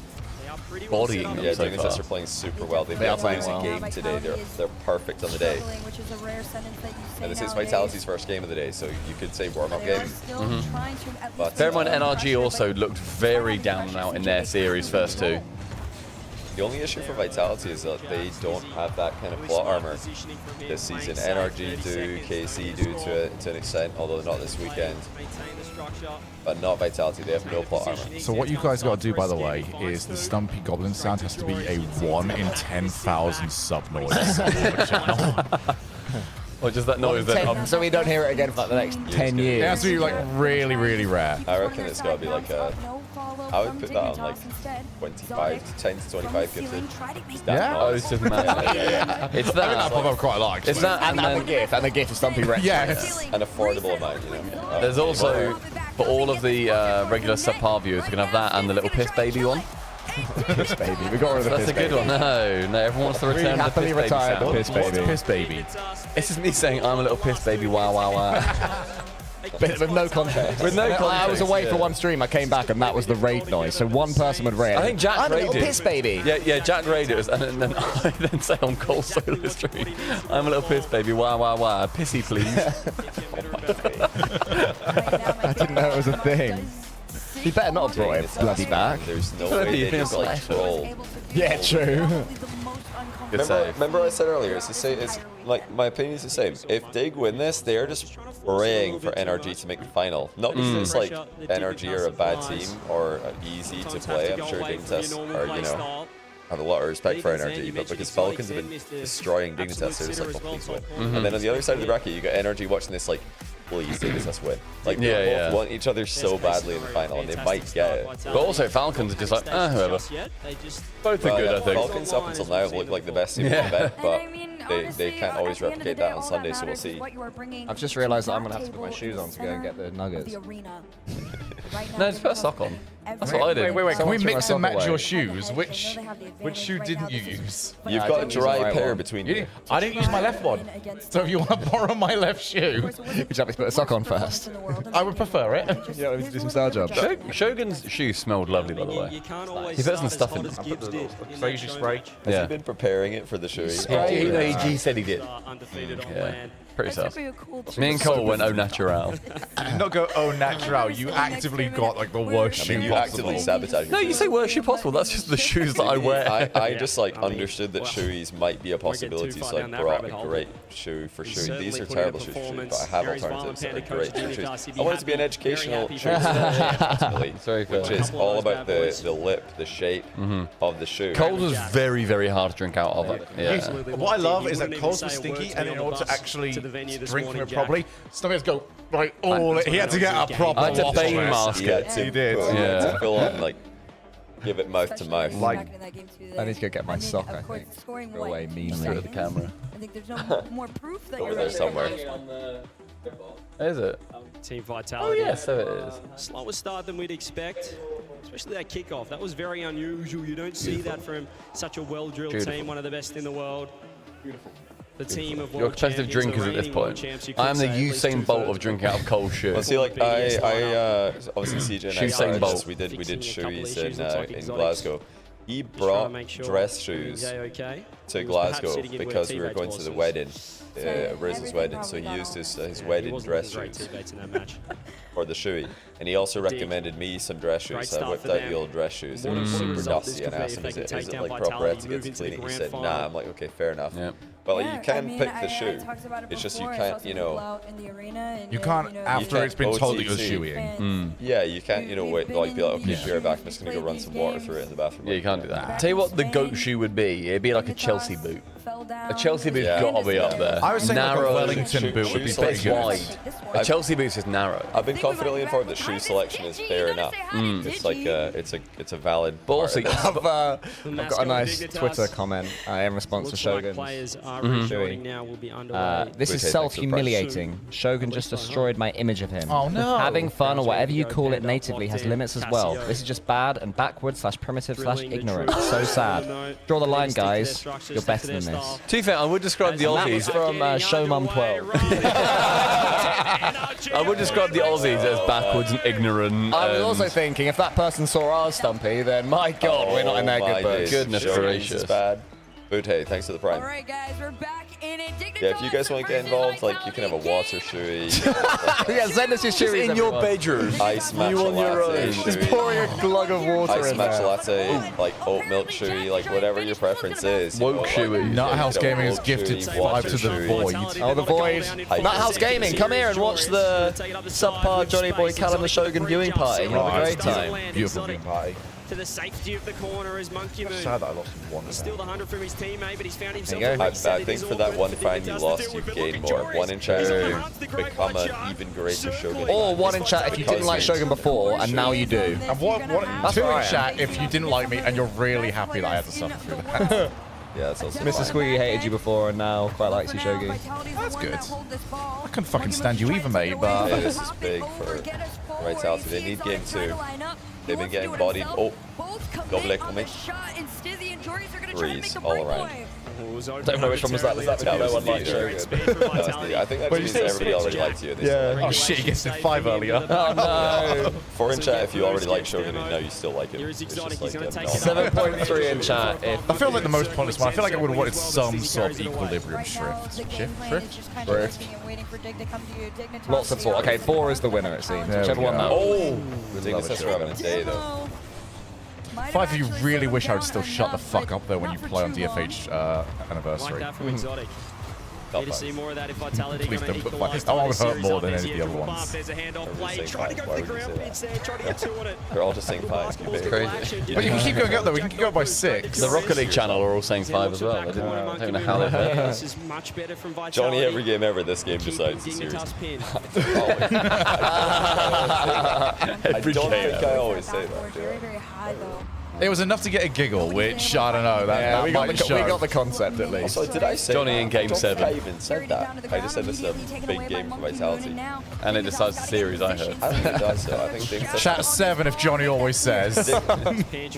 [SPEAKER 2] bodying them
[SPEAKER 1] Yeah,
[SPEAKER 2] so
[SPEAKER 1] Dignitas
[SPEAKER 2] far.
[SPEAKER 1] are playing super well. They've been playing a game today. They're perfect on the day. And this is Vitality's first game of the day, so you could say warm-up game. But
[SPEAKER 2] Bear in mind, NRG also looked very down and out in their series first 2.
[SPEAKER 1] the only issue for Vitality is that they don't have that kind of plot armor this season. NRG do, KC do to an extent, although not this weekend. But not Vitality, they have no plot armor.
[SPEAKER 4] So what you guys got to do, by the way, is the Stumpy Goblin sound has to be a 1 in 10,000 sub noise on your channel.
[SPEAKER 2] Or just that noise that
[SPEAKER 3] so we don't hear it again for like the next 10 years.
[SPEAKER 4] It has to be like really, really rare.
[SPEAKER 1] I reckon it's got to be like a... I would put that on like 25 to 10 to 25 gifted.
[SPEAKER 4] Yeah?
[SPEAKER 2] Oh, it's just mad. It's
[SPEAKER 4] I think that pop up quite a lot.
[SPEAKER 2] It's that
[SPEAKER 3] and the gift of Stumpy Rex.
[SPEAKER 4] Yes.
[SPEAKER 1] An affordable amount, you know.
[SPEAKER 2] There's also, for all of the regular subpar viewers, we can have that and the little piss baby one.
[SPEAKER 3] Piss baby. We got rid of the
[SPEAKER 2] That's
[SPEAKER 3] piss
[SPEAKER 2] a good
[SPEAKER 3] baby.
[SPEAKER 2] one. No, everyone wants to return the piss
[SPEAKER 3] happily
[SPEAKER 2] baby
[SPEAKER 3] retired
[SPEAKER 2] sound.
[SPEAKER 3] the piss baby.
[SPEAKER 4] Piss baby.
[SPEAKER 2] It's just me saying I'm a little piss baby. Wow, wow, wow.
[SPEAKER 3] With no context.
[SPEAKER 2] With no
[SPEAKER 3] I was
[SPEAKER 2] context,
[SPEAKER 3] away
[SPEAKER 2] yeah.
[SPEAKER 3] for one stream. I came back and that was the raid noise. So one person would raid.
[SPEAKER 2] I think Jack
[SPEAKER 3] I'm a little
[SPEAKER 2] raided.
[SPEAKER 3] piss baby.
[SPEAKER 2] Yeah, Jack raided us, and then I then say on Cole solo stream, I'm a little piss baby. Wah wah wah. Pissy please.
[SPEAKER 3] I didn't know it was a thing. He better not have brought it bloody back.
[SPEAKER 1] There's no way they just like troll.
[SPEAKER 3] Yeah, true.
[SPEAKER 1] Remember I said earlier, it's the same. It's like my opinion is the same. If Dig win this, they are just praying for NRG to make the final. Not because it's like NRG are a bad team or easy to play. I'm sure Dignitas are, have a lot of respect for NRG, but because Falcons have been destroying Dignitas, they're just like, oh, please win. And then on the other side of the bracket, you got NRG watching this like, please Dignitas win. Like they both want each other so badly in the final, and they might get it.
[SPEAKER 2] But also Falcons are just like, whoever. Both are good, I think.
[SPEAKER 1] Falcons up until now have looked like the best team in the event, but they can't always replicate that on Sunday, so we'll see.
[SPEAKER 3] I've just realised that I'm going to have to put my shoes on to go and get the nuggets.
[SPEAKER 2] No, just put a sock on. That's what I did.
[SPEAKER 4] Wait. Can
[SPEAKER 3] Someone
[SPEAKER 4] we
[SPEAKER 3] took my
[SPEAKER 4] mix
[SPEAKER 3] sock
[SPEAKER 4] and match
[SPEAKER 3] away.
[SPEAKER 4] your shoes? Which shoe didn't you use?
[SPEAKER 1] You've got a dry pair between you.
[SPEAKER 4] I didn't use my left one. So if you want to borrow my left shoe,
[SPEAKER 3] Would you like me to put a sock on first?
[SPEAKER 4] I would prefer it.
[SPEAKER 3] Yeah, let me do some style job.
[SPEAKER 2] Shogun's shoes smelled lovely, by the way. He put some stuff in them.
[SPEAKER 4] So you should spray.
[SPEAKER 1] Has he been preparing it for the show?
[SPEAKER 2] He said he did. Yeah. Pretty tough. Me and Cole went au natural.
[SPEAKER 4] Not go au natural. You actively got like the worst shoe
[SPEAKER 1] you
[SPEAKER 4] possible.
[SPEAKER 1] actively sabotage.
[SPEAKER 2] No, you say worst shoe possible. That's just the shoes that I wear.
[SPEAKER 1] I just like understood that shoeys might be a possibility, so I brought a great shoe for shoeing. These are terrible shoes for shoeing, but I have alternatives that are great for shoes. I want it to be an educational shoe, which is all about the lip, the shape of the shoe.
[SPEAKER 2] Cole's was very, very hard to drink out of it. Yeah.
[SPEAKER 4] What I love is that Cole's was stinky, and in order to actually drink from it properly, Stumpy has to go like all it. He had to get a proper.
[SPEAKER 2] I had to Bane mask it.
[SPEAKER 4] He did.
[SPEAKER 1] Yeah. To fill on, like, give it mouth to mouth.
[SPEAKER 3] Like, I need to go get my sock, I think. Go away meanly.
[SPEAKER 2] Through the camera.
[SPEAKER 13] I think there's no more proof that
[SPEAKER 1] Over
[SPEAKER 13] you're
[SPEAKER 1] there somewhere.
[SPEAKER 2] Is it?
[SPEAKER 10] Team vitality.
[SPEAKER 2] Oh yeah, so it is.
[SPEAKER 10] Slower start than we'd expect, especially that kickoff. That was very unusual. You don't see that from such a well-drilled team, one of the best in the world. Beautiful. The team of
[SPEAKER 2] You're competitive drinkers at this point. I am the Usain Bolt of drinking out of Cole's shoe.
[SPEAKER 1] Well, see, like I obviously CJ and I
[SPEAKER 2] Usain Bolt.
[SPEAKER 1] we did shoes in Glasgow. He brought dress shoes to Glasgow because we were going to the wedding, Riz's wedding. So he used his wedding dress shoes for the shoey. And he also recommended me some dress shoes. So I whipped out the old dress shoes. They were super dusty, and I asked him, is it like proper etiquette to clean it? He said, nah. I'm like, okay, fair enough. But like, you can pick the shoe. It's just you can't,
[SPEAKER 4] You can't after it's been told that you're shoeing.
[SPEAKER 1] Yeah, you can't, wait, like be like, okay, be right back. I'm just gonna go run some water through it in the bathroom.
[SPEAKER 2] Yeah, you can't do that. Tell you what the GOAT shoe would be. It'd be like a Chelsea boot. A Chelsea boot's gotta be up there.
[SPEAKER 4] I was saying like a
[SPEAKER 2] narrow
[SPEAKER 4] Wellington boot would be pretty good.
[SPEAKER 2] wide. A Chelsea boot's just narrow.
[SPEAKER 1] I've been confidently informed that shoe selection is fair enough. It's like it's a valid.
[SPEAKER 2] But also,
[SPEAKER 3] I've got a nice Twitter comment in response to Shogun. This is self-humiliating. Shogun just destroyed my image of him.
[SPEAKER 4] Oh no!
[SPEAKER 3] Having fun or whatever you call it natively has limits as well. This is just bad and backward/primitive/ignorant. So sad. Draw the line, guys. You're better than this.
[SPEAKER 2] To be fair, I would describe the Aussies
[SPEAKER 3] from Showmum 12.
[SPEAKER 2] I would describe the Aussies as backwards and ignorant.
[SPEAKER 3] I was also thinking, if that person saw our Stumpy, then my God, we're not in their good books.
[SPEAKER 2] Goodness gracious.
[SPEAKER 1] Bad. Boot, hey, thanks for the prime.
[SPEAKER 13] All right, guys, we're back in it.
[SPEAKER 1] Yeah, if you guys want to get involved, like you can have a water shoey.
[SPEAKER 3] Yeah, send us your shoeys
[SPEAKER 2] in your bedroom.
[SPEAKER 1] Ice matcha latte.
[SPEAKER 3] Just pouring a glug of water
[SPEAKER 1] Ice
[SPEAKER 3] in
[SPEAKER 1] matcha
[SPEAKER 3] there.
[SPEAKER 1] latte, like oat milk shoey, like whatever your preference is.
[SPEAKER 2] Woke shoey.
[SPEAKER 4] Nuthouse Gaming has gifted 5 to the Void.
[SPEAKER 3] Oh, the Void. Nuthouse Gaming, come here and watch the subpar Johnny Boy Callum the Shogun viewing party. You'll have a great time.
[SPEAKER 4] Beautiful viewing party.
[SPEAKER 10] To the safety of the corner as Monkey Moon.
[SPEAKER 4] Sad that I lost one.
[SPEAKER 10] He's still the 100 from his teammate, but he's found himself.
[SPEAKER 1] I think for that one fine you lost, you gained more. One in chat to become an even greater Shogun.
[SPEAKER 3] Or one in chat if you didn't like Shogun before, and now you do.
[SPEAKER 4] And two in chat if you didn't like me and you're really happy that I had to suffer through that.
[SPEAKER 1] Yeah, that's also
[SPEAKER 3] Mr. Squiggy hated you before and now quite likes you, Shogun.
[SPEAKER 4] That's good. I couldn't fucking stand you either, mate, but...
[SPEAKER 1] Yeah, this is big for Vitality. They need game 2. They've been getting bodied. Oh, Double echo me. Threes all around.
[SPEAKER 3] Don't know which one was that. Was that
[SPEAKER 1] That was
[SPEAKER 3] no one liked
[SPEAKER 1] neat.
[SPEAKER 3] Shogun?
[SPEAKER 1] I think that means everybody already liked you.
[SPEAKER 4] Oh shit, you guessed it 5 earlier.
[SPEAKER 3] Oh no.
[SPEAKER 1] 4 in chat if you already like Shogun and now you still like him. It's just like,
[SPEAKER 3] 7.3 in chat.
[SPEAKER 4] I feel like the most pointless one. I feel like I would have wanted some sort of equilibrium shift. Shift?
[SPEAKER 3] Lots of 4. Okay, 4 is the winner, it seems.
[SPEAKER 4] There
[SPEAKER 3] Whichever
[SPEAKER 4] we
[SPEAKER 3] one
[SPEAKER 4] go.
[SPEAKER 3] that
[SPEAKER 1] Oh! Dignus has having a day though.
[SPEAKER 4] 5, you really wish I would still shut the fuck up though when you play on DFH anniversary.
[SPEAKER 10] Need to see more of that if Vitality
[SPEAKER 4] Please
[SPEAKER 10] going to
[SPEAKER 4] don't put
[SPEAKER 10] equalize.
[SPEAKER 4] That one would hurt more than any of the other ones.
[SPEAKER 10] There's a handoff play, trying to go for the ground pitch there, trying to get 2 on it.
[SPEAKER 1] They're all just saying 5. It's crazy.
[SPEAKER 4] But you can keep going up though, we can keep going by 6.
[SPEAKER 2] The Rocket League channel are all saying 5 as well. I don't know how they're playing.
[SPEAKER 10] This is much better from Vitality.
[SPEAKER 1] Johnny, every game ever, this game decides the series. I don't think I always say that.
[SPEAKER 13] Very, very high though.
[SPEAKER 4] It was enough to get a giggle, which I don't know. That
[SPEAKER 3] we
[SPEAKER 4] might show.
[SPEAKER 3] got the concept at least.
[SPEAKER 1] Also, did I say
[SPEAKER 2] Johnny in game 7.
[SPEAKER 1] I even said that. I just said this is a big game for Vitality.
[SPEAKER 2] And it decides the series, I heard.
[SPEAKER 1] I think it does so. I think Dignus
[SPEAKER 4] Chat 7 if Johnny always says.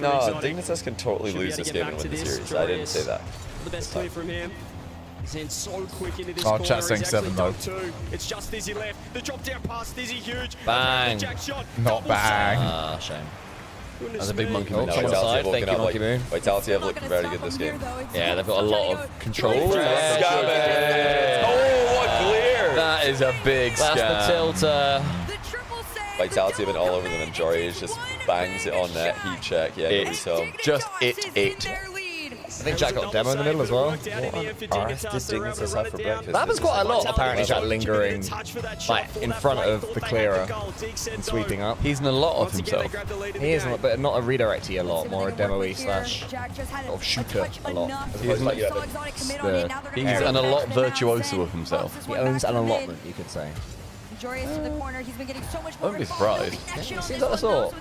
[SPEAKER 1] No, Dignus can totally lose this game and win the series. I didn't say that.
[SPEAKER 10] The best clear from him. He's in so quick into this
[SPEAKER 4] Oh,
[SPEAKER 10] corner.
[SPEAKER 4] chat saying
[SPEAKER 10] He's
[SPEAKER 4] 7 though.
[SPEAKER 10] It's just Dizzy left. The drop down pass, Dizzy huge.
[SPEAKER 3] Bang.
[SPEAKER 10] Jack shot.
[SPEAKER 4] Not bang.
[SPEAKER 3] Ah, shame.
[SPEAKER 2] That's a big monkey moon.
[SPEAKER 3] Someone side. Thank you, Monkey Moon.
[SPEAKER 1] Vitality have looked very good this game.
[SPEAKER 3] Yeah, they've got a lot of control.
[SPEAKER 1] Oh, what clear!
[SPEAKER 2] That is a big scam.
[SPEAKER 3] That's the tilter.
[SPEAKER 1] Vitality have been all over them, and Jory just bangs it on net. Heat check. Yeah, it was
[SPEAKER 2] just it.
[SPEAKER 3] I think Jack got a demo in the middle as well.
[SPEAKER 1] What on earth did Dignus have for breakfast?
[SPEAKER 3] That happens quite a lot, apparently, Jack lingering like in front of the clearer and sweeping up.
[SPEAKER 2] He's in a lot of himself.
[SPEAKER 3] He is, but not a redirecty a lot, more a demo-y slash sort of shooter a lot.
[SPEAKER 2] He's an a lot virtuoso of himself.
[SPEAKER 3] He owns an allotment, you could say.
[SPEAKER 13] Joyous to the corner. He's been getting so much more.
[SPEAKER 2] Don't be surprised.
[SPEAKER 3] Seems like the sort.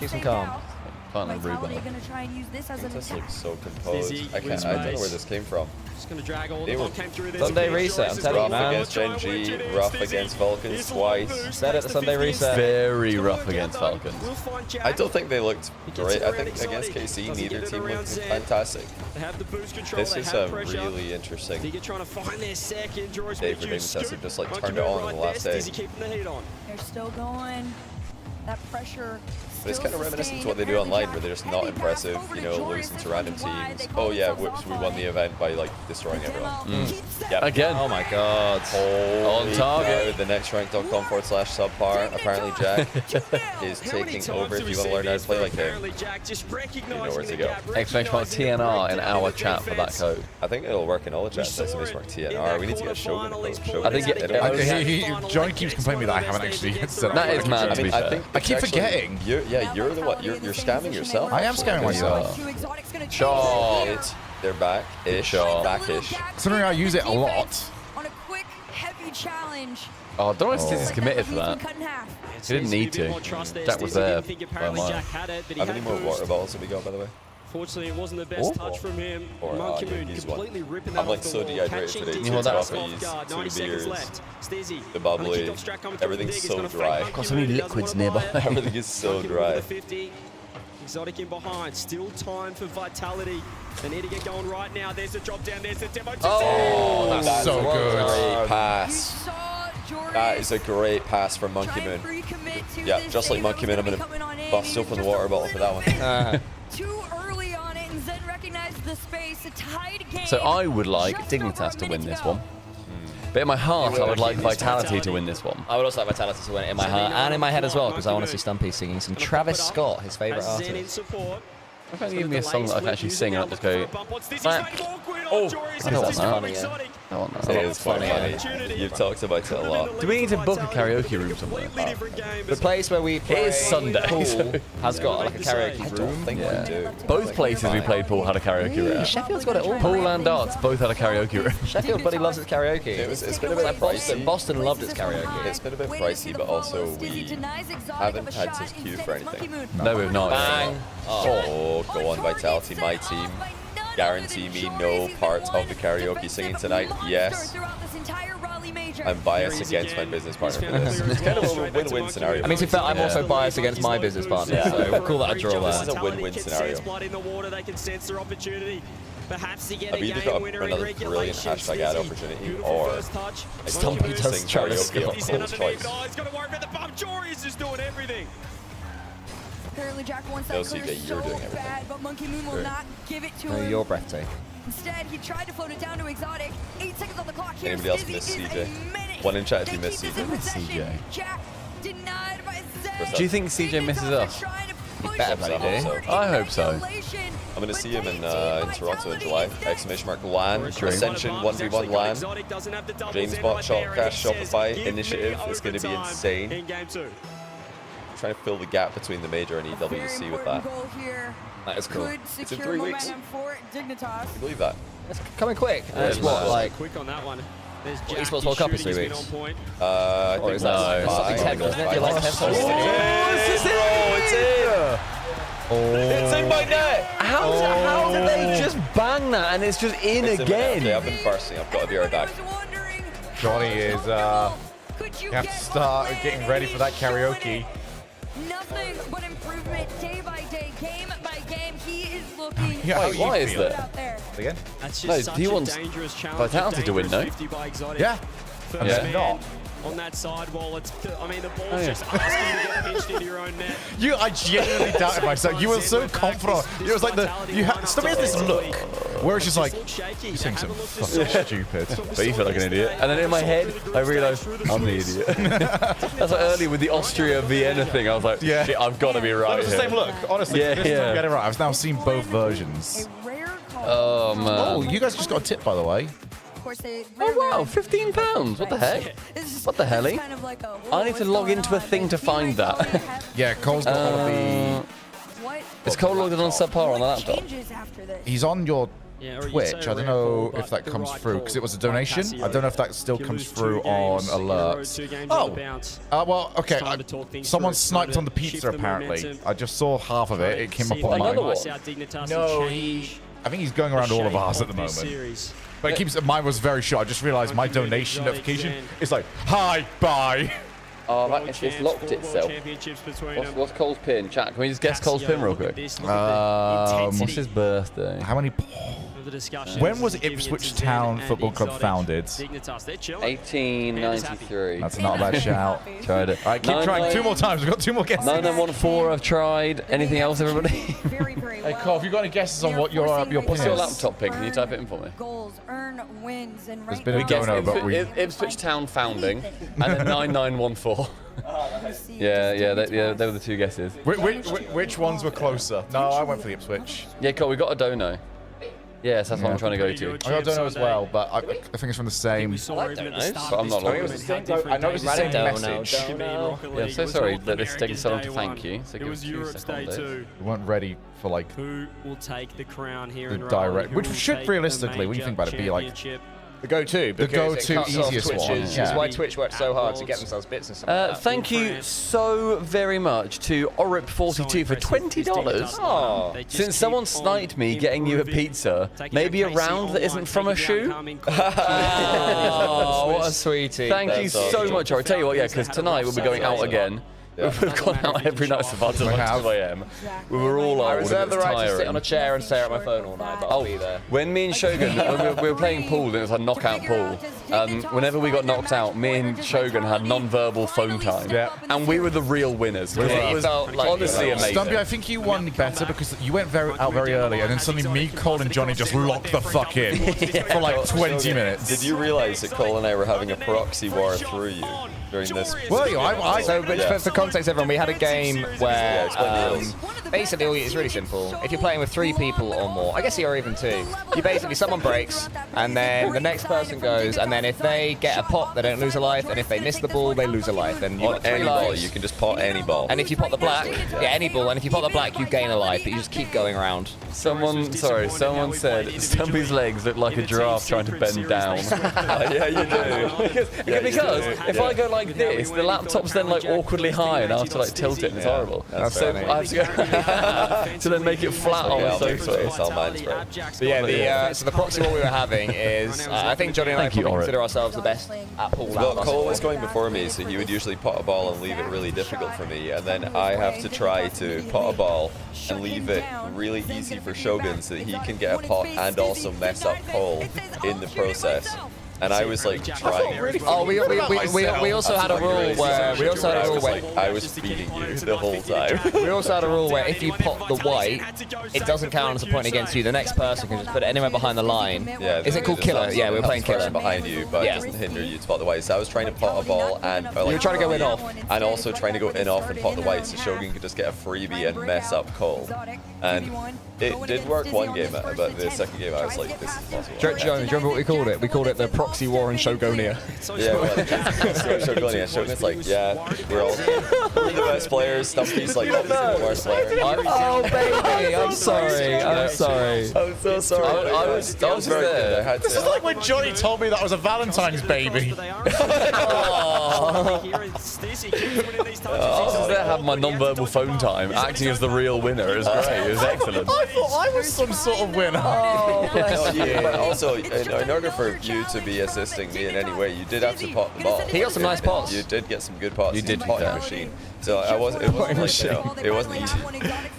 [SPEAKER 3] Keep him calm.
[SPEAKER 13] Vitality gonna try and use this as an
[SPEAKER 1] This
[SPEAKER 13] attack.
[SPEAKER 1] looks so composed. I don't know where this came from.
[SPEAKER 10] Just gonna drag all
[SPEAKER 1] They
[SPEAKER 10] the
[SPEAKER 1] were
[SPEAKER 10] ball came through this.
[SPEAKER 3] Sunday reset, I'm telling you,
[SPEAKER 1] rough
[SPEAKER 3] man.
[SPEAKER 1] against Gen G, rough against Falcons twice.
[SPEAKER 3] Said at the Sunday reset.
[SPEAKER 2] Very rough against Falcons.
[SPEAKER 1] I don't think they looked great. I think against KC, neither team looked fantastic.
[SPEAKER 10] They have the boost control.
[SPEAKER 1] This is a really interesting
[SPEAKER 10] They're trying to find their second. Jory's
[SPEAKER 1] day for Dignus. They just like turned it on the last day.
[SPEAKER 10] Dizzy keeping the heat on.
[SPEAKER 13] They're still going. That pressure.
[SPEAKER 1] But it's kind of reminiscent to what they do online, where they're just not impressive, you know, losing to random teams. Oh yeah, whoops, we won the event by like destroying everyone. Yep.
[SPEAKER 2] Again.
[SPEAKER 3] Oh my god.
[SPEAKER 1] Holy
[SPEAKER 2] On target.
[SPEAKER 1] cow, the next rank.com/subpar. Apparently Jack is taking over. If you want to learn how to play like him, you know where to go.
[SPEAKER 2] Exclamation mark TNR in our chat for that code.
[SPEAKER 1] I think it'll work in all the chats. Exclamation mark TNR. We need to get Shogun.
[SPEAKER 2] I think
[SPEAKER 4] Johnny keeps complaining me that I haven't actually set up.
[SPEAKER 2] That is mad, to be fair.
[SPEAKER 4] I keep forgetting.
[SPEAKER 1] You're the one. You're scamming yourself.
[SPEAKER 4] I am scamming myself.
[SPEAKER 1] Shot. They're back-ish. Back-ish.
[SPEAKER 4] Considering I use it a lot.
[SPEAKER 13] On a quick, heavy challenge.
[SPEAKER 2] Oh, I don't know if Stizzy's committed for that. He didn't need to. Jack was there by a mile.
[SPEAKER 1] How many more water bottles have we got, by the way?
[SPEAKER 10] Fortunately, it wasn't the best touch from him. Monkey Moon completely ripping that
[SPEAKER 1] I'm like
[SPEAKER 10] off the
[SPEAKER 1] so
[SPEAKER 10] wall.
[SPEAKER 1] dehydrated
[SPEAKER 10] Catching
[SPEAKER 1] today.
[SPEAKER 10] Dizzy
[SPEAKER 1] Two
[SPEAKER 10] with that
[SPEAKER 1] coffees,
[SPEAKER 10] guard,
[SPEAKER 1] 2
[SPEAKER 10] 90 seconds
[SPEAKER 1] beers,
[SPEAKER 10] left. Stizzy.
[SPEAKER 1] the bubbly.
[SPEAKER 10] Kick off strike coming through
[SPEAKER 1] Everything's
[SPEAKER 10] the dig.
[SPEAKER 1] so
[SPEAKER 10] He's gonna
[SPEAKER 1] dry.
[SPEAKER 10] fake
[SPEAKER 2] Got so many liquids nearby.
[SPEAKER 1] Everything is so dry.
[SPEAKER 10] Exotic in behind. Still time for Vitality. They need to get going right now. There's a drop down. There's a demo.
[SPEAKER 1] Oh, that's
[SPEAKER 4] so good.
[SPEAKER 1] Great pass. That is a great pass from Monkey Moon. Yeah, just like Monkey Moon, I'm going to bust open the water bottle for that one.
[SPEAKER 13] Too early on it, and Zen recognized the space. A tied game.
[SPEAKER 2] So I would like Dignitas to win this one. But in my heart, I would like Vitality to win this one.
[SPEAKER 3] I would also like Vitality to win it in my heart and in my head as well, because I want to see Stumpy singing some Travis Scott, his favourite artist.
[SPEAKER 2] Why can't you give me a song that I can actually sing and not just go, back?
[SPEAKER 3] Oh,
[SPEAKER 2] I don't want that.
[SPEAKER 3] funny, yeah.
[SPEAKER 2] I don't want
[SPEAKER 1] It
[SPEAKER 2] that.
[SPEAKER 1] is quite funny. You've talked about it a lot.
[SPEAKER 2] Do we need to book a karaoke room somewhere?
[SPEAKER 3] The place where we play
[SPEAKER 2] It is Sunday.
[SPEAKER 3] pool has got like a karaoke room.
[SPEAKER 1] I think we do.
[SPEAKER 2] Both places we played pool had a karaoke room.
[SPEAKER 3] Sheffield's got it all.
[SPEAKER 2] Pool and darts both had a karaoke room.
[SPEAKER 3] Sheffield bloody loves its karaoke.
[SPEAKER 1] It's been a bit
[SPEAKER 3] like Boston.
[SPEAKER 1] pricey.
[SPEAKER 3] Boston loved its karaoke.
[SPEAKER 1] It's been a bit pricey, but also we haven't had to queue for anything.
[SPEAKER 2] No, we've not.
[SPEAKER 3] Bang.
[SPEAKER 1] Oh, go on, Vitality, my team. Guarantee me no part of the karaoke singing tonight. Yes. I'm biased against my business partner for this. It's kind of a win-win scenario.
[SPEAKER 3] I mean, to be fair, I'm also biased against my business partner, so we'll call that a draw
[SPEAKER 1] This
[SPEAKER 3] there.
[SPEAKER 1] is a win-win scenario.
[SPEAKER 10] Perhaps to get
[SPEAKER 1] I've either got another brilliant hashtag ad opportunity or
[SPEAKER 3] Stumpy does try to score.
[SPEAKER 1] Cole's choice.
[SPEAKER 10] He's got to worry about the bump. Jory's just doing everything.
[SPEAKER 13] Apparently Jack wants
[SPEAKER 1] No,
[SPEAKER 13] that clear
[SPEAKER 1] CJ, you're
[SPEAKER 13] so
[SPEAKER 1] doing everything.
[SPEAKER 13] bad, but Monkey Moon will
[SPEAKER 1] Right.
[SPEAKER 13] not give it to
[SPEAKER 3] No,
[SPEAKER 13] him.
[SPEAKER 3] you're breathtaking.
[SPEAKER 13] Instead, he tried to float it down to Exotic. 8 seconds on the clock here.
[SPEAKER 1] Anybody else
[SPEAKER 13] Stizzy
[SPEAKER 1] miss
[SPEAKER 13] is
[SPEAKER 1] CJ?
[SPEAKER 13] a minute.
[SPEAKER 1] One in chat if
[SPEAKER 13] They
[SPEAKER 1] you miss
[SPEAKER 13] keep this in
[SPEAKER 1] CJ.
[SPEAKER 13] possession. Jack denied by Zay.
[SPEAKER 2] Do you think CJ misses us?
[SPEAKER 3] Better bloody do.
[SPEAKER 2] I hope so.
[SPEAKER 1] I'm going to see him in Toronto in July. Exclamation mark LAN. Ascension 1v1 LAN. James Bot, Shopcash, Shopify initiative. It's going to be insane. Trying to fill the gap between the major and EWC with that.
[SPEAKER 3] That is cool.
[SPEAKER 1] It's in 3 weeks. Can you believe that?
[SPEAKER 3] It's coming quick.
[SPEAKER 1] Yeah,
[SPEAKER 3] It's what, like,
[SPEAKER 10] quick on that one. There's
[SPEAKER 3] what, Esports World Cup is 3 weeks?
[SPEAKER 1] I
[SPEAKER 3] Or
[SPEAKER 1] think
[SPEAKER 3] is that
[SPEAKER 1] that's
[SPEAKER 3] something 10, wasn't it? Do you like 10
[SPEAKER 1] Oh, it's in! It's in my net!
[SPEAKER 2] How did they just bang that and it's just in
[SPEAKER 1] It's in my net.
[SPEAKER 2] again?
[SPEAKER 1] Okay, I've been bursting. I've got to be right back.
[SPEAKER 4] Johnny is, you have to start getting ready for that karaoke.
[SPEAKER 13] Nothing but improvement day by day, game by game. He is looking.
[SPEAKER 4] Yeah,
[SPEAKER 2] Wait, why is
[SPEAKER 4] feel?
[SPEAKER 2] that?
[SPEAKER 4] Again?
[SPEAKER 10] That's
[SPEAKER 2] No,
[SPEAKER 10] just
[SPEAKER 2] he
[SPEAKER 10] such
[SPEAKER 2] wants
[SPEAKER 10] a dangerous challenge.
[SPEAKER 2] Vitality to win, no?
[SPEAKER 10] 50 by Exotic.
[SPEAKER 4] Yeah.
[SPEAKER 10] First
[SPEAKER 2] Yeah.
[SPEAKER 10] man
[SPEAKER 4] Not.
[SPEAKER 10] on that side wall. It's, I mean, the ball's
[SPEAKER 2] Oh, yeah.
[SPEAKER 10] just asking you to get pinched into your own net.
[SPEAKER 4] I genuinely doubted myself. You were so confident. It was like Stumpy has this look where it's just like, you think so fucking stupid.
[SPEAKER 2] But you feel like an idiot. And then in my head, I realised I'm the idiot. That's like earlier with the Austria Vienna thing. I was like,
[SPEAKER 4] Yeah.
[SPEAKER 2] shit, I've got to be right.
[SPEAKER 4] That was the
[SPEAKER 2] here.
[SPEAKER 4] same look, honestly.
[SPEAKER 2] Yeah,
[SPEAKER 4] This
[SPEAKER 2] yeah.
[SPEAKER 4] time, get it right. I've now seen both versions.
[SPEAKER 2] Oh man.
[SPEAKER 4] Oh, you guys just got a tip, by the way.
[SPEAKER 13] Of course, they
[SPEAKER 2] Oh wow, £15. What the heck? What the helly?
[SPEAKER 13] kind of like a,
[SPEAKER 2] I need to log into a thing to find that.
[SPEAKER 4] Yeah, Cole's got all the.
[SPEAKER 13] What
[SPEAKER 2] Is Cole logged in on subpar on the laptop?
[SPEAKER 13] changes after this?
[SPEAKER 4] He's on your
[SPEAKER 10] Yeah, or you'd
[SPEAKER 4] Twitch.
[SPEAKER 10] say
[SPEAKER 4] I don't
[SPEAKER 10] rare
[SPEAKER 4] know
[SPEAKER 10] call,
[SPEAKER 4] if that
[SPEAKER 10] but
[SPEAKER 4] comes
[SPEAKER 10] the
[SPEAKER 4] through
[SPEAKER 10] right
[SPEAKER 4] because
[SPEAKER 10] call
[SPEAKER 4] it was a donation.
[SPEAKER 10] by
[SPEAKER 4] I don't know if that still
[SPEAKER 10] You
[SPEAKER 4] comes
[SPEAKER 10] lose
[SPEAKER 4] through
[SPEAKER 10] 2
[SPEAKER 4] on
[SPEAKER 10] games in a row, 2
[SPEAKER 4] alerts.
[SPEAKER 10] games on
[SPEAKER 4] Oh,
[SPEAKER 10] the bounce.
[SPEAKER 4] well, okay.
[SPEAKER 10] It's time to talk things
[SPEAKER 4] Someone
[SPEAKER 10] through. It's
[SPEAKER 4] sniped
[SPEAKER 10] time
[SPEAKER 4] on the
[SPEAKER 10] to shift
[SPEAKER 4] pizza.
[SPEAKER 10] the
[SPEAKER 4] Apparently,
[SPEAKER 10] momentum.
[SPEAKER 4] I just saw half of it. It came up
[SPEAKER 10] See
[SPEAKER 4] on
[SPEAKER 10] if
[SPEAKER 4] my.
[SPEAKER 10] they
[SPEAKER 2] Another
[SPEAKER 10] can
[SPEAKER 2] one?
[SPEAKER 10] ice out Dignitas
[SPEAKER 4] No,
[SPEAKER 10] and change
[SPEAKER 4] I think he's going around all of
[SPEAKER 10] the
[SPEAKER 4] ours
[SPEAKER 10] shape
[SPEAKER 4] at the
[SPEAKER 10] of this
[SPEAKER 4] moment.
[SPEAKER 10] series.
[SPEAKER 4] But it keeps. Mine was very short. I just realised my donation notification is like, hi, bye.
[SPEAKER 2] Oh,
[SPEAKER 10] World
[SPEAKER 2] it's
[SPEAKER 10] champs,
[SPEAKER 2] locked
[SPEAKER 10] 4 world
[SPEAKER 2] itself.
[SPEAKER 10] championships between
[SPEAKER 2] What's,
[SPEAKER 10] them.
[SPEAKER 2] what's Cole's pin? Chat, can we just guess Cole's pin real
[SPEAKER 10] Look at
[SPEAKER 2] quick?
[SPEAKER 10] this, look at the
[SPEAKER 2] What's
[SPEAKER 10] intensity
[SPEAKER 2] his birthday?
[SPEAKER 4] How many?
[SPEAKER 10] of the discussion.
[SPEAKER 4] When was
[SPEAKER 10] Giving it
[SPEAKER 4] Ipswich
[SPEAKER 10] to Zen
[SPEAKER 4] Town
[SPEAKER 10] and
[SPEAKER 4] Football Club
[SPEAKER 10] Exotic.
[SPEAKER 4] founded?
[SPEAKER 10] Dignitas, they're chilling.
[SPEAKER 2] 1893.
[SPEAKER 4] That's not a bad shout.
[SPEAKER 2] Tried it.
[SPEAKER 4] All right, keep trying. 2 more times. We've got 2 more guesses.
[SPEAKER 2] 9914, I've tried. Anything else, everybody?
[SPEAKER 13] Very, very
[SPEAKER 4] Hey,
[SPEAKER 13] well.
[SPEAKER 4] Cole, have you got any guesses on what your pin
[SPEAKER 2] What's your
[SPEAKER 4] is?
[SPEAKER 2] laptop pin? Can you type it in for me?
[SPEAKER 13] Goals, earn wins, and
[SPEAKER 4] There's
[SPEAKER 13] right
[SPEAKER 4] been a
[SPEAKER 13] now-
[SPEAKER 4] dono, but we.
[SPEAKER 2] Ipswich Town founding and then 9914. Yeah, they were the 2 guesses.
[SPEAKER 4] Which ones were closer? No, I went for the Ipswich.
[SPEAKER 2] Yeah, Cole, we got a dono. Yes, that's what I'm trying to go to.
[SPEAKER 4] I got dono as well, but I think it's from the same.
[SPEAKER 10] We saw even at the start
[SPEAKER 2] but I'm
[SPEAKER 10] of
[SPEAKER 2] not
[SPEAKER 10] this
[SPEAKER 2] logged
[SPEAKER 10] tournament
[SPEAKER 2] in.
[SPEAKER 10] how different
[SPEAKER 4] I know it's the
[SPEAKER 10] games
[SPEAKER 4] same
[SPEAKER 10] are.
[SPEAKER 4] message.
[SPEAKER 10] Can be in Rocket
[SPEAKER 2] Yeah, I'm
[SPEAKER 10] League.
[SPEAKER 2] so
[SPEAKER 10] It was
[SPEAKER 2] sorry
[SPEAKER 10] North
[SPEAKER 2] that this is taking so long to
[SPEAKER 10] America's
[SPEAKER 2] thank
[SPEAKER 10] day
[SPEAKER 2] you.
[SPEAKER 10] one.
[SPEAKER 2] So
[SPEAKER 10] It
[SPEAKER 2] give
[SPEAKER 10] was
[SPEAKER 2] us 2
[SPEAKER 10] Europe's day
[SPEAKER 2] seconds.
[SPEAKER 10] 2.
[SPEAKER 4] We weren't ready for like
[SPEAKER 10] Who will take the crown here
[SPEAKER 4] the
[SPEAKER 10] in Raleigh?
[SPEAKER 4] direct,
[SPEAKER 10] Who
[SPEAKER 4] which
[SPEAKER 10] will
[SPEAKER 4] should
[SPEAKER 10] take the
[SPEAKER 4] realistically, when you think about it, be like
[SPEAKER 10] championship?
[SPEAKER 3] The go-to.
[SPEAKER 4] the
[SPEAKER 3] because it
[SPEAKER 4] go-to
[SPEAKER 3] cuts off
[SPEAKER 4] easiest one.
[SPEAKER 3] Twitches.
[SPEAKER 4] Yeah.
[SPEAKER 3] That's why Twitch worked so hard to get themselves bits and stuff like that.
[SPEAKER 2] Thank you so very much to Orip42 for $20.
[SPEAKER 3] Oh.
[SPEAKER 2] Since someone sniped me getting you a pizza, maybe a round that isn't from a shoe?
[SPEAKER 3] Oh, what a sweetie.
[SPEAKER 2] Thank you so much. I'll tell you what, yeah, because tonight we'll be going out again. We've gone out every night so far till like 2 a.m. We were all
[SPEAKER 3] I
[SPEAKER 2] old.
[SPEAKER 3] reserve the
[SPEAKER 2] and it's
[SPEAKER 3] right to sit
[SPEAKER 2] tiring.
[SPEAKER 3] on a chair and stare at my phone all night, but I'll be there.
[SPEAKER 2] When me and Shogun, when we were playing pool, and it was a knockout pool. Whenever we got knocked out, me and Shogun had non-verbal phone time, and we were the real winners. It was honestly amazing.
[SPEAKER 4] Stumpy, I think you won better because you went out very early, and then suddenly me, Cole, and Johnny just locked the fuck in for like 20 minutes.
[SPEAKER 1] Did you realize that Cole and I were having a proxy war through you during this?
[SPEAKER 4] Were you?
[SPEAKER 3] So, but for context, everyone, we had a game where basically it's really simple. If you're playing with 3 people or more, I guess you're even 2. You basically someone breaks, and then the next person goes, and then if they get a pot, they don't lose a life, and if they miss the ball, they lose a life. And you
[SPEAKER 1] On
[SPEAKER 3] got 3
[SPEAKER 1] any ball,
[SPEAKER 3] lives.
[SPEAKER 1] you can just pot any ball.
[SPEAKER 3] And if you pot the black, yeah, any ball, and if you pot the black, you gain a life, but you just keep going around.
[SPEAKER 2] Someone said Stumpy's legs look like a giraffe trying to bend down.
[SPEAKER 1] Yeah, you do.
[SPEAKER 2] because if I go like this, the laptop's then like awkwardly high, and I have to like tilt it. And it's horrible. So I have to go to then make it flat on the sofa.
[SPEAKER 1] It's all mine spray.
[SPEAKER 3] But yeah, so the proxy war we were having is, I think Johnny and I probably consider ourselves the best at pool.
[SPEAKER 1] Well, Cole was going before me, so he would usually pot a ball and leave it really difficult for me, and then I have to try to pot a ball and leave it really easy for Shogun so that he can get a pot and also mess up Cole in the process. And I was like trying.
[SPEAKER 3] Oh, we also had a rule where
[SPEAKER 1] I was feeding you the whole time.
[SPEAKER 3] We also had a rule where if you pot the white, it doesn't count as a point against you. The next person can just put it anywhere behind the line.
[SPEAKER 1] Yeah,
[SPEAKER 3] is it called killer? Yeah, we were playing killer
[SPEAKER 1] behind you, but it doesn't hinder you to pot the white. So I was trying to pot a ball and
[SPEAKER 3] you were trying to go in off,
[SPEAKER 1] and also trying to go in off and pot the white, so Shogun could just get a freebie and mess up Cole. And it did work one game, but the second game I was like, this is possible.
[SPEAKER 3] Do you remember what we called it? We called it the proxy war in Shogunia.
[SPEAKER 1] Yeah, well, Shogunia. Shogun's like, yeah, we're the best players. Stumpy's like, obviously the worst player.
[SPEAKER 3] Oh baby, I'm sorry. I'm sorry.
[SPEAKER 1] I'm so sorry.
[SPEAKER 2] I was very there.
[SPEAKER 4] This is like when Johnny told me that I was a Valentine's baby.
[SPEAKER 2] I there have my non-verbal phone time, acting as the real winner. It was great. It was excellent.
[SPEAKER 4] I thought I was some sort of winner.
[SPEAKER 3] Oh, bless you.
[SPEAKER 1] But also, in order for you to be assisting me in any way, you did have to pot the ball.
[SPEAKER 3] He got some nice pots.
[SPEAKER 1] You did get some good pots.
[SPEAKER 2] You did
[SPEAKER 1] pot the machine. So it wasn't like, it wasn't easy.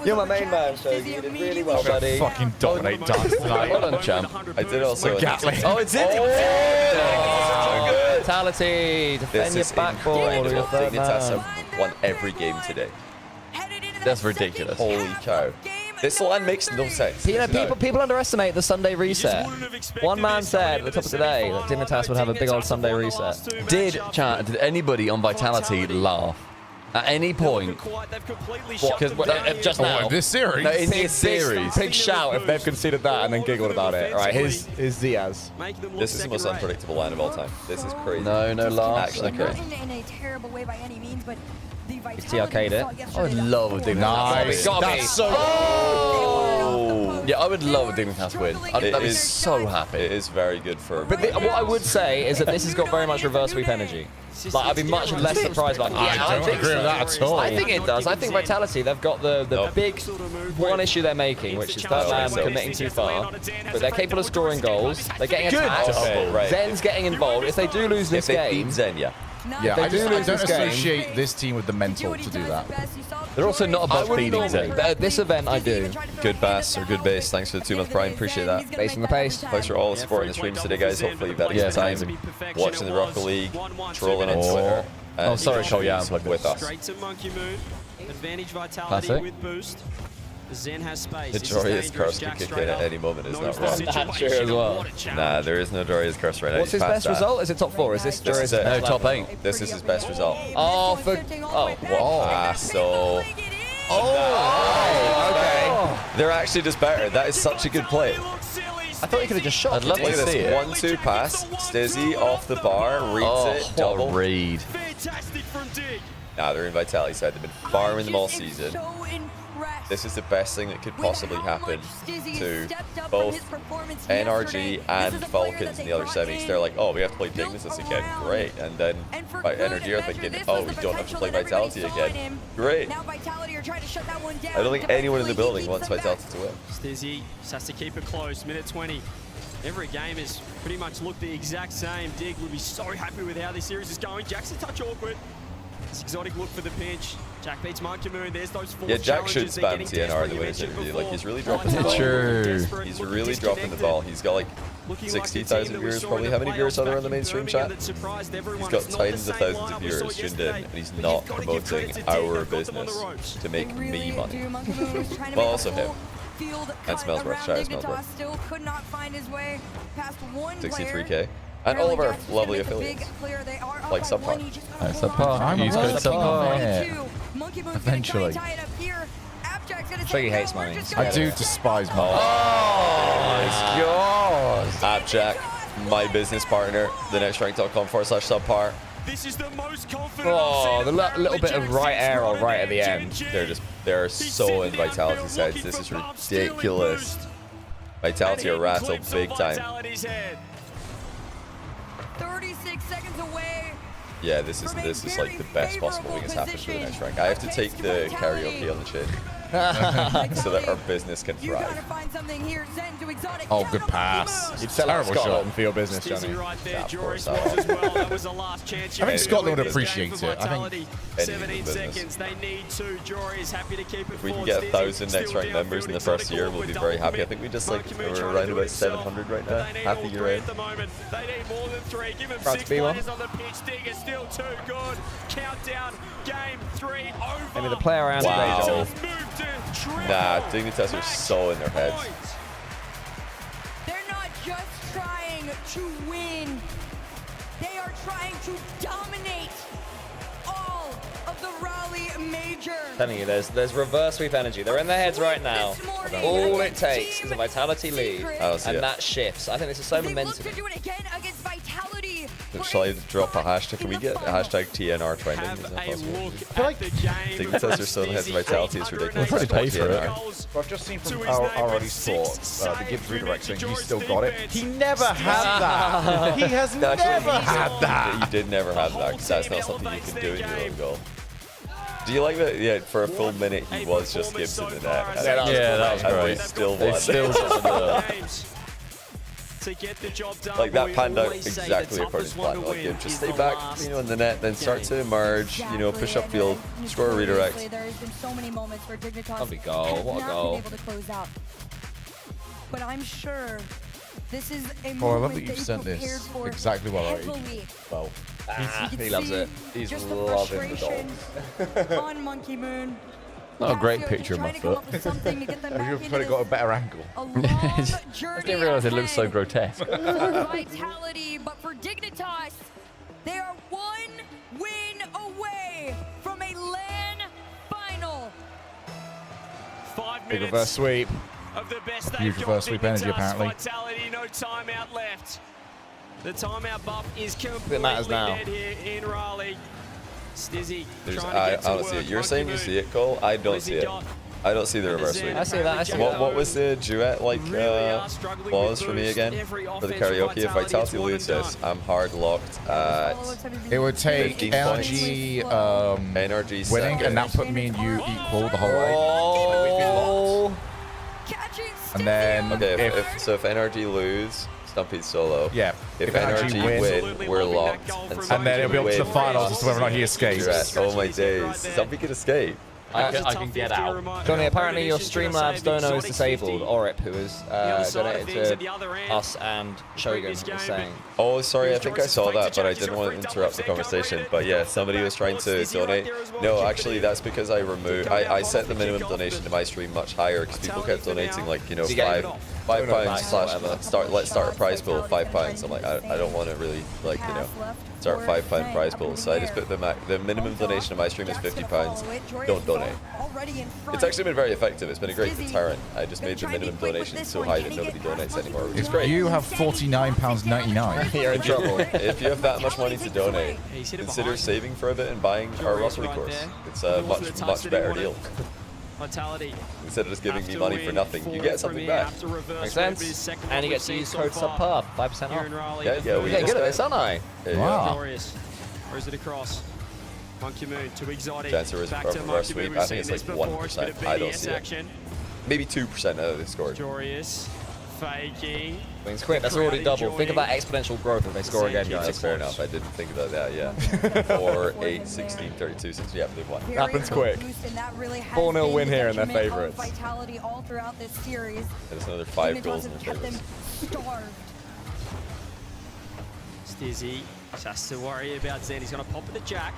[SPEAKER 3] You're my main man, so you did really well, buddy.
[SPEAKER 4] Fucking dominate dance tonight.
[SPEAKER 2] Well done, champ.
[SPEAKER 1] I did also.
[SPEAKER 2] Oh, it's it.
[SPEAKER 3] Mentality. Defend your backboard or your third man.
[SPEAKER 1] Have won every game today.
[SPEAKER 2] That's ridiculous.
[SPEAKER 1] Holy cow. This line makes no sense.
[SPEAKER 3] You know, people underestimate the Sunday reset. One man said at the top of today that Dignitas would have a big old Sunday reset.
[SPEAKER 2] Did anybody on Vitality laugh at any point?
[SPEAKER 3] Because just now,
[SPEAKER 4] in this series?
[SPEAKER 2] No, in this series.
[SPEAKER 3] Big shout if they've conceded that and then giggled about it. All right, here's Diaz.
[SPEAKER 1] This is the most unpredictable line of all time. This is crazy.
[SPEAKER 2] No laughs.
[SPEAKER 1] Actually crazy.
[SPEAKER 13] In a terrible way by any means, but the
[SPEAKER 3] Vitality arcade it.
[SPEAKER 2] I would love a Dignitas.
[SPEAKER 4] Nice. That's so.
[SPEAKER 2] Yeah, I would love a Dignitas win. I'd be so happy.
[SPEAKER 1] It is very good for.
[SPEAKER 3] But what I would say is that this has got very much reverse sweep energy. Like, I'd be much less surprised by that.
[SPEAKER 4] I don't agree with that at all.
[SPEAKER 3] I think it does. I think Vitality, they've got the big one issue they're making, which is third man committing too far. But they're capable of scoring goals. They're getting attacked.
[SPEAKER 1] Right.
[SPEAKER 3] Zen's getting involved. If they do lose this game,
[SPEAKER 1] Zen, yeah.
[SPEAKER 4] Yeah, I don't
[SPEAKER 3] this game.
[SPEAKER 4] associate this team with the mental to do that.
[SPEAKER 2] They're also not above beating Zen.
[SPEAKER 3] This event, I do.
[SPEAKER 1] Good bass or good base. Thanks for the 2-month prime. Appreciate that.
[SPEAKER 3] Basing the pace.
[SPEAKER 1] Thanks for all the support in the streams today, guys. Hopefully you've had a good time watching the Rocket League, trolling on Twitter.
[SPEAKER 2] Oh, sorry, Cole. Yeah, I'm
[SPEAKER 1] with us.
[SPEAKER 10] Straight to Monkey Moon. Advantage Vitality
[SPEAKER 2] Classic.
[SPEAKER 10] with boost. Zen has space.
[SPEAKER 1] The Doria's curse could kick in at any moment, is not wrong.
[SPEAKER 3] That's true as well.
[SPEAKER 1] Nah, there is no Doria's curse right now.
[SPEAKER 3] What's his best result? Is it top 4? Is this Doria's?
[SPEAKER 2] No, top 8.
[SPEAKER 1] This is his best result.
[SPEAKER 3] Oh, for
[SPEAKER 1] so.
[SPEAKER 3] Oh, okay.
[SPEAKER 1] They're actually just better. That is such a good play.
[SPEAKER 3] I thought you could have just shot.
[SPEAKER 2] I'd love
[SPEAKER 1] Look
[SPEAKER 2] to
[SPEAKER 1] at
[SPEAKER 2] see
[SPEAKER 1] this
[SPEAKER 2] it.
[SPEAKER 1] 1-2 pass. Stizzy off the bar, reads it, double.
[SPEAKER 2] What a read.
[SPEAKER 10] Fantastic from Dig.
[SPEAKER 1] Nah, they're in Vitality side. They've been farming them all season. This is the best thing that could possibly happen to both NRG and Falcons in the other semis. They're like, oh, we have to play Dignitas again. Great. And then by NRG are thinking, oh, we don't have to play Vitality again. Great. I don't think anyone in the building wants Vitality to win.
[SPEAKER 10] Stizzy just has to keep it close. Minute 20. Every game has pretty much looked the exact same. Dig would be so happy with how this series is going. Jack's a touch awkward. It's exotic look for the pinch. Jack beats Monkey Moon. There's those 4
[SPEAKER 1] Yeah, Jack should spam TNR in the winners interview. Like, he's really dropping the ball.
[SPEAKER 2] True.
[SPEAKER 1] He's really dropping the ball. He's got like 60,000 viewers probably. How many viewers are there on the mainstream chat? He's got tens of thousands of viewers tuned in, and he's not promoting our business to make me money. Well, also him. And Smellsworth. Shout out Smellsworth.
[SPEAKER 13] Still could not find his way past one
[SPEAKER 1] 63K. And all of our lovely affiliates. Like Subpar.
[SPEAKER 4] I'm
[SPEAKER 2] He's good Subpar.
[SPEAKER 4] Eventually.
[SPEAKER 3] Shaggy hates money.
[SPEAKER 4] I do despise money.
[SPEAKER 1] Oh my god. Abjack, my business partner, thenextrank.com/subpar.
[SPEAKER 10] This is the most confident.
[SPEAKER 3] Oh, the little bit of right arrow right at the end.
[SPEAKER 1] They're so in Vitality sides. This is ridiculous. Vitality are rattled big time.
[SPEAKER 13] 36 seconds away
[SPEAKER 1] Yeah, this is like the best possible thing that's happened for the next rank. I have to take the karaoke on the chin so that our business can thrive.
[SPEAKER 4] Oh, good pass.
[SPEAKER 3] You'd sell out
[SPEAKER 4] Terrible
[SPEAKER 3] Scotland
[SPEAKER 4] shot.
[SPEAKER 3] for your business,
[SPEAKER 10] Stizzy
[SPEAKER 3] Johnny.
[SPEAKER 10] right there.
[SPEAKER 1] Yeah, of
[SPEAKER 10] Joris
[SPEAKER 1] course,
[SPEAKER 10] was as well. That was the last chance.
[SPEAKER 4] I think Scotland would
[SPEAKER 10] This game
[SPEAKER 4] appreciate
[SPEAKER 10] for
[SPEAKER 4] it. I
[SPEAKER 10] Vitality.
[SPEAKER 4] think
[SPEAKER 10] 17 seconds. They need to. Jory is happy to keep it
[SPEAKER 1] If we can
[SPEAKER 10] forward.
[SPEAKER 1] get 1,000 next rank members in the first year, we'll be very happy. I think we just like we're around about 700 right now, half a year in.
[SPEAKER 10] At the moment. They need more than 3. Give them
[SPEAKER 3] Proud
[SPEAKER 10] 6
[SPEAKER 3] to be one.
[SPEAKER 10] players on the pitch. Sting is still too good. Countdown. Game 3 over.
[SPEAKER 3] Maybe the player around
[SPEAKER 1] Wow.
[SPEAKER 3] today,
[SPEAKER 10] Just moved to triple
[SPEAKER 1] Nah, Dignitas are so in their heads.
[SPEAKER 10] points.
[SPEAKER 13] They're not just trying to win. They are trying to dominate all of the Raleigh Major.
[SPEAKER 3] telling you, there's reverse sweep energy. They're in their heads right now. All it takes is a Vitality lead, and that shifts. I think this is so
[SPEAKER 13] They look
[SPEAKER 3] momentum.
[SPEAKER 13] to do it again against Vitality.
[SPEAKER 1] Shall I drop a hashtag? Can we get a hashtag TNR trending? Is that possible?
[SPEAKER 10] I feel like
[SPEAKER 1] Dignitas are so in the heads of Vitality, it's ridiculous.
[SPEAKER 4] We'll probably pay for it.
[SPEAKER 1] TNR.
[SPEAKER 4] I've just seen from already thought the Gibbs redirect saying he's still got it. He never had that. He has never had that.
[SPEAKER 1] You did never have that, because that's not something you can do in your own goal. Do you like that? Yeah, for a full minute he was just Gibbs in the net.
[SPEAKER 2] Yeah, that was
[SPEAKER 1] And
[SPEAKER 2] great.
[SPEAKER 1] they still
[SPEAKER 2] They
[SPEAKER 1] won.
[SPEAKER 2] still
[SPEAKER 10] to get the job done.
[SPEAKER 1] Like that
[SPEAKER 10] We
[SPEAKER 1] panned out
[SPEAKER 10] always say
[SPEAKER 1] exactly
[SPEAKER 10] the
[SPEAKER 1] according
[SPEAKER 10] toughest
[SPEAKER 1] to
[SPEAKER 10] one
[SPEAKER 1] plan.
[SPEAKER 10] to
[SPEAKER 1] Like,
[SPEAKER 10] win
[SPEAKER 1] just
[SPEAKER 10] is
[SPEAKER 1] stay
[SPEAKER 10] the
[SPEAKER 1] back,
[SPEAKER 10] last
[SPEAKER 1] in the net, then start to emerge, push up field, score a
[SPEAKER 13] Notoriously,
[SPEAKER 1] redirect.
[SPEAKER 13] There's been so many moments where Dignitas
[SPEAKER 3] Lovely goal,
[SPEAKER 13] have
[SPEAKER 3] what a
[SPEAKER 13] not
[SPEAKER 3] goal.
[SPEAKER 13] been able to close out. But I'm sure this is a
[SPEAKER 4] Oh, I
[SPEAKER 13] moment
[SPEAKER 4] love that you've sent
[SPEAKER 13] prepared
[SPEAKER 4] this
[SPEAKER 13] for
[SPEAKER 4] exactly while I
[SPEAKER 13] heavily.
[SPEAKER 4] well.
[SPEAKER 3] He loves it.
[SPEAKER 1] He's
[SPEAKER 13] Just the
[SPEAKER 1] loving the
[SPEAKER 13] frustration on Monkey Moon.
[SPEAKER 2] Not a great
[SPEAKER 13] Casio
[SPEAKER 2] picture of my
[SPEAKER 13] trying to come
[SPEAKER 2] foot.
[SPEAKER 13] up with something to get them back
[SPEAKER 4] You've
[SPEAKER 13] into
[SPEAKER 4] probably got a better angle.
[SPEAKER 13] a long
[SPEAKER 2] I
[SPEAKER 13] journey
[SPEAKER 2] didn't realize it looked so
[SPEAKER 13] ahead
[SPEAKER 2] grotesque.
[SPEAKER 13] for Vitality, but for Dignitas, they are 1 win away from a LAN final.
[SPEAKER 10] 5
[SPEAKER 3] Big
[SPEAKER 10] minutes
[SPEAKER 3] reverse sweep.
[SPEAKER 10] of the best
[SPEAKER 4] Huge
[SPEAKER 10] they've
[SPEAKER 4] reverse
[SPEAKER 10] got.
[SPEAKER 4] sweep energy,
[SPEAKER 10] Dignitas,
[SPEAKER 4] apparently.
[SPEAKER 10] Vitality, no timeout left. The timeout buff is
[SPEAKER 3] It
[SPEAKER 10] completely
[SPEAKER 3] matters now.
[SPEAKER 10] dead here in Raleigh. Stizzy
[SPEAKER 1] There's,
[SPEAKER 10] trying to
[SPEAKER 1] I
[SPEAKER 10] get to
[SPEAKER 1] honestly,
[SPEAKER 10] work.
[SPEAKER 1] you're
[SPEAKER 10] Monkey
[SPEAKER 1] saying you
[SPEAKER 10] Moon.
[SPEAKER 1] see it, Cole? I don't see it. I don't see the reverse sweep.
[SPEAKER 3] I see that. I see
[SPEAKER 1] What was the duet like
[SPEAKER 10] struggling
[SPEAKER 1] clause
[SPEAKER 10] with
[SPEAKER 1] for me
[SPEAKER 10] boost.
[SPEAKER 1] again?
[SPEAKER 10] Every
[SPEAKER 1] For the
[SPEAKER 10] offense for
[SPEAKER 1] karaoke, if
[SPEAKER 10] Vitality,
[SPEAKER 1] Vitality
[SPEAKER 10] it's one and
[SPEAKER 1] loses,
[SPEAKER 10] done.
[SPEAKER 1] I'm hard locked at
[SPEAKER 4] It would take
[SPEAKER 1] 15
[SPEAKER 4] NRG
[SPEAKER 1] NRG
[SPEAKER 4] winning, and that
[SPEAKER 1] second.
[SPEAKER 4] put me and you equal the whole way.
[SPEAKER 3] Oh,
[SPEAKER 4] And then
[SPEAKER 1] Okay,
[SPEAKER 4] if
[SPEAKER 1] if NRG lose, Stumpy's solo.
[SPEAKER 4] yeah,
[SPEAKER 1] If
[SPEAKER 4] NRG
[SPEAKER 1] NRG
[SPEAKER 4] win,
[SPEAKER 1] win, we're locked.
[SPEAKER 4] and then it'll be up to the finals as to whether or not he escapes.
[SPEAKER 1] Oh my days, Stumpy could escape.
[SPEAKER 2] I can get out.
[SPEAKER 3] Johnny, apparently your Streamlabs dono is disabled. Orip, who has donated to us and Shogun, was saying.
[SPEAKER 1] Oh, sorry, I think I saw that, but I didn't want to interrupt the conversation. But yeah, somebody was trying to donate. No, actually, that's because I set the minimum donation to my stream much higher because people kept donating like, £5 let's start a prize pool, £5. I'm like, I don't want to really like, start £5 prize pool. So I just put the minimum donation to my stream is £50. Don't donate. It's actually been very effective. It's been a great deterrent. I just made the minimum donation so high that nobody donates anymore, which is great.
[SPEAKER 4] You have £49.99.
[SPEAKER 3] You're in trouble.
[SPEAKER 1] If you have that much money to donate, consider saving for a bit and buying our Rosary course. It's a much better deal.
[SPEAKER 10] Vitality.
[SPEAKER 1] Instead of just giving me money for nothing, you get something back.
[SPEAKER 3] Makes sense. And you get to use code SUBPUB, 5% off.
[SPEAKER 1] Yeah, we
[SPEAKER 3] get good at this, aren't I?
[SPEAKER 4] Wow.
[SPEAKER 10] Glorious. Throws it across. Monkey Moon to Exotic.
[SPEAKER 1] Chance of
[SPEAKER 10] Back to
[SPEAKER 1] reverse
[SPEAKER 10] Monkey Moon.
[SPEAKER 1] sweep.
[SPEAKER 10] We've
[SPEAKER 1] I think
[SPEAKER 10] seen
[SPEAKER 1] it's
[SPEAKER 10] this
[SPEAKER 1] like
[SPEAKER 10] before. It's a bit
[SPEAKER 1] 1%.
[SPEAKER 10] of
[SPEAKER 1] I don't
[SPEAKER 10] BS
[SPEAKER 1] see it.
[SPEAKER 10] action.
[SPEAKER 1] Maybe 2% of they scored.
[SPEAKER 10] Glorious. Faking.
[SPEAKER 3] Wings quick, that's already double. Think of that exponential growth if they score again,
[SPEAKER 1] That's
[SPEAKER 3] guys.
[SPEAKER 1] fair enough. I didn't think about that, yeah. 4, 8, 16, 32, 60. Yeah, they've won.
[SPEAKER 3] Happens quick. 4-0 win here and they're favourites.
[SPEAKER 13] Vitality all throughout this series.
[SPEAKER 1] There's another 5 goals in the
[SPEAKER 13] kept them
[SPEAKER 1] favorites.
[SPEAKER 13] starved.
[SPEAKER 10] Stizzy just has to worry about Zen. He's going to pop with the jack.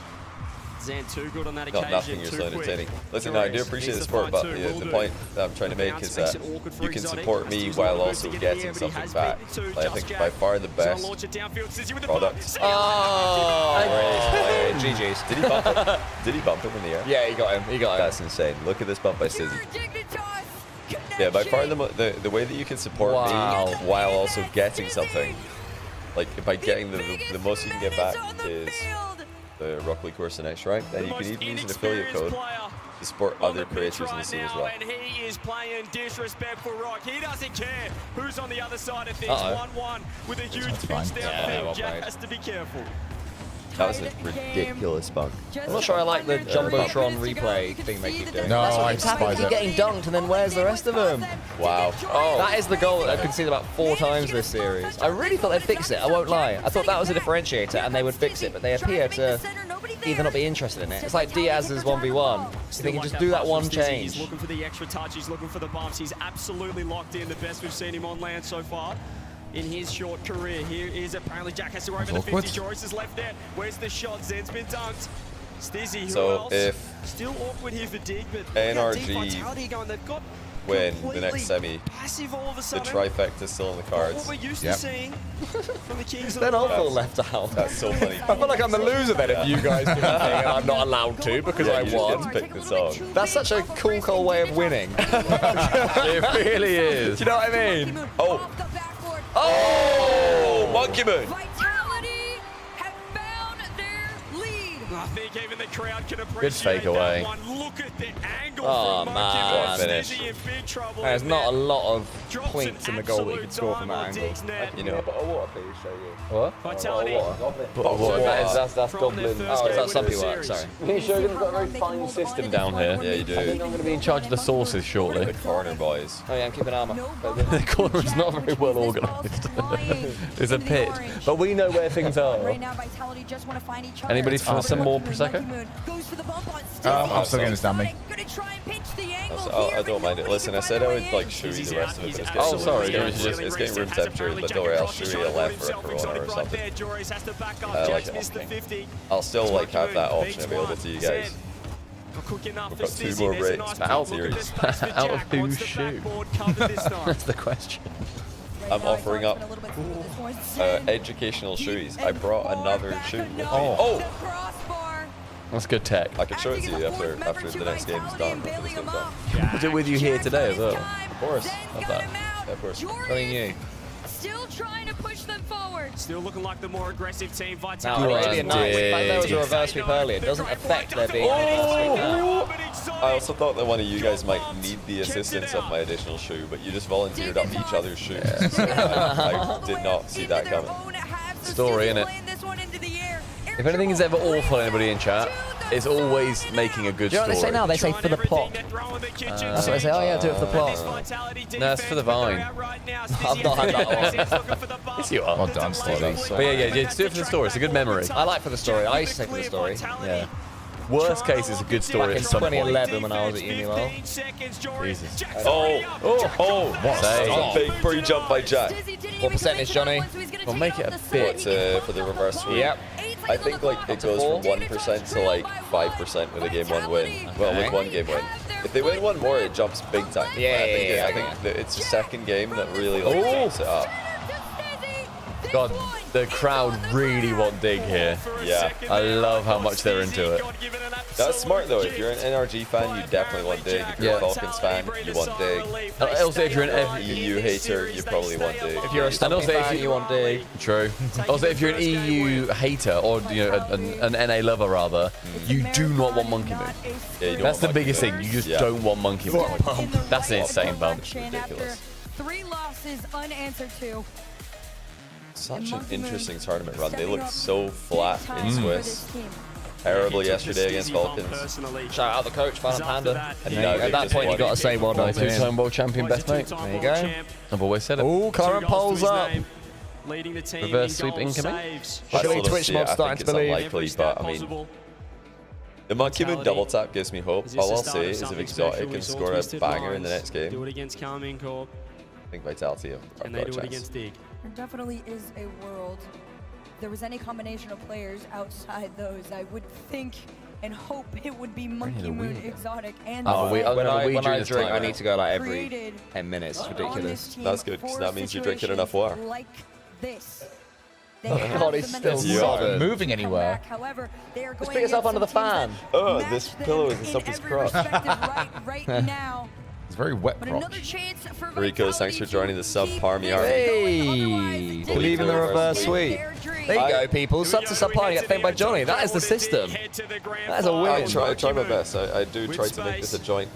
[SPEAKER 10] Zen too good on that
[SPEAKER 1] Not
[SPEAKER 10] occasion.
[SPEAKER 1] nothing, you're so
[SPEAKER 10] too quick.
[SPEAKER 1] entertaining. Listen, no, I do appreciate the support, but the point that I'm trying to make is that you can support me while also getting something back. Like, I think by far the best product.
[SPEAKER 3] Oh! GG's.
[SPEAKER 1] Did he bump him? Did he bump him in the air?
[SPEAKER 3] Yeah, he got him. He got him.
[SPEAKER 1] That's insane. Look at this bump by Stizzy. Yeah, by far the way that you can support me while also getting something, like by getting the most you can get back is the Rock League course the next rank, and you can even use an affiliate code to support other creators in the scene as well.
[SPEAKER 10] And he is playing disrespectful Rock. He doesn't care who's on the other side of things. 1-1 with a huge pitch down. Jack has to be careful.
[SPEAKER 1] That was a ridiculous bunk.
[SPEAKER 3] I'm not sure I like the Jumbotron replay thing they keep doing.
[SPEAKER 4] No,
[SPEAKER 3] That's what
[SPEAKER 4] I
[SPEAKER 3] keeps happening.
[SPEAKER 4] despise
[SPEAKER 3] Keep
[SPEAKER 4] it.
[SPEAKER 3] getting dunked, and then where's the rest of them?
[SPEAKER 1] Wow.
[SPEAKER 3] Oh, that is the goal that I've conceded about 4 times this series. I really thought they'd fix it. I won't lie. I thought that was a differentiator, and they would fix it, but they appear to either not be interested in it. It's like Diaz's 1v1. If they can just do that one change.
[SPEAKER 10] He's looking for the extra touch. He's looking for the bumps. He's absolutely locked in. The best we've seen him on land so far in his short career. Here is apparently Jack has to go over the 50. Joris is left there. Where's the shot? Zen's been dunked. Stizzy, who
[SPEAKER 1] So
[SPEAKER 10] else?
[SPEAKER 1] if
[SPEAKER 10] Still awkward here for Dig, but
[SPEAKER 1] NRG
[SPEAKER 10] going. They've got
[SPEAKER 1] win the next semi,
[SPEAKER 10] passive all of a
[SPEAKER 1] the
[SPEAKER 10] sudden.
[SPEAKER 1] trifecta's still in the cards.
[SPEAKER 10] What we're used to seeing from the Kings of
[SPEAKER 3] Then
[SPEAKER 10] the
[SPEAKER 3] I'll
[SPEAKER 10] North.
[SPEAKER 3] feel left out.
[SPEAKER 1] That's so funny.
[SPEAKER 3] I feel like I'm the loser then if you guys do the thing and I'm not allowed to because I
[SPEAKER 1] you
[SPEAKER 3] won.
[SPEAKER 1] just get to pick the song.
[SPEAKER 3] That's such a cool way of winning.
[SPEAKER 2] It really is.
[SPEAKER 3] Do you know what I mean?
[SPEAKER 1] Oh! Oh! Monkey Moon!
[SPEAKER 13] Vitality have found their lead.
[SPEAKER 10] I think even the crowd can appreciate
[SPEAKER 2] Good fake away.
[SPEAKER 10] that one. Look at the angle
[SPEAKER 3] Oh,
[SPEAKER 10] from
[SPEAKER 3] man.
[SPEAKER 10] Monkey Moon.
[SPEAKER 1] Finish.
[SPEAKER 10] Stizzy in big trouble.
[SPEAKER 3] There's
[SPEAKER 10] in
[SPEAKER 3] not a
[SPEAKER 10] there.
[SPEAKER 3] lot of
[SPEAKER 10] Drops
[SPEAKER 3] points
[SPEAKER 10] an
[SPEAKER 3] in the goal that you
[SPEAKER 10] absolute
[SPEAKER 3] can score from
[SPEAKER 10] dime
[SPEAKER 3] that
[SPEAKER 10] on
[SPEAKER 3] angle.
[SPEAKER 10] Dig's net.
[SPEAKER 1] You know,
[SPEAKER 3] water, please show you. What?
[SPEAKER 10] Vitality.
[SPEAKER 2] That's
[SPEAKER 10] From
[SPEAKER 2] Goblin.
[SPEAKER 10] their first
[SPEAKER 3] Oh, is
[SPEAKER 10] game
[SPEAKER 3] that
[SPEAKER 10] win
[SPEAKER 3] Stumpy
[SPEAKER 10] of the
[SPEAKER 3] work?
[SPEAKER 10] series.
[SPEAKER 3] Sorry.
[SPEAKER 2] I think Shogun's got a very fine system down here.
[SPEAKER 1] Yeah, you
[SPEAKER 2] I think
[SPEAKER 1] do.
[SPEAKER 2] I'm going to be in charge of the sources shortly.
[SPEAKER 1] The corner boys.
[SPEAKER 3] Oh yeah, I'm keeping armor.
[SPEAKER 2] The corner is not very well organised. It's a pit, but we know where things are.
[SPEAKER 13] Right now, Vitality just want to find each other.
[SPEAKER 2] Anybody for some more prosecco?
[SPEAKER 13] Goes for the bump on
[SPEAKER 4] I'm still getting this down me.
[SPEAKER 13] Gonna try and pinch the angle
[SPEAKER 1] I don't mind it. Listen, I said I would like shoey the rest of it, but it's getting,
[SPEAKER 2] Oh, sorry.
[SPEAKER 1] it's getting room temperature, but don't worry, I'll shoey a left for a Corona or something. I like it. I'll still like have that option available to you guys. We've got 2 more breaks
[SPEAKER 2] Out
[SPEAKER 1] series.
[SPEAKER 2] Out of whose shoe? That's the question.
[SPEAKER 1] I'm offering up educational shoeys. I brought another shoe with me. Oh!
[SPEAKER 2] That's good tech.
[SPEAKER 1] I can show it to you after the next game is done. After this game's done.
[SPEAKER 2] Put it with you here today as well.
[SPEAKER 1] Of course.
[SPEAKER 2] Love that.
[SPEAKER 1] Yeah, of course.
[SPEAKER 3] Something new.
[SPEAKER 13] Still trying to push them forward.
[SPEAKER 10] Still looking like the more aggressive team.
[SPEAKER 3] Now,
[SPEAKER 10] Vitality.
[SPEAKER 3] maybe a nice. In fact, there was a reverse sweep earlier. It doesn't affect there being an additional sweep now.
[SPEAKER 1] I also thought that one of you guys might need the assistance of my additional shoe, but you just volunteered up each other's shoes. So I did not see that coming.
[SPEAKER 2] Story, innit? If anything is ever awful, anybody in chat, it's always making a good
[SPEAKER 3] Do you know what they say
[SPEAKER 2] story.
[SPEAKER 3] now? They say for the plot. That's what they say. Oh yeah, do it for the plot.
[SPEAKER 2] No, it's for the vine.
[SPEAKER 3] I've not had that one.
[SPEAKER 2] Yes, you are.
[SPEAKER 4] Well done, Stevie.
[SPEAKER 2] But yeah, just do it for the story. It's a good memory.
[SPEAKER 3] I like for the story. I used to say for the story.
[SPEAKER 2] Yeah. Worst case is a good story
[SPEAKER 3] Back in
[SPEAKER 2] at some point.
[SPEAKER 3] 2011 when I was at Uniwell.
[SPEAKER 2] Jesus.
[SPEAKER 1] Oh, big pre-jump by Jack.
[SPEAKER 3] What percentage, Johnny?
[SPEAKER 2] We'll make it a bit.
[SPEAKER 1] For the reverse sweep?
[SPEAKER 3] Yep.
[SPEAKER 1] I think like it goes from 1% to like 5% with a game 1 win. Well, with 1 game win. If they win 1 more, it jumps big time.
[SPEAKER 3] Yeah,
[SPEAKER 1] I think that it's the second game that really like takes it up.
[SPEAKER 2] God, the crowd really want Dig here.
[SPEAKER 1] Yeah.
[SPEAKER 2] I love how much they're into it.
[SPEAKER 1] That's smart though. If you're an NRG fan, you definitely want Dig. If you're a Falcons fan, you want Dig.
[SPEAKER 2] Also, if you're an
[SPEAKER 1] EU hater, you probably want Dig.
[SPEAKER 3] If you're a Stumpy fan, you want Dig.
[SPEAKER 2] True. Also, if you're an EU hater or an NA lover rather, you do not want Monkey Moon.
[SPEAKER 1] Yeah, you don't
[SPEAKER 2] That's the
[SPEAKER 1] want
[SPEAKER 2] biggest
[SPEAKER 1] Monkey
[SPEAKER 2] thing.
[SPEAKER 1] Moon.
[SPEAKER 2] You just don't want Monkey Moon. That's an insane bump.
[SPEAKER 1] Ridiculous.
[SPEAKER 13] 3 losses unanswered to.
[SPEAKER 1] Such an interesting tournament run. They looked so flat in Swiss. Terrible yesterday against Falcons.
[SPEAKER 3] Shout out the coach, Van Panda.
[SPEAKER 1] And now
[SPEAKER 3] At that point, you got to say well done to him.
[SPEAKER 2] 2-time world champion, best mate.
[SPEAKER 3] There you go.
[SPEAKER 2] I've always said it.
[SPEAKER 3] Oh, current polls up.
[SPEAKER 10] Leading the team
[SPEAKER 2] Reverse
[SPEAKER 10] in
[SPEAKER 2] sweep
[SPEAKER 10] goal
[SPEAKER 2] incoming.
[SPEAKER 10] saves.
[SPEAKER 3] Surely Twitch mod starting to believe.
[SPEAKER 1] Unlikely, but I mean, the Monkey Moon double tap gives me hope. All I'll say is if Exotic can score a banger in the next
[SPEAKER 10] Do
[SPEAKER 1] game,
[SPEAKER 10] it against Carmine Corp,
[SPEAKER 1] I think Vitality have
[SPEAKER 10] and
[SPEAKER 1] got
[SPEAKER 10] they
[SPEAKER 1] a
[SPEAKER 10] do it
[SPEAKER 1] chance.
[SPEAKER 10] against Dig.
[SPEAKER 13] There definitely is a world. If there was any combination of players outside those, I would think and hope it would be Monkey Moon, Exotic, and
[SPEAKER 3] When I
[SPEAKER 2] during this
[SPEAKER 3] drink, I
[SPEAKER 2] time.
[SPEAKER 3] need to go like every
[SPEAKER 13] created
[SPEAKER 3] 10 minutes. It's
[SPEAKER 13] on
[SPEAKER 3] ridiculous.
[SPEAKER 13] this team
[SPEAKER 1] That's good, 'cause
[SPEAKER 13] for
[SPEAKER 1] that means you're drinking enough water.
[SPEAKER 13] situations Like this. They
[SPEAKER 3] Oh,
[SPEAKER 13] have
[SPEAKER 3] God,
[SPEAKER 13] the
[SPEAKER 3] he's
[SPEAKER 13] mental
[SPEAKER 3] still
[SPEAKER 1] You are.
[SPEAKER 3] solid.
[SPEAKER 4] Moving anywhere.
[SPEAKER 13] However, they are
[SPEAKER 3] Just
[SPEAKER 13] going
[SPEAKER 3] pick yourself
[SPEAKER 13] against
[SPEAKER 3] under the
[SPEAKER 13] some
[SPEAKER 3] fan.
[SPEAKER 13] teams
[SPEAKER 1] Oh,
[SPEAKER 13] that
[SPEAKER 1] this
[SPEAKER 13] match
[SPEAKER 1] pillow
[SPEAKER 13] them
[SPEAKER 1] is in
[SPEAKER 13] in
[SPEAKER 1] somebody's
[SPEAKER 13] every
[SPEAKER 1] crotch.
[SPEAKER 13] respective right now.
[SPEAKER 4] It's very wet
[SPEAKER 13] But
[SPEAKER 4] crotch.
[SPEAKER 13] another chance for
[SPEAKER 1] Ricos, thanks for joining the sub Parmy army.
[SPEAKER 3] Hey, believe in the reverse sweep. There you go, people. Sub to sub party, get fed by Johnny. That is the system. That is a
[SPEAKER 1] I
[SPEAKER 3] win.
[SPEAKER 1] try my best. I do try to make this a joint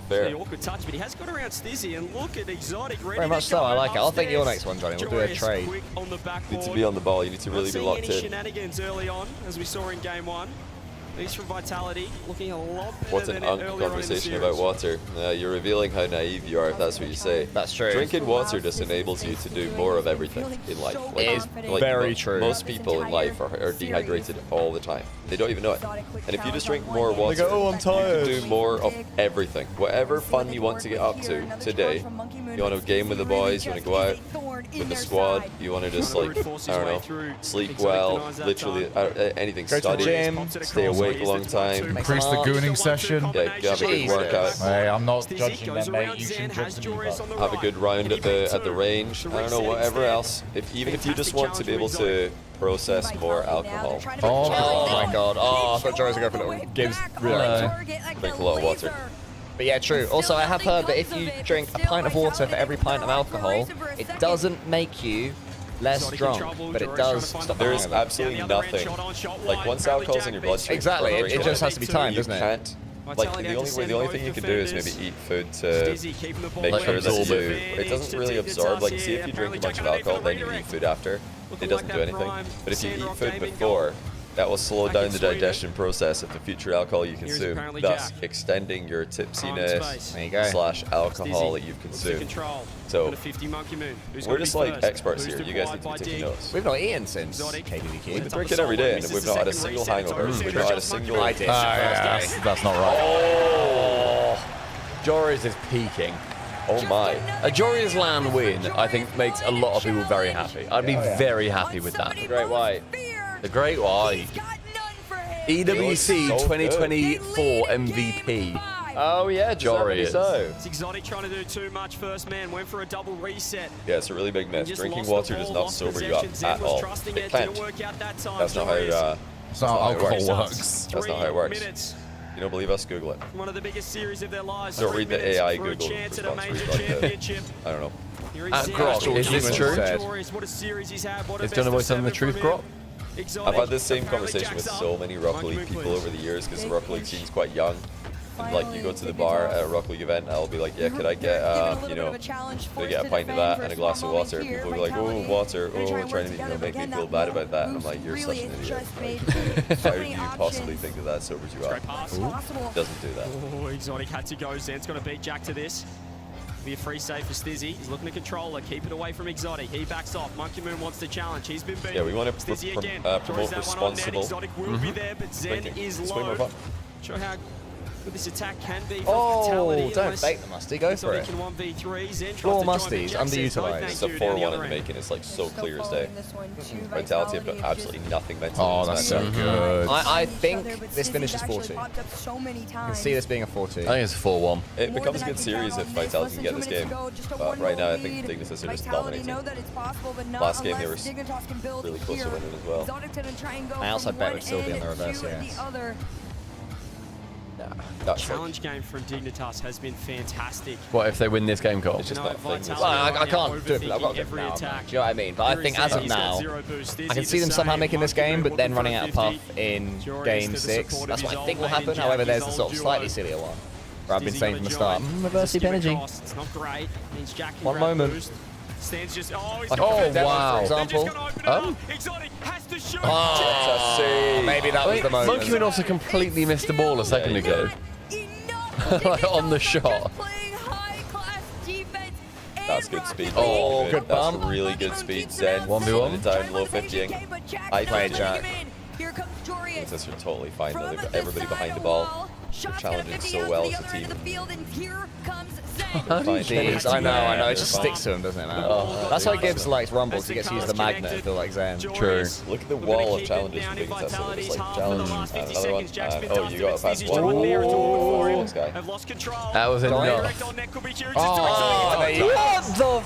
[SPEAKER 1] fair.
[SPEAKER 10] The awkward touch, but he has got around Stizzy, and look at Exotic ready
[SPEAKER 3] Very much
[SPEAKER 10] to
[SPEAKER 3] so.
[SPEAKER 10] go
[SPEAKER 3] I like it. I'll take your
[SPEAKER 10] upstairs.
[SPEAKER 3] next one, Johnny. We'll do a
[SPEAKER 10] Joyous
[SPEAKER 3] trade.
[SPEAKER 10] quick on the
[SPEAKER 1] You
[SPEAKER 10] backboard.
[SPEAKER 1] need to be on the ball. You need to really be
[SPEAKER 10] Not
[SPEAKER 1] locked
[SPEAKER 10] seeing any
[SPEAKER 1] in.
[SPEAKER 10] shenanigans early on, as we saw in game 1. At least from Vitality, looking a lot better
[SPEAKER 1] What's an
[SPEAKER 10] than
[SPEAKER 1] unk
[SPEAKER 10] earlier on in the
[SPEAKER 1] conversation
[SPEAKER 10] series.
[SPEAKER 1] about water? You're revealing how naive you are if that's what you say.
[SPEAKER 3] That's true.
[SPEAKER 1] Drinking water just enables you to do more of everything in life.
[SPEAKER 3] It is very true.
[SPEAKER 1] Most people in life are dehydrated all the time. They don't even know it. And if you just drink more water,
[SPEAKER 2] go, "Oh, I'm tired."
[SPEAKER 1] you can do more of everything. Whatever fun you want to get up to today. You want to game with the boys, you want to go out with the squad, you want to just like, I don't know, sleep well, literally anything,
[SPEAKER 3] Go to the
[SPEAKER 1] study,
[SPEAKER 3] gym,
[SPEAKER 1] stay awake a long time.
[SPEAKER 4] Increase the gooning session.
[SPEAKER 1] Yeah, have a good workout.
[SPEAKER 4] Hey, I'm not judging them, mate. You can judge them.
[SPEAKER 1] Have a good round at the range. I don't know, whatever else. Even if you just want to be able to process more alcohol.
[SPEAKER 3] Oh my god. Oh, I thought Joey was going to go for a little Gibbs.
[SPEAKER 1] Drink a lot of water.
[SPEAKER 3] But yeah, true. Also, I have heard that if you drink a pint of water for every pint of alcohol, it doesn't make you less drunk, but it does stop.
[SPEAKER 1] There's absolutely nothing. Like once alcohol's in your bloodstream,
[SPEAKER 3] Exactly. It just has to be timed, doesn't it?
[SPEAKER 1] You can't. Like the only thing you can do is maybe eat food to make sure that it doesn't really absorb. Like see if you drink a bunch of alcohol, then you eat food after, it doesn't do anything. But if you eat food before, that will slow down the digestion process of the future alcohol you consume, thus extending your tipsiness / alcohol that you've consumed. So we're just like experts here. You guys need to be taking notes.
[SPEAKER 3] We've not eaten since KDDQ.
[SPEAKER 1] We drink it every day, and we've not had a single hangover. We've not had a single.
[SPEAKER 4] That's not right.
[SPEAKER 2] Oh, Joris is peaking.
[SPEAKER 1] Oh my.
[SPEAKER 2] A Joris LAN win, I think, makes a lot of people very happy. I'd be very happy with that.
[SPEAKER 3] The Great White.
[SPEAKER 2] The Great White. EWC 2024 MVP.
[SPEAKER 3] Oh yeah,
[SPEAKER 2] Joris.
[SPEAKER 10] It's Exotic trying to do too much first man, went for a double reset.
[SPEAKER 1] Yeah, it's a really big myth. Drinking water does not sober you up at all. It can't. That's not how alcohol works. That's not how it works. You don't believe us? Google it.
[SPEAKER 10] One of the biggest series of their lives.
[SPEAKER 1] Don't read the AI Google response. I don't know.
[SPEAKER 2] Grok, is this true?
[SPEAKER 10] What a series he's had.
[SPEAKER 2] Is JOHNNYBOI telling the truth, Grok?
[SPEAKER 1] I've had this same conversation with so many Rocket League people over the years because the Rocket League scene's quite young. And like you go to the bar at a Rocket League event, I'll be like, yeah, could I get, could I get a pint of that and a glass of water? And people will be like, oh, water, oh, trying to make me feel bad about that. And I'm like, you're such an idiot. Like, how do you possibly think that sobers you up? Doesn't do that.
[SPEAKER 10] Oh, Exotic had to go. Zen's going to beat Jack to this. Be a free save for Stizzy. He's looking to control it, keep it away from Exotic. He backs off. Monkey Moon wants to challenge. He's been beaten.
[SPEAKER 1] Yeah, we want to
[SPEAKER 10] Stizzy again.
[SPEAKER 1] promote responsible.
[SPEAKER 10] Exotic will be there, but Zen is
[SPEAKER 1] It's way more
[SPEAKER 10] low.
[SPEAKER 1] fun.
[SPEAKER 10] Show how good this attack can be for Vitality.
[SPEAKER 3] Don't bait the musty. Go for it.
[SPEAKER 10] 1v3. Zen
[SPEAKER 3] Floor
[SPEAKER 10] tries to join,
[SPEAKER 3] musties,
[SPEAKER 10] but Jack says no,
[SPEAKER 3] underutilized.
[SPEAKER 10] thank
[SPEAKER 1] It's a
[SPEAKER 10] you, down the
[SPEAKER 1] 4-1 in
[SPEAKER 10] other
[SPEAKER 1] the
[SPEAKER 10] end.
[SPEAKER 1] making. It's like so clear as day. Vitality have done absolutely nothing mentally.
[SPEAKER 4] Oh, that's so good.
[SPEAKER 3] I think this finishes 4-2. I can see this being a 4-2.
[SPEAKER 2] I think it's 4-1.
[SPEAKER 1] It becomes a good series if Vitality can get this game. But right now, I think Dignitas are just dominating. Last game, they were really close to winning as well.
[SPEAKER 3] I also bet would still be on the reverse, yes.
[SPEAKER 10] Challenge game from Dignitas has been fantastic.
[SPEAKER 2] What if they win this game, Cole?
[SPEAKER 1] It's just not a thing.
[SPEAKER 3] Well, I can't do it. I've got to do it now. Do you know what I mean? But I think as of now, I can see them somehow making this game, but then running out of puff in game 6. That's what I think will happen. However, there's the sort of slightly sillier one, where I've been saying from the start, reverse deep energy.
[SPEAKER 10] It's not great. Means Jack can
[SPEAKER 3] One
[SPEAKER 10] grab
[SPEAKER 3] moment.
[SPEAKER 10] boost. Stands just, he's
[SPEAKER 2] Oh, wow.
[SPEAKER 3] For example.
[SPEAKER 10] Exotic has to shoot.
[SPEAKER 3] Oh, maybe that was the moment.
[SPEAKER 2] Monkey Moon also completely missed the ball a second ago. Like on the shot.
[SPEAKER 1] That's good speed.
[SPEAKER 3] Oh, good
[SPEAKER 1] That's
[SPEAKER 3] bump.
[SPEAKER 1] really good speed. Zen,
[SPEAKER 2] 1v1.
[SPEAKER 1] down, low 50ing. I
[SPEAKER 3] played Jack.
[SPEAKER 1] Dignitas are totally fine though. They've got everybody behind the ball. They're challenging so well as a team.
[SPEAKER 3] Jeez, I know. It just sticks to him, doesn't it, man? That's why Gibbs likes Rumble, because he gets to use the magnet and feel like Zen.
[SPEAKER 2] True.
[SPEAKER 1] Look at the wall of challenges from Dignitas. It's like challenge, another one. Oh, you got a pass one. Oh, this guy.
[SPEAKER 2] That was enough.
[SPEAKER 3] Oh, there you go.
[SPEAKER 2] What the?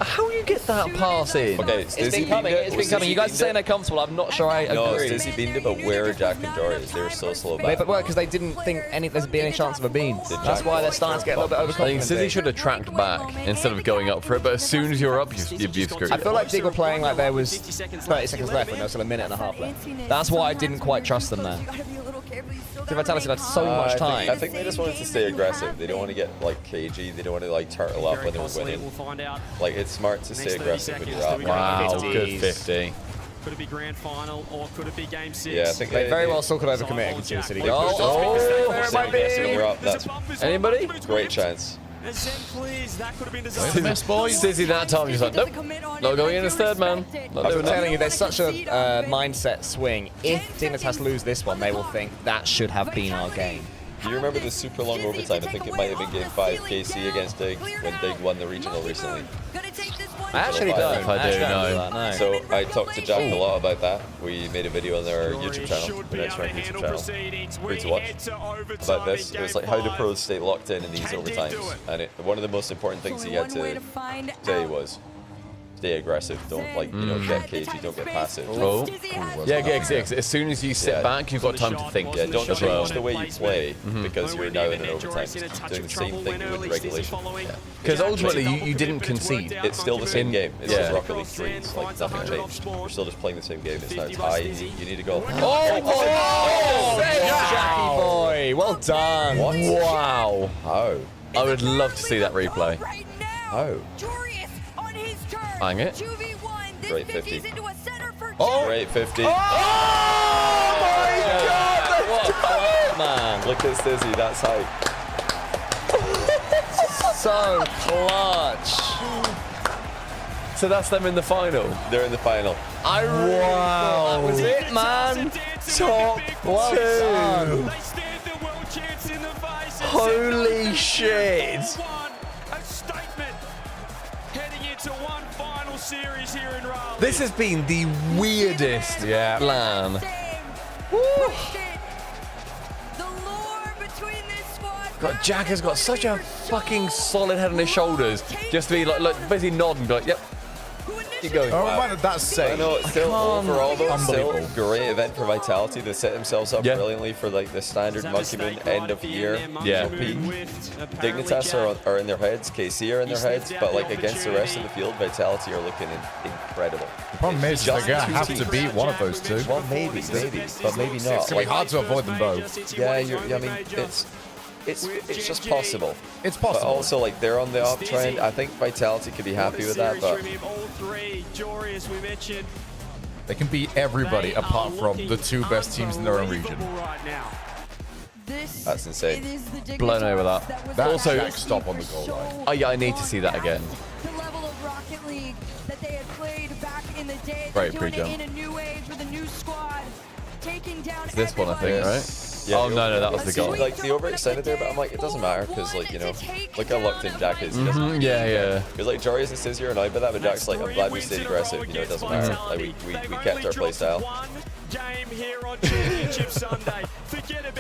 [SPEAKER 2] How you get that pass in?
[SPEAKER 1] Okay,
[SPEAKER 3] It's been coming. It's been coming. You guys are saying they're comfortable. I'm not sure I agree.
[SPEAKER 1] No, Stizzy beamed it, but where are Jack and Joris? They were so slow back.
[SPEAKER 3] But because they didn't think there'd be any chance of a beam. That's why they're starting to get a little bit
[SPEAKER 2] I
[SPEAKER 3] overconfident.
[SPEAKER 2] think Stizzy should have tracked back instead of going up for it, but as soon as you're up, you've screwed
[SPEAKER 3] I
[SPEAKER 2] it.
[SPEAKER 3] feel like Dig were playing like there was 30 seconds left when there was still a minute and a half left. That's why I didn't quite trust them there.
[SPEAKER 13] careful. You still
[SPEAKER 3] So
[SPEAKER 13] gotta
[SPEAKER 3] Vitality
[SPEAKER 13] remain
[SPEAKER 3] had so
[SPEAKER 13] calm.
[SPEAKER 3] much
[SPEAKER 1] I
[SPEAKER 3] time.
[SPEAKER 1] think they just wanted to stay aggressive. They don't want to get like cagey. They don't want to like turtle up when they're winning.
[SPEAKER 10] We'll find out.
[SPEAKER 1] Like it's smart to stay
[SPEAKER 10] Next 30
[SPEAKER 1] aggressive when
[SPEAKER 10] seconds,
[SPEAKER 1] you're
[SPEAKER 10] do
[SPEAKER 1] up.
[SPEAKER 10] we go
[SPEAKER 2] Wow,
[SPEAKER 10] 50s?
[SPEAKER 2] good 50.
[SPEAKER 10] Could it be grand final or could it be game 6?
[SPEAKER 1] Yeah, I think
[SPEAKER 3] They very well still could overcommit against the City.
[SPEAKER 1] Oh, there it might be. You're up. That's
[SPEAKER 2] Anybody?
[SPEAKER 1] great chance.
[SPEAKER 10] And Zen clears. That could have been
[SPEAKER 4] Stizzy,
[SPEAKER 10] disaster.
[SPEAKER 4] miss, boys.
[SPEAKER 2] Stizzy that time, he's like, nope, not going in as third man. Not
[SPEAKER 3] I'm
[SPEAKER 2] doing
[SPEAKER 3] telling
[SPEAKER 2] that.
[SPEAKER 3] you, there's such a mindset swing. If Dignitas lose this one, they will think that should have been our game.
[SPEAKER 1] Do you remember the super long overtime? I think it might have been game 5, KC against Dig, when Dig won the regional recently.
[SPEAKER 3] I actually don't.
[SPEAKER 2] If I do, no.
[SPEAKER 3] No.
[SPEAKER 1] So I talked to Jack a lot about that. We made a video on our YouTube channel, the Next Rank YouTube channel, free to watch, about this. It was like how the pros stay locked in these overtimes. And one of the most important things he had to say was, stay aggressive. Don't get cagey. Don't get passive.
[SPEAKER 2] Oh. Yeah, as soon as you sit back, you've got time to think.
[SPEAKER 1] Yeah, don't
[SPEAKER 2] as well.
[SPEAKER 1] change the way you play because you're now in an overtime. Just doing the same thing you would in regulation.
[SPEAKER 2] Because ultimately, you didn't concede.
[SPEAKER 1] It's still the same game. It's just Rocket League 3. It's like nothing changed. You're still just playing the same game. It's now tie. You need to go.
[SPEAKER 3] Jackie boy, well done.
[SPEAKER 1] What?
[SPEAKER 2] Wow.
[SPEAKER 1] How?
[SPEAKER 2] I would love to see that replay.
[SPEAKER 1] How?
[SPEAKER 2] Hang it.
[SPEAKER 1] Great 50.
[SPEAKER 3] Oh.
[SPEAKER 1] Great 50.
[SPEAKER 3] Oh my God! Man,
[SPEAKER 1] Look at Stizzy. That's hype.
[SPEAKER 3] so clutch.
[SPEAKER 2] So that's them in the final.
[SPEAKER 1] They're in the final.
[SPEAKER 2] I really thought that was it, man. Top
[SPEAKER 3] Well done.
[SPEAKER 10] They stand the world champs in the face.
[SPEAKER 2] Holy shit.
[SPEAKER 10] A statement heading into one final series here in Raleigh.
[SPEAKER 2] This has been the weirdest LAN. God, Jack has got such a fucking solid head on his shoulders. Just to be like basically nodding, be like, yep. Keep going.
[SPEAKER 4] Oh, man, that's safe.
[SPEAKER 1] I know, it's still overall though, it's still
[SPEAKER 4] Unbelievable.
[SPEAKER 1] a great event for Vitality. They set themselves up brilliantly for like the standard Monkey Moon end of year peak. Dignitas are in their heads, KC are in their heads, but like against the rest of the field, Vitality are looking incredible.
[SPEAKER 4] The problem is they're going to have to beat one of those two.
[SPEAKER 1] Well, maybe, but maybe not.
[SPEAKER 4] It's going to be hard to avoid them both.
[SPEAKER 1] Yeah, I mean, it's just possible.
[SPEAKER 4] It's possible.
[SPEAKER 1] But also, like, they're on the uptrend. I think Vitality could be happy with that, but
[SPEAKER 4] They can beat everybody apart from the two best teams in their own region.
[SPEAKER 1] that's insane.
[SPEAKER 2] Blown away with that.
[SPEAKER 4] That
[SPEAKER 2] Also,
[SPEAKER 4] Jack stop on the goal line.
[SPEAKER 2] Oh yeah, I need to see that again.
[SPEAKER 13] The level of Rocket League that they had played back in the day.
[SPEAKER 2] Great
[SPEAKER 13] They're doing
[SPEAKER 2] pre-jump.
[SPEAKER 13] it in a new age with a new squad, taking down
[SPEAKER 2] It's this one, I think,
[SPEAKER 13] everybody.
[SPEAKER 2] right?
[SPEAKER 1] Yeah,
[SPEAKER 2] Oh no, that was the goal.
[SPEAKER 1] Like, the overextended there, but I'm like, it doesn't matter, because, like, look how locked in Jack is. He doesn't
[SPEAKER 2] Yeah.
[SPEAKER 1] Because, like, Jorius and Stizzy are annoyed by that, but Jack's like, I'm glad we stayed aggressive. It doesn't matter. Like, we kept our play style.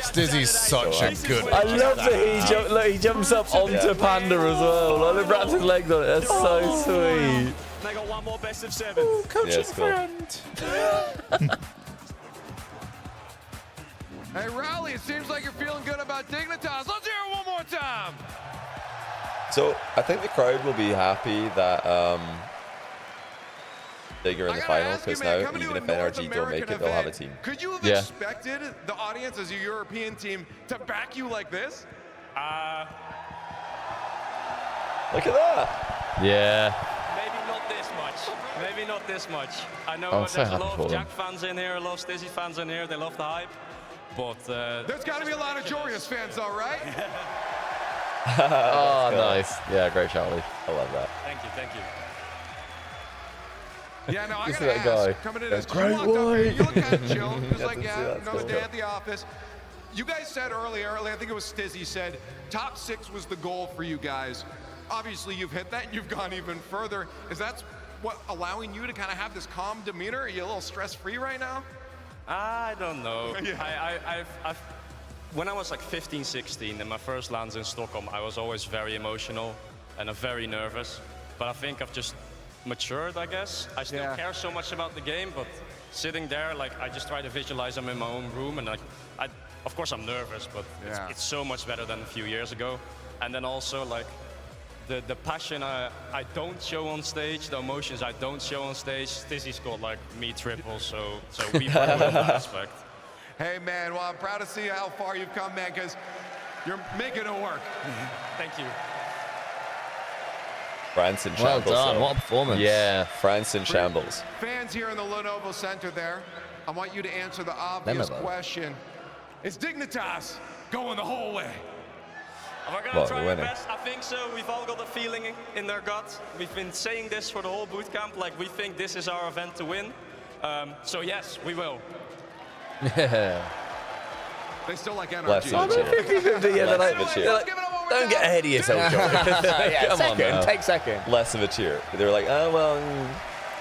[SPEAKER 4] Stizzy's such a good.
[SPEAKER 2] I love that he jumps up onto Panda as well. Like, he wraps his legs on it. That's so sweet.
[SPEAKER 10] They got one more best of 7.
[SPEAKER 1] Yeah, it's cool.
[SPEAKER 9] Hey, Raleigh, it seems like you're feeling good about Dignitas. Let's hear it one more time.
[SPEAKER 1] So, I think the crowd will be happy that Dig are in the final, because now, even if NRG don't make it, they'll have a team.
[SPEAKER 9] Could you have
[SPEAKER 1] Yeah.
[SPEAKER 9] expected the audience as a European team to back you like this?
[SPEAKER 1] Look at that.
[SPEAKER 2] Yeah.
[SPEAKER 10] Maybe not this much. Maybe not this much. I know
[SPEAKER 2] I'm so
[SPEAKER 10] there's a
[SPEAKER 2] happy
[SPEAKER 10] lot
[SPEAKER 2] for
[SPEAKER 10] of
[SPEAKER 2] them.
[SPEAKER 10] Jack fans in here, a lot of Stizzy fans in here. They love the hype. But
[SPEAKER 9] There's got to be a lot of Jorius fans, all right?
[SPEAKER 2] Oh, nice. Yeah, great shot, Lee.
[SPEAKER 1] I love that.
[SPEAKER 10] thank you.
[SPEAKER 9] Yeah, no, I
[SPEAKER 2] You see
[SPEAKER 9] gotta
[SPEAKER 2] that guy?
[SPEAKER 9] ask, coming in
[SPEAKER 2] That's
[SPEAKER 9] as you
[SPEAKER 2] great
[SPEAKER 9] walked up here,
[SPEAKER 2] white.
[SPEAKER 9] you look kind of chill. Just
[SPEAKER 1] Yeah,
[SPEAKER 9] like,
[SPEAKER 1] to see
[SPEAKER 9] yeah,
[SPEAKER 1] that,
[SPEAKER 9] another
[SPEAKER 1] cool.
[SPEAKER 9] day at the office. You guys said earlier, I think it was Stizzy said, top 6 was the goal for you guys. Obviously, you've hit that, and you've gone even further. Is that what allowing you to kind of have this calm demeanor? Are you a little stress-free right now?
[SPEAKER 10] I don't know.
[SPEAKER 9] Yeah.
[SPEAKER 10] When I was like 15, 16, in my first lands in Stockholm, I was always very emotional and very nervous. But I think I've just matured, I guess. I still care so much about the game, but sitting there, like, I just try to visualize I'm in my own room, and like, of course I'm nervous, but it's so much better than a few years ago. And then also, like, the passion I don't show on stage, the emotions I don't show on stage. Stizzy scored like me triple, so we won on that aspect.
[SPEAKER 9] Hey, man, well, I'm proud to see how far you've come, man, because you're making it work.
[SPEAKER 10] Thank you.
[SPEAKER 1] France in
[SPEAKER 3] Well
[SPEAKER 1] shambles.
[SPEAKER 3] done.
[SPEAKER 1] though.
[SPEAKER 3] What a performance.
[SPEAKER 1] Yeah, France in shambles.
[SPEAKER 9] Fans here in the Lenovo Center there, I want you to answer the obvious
[SPEAKER 3] Lenovo.
[SPEAKER 9] question. Is Dignitas going the whole way?
[SPEAKER 10] We're
[SPEAKER 1] Well,
[SPEAKER 10] gonna try
[SPEAKER 1] we're
[SPEAKER 10] our
[SPEAKER 1] winning.
[SPEAKER 10] best. I think so. We've all got a feeling in their gut. We've been saying this for the whole boot camp. Like, we think this is our event to win. So yes, we will.
[SPEAKER 2] Yeah.
[SPEAKER 9] They still like NRG.
[SPEAKER 1] Less of a cheer. Less of a cheer.
[SPEAKER 2] Don't get ahead of yourself, Joey.
[SPEAKER 3] Yeah,
[SPEAKER 2] Come on
[SPEAKER 3] second.
[SPEAKER 2] now.
[SPEAKER 3] Take second.
[SPEAKER 1] Less of a cheer. They're like, oh, well,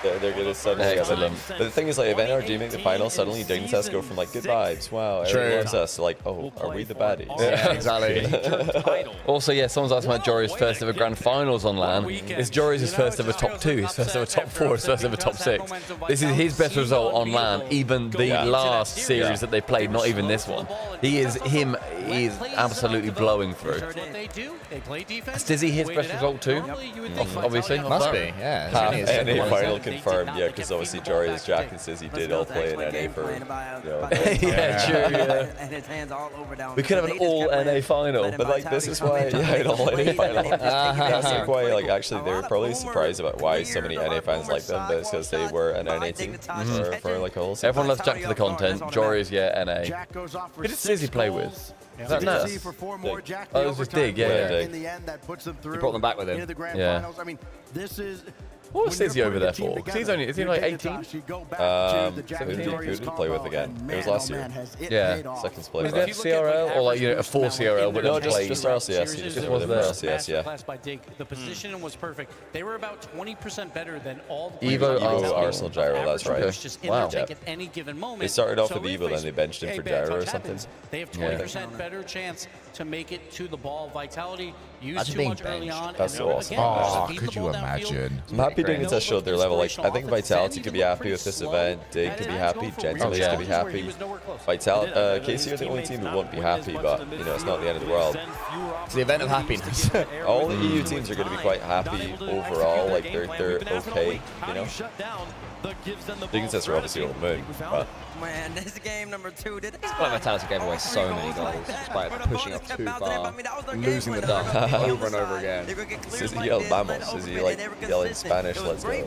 [SPEAKER 1] they're going to suddenly...
[SPEAKER 2] Excellent.
[SPEAKER 1] But the thing is, like, if NRG make the final, suddenly Dignitas go from, like, good vibes, wow, everyone loves us, to, like, oh, are we the baddies?
[SPEAKER 3] Yeah, exactly.
[SPEAKER 2] Also, yeah, someone's asking about Jory's first ever grand finals on LAN. It's Jory's first ever top 2, his first ever top 4, his first ever top 6. This is his best result on LAN, even the last series that they played, not even this one. He is absolutely blowing through. Is Dizzy his best result too? Obviously.
[SPEAKER 3] Must be, yeah.
[SPEAKER 1] Half
[SPEAKER 3] It's
[SPEAKER 1] NA final confirmed, yeah, because obviously Jory's, Jack, and Sizzy did all play in NA for, you know,
[SPEAKER 2] Yeah, true, yeah.
[SPEAKER 15] And his hands all over down.
[SPEAKER 1] We could have an all NA final, but like this is why, yeah, an all NA final. That's like why, like actually they were probably surprised about why so many NA fans like them, but it's because they were an NA team for like a whole season.
[SPEAKER 2] Everyone loves Jack for the content. Jory's, yeah, NA. Who did Sizzy play with? Is that Nurse? Oh, it was just Dig, yeah.
[SPEAKER 11] In the end, that puts them through.
[SPEAKER 3] He brought them back with him.
[SPEAKER 11] Into the grand
[SPEAKER 2] Yeah.
[SPEAKER 11] finals. I mean, this is.
[SPEAKER 2] What was Sizzy over there for? Because he's only, is he like 18?
[SPEAKER 1] Who did he play with again? It was last year.
[SPEAKER 2] Yeah.
[SPEAKER 1] Second split.
[SPEAKER 2] Was that CRL or like, you know, a 4 CRL, but
[SPEAKER 1] No,
[SPEAKER 2] not played?
[SPEAKER 1] just RLCS. He just was there. RLCS, yeah.
[SPEAKER 8] Class by Dig. The positioning was perfect. They were about 20% better than all the
[SPEAKER 1] Evo,
[SPEAKER 8] players.
[SPEAKER 1] Arsenal, Gyro, that's right.
[SPEAKER 8] Was just in
[SPEAKER 2] Wow.
[SPEAKER 8] their tank at any given moment.
[SPEAKER 1] They started off
[SPEAKER 8] So
[SPEAKER 1] with
[SPEAKER 8] if
[SPEAKER 1] Evo, then they benched him
[SPEAKER 8] a
[SPEAKER 1] for
[SPEAKER 8] bad
[SPEAKER 1] Gyro or
[SPEAKER 8] touch
[SPEAKER 1] something.
[SPEAKER 8] happens, they have 20% better chance to make it to the ball. Vitality used
[SPEAKER 3] Imagine
[SPEAKER 8] too
[SPEAKER 3] being
[SPEAKER 8] much early
[SPEAKER 3] benched.
[SPEAKER 8] on.
[SPEAKER 1] That's
[SPEAKER 8] and
[SPEAKER 1] so
[SPEAKER 8] they're,
[SPEAKER 1] awesome.
[SPEAKER 8] again,
[SPEAKER 4] Oh,
[SPEAKER 8] just feed
[SPEAKER 4] could
[SPEAKER 8] the
[SPEAKER 4] you
[SPEAKER 8] ball downfield.
[SPEAKER 4] imagine?
[SPEAKER 1] I'm happy Dignitas showed their level. Like I think Vitality could be happy with this event. Dig could be happy. Gentleman could be happy. Vitality, KC are the only team who won't be happy, but you know it's not the end of the world.
[SPEAKER 3] It's the event of happiness.
[SPEAKER 1] All the EU teams are going to be quite happy overall. Like they're okay, you know. Dignitas are obviously on the moon, but
[SPEAKER 15] Man, this game number 2 did.
[SPEAKER 3] Well, Vitality gave away so many goals despite pushing up too far, losing the dunk over and over again.
[SPEAKER 1] Sizzy yelled "Vamos!" Sizzy like yelling Spanish, "Let's go!" in the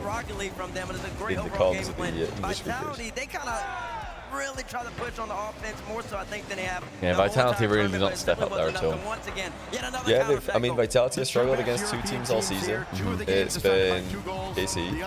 [SPEAKER 1] comms of the English speakers.
[SPEAKER 15] They kind of really try to push on the offense more so I think than they have.
[SPEAKER 2] Yeah, Vitality really did not step up there at all.
[SPEAKER 15] Once again, yet another
[SPEAKER 1] Yeah, I mean, Vitality has struggled against 2 teams all season. It's been KC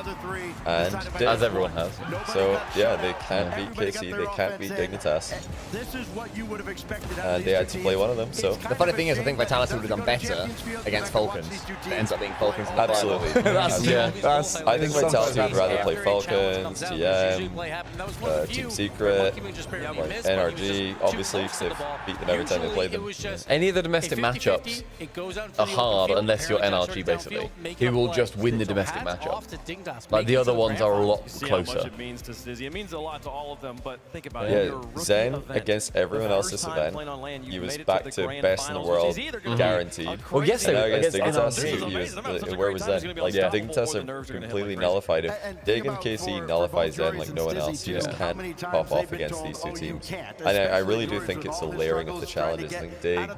[SPEAKER 1] and Dig.
[SPEAKER 2] As everyone has.
[SPEAKER 1] So, yeah, they can't beat KC, they can't beat Dignitas.
[SPEAKER 11] This is what you would have expected.
[SPEAKER 1] And they had to play one of them, so.
[SPEAKER 3] The funny thing is, I think Vitality would have done better against Falcons. It ends up being Falcons. in the
[SPEAKER 1] Absolutely.
[SPEAKER 3] final.
[SPEAKER 1] I think Vitality would rather play Falcons, TM, Team Secret, like NRG, obviously, because they've beat them every time they play them.
[SPEAKER 2] Any of the domestic matchups are hard unless you're NRG, basically, who will just win the domestic matchup. Like the other ones are a lot closer.
[SPEAKER 7] It means to Sizzy. It means a lot to all of them, but think about it.
[SPEAKER 1] Yeah,
[SPEAKER 7] Your rookie
[SPEAKER 1] Zen
[SPEAKER 7] event,
[SPEAKER 1] against everyone else this event,
[SPEAKER 7] he
[SPEAKER 1] was back to best in the world, guaranteed.
[SPEAKER 2] Well, yes,
[SPEAKER 1] And now
[SPEAKER 2] they
[SPEAKER 1] against
[SPEAKER 2] NRG.
[SPEAKER 1] Dignitas, where was Zen? Like, Dignitas have completely nullified him. Dig and KC nullify Zen like no one else. You just can't pop off against these 2 teams. And I really do think it's a layering of the challenges. I think Dig,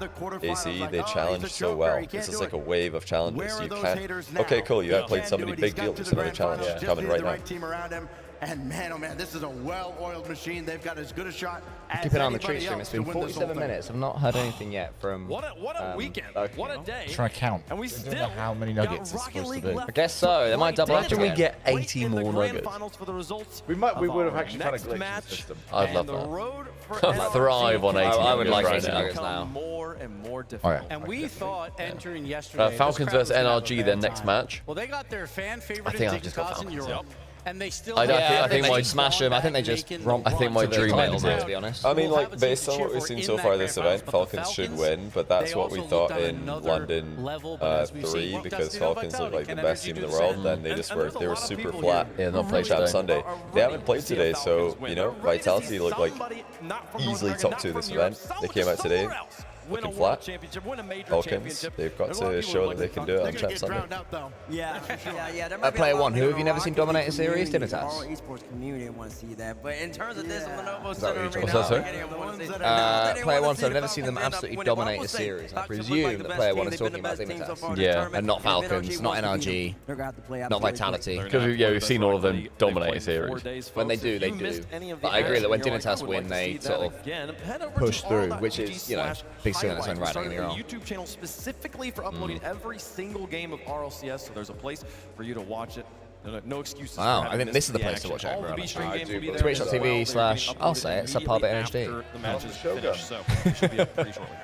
[SPEAKER 1] AC, they challenge so well. This is like a wave of challenges. You can't. Okay, cool. You have played somebody big deal. There's another challenge coming right now.
[SPEAKER 11] And man, oh man, this is a well-oiled machine. They've got as good a shot as
[SPEAKER 3] Keep an eye on the
[SPEAKER 11] anybody
[SPEAKER 3] Twitch stream.
[SPEAKER 11] else
[SPEAKER 3] It's been
[SPEAKER 11] to win this whole
[SPEAKER 3] 47
[SPEAKER 11] thing.
[SPEAKER 3] minutes. I've not heard anything yet from.
[SPEAKER 7] What a weekend. What a day.
[SPEAKER 4] Trying to count.
[SPEAKER 7] And we
[SPEAKER 4] I don't know
[SPEAKER 7] still
[SPEAKER 4] how many nuggets it's supposed to be.
[SPEAKER 3] I guess so. They might double up
[SPEAKER 2] Imagine we
[SPEAKER 3] again.
[SPEAKER 2] get 80 more nuggets.
[SPEAKER 4] We would have actually found a glitch in the system.
[SPEAKER 2] I'd love that. I'd thrive on 80
[SPEAKER 3] I would
[SPEAKER 2] nuggets
[SPEAKER 3] like
[SPEAKER 2] right
[SPEAKER 3] 80
[SPEAKER 2] now.
[SPEAKER 3] nuggets now.
[SPEAKER 7] More and more difficult.
[SPEAKER 4] Oh, yeah.
[SPEAKER 8] And we thought entering yesterday.
[SPEAKER 2] Falcons
[SPEAKER 8] this crowd
[SPEAKER 2] versus
[SPEAKER 8] was gonna have a
[SPEAKER 2] NRG,
[SPEAKER 8] bad
[SPEAKER 2] then next
[SPEAKER 8] time.
[SPEAKER 2] match.
[SPEAKER 8] Well, they got their fan favorite
[SPEAKER 2] I think
[SPEAKER 8] in
[SPEAKER 2] I've just got
[SPEAKER 8] Dignitas in
[SPEAKER 2] Falcons,
[SPEAKER 8] Europe. And they still.
[SPEAKER 2] I think
[SPEAKER 3] they
[SPEAKER 2] my
[SPEAKER 3] just smash them. I think they just romp.
[SPEAKER 2] I think my
[SPEAKER 3] to the
[SPEAKER 2] dream
[SPEAKER 3] title
[SPEAKER 2] ends
[SPEAKER 3] now,
[SPEAKER 2] here.
[SPEAKER 3] to be honest.
[SPEAKER 1] I mean, like, based on what we've seen so far this event, Falcons should win, but that's what we thought in London 3, because Falcons look like the best team in the world, and they were super flat.
[SPEAKER 2] Yeah, not played
[SPEAKER 1] Champ
[SPEAKER 2] today.
[SPEAKER 1] Sunday. They haven't played today, so, you know, Vitality looked like easily top 2 this event. They came out today,
[SPEAKER 7] win a
[SPEAKER 1] looking
[SPEAKER 7] world
[SPEAKER 1] flat.
[SPEAKER 7] championship, win a major
[SPEAKER 1] Falcons,
[SPEAKER 7] championship.
[SPEAKER 1] they've got
[SPEAKER 7] There's a lot
[SPEAKER 1] to
[SPEAKER 7] of people
[SPEAKER 1] show
[SPEAKER 7] who are
[SPEAKER 1] that they
[SPEAKER 7] looking
[SPEAKER 1] can
[SPEAKER 7] for-
[SPEAKER 1] do it on
[SPEAKER 7] they're gonna
[SPEAKER 1] Champ
[SPEAKER 7] get
[SPEAKER 1] Sunday.
[SPEAKER 7] drowned out, though.
[SPEAKER 6] Yeah, yeah. There might be a
[SPEAKER 3] Player
[SPEAKER 6] lot
[SPEAKER 3] one, who
[SPEAKER 6] that
[SPEAKER 3] have you never
[SPEAKER 6] are
[SPEAKER 3] seen
[SPEAKER 6] rocking
[SPEAKER 3] dominate a
[SPEAKER 6] the
[SPEAKER 3] series?
[SPEAKER 6] community,
[SPEAKER 3] Dimitas.
[SPEAKER 6] the RL esports community want to see that. But in terms of this Lenovo
[SPEAKER 3] Is that what
[SPEAKER 6] Center
[SPEAKER 3] you're talking
[SPEAKER 6] Arena,
[SPEAKER 3] about?
[SPEAKER 6] I think anyone wants to see-
[SPEAKER 3] Player one, so I've never seen them absolutely dominate a series. I presume that player one is talking about Dimitas.
[SPEAKER 2] Yeah.
[SPEAKER 3] And not Falcons, not NRG, not Vitality.
[SPEAKER 2] Because yeah, we've seen all of them dominate a series.
[SPEAKER 3] When they do, they do. But I agree that when Dimitas win, they sort of push through, which is, you know, big skill in its own right. Don't get me wrong.
[SPEAKER 7] YouTube channel specifically for uploading every single game of RLCS, so there's a place for you to watch it. No excuses.
[SPEAKER 3] Wow,
[SPEAKER 7] for
[SPEAKER 3] I think this is the place to watch it. Twitch.tv / I'll say it, subpar bit NHD.
[SPEAKER 7] The match is finished, so it should be up pretty shortly.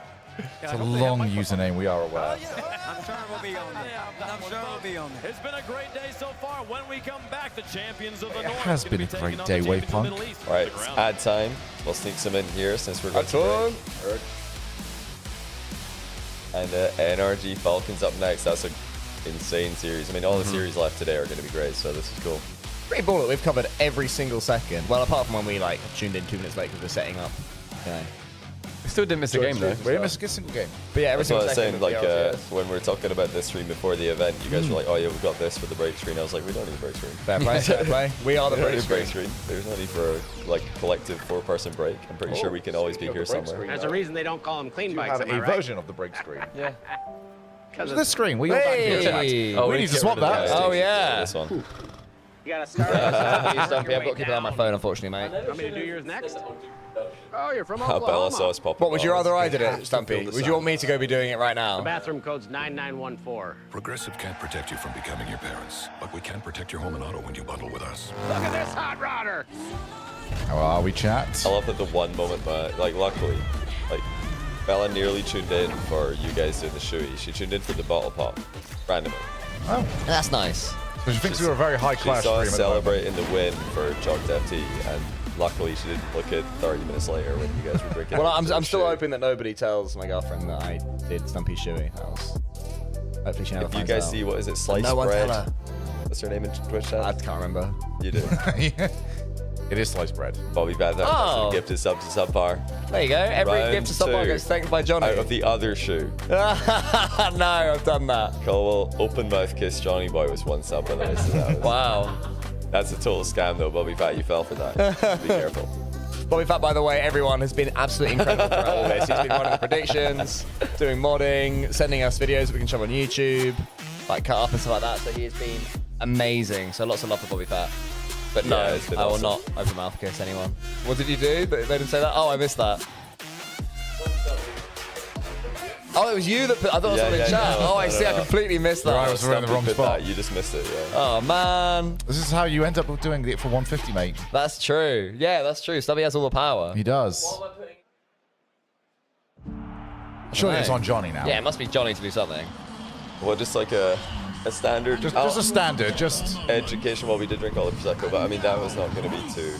[SPEAKER 4] It's a long username, we are aware.
[SPEAKER 6] I'm sure we'll be on there. I'm sure we'll be on there.
[SPEAKER 7] It's been a great day so far. When we come back, the champions of the
[SPEAKER 4] It
[SPEAKER 7] North
[SPEAKER 4] has
[SPEAKER 7] gonna
[SPEAKER 4] been
[SPEAKER 7] be
[SPEAKER 4] a
[SPEAKER 7] taking
[SPEAKER 4] great
[SPEAKER 7] on
[SPEAKER 4] day,
[SPEAKER 7] the champions of the
[SPEAKER 4] Wavepunk.
[SPEAKER 7] Middle East.
[SPEAKER 1] All right,
[SPEAKER 7] Stick
[SPEAKER 1] it's
[SPEAKER 7] around.
[SPEAKER 1] ad time. We'll sneak some in here since we're going to break. And NRG Falcons up next. That's an insane series. I mean, all the series left today are going to be great, so this is cool.
[SPEAKER 3] Pretty baller. We've covered every single second. Well, apart from when we like tuned in 2 minutes late because we're setting up. You know.
[SPEAKER 2] We still didn't miss a game though.
[SPEAKER 4] We didn't miss a single game.
[SPEAKER 3] But yeah, every
[SPEAKER 1] That's what I was
[SPEAKER 3] single
[SPEAKER 1] saying.
[SPEAKER 3] second.
[SPEAKER 1] Like when we were talking about this stream before the event, you guys were like, "Oh yeah, we've got this for the break screen." I was like, "We don't need a break screen."
[SPEAKER 3] Fair play, fair play. We are the
[SPEAKER 1] We don't
[SPEAKER 3] break
[SPEAKER 1] need a break
[SPEAKER 3] screen.
[SPEAKER 1] screen. There's no need for a like collective 4-person break. I'm pretty sure we can always be here somewhere.
[SPEAKER 15] There's a reason they don't call them clean
[SPEAKER 4] You
[SPEAKER 15] bikes.
[SPEAKER 4] have
[SPEAKER 15] am I
[SPEAKER 4] a
[SPEAKER 15] right?
[SPEAKER 4] version of the break screen.
[SPEAKER 3] Yeah.
[SPEAKER 4] What's this screen? We all back here.
[SPEAKER 3] Hey!
[SPEAKER 1] Oh,
[SPEAKER 4] we need to
[SPEAKER 1] get
[SPEAKER 4] swap
[SPEAKER 1] rid of
[SPEAKER 4] that.
[SPEAKER 1] the
[SPEAKER 3] Oh, yeah.
[SPEAKER 1] This one.
[SPEAKER 15] You gotta start.
[SPEAKER 3] Stumpy, I've got to keep it on my phone, unfortunately, mate.
[SPEAKER 15] Want me to do yours next? Oh, you're from
[SPEAKER 1] Bella
[SPEAKER 15] Oklahoma.
[SPEAKER 1] sauce pop.
[SPEAKER 3] What would you rather I did it, Stumpy? Would you want me to go be doing it right
[SPEAKER 15] The
[SPEAKER 3] now?
[SPEAKER 15] bathroom code's 9914.
[SPEAKER 19] Progressive can't protect you from becoming your parents, but we can protect your home and auto when you bundle with us.
[SPEAKER 15] Look at this hot rodder.
[SPEAKER 4] How are we, chat?
[SPEAKER 1] I love that the one moment, but like luckily, like Bella nearly tuned in for you guys doing the shoey. She tuned in for the bottle pop, randomly.
[SPEAKER 4] Oh,
[SPEAKER 3] That's nice.
[SPEAKER 4] so she thinks we were a very high
[SPEAKER 1] She
[SPEAKER 4] class
[SPEAKER 1] saw
[SPEAKER 4] stream.
[SPEAKER 1] us celebrating the win for Jogged FT, and luckily she didn't look at 30 minutes later when you guys were breaking.
[SPEAKER 3] Well,
[SPEAKER 1] out into
[SPEAKER 3] I'm
[SPEAKER 1] the
[SPEAKER 3] still
[SPEAKER 1] shoey.
[SPEAKER 3] hoping that nobody tells my girlfriend that I did Stumpy Shoey. That was. Hopefully she never
[SPEAKER 1] If you
[SPEAKER 3] finds
[SPEAKER 1] guys
[SPEAKER 3] out.
[SPEAKER 1] see what is it, sliced
[SPEAKER 3] No one
[SPEAKER 1] bread?
[SPEAKER 3] tell her.
[SPEAKER 1] What's her name in Twitch chat?
[SPEAKER 3] I can't remember.
[SPEAKER 1] You do.
[SPEAKER 4] Yeah. It is sliced bread.
[SPEAKER 1] Bobby Bad there.
[SPEAKER 3] Oh.
[SPEAKER 1] Gifted sub to subpar.
[SPEAKER 3] There you go. Every
[SPEAKER 1] Round
[SPEAKER 3] gift to someone
[SPEAKER 1] 2.
[SPEAKER 3] gets thanked by Johnny.
[SPEAKER 1] Out of the other shoe.
[SPEAKER 3] No, I've done that.
[SPEAKER 1] Colwell open mouth kiss Johnny Boy was one sub on the rest of that.
[SPEAKER 3] Wow.
[SPEAKER 1] That's a total scam though, Bobby Fat. You fell for that. Be careful.
[SPEAKER 3] Bobby Fat, by the way, everyone has been absolutely incredible throughout all this. He's been running the predictions, doing modding, sending us videos that we can show on YouTube, like cut up and stuff like that. So he has been amazing. So lots of love for Bobby Fat. But no,
[SPEAKER 1] Yeah, it's been
[SPEAKER 3] I will
[SPEAKER 1] awesome.
[SPEAKER 3] not open mouth kiss anyone. What did you do? They didn't say that? Oh, I missed that. Oh, it was you that put. I thought it was something in chat.
[SPEAKER 1] no,
[SPEAKER 3] Oh, I see. I completely missed that.
[SPEAKER 4] Right, I was in the
[SPEAKER 1] Stumpy
[SPEAKER 4] wrong
[SPEAKER 1] put
[SPEAKER 4] spot.
[SPEAKER 1] that, You just missed it, yeah.
[SPEAKER 3] Oh man,
[SPEAKER 4] This is how you end up doing it for 150, mate.
[SPEAKER 3] that's true. Yeah, that's true. Stubby has all the power.
[SPEAKER 4] He does. Surely it's on Johnny now.
[SPEAKER 3] Yeah, it must be Johnny to do something.
[SPEAKER 1] Well, just like a standard.
[SPEAKER 4] Just a standard. Just
[SPEAKER 1] education. Well, we did drink all the prosecco, but I mean that was not going to be too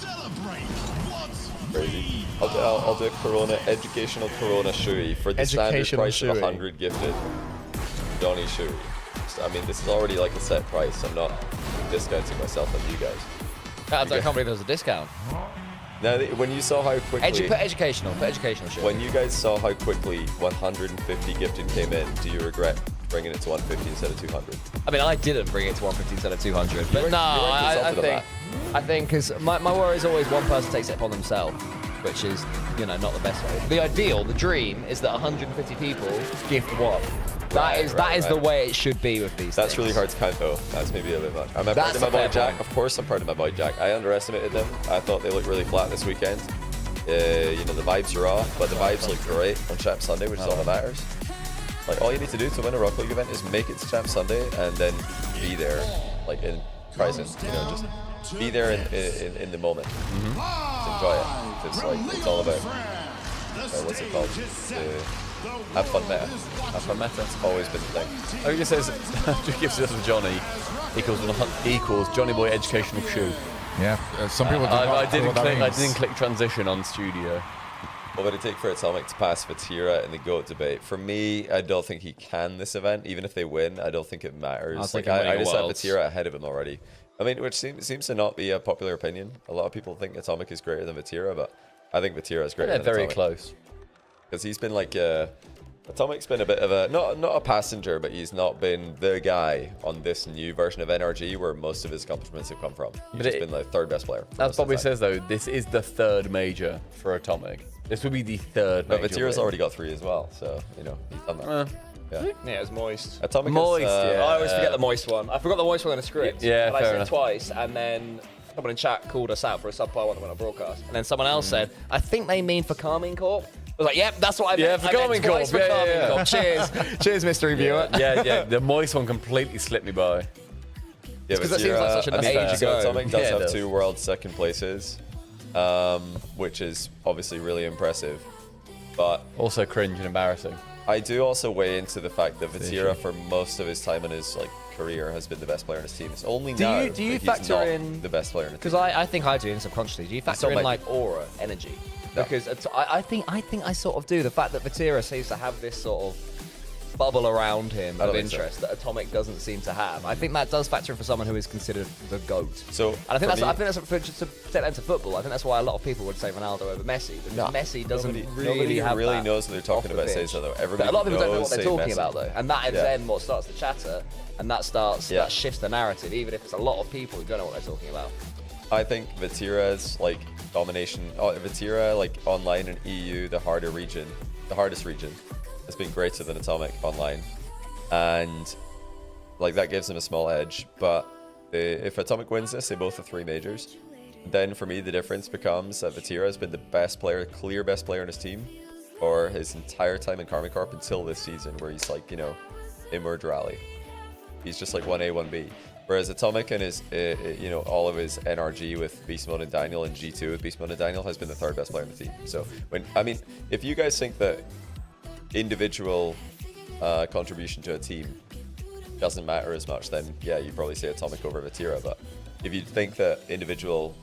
[SPEAKER 1] crazy. I'll do a Corona educational Corona shoey for the standard
[SPEAKER 3] Educational
[SPEAKER 1] price of
[SPEAKER 3] shoey.
[SPEAKER 1] 100 gifted. Johnny shoey. I mean, this is already like a set price. I'm not discounting myself on you guys.
[SPEAKER 3] I can't believe there was a discount.
[SPEAKER 1] Now, when you saw how quickly,
[SPEAKER 3] Put educational shit.
[SPEAKER 1] when you guys saw how quickly 150 gifted came in, do you regret bringing it to 150 instead of 200?
[SPEAKER 3] I mean, I didn't bring it to 150 instead of 200, but
[SPEAKER 1] weren't-
[SPEAKER 3] no,
[SPEAKER 1] you weren't
[SPEAKER 3] I
[SPEAKER 1] consulted on
[SPEAKER 3] think, because my worry is always one person takes it upon themselves, which is, you know, not the best way. The ideal, the dream, is that 150 people gift one. That is the way it should be with these.
[SPEAKER 1] That's
[SPEAKER 3] things.
[SPEAKER 1] really hard to count though. That's maybe a bit much. I'm proud
[SPEAKER 3] That's
[SPEAKER 1] of my
[SPEAKER 3] a
[SPEAKER 1] boy
[SPEAKER 3] fair
[SPEAKER 1] Jack.
[SPEAKER 3] point.
[SPEAKER 1] Of course, I'm proud of my boy Jack. I underestimated them. I thought they looked really flat this weekend. You know, the vibes are off, but the vibes look great on Champ Sunday, which is all that matters. Like, all you need to do to win a Rock League event is make it to Champ Sunday and then be there, like in present. You know, just be there in the moment. Just enjoy it. It's like it's all about what's it called? Have fun meta. Have fun meta. It's always been the thing.
[SPEAKER 2] I think it says gives us to Johnny equals Johnny Boy educational shoe.
[SPEAKER 4] yeah. Some people.
[SPEAKER 2] I didn't click transition on studio.
[SPEAKER 1] What would it take for Atomic to pass Vatira in the GOAT debate? For me, I don't think he can this event. Even if they win, I don't think it matters. Like, I just have Vatira ahead of him already. I mean, which seems to not be a popular opinion. A lot of people think Atomic is greater than Vatira, but I think Vatira is greater
[SPEAKER 2] They're
[SPEAKER 1] than
[SPEAKER 2] very
[SPEAKER 1] Atomic.
[SPEAKER 2] close.
[SPEAKER 1] because he's been like Atomic's been a bit of a not a passenger, but he's not been the guy on this new version of NRG where most of his accomplishments have come from. He's just been the third best player.
[SPEAKER 2] As Bobby says though, this is the third major for Atomic. This would be the third major.
[SPEAKER 1] But Vatira's already got 3 as well, so you know he's done that.
[SPEAKER 3] Yeah, it was Moist.
[SPEAKER 1] Atomic
[SPEAKER 3] Moist,
[SPEAKER 1] is,
[SPEAKER 3] yeah. I always forget the Moist one. I forgot the Moist one in the script.
[SPEAKER 2] Yeah,
[SPEAKER 3] and I
[SPEAKER 2] fair
[SPEAKER 3] said
[SPEAKER 2] enough.
[SPEAKER 3] twice, and then someone in chat called us out for a subpar one that went on broadcast. And then someone else said, I think they mean for Carmine Corp. I was like, yep, that's what I meant.
[SPEAKER 2] Yeah, for
[SPEAKER 3] I meant
[SPEAKER 2] Carmine
[SPEAKER 3] twice
[SPEAKER 2] Corp.
[SPEAKER 3] for
[SPEAKER 2] Yeah,
[SPEAKER 3] Carmine
[SPEAKER 2] yeah.
[SPEAKER 3] Corp. Cheers. Cheers, mystery viewer.
[SPEAKER 2] Yeah. The Moist one completely slipped me by.
[SPEAKER 1] Yeah,
[SPEAKER 3] because that seems like such an age ago.
[SPEAKER 1] Atomic does
[SPEAKER 2] Yeah, it
[SPEAKER 1] have
[SPEAKER 2] does.
[SPEAKER 1] 2 world second places, which is obviously really impressive. But
[SPEAKER 2] also cringe and embarrassing.
[SPEAKER 1] I do also weigh into the fact that Vatira, for most of his time in his career, has been the best player on his team. It's only
[SPEAKER 3] Do
[SPEAKER 1] now
[SPEAKER 3] you
[SPEAKER 1] that he's
[SPEAKER 3] factor
[SPEAKER 1] not
[SPEAKER 3] in
[SPEAKER 1] the best player in the team.
[SPEAKER 3] Because I think I do in subconsciously. Do you factor in
[SPEAKER 1] might
[SPEAKER 3] like aura, energy?
[SPEAKER 1] No.
[SPEAKER 3] Because I think I sort of do. The fact that Vatira seems to have this sort of bubble around him
[SPEAKER 1] I
[SPEAKER 3] of
[SPEAKER 1] don't think so.
[SPEAKER 3] interest that Atomic doesn't seem to have. I think that does factor in for someone who is considered the GOAT.
[SPEAKER 1] So,
[SPEAKER 3] and I think
[SPEAKER 1] for
[SPEAKER 3] that's for just to take that into football. I think that's why a lot of people would say Ronaldo over Messi. Because Messi doesn't
[SPEAKER 1] Nobody
[SPEAKER 3] have
[SPEAKER 1] really
[SPEAKER 3] that
[SPEAKER 1] knows what they're talking
[SPEAKER 3] off the
[SPEAKER 1] about. Say
[SPEAKER 3] pitch.
[SPEAKER 1] so though.
[SPEAKER 3] But
[SPEAKER 1] Everybody
[SPEAKER 3] a lot of people don't know what they're
[SPEAKER 1] knows,
[SPEAKER 3] talking
[SPEAKER 1] say Messi.
[SPEAKER 3] about though, and that is then what starts the chatter, and that starts
[SPEAKER 1] Yeah.
[SPEAKER 3] that shifts the narrative. Even if it's a lot of people who don't know what they're talking about.
[SPEAKER 1] I think Vatira's domination. Vatira online in EU, the hardest region, has been greater than Atomic online, and that gives them a small edge. But if Atomic wins this, they both have 3 majors. Then for me, the difference becomes that Vatira has been the best player, clear best player on his team, for his entire time in Carmine Corp until this season, where he's Immerge Rally. He's just 1A, 1B. Whereas Atomic and his, all of his NRG with Beast Mode and Daniel and G2 with Beast Mode and Daniel has been the 3rd best player on the team. So if you guys think that individual contribution to a team doesn't matter as much, then yeah, you probably say Atomic over Vatira. But if you think that individual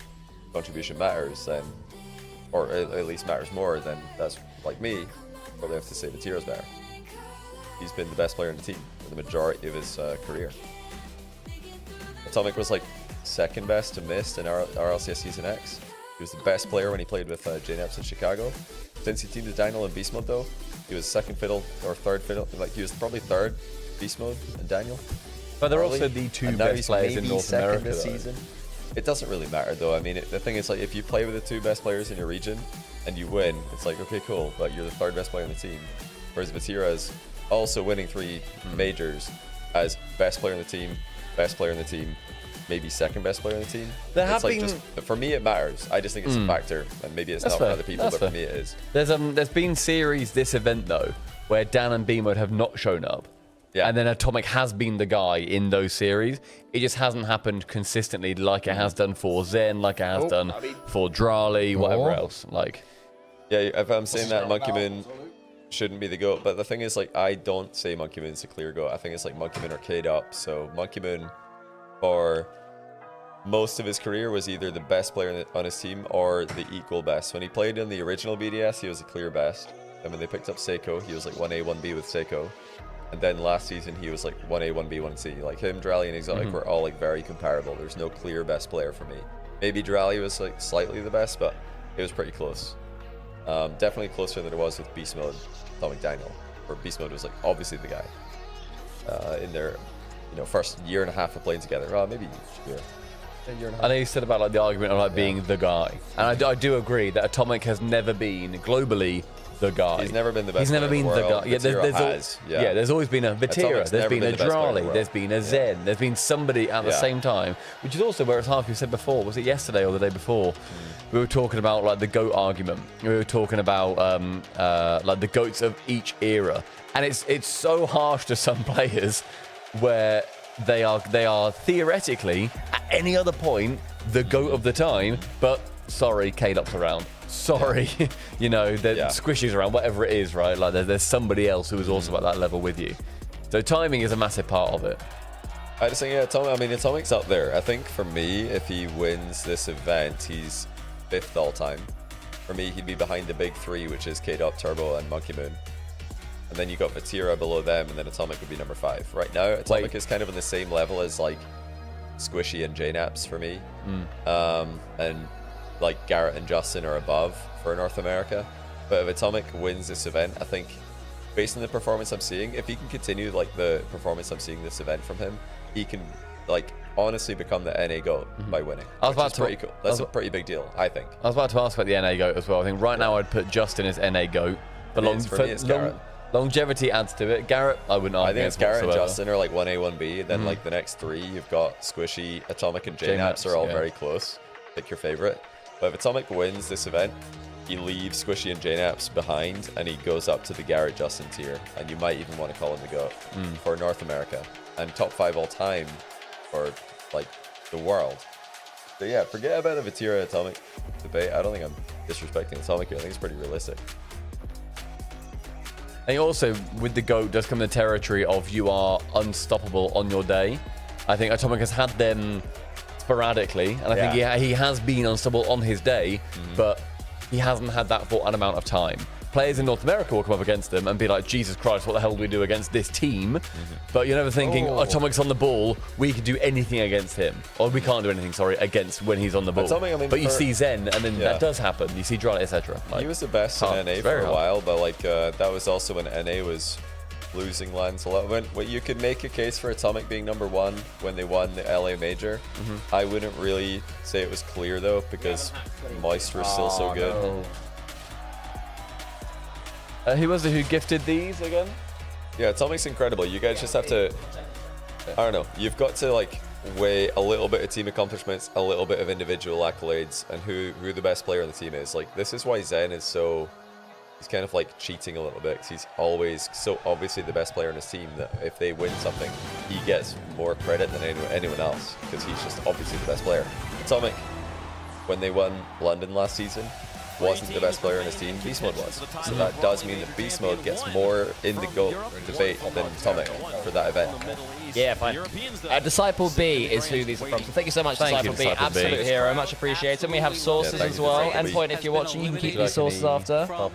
[SPEAKER 1] contribution matters, then, or at least matters more, then that's like me, probably have to say Vatira's better. He's been the best player on the team for the majority of his career. Atomic was 2nd best to Mist in RLCS Season X. He was the best player when he played with JNEPS in Chicago. Since he teamed with Daniel in Beast Mode though, he was 2nd fiddle or 3rd fiddle. He was probably 3rd Beast Mode and Daniel.
[SPEAKER 2] But they're also the 2 best players in North America
[SPEAKER 1] this
[SPEAKER 2] though.
[SPEAKER 1] season. It doesn't really matter though. I mean, the thing is if you play with the 2 best players in your region and you win, it's okay, cool, but you're the 3rd best player on the team. Whereas Vatira is also winning 3 majors as best player in the team, best player in the team, maybe 2nd best player in the team.
[SPEAKER 2] There have been...
[SPEAKER 1] for me, it matters. I just think it's a factor, and maybe it's not for other people, but for me, it is.
[SPEAKER 2] There's been series this event though where Dan and B-Mode have not shown up. Yeah. And then Atomic has been the guy in those series. It just hasn't happened consistently like it has done for Zen, like it has done for Drali, whatever else.
[SPEAKER 1] Yeah, if I'm saying that Monkey Moon shouldn't be the GOAT, but the thing is, I don't say Monkey Moon's a clear GOAT. I think it's Monkey Moon or K'd Up. So Monkey Moon, for most of his career, was either the best player on his team or the equal best. When he played in the original BDS, he was a clear best. And when they picked up Seiko, he was 1A, 1B with Seiko. And then last season, he was 1A, 1B, 1C. Him, Drali, and Exotic were all very comparable. There's no clear best player for me. Maybe Drali was slightly the best, but it was pretty close. Definitely closer than it was with Beast Mode, Atomic Daniel, where Beast Mode was obviously the guy in their first year and a half of playing together. Maybe a year and a half.
[SPEAKER 2] I know you said about the argument of being the guy, and I do agree that Atomic has never been globally the guy.
[SPEAKER 1] He's never been the best.
[SPEAKER 2] He's never been the guy.
[SPEAKER 1] Yeah,
[SPEAKER 2] there's always been a Vatira, there's been a Drali, there's been a Zen, there's been somebody at the same time, which is also where it's hard. You said before, was it yesterday or the day before? We were talking about the GOAT argument. We were talking about the GOATs of each era, and it's so harsh to some players where they are theoretically at any other point the GOAT of the time, but sorry, K-Dop's around. Sorry, Squishy's around, whatever it is, right? There's somebody else who is also at that level with you. So timing is a massive part of it.
[SPEAKER 1] I just think, Atomic's up there. I think for me, if he wins this event, he's 5th all time. For me, he'd be behind the big 3, which is K-Dop, Turbo, and Monkey Moon. And then you got Vatira below them, and then Atomic would be number 5. Right now, Atomic is kind of on the same level as Squishy and JNAPS for me. And Garrett and Justin are above for North America. But if Atomic wins this event, I think, based on the performance I'm seeing, if he can continue like the performance I'm seeing this event from him, he can like honestly become the NA GOAT by winning.
[SPEAKER 2] I was about to
[SPEAKER 1] pretty cool. That's a pretty big deal, I think.
[SPEAKER 2] I was about to ask about the NA GOAT as well. I think right now I'd put Justin as NA GOAT. But longevity adds to it. Garrett, I wouldn't argue.
[SPEAKER 1] I think it's Garrett and Justin are like 1A, 1B. Then like the next 3, you've got Squishy, Atomic, and JNaps are all very close. Pick your favorite. But if Atomic wins this event, he leaves Squishy and JNaps behind, and he goes up to the Garrett Justin tier. And you might even want to call him the GOAT for North America and top 5 all time for like the world. So yeah, forget about the Vatira Atomic debate. I don't think I'm disrespecting Atomic here. I think it's pretty realistic.
[SPEAKER 2] I think also with the GOAT does come the territory of you are unstoppable on your day. I think Atomic has had them sporadically, and I think he has been unstoppable on his day, but he hasn't had that for an amount of time. Players in North America will come up against them and be like, Jesus Christ, what the hell do we do against this team? But you're never thinking, Atomic's on the ball, we can do anything against him. Or we can't do anything, sorry, against when he's on the ball.
[SPEAKER 1] Atomic, I mean,
[SPEAKER 2] but you see Zen, and then that does happen. You see Dry, etc.
[SPEAKER 1] He was the best in NA for a while, but like that was also when NA was losing lands a lot. When you could make a case for Atomic being #1 when they won the LA Major. I wouldn't really say it was clear though, because Moist was still so good.
[SPEAKER 2] No. Who was it who gifted these again?
[SPEAKER 1] Yeah, Atomic's incredible. You guys just have to, I don't know, you've got to like weigh a little bit of team accomplishments, a little bit of individual accolades, and who the best player on the team is. Like, this is why Zen is so, he's kind of like cheating a little bit, because he's always so obviously the best player on his team that if they win something, he gets more credit than anyone else, because he's just obviously the best player. Atomic, when they won London last season, wasn't the best player in his team, Beast Mode was. So that does mean that Beast Mode gets more in the GOAT debate than Atomic for that event.
[SPEAKER 3] Yeah, fine. Disciple B is who these are from. So thank you so much, Disciple B. Absolute hero, much appreciated. And we have sources as well. Endpoint, if you're watching, you can keep these sources after.
[SPEAKER 2] I'm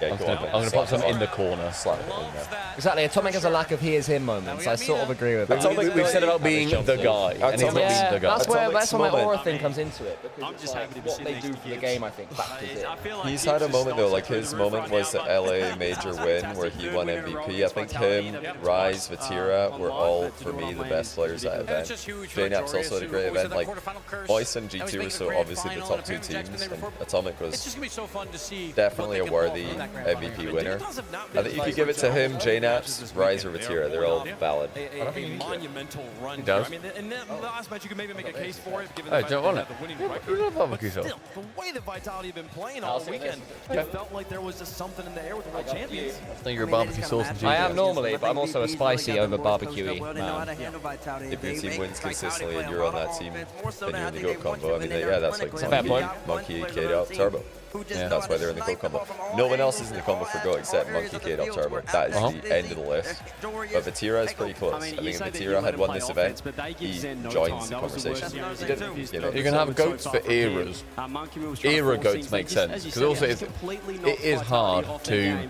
[SPEAKER 2] going to put some in the corner.
[SPEAKER 3] Exactly. Atomic has a lack of he is him moments. I sort of agree with that.
[SPEAKER 2] Atomic, we've said about being the guy, and he's not being the guy.
[SPEAKER 3] That's where my aura thing comes into it, because it's like what they do for the game, I think, factors it.
[SPEAKER 1] He's had a moment though, like his moment was the LA Major win where he won MVP. I think him, Rise, Vatira were all, for me, the best players at that event. JNaps also had a great event. Like, Moist and G2 were so obviously the top 2 teams, and Atomic was definitely a worthy MVP winner. I think you could give it to him, JNaps, Rise, or Vatira. They're all valid.
[SPEAKER 7] A monumental run.
[SPEAKER 2] Does.
[SPEAKER 7] I mean, in the last match, you could maybe make a case for it, given
[SPEAKER 2] Hey,
[SPEAKER 7] the
[SPEAKER 2] don't
[SPEAKER 7] fact
[SPEAKER 2] want
[SPEAKER 7] that
[SPEAKER 2] it.
[SPEAKER 7] they had the winning record. But still, the way that Vitality have been playing all weekend, it felt like there was just something in the air with the world champions.
[SPEAKER 2] I think you're a barbecue sauce and cheese.
[SPEAKER 3] I am normally, but I'm also a spicy over barbecue-y man.
[SPEAKER 1] If your team wins consistently and you're on that team, then you're in the GOAT combo. I mean, yeah, that's like
[SPEAKER 3] Fair point.
[SPEAKER 1] Monkey, K-Dot, Turbo. Yeah. That's why they're in the GOAT combo. No one else is in the combo for GOAT except Monkey, K-Dot, Turbo. That is the end of the list. But Vatira is pretty close. I think if Vatira had won this event, he joins the conversation. He didn't.
[SPEAKER 2] You can have GOATs for eras. Era GOATs make sense, because also it is hard to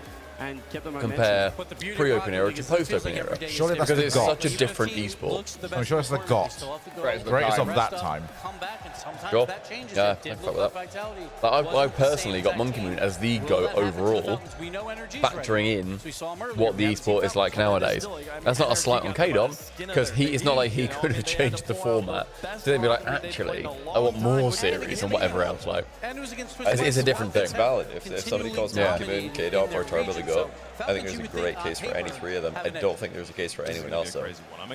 [SPEAKER 2] compare pre-open era to post-open era.
[SPEAKER 4] Surely that's
[SPEAKER 2] because
[SPEAKER 4] the
[SPEAKER 2] it's
[SPEAKER 4] GOT.
[SPEAKER 2] such a different esport.
[SPEAKER 4] I'm sure it's the GOT. Greatest of that time.
[SPEAKER 2] Sure. Yeah, I fuck with that. But I personally got Monkey Moon as the GOAT overall, factoring in what the esport is like nowadays. That's not a slight on K-Dot, because it's not like he could have changed the format. So they'd be like, actually, I want more series and whatever else. Like, it's a different thing.
[SPEAKER 1] It's valid. If somebody calls Monkey Moon, K-Dot, or Turbo the GOAT, I think there's a great case for any 3 of them. I don't think there's a case for anyone else though.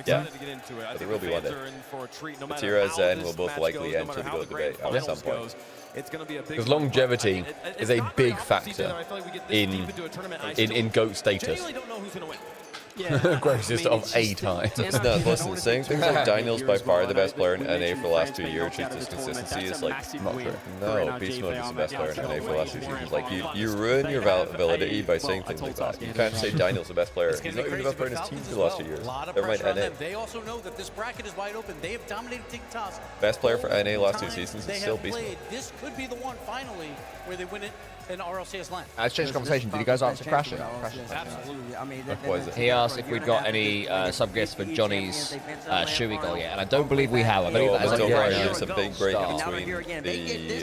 [SPEAKER 1] Yeah, but there will be one day. Vatira and Zen will both likely enter the GOAT debate at some point.
[SPEAKER 2] Because longevity is a big factor in GOAT status. Greatest of a time.
[SPEAKER 1] No, listen, saying things like Daniel's by far the best player in NA for the last 2 years due to his consistency is like not true. No, Beast Mode is the best player in NA for the last 2 seasons. Like you ruin your validity by saying things like that. You can't say Daniel's the best player. He's not even the best player in his team for the last 2 years. Never mind NA.
[SPEAKER 8] They also know that this bracket is wide open. They have dominated TikTok.
[SPEAKER 1] Best player for NA last 2 seasons is still Beast Mode.
[SPEAKER 8] This could be the one finally where they win it
[SPEAKER 20] in RLCS land.
[SPEAKER 3] Let's change the conversation. Did you guys answer Crasher?
[SPEAKER 20] Absolutely. I mean,
[SPEAKER 1] What is it?
[SPEAKER 3] He asked if we'd got any sub-gifts for Johnny's Shui goal yet, and I don't believe we have. I believe
[SPEAKER 1] No,
[SPEAKER 3] that
[SPEAKER 1] but
[SPEAKER 3] is
[SPEAKER 1] don't
[SPEAKER 3] a
[SPEAKER 1] worry,
[SPEAKER 3] great
[SPEAKER 1] there's a big break in between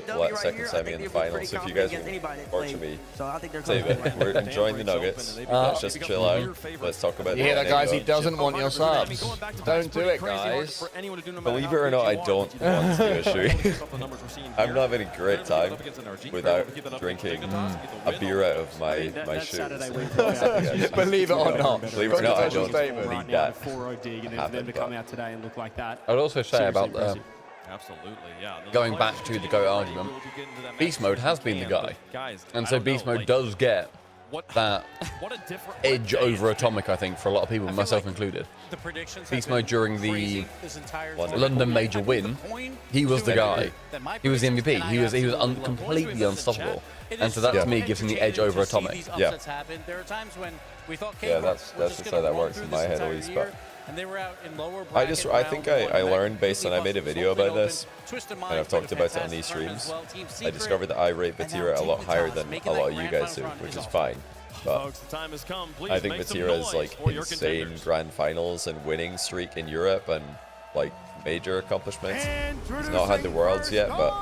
[SPEAKER 1] the second semi and the final. So if you guys watch me, save it. We're enjoying the Nuggets. Let's just chill out. Let's talk about.
[SPEAKER 3] You hear that, guys? He
[SPEAKER 1] go.
[SPEAKER 3] doesn't want your subs. Don't do it, guys.
[SPEAKER 1] Believe it or not, I don't want to do a Shui. I'm not having a great time without drinking a beer out of my shoes.
[SPEAKER 3] Believe it or not.
[SPEAKER 1] Believe it or not, I don't need that.
[SPEAKER 2] I would also say about
[SPEAKER 7] Absolutely, yeah.
[SPEAKER 2] going back to the GOAT argument, Beast Mode has been the guy. And so Beast Mode does get that edge over Atomic, I think, for a lot of people, myself included. Beast Mode during the London Major win, he was the guy. He was the MVP. He was completely unstoppable. And so that to me gives him the edge over Atomic.
[SPEAKER 1] Yeah. Yeah, that's just how that works in my head at least. But I think I learned based on I made a video about this, and I've talked about it on these streams. I discovered that I rate Vatira a lot higher than a lot of you guys do, which is fine. But I think Vatira's like insane grand finals and winning streak in Europe and like major accomplishments. He's not had the Worlds yet, but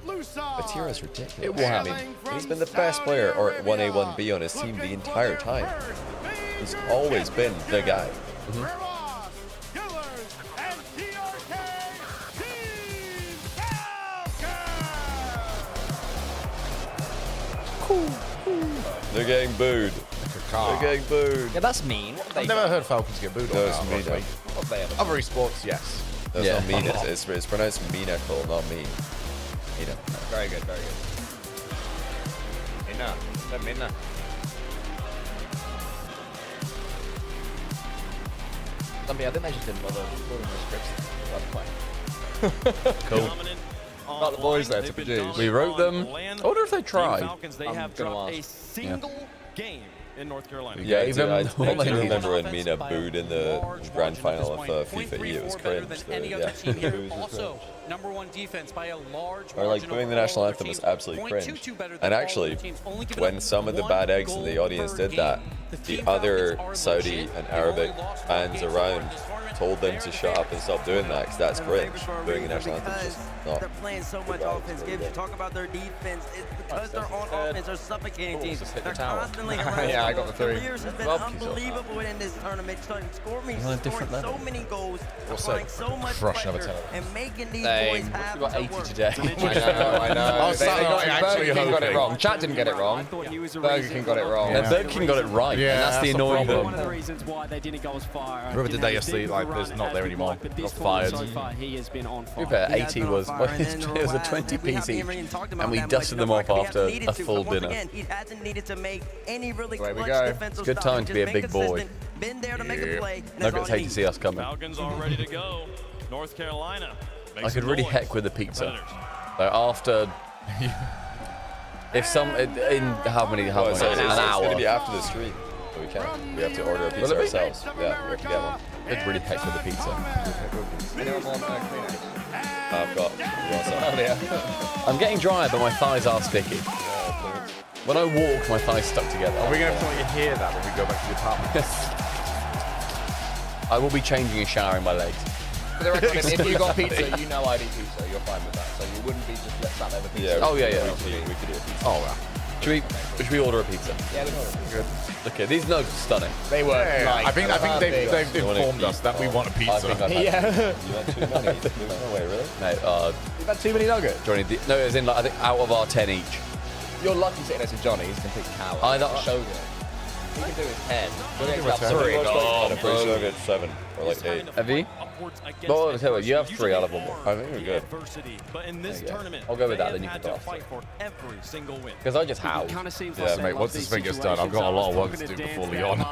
[SPEAKER 1] Vatira's ridiculous. I mean, he's been the best player or 1A, 1B on his team the entire time. He's always been the guy. They're getting booed. They're getting booed.
[SPEAKER 3] Yeah, that's mean.
[SPEAKER 4] I've never heard Falcons get booed.
[SPEAKER 1] No, it's mean.
[SPEAKER 4] Other esports, yes.
[SPEAKER 1] That's not mean. It's pronounced meanacle, not mean. Mina.
[SPEAKER 3] Very good, very good. Mina. Stumpy, I think they just didn't bother recording the scripts.
[SPEAKER 2] Cool.
[SPEAKER 3] Not the boys there to produce.
[SPEAKER 2] We wrote them. I wonder if they tried.
[SPEAKER 7] They have dropped a single game in North Carolina.
[SPEAKER 1] Yeah, I do remember when Mina booed in the grand final of FIFA E. It was cringe.
[SPEAKER 20] Also, #1 defense by a large
[SPEAKER 1] or like booing the national anthem was absolutely cringe. And actually, when some of the bad eggs in the audience did that, the other Saudi and Arabic fans around told them to shut up and stop doing that because that's cringe. Booing the national anthem is just not.
[SPEAKER 5] They're playing so much offense. Talk about their defense. It's because they're on offense. They're suffocating teams. They're constantly around.
[SPEAKER 3] Yeah, I got the 3.
[SPEAKER 5] Cavaliers has been unbelievable in this tournament. Scoring so many goals, applying so much pressure, and making these boys have
[SPEAKER 2] got 80 today.
[SPEAKER 3] I know. Burger King got it wrong. Chat didn't get it wrong. Burger King got it wrong.
[SPEAKER 2] Yeah, Burger King got it right.
[SPEAKER 4] Yeah,
[SPEAKER 2] and that's the annoying
[SPEAKER 4] problem.
[SPEAKER 10] One of the reasons why they didn't go as far.
[SPEAKER 4] Remember the day yesterday, like, there's not there anymore. Got fired.
[SPEAKER 10] So far, he has been on fire.
[SPEAKER 2] To be fair, 80 was it was a 20-piece each, and we dusted them off after a full dinner.
[SPEAKER 5] He hasn't needed to make any really
[SPEAKER 3] There we
[SPEAKER 5] clutch
[SPEAKER 3] go.
[SPEAKER 5] defensive
[SPEAKER 2] It's a good
[SPEAKER 5] stuff.
[SPEAKER 2] time to be a big boy.
[SPEAKER 5] Been there to make a play.
[SPEAKER 2] Nuggets hate to see us coming.
[SPEAKER 7] Falcons all ready to go. North Carolina.
[SPEAKER 2] I could really heck with the pizza. So after, if some in how many
[SPEAKER 1] An
[SPEAKER 2] an hour.
[SPEAKER 1] It's going to be after the stream. So we can't. We have to order a pizza ourselves. Yeah, we have to get one.
[SPEAKER 2] I'd really heck with the pizza.
[SPEAKER 1] I've got. You want some?
[SPEAKER 2] I'm getting dry, but my thighs are sticky. When I walk, my thighs stuck together.
[SPEAKER 4] Are we going to have to let you hear that when we go back to the apartment?
[SPEAKER 2] I will be changing and showering my legs.
[SPEAKER 3] For the record, if you got pizza, you know I'd eat pizza. You're fine with that. So you wouldn't be just left sat there with pizza.
[SPEAKER 1] Yeah.
[SPEAKER 2] Oh, yeah.
[SPEAKER 1] We could do a pizza.
[SPEAKER 2] Oh, wow. Should we order a pizza?
[SPEAKER 3] Yeah, good.
[SPEAKER 2] Okay, these nugs are stunning.
[SPEAKER 3] They were.
[SPEAKER 4] I think they've informed us that we want a pizza.
[SPEAKER 3] Yeah.
[SPEAKER 1] You had too many. There's no way, really?
[SPEAKER 2] No,
[SPEAKER 3] You've had too many nuggets.
[SPEAKER 2] Johnny, no, as in, like, I think out of our 10 each.
[SPEAKER 3] You're lucky sitting next to Johnny. He's a complete coward.
[SPEAKER 2] I know.
[SPEAKER 3] Shogun. He can do his 10.
[SPEAKER 1] I'm pretty sure I get 7 or like 8.
[SPEAKER 2] Have you? Well, I'll tell you have 3 out of 1 more.
[SPEAKER 1] I think we're good.
[SPEAKER 7] But in this tournament,
[SPEAKER 2] I'll go with that, then you can go
[SPEAKER 7] fight for every single win.
[SPEAKER 2] Because I just howled.
[SPEAKER 4] Yeah, mate, once this thing gets done, I've got a lot of work to do before Leon.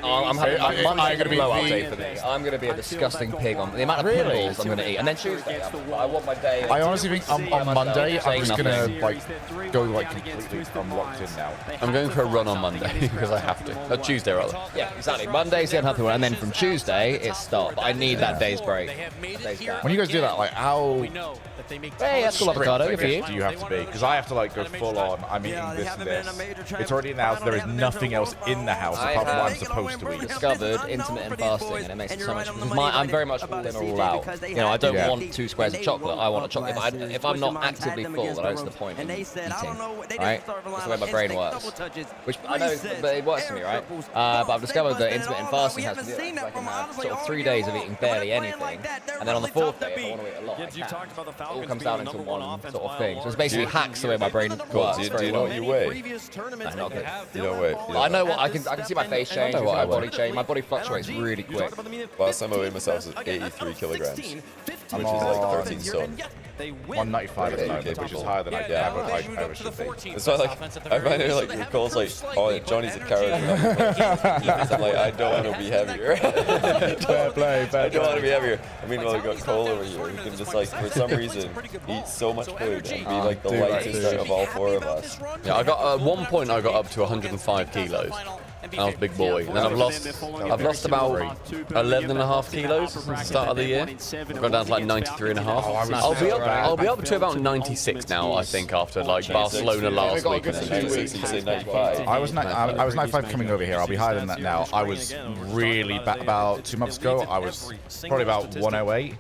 [SPEAKER 3] I'm going to be blowout day for me. I'm going to be a disgusting pig on the amount of pimples I'm going to eat. And then Tuesday, I want my day.
[SPEAKER 4] I honestly think on Monday, I'm just going to like go like completely unlocked in now.
[SPEAKER 2] I'm going for a run on Monday because I have to. Tuesday, rather.
[SPEAKER 3] Yeah, exactly. Monday's the unhealthy one. And then from Tuesday, it's stopped. But I need that day's break.
[SPEAKER 4] When you guys do that, like how
[SPEAKER 3] Hey, that's cool, avocado. Good for you.
[SPEAKER 4] do you have to be? Because I have to like go full on. I'm eating this and this. It's already announced there is nothing else in the house apart from what I'm supposed to eat.
[SPEAKER 3] Discovered intermittent fasting, and it makes it so much. I'm very much all in or all out. You know, I don't want 2 squares of chocolate. I want a chocolate. If I'm not actively full, then I don't see the point in eating. Right? That's the way my brain works. Which I know, but it works for me, right? But I've discovered that intermittent fasting has to do it. I can have sort of 3 days of eating barely anything, and then on the 4th day, if I want to eat a lot, I can. It all comes down into one sort of thing. So it's basically hacks the way my brain works.
[SPEAKER 1] Do you know what you weigh?
[SPEAKER 3] No, not good.
[SPEAKER 1] You don't weigh.
[SPEAKER 3] I know what I can see my face change. I know my body change. My body fluctuates really quick.
[SPEAKER 1] Last time I weighed myself was 83 kilograms, which is like 13 stone.
[SPEAKER 4] 195 at the moment, which is higher than I ever should be.
[SPEAKER 1] So like, I find it like Cole's like, oh, Johnny's a coward. I'm like, I don't want to be heavier. I don't want to be heavier. I mean, well, we got Cole over here. He can just like, for some reason, eat so much food and be like the lightest out of all 4 of us.
[SPEAKER 2] Yeah, I got at one point I got up to 105 kilos. And I was a big boy. And then I've lost about 11.5 kilos since the start of the year. I've gone down to like 93.5. I'll be up to about 96 now, I think, after like Barcelona last week.
[SPEAKER 4] I was 95 coming over here. I'll be higher than that now. I was really back about 2 months ago. I was probably about 108.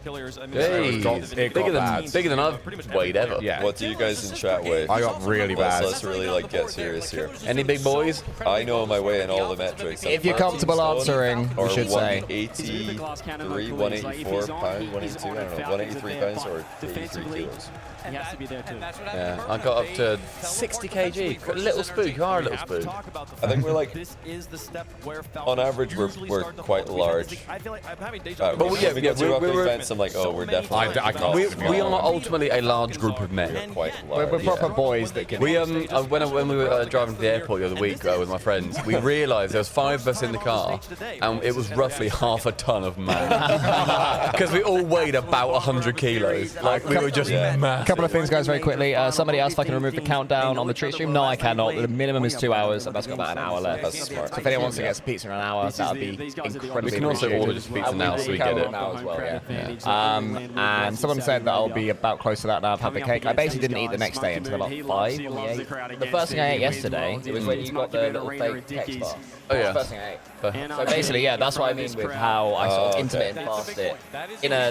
[SPEAKER 2] Hey, bigger than I've weighed ever.
[SPEAKER 4] Yeah.
[SPEAKER 1] What do you guys in chat weigh?
[SPEAKER 4] I got really bad.
[SPEAKER 1] Let's really like get serious here.
[SPEAKER 2] Any big boys?
[SPEAKER 1] I know my way in all the metrics.
[SPEAKER 3] If you're comfortable answering, you should say.
[SPEAKER 1] 183, 184 pounds, 182, I don't know, 183 pounds or 83 kilos.
[SPEAKER 10] He has to be there too.
[SPEAKER 2] Yeah, I got up to 60 kg. A little spook. You are a little spook.
[SPEAKER 1] I think we're like, on average, we're quite large.
[SPEAKER 2] But
[SPEAKER 1] we get to roughly events, I'm like, oh, we're definitely.
[SPEAKER 2] We are ultimately a large group of men.
[SPEAKER 1] Quite large.
[SPEAKER 3] We're proper boys that can.
[SPEAKER 2] When we were driving to the airport the other week with my friends, we realised there was 5 of us in the car, and it was roughly half a ton of man. Because we all weighed about 100 kilos. Like we were just massive.
[SPEAKER 3] Couple of things, guys, very quickly. Somebody asked if I can remove the countdown on the treat stream. No, I cannot. The minimum is 2 hours. I've got about an hour left.
[SPEAKER 1] That's smart.
[SPEAKER 3] So if anyone wants to get some pizza in an hour, that would be incredibly
[SPEAKER 2] We can also order just pizza now, so we get it.
[SPEAKER 3] Now as well, yeah. And someone said that I'll be about close to that now. I've had the cake. I basically didn't eat the next day until about 5 in the 8. The first thing I ate yesterday, it was when you got the little fake text bar.
[SPEAKER 2] Oh yeah.
[SPEAKER 3] First thing I ate. So basically, yeah, that's what I mean with how I sort of intermittent fast it.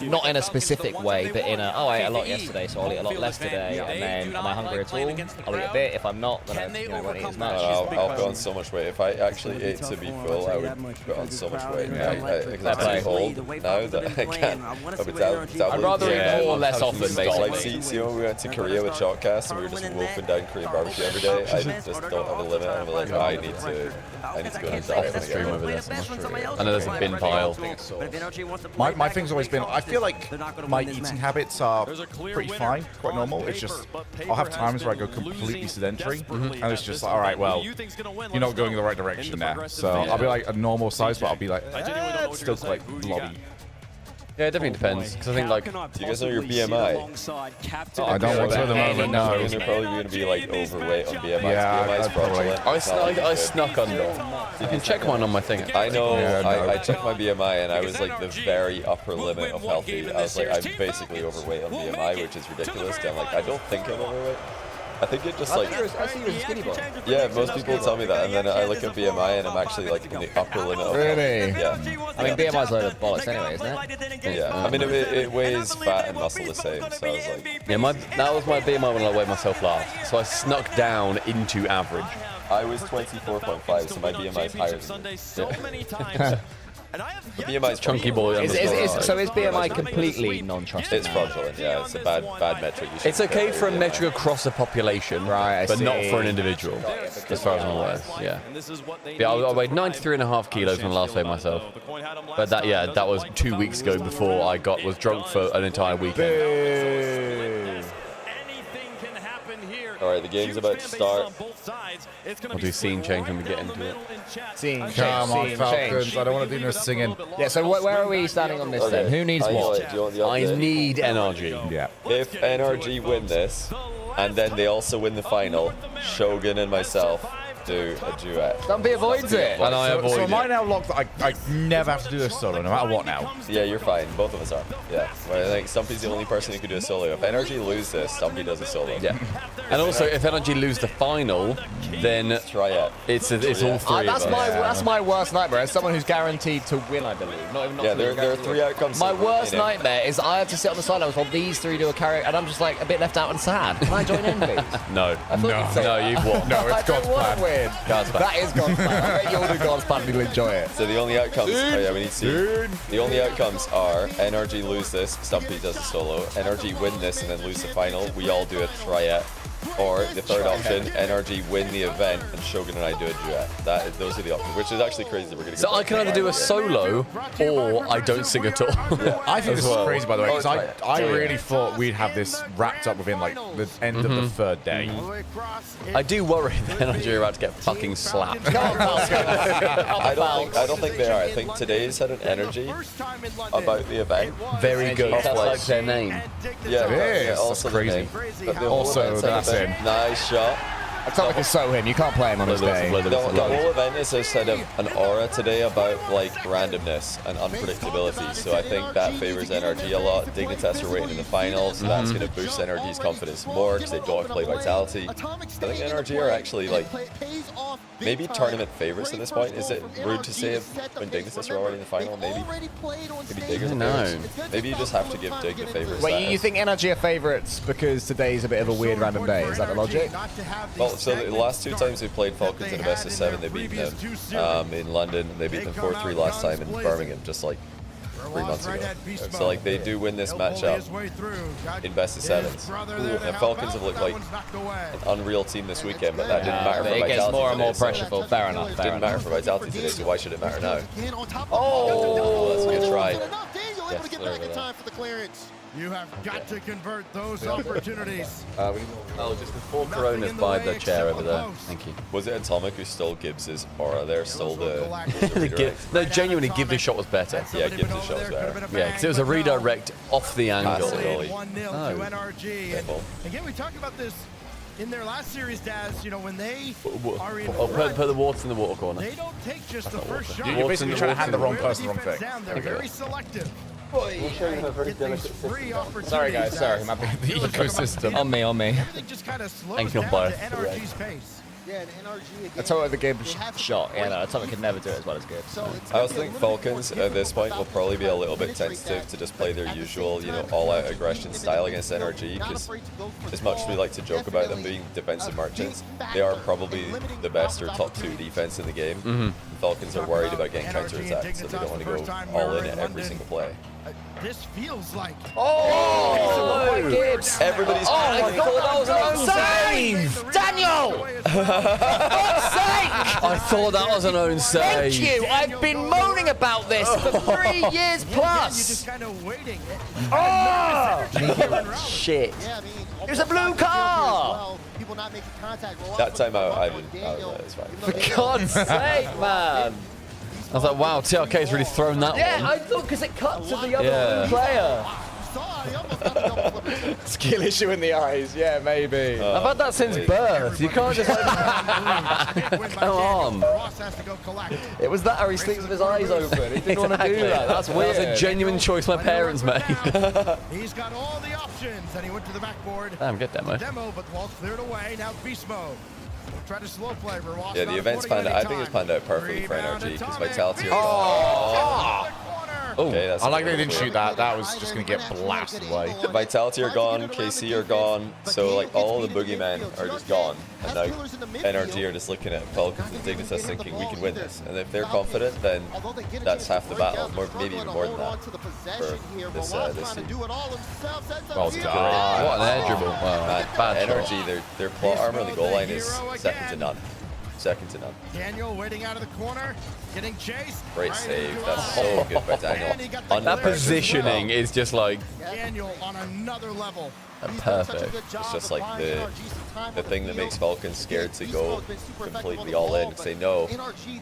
[SPEAKER 3] Not in a specific way, but in a, I ate a lot yesterday, so I'll eat a lot less today. And then, am I hungry at all? I'll eat a bit. If I'm not, then I won't eat as much.
[SPEAKER 1] I'll put on so much weight. If I actually ate to be full, I would put on so much weight. Because I'm too old now that I can't.
[SPEAKER 3] I'd rather eat more or less often, basically.
[SPEAKER 1] Like, see when we went to Korea with Shotcast and we were just wolfing down Korean barbecue every day, I just don't have a limit. I'm like, I need to go on a diet.
[SPEAKER 2] The stream over this. I know there's a bin pile.
[SPEAKER 4] My thing's always been, I feel like my eating habits are pretty fine, quite normal. It's just, I'll have times where I go completely sedentary, and it's just like, all right, well, you're not going in the right direction now. So I'll be like a normal size, but I'll be like, it's still quite blobby.
[SPEAKER 2] Yeah, it definitely depends. Because I think, like,
[SPEAKER 1] do you guys know your BMI?
[SPEAKER 4] I don't want to at the moment, no.
[SPEAKER 1] You're probably going to be like overweight on BMI.
[SPEAKER 4] Yeah,
[SPEAKER 1] BMI is
[SPEAKER 2] probably. I snuck under. You can check mine on my thing.
[SPEAKER 1] I know. I checked my BMI and I was like the very upper limit of healthy. I was like, I'm basically overweight on BMI, which is ridiculous. I'm like, I don't think I'm overweight. I think it just like.
[SPEAKER 3] I see you as a skinny boy.
[SPEAKER 1] Yeah, most people tell me that, and then I look at BMI and I'm actually like in the upper limit.
[SPEAKER 3] Really?
[SPEAKER 1] Yeah.
[SPEAKER 3] I mean, BMI's a load of bollocks anyway, isn't it?
[SPEAKER 1] Yeah. I mean, it weighs fat and muscle the same, so I was like.
[SPEAKER 2] Yeah, that was my BMI when I weighed myself last. So I snuck down into average.
[SPEAKER 1] I was 24.5, so my BMI is higher than you. BMI's
[SPEAKER 2] chunky boy.
[SPEAKER 3] So is BMI completely non-trusted?
[SPEAKER 1] It's fraudulent. Yeah, it's a bad metric.
[SPEAKER 2] It's okay for a metric across a population,
[SPEAKER 3] right?
[SPEAKER 2] But not for an individual, as far as I'm aware. Yeah. Yeah, I weighed 93.5 kilos when I last weighed myself. But that was 2 weeks ago before I was drunk for an entire weekend.
[SPEAKER 1] All right, the game's about to start.
[SPEAKER 2] We'll do scene change when we get into it.
[SPEAKER 3] Scene change.
[SPEAKER 4] Come on, Falcons. I don't want to do no singing.
[SPEAKER 3] Yeah, so where are we standing on this then? Who needs what?
[SPEAKER 2] I need NRG.
[SPEAKER 4] Yeah.
[SPEAKER 1] If NRG win this, and then they also win the final, Shogun and myself do a duet.
[SPEAKER 3] Stumpy avoids it.
[SPEAKER 2] And I avoid
[SPEAKER 4] So am I
[SPEAKER 2] it.
[SPEAKER 4] now locked that I never have to do a solo, no matter what now?
[SPEAKER 1] Yeah, you're fine. Both of us are. Yeah. Well, I think Stumpy's the only person who could do a solo. If Energy loses this, Stumpy does a solo.
[SPEAKER 2] Yeah. And also, if Energy lose the final, then
[SPEAKER 1] try it.
[SPEAKER 2] It's all three of us.
[SPEAKER 3] That's my worst nightmare. As someone who's guaranteed to win, I believe. Not
[SPEAKER 1] there are 3 outcomes.
[SPEAKER 3] My worst nightmare is I have to sit on the sidelines while these 3 do a carry, and I'm just like a bit left out and sad. Can I join in, please?
[SPEAKER 2] No, you've won.
[SPEAKER 4] No, it's God's plan.
[SPEAKER 3] Win.
[SPEAKER 2] God's plan.
[SPEAKER 3] That is God's plan. I bet you'll do God's plan and you'll enjoy it.
[SPEAKER 1] So the only outcomes, we need to see. The only outcomes are Energy lose this, Stumpy does a solo. Energy win this and then lose the final. We all do a triet. Or the third option, Energy win the event and Shogun and I do a duet. Those are the options, which is actually crazy. We're gonna.
[SPEAKER 2] So I can either do a solo or I don't sing at all.
[SPEAKER 1] Yeah.
[SPEAKER 4] I think this is crazy, by the way, because I really thought we'd have this wrapped up within like the end of the 3rd day.
[SPEAKER 2] I do worry that Energy are about to get fucking slapped.
[SPEAKER 1] I don't think they are. I think today's had an energy about the event.
[SPEAKER 2] Very good. That's like their name.
[SPEAKER 1] Yeah,
[SPEAKER 4] also
[SPEAKER 1] crazy.
[SPEAKER 4] Also, that's him.
[SPEAKER 1] Nice shot.
[SPEAKER 3] Atomic is so him. You can't play him on his day.
[SPEAKER 1] The whole event is a sort of an aura today about like randomness and unpredictability. So I think that favors NRG a lot. Dignitas are waiting in the finals. So that's going to boost NRG's confidence more because they don't have to play Vitality. I think NRG are actually like maybe tournament favorites at this point. Is it rude to say when Dignitas are already in the final? Maybe Dig's the favorites. Maybe you just have to give Dig the favorites.
[SPEAKER 3] Wait, you think NRG are favorites because today's a bit of a weird random day? Is that the logic?
[SPEAKER 1] Well, so the last 2 times we played Falcons in a best of 7, they beat them in London. They beat them 4-3 last time in Birmingham, just like 3 months ago. So like they do win this matchup in best of 7s. The Falcons have looked like an unreal team this weekend, but that didn't matter for Vitality.
[SPEAKER 3] It gets more and more
[SPEAKER 1] today,
[SPEAKER 3] pressureful. Fair enough.
[SPEAKER 1] It didn't matter for Vitality today, so why should it matter now? Oh, that's a good try.
[SPEAKER 11] Able to get back in time for the clearance.
[SPEAKER 18] You have got to convert those opportunities.
[SPEAKER 2] Just the 4 Coronas by the chair over there. Thank you.
[SPEAKER 1] Was it Atomic who stole Gibbs's aura there? Stole the
[SPEAKER 2] no, genuinely, Gibbs' shot was better.
[SPEAKER 1] Yeah, Gibbs' shot was better.
[SPEAKER 2] Yeah, because it was a redirect off the angle.
[SPEAKER 18] 1-0 to NRG. Again, we talked about this in their last series, Daz. You know, when they are in
[SPEAKER 2] put the water in the water corner.
[SPEAKER 18] They don't take just the first shot.
[SPEAKER 4] You're basically trying to hand the wrong person the wrong thing.
[SPEAKER 18] They're very selective.
[SPEAKER 11] We'll
[SPEAKER 18] show you a very delicate
[SPEAKER 3] Sorry, guys. Sorry. The ecosystem. On me.
[SPEAKER 18] Everything just kind of slows down to NRG's pace.
[SPEAKER 11] Yeah, and NRG again.
[SPEAKER 3] Atomic the game shot. Yeah, no, Atomic could never do it as well as good.
[SPEAKER 1] I also think Falcons at this point will probably be a little bit tentative to just play their usual, all-out aggression style against NRG, because as much as we like to joke about them being defensive merchants, they are probably the best or top 2 defense in the game. The Falcons are worried about getting counter-attacked, so they don't want to go all in at every single play.
[SPEAKER 18] This feels like
[SPEAKER 3] Gibbs!
[SPEAKER 1] Everybody's
[SPEAKER 3] I thought that was an own save! Daniel!
[SPEAKER 2] I thought that was an own save.
[SPEAKER 3] Thank you! I've been moaning about this for 3 years plus!
[SPEAKER 18] You're just kind of waiting.
[SPEAKER 3] Shit. It was a blue car!
[SPEAKER 11] People not making contact.
[SPEAKER 1] That time I didn't. It's fine.
[SPEAKER 3] For God's sake, man!
[SPEAKER 2] I was like, wow, TRK's really thrown that one.
[SPEAKER 3] Yeah, I thought because it cut to the other player. Skill issue in the eyes, yeah, maybe.
[SPEAKER 2] I've had that since birth. You can't just come on.
[SPEAKER 3] It was that or he sleeps with his eyes open. He didn't want to do that. That's weird.
[SPEAKER 2] That was a genuine choice my parents made.
[SPEAKER 18] He's got all the options, and he went to the backboard.
[SPEAKER 2] Damn, good demo.
[SPEAKER 18] But the ball's cleared away. Now beast mode. Try to slow play.
[SPEAKER 1] Yeah, the event's panned out. I think it's panned out perfectly for NRG because Vitality are gone. Okay, that's
[SPEAKER 4] I like they didn't shoot that. That was just going to get blasted away.
[SPEAKER 1] Vitality are gone, KC are gone, so like all the boogeymen are just gone. And now NRG are just looking at Falcons and Dignitas thinking we can win this. And if they're confident, then that's half the battle, maybe even more than that for this season.
[SPEAKER 4] Well done.
[SPEAKER 2] What an edge dribble. Wow, bad
[SPEAKER 1] NRG, their plot armor on the goal line is second to none. Second to none.
[SPEAKER 18] Daniel waiting out of the corner, getting chased.
[SPEAKER 1] Great save. That's so good by Daniel.
[SPEAKER 2] That positioning is just like
[SPEAKER 18] Daniel on another level.
[SPEAKER 1] Perfect. It's just like the thing that makes Falcons scared to go completely all in because they know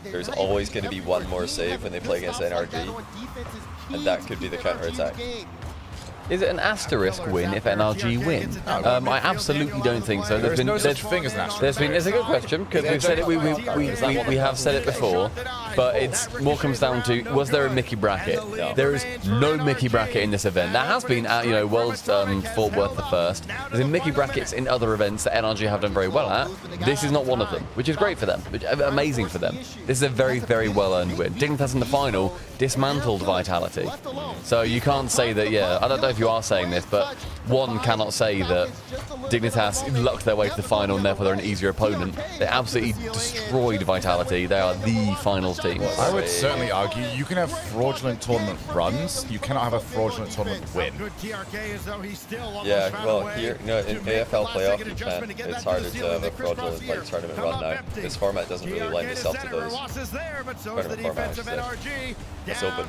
[SPEAKER 1] there's always going to be one more save when they play against NRG, and that could be the counter attack.
[SPEAKER 2] Is it an asterisk win if NRG win? I absolutely don't think so.
[SPEAKER 4] There's no such thing as an asterisk.
[SPEAKER 2] It's a good question because we've said it. We have said it before, but it's more comes down to was there a Mickey bracket? No. There is no Mickey bracket in this event. There has been at Worlds Fort Worth the first. There's been Mickey brackets in other events that NRG have done very well at. This is not one of them, which is great for them. Amazing for them. This is a very, very well-earned win. Dignitas in the final dismantled Vitality. So you can't say that, I don't know if you are saying this, but one cannot say that Dignitas lucked their way to the final and therefore they're an easier opponent. They absolutely destroyed Vitality. They are the finals team.
[SPEAKER 4] I would certainly argue you can have fraudulent tournament runs. You cannot have a fraudulent tournament win.
[SPEAKER 1] Yeah, well, here, in AFL playoff, you can. It's harder to have a fraudulent tournament run now. This format doesn't really lend itself to those tournament formats. It's open.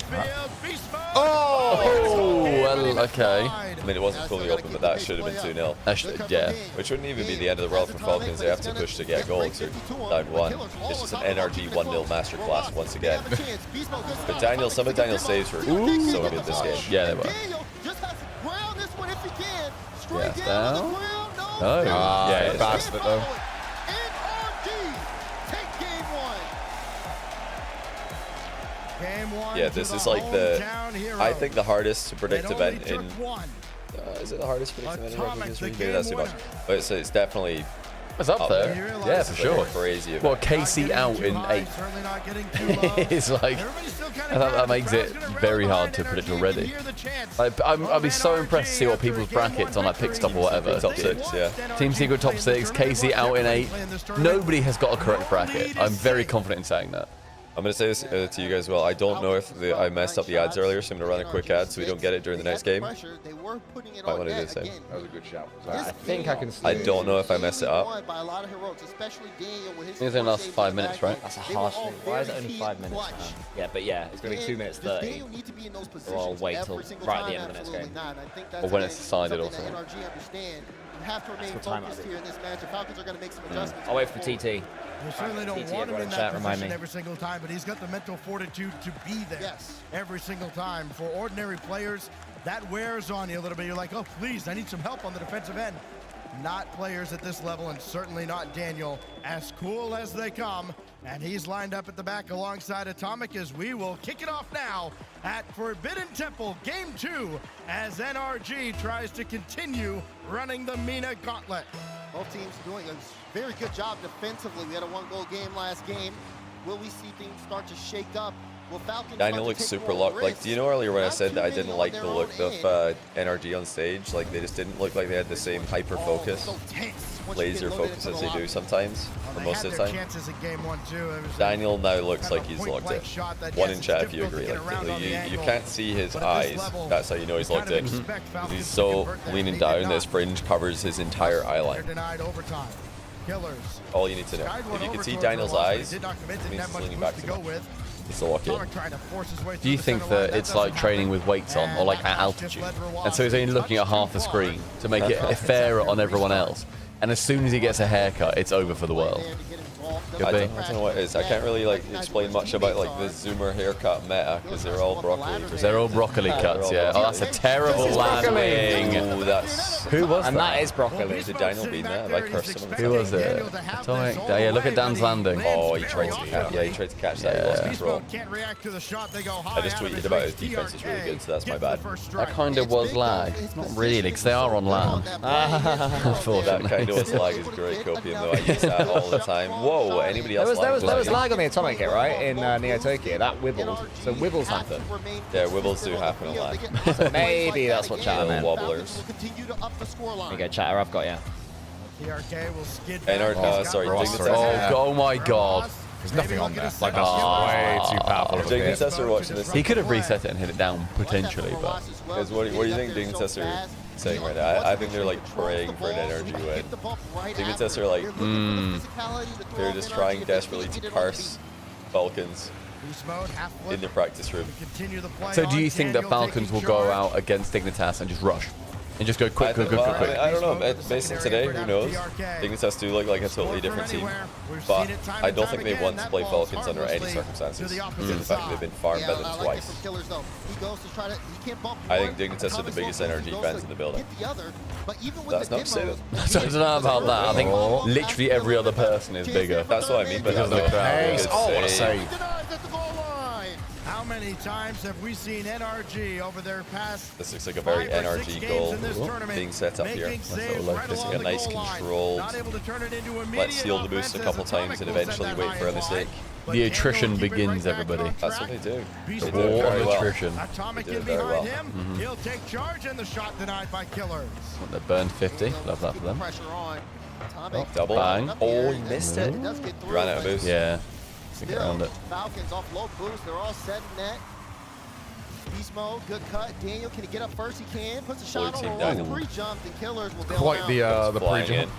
[SPEAKER 2] Oh, well, okay.
[SPEAKER 1] I mean, it wasn't fully open, but that should have been 2-0.
[SPEAKER 2] Yeah.
[SPEAKER 1] Which wouldn't even be the end of the world for Falcons. They have to push to get goals. They're down 1. It's just an NRG 1-0 masterclass once again. But some of Daniel's saves were so good this game.
[SPEAKER 2] Yeah, they were.
[SPEAKER 11] Straight
[SPEAKER 2] down.
[SPEAKER 11] Oh,
[SPEAKER 2] yeah,
[SPEAKER 4] fast it though.
[SPEAKER 1] Yeah, this is like I think the hardest to predict event in. Is it the hardest to predict event in rugby history? Maybe that's too much. But it's definitely.
[SPEAKER 2] It's up there. Yeah, for sure.
[SPEAKER 1] Crazy event.
[SPEAKER 2] Well, KC out in 8. It's like that makes it very hard to predict already. I'd be so impressed to see what people's brackets on like Pickstop or whatever.
[SPEAKER 1] Top 6, yeah.
[SPEAKER 2] Team Secret top 6, KC out in 8. Nobody has got a correct bracket. I'm very confident in saying that.
[SPEAKER 1] I'm going to say this to you guys as well. I don't know if I messed up the ads earlier, so I'm going to run a quick ad so we don't get it during the next game. Might want to do the same.
[SPEAKER 4] That was a good shout.
[SPEAKER 3] I think I can
[SPEAKER 1] I don't know if I messed it up.
[SPEAKER 2] It's only last 5 minutes, right?
[SPEAKER 3] That's a harsh thing. Why is it only 5 minutes? Yeah, but yeah, it's going to be 2 minutes 30. Or I'll wait till right at the end of the next game.
[SPEAKER 2] Or when it's decided or something.
[SPEAKER 3] That's what time I'll wait for TT.
[SPEAKER 18] We certainly don't want him in that
[SPEAKER 3] Remind
[SPEAKER 18] position
[SPEAKER 3] me.
[SPEAKER 18] every single time, but he's got the mental fortitude to be there every single time. For ordinary players, that wears on you a little bit. You're like, oh, please, I need some help on the defensive end. Not players at this level, and certainly not Daniel. As cool as they come, and he's lined up at the back alongside Atomic as we will kick it off now at Forbidden Temple, Game 2, as NRG tries to continue running the MENA gauntlet.
[SPEAKER 11] Both teams doing a very good job defensively. We had a 1-goal game last game. Will we see things start to shake up? Will Falcons
[SPEAKER 1] Daniel looks super locked. Like, do you know earlier when I said that I didn't like the look of NRG on stage? Like, they just didn't look like they had the same hyper focus, laser focus as they do sometimes, or most of the time. Daniel now looks like he's locked in. One in chat if you agree. Like, you can't see his eyes. That's how you know he's locked in. He's so leaning down that his fringe covers his entire eye line. All you need to know. If you can see Daniel's eyes, it means he's leaning back too much. He's still locked in.
[SPEAKER 2] Do you think that it's like training with weights on, or like at altitude? And so he's only looking at half the screen to make it fairer on everyone else. And as soon as he gets a haircut, it's over for the world.
[SPEAKER 1] I don't know what it is. I can't really explain much about the Zoomer haircut meta because they're all broccoli.
[SPEAKER 2] They're all broccoli cuts, yeah. Oh, that's a terrible landing.
[SPEAKER 1] Oh, that's
[SPEAKER 2] who was that?
[SPEAKER 3] And that is broccoli.
[SPEAKER 1] Did Daniel beat that? Have I cursed someone?
[SPEAKER 2] Who was it? Atomic. Yeah, look at Dan's landing.
[SPEAKER 1] Oh, he tried to catch. Yeah, he tried to catch that. He lost control. I just tweeted about his defense is really good, so that's my bad.
[SPEAKER 2] That kind of was lag. Not really, because they are on land.
[SPEAKER 1] That kind of was lag is great copium though. I use that all the time. Whoa, anybody else?
[SPEAKER 3] There was lag on the Atomic hit, right? In Neo Tokyo. That wibbled. So wibbles happen.
[SPEAKER 1] Yeah, wibbles do happen a lot.
[SPEAKER 3] So maybe that's what chatter meant.
[SPEAKER 1] Wobblers.
[SPEAKER 3] There you go, chatter. I've got you.
[SPEAKER 1] Sorry,
[SPEAKER 2] oh my god.
[SPEAKER 4] There's nothing on there. Like, that's way too powerful.
[SPEAKER 1] Dignitas watching this.
[SPEAKER 2] He could have reset it and hit it down potentially, but.
[SPEAKER 1] Guys, what do you think Dignitas are saying right now? I think they're praying for an NRG win. Dignitas are they're just trying desperately to curse Falcons in the practice room.
[SPEAKER 2] So do you think that Falcons will go out against Dignitas and just rush? And just go quick.
[SPEAKER 1] I don't know. Based on today, who knows? Dignitas do look like a totally different team. But I don't think they want to play Falcons under any circumstances. Because of the fact that they've been farmed by them twice. I think Dignitas are the biggest NRG fans in the building. That's not to say that.
[SPEAKER 2] I don't know about that. I think literally every other person is bigger.
[SPEAKER 1] That's what I mean by that.
[SPEAKER 4] What a save.
[SPEAKER 18] How many times have we seen NRG over their past?
[SPEAKER 1] This looks like a very NRG goal being set up here. This is like a nice controlled, let's steal the boost a couple times and eventually wait for a mistake.
[SPEAKER 2] The attrition begins, everybody.
[SPEAKER 1] That's what they do. They do
[SPEAKER 2] War
[SPEAKER 1] it very
[SPEAKER 2] of
[SPEAKER 1] well.
[SPEAKER 2] attrition.
[SPEAKER 18] Atomic
[SPEAKER 1] They do
[SPEAKER 18] in
[SPEAKER 1] it very well.
[SPEAKER 18] behind him. He'll take charge and the shot denied by Killers.
[SPEAKER 2] They burned 50. Love that for them.
[SPEAKER 1] Oh, double.
[SPEAKER 2] Bang.
[SPEAKER 1] Oh, he missed it. Ran out of boost.
[SPEAKER 2] Yeah. Get around it.
[SPEAKER 11] Falcons off low boost. They're all set in net. Beast mode, good cut. Daniel, can he get up first? He can. Puts a shot on the pre-jump. The Killers will bail
[SPEAKER 4] Quite
[SPEAKER 11] out.
[SPEAKER 4] the pre-jump.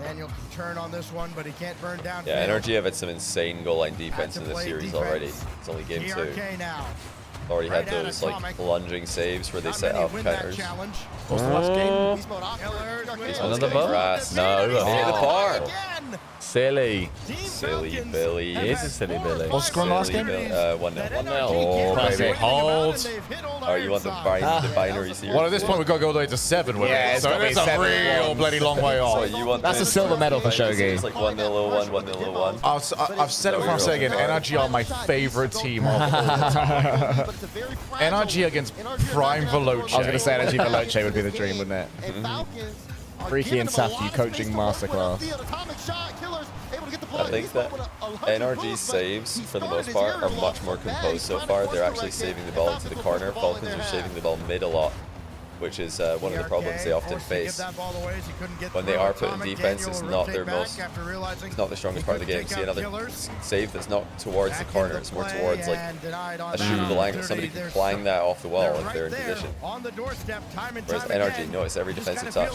[SPEAKER 18] Daniel can turn on this one, but he can't burn down.
[SPEAKER 1] Yeah, NRG have had some insane goal line defense in this series already. It's only game 2. Already had those like lunging saves where they set up counters.
[SPEAKER 2] What's the last game? Another bump? No.
[SPEAKER 1] Hit the par.
[SPEAKER 2] Silly.
[SPEAKER 1] Silly Billy.
[SPEAKER 2] He is a silly Billy.
[SPEAKER 4] What's the score in the last game?
[SPEAKER 1] 1-0. 1-0.
[SPEAKER 2] Oh, baby. Hold.
[SPEAKER 1] Oh, you want the binary series?
[SPEAKER 4] Well, at this point, we've got to go all the way to 7.
[SPEAKER 3] Yeah, it's
[SPEAKER 4] so
[SPEAKER 3] gotta be
[SPEAKER 4] it's a
[SPEAKER 3] 7.
[SPEAKER 4] real bloody long way off.
[SPEAKER 1] So you want
[SPEAKER 3] That's a silver medal for Shogi.
[SPEAKER 1] It's like 1-0, 0-1, 1-0, 0-1.
[SPEAKER 4] I've said it before, I'll say again, NRG are my favorite team of all time. NRG against Prime Veloce.
[SPEAKER 3] I was going to say NRG Veloce would be the dream, wouldn't it? Freaky and Safi coaching masterclass.
[SPEAKER 1] I think that NRG's saves, for the most part, are much more composed so far. They're actually saving the ball into the corner. Falcons are saving the ball mid a lot, which is one of the problems they often face. When they are put in defense, it's not their it's not the strongest part of the game. See another save that's not towards the corner, it's more towards like a shootable angle. Somebody can clang that off the wall if they're in position. Whereas NRG, no, it's every defensive touch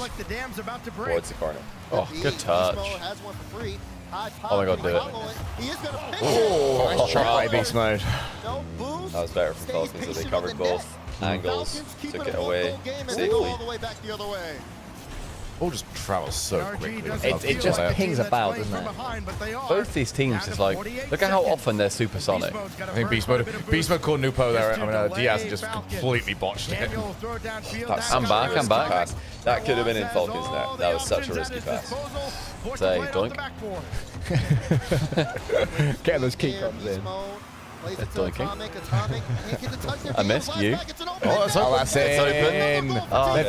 [SPEAKER 1] towards the corner.
[SPEAKER 2] Oh, good touch. Oh my god, do it.
[SPEAKER 3] Oh, nice try, beast mode.
[SPEAKER 1] That was better from Falcons, so they covered both angles, took it away safely.
[SPEAKER 4] All just travels so quickly.
[SPEAKER 3] It just pings about, doesn't it?
[SPEAKER 2] Both these teams is like, look at how often they're supersonic.
[SPEAKER 4] I think Beast Mode called Nupo there. I mean, Diaz just completely botched it.
[SPEAKER 2] I'm back.
[SPEAKER 1] That could have been in Falcons net. That was such a risky pass.
[SPEAKER 2] Say, doink.
[SPEAKER 3] Get those key comes in.
[SPEAKER 2] I missed you.
[SPEAKER 3] Oh, that's in.
[SPEAKER 2] I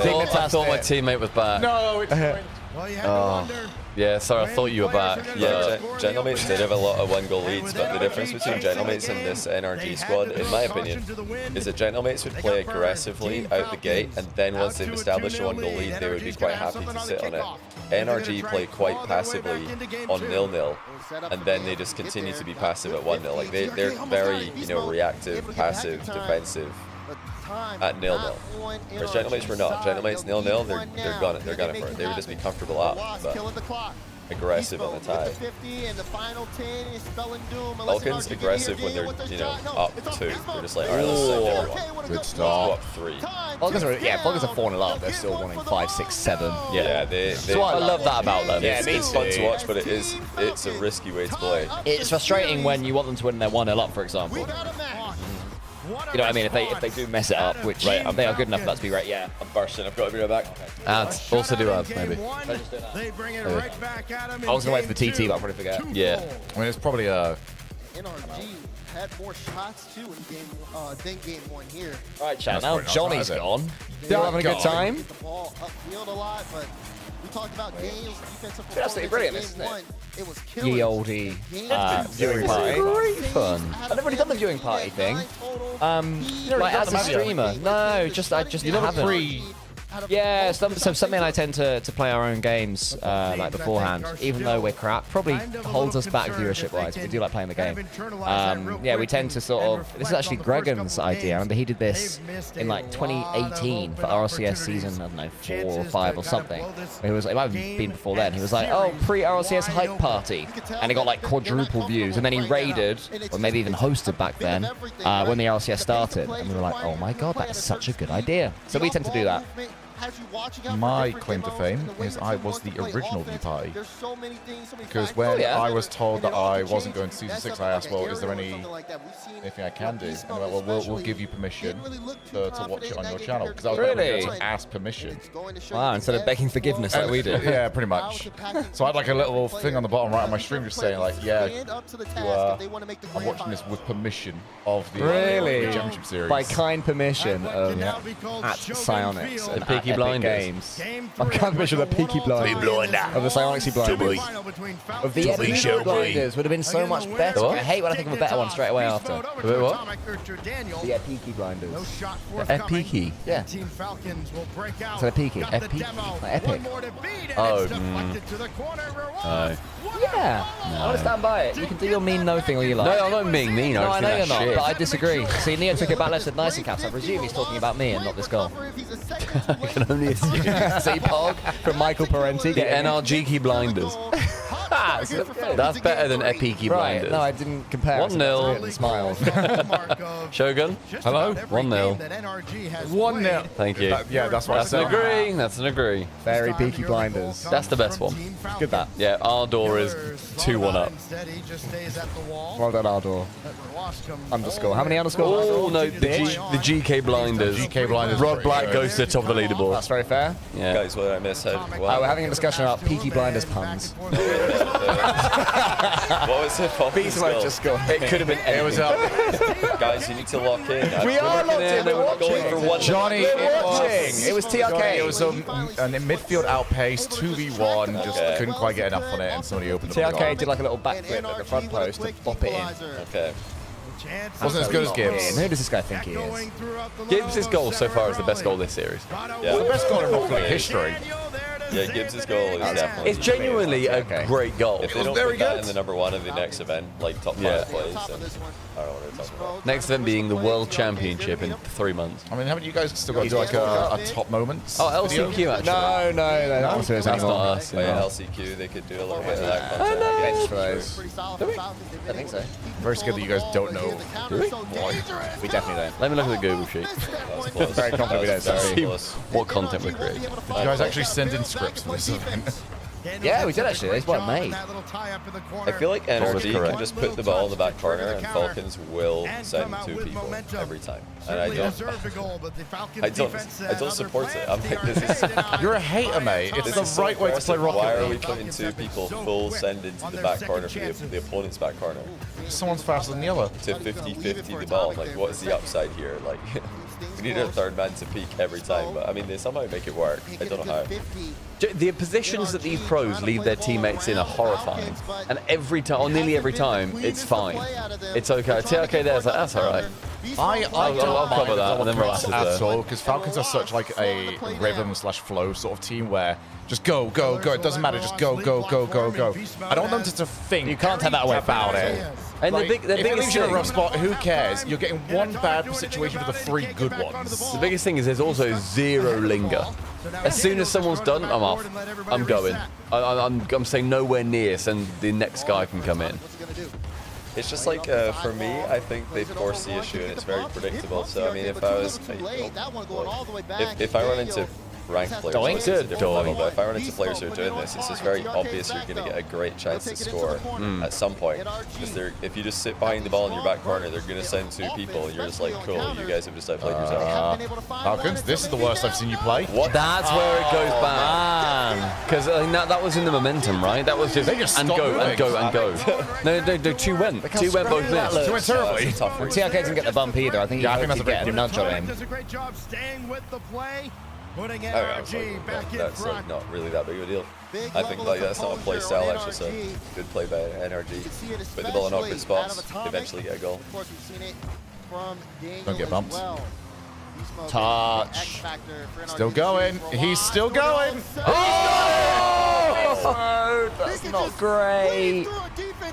[SPEAKER 2] thought my teammate was back.
[SPEAKER 4] No, it's fine.
[SPEAKER 2] Yeah, sorry, I thought you were back.
[SPEAKER 1] Yeah, Gentlemates did have a lot of 1-goal leads, but the difference between Gentlemates and this NRG squad, in my opinion, is that Gentlemates would play aggressively out the gate, and then once they've established a 1-goal lead, they would be quite happy to sit on it. NRG play quite passively on 0-0, and then they just continue to be passive at 1-0. Like they're very, reactive, passive, defensive at 0-0. Whereas Gentlemates were not. Gentlemates 0-0, they're gunning for it. They would just be comfortable up, but aggressive on the tie. Falcons aggressive when they're, up 2. They're just like, all right, let's send everyone.
[SPEAKER 4] Good start.
[SPEAKER 1] Go up 3.
[SPEAKER 3] Falcons are 4-0 up. They're still wanting 5, 6, 7.
[SPEAKER 1] Yeah,
[SPEAKER 2] so I love that about them.
[SPEAKER 3] Yeah,
[SPEAKER 1] it's fun to watch, but it's a risky way to play.
[SPEAKER 3] It's frustrating when you want them to win their 1-0 up, for example. You know what I mean? If they do mess it up, which they are good enough for that to be right. Yeah,
[SPEAKER 1] I'm bursting. I've got to be right back.
[SPEAKER 2] Ads. Also do ads, maybe.
[SPEAKER 18] They bring it right back at him.
[SPEAKER 3] I was going to wait for the TT, but I'll probably forget.
[SPEAKER 2] Yeah.
[SPEAKER 4] I mean, it's probably
[SPEAKER 11] NRG had more shots too than game 1 here.
[SPEAKER 3] All right, chat. Now Johnny's gone. Still having a good time.
[SPEAKER 11] The ball upfield a lot, but we talked about Daniel's defensive performance.
[SPEAKER 3] Absolutely brilliant, isn't it?
[SPEAKER 11] It was
[SPEAKER 3] Ye olde viewing party. Great fun. I've never really done the viewing party thing. Like as a streamer. I just haven't. Yeah, so something I tend to play our own games like beforehand, even though we're crap. Probably holds us back viewership-wise. We do like playing the game. Yeah, we tend to sort of. This is actually Gregan's idea. I remember he did this in like 2018 for RLCS season, I don't know, 4 or 5 or something. It might have been before then. He was like, oh, pre-RLCS hype party, and it got like quadruple views. And then he raided, or maybe even hosted back then, when the RLCS started. And we were like, oh my god, that is such a good idea. So we tend to do that.
[SPEAKER 4] my claim to fame is I was the original V Party. Because when I was told that I wasn't going to Season 6, I asked, well, is there anything I can do? And they went, well, we'll give you permission to watch it on your channel. Because I was really to ask permission.
[SPEAKER 3] Wow, instead of begging forgiveness like we did.
[SPEAKER 4] Yeah, pretty much. So I had like a little thing on the bottom right of my stream just saying like, yeah, I'm watching this with permission of the Championship Series.
[SPEAKER 3] By kind permission of at Psionics
[SPEAKER 2] the
[SPEAKER 3] and
[SPEAKER 2] Peaky
[SPEAKER 3] Epic
[SPEAKER 2] Blinders.
[SPEAKER 3] Games. By kind permission of the Peaky Blinders. Of the Psionics Blinders. Of the Epic Blinders would have been so much better. I hate when I think of a better one straight away after.
[SPEAKER 2] What?
[SPEAKER 3] The Epic Blinders.
[SPEAKER 2] The Epic?
[SPEAKER 3] Yeah. So the Peaky.
[SPEAKER 2] Epic?
[SPEAKER 3] Like Epic.
[SPEAKER 2] Oh,
[SPEAKER 3] Yeah.
[SPEAKER 2] No.
[SPEAKER 3] I want to stand by it. You can do your mean no thing all you like.
[SPEAKER 2] No, I'm not being mean.
[SPEAKER 3] No, I know you're not,
[SPEAKER 2] shit.
[SPEAKER 3] but I disagree. See, Neo took it back less than nice in caps. I presume he's talking about me and not this goal.
[SPEAKER 2] I can only assume.
[SPEAKER 3] See, Pog from Michael Parenti.
[SPEAKER 2] The NRG Blinders. That's better than Epic Blinders.
[SPEAKER 3] Right, no, I didn't compare.
[SPEAKER 2] 1-0.
[SPEAKER 3] Smiles.
[SPEAKER 2] Shogun, hello? 1-0.
[SPEAKER 4] 1-0.
[SPEAKER 2] Thank you.
[SPEAKER 4] Yeah, that's what I said.
[SPEAKER 2] That's an agree.
[SPEAKER 3] Very Peaky Blinders.
[SPEAKER 2] That's the best one.
[SPEAKER 3] Good that.
[SPEAKER 2] Yeah, Ardor is 2-1 up.
[SPEAKER 3] Well done, Ardor. Underscore. How many underscores?
[SPEAKER 2] Oh, no, the GK Blinders.
[SPEAKER 4] GK Blinders.
[SPEAKER 2] Rod Black goes to the top of the leaderboard.
[SPEAKER 3] That's very fair.
[SPEAKER 2] Yeah.
[SPEAKER 1] Guys, what did I miss?
[SPEAKER 3] We're having a discussion about Peaky Blinders puns.
[SPEAKER 1] What was it?
[SPEAKER 3] It could have been.
[SPEAKER 4] It was up.
[SPEAKER 1] Guys, you need to lock in.
[SPEAKER 3] We are locked in. We're watching.
[SPEAKER 4] Johnny,
[SPEAKER 3] It was TRK.
[SPEAKER 4] It was a midfield outpace, 2v1, just couldn't quite get enough on it, and somebody opened the goal.
[SPEAKER 3] TRK did like a little backflip at the front post to pop it in.
[SPEAKER 1] Okay.
[SPEAKER 4] Wasn't as good as Gibbs.
[SPEAKER 3] Who does this guy think he is?
[SPEAKER 2] Gibbs' goal so far is the best goal this series.
[SPEAKER 1] Yeah.
[SPEAKER 4] The best goal in Rocket League history.
[SPEAKER 1] Yeah, Gibbs' goal is definitely.
[SPEAKER 2] It's genuinely a great goal.
[SPEAKER 1] If they don't put that in the #1 of the next event, like top 5 plays, then I don't know what they're talking about.
[SPEAKER 2] Next event being the World Championship in 3 months.
[SPEAKER 4] I mean, haven't you guys still got to do like a top moments?
[SPEAKER 2] Oh, LCQ actually.
[SPEAKER 3] No, that's
[SPEAKER 2] not us.
[SPEAKER 1] Oh, yeah, LCQ, they could do a little bit of that content.
[SPEAKER 3] I think so.
[SPEAKER 4] I'm very scared that you guys don't know.
[SPEAKER 2] Do we?
[SPEAKER 3] We definitely don't.
[SPEAKER 2] Let me look at the Google sheet.
[SPEAKER 1] That's close.
[SPEAKER 3] Very confident we don't.
[SPEAKER 2] See what content we're creating.
[SPEAKER 4] Did you guys actually send in scripts for this event?
[SPEAKER 3] Yeah, we did actually. That's what I made.
[SPEAKER 1] I feel like NRG can just put the ball in the back corner and Falcons will send 2 people every time. And I don't support it. I'm like, this is...
[SPEAKER 4] You're a hater, mate. It's the right way to play Rocket
[SPEAKER 1] Why
[SPEAKER 4] League.
[SPEAKER 1] are we putting 2 people full send into the back corner for the opponent's back corner?
[SPEAKER 4] Someone's faster than the other.
[SPEAKER 1] To 50-50 the ball. Like, what is the upside here? Like, we need a third man to peak every time. But, I mean, they somehow make it work. I don't know how.
[SPEAKER 2] The positions that these pros leave their teammates in are horrifying. And every time, or nearly every time, it's fine. It's okay. TRK there's like, that's alright. I'll cover that and then relax
[SPEAKER 4] at all, because Falcons are such like a rhythm/flow sort of team where just go. It doesn't matter. Just go. I don't want them to think.
[SPEAKER 3] You can't take that away
[SPEAKER 4] about it.
[SPEAKER 2] And
[SPEAKER 4] like,
[SPEAKER 2] the
[SPEAKER 4] if it leaves
[SPEAKER 2] biggest
[SPEAKER 4] you in a
[SPEAKER 2] thing,
[SPEAKER 4] rough spot, who cares? You're getting one bad situation for the 3 good ones.
[SPEAKER 2] the biggest thing is there's also 0 linger. As soon as someone's done, I'm off. I'm going. I'm saying nowhere near, so the next guy can come in.
[SPEAKER 1] It's just like, for me, I think they force the issue and it's very predictable. So, I mean, if I was... If I run into ranked players, it's a different level, but if I run into players who are doing this, it's just very obvious you're going to get a great chance to score at some point. Because if you just sit behind the ball in your back corner, they're going to send 2 people and you're just like, cool, you guys have just outplayed yourself.
[SPEAKER 4] Falcons, this is the worst I've seen you play.
[SPEAKER 2] What? That's where it goes bad. Because that was in the momentum, right? That was just and go. No, 2 went. 2 went both missed.
[SPEAKER 4] 2 went terribly.
[SPEAKER 3] And TRK didn't get the bump either. I think he
[SPEAKER 4] that's
[SPEAKER 3] get a nudge on him.
[SPEAKER 18] Does a great job staying with the play. Putting
[SPEAKER 1] NRG back in that's like not really that big of a deal. I think like that's not a play style, that's just a good play by NRG. Put the ball in awkward spots, eventually get a goal.
[SPEAKER 4] Don't get bumped.
[SPEAKER 3] Touch.
[SPEAKER 4] Still going. He's still going.
[SPEAKER 3] Oh, that's not great.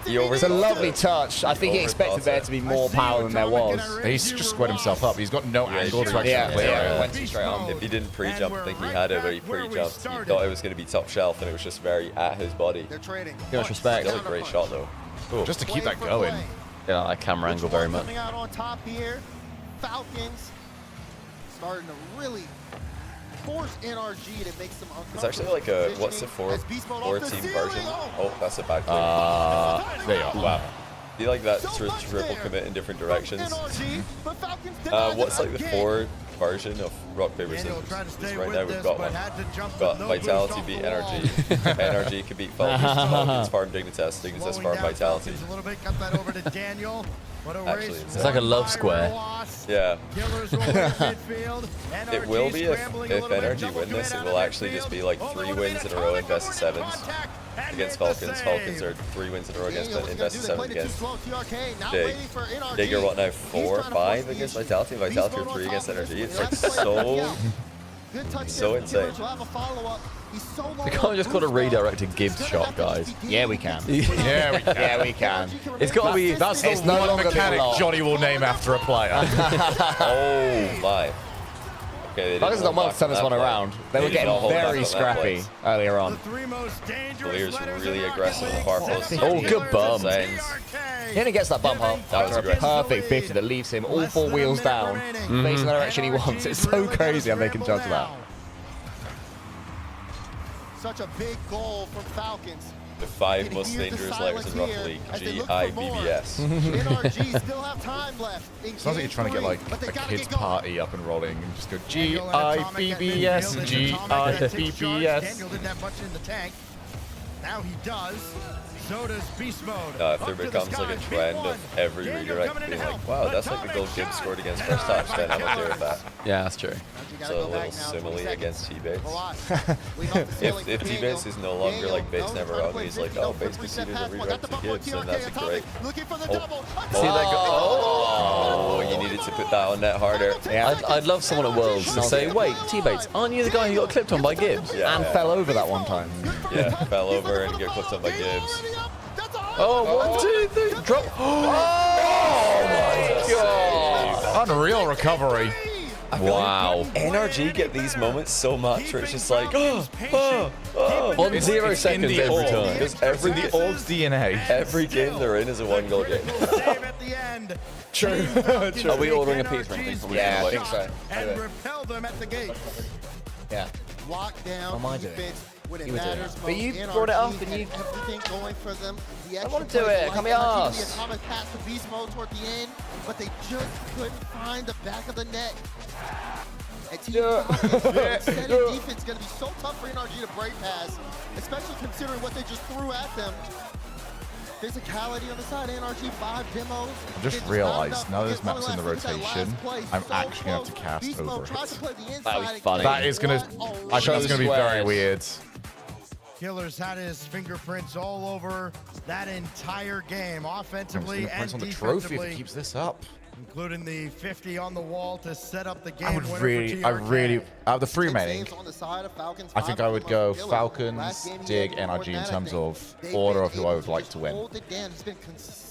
[SPEAKER 3] It's a lovely touch. I think he expected there to be more power than there was.
[SPEAKER 4] He's just squared himself up. He's got no angle to actually play.
[SPEAKER 3] Went straight on.
[SPEAKER 1] If he didn't pre-jump, I think he had it, but he pre-jumped. He thought it was going to be top shelf, and it was just very at his body.
[SPEAKER 3] Too much respect.
[SPEAKER 1] Still a great shot, though.
[SPEAKER 4] Cool. Just to keep that going.
[SPEAKER 2] Yeah, I like camera angle very much.
[SPEAKER 11] Out on top here, Falcons starting to really force NRG to make some uncomfortable.
[SPEAKER 1] It's actually like a, what's the four-team version? Oh, that's a bad click.
[SPEAKER 4] There you are.
[SPEAKER 1] Wow. I feel like that triple commit in different directions. What's like the 4 version of rock, paper, scissors? Because right now we've got one. We've got Vitality beat NRG. NRG can beat Falcons. Falcons farm Dignitas. Dignitas farm Vitality. Actually,
[SPEAKER 2] it's like a love square.
[SPEAKER 1] Yeah. It will be if NRG win this, it will actually just be like 3 wins in a row in best of 7s against Falcons. Falcons are 3 wins in a row against in best of 7 against Dig. Dig are what now, 4 or 5 against Vitality? Vitality are 3 against NRG. It's like so insane.
[SPEAKER 2] We can't just call a redirected Gibbs shot, guys.
[SPEAKER 3] Yeah, we can.
[SPEAKER 4] Yeah, we can.
[SPEAKER 3] Yeah, we can.
[SPEAKER 2] It's got to be.
[SPEAKER 4] That's the one mechanic Johnny will name after a player.
[SPEAKER 1] Oh my. Okay,
[SPEAKER 3] Falcons don't want to turn this one around. They were getting very scrappy earlier on.
[SPEAKER 1] Clear's really aggressive with the far post.
[SPEAKER 2] Oh, good bum.
[SPEAKER 3] He only gets that bump hop.
[SPEAKER 1] That was
[SPEAKER 3] a perfect 50 that leaves him all 4 wheels down, facing the direction he wants. It's so crazy how they can judge that.
[SPEAKER 11] Such a big goal from Falcons.
[SPEAKER 1] The 5 most dangerous letters in Rocket League. G-I-B-B-S.
[SPEAKER 11] NRG still have time left.
[SPEAKER 4] Sounds like you're trying to get like a kids party up and rolling and just go G-I-B-B-S, G-I-B-B-S.
[SPEAKER 18] Daniel didn't have much in the tank. Now he does. So does Beast Mode.
[SPEAKER 1] If there becomes like a trend of every redirect being like, wow, that's like the goal Gibbs scored against first touch, then I'm okay with that.
[SPEAKER 2] Yeah, that's true.
[SPEAKER 1] So a little simile against T-Bates. if T-Bates is no longer like Bates never wrong, he's like, oh, Bates conceded a redirect to Gibbs, then that's a great.
[SPEAKER 2] See that go?
[SPEAKER 1] Oh, you needed to put that on net harder.
[SPEAKER 2] Yeah, I'd love someone at Worlds to say, wait, T-Bates, aren't you the guy who got clipped on by Gibbs?
[SPEAKER 1] Yeah,
[SPEAKER 3] and fell over that one time.
[SPEAKER 1] Yeah, fell over and got clipped on by Gibbs.
[SPEAKER 2] Oh, 1, 2, 3, drop. Oh my god.
[SPEAKER 4] Unreal recovery.
[SPEAKER 2] Wow.
[SPEAKER 1] NRG get these moments so much where it's just like,
[SPEAKER 2] on 0 seconds every time.
[SPEAKER 1] Because every
[SPEAKER 4] the old DNA.
[SPEAKER 1] Every game they're in is a 1-goal game.
[SPEAKER 2] True. Are we ordering a pizza or anything?
[SPEAKER 3] Yeah, I think so.
[SPEAKER 18] And repel them at the gate.
[SPEAKER 3] Yeah.
[SPEAKER 11] Lock down defense when it matters.
[SPEAKER 3] But you brought it up and you...
[SPEAKER 11] Everything going for them.
[SPEAKER 3] I want to do it. Come here, ass.
[SPEAKER 11] The atomic pass to Beast Mode toward the end, but they just couldn't find the back of the net. And team steady defense is going to be so tough for NRG to break past, especially considering what they just threw at them. Physicality on the side, NRG 5 demos.
[SPEAKER 4] I just realized now this map's in the rotation, I'm actually going to have to cast over it.
[SPEAKER 3] That would be funny.
[SPEAKER 4] That is going to, I think that's going to be very weird.
[SPEAKER 18] Killer's had his fingerprints all over that entire game, offensively and
[SPEAKER 4] on the
[SPEAKER 18] defensively.
[SPEAKER 4] trophy if he keeps this up.
[SPEAKER 18] Including the 50 on the wall to set up the game.
[SPEAKER 4] I really, out of the 3 remaining, I think I would go Falcons, Dig, NRG in terms of order of who I would like to win.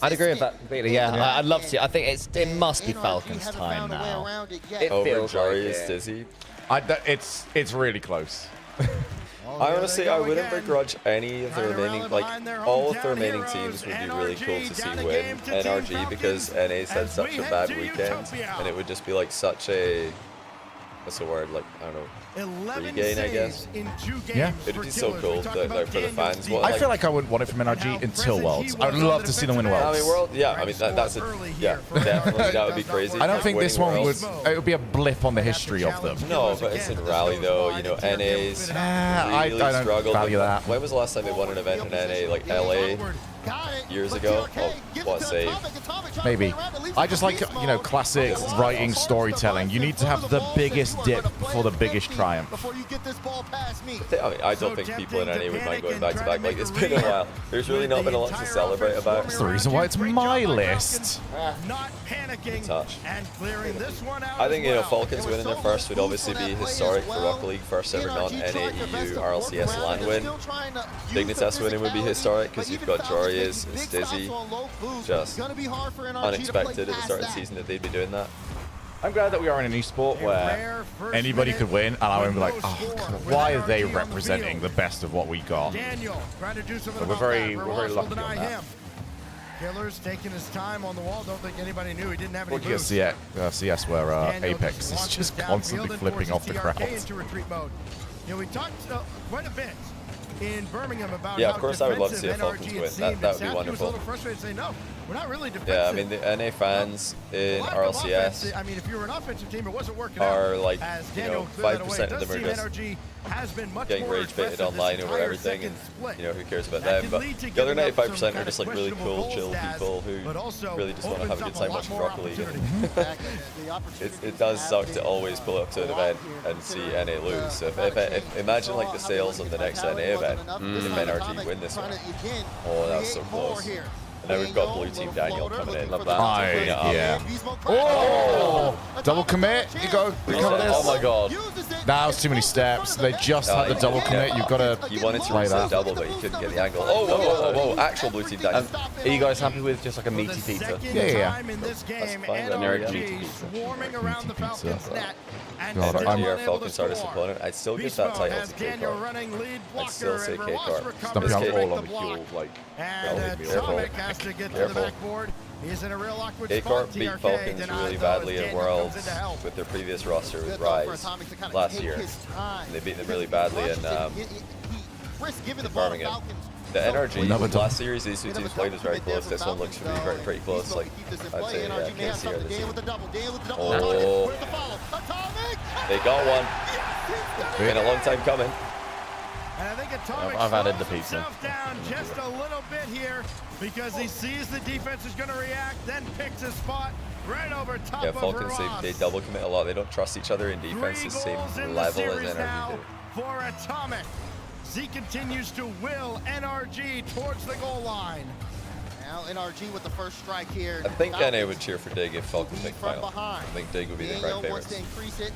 [SPEAKER 3] I'd agree with that completely, yeah. I'd love to. I think it must be Falcons' time now. It
[SPEAKER 1] Over
[SPEAKER 3] feels
[SPEAKER 1] Jari
[SPEAKER 3] like
[SPEAKER 1] is Dizzy.
[SPEAKER 4] It's really close.
[SPEAKER 1] I honestly, I wouldn't begrudge any of the remaining, like, all of the remaining teams would be really cool to see win NRG because NA's had such a bad weekend, and it would just be like such a, what's the word, like, I don't know, regain, I guess.
[SPEAKER 4] Yeah.
[SPEAKER 1] It'd be so cool that, for the fans. What,
[SPEAKER 4] I feel like I wouldn't want it from NRG until Worlds. I would love to see them win Worlds.
[SPEAKER 1] I mean, World, yeah, I mean, that's a, yeah, definitely, that would be crazy.
[SPEAKER 4] I don't think this one would, it would be a blip on the history of them.
[SPEAKER 1] No, but it's in Rally though, you know, NA's really
[SPEAKER 4] I don't
[SPEAKER 1] struggled.
[SPEAKER 4] value that.
[SPEAKER 1] When was the last time they won an event in NA, like LA? Years ago? Oh, what a save.
[SPEAKER 4] Maybe. I just like, you know, classic writing, storytelling. You need to have the biggest dip before the biggest triumph.
[SPEAKER 1] I mean, I don't think people in NA would mind going back to back. Like, it's been a while. There's really not been a lot to celebrate about.
[SPEAKER 4] That's the reason why it's my list.
[SPEAKER 18] Not panicking
[SPEAKER 1] touch.
[SPEAKER 18] And clearing this one out.
[SPEAKER 1] I think, you know, Falcons winning their first would obviously be historic for Rocket League. First ever non-NA EU RLCS LAN win. Dignitas winning would be historic because you've got Jory is Dizzy. Just unexpected at the start of the season that they'd be doing that.
[SPEAKER 4] I'm glad that we are in an esport where anybody could win, and I would be like, oh, God, why are they representing the best of what we got?
[SPEAKER 18] Daniel trying to do something
[SPEAKER 4] So we're very lucky on that.
[SPEAKER 18] Killer's taking his time on the wall. Don't think anybody knew he didn't have any
[SPEAKER 4] Look at
[SPEAKER 18] boost.
[SPEAKER 4] CS where
[SPEAKER 18] Daniel
[SPEAKER 4] Apex is
[SPEAKER 18] launches
[SPEAKER 4] just
[SPEAKER 18] downfield
[SPEAKER 4] constantly
[SPEAKER 18] and
[SPEAKER 4] flipping off
[SPEAKER 18] forces
[SPEAKER 4] the
[SPEAKER 18] TRK
[SPEAKER 4] crowd.
[SPEAKER 18] into retreat mode. You know, we talked quite a bit in Birmingham about
[SPEAKER 1] Yeah,
[SPEAKER 18] how
[SPEAKER 1] of course I would love to see a
[SPEAKER 18] defensive
[SPEAKER 1] Falcons
[SPEAKER 18] NRG
[SPEAKER 1] win.
[SPEAKER 18] had
[SPEAKER 1] That would
[SPEAKER 18] seemed.
[SPEAKER 1] be wonderful.
[SPEAKER 18] He was a little frustrated saying, no, we're not really defensive.
[SPEAKER 1] Yeah, I mean, the NA fans in RLCS
[SPEAKER 18] I mean, if you were an offensive team, it wasn't working
[SPEAKER 1] are
[SPEAKER 18] out.
[SPEAKER 1] like,
[SPEAKER 18] As
[SPEAKER 1] you
[SPEAKER 18] Daniel
[SPEAKER 1] know,
[SPEAKER 18] cleared that
[SPEAKER 1] 5%
[SPEAKER 18] away.
[SPEAKER 1] of them
[SPEAKER 18] Does
[SPEAKER 1] are
[SPEAKER 18] seem
[SPEAKER 1] just
[SPEAKER 18] NRG has been much
[SPEAKER 1] getting
[SPEAKER 18] more
[SPEAKER 1] rage baited
[SPEAKER 18] aggressive
[SPEAKER 1] online
[SPEAKER 18] this
[SPEAKER 1] over
[SPEAKER 18] entire
[SPEAKER 1] everything,
[SPEAKER 18] second
[SPEAKER 1] and
[SPEAKER 18] split.
[SPEAKER 1] you know, who cares about
[SPEAKER 18] That
[SPEAKER 1] them?
[SPEAKER 18] can
[SPEAKER 1] But
[SPEAKER 18] lead to
[SPEAKER 1] the other
[SPEAKER 18] giving up some
[SPEAKER 1] 95% are
[SPEAKER 18] kind
[SPEAKER 1] just
[SPEAKER 18] of
[SPEAKER 1] like really
[SPEAKER 18] questionable
[SPEAKER 1] cool,
[SPEAKER 18] goals,
[SPEAKER 1] chill
[SPEAKER 18] Daz,
[SPEAKER 1] people who
[SPEAKER 18] but also
[SPEAKER 1] really just want to have a
[SPEAKER 18] opens
[SPEAKER 1] good
[SPEAKER 18] up
[SPEAKER 1] time watching
[SPEAKER 18] lot
[SPEAKER 1] Rocket
[SPEAKER 18] more
[SPEAKER 1] League.
[SPEAKER 18] opportunities.
[SPEAKER 1] It does suck to always pull up to an event and see NA lose. So if imagine like the sales on the next NA event, if NRG win this one. Oh, that's so close. And now we've got blue team Daniel coming in.
[SPEAKER 2] Love that.
[SPEAKER 4] Yeah. Oh! Double commit. You got to recover this.
[SPEAKER 1] Oh my god.
[SPEAKER 4] That was too many steps. They just had the double commit. You've got to
[SPEAKER 1] He wanted to
[SPEAKER 4] play
[SPEAKER 1] use that
[SPEAKER 4] that.
[SPEAKER 1] double, but he couldn't get the angle. Oh, whoa, whoa, whoa, whoa. Actual blue team Daniel.
[SPEAKER 2] Are you guys happy with just like a meaty pizza?
[SPEAKER 4] Yeah.
[SPEAKER 18] In this game,
[SPEAKER 1] fine,
[SPEAKER 18] NRG swarming around the Falcons net. And
[SPEAKER 4] God,
[SPEAKER 18] still
[SPEAKER 4] I'm-
[SPEAKER 1] GR
[SPEAKER 18] unable to
[SPEAKER 1] Falcons hardest
[SPEAKER 18] score.
[SPEAKER 1] opponent. I'd still give
[SPEAKER 18] Beast
[SPEAKER 1] that
[SPEAKER 18] Mode
[SPEAKER 1] title
[SPEAKER 18] has
[SPEAKER 1] to
[SPEAKER 18] Daniel
[SPEAKER 1] K-Car.
[SPEAKER 18] running lead
[SPEAKER 1] I'd still
[SPEAKER 18] blocker,
[SPEAKER 1] say
[SPEAKER 18] and
[SPEAKER 1] K-Car.
[SPEAKER 18] Ross recovers
[SPEAKER 4] Stumpy
[SPEAKER 18] to
[SPEAKER 4] on
[SPEAKER 18] break
[SPEAKER 4] all
[SPEAKER 18] the
[SPEAKER 4] on the
[SPEAKER 18] block.
[SPEAKER 4] fuel, like,
[SPEAKER 18] And
[SPEAKER 1] careful.
[SPEAKER 18] Atomic has to get to the
[SPEAKER 1] Careful.
[SPEAKER 18] backboard. He's in a real awkward
[SPEAKER 1] K-Car
[SPEAKER 18] spot.
[SPEAKER 1] beat
[SPEAKER 18] TRK
[SPEAKER 1] Falcons
[SPEAKER 18] denied,
[SPEAKER 1] really
[SPEAKER 18] though,
[SPEAKER 1] badly
[SPEAKER 18] as
[SPEAKER 1] in
[SPEAKER 18] Daniel
[SPEAKER 1] Worlds
[SPEAKER 18] comes in to help.
[SPEAKER 1] with their previous roster with
[SPEAKER 11] Good though for
[SPEAKER 1] Rise
[SPEAKER 11] Atomic to kind of
[SPEAKER 1] last
[SPEAKER 11] take
[SPEAKER 1] year.
[SPEAKER 11] his time.
[SPEAKER 1] And they beat them
[SPEAKER 11] Because
[SPEAKER 1] really
[SPEAKER 11] if he
[SPEAKER 1] badly
[SPEAKER 11] rushes
[SPEAKER 1] in
[SPEAKER 11] it, he risks giving the ball to
[SPEAKER 1] Birmingham.
[SPEAKER 11] Falcons.
[SPEAKER 1] The
[SPEAKER 11] So,
[SPEAKER 1] NRG
[SPEAKER 4] Another double.
[SPEAKER 1] last series, these two teams played was very close. This one looks to be very pretty close. Like
[SPEAKER 11] keep this in
[SPEAKER 1] I'd
[SPEAKER 11] play.
[SPEAKER 1] say
[SPEAKER 11] NRG may have
[SPEAKER 1] KC are
[SPEAKER 11] something.
[SPEAKER 1] this
[SPEAKER 11] Daniel
[SPEAKER 1] year.
[SPEAKER 11] with the double. Daniel with the double.
[SPEAKER 1] Oh.
[SPEAKER 11] Target. Where's the follow? Atomic.
[SPEAKER 1] They got one. Been a long time coming.
[SPEAKER 18] And I think Atomic
[SPEAKER 2] I've added the
[SPEAKER 18] slows
[SPEAKER 2] pizza.
[SPEAKER 18] himself down just a little bit here because he sees the defense is going to react, then picks a spot right over top
[SPEAKER 1] Yeah,
[SPEAKER 18] of
[SPEAKER 1] Falcons,
[SPEAKER 18] Ross.
[SPEAKER 1] they double commit a lot. They don't trust each other in defense
[SPEAKER 18] 3
[SPEAKER 1] the same
[SPEAKER 18] goals in the
[SPEAKER 1] level as
[SPEAKER 18] series now
[SPEAKER 1] NRG do.
[SPEAKER 18] for Atomic. Z continues to will NRG towards the goal line.
[SPEAKER 11] Now NRG with the first strike here.
[SPEAKER 1] I think
[SPEAKER 11] Falcons
[SPEAKER 1] NA would cheer for Dig if Falcons make
[SPEAKER 11] from
[SPEAKER 1] final.
[SPEAKER 11] behind.
[SPEAKER 1] I think Dig would be the
[SPEAKER 11] Daniel
[SPEAKER 1] crowd
[SPEAKER 11] wants to
[SPEAKER 1] favorites.
[SPEAKER 11] increase it.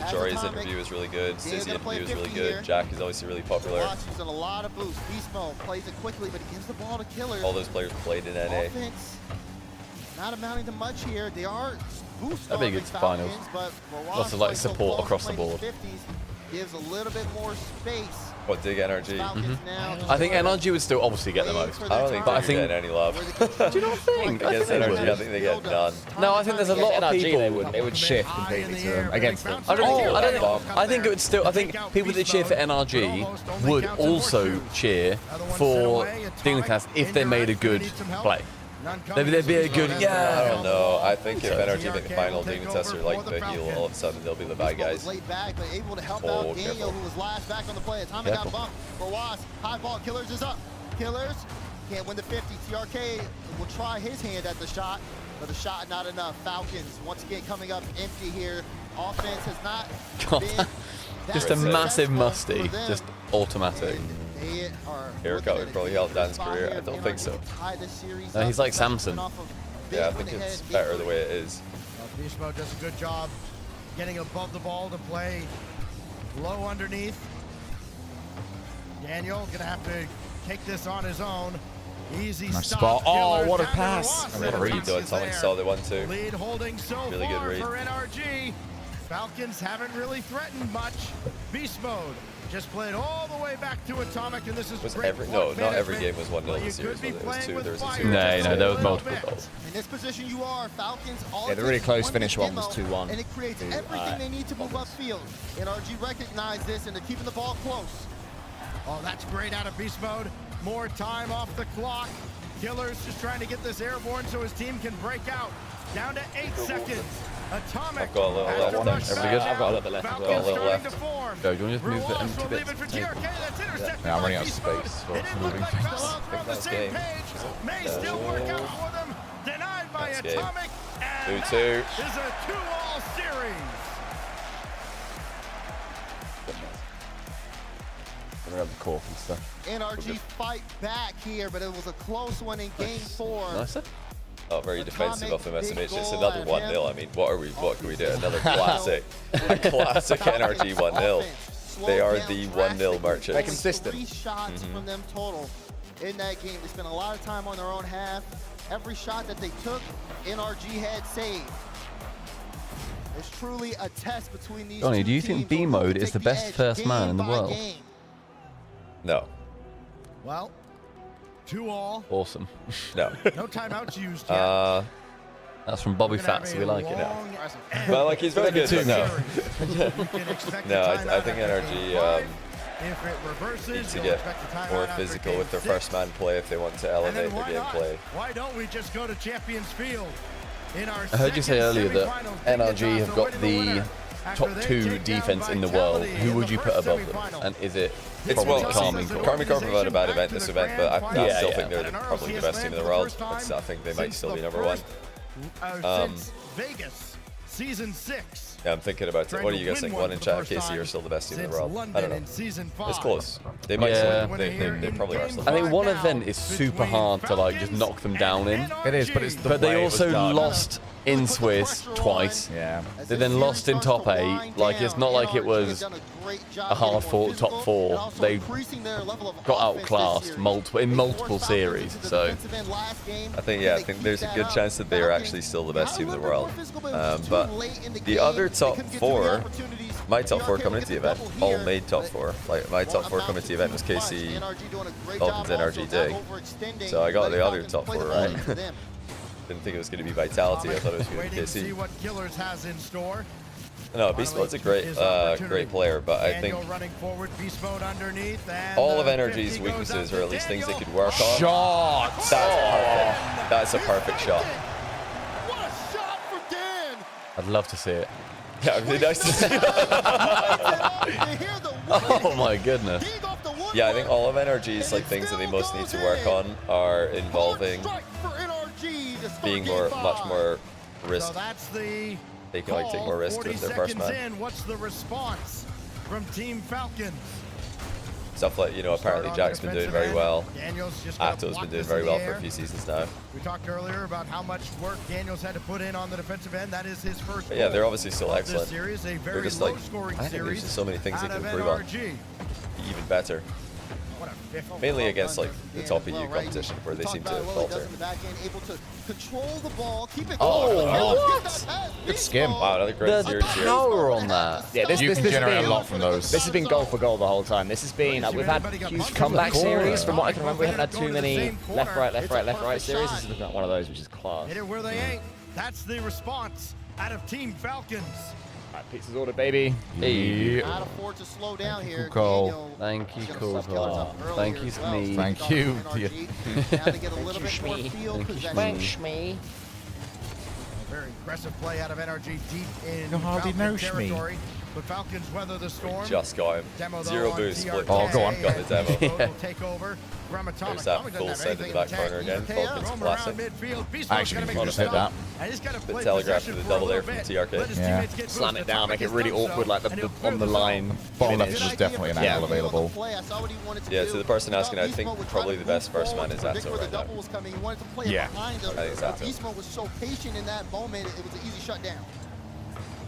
[SPEAKER 11] As
[SPEAKER 1] Jory's
[SPEAKER 11] Atomic,
[SPEAKER 1] interview is really good.
[SPEAKER 11] Daniel's
[SPEAKER 1] Sizzy
[SPEAKER 11] gonna play
[SPEAKER 1] interview is really
[SPEAKER 11] 50
[SPEAKER 1] good.
[SPEAKER 11] here.
[SPEAKER 1] Jack is obviously really popular.
[SPEAKER 11] Ross using a lot of boost. Beast mode plays it quickly, but he gives the ball to Killers.
[SPEAKER 1] All those players played in NA.
[SPEAKER 11] Offense not amounting to much here. They are boost
[SPEAKER 2] That'd be good for finals.
[SPEAKER 11] but Ross
[SPEAKER 2] Lots of like
[SPEAKER 11] plays so
[SPEAKER 2] support
[SPEAKER 11] close,
[SPEAKER 2] across the
[SPEAKER 11] playing
[SPEAKER 2] board.
[SPEAKER 11] 50s, gives a little bit more space.
[SPEAKER 1] What, Dig NRG?
[SPEAKER 11] Falcons now
[SPEAKER 2] I think NRG would still obviously get the most.
[SPEAKER 1] I don't think
[SPEAKER 2] But I
[SPEAKER 1] Dig
[SPEAKER 2] think
[SPEAKER 1] get any love.
[SPEAKER 2] Do you not think?
[SPEAKER 1] Against
[SPEAKER 2] I think
[SPEAKER 1] NRG,
[SPEAKER 2] they
[SPEAKER 1] I think they get none.
[SPEAKER 2] No, I think there's a lot of
[SPEAKER 3] NRG,
[SPEAKER 2] people.
[SPEAKER 3] they wouldn't. It would shift completely to them against them.
[SPEAKER 2] I think it would still. I think people that cheer for NRG would also cheer for Dignitas if they made a good play. They'd be a good.
[SPEAKER 1] I
[SPEAKER 2] Yeah.
[SPEAKER 1] don't know. I think if NRG make the final, Dignitas are like the heel. All of a sudden, they'll be the bad guys.
[SPEAKER 11] Laid back, but able to help
[SPEAKER 1] Oh,
[SPEAKER 11] out Daniel,
[SPEAKER 1] careful.
[SPEAKER 11] who was last back on the play. Atomic got
[SPEAKER 1] Careful.
[SPEAKER 11] bumped for Was. High ball, Killers is up. Killers can't win the 50. TRK will try his hand at the shot, but the shot not enough. Falcons once again coming up empty here. Offense has not been that
[SPEAKER 2] Just a massive
[SPEAKER 11] successful
[SPEAKER 2] musty,
[SPEAKER 11] for them.
[SPEAKER 2] just automatic.
[SPEAKER 11] They are
[SPEAKER 1] Haircut would probably help Dan's career. I don't think so.
[SPEAKER 2] No, he's like Samson.
[SPEAKER 1] Yeah, I think it's better the way it is.
[SPEAKER 18] Beast Mode does a good job getting above the ball to play low underneath. Daniel gonna have to take this on his own. Easy
[SPEAKER 4] Nice
[SPEAKER 18] stop.
[SPEAKER 4] spot. Oh,
[SPEAKER 18] Killers
[SPEAKER 4] what a
[SPEAKER 18] down to
[SPEAKER 4] pass.
[SPEAKER 18] Ross.
[SPEAKER 1] And what a read though. Atomic saw the 1-2.
[SPEAKER 18] Lead holding so
[SPEAKER 1] Really good
[SPEAKER 18] far
[SPEAKER 1] read.
[SPEAKER 18] for NRG. Falcons haven't really threatened much. Beast Mode just played all the way back to Atomic, and this is
[SPEAKER 1] Was
[SPEAKER 18] great
[SPEAKER 1] every
[SPEAKER 18] block
[SPEAKER 1] not every
[SPEAKER 18] management.
[SPEAKER 1] game was 1-0
[SPEAKER 18] But
[SPEAKER 1] this
[SPEAKER 18] you
[SPEAKER 1] series.
[SPEAKER 18] could be
[SPEAKER 1] Was it? It was
[SPEAKER 18] playing
[SPEAKER 1] 2.
[SPEAKER 18] with
[SPEAKER 1] There was a
[SPEAKER 18] fire
[SPEAKER 1] 2.
[SPEAKER 2] No, there was
[SPEAKER 18] just a
[SPEAKER 2] multiple
[SPEAKER 18] little bit.
[SPEAKER 2] goals.
[SPEAKER 11] In this position you are, Falcons all
[SPEAKER 3] Yeah, the really
[SPEAKER 11] takes
[SPEAKER 3] close
[SPEAKER 11] one
[SPEAKER 3] finish one was
[SPEAKER 11] demo,
[SPEAKER 3] 2-1
[SPEAKER 11] and it creates
[SPEAKER 3] to,
[SPEAKER 11] everything they need to move upfield. NRG recognize this, and they're keeping the ball close.
[SPEAKER 18] Oh, that's great out of Beast Mode. More time off the clock. Killer's just trying to get this airborne so his team can break out. Down to 8 seconds. Atomic.
[SPEAKER 1] I've got a little
[SPEAKER 18] has
[SPEAKER 1] left.
[SPEAKER 18] to rush
[SPEAKER 2] Everybody
[SPEAKER 18] back
[SPEAKER 2] good?
[SPEAKER 18] out.
[SPEAKER 3] I've got a little bit left as
[SPEAKER 18] Falcons
[SPEAKER 1] well. Got a little
[SPEAKER 18] starting
[SPEAKER 1] left.
[SPEAKER 18] to form.
[SPEAKER 2] Joe, do you want to just move the
[SPEAKER 18] Ross
[SPEAKER 2] empty
[SPEAKER 18] will
[SPEAKER 2] bit
[SPEAKER 18] leave it for
[SPEAKER 2] to the table?
[SPEAKER 18] TRK. That's intercepted
[SPEAKER 4] Yeah, I'm
[SPEAKER 18] by
[SPEAKER 4] running out of
[SPEAKER 18] Beast
[SPEAKER 4] space
[SPEAKER 18] Mode.
[SPEAKER 4] for
[SPEAKER 18] It didn't look
[SPEAKER 4] moving
[SPEAKER 18] like
[SPEAKER 4] things.
[SPEAKER 18] Falcons were on the
[SPEAKER 1] That's
[SPEAKER 18] same
[SPEAKER 1] game.
[SPEAKER 18] page. May still work out for them. Denied by
[SPEAKER 1] That's game.
[SPEAKER 18] Atomic. And
[SPEAKER 1] 2-2.
[SPEAKER 18] that is a 2-all series.
[SPEAKER 2] I'm gonna have the cork and stuff.
[SPEAKER 11] NRG fight back here, but it was a close one in game 4.
[SPEAKER 2] Nicer.
[SPEAKER 1] Oh, very defensive of them, SMH. It's
[SPEAKER 11] goal
[SPEAKER 1] another
[SPEAKER 11] at
[SPEAKER 1] 1-0. I
[SPEAKER 11] him.
[SPEAKER 1] mean, what can we do? Another classic. A classic NRG 1-0. They are the 1-0 merchants.
[SPEAKER 3] They're consistent.
[SPEAKER 11] 3 shots from them total in that game. They spent a lot of time on their own half. Every shot that they took, NRG had saved. It's truly a test between these
[SPEAKER 2] Johnny,
[SPEAKER 11] two
[SPEAKER 2] do you
[SPEAKER 11] teams
[SPEAKER 2] think B
[SPEAKER 11] on who
[SPEAKER 2] mode
[SPEAKER 11] will
[SPEAKER 2] is the
[SPEAKER 11] take
[SPEAKER 2] best
[SPEAKER 11] edge
[SPEAKER 2] first man
[SPEAKER 11] game
[SPEAKER 2] in the
[SPEAKER 11] by
[SPEAKER 2] world?
[SPEAKER 11] game.
[SPEAKER 1] No.
[SPEAKER 18] Well, 2-all.
[SPEAKER 2] Awesome.
[SPEAKER 1] No.
[SPEAKER 18] No timeouts used yet.
[SPEAKER 2] That's from Bobby Fats. We like it.
[SPEAKER 1] Well, like, he's very good. No. No, I think NRG
[SPEAKER 18] if it reverses,
[SPEAKER 1] need to get more physical with their first man play if they want to elevate their gameplay.
[SPEAKER 18] Why don't we just go to Champions Field? In our
[SPEAKER 2] I heard you say earlier that NRG have got the top 2 defense in the world. Who would you put above them? And is it probably Karmine Corp?
[SPEAKER 1] Karmine Corp have had a bad event this event, but I still think they're probably the best team in the world. I think they might still be #1.
[SPEAKER 18] Since Vegas, season 6.
[SPEAKER 1] Yeah, I'm thinking about it. What do you guys think? One in chat, KC are still the best team in the world. I don't know. It's close. They might still, they probably are still.
[SPEAKER 2] I think one event is super hard to like just knock them down in.
[SPEAKER 4] It is, but it's the
[SPEAKER 2] But they also lost in Swiss twice.
[SPEAKER 4] Yeah.
[SPEAKER 2] They then lost in top 8. Like, it's not like it was a hard-fought top 4. They got outclassed in multiple series. So
[SPEAKER 1] I think there's a good chance that they are actually still the best team in the world. But the other top 4, my top 4 coming into the event, all made top 4. Like, my top 4 coming into the event was KC, Falcons, NRG, Dig. So I got the other top 4 right. Didn't think it was going to be Vitality. I thought it was going to be KC. No, Beast Mode's a great player, but I think all of NRG's weaknesses, or at least things they could work on.
[SPEAKER 4] Shots!
[SPEAKER 1] That's perfect. That's a perfect shot.
[SPEAKER 18] What a shot for Dan!
[SPEAKER 2] I'd love to see it.
[SPEAKER 1] Yeah, it'd be nice to see.
[SPEAKER 2] Oh my goodness.
[SPEAKER 1] Yeah, I think all of NRG's like things that they most need to work on are involving being much more risk. They can like take more risk with their first man.
[SPEAKER 18] What's the response from Team Falcons?
[SPEAKER 1] Stuff like, you know, apparently Jack's been doing very well. Ato's been doing very well for a few seasons now.
[SPEAKER 18] We talked earlier about how much work Daniels had to put in on the defensive end. That is his first.
[SPEAKER 1] But yeah, they're obviously still excellent.
[SPEAKER 18] They're
[SPEAKER 1] just like, I think there's just so many things they can improve on. Even better. Mainly against like the top EU competition where they seem to falter.
[SPEAKER 4] Oh, good skim.
[SPEAKER 1] Wow, another great series here.
[SPEAKER 2] Power on that.
[SPEAKER 3] Yeah, this
[SPEAKER 4] you can generate a lot from those.
[SPEAKER 3] This has been goal for goal the whole time. This has been, we've had huge comeback series. From what I can remember, we haven't had too many left, right series. This is one of those, which is class.
[SPEAKER 18] Hit it where they ain't. That's the response out of Team Falcons.
[SPEAKER 3] Pizza's ordered, baby.
[SPEAKER 2] Hey.
[SPEAKER 11] Not afford to slow down here.
[SPEAKER 2] Thank you, Cole. Thank you, Smee.
[SPEAKER 4] Thank you.
[SPEAKER 3] Thanks, me.
[SPEAKER 18] Very aggressive play out of NRG deep in
[SPEAKER 4] Falcon
[SPEAKER 18] territory. But Falcons weather the storm.
[SPEAKER 1] We just got him. Zero boost split.
[SPEAKER 4] Oh, go on.
[SPEAKER 1] Got the demo.
[SPEAKER 18] There's
[SPEAKER 1] that full send in the back corner again. Falcons classic.
[SPEAKER 4] I actually think you just hit that.
[SPEAKER 1] Bit telegraphed with a double there from TRK.
[SPEAKER 4] Yeah.
[SPEAKER 3] Slam it down, make it really awkward, like the on the line.
[SPEAKER 4] Bottom left is definitely an angle available.
[SPEAKER 1] Yeah, to the person asking, I think probably the best first man is Ato right now.
[SPEAKER 4] Yeah.
[SPEAKER 1] I think it's Ato.
[SPEAKER 11] Beast Mode was so patient in that moment, it was an easy shutdown.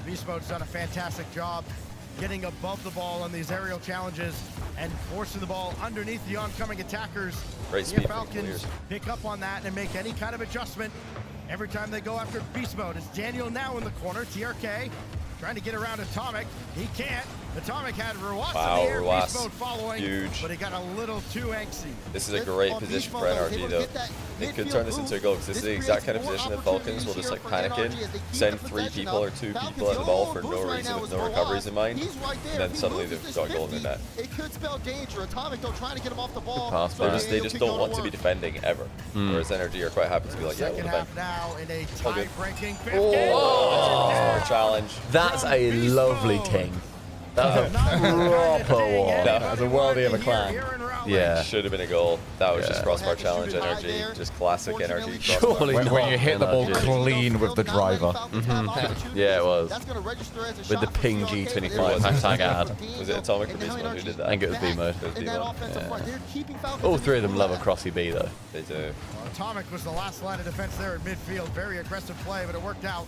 [SPEAKER 18] Beast Mode's done a fantastic job getting above the ball on these aerial challenges and forcing the ball underneath the oncoming attackers.
[SPEAKER 1] Great speed from
[SPEAKER 18] Falcons
[SPEAKER 1] Clears.
[SPEAKER 18] pick up on that and make any kind of adjustment every time they go after Beast Mode. It's Daniel now in the corner. TRK trying to get around Atomic. He can't. Atomic had Ruas in the air. Beast Mode following,
[SPEAKER 1] huge.
[SPEAKER 18] But he got a little too angsty.
[SPEAKER 1] This is a great position for NRG though. They could turn this into a goal because this is the exact kind of position that Falcons will just like panic in, send 3 people or 2 people at the ball for no reason with no recoveries in mind, and then suddenly they've got a goal in the net.
[SPEAKER 11] It could spell danger. Atomic though trying to get him off the ball.
[SPEAKER 1] They just don't want to be defending ever. Whereas NRG are quite happy to be like, yeah, we'll defend.
[SPEAKER 18] Now in a
[SPEAKER 1] All good.
[SPEAKER 18] tie-breaking
[SPEAKER 1] Oh, challenge.
[SPEAKER 2] That's a lovely ting. That's a proper one.
[SPEAKER 3] That's a worldie of a clan.
[SPEAKER 2] Yeah.
[SPEAKER 1] Should have been a goal. That was just crossbar challenge energy. Just classic NRG
[SPEAKER 2] Surely
[SPEAKER 1] crossbar.
[SPEAKER 4] When you hit the ball clean with the driver.
[SPEAKER 2] Yeah, it was. With the ping G25 hashtag ad.
[SPEAKER 1] Was it Atomic or Beast Mode who did that?
[SPEAKER 2] I think it was B-Mode.
[SPEAKER 1] It was B-Mode.
[SPEAKER 2] Yeah. All 3 of them love a crossy B though.
[SPEAKER 1] They do.
[SPEAKER 18] Atomic was the last line of defense there at midfield. Very aggressive play, but it worked out.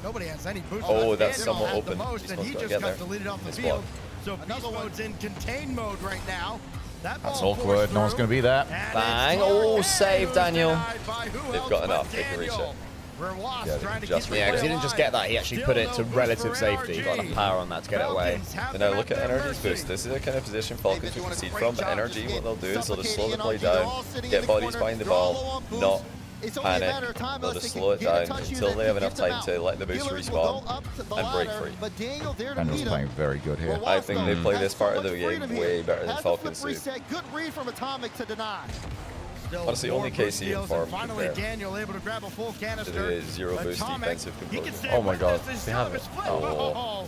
[SPEAKER 18] Nobody has any boost.
[SPEAKER 1] Oh, that's
[SPEAKER 18] Daniel
[SPEAKER 1] somewhat
[SPEAKER 18] had
[SPEAKER 1] open.
[SPEAKER 18] The most, and he just got deleted off the field. So Beast Mode's in contain mode right now.
[SPEAKER 4] That's awkward. No one's going to be there.
[SPEAKER 3] Bang. Oh, save, Daniel.
[SPEAKER 1] They've got enough. They can reach it. Yeah, just
[SPEAKER 3] Yeah, because he didn't just get that, he actually put it to relative safety. He got enough power on that to get it away.
[SPEAKER 1] And now look at NRG's boost. This is the kind of position Falcons will concede from, but NRG, what they'll do is they'll just slow the play down, get bodies behind the ball, not panic. They'll just slow it down until they have enough time to let the boost respawn and break free.
[SPEAKER 4] Daniel's playing very good here.
[SPEAKER 1] I think they play this part of the game way better than Falcons do.
[SPEAKER 11] Good read from Atomic to deny.
[SPEAKER 1] Honestly, only KC in form
[SPEAKER 18] Finally, Daniel able to grab a full canister.
[SPEAKER 1] It is zero boost defensive composure.
[SPEAKER 4] Oh my god, they have it.
[SPEAKER 18] Oh,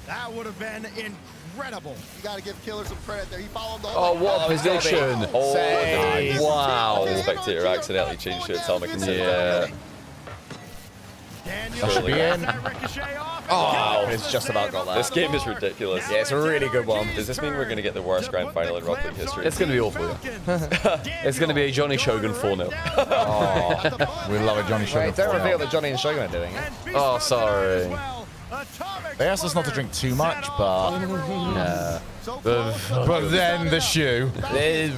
[SPEAKER 18] that would have been incredible.
[SPEAKER 11] You got to give Killer some credit there. He followed the
[SPEAKER 2] Oh, what a position.
[SPEAKER 1] Oh,
[SPEAKER 2] nice. Wow.
[SPEAKER 1] The spectator accidentally changed to Atomic instead of Daniel.
[SPEAKER 11] Daniel
[SPEAKER 1] should be
[SPEAKER 11] in.
[SPEAKER 3] Oh, it's just about got that.
[SPEAKER 1] This game is ridiculous.
[SPEAKER 3] Yeah, it's a really good one.
[SPEAKER 1] Does this mean we're going to get the worst grand final in Rocket League history?
[SPEAKER 2] It's going to be awful. It's going to be a Johnny Shogun 4-0.
[SPEAKER 4] Oh, we love a Johnny Shogun.
[SPEAKER 3] Wait, don't reveal that Johnny and Shogun are doing it.
[SPEAKER 2] Oh, sorry.
[SPEAKER 4] They asked us not to drink too much, but
[SPEAKER 2] Yeah.
[SPEAKER 4] but then the shoe.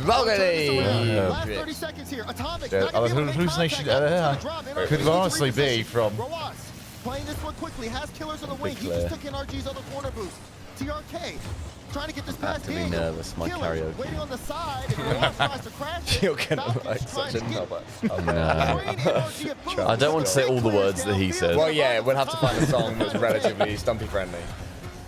[SPEAKER 11] Last 30 seconds here. Atomic.
[SPEAKER 4] Yeah, hallucination could honestly be from.
[SPEAKER 11] Playing this one quickly, has Killers on the wing. He just took NRG's other corner boost. TRK trying to get this past
[SPEAKER 2] Actively
[SPEAKER 11] Daniel.
[SPEAKER 2] nervous, my
[SPEAKER 11] Killers
[SPEAKER 2] karaoke.
[SPEAKER 11] waiting on the side. And Rojas tries to crash it.
[SPEAKER 3] You're gonna
[SPEAKER 11] Falcons
[SPEAKER 3] like
[SPEAKER 11] trying
[SPEAKER 3] such a
[SPEAKER 11] to get
[SPEAKER 3] knobber.
[SPEAKER 2] I don't want to say all the words that he said.
[SPEAKER 3] Well, yeah, we'll have to find a song that's relatively Stumpy friendly.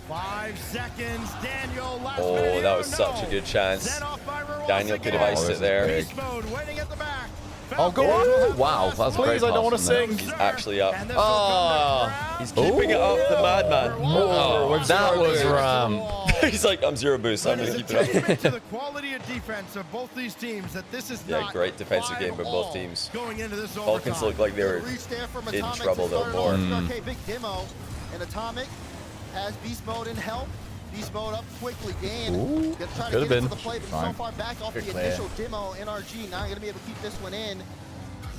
[SPEAKER 18] 5 seconds, Daniel. Last
[SPEAKER 1] Oh,
[SPEAKER 18] minute,
[SPEAKER 1] that was
[SPEAKER 18] no.
[SPEAKER 1] such a good chance.
[SPEAKER 18] Set off by Ruas
[SPEAKER 1] Daniel could have
[SPEAKER 18] again.
[SPEAKER 1] iced it there.
[SPEAKER 18] Beast mode waiting at the back.
[SPEAKER 4] Oh, go on.
[SPEAKER 2] Wow, that's a great
[SPEAKER 4] Please, I don't want to
[SPEAKER 2] pass from there.
[SPEAKER 4] sing.
[SPEAKER 1] He's actually up.
[SPEAKER 2] Oh,
[SPEAKER 1] He's keeping it up, the madman.
[SPEAKER 2] oh, that was ram.
[SPEAKER 1] He's like, I'm zero boost, I'm going to keep it up.
[SPEAKER 18] Testament to the quality of defense of both these teams that this is
[SPEAKER 1] Yeah,
[SPEAKER 18] not
[SPEAKER 1] great defensive
[SPEAKER 18] five
[SPEAKER 1] game by both
[SPEAKER 18] all
[SPEAKER 1] teams.
[SPEAKER 18] going into this
[SPEAKER 1] Falcons
[SPEAKER 18] overtime.
[SPEAKER 1] look like they were
[SPEAKER 11] Reach there from
[SPEAKER 1] in
[SPEAKER 11] Atomic
[SPEAKER 1] trouble
[SPEAKER 11] to
[SPEAKER 1] though
[SPEAKER 11] start
[SPEAKER 1] more.
[SPEAKER 11] it off. Okay, big demo. And Atomic has beast mode in help. Beast mode up quickly. Dan
[SPEAKER 2] Ooh,
[SPEAKER 11] gonna try to
[SPEAKER 2] could've
[SPEAKER 11] get into
[SPEAKER 2] been.
[SPEAKER 11] the play, but
[SPEAKER 4] Fine.
[SPEAKER 11] so far back off
[SPEAKER 3] Good
[SPEAKER 11] the
[SPEAKER 3] clear.
[SPEAKER 11] initial demo. NRG now gonna be able to keep this one in.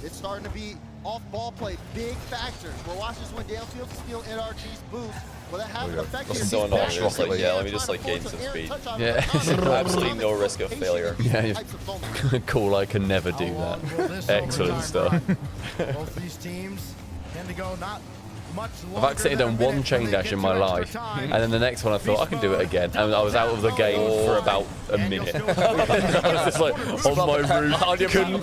[SPEAKER 11] It's starting to be off ball play. Big factors. We're watching this one downfield to steal NRG's boost. Will that have an effect here?
[SPEAKER 1] It's so annoying. It's like, yeah, let me just like gain some speed.
[SPEAKER 2] Yeah.
[SPEAKER 1] Absolutely no risk of failure.
[SPEAKER 2] Yeah, cool, I can never do that. Excellent stuff.
[SPEAKER 18] Both these teams tend to go not much
[SPEAKER 2] I've actually done one chain dash in my life, and then the next one I thought I can do it again, and I was out of the game for about a minute. I was just like on my roof, couldn't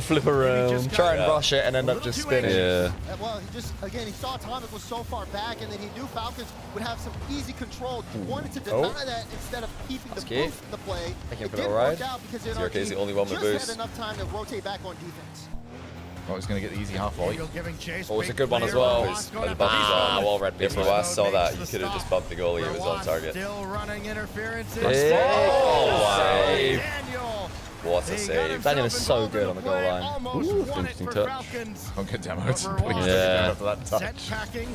[SPEAKER 2] flip around.
[SPEAKER 3] Try and rush it and end up just spinning.
[SPEAKER 2] Yeah.
[SPEAKER 11] Well, he just, again, he saw Atomic was so far back, and then he knew Falcons would have some easy control. He wanted to deny that instead of keeping the
[SPEAKER 3] cute.
[SPEAKER 11] boost in the play.
[SPEAKER 3] Taking
[SPEAKER 11] It
[SPEAKER 3] for the
[SPEAKER 11] didn't
[SPEAKER 3] ride.
[SPEAKER 11] work out because
[SPEAKER 1] TRK is the only one with
[SPEAKER 11] just
[SPEAKER 1] boost.
[SPEAKER 11] had enough time to rotate back on defense.
[SPEAKER 4] Oh, he's going to get the easy half volley.
[SPEAKER 18] giving chase.
[SPEAKER 3] Oh, it's a good one as well.
[SPEAKER 11] Ah,
[SPEAKER 3] red
[SPEAKER 1] If Rawaz saw that, you could have just bumped the goalie. It was on target.
[SPEAKER 18] Still running interference.
[SPEAKER 1] Oh, wow.
[SPEAKER 18] Daniel.
[SPEAKER 1] What a save.
[SPEAKER 3] Daniel is so good on the goal line.
[SPEAKER 18] Almost won it
[SPEAKER 2] interesting
[SPEAKER 18] for
[SPEAKER 2] touch.
[SPEAKER 18] Falcons.
[SPEAKER 4] Don't get demoed.
[SPEAKER 18] Over
[SPEAKER 2] Yeah.
[SPEAKER 4] After that
[SPEAKER 18] Set
[SPEAKER 4] touch.
[SPEAKER 18] packing.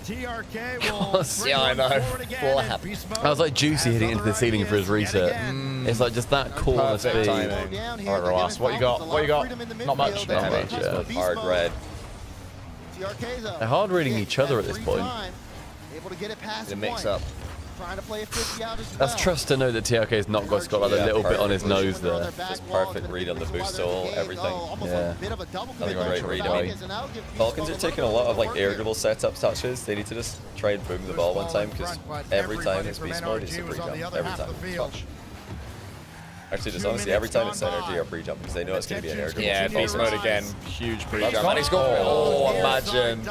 [SPEAKER 18] TRK will bring
[SPEAKER 3] Yeah, I
[SPEAKER 18] one
[SPEAKER 3] know.
[SPEAKER 18] forward again,
[SPEAKER 3] Full
[SPEAKER 18] and
[SPEAKER 3] hap.
[SPEAKER 18] beast mode
[SPEAKER 2] I was like Juicy hitting into the
[SPEAKER 18] has
[SPEAKER 2] ceiling for his
[SPEAKER 18] other
[SPEAKER 2] reset.
[SPEAKER 18] ideas yet
[SPEAKER 2] It's like just that corner
[SPEAKER 3] Perfect
[SPEAKER 2] speed.
[SPEAKER 3] timing.
[SPEAKER 4] All right, Roas, what you got? What you got? Not much.
[SPEAKER 2] Not much, yeah.
[SPEAKER 1] Hard red.
[SPEAKER 2] They're hard reading each other at this point.
[SPEAKER 11] Able to get it past
[SPEAKER 3] The mix
[SPEAKER 11] one.
[SPEAKER 3] up.
[SPEAKER 11] Trying to play a 50 out as
[SPEAKER 2] That's
[SPEAKER 11] well.
[SPEAKER 2] trust to know that TRK's not got like a little bit on his nose there.
[SPEAKER 1] Just perfect read on the boost soul, everything.
[SPEAKER 2] Yeah.
[SPEAKER 1] Another great read on. Falcons are taking a lot of like air dribble setup touches. They need to just try and boom the ball one time because every time it's beast mode, it's a pre-jump. Every time. Touch. Actually, just honestly, every time it's energy or pre-jump because they know it's going to be an air dribble.
[SPEAKER 3] Yeah,
[SPEAKER 1] so
[SPEAKER 3] beast mode again. Huge pre-jump.
[SPEAKER 4] That's
[SPEAKER 3] And he's got
[SPEAKER 4] Oh,
[SPEAKER 3] imagine.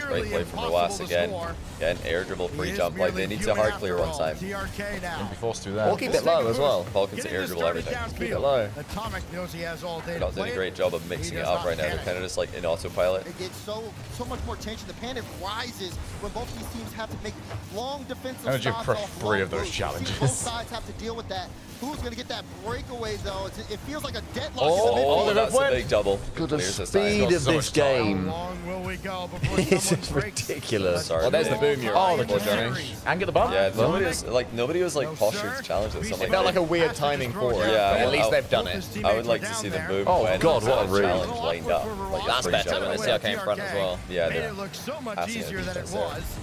[SPEAKER 1] Great play from Rawaz again. Again, air dribble pre-jump. Like they need to hard clear one time.
[SPEAKER 4] Don't be forced to do that.
[SPEAKER 3] Or keep it low as well.
[SPEAKER 1] Falcons air dribble everything.
[SPEAKER 3] Keep it low.
[SPEAKER 18] Atomic knows he has all day
[SPEAKER 1] They're
[SPEAKER 18] to
[SPEAKER 1] not doing
[SPEAKER 18] play
[SPEAKER 1] a
[SPEAKER 18] it.
[SPEAKER 1] great job of mixing it up right now. They're kind of just like in autopilot.
[SPEAKER 11] It gets so much more tension. The panic rises when both these teams have to make long defensive
[SPEAKER 4] Energy
[SPEAKER 11] shots
[SPEAKER 4] crushed
[SPEAKER 11] off
[SPEAKER 4] 3
[SPEAKER 11] long
[SPEAKER 4] of those
[SPEAKER 11] moves. You see
[SPEAKER 4] challenges.
[SPEAKER 11] both sides have to deal with that. Who's going to get that breakaway, though? It feels like a deadlock.
[SPEAKER 1] Oh,
[SPEAKER 11] in the midfield.
[SPEAKER 1] that's a big double.
[SPEAKER 2] God, the
[SPEAKER 1] Clears this time.
[SPEAKER 2] speed of this game.
[SPEAKER 18] How long will we go before
[SPEAKER 2] This
[SPEAKER 18] someone
[SPEAKER 2] is
[SPEAKER 18] breaks?
[SPEAKER 2] ridiculous.
[SPEAKER 1] Sorry.
[SPEAKER 3] Well, there's the boom you're
[SPEAKER 4] Oh, the
[SPEAKER 3] for, Johnny.
[SPEAKER 4] And get the bump.
[SPEAKER 1] Yeah, nobody was like posturing to challenge this. I'm
[SPEAKER 3] It
[SPEAKER 1] like,
[SPEAKER 3] felt like a weird timing for it.
[SPEAKER 1] Yeah,
[SPEAKER 3] but at
[SPEAKER 1] well,
[SPEAKER 3] least they've done it.
[SPEAKER 1] I would like to see them move.
[SPEAKER 2] Oh,
[SPEAKER 1] when
[SPEAKER 2] God, what a
[SPEAKER 1] it's
[SPEAKER 2] read.
[SPEAKER 1] challenge lined up. Like
[SPEAKER 3] That's
[SPEAKER 1] pre-jump.
[SPEAKER 3] better when it's TRK in front as well.
[SPEAKER 1] Yeah,
[SPEAKER 18] Made
[SPEAKER 1] they're
[SPEAKER 18] it look so much
[SPEAKER 1] passing
[SPEAKER 18] easier
[SPEAKER 1] a
[SPEAKER 18] than it
[SPEAKER 1] defense there.
[SPEAKER 18] was.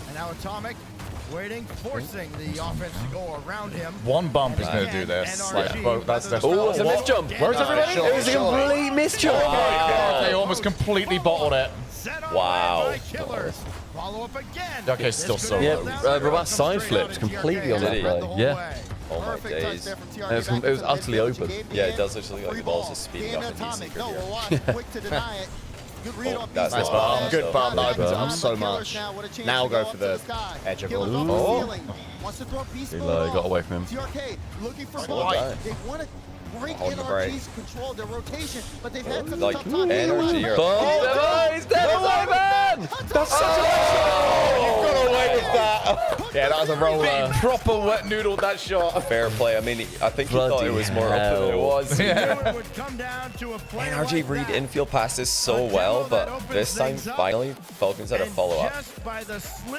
[SPEAKER 18] And now Atomic Waiting, forcing the offense to go around him.
[SPEAKER 4] One bump is going to do this. Like, that's
[SPEAKER 2] oh, it's a miss jump. Where's everybody? It was a complete miss jump.
[SPEAKER 4] Oh my God, they almost completely bottled it.
[SPEAKER 1] Wow.
[SPEAKER 18] Follow up again.
[SPEAKER 4] Okay, still so
[SPEAKER 2] yeah,
[SPEAKER 4] low.
[SPEAKER 2] Rabat side flips completely on that play. Yeah.
[SPEAKER 1] Oh my days.
[SPEAKER 2] It was utterly open.
[SPEAKER 1] Yeah, it does look like the ball's just speeding up in the secret here.
[SPEAKER 3] Oh, that's nice bomb. Good bomb. That opens it up so much. Now go for the edge of all.
[SPEAKER 2] Too low, got away from him.
[SPEAKER 11] Looking for
[SPEAKER 1] They
[SPEAKER 11] want to break
[SPEAKER 1] on the break.
[SPEAKER 11] NRG's control of their rotation, but they've had some
[SPEAKER 1] Like
[SPEAKER 11] tough time.
[SPEAKER 1] energy or
[SPEAKER 2] He's dead away, man!
[SPEAKER 1] That's such a You've got away with that.
[SPEAKER 3] Yeah, that was a roller.
[SPEAKER 4] Proper wet noodle that shot.
[SPEAKER 1] Fair play. I mean, I think he thought it was more up than it was. NRG read infield passes so well, but this time, finally, Falcons had a follow-up.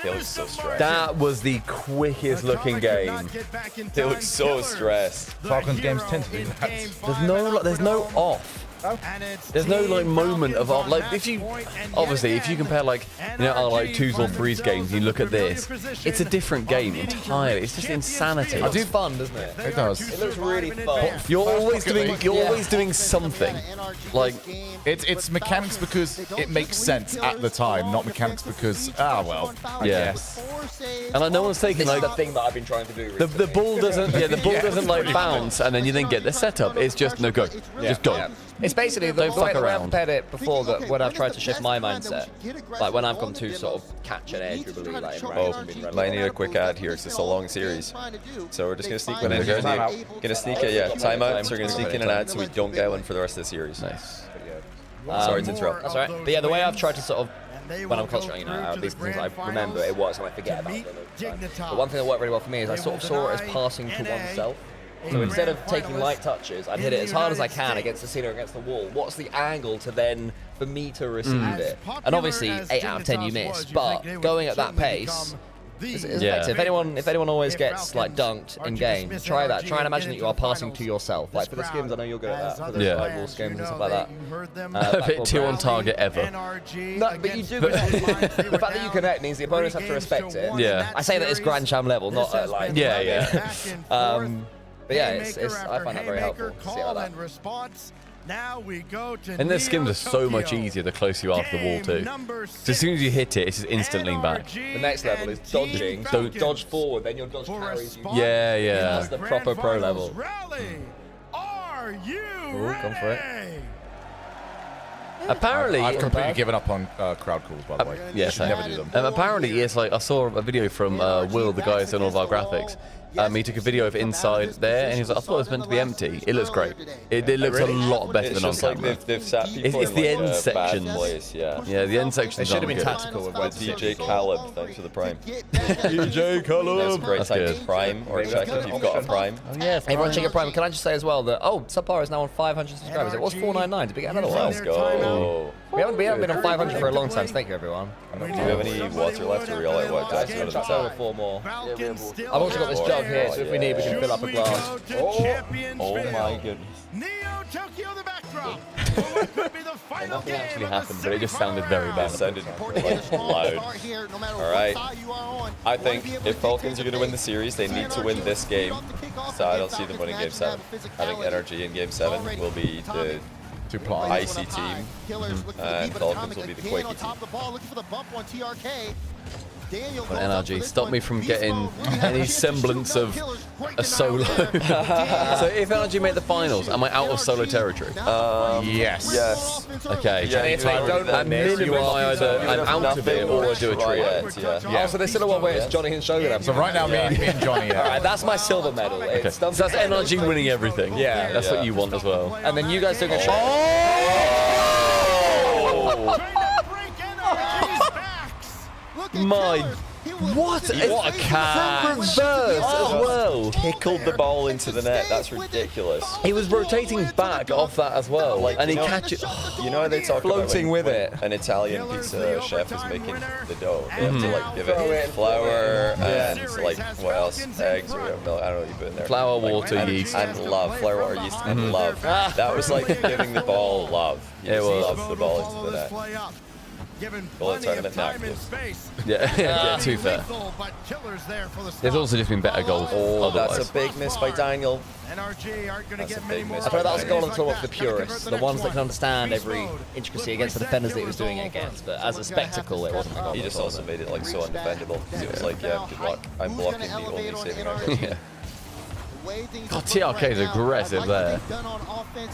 [SPEAKER 1] They look so stressed.
[SPEAKER 2] That was the quickest looking game.
[SPEAKER 1] They look so stressed.
[SPEAKER 4] Falcons games tend to do that.
[SPEAKER 2] There's no off. There's no like moment of off. Like if you, obviously, if you compare like our like 2s or 3s games, you look at this, it's a different game entirely. It's just insanity.
[SPEAKER 3] It's do fun, doesn't it?
[SPEAKER 4] It does.
[SPEAKER 3] It looks really fun.
[SPEAKER 2] You're always doing something. Like
[SPEAKER 4] it's mechanics because it makes sense at the time, not mechanics because well, I guess.
[SPEAKER 2] And like no one's taking like
[SPEAKER 3] the thing that I've been trying to do.
[SPEAKER 2] The ball doesn't doesn't like bounce and then you then get the setup. It's just no go, just go.
[SPEAKER 3] It's basically the way I've compared it before that when I've tried to shift my mindset, like when I've gone to sort of catch an edge, dribbly, like
[SPEAKER 1] I need a quick ad here because it's a long series. So we're just going to sneak one in here. Going to sneak it, yeah. Timeout, so we're going to sneak in an ad so we don't get one for the rest of the series.
[SPEAKER 2] Nice.
[SPEAKER 1] Sorry to interrupt.
[SPEAKER 3] That's all right. But yeah, the way I've tried to sort of, when I'm concentrating, these things I remember it works and I forget about them. But one thing that worked really well for me is I sort of saw it as passing to oneself. So instead of taking light touches, I'd hit it as hard as I can against the ceiling or against the wall. What's the angle to then, for me to receive it? And obviously, 8 out of 10 you miss, but going at that pace is effective. If anyone always gets like dunked in game, try that. Try and imagine that you are passing to yourself. Like for the skims, I know you're good at that. For the like wall skims and stuff like that.
[SPEAKER 2] Hit 2 on target ever.
[SPEAKER 3] No, but you do. The fact that you connect means the opponents have to respect it.
[SPEAKER 2] Yeah.
[SPEAKER 3] I say that it's Grand Cham level, not like.
[SPEAKER 2] Yeah.
[SPEAKER 3] But yeah, I find that very helpful to see it like that.
[SPEAKER 18] Now we go to
[SPEAKER 2] and the skims are so much easier the closer you are to the wall too. So as soon as you hit it, it's just instant lean back.
[SPEAKER 3] The next level is dodging. Don't dodge forward, then your dodge carries you.
[SPEAKER 2] Yeah.
[SPEAKER 3] That's the proper pro level.
[SPEAKER 18] Are you
[SPEAKER 3] come for it.
[SPEAKER 2] Apparently,
[SPEAKER 4] I've completely given up on crowd calls, by the way.
[SPEAKER 2] Yes,
[SPEAKER 4] I never do them.
[SPEAKER 2] Apparently, it's like I saw a video from Will, the guy who's done all of our graphics. He took a video of inside there, and he was like, I thought it was meant to be empty. It looks great. It looks a lot better than on camera.
[SPEAKER 1] Like they've sat people
[SPEAKER 2] it's
[SPEAKER 1] in
[SPEAKER 2] the
[SPEAKER 1] like
[SPEAKER 2] end
[SPEAKER 1] a
[SPEAKER 2] sections.
[SPEAKER 1] bad place, yeah.
[SPEAKER 2] Yeah, the end sections.
[SPEAKER 3] They should have been
[SPEAKER 2] good.
[SPEAKER 3] tactical with
[SPEAKER 1] DJ Khaled, thanks for the prime.
[SPEAKER 2] DJ Khaled.
[SPEAKER 1] That's a great
[SPEAKER 2] That's
[SPEAKER 1] time
[SPEAKER 2] good.
[SPEAKER 1] to prime or check if you've got a prime.
[SPEAKER 2] Oh yeah,
[SPEAKER 3] everyone check your prime. Can I just say as well that Subpar is now on 500 subscribers. It was 499. Did we get another one?
[SPEAKER 1] Let's go.
[SPEAKER 3] We haven't been on 500 for a long time. So thank you, everyone.
[SPEAKER 1] Do you have any water left, or are we all out of water?
[SPEAKER 3] Chuck over 4 more. I've also got this jug here, so if we need, we can fill up a glass.
[SPEAKER 1] Oh my goodness.
[SPEAKER 18] Neo-Tokyo the backdrop.
[SPEAKER 2] Nothing actually happened, but it just sounded very bad.
[SPEAKER 1] It sounded like loud. All right. I think if Falcons are going to win the series, they need to win this game. So I don't see them winning Game 7. I think NRG in Game 7 will be the icy team, and Falcons will be the quakey team.
[SPEAKER 2] But NRG, stop me from getting any semblance of a solo. So if NRG make the finals, am I out of solo territory?
[SPEAKER 4] Yes.
[SPEAKER 1] Yes.
[SPEAKER 2] Okay.
[SPEAKER 1] Yeah,
[SPEAKER 3] if I don't
[SPEAKER 2] at minimum, I'm out of it or I do a trio.
[SPEAKER 1] Yeah.
[SPEAKER 3] Oh, so there's still a one where it's Johnny and Shogun.
[SPEAKER 4] So right now, me and Johnny.
[SPEAKER 3] Alright, that's my silver medal.
[SPEAKER 2] Okay. So that's NRG winning everything.
[SPEAKER 3] Yeah.
[SPEAKER 2] That's what you want as well.
[SPEAKER 3] And then you guys took a shot.
[SPEAKER 2] My, what a cat! Reverse as well.
[SPEAKER 1] Tickled the ball into the net. That's ridiculous.
[SPEAKER 2] He was rotating back off that as well, and he catches.
[SPEAKER 1] You know they talk
[SPEAKER 3] floating
[SPEAKER 1] about
[SPEAKER 3] with it.
[SPEAKER 1] An Italian pizza chef is making the dough. They have to like give it flour and like what else? Eggs or milk. I don't know what you put in there.
[SPEAKER 2] Flour, water, yeast,
[SPEAKER 1] and love. Flour, water, yeast, and love. That was like giving the ball love. You just love the ball into the net.
[SPEAKER 18] given
[SPEAKER 1] Well,
[SPEAKER 18] plenty of
[SPEAKER 1] tournament now.
[SPEAKER 18] time and space.
[SPEAKER 2] Yeah, too fair.
[SPEAKER 18] Lethal, but killers there for the
[SPEAKER 2] There's also just been better goals.
[SPEAKER 1] Oh, that's
[SPEAKER 2] otherwise.
[SPEAKER 1] a big miss by Daniel.
[SPEAKER 18] NRG aren't going to
[SPEAKER 1] That's
[SPEAKER 18] get
[SPEAKER 1] a
[SPEAKER 18] many
[SPEAKER 1] big
[SPEAKER 18] more.
[SPEAKER 1] miss.
[SPEAKER 3] I thought that was a goal
[SPEAKER 18] opportunities
[SPEAKER 3] on
[SPEAKER 18] like
[SPEAKER 3] top of the
[SPEAKER 18] that. Gotta convert
[SPEAKER 3] purists,
[SPEAKER 18] the
[SPEAKER 3] the
[SPEAKER 18] next
[SPEAKER 3] ones that
[SPEAKER 18] one.
[SPEAKER 3] can understand
[SPEAKER 18] Beast
[SPEAKER 3] every
[SPEAKER 18] mode.
[SPEAKER 3] intricacy
[SPEAKER 18] Look,
[SPEAKER 3] against the
[SPEAKER 18] reset
[SPEAKER 3] defenders that he
[SPEAKER 18] killers
[SPEAKER 3] was doing it
[SPEAKER 18] all
[SPEAKER 3] against.
[SPEAKER 18] over.
[SPEAKER 3] But as a spectacle, it wasn't a goal.
[SPEAKER 1] He just also made it like so undefendable. It was like, yeah, good luck. I'm blocking the only saving item.
[SPEAKER 2] Yeah. God, TRK is aggressive there.
[SPEAKER 1] You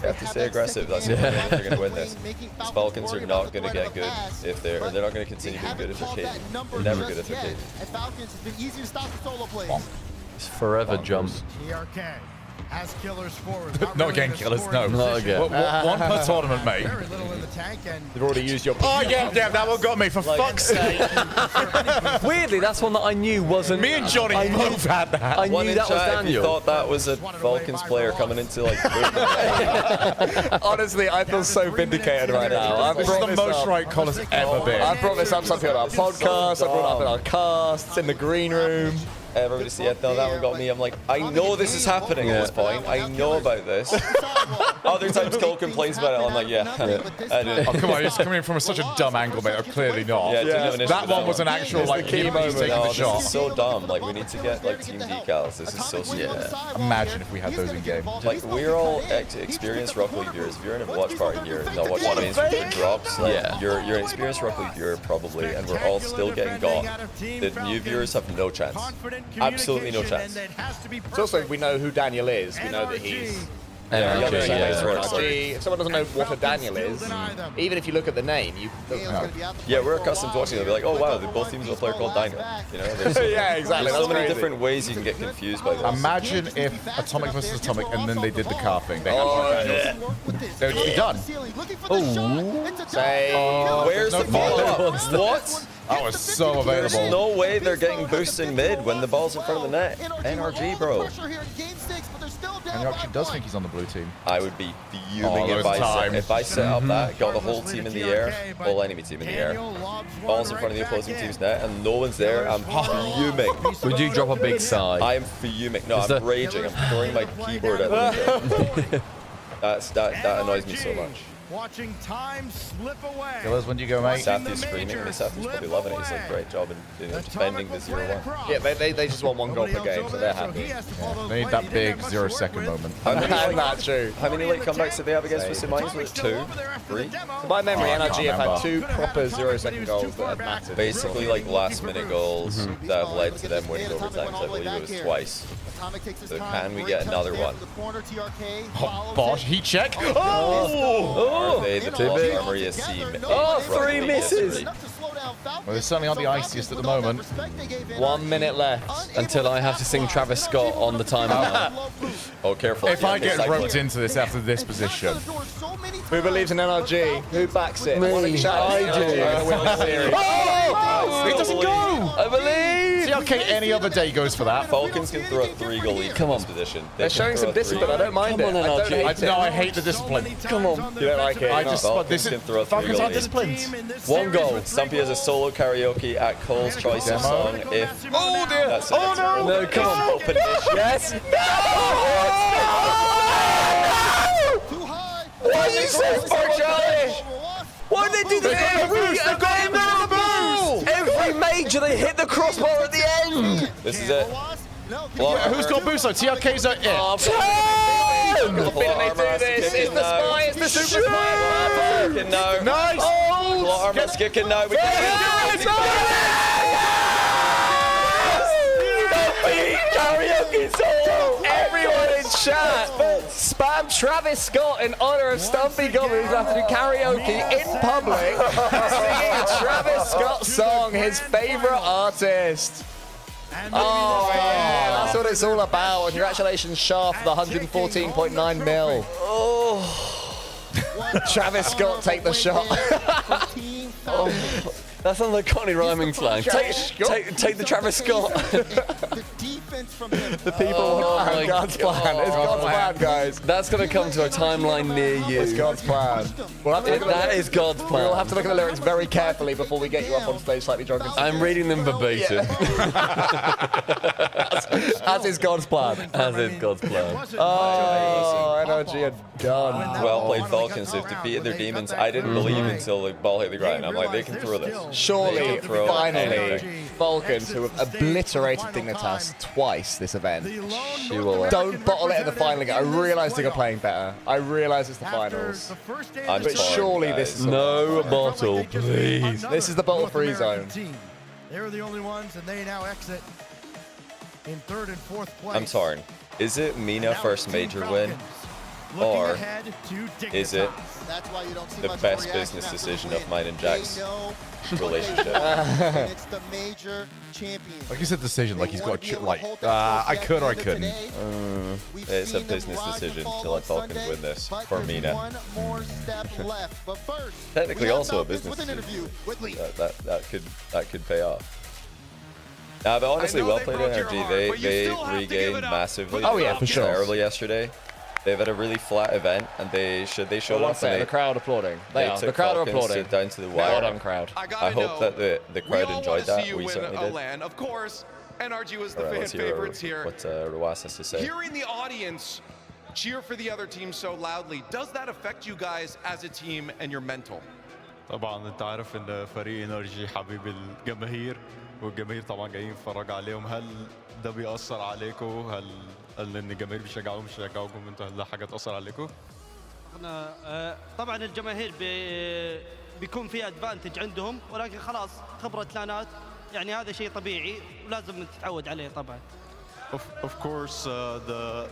[SPEAKER 1] have to stay aggressive. That's the only way they're going to win this. These Falcons are not going to get good if they're not going to continue being good if they're Katie. They're never good if they're Katie.
[SPEAKER 2] It's forever jumps.
[SPEAKER 18] TRK has killers forward.
[SPEAKER 4] Not again, killers. No,
[SPEAKER 2] Not again.
[SPEAKER 4] One per tournament, mate.
[SPEAKER 18] Very little in the tank, and
[SPEAKER 3] They've already used your.
[SPEAKER 4] Oh yeah, that one got me for fuck's sake.
[SPEAKER 2] Weirdly, that's one that I knew wasn't.
[SPEAKER 4] Me and Johnny both had that.
[SPEAKER 2] I
[SPEAKER 1] One
[SPEAKER 2] knew
[SPEAKER 1] in
[SPEAKER 2] that was
[SPEAKER 1] chat if you
[SPEAKER 2] Daniel.
[SPEAKER 1] thought that was a Falcons player coming into like.
[SPEAKER 3] Honestly, I feel so vindicated right now.
[SPEAKER 4] This is the most right Collis ever been.
[SPEAKER 3] I brought this up something on our podcast. I brought it up in our casts, in the green room.
[SPEAKER 1] Everybody see it? No, that one got me. I'm like, I know this is happening at this point. I know about this. Other times Cole complains about it. I'm like, yeah. I did.
[SPEAKER 4] Oh, come on, it's coming from such a dumb angle, mate. Clearly not.
[SPEAKER 1] Yeah, didn't have an issue
[SPEAKER 4] That
[SPEAKER 1] with
[SPEAKER 4] one was an actual, like, key moment. Taking
[SPEAKER 1] No,
[SPEAKER 4] the
[SPEAKER 1] this
[SPEAKER 4] shot.
[SPEAKER 1] is so dumb. Like, we need to get like team decals. This is so stupid.
[SPEAKER 4] Imagine if we had those in game.
[SPEAKER 1] Like, we're all experienced Rock League viewers. If you're in a watch party and you're not watching the mainstream drops, like, you're an experienced Rock League viewer probably, and we're all still getting got. The new viewers have no chance. Absolutely no chance.
[SPEAKER 3] It's also, we know who Daniel is. We know that he's.
[SPEAKER 2] NRG,
[SPEAKER 3] If someone doesn't know what a Daniel is, even if you look at the name, you.
[SPEAKER 1] Yeah, we're accustomed to watching. They'll be like, oh wow, they both teams have a player called Daniel. You know, there's
[SPEAKER 3] Yeah, exactly.
[SPEAKER 1] There's so
[SPEAKER 3] That's
[SPEAKER 1] many
[SPEAKER 3] crazy.
[SPEAKER 1] different ways you can get confused by this.
[SPEAKER 4] Imagine if Atomic versus Atomic and then they did the car thing. They had They would just be done.
[SPEAKER 1] Where's the follow-up? What?
[SPEAKER 4] That was so
[SPEAKER 1] There's
[SPEAKER 4] available.
[SPEAKER 1] no way they're getting boosted mid when the ball's in front of the net. NRG, bro.
[SPEAKER 4] And he actually does think he's on the blue team.
[SPEAKER 1] I would be fuming if I set up that, got the whole team in the air, whole enemy team in the air, balls in front of the opposing team's net, and no one's there. I'm fuming.
[SPEAKER 2] Would you drop a big sigh?
[SPEAKER 1] I am fuming. No, I'm raging. I'm throwing my keyboard at the window. That annoys me so much.
[SPEAKER 18] Watching time slip away.
[SPEAKER 4] Killers, when do you go, mate?
[SPEAKER 1] Sathy's screaming. I mean, Sathy's probably loving it. He's like, great job in defending the 0-1.
[SPEAKER 3] Yeah, they just want one goal per game, so they're happy.
[SPEAKER 4] Yeah, they need that big 0-second moment.
[SPEAKER 1] How many
[SPEAKER 3] That's true.
[SPEAKER 1] How many late comebacks did they have against Twisted Minds? Was it 2? 3?
[SPEAKER 3] So by memory,
[SPEAKER 4] I can't
[SPEAKER 3] NRG have had
[SPEAKER 4] remember.
[SPEAKER 3] 2 proper 0-second goals that have mattered.
[SPEAKER 1] Basically, like last-minute goals that have led to them winning overtime. So I believe it was twice. So can we get another one?
[SPEAKER 4] Oh, Bosh, heat check.
[SPEAKER 1] Are they the top Armorius team?
[SPEAKER 2] Oh, 3 misses.
[SPEAKER 4] Well, they certainly aren't the iciest at the moment.
[SPEAKER 3] 1 minute left.
[SPEAKER 2] Until I have to sing Travis Scott on the timeout.
[SPEAKER 1] Oh, careful.
[SPEAKER 4] If I get roped into this after this position.
[SPEAKER 3] Who believes in NRG? Who backs it?
[SPEAKER 2] Me.
[SPEAKER 3] I
[SPEAKER 2] do.
[SPEAKER 4] Oh! It doesn't go!
[SPEAKER 2] I believe.
[SPEAKER 4] See, okay, any other day goes for that.
[SPEAKER 1] Falcons can throw a 3-goal lead from this position.
[SPEAKER 3] They're showing some discipline. I don't mind
[SPEAKER 2] Come
[SPEAKER 3] it.
[SPEAKER 2] on,
[SPEAKER 3] I don't
[SPEAKER 2] NRG.
[SPEAKER 3] hate it.
[SPEAKER 4] No, I hate the discipline.
[SPEAKER 2] Come on.
[SPEAKER 3] You don't like it?
[SPEAKER 4] I just, but this
[SPEAKER 1] Falcons
[SPEAKER 4] is,
[SPEAKER 1] can throw a
[SPEAKER 4] Falcons
[SPEAKER 1] 3-goal
[SPEAKER 4] aren't
[SPEAKER 1] lead.
[SPEAKER 4] disciplined.
[SPEAKER 1] 1 goal. Stumpy has a solo karaoke at Cole's choice of song. If
[SPEAKER 4] Oh dear!
[SPEAKER 1] that's
[SPEAKER 4] Oh no!
[SPEAKER 2] No, come on.
[SPEAKER 1] open dish.
[SPEAKER 2] Yes. Why are you so Charlie? Why did they do that every major they hit the crossbar at the end?
[SPEAKER 1] This is it.
[SPEAKER 4] Who's got boost though? TRK's are it.
[SPEAKER 3] It's the spy. It's the super spy.
[SPEAKER 1] Kicking now.
[SPEAKER 4] Nice!
[SPEAKER 1] Plot armor's kicking now. We
[SPEAKER 3] Karaoke solo! Everyone in chat, spam Travis Scott in honor of Stumpy Gummers after the karaoke in public, singing a Travis Scott song, his favorite artist. Oh yeah, that's what it's all about. Congratulations, Shaft, the 114.9 mil. Oh, Travis Scott, take the shot.
[SPEAKER 2] That sounds like Connie rhyming slang. Take the Travis Scott.
[SPEAKER 3] The people want God's plan. It's God's plan, guys.
[SPEAKER 2] That's going to come to a timeline near you.
[SPEAKER 3] It's God's plan. We'll have to look at
[SPEAKER 2] That is God's plan.
[SPEAKER 3] We'll have to look at the lyrics very carefully before we get you up on stage slightly drunk.
[SPEAKER 2] I'm reading them verbatim.
[SPEAKER 3] As As is God's plan.
[SPEAKER 2] As is God's plan.
[SPEAKER 3] Oh, NRG are done.
[SPEAKER 1] Well played, Falcons. They've defeated their demons. I didn't believe until the ball hit the ground. I'm like, they can throw this.
[SPEAKER 3] Surely, finally,
[SPEAKER 1] anything.
[SPEAKER 3] Falcons, who have obliterated Dignitas twice this event,
[SPEAKER 2] She will.
[SPEAKER 3] don't bottle it in the final again. I realise they're playing better. I realise it's the finals. But surely this is
[SPEAKER 2] No bottle, please.
[SPEAKER 3] This is the bottle-free zone.
[SPEAKER 18] They were the only ones, and they now exit in 3rd and 4th place.
[SPEAKER 1] I'm torn. Is it Mina first major win? Or is it the best business decision of mine and Jack's relationship?
[SPEAKER 11] It's the major champion.
[SPEAKER 4] Like you said, decision. Like he's got I could or I couldn't.
[SPEAKER 1] It's a business decision to let Falcons win this for Mina. Technically, also a business decision. That could pay off. But honestly, well played NRG. They regained massively.
[SPEAKER 3] Oh yeah, for sure.
[SPEAKER 1] Terribly yesterday. They've had a really flat event, and they showed up.
[SPEAKER 3] The crowd applauding. They are. The crowd are applauding.
[SPEAKER 1] Down to the wire.
[SPEAKER 3] Well done, crowd.
[SPEAKER 1] I hope that the crowd enjoyed that. We certainly did.
[SPEAKER 9] Of course, NRG was the fan favorites here.
[SPEAKER 1] What Rawas has to say.
[SPEAKER 9] Hearing the audience cheer for the other team so loudly, does that affect you guys as a team and your mental?
[SPEAKER 12] طبعا انت عارف ان فريق انرجي حبيب الجماهير والجماهير طبعا جايين يتفرجوا عليهم. هل ده بيأثر عليكم؟ هل ان الجماهير بيشجعوهم مش بيشجعوكم انتوا؟ هل ده حاجه تأثر عليكم؟
[SPEAKER 22] احنا طبعا الجماهير بيكون في ادفانتج عندهم، ولكن خلاص خبرة لانات، يعني هذا شيء طبيعي ولازم تتعود عليه طبعا.
[SPEAKER 12] Of course, the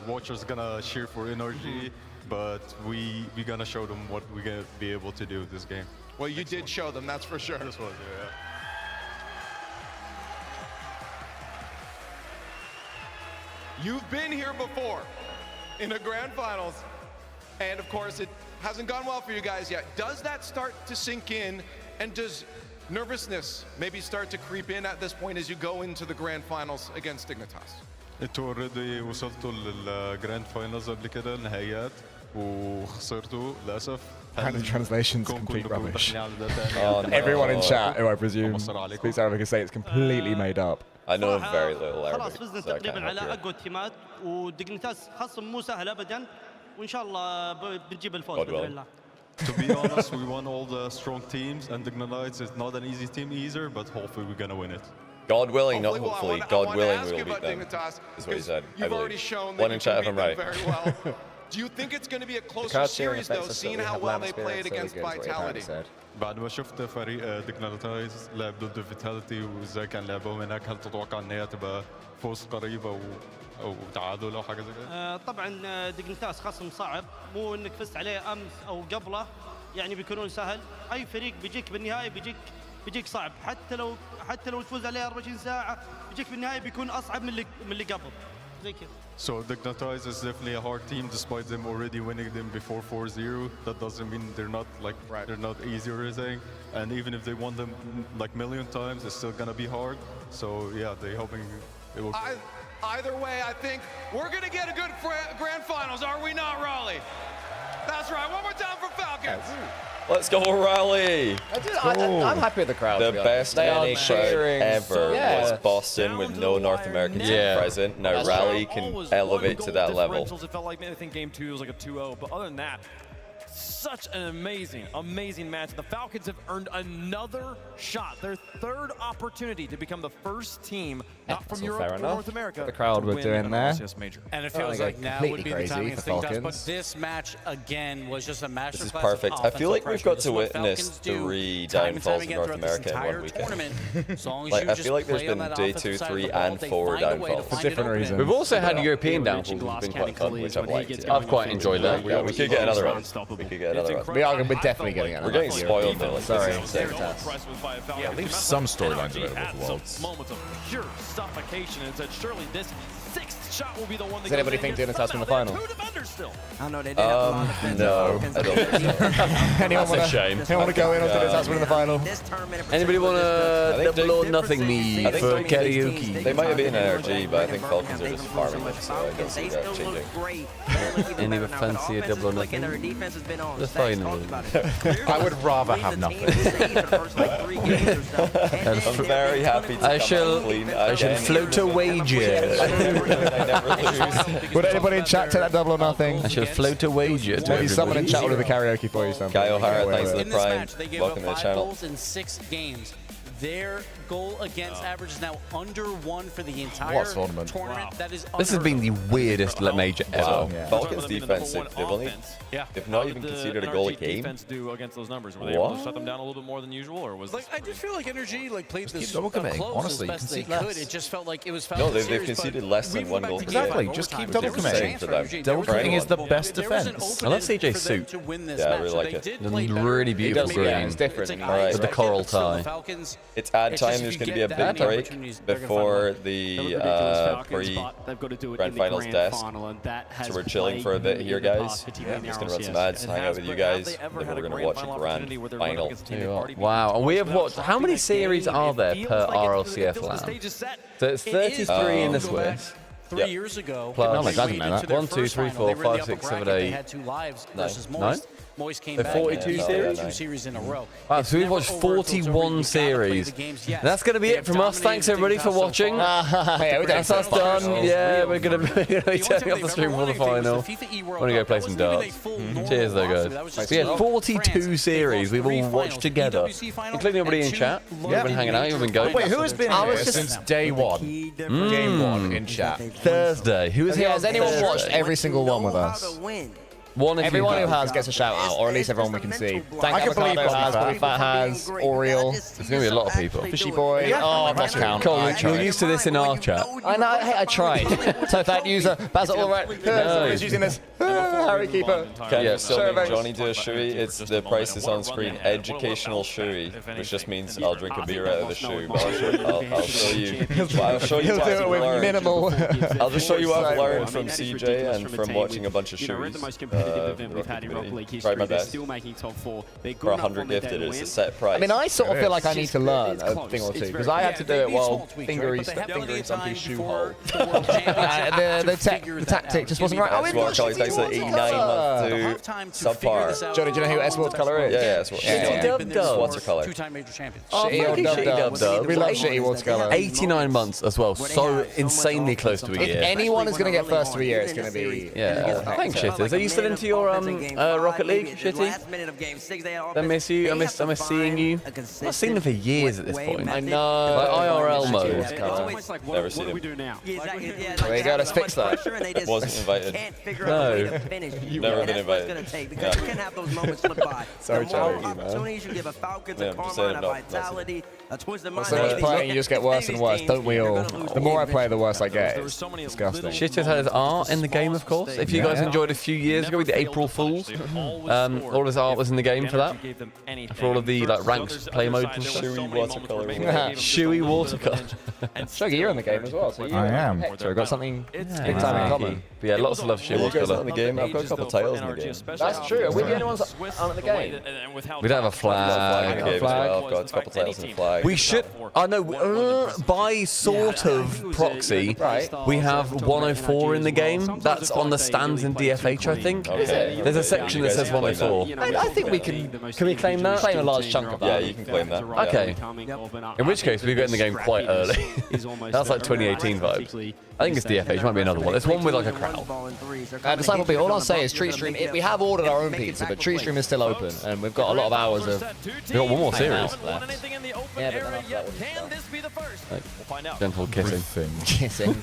[SPEAKER 12] watchers gonna cheer for energy, but we gonna show them what we gonna be able to do this game.
[SPEAKER 9] Well, you did show them, that's for sure.
[SPEAKER 12] This was, yeah.
[SPEAKER 9] You've been here before in the grand finals, and of course it hasn't gone well for you guys yet. Does that start to sink in, and does nervousness maybe start to creep in at this point as you go into the grand finals against Dignitas?
[SPEAKER 12] انتوا already وصلتوا للجراند فاينلز قبل كده النهائيات وخسرتوا للاسف.
[SPEAKER 3] And the translation's complete rubbish.
[SPEAKER 1] No.
[SPEAKER 3] Everyone in chat, who I presume speaks Arabic, can say it's completely made up.
[SPEAKER 1] I know very little Arabic.
[SPEAKER 22] خلاص فزنا تقريبا على اقوى التيمات، وديجنيتاس خصم مو سهل ابدا، وان شاء الله بنجيب الفوز باذن الله.
[SPEAKER 12] To be honest, we won all the strong teams, and Dignitas is not an easy team either, but hopefully we're gonna win it.
[SPEAKER 1] God willing, not hopefully. God willing, we will beat them. Is what he said.
[SPEAKER 9] You've already shown that
[SPEAKER 1] one in chat if I'm right.
[SPEAKER 9] Very well. Do you think it's going to be a closer series though, seeing how well they played against Vitality?
[SPEAKER 12] بعد ما شفت فريق ديجنيتايز لعب ضد فيتاليتي وازاي كان لعبهم هناك، هل تتوقع ان هي تبقى فوز قريبه او تعادل او حاجه زي كده؟
[SPEAKER 22] طبعا ديجنيتاس خصم صعب، مو انك فزت عليه امس او قبله يعني بيكونون سهل. اي فريق بيجيك بالنهايه بيجيك صعب، حتى لو تفوز عليه 24 ساعه بيجيك بالنهايه بيكون اصعب من اللي قبل زي كذا.
[SPEAKER 12] So Dignitas is definitely a hard team, despite them already winning them before 4-0. That doesn't mean they're not they're not easy or anything. And even if they won them like million times, it's still gonna be hard. So yeah, they're hoping it will.
[SPEAKER 9] Either way, I think we're gonna get a good grand finals, are we not, Raleigh? That's right. One more time for Falcons.
[SPEAKER 1] Let's go, Raleigh!
[SPEAKER 3] I'm happy with the crowd.
[SPEAKER 1] The best NA crowd ever was Boston with no North American team present. Now Raleigh can elevate to that level.
[SPEAKER 7] It felt like, I think game 2 was like a 2-0, but other than that, such an amazing match. The Falcons have earned another shot, their 3rd opportunity to become the first team, not from Europe or North America,
[SPEAKER 3] the crowd were doing there.
[SPEAKER 6] And it feels like now would be the time against Dignitas, but this match again was just a masterclass.
[SPEAKER 1] This is perfect. I feel like we've got to witness 3 downfalls in North America in one weekend. I feel like there's been day 2, 3, and 4 downfalls.
[SPEAKER 3] For different reasons.
[SPEAKER 2] We've also had European downfalls, which has been quite fun, which I've liked. I've quite enjoyed that.
[SPEAKER 1] Yeah, we could get another one. We could get another one.
[SPEAKER 3] We're definitely getting it.
[SPEAKER 1] We're getting spoiled though. Like,
[SPEAKER 3] sorry.
[SPEAKER 4] Yeah, leave some storylines available for Worlds.
[SPEAKER 7] Moments of pure suffocation, and said surely this 6th shot will be the one that
[SPEAKER 3] Does anybody think Dignitas win the final?
[SPEAKER 5] I know they did have a lot of
[SPEAKER 1] no, I don't think so.
[SPEAKER 3] Anyone
[SPEAKER 2] That's a shame.
[SPEAKER 3] Anyone want to go in on Dignitas winning the final?
[SPEAKER 2] Anybody want to double or nothing me for karaoke?
[SPEAKER 1] They might have been NRG, but I think Falcons are just farming it, so I don't see that changing.
[SPEAKER 2] Any fancy a double or nothing?
[SPEAKER 5] Their defense has been
[SPEAKER 2] The final.
[SPEAKER 4] I would rather have nothing.
[SPEAKER 1] I'm very happy to
[SPEAKER 2] I shall float a wager.
[SPEAKER 3] Would anybody in chat take that double or nothing?
[SPEAKER 2] I shall float a wager.
[SPEAKER 3] Maybe someone in chat will do the karaoke for you.
[SPEAKER 1] Guy O'Hara, thanks for the
[SPEAKER 6] In this
[SPEAKER 1] prime.
[SPEAKER 6] match, they gave
[SPEAKER 1] Welcome to
[SPEAKER 6] up
[SPEAKER 1] the
[SPEAKER 6] 5
[SPEAKER 1] channel.
[SPEAKER 6] goals in 6 games. Their goal against average is now under 1 for the entire tournament. That is
[SPEAKER 2] This has been the weirdest major ever.
[SPEAKER 1] Wow. Falcons defense, they've not even conceded a goal a game.
[SPEAKER 7] Defense do against those numbers? Were they able to shut them down a little bit more than usual, or was
[SPEAKER 6] I just feel like Energy played this
[SPEAKER 4] double committing.
[SPEAKER 6] close
[SPEAKER 4] Honestly,
[SPEAKER 6] as best they
[SPEAKER 4] concede
[SPEAKER 6] could.
[SPEAKER 4] less.
[SPEAKER 6] It just felt like it was
[SPEAKER 1] No, they've conceded less than 1 goal per game.
[SPEAKER 4] Exactly. Just keep double committing. Double
[SPEAKER 1] For
[SPEAKER 4] committing is the
[SPEAKER 1] anyone.
[SPEAKER 4] best defense.
[SPEAKER 2] I love CJ's suit.
[SPEAKER 1] Yeah, I really like it.
[SPEAKER 2] The really beautiful green.
[SPEAKER 3] Yeah, it's different.
[SPEAKER 1] Alright.
[SPEAKER 2] With the coral tie.
[SPEAKER 1] It's ad time. There's going to be a big break before the pre-grand finals desk. So we're chilling for a bit here, guys. I'm just going to run some ads, hang out with you guys, and then we're going to watch a grand final.
[SPEAKER 2] Wow, and we have watched. How many series are there per RLCS LAN? So it's 33 in the Swiss.
[SPEAKER 6] 3 years ago.
[SPEAKER 2] Plus,
[SPEAKER 3] Oh my God, I didn't know that.
[SPEAKER 2] 1, 2, 3, 4, 5, 6, 7, 8.
[SPEAKER 6] They had 2 lives versus
[SPEAKER 2] Nine?
[SPEAKER 6] Moist. Moist came
[SPEAKER 2] So
[SPEAKER 6] back
[SPEAKER 2] 42
[SPEAKER 6] and
[SPEAKER 2] series?
[SPEAKER 6] 2 series in a row.
[SPEAKER 2] Wow, so we've watched 41 series. That's going to be it from us. Thanks everybody for watching. That's us done. Yeah, we're going to be turning off the stream for the final. We're going to go play some darts. Cheers though, guys. We had 42 series we've all watched together, including everybody in chat. You've been hanging out, you've been going.
[SPEAKER 4] Wait, who has been here since day 1? Game 1 in chat.
[SPEAKER 2] Thursday. Who was here?
[SPEAKER 3] Has anyone watched every single one with us? Everyone who has gets a shout out, or at least everyone we can see. Thank Avocado has, Bobby Fat has, Oriel.
[SPEAKER 2] There's going to be a lot of people.
[SPEAKER 3] Fishy Boy. Oh, I've lost count.
[SPEAKER 2] Cole, you're used to this in our chat.
[SPEAKER 3] I know, I tried. So that user, Basil, all right. Who's using this? Harry Keeper.
[SPEAKER 1] Can you still make Johnny do a shoey? It's the price is on screen. Educational shoey, which just means I'll drink a beer out of the shoe. But I'll show you. I'll show you
[SPEAKER 3] He'll
[SPEAKER 1] what
[SPEAKER 3] do it
[SPEAKER 1] I've
[SPEAKER 3] with
[SPEAKER 1] learned.
[SPEAKER 3] minimal.
[SPEAKER 1] I'll just show you what I've learned from CJ and from watching a bunch of shoeys. Try my best. For 100 gifted, it's a set price.
[SPEAKER 3] I mean, I sort of feel like I need to learn a thing or two because I had to do it while fingering somebody's shoe hole. The tactic just wasn't right.
[SPEAKER 1] That's what Charlie thanks for 89 months to subpar.
[SPEAKER 3] Johnny, do you know who S-Ward's colour is?
[SPEAKER 1] Yeah, Shitty Watercolor.
[SPEAKER 6] 2-time major champions.
[SPEAKER 3] Shitty Dub. We love Shitty Watercolor.
[SPEAKER 2] 89 months as well. So insanely close to a
[SPEAKER 3] If
[SPEAKER 2] year.
[SPEAKER 3] anyone is going to get first to a year, it's going to be.
[SPEAKER 2] Yeah. Thanks, Shitters. Are you still into your Rocket League, Shitty? I miss you. I miss seeing you. I've not seen them for years at this point.
[SPEAKER 3] I know.
[SPEAKER 2] Like IRL mode.
[SPEAKER 1] Never seen him.
[SPEAKER 3] There you go. Let's fix that.
[SPEAKER 1] Wasn't invited.
[SPEAKER 2] No.
[SPEAKER 1] Never been invited.
[SPEAKER 3] Sorry, Charlie.
[SPEAKER 1] Yeah, I'm just saying I'm not.
[SPEAKER 3] So much playing, you just get worse and worse, don't we all? The more I play, the worse I get. It's disgusting.
[SPEAKER 2] Shitters had his art in the game, of course. If you guys enjoyed a few years ago with the April Fools, all his art was in the game for that. For all of the ranked play modes and stuff.
[SPEAKER 1] Shoey watercolor.
[SPEAKER 2] Shoey watercolor.
[SPEAKER 3] Shoggy, you're in the game as well. So
[SPEAKER 4] I am.
[SPEAKER 3] So we've got something big time in common.
[SPEAKER 2] But yeah, lots of love for Shoey
[SPEAKER 1] You guys not
[SPEAKER 2] watercolor.
[SPEAKER 1] in the game? I've got a couple titles in the game.
[SPEAKER 3] That's true. Are we the only ones that aren't in the game?
[SPEAKER 2] We don't have a flag.
[SPEAKER 1] I've got a flag. I've got a couple titles in the flag.
[SPEAKER 2] We should. I know. By sort of proxy, we have 104 in the game. That's on the stands in DFH, I think.
[SPEAKER 1] Okay.
[SPEAKER 2] There's a section that says 104.
[SPEAKER 3] I think we can.
[SPEAKER 2] Can we claim that?
[SPEAKER 3] Claim a large chunk of
[SPEAKER 1] Yeah,
[SPEAKER 3] that.
[SPEAKER 1] you can claim that.
[SPEAKER 2] Okay. In which case, we got in the game quite early. That's like 2018 vibes. I think it's DFH. Might be another one. It's one with like a crowd.
[SPEAKER 3] Disciple B, all I'll say is Tree Stream, we have ordered our own pizza, but Tree Stream is still open, and we've got a lot of hours of.
[SPEAKER 2] We've got one more series.
[SPEAKER 3] Yeah, but then after
[SPEAKER 2] Gentle kissing.
[SPEAKER 3] kissing.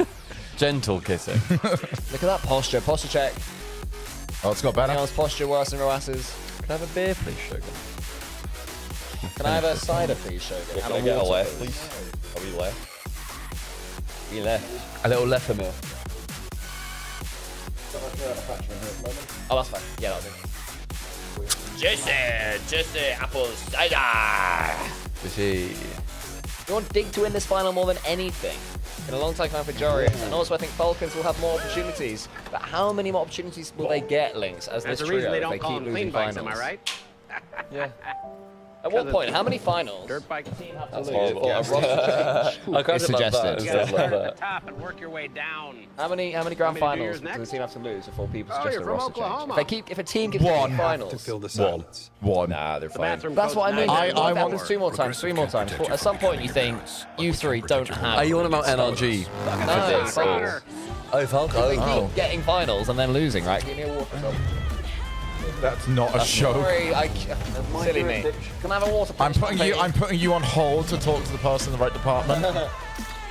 [SPEAKER 2] Gentle kissing.
[SPEAKER 3] Look at that posture. Posture check.
[SPEAKER 4] Oh, it's got better.
[SPEAKER 3] Anyone's posture worse than Roas's?
[SPEAKER 2] Can I have a beer, please, Sugar?
[SPEAKER 3] Can I have a cider, please, Shogun?
[SPEAKER 1] Can I get a left, please? Are we left?
[SPEAKER 3] We left.
[SPEAKER 2] A little left of me.
[SPEAKER 3] Oh, that's fine. Yeah, that'll do. Jesse, apple cider.
[SPEAKER 2] Jesse.
[SPEAKER 3] You want Dig to win this final more than anything. In a long time for Jorius. And also I think Falcons will have more opportunities. But how many more opportunities will they get, Lynx, as this trio if they keep losing finals?
[SPEAKER 15] Am I right?
[SPEAKER 3] Yeah. At what point? How many finals?
[SPEAKER 15] Dirt bike.
[SPEAKER 1] That's horrible.
[SPEAKER 2] I kind of
[SPEAKER 3] suggested.
[SPEAKER 15] You gotta start at the top and work your way down.
[SPEAKER 3] How many grand finals
[SPEAKER 15] years
[SPEAKER 3] does the team have to lose before people
[SPEAKER 15] Oh,
[SPEAKER 3] suggest
[SPEAKER 15] you're
[SPEAKER 3] a
[SPEAKER 15] from
[SPEAKER 3] roster change?
[SPEAKER 15] Oklahoma.
[SPEAKER 3] If a team gets to finals,
[SPEAKER 16] To fill the silence.
[SPEAKER 4] One.
[SPEAKER 1] Nah, they're fine.
[SPEAKER 3] that's what I mean.
[SPEAKER 4] I
[SPEAKER 3] What if it
[SPEAKER 4] want
[SPEAKER 3] happens 2 more times, 3 more times. At some point, you think you three don't have.
[SPEAKER 2] Are you on about NRG?
[SPEAKER 3] No, Falcon.
[SPEAKER 2] Oh, Falcon.
[SPEAKER 3] They
[SPEAKER 2] Oh.
[SPEAKER 3] keep getting finals and then losing, right? Give me a water.
[SPEAKER 4] That's not a show.
[SPEAKER 3] Sorry, silly me. Can I have a water?
[SPEAKER 4] I'm putting you on hold to talk to the person in the right department.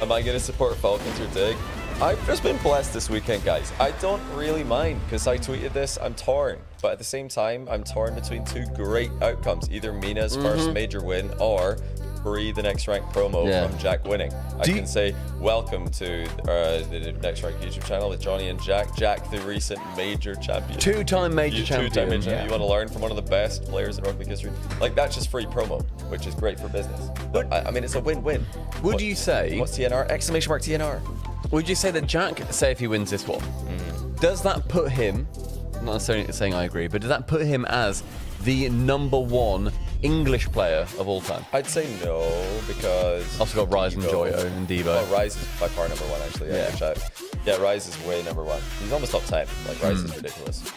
[SPEAKER 1] Am I going to support Falcons or Dig? I've just been blessed this weekend, guys. I don't really mind because I tweeted this. I'm torn, but at the same time, I'm torn between 2 great outcomes: either Mina's first major win or Bree, the next rank promo from Jack winning. I can say welcome to the next rank YouTube channel with Johnny and Jack. Jack, the recent major champion.
[SPEAKER 2] 2-time major champion.
[SPEAKER 1] 2-time major champion. You want to learn from one of the best players in Rocket League history? Like, that's just free promo, which is great for business. But I mean, it's a win-win.
[SPEAKER 2] Would you say?
[SPEAKER 1] What's TNR? Exclamation mark TNR.
[SPEAKER 2] Would you say that Jack, say if he wins this one, does that put him, not necessarily saying I agree, but does that put him as the #1 English player of all time?
[SPEAKER 1] I'd say no, because
[SPEAKER 2] also got Rise and Joyo and Devo.
[SPEAKER 1] Oh, Rise is by far #1 actually. Yeah, good shout. Yeah, Rise is way #1. He's almost top 10. Like, Rise is ridiculous.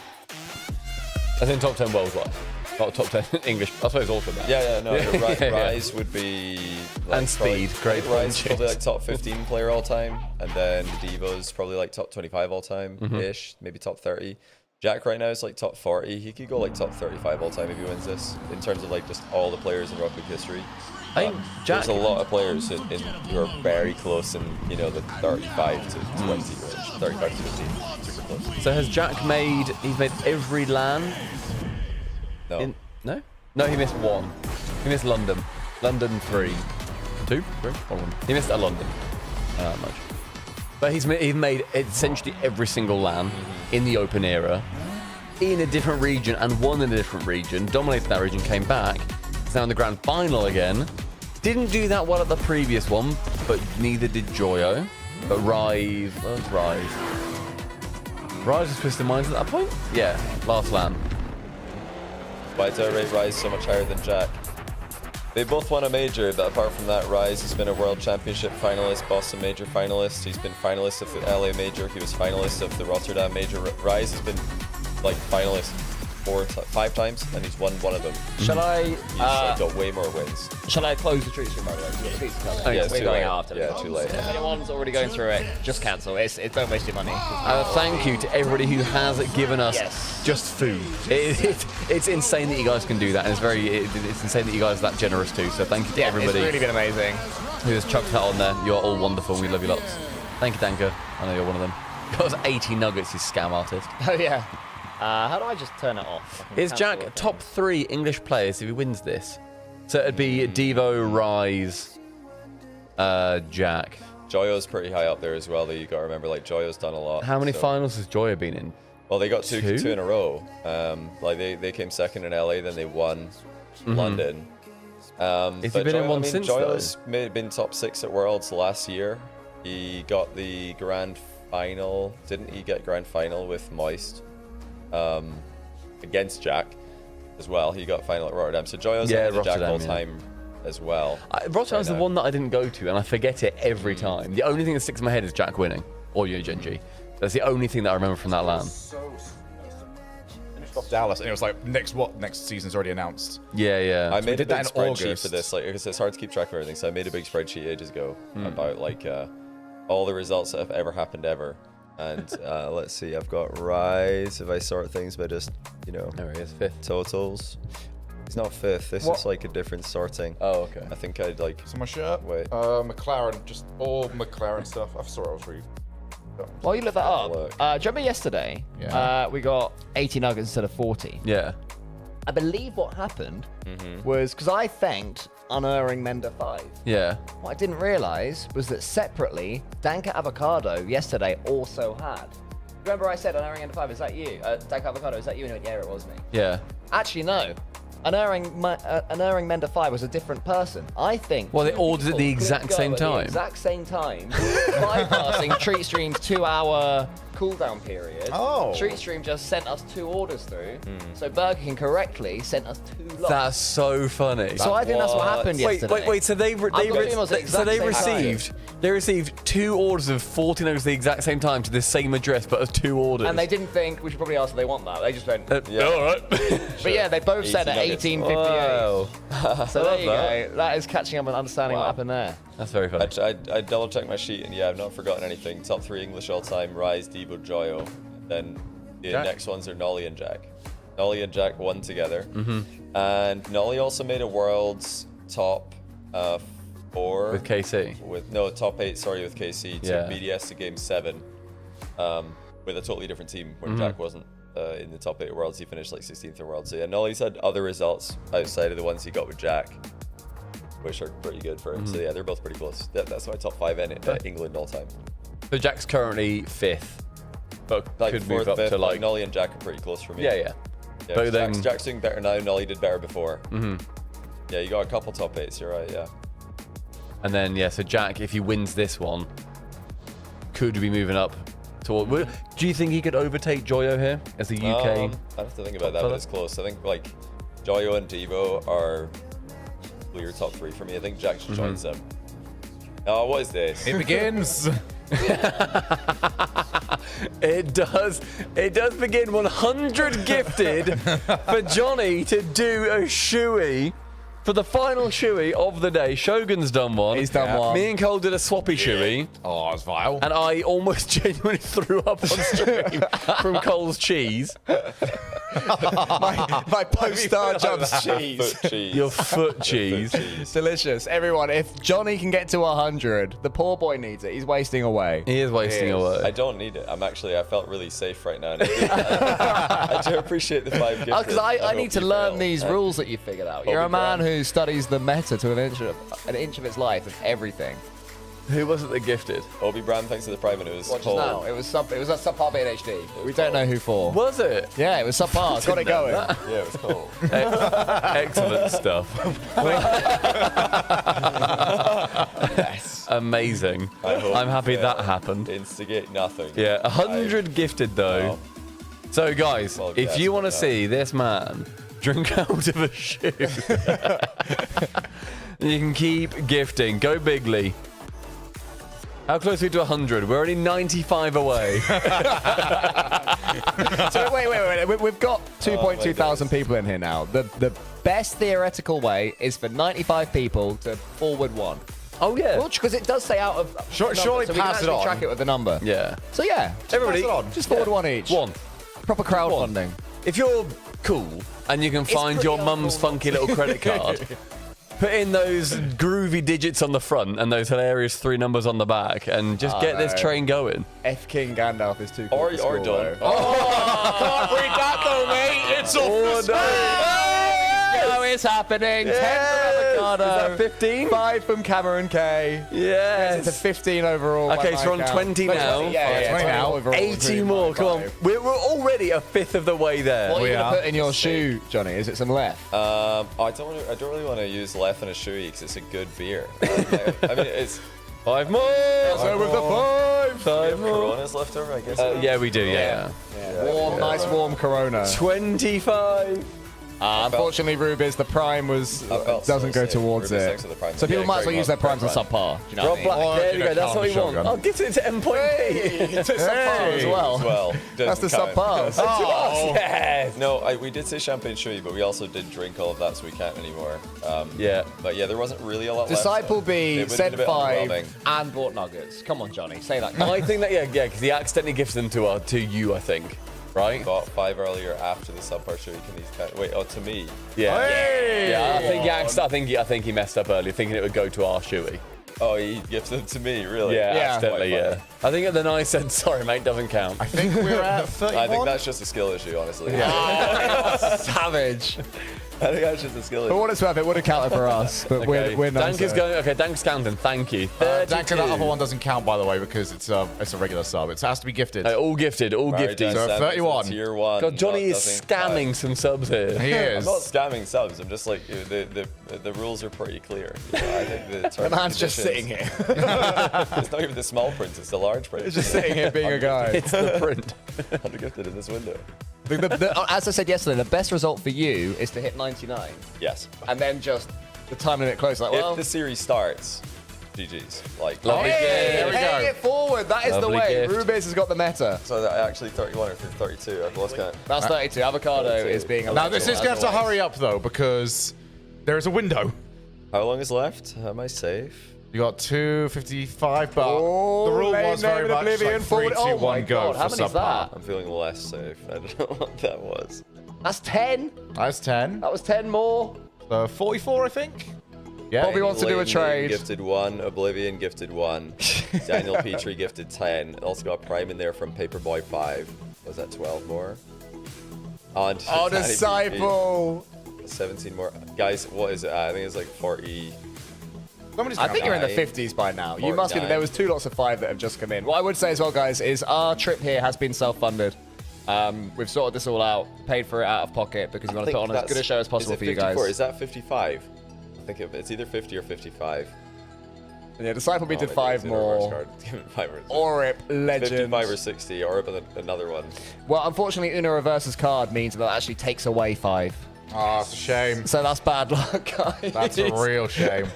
[SPEAKER 2] I think top 10 worldwide. Not top 10 English. I suppose also that.
[SPEAKER 1] Yeah, no. Rise would be like,
[SPEAKER 2] and Speed, great.
[SPEAKER 1] Rise is probably like top 15 player all time, and then Devo's probably like top 25 all time ish, maybe top 30. Jack right now is like top 40. He could go like top 35 all time if he wins this, in terms of like just all the players in Rocket League history.
[SPEAKER 2] I think Jack,
[SPEAKER 1] there's a lot of players who are very close in, you know, the 35 to 20 range, 35 to 15, super close.
[SPEAKER 2] So has Jack he's made every LAN?
[SPEAKER 1] No.
[SPEAKER 2] No, he missed 1. He missed London. London 3. 2? 3? 1. He missed at London. Not that much. But he's made essentially every single LAN in the open era, in a different region, and won in a different region, dominated that region, came back, is now in the grand final again. Didn't do that well at the previous one, but neither did Joyo. But Rise, where's Rise? Rise was twisted minds at that point? Yeah, last LAN.
[SPEAKER 1] Why do I rate Rise so much higher than Jack? They both won a major, but apart from that, Rise has been a World Championship finalist, Boston Major finalist. He's been finalist of the LA Major. He was finalist of the Rotterdam Major. Rise has been like finalist 5 times, and he's won 1 of them.
[SPEAKER 3] Shall I?
[SPEAKER 1] He's got way more wins.
[SPEAKER 3] Shall I close the treats room, by the way? The treats are coming.
[SPEAKER 1] Yeah,
[SPEAKER 3] we're going out after
[SPEAKER 1] Yeah,
[SPEAKER 3] this.
[SPEAKER 1] too late.
[SPEAKER 3] If anyone's already going through it, just cancel. Don't waste your money.
[SPEAKER 2] Thank you to everybody who has given us just food. It's insane that you guys can do that, and it's insane that you guys are that generous too. So thank you to everybody.
[SPEAKER 3] It's really been amazing.
[SPEAKER 2] Who has chucked that on there. You're all wonderful. We love you lots. Thank you, Danka. I know you're one of them. Got us 80 nuggets, you scam artist.
[SPEAKER 3] Oh yeah. How do I just turn it off?
[SPEAKER 2] Is Jack top 3 English players if he wins this? So it'd be Devo, Rise, Jack.
[SPEAKER 1] Joyo's pretty high up there as well, though. You got to remember, like, Joyo's done a lot.
[SPEAKER 2] How many finals has Joyo been in?
[SPEAKER 1] Well, they got two in a row. Like they came second in LA, then they won London.
[SPEAKER 2] Has he been in one since?
[SPEAKER 1] Joyo's been top 6 at Worlds last year. He got the grand final. Didn't he get grand final with Moist against Jack as well? He got final at Rotterdam. So Joyo's the Jack all time as well.
[SPEAKER 2] Rotterdam's the one that I didn't go to, and I forget it every time. The only thing that sticks in my head is Jack winning, or Genji. That's the only thing that I remember from that LAN.
[SPEAKER 4] Finished off Dallas, and it was like next season's already announced.
[SPEAKER 2] Yeah.
[SPEAKER 1] I made a big spreadsheet for this, like, because it's hard to keep track of everything. So I made a big spreadsheet ages ago about like all the results that have ever happened ever. And let's see, I've got Rise. If I sort things by just,
[SPEAKER 2] there he is, 5th
[SPEAKER 1] totals. He's not 5th. This is like a different sorting.
[SPEAKER 2] Oh, okay.
[SPEAKER 1] I think I'd like.
[SPEAKER 4] So my shirt.
[SPEAKER 1] Wait.
[SPEAKER 4] McLaren, just all McLaren stuff. I thought I was reading.
[SPEAKER 3] While you look that up, do you remember yesterday?
[SPEAKER 4] Yeah.
[SPEAKER 3] We got 80 nuggets instead of 40.
[SPEAKER 2] Yeah.
[SPEAKER 3] I believe what happened was because I thanked Unerring Mender 5.
[SPEAKER 2] Yeah.
[SPEAKER 3] What I didn't realize was that separately, Danka Avocado yesterday also had. Remember I said Unerring Mender 5, is that you? Danka Avocado, is that you? And he went, yeah, it was me.
[SPEAKER 2] Yeah.
[SPEAKER 3] Actually, no. Unerring Mender 5 was a different person. I think.
[SPEAKER 2] Well, they all did it at the exact same time.
[SPEAKER 3] Exact same time, bypassing Treat Stream's 2-hour cooldown period,
[SPEAKER 4] Oh.
[SPEAKER 3] Stream just sent us 2 orders through. So Burger King correctly sent us 2 lots.
[SPEAKER 2] That's so funny.
[SPEAKER 3] So I think that's what happened yesterday.
[SPEAKER 2] Wait. So they received 2 orders of 40 nuggets at the exact same time to the same address, but as 2 orders.
[SPEAKER 3] And they didn't think we should probably ask if they want that. They just went,
[SPEAKER 2] yeah, all right.
[SPEAKER 3] But yeah, they both said at 1858.
[SPEAKER 2] Wow.
[SPEAKER 3] So there you go. That is catching up and understanding what happened there.
[SPEAKER 2] That's very funny.
[SPEAKER 1] I double checked my sheet, and yeah, I've not forgotten anything. Top 3 English all time: Rise, Debo, Joyo. Then the next ones are Nolly and Jack. Nolly and Jack won together, and Nolly also made a world's top 4
[SPEAKER 2] with KC.
[SPEAKER 1] Top 8. Sorry, with KC. Took BDS to Game 7, with a totally different team where Jack wasn't in the top 8 worlds. He finished like 16th in worlds. So yeah, Nolly's had other results outside of the ones he got with Jack, which are pretty good for him. So yeah, they're both pretty close. That's my top 5 in England all time.
[SPEAKER 2] So Jack's currently 5th, but
[SPEAKER 1] Like
[SPEAKER 2] could
[SPEAKER 1] 4th,
[SPEAKER 2] move up
[SPEAKER 1] 5th,
[SPEAKER 2] to like.
[SPEAKER 1] Nolly and Jack are pretty close for me.
[SPEAKER 2] Yeah.
[SPEAKER 1] But Jack's doing better now. Nolly did better before. Yeah, you got a couple top 8s. You're right. Yeah.
[SPEAKER 2] And then so Jack, if he wins this one, could be moving up toward. Do you think he could overtake Joyo here as the UK?
[SPEAKER 1] I'd have to think about that, but it's close. I think like Joyo and Devo are clear top 3 for me. I think Jack just joins them. Oh, what is this?
[SPEAKER 4] It begins.
[SPEAKER 2] It does begin 100 gifted for Johnny to do a shoey for the final shoey of the day. Shogun's done one.
[SPEAKER 3] He's done one.
[SPEAKER 2] Me and Cole did a swappy shoey.
[SPEAKER 4] Oh, it's vile.
[SPEAKER 2] And I almost genuinely threw up on stream from Cole's cheese.
[SPEAKER 3] my post-star jumps cheese.
[SPEAKER 1] Foot cheese.
[SPEAKER 2] Your foot cheese.
[SPEAKER 3] Delicious. Everyone, if Johnny can get to 100, the poor boy needs it. He's wasting away.
[SPEAKER 2] He is wasting away.
[SPEAKER 1] I don't need it. I felt really safe right now. I do appreciate the 5 gifts.
[SPEAKER 3] Because I need to learn these rules that you figured out. You're a man who studies the meta to an inch of its life of everything.
[SPEAKER 2] Who was it that gifted?
[SPEAKER 1] Obi Brand, thanks to the prime, and it was Cole.
[SPEAKER 3] No, it was a subpar bit HD. We don't know who for.
[SPEAKER 2] Was it?
[SPEAKER 3] Yeah, it was subpar. Got it going.
[SPEAKER 1] Yeah, it was cool.
[SPEAKER 2] Excellent stuff.
[SPEAKER 3] Yes.
[SPEAKER 2] Amazing. I'm happy that happened.
[SPEAKER 1] Instigate nothing.
[SPEAKER 2] Yeah, 100 gifted though. So guys, if you want to see this man drink out of a shoe, you can keep gifting. Go bigly. How close are we to 100? We're only 95 away.
[SPEAKER 3] So wait. We've got 2.2 thousand people in here now. The best theoretical way is for 95 people to forward 1.
[SPEAKER 2] Oh yeah.
[SPEAKER 3] Well, because it does say out of
[SPEAKER 4] Surely
[SPEAKER 3] so
[SPEAKER 4] pass
[SPEAKER 3] we
[SPEAKER 4] it
[SPEAKER 3] can
[SPEAKER 4] on.
[SPEAKER 3] track it with the number.
[SPEAKER 2] Yeah.
[SPEAKER 3] So yeah,
[SPEAKER 2] Everybody,
[SPEAKER 3] just forward 1 each.
[SPEAKER 2] 1.
[SPEAKER 3] Proper crowdfunding.
[SPEAKER 2] If you're cool and you can find your mum's funky little credit card, put in those groovy digits on the front and those hilarious 3 numbers on the back, and just get this train going.
[SPEAKER 3] F King Gandalf is too cool.
[SPEAKER 1] Or don't.
[SPEAKER 3] Can't read that though, mate. It's off the Oh, it's happening. 10 from Avocado.
[SPEAKER 2] Is that 15?
[SPEAKER 3] 5 from Cameron K.
[SPEAKER 2] Yes.
[SPEAKER 3] It's a 15 overall.
[SPEAKER 2] Okay, so we're on 20 now.
[SPEAKER 3] 20 now. Overall,
[SPEAKER 2] 80 more. Come on. We're already a 5th of the way there.
[SPEAKER 3] What are you going to put in your shoe, Johnny? Is it some left?
[SPEAKER 1] I don't really want to use left in a shoey because it's a good beer. I mean, it's
[SPEAKER 2] 5 more.
[SPEAKER 3] So with the 5.
[SPEAKER 1] 5 more. Coronas left over, I guess.
[SPEAKER 2] Yeah, we do. Yeah.
[SPEAKER 3] Warm, nice warm Corona.
[SPEAKER 2] 25.
[SPEAKER 3] Unfortunately, Rubiz, the prime doesn't go towards it. So people might as well use their primes on subpar. Do you know what I mean?
[SPEAKER 2] Black, there you go. That's what we want. I'll get it to endpoint P.
[SPEAKER 3] It's subpar as well. That's the subpar.
[SPEAKER 2] Oh, yes.
[SPEAKER 1] No, we did say champagne shoey, but we also did drink all of that, so we can't anymore.
[SPEAKER 2] Yeah.
[SPEAKER 1] But yeah, there wasn't really a lot
[SPEAKER 3] Disciple
[SPEAKER 1] left.
[SPEAKER 3] B said 5
[SPEAKER 1] underwhelming.
[SPEAKER 3] and bought nuggets. Come on, Johnny, say that.
[SPEAKER 2] I think that because he accidentally gifted them to you, I think. Right?
[SPEAKER 1] Bought 5 earlier after the subpar shoey. Can these wait? Oh, to me.
[SPEAKER 2] Yeah.
[SPEAKER 3] Hey!
[SPEAKER 2] Yeah. I think he messed up earlier, thinking it would go to our shoey.
[SPEAKER 1] Oh, he gifted it to me, really?
[SPEAKER 2] Yeah, accidentally. Yeah. I think then I said, "Sorry, mate, doesn't count."
[SPEAKER 4] I think we're at 31.
[SPEAKER 1] I think that's just a skill issue, honestly.
[SPEAKER 3] Yeah. Savage.
[SPEAKER 1] I think that's just a skill.
[SPEAKER 3] For what it's worth, it would have counted for us, but
[SPEAKER 2] Okay.
[SPEAKER 3] we're not.
[SPEAKER 2] Dank is going. Okay, Dank's counting. Thank you.
[SPEAKER 4] Dank,
[SPEAKER 2] 32.
[SPEAKER 4] that other one doesn't count, by the way, because it's a regular sub. It has to be gifted.
[SPEAKER 2] All gifted. All gifted.
[SPEAKER 4] So 31.
[SPEAKER 1] Tier 1.
[SPEAKER 2] God, Johnny is scamming some subs here.
[SPEAKER 4] He is.
[SPEAKER 1] I'm not scamming subs. I'm just like the rules are pretty clear. You know, I think
[SPEAKER 3] The man's just sitting here.
[SPEAKER 1] It's not even the small print. It's the large print.
[SPEAKER 3] He's just sitting here being a guy.
[SPEAKER 2] It's the print.
[SPEAKER 1] Ungifted in this window.
[SPEAKER 3] As I said yesterday, the best result for you is to hit 99.
[SPEAKER 1] Yes.
[SPEAKER 3] And then just the time limit close. Like, well,
[SPEAKER 1] If the series starts, GG's. Like,
[SPEAKER 3] there we go. Pay it forward. That is
[SPEAKER 2] Lovely
[SPEAKER 3] the way.
[SPEAKER 2] gift.
[SPEAKER 3] Rubis has got the meta.
[SPEAKER 1] so that actually 31 or 32. I've lost count.
[SPEAKER 3] That's 32. Avocado is being a
[SPEAKER 4] Now, this is going to have to hurry up, though, because there is a window.
[SPEAKER 1] How long is left? Am I safe?
[SPEAKER 4] You got 2:55, but
[SPEAKER 3] Oh,
[SPEAKER 4] the rule
[SPEAKER 3] lane
[SPEAKER 4] was very
[SPEAKER 3] name
[SPEAKER 4] much
[SPEAKER 3] Oblivion
[SPEAKER 4] like 3,
[SPEAKER 3] forward.
[SPEAKER 4] 2,
[SPEAKER 3] Oh
[SPEAKER 4] 1,
[SPEAKER 3] my
[SPEAKER 4] go
[SPEAKER 3] God,
[SPEAKER 4] for
[SPEAKER 3] how many is
[SPEAKER 4] subpar.
[SPEAKER 3] that?
[SPEAKER 1] I'm feeling less safe. I don't know what that was.
[SPEAKER 3] That's 10.
[SPEAKER 4] That's 10.
[SPEAKER 3] That was 10 more.
[SPEAKER 4] 44, I think. Yeah.
[SPEAKER 3] Bobby wants to do a
[SPEAKER 1] Lane
[SPEAKER 3] trade.
[SPEAKER 1] Gifted 1. Oblivion gifted 1. Daniel Petrie gifted 10. Also got Prime in there from Paperboy 5. Was that 12 more? And
[SPEAKER 3] Oh,
[SPEAKER 1] Danny
[SPEAKER 3] Disciple.
[SPEAKER 1] Petrie, 17 more. Guys, what is it? I think it's like 40.
[SPEAKER 3] I think you're in the 50s by now. You must be. There was 2 lots of 5 that have just come in. What I would say as well, guys, is our trip here has been self-funded. We've sorted this all out, paid for it out of pocket because we want to put on as good a show as possible for you guys.
[SPEAKER 1] Is that 55? I think it's either 50 or 55.
[SPEAKER 3] And yeah, Disciple B did 5 more. Orip, legend.
[SPEAKER 1] 55 or 60, or another one.
[SPEAKER 3] Well, unfortunately, Una Reverse's card means that it actually takes away 5.
[SPEAKER 4] Oh, it's a shame.
[SPEAKER 3] So that's bad luck, guys.
[SPEAKER 4] That's a real shame.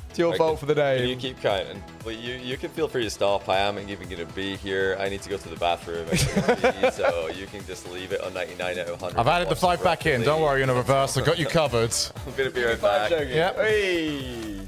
[SPEAKER 3] It's your fault for the day.
[SPEAKER 1] You keep counting. Well, you can feel free to stop. I am even going to be here. I need to go to the bathroom. So you can just leave it on 99 out of 100.
[SPEAKER 4] I've added the 5 back in. Don't worry, in a reverse. I've got you covered.
[SPEAKER 1] I'm going to be right back.
[SPEAKER 4] Yep.
[SPEAKER 3] Hey.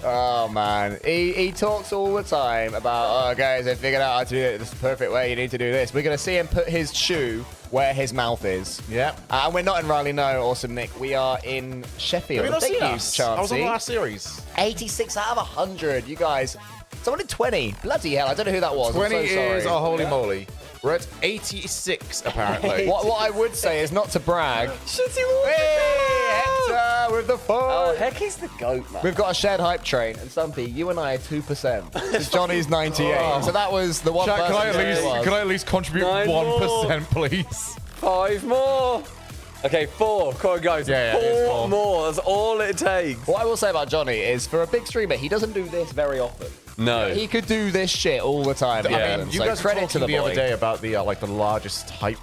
[SPEAKER 3] Oh man, he talks all the time about, oh guys, I figured out how to do it. This is the perfect way. You need to do this. We're gonna see him put his shoe where his mouth is.
[SPEAKER 4] Yep.
[SPEAKER 3] And we're not in Raleigh, no, awesome Nick. We are in Sheffield.
[SPEAKER 4] Have you not
[SPEAKER 3] Thank
[SPEAKER 4] seen
[SPEAKER 3] you,
[SPEAKER 4] us?
[SPEAKER 3] Chancey.
[SPEAKER 4] I was on the last series.
[SPEAKER 3] 86 out of 100. You guys, someone did 20. Bloody hell, I don't know who that was.
[SPEAKER 4] 20
[SPEAKER 3] I'm so sorry.
[SPEAKER 4] is a holy moly. We're at 86 apparently.
[SPEAKER 3] What I would say is not to brag.
[SPEAKER 2] Hey,
[SPEAKER 3] Hector with the phone.
[SPEAKER 2] Oh, heck, he's the GOAT, man.
[SPEAKER 3] We've got a shared hype train, and Stumpy, you and I are 2%. Johnny's 98.
[SPEAKER 4] Oh.
[SPEAKER 3] So that was the one
[SPEAKER 4] Chat,
[SPEAKER 3] person.
[SPEAKER 4] can I at least contribute 1%, please?
[SPEAKER 2] 5 more. Okay, 4. Come on, guys.
[SPEAKER 4] Yeah,
[SPEAKER 2] 4 more. That's all it takes.
[SPEAKER 3] What I will say about Johnny is, for a big streamer, he doesn't do this very often.
[SPEAKER 2] No.
[SPEAKER 3] He could do this shit all the time.
[SPEAKER 4] I mean, you guys were
[SPEAKER 3] credit to
[SPEAKER 4] talking
[SPEAKER 3] the
[SPEAKER 4] the
[SPEAKER 3] boy.
[SPEAKER 4] other day about the the largest hype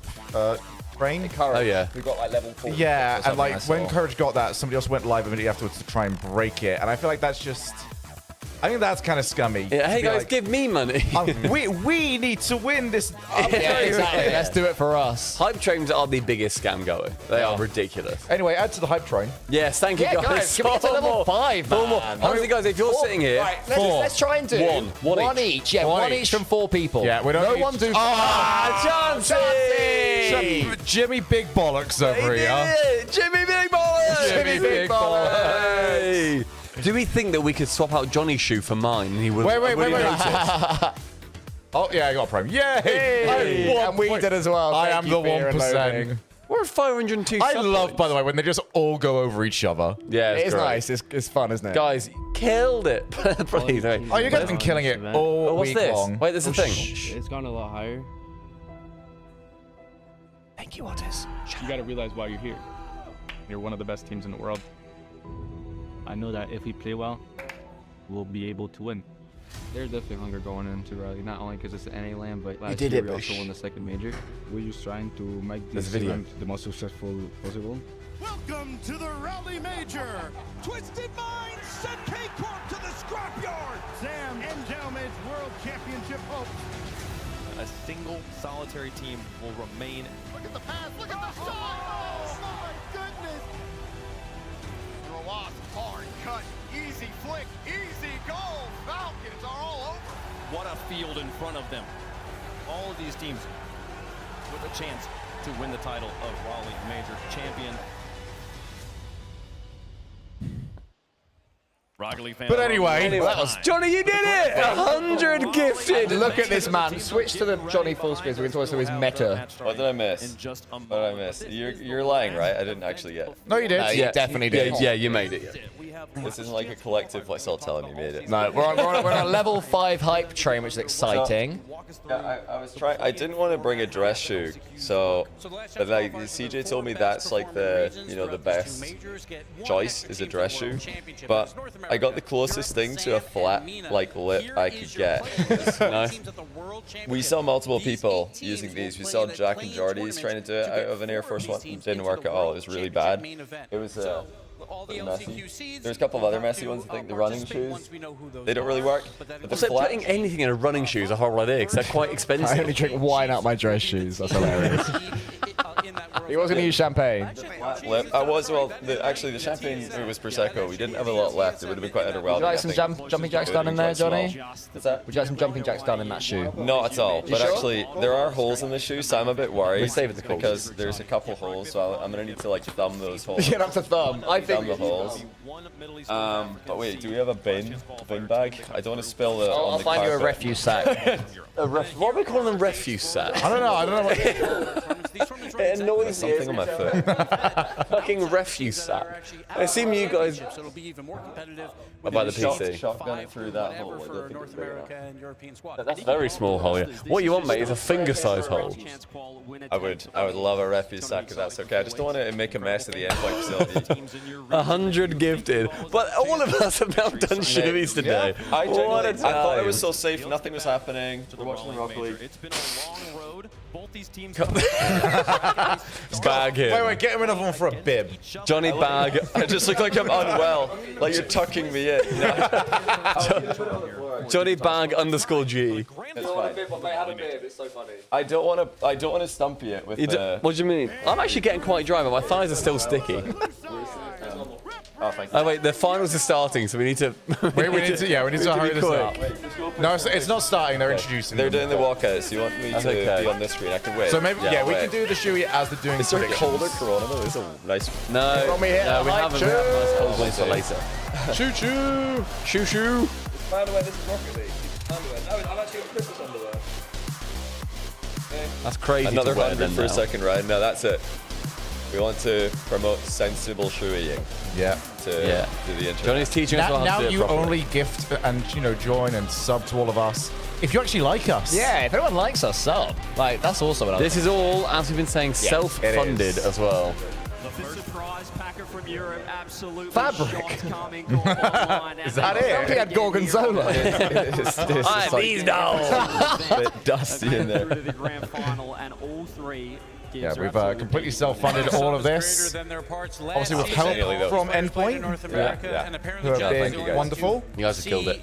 [SPEAKER 4] train.
[SPEAKER 3] Courage.
[SPEAKER 2] Oh, yeah.
[SPEAKER 3] We got like level 4.
[SPEAKER 4] Yeah, and like when Courage got that, somebody else went live immediately afterwards to try and break it, and I feel like that's just. I think that's kind of scummy.
[SPEAKER 2] Yeah, hey, guys,
[SPEAKER 4] like,
[SPEAKER 2] give me money.
[SPEAKER 4] we need to win this.
[SPEAKER 3] Yeah, exactly. Let's do it for us.
[SPEAKER 2] Hype trains are the biggest scam going. They are ridiculous.
[SPEAKER 4] Anyway, add to the hype train.
[SPEAKER 2] Yes, thank you, guys.
[SPEAKER 3] Can we get to level 5, man?
[SPEAKER 2] 4 more. Honestly, guys, if you're sitting here,
[SPEAKER 3] Right, let's try and do one each. Yeah, one each from 4 people.
[SPEAKER 4] Yeah, we don't
[SPEAKER 3] No
[SPEAKER 4] need-
[SPEAKER 3] one do.
[SPEAKER 2] Chancey!
[SPEAKER 4] Jimmy Big Bollocks over here.
[SPEAKER 2] Jimmy Big Baller!
[SPEAKER 4] Jimmy Big
[SPEAKER 2] Hey! Do we think that we could swap out Johnny's shoe for mine and he would
[SPEAKER 4] Wait.
[SPEAKER 2] notice?
[SPEAKER 4] Oh, yeah, I got a prime. Yay!
[SPEAKER 3] Hey, and we did as well.
[SPEAKER 4] I
[SPEAKER 3] Thank
[SPEAKER 4] am
[SPEAKER 3] you
[SPEAKER 4] the
[SPEAKER 3] for your
[SPEAKER 4] 1%.
[SPEAKER 3] loading.
[SPEAKER 2] We're at 502
[SPEAKER 4] I
[SPEAKER 2] sub
[SPEAKER 4] love,
[SPEAKER 2] points.
[SPEAKER 4] by the way, when they just all go over each other.
[SPEAKER 2] Yeah,
[SPEAKER 3] It is
[SPEAKER 2] great.
[SPEAKER 3] nice. It's fun, isn't it?
[SPEAKER 2] Guys, killed it. Please, hey.
[SPEAKER 4] Oh, you guys have been killing it all
[SPEAKER 2] Oh, what's
[SPEAKER 4] week
[SPEAKER 2] this?
[SPEAKER 4] long.
[SPEAKER 2] Wait, there's a thing.
[SPEAKER 14] It's gone a lot higher.
[SPEAKER 3] Thank you, Otis.
[SPEAKER 16] You got to realize why you're here. You're one of the best teams in the world. I know that if we play well, we'll be able to win.
[SPEAKER 14] There's definitely hunger going into Raleigh, not only because it's the NA land, but last
[SPEAKER 3] did
[SPEAKER 14] year
[SPEAKER 3] it,
[SPEAKER 14] we also
[SPEAKER 3] Bish.
[SPEAKER 14] won the second major. We're just trying to make
[SPEAKER 2] There's
[SPEAKER 14] this
[SPEAKER 2] a video.
[SPEAKER 14] event the most successful possible.
[SPEAKER 18] Welcome to the Raleigh Major. Twisted Minds sent K-Corp to the scrapyard. Sam and Jalmade's World Championship hopes.
[SPEAKER 7] A single solitary team will remain.
[SPEAKER 11] Look at the pass, look at the shot! Oh my goodness! Through a loss, hard cut, easy flick, easy goal! Falcons are all over.
[SPEAKER 7] What a field in front of them. All of these teams with a chance to win the title of Raleigh Major champion.
[SPEAKER 4] But anyway,
[SPEAKER 2] that was Johnny. You did it. 100 gifted.
[SPEAKER 3] Look at this man. Switch to the Johnny full screen so we can talk to his meta.
[SPEAKER 1] What did I miss? What did I miss? You're lying, right? I didn't actually get it.
[SPEAKER 4] No, you did.
[SPEAKER 3] You definitely did.
[SPEAKER 2] Yeah, you made it. Yeah.
[SPEAKER 1] This isn't like a collective, like, I'll tell him you made it.
[SPEAKER 3] No, we're on a level 5 hype train, which is exciting.
[SPEAKER 1] Yeah, I was trying. I didn't want to bring a dress shoe, but like CJ told me that's like the the best choice is a dress shoe. But I got the closest thing to a flat like lip I could get. Nice. We saw multiple people using these. We saw Jack and Jordy's trying to do it out of an Air Force One. It didn't work at all. It was really bad. It was messy. There's a couple of other messy ones. I think the running shoes, they don't really work. But the flat,
[SPEAKER 2] putting anything in a running shoe is a horrible idea because they're quite expensive.
[SPEAKER 3] I only drink wine out my dress shoes. That's hilarious. He was going to use champagne.
[SPEAKER 1] I was, actually the champagne, it was Prosecco. We didn't have a lot left. It would have been quite underwhelming.
[SPEAKER 3] Would you like some jumping jacks done in there, Johnny?
[SPEAKER 1] What's that?
[SPEAKER 3] Would you like some jumping jacks done in that shoe?
[SPEAKER 1] Not at all. But
[SPEAKER 3] sure?
[SPEAKER 1] actually, there are holes in the shoe, so I'm a bit worried.
[SPEAKER 2] We're saving the holes.
[SPEAKER 1] Because there's a couple holes, so I'm going to need to like thumb those holes.
[SPEAKER 3] You're going to have to thumb. I think.
[SPEAKER 1] Thumb the holes. But wait, do we have a bin bag? I don't want to spill the.
[SPEAKER 3] I'll find you a refuse sack.
[SPEAKER 2] What are we calling them? Refuse sack?
[SPEAKER 4] I don't know.
[SPEAKER 2] It annoys me.
[SPEAKER 1] Something on my foot.
[SPEAKER 2] Fucking refuse sack. I assume you guys. I'll buy the PC.
[SPEAKER 1] Shotgun through that hole.
[SPEAKER 2] That's a very small hole. Yeah. What you want, mate, is a finger-sized hole.
[SPEAKER 1] I would love a refuse sack if that's okay. I just don't want to make a mess of the endpoint facility.
[SPEAKER 2] 100 gifted, but all of us have now done shimmies today.
[SPEAKER 1] Yeah, I thought it was so safe. Nothing was happening. We're watching the Rocket League.
[SPEAKER 7] It's been a long road. Both these teams.
[SPEAKER 2] Bag him.
[SPEAKER 4] Wait, get him another one for a bib.
[SPEAKER 2] Johnny Bag.
[SPEAKER 1] I just look like I'm unwell. Like you're tucking me in.
[SPEAKER 2] Johnny Bag _G.
[SPEAKER 1] It's fine. It's so funny. I don't want to stumpy it with the.
[SPEAKER 2] What do you mean? I'm actually getting quite dry, but my thighs are still sticky.
[SPEAKER 1] Oh, thank you.
[SPEAKER 2] Oh wait, the finals are starting, so we need to.
[SPEAKER 4] we need to hurry this up. No, it's not starting. They're introducing.
[SPEAKER 1] They're doing the walkouts. You want me to be on this screen? I can wait.
[SPEAKER 4] So maybe we can do the shoey as they're doing.
[SPEAKER 1] Is there a colder Corona? No, it's a nice.
[SPEAKER 2] No, we haven't. We have nice cold ones for later.
[SPEAKER 4] Choo choo,
[SPEAKER 2] choo choo.
[SPEAKER 1] By the way, this is Rocket League. Underwear. I'm actually in Christmas underwear.
[SPEAKER 2] That's crazy.
[SPEAKER 1] Another 100 for a second round. No, that's it. We want to promote sensible shoeing.
[SPEAKER 4] Yeah.
[SPEAKER 1] To do the intro.
[SPEAKER 2] Johnny's teaching us
[SPEAKER 4] now
[SPEAKER 2] how to do it
[SPEAKER 4] you
[SPEAKER 2] properly.
[SPEAKER 4] only gift and join and sub to all of us if you actually like us.
[SPEAKER 3] Yeah, if anyone likes us, sub. Like that's also what
[SPEAKER 2] This is all, as we've been saying, self-funded as well.
[SPEAKER 7] The surprise packer from Europe, absolutely.
[SPEAKER 3] Fabric.
[SPEAKER 4] Is that it?
[SPEAKER 3] We had Gorgonzola.
[SPEAKER 2] These dolls.
[SPEAKER 1] A bit dusty in there.
[SPEAKER 7] The grand final and all three.
[SPEAKER 4] Yeah, we've completely self-funded all of this. Obviously, with help from Endpoint, who have been wonderful.
[SPEAKER 2] You guys have killed it.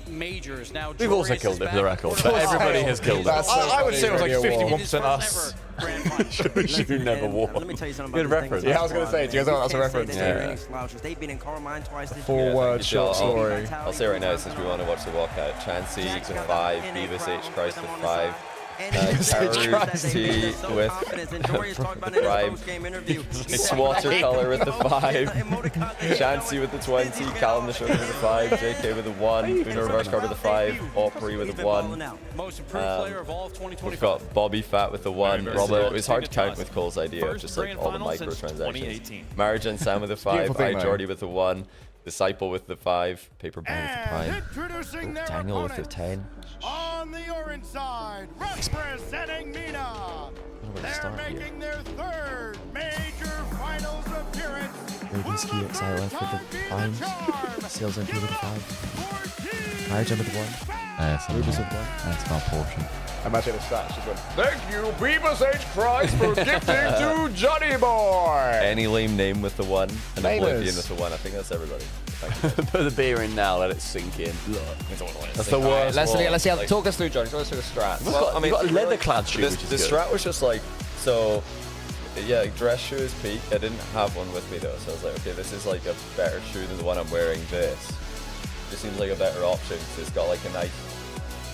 [SPEAKER 2] We've also killed it for the record, but everybody has killed it.
[SPEAKER 4] I would say it was like 51% us.
[SPEAKER 2] You never won.
[SPEAKER 5] Let me tell you something
[SPEAKER 3] Good
[SPEAKER 5] about
[SPEAKER 3] reference. Yeah, I was going to say, do you guys know that's a reference?
[SPEAKER 5] They've been in Carmine twice this year.
[SPEAKER 4] Forward short story.
[SPEAKER 1] I'll say right now, since we want to watch the walkout, Chansey with 5, Beavis H. Christ with 5. T with it's Watercolor with the 5, Chansey with the 20, Callum the Sugar with the 5, JK with the 1, Uno Reverse Card with the 5, Opry with the 1. We've got Bobby Fat with the 1, Robbo. It was hard to count with Cole's idea of just like all the microtransactions. Marriage and Sam with the 5, Jordy with the 1, Disciple with the 5, Paper Bang with the 5, Daniel with the 10.
[SPEAKER 18] On the orange side, representing MENA, they're making their third major finals appearance.
[SPEAKER 3] Rubinsky XILF with the 5, Sales MP with the 5, Marjan with the 1, Rubis with 1.
[SPEAKER 2] That's my portion.
[SPEAKER 3] Imagine if that just went,
[SPEAKER 4] Thank you, Beavis H. Christ, for gifting to Johnny Boy.
[SPEAKER 1] Any lame name with the 1 and Oblivion with the 1. I think that's everybody.
[SPEAKER 2] Put the beer in now, let it sink in.
[SPEAKER 1] That's the worst.
[SPEAKER 3] Let's see how, talk us through, Johnny. Talk us through the strat.
[SPEAKER 1] Well, I mean,
[SPEAKER 2] you've got a leather-clad shoe, which is
[SPEAKER 1] the
[SPEAKER 2] good.
[SPEAKER 1] strat was just like, so, yeah, dress shoe is peak. I didn't have one with me though, so I was like, okay, this is like a better shoe than the one I'm wearing. This just seems like a better option because it's got like a nice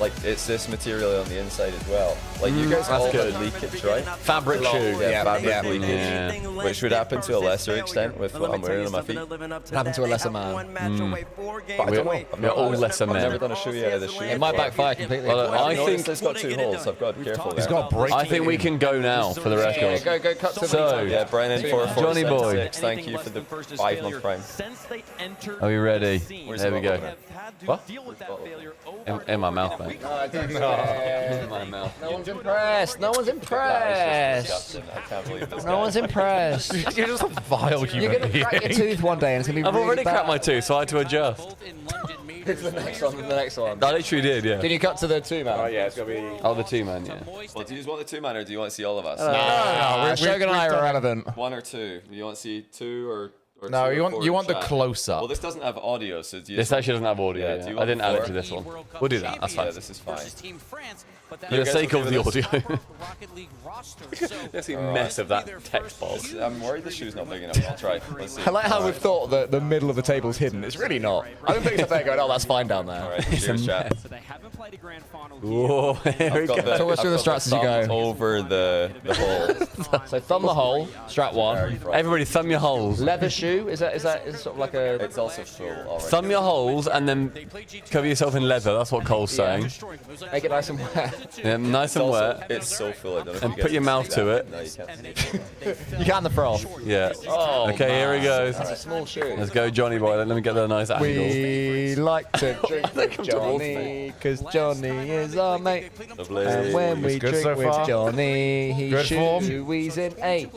[SPEAKER 1] like it's this material on the inside as well. Like you guys all had leakage, right?
[SPEAKER 2] Fabric shoe.
[SPEAKER 1] Yeah, fabric leakage, which would happen to a lesser extent with what I'm wearing on my feet.
[SPEAKER 3] Happen to a lesser man.
[SPEAKER 1] But I don't know.
[SPEAKER 2] We're all lesser men.
[SPEAKER 1] I've never done a shoe out of the shoe.
[SPEAKER 3] It might backfire completely.
[SPEAKER 2] Well, I think
[SPEAKER 1] it's got 2 holes, so I've got to be careful.
[SPEAKER 4] He's got a break.
[SPEAKER 2] I think we can go now for the record.
[SPEAKER 3] Yeah, go cut to
[SPEAKER 2] So,
[SPEAKER 1] yeah, Brennan,
[SPEAKER 2] JOHNNYBOI.
[SPEAKER 1] Thank you for the 5-month prime.
[SPEAKER 2] Are we ready? There we go.
[SPEAKER 1] What?
[SPEAKER 2] In my mouth, mate.
[SPEAKER 3] In my mouth. No one's impressed. No one's impressed.
[SPEAKER 1] I can't believe this.
[SPEAKER 3] No one's impressed.
[SPEAKER 4] You're just a vile human
[SPEAKER 3] You're gonna crack your tooth one day, and it's gonna be.
[SPEAKER 2] I've already cracked my tooth, so I had to adjust.
[SPEAKER 3] It's the next one. The next one.
[SPEAKER 2] I literally did, yeah.
[SPEAKER 3] Can you cut to the 2-man?
[SPEAKER 1] Oh yeah, it's gonna be.
[SPEAKER 2] Oh, the 2-man, yeah.
[SPEAKER 1] Well, do you just want the 2-man or do you want to see all of us?
[SPEAKER 3] No, Shogun and I are irrelevant.
[SPEAKER 1] 1 or 2. You want to see 2 or?
[SPEAKER 4] No,
[SPEAKER 1] two or
[SPEAKER 4] you want the
[SPEAKER 1] chat?
[SPEAKER 4] close up.
[SPEAKER 1] Well, this doesn't have audio, so do you
[SPEAKER 2] This actually doesn't have audio.
[SPEAKER 1] Yeah, do you
[SPEAKER 2] I
[SPEAKER 1] want
[SPEAKER 2] didn't add it
[SPEAKER 1] 4?
[SPEAKER 2] to this one. We'll do that. That's fine.
[SPEAKER 1] Yeah, this is fine.
[SPEAKER 2] For the sake of the audio.
[SPEAKER 1] Let's
[SPEAKER 2] see mess of that text box.
[SPEAKER 1] I'm worried the shoe's not big enough. I'll try. Let's see.
[SPEAKER 3] I like how we've thought that the middle of the table's hidden. It's really not. I don't think it's up there going, oh, that's fine down there.
[SPEAKER 1] All right, cheers, chat.
[SPEAKER 2] Whoa, here we go.
[SPEAKER 3] Talk us through the strats as you go.
[SPEAKER 1] Over the hole.
[SPEAKER 3] So thumb the hole, strat 1.
[SPEAKER 2] Everybody thumb your holes.
[SPEAKER 3] Leather shoe, is that sort of like a...
[SPEAKER 1] It's also full. All right.
[SPEAKER 2] Thumb your holes and then cover yourself in leather. That's what Cole's saying.
[SPEAKER 3] Make it nice and wet.
[SPEAKER 2] Yeah, nice and wet.
[SPEAKER 1] It's so full. I don't know if
[SPEAKER 2] And
[SPEAKER 1] you
[SPEAKER 2] put
[SPEAKER 1] guys
[SPEAKER 2] your
[SPEAKER 1] can
[SPEAKER 2] mouth
[SPEAKER 1] see
[SPEAKER 2] to
[SPEAKER 1] that.
[SPEAKER 2] it.
[SPEAKER 1] No, you can't see it.
[SPEAKER 3] You can the froth.
[SPEAKER 2] Yeah.
[SPEAKER 3] Oh,
[SPEAKER 2] okay, here he goes.
[SPEAKER 3] That's a small shoe.
[SPEAKER 2] Let's go, JOHNNYBOI. Let me get the nice angle.
[SPEAKER 3] We like to drink with Johnny, because Johnny is our mate. And when we drink with Johnny, he shoots Louise in 8,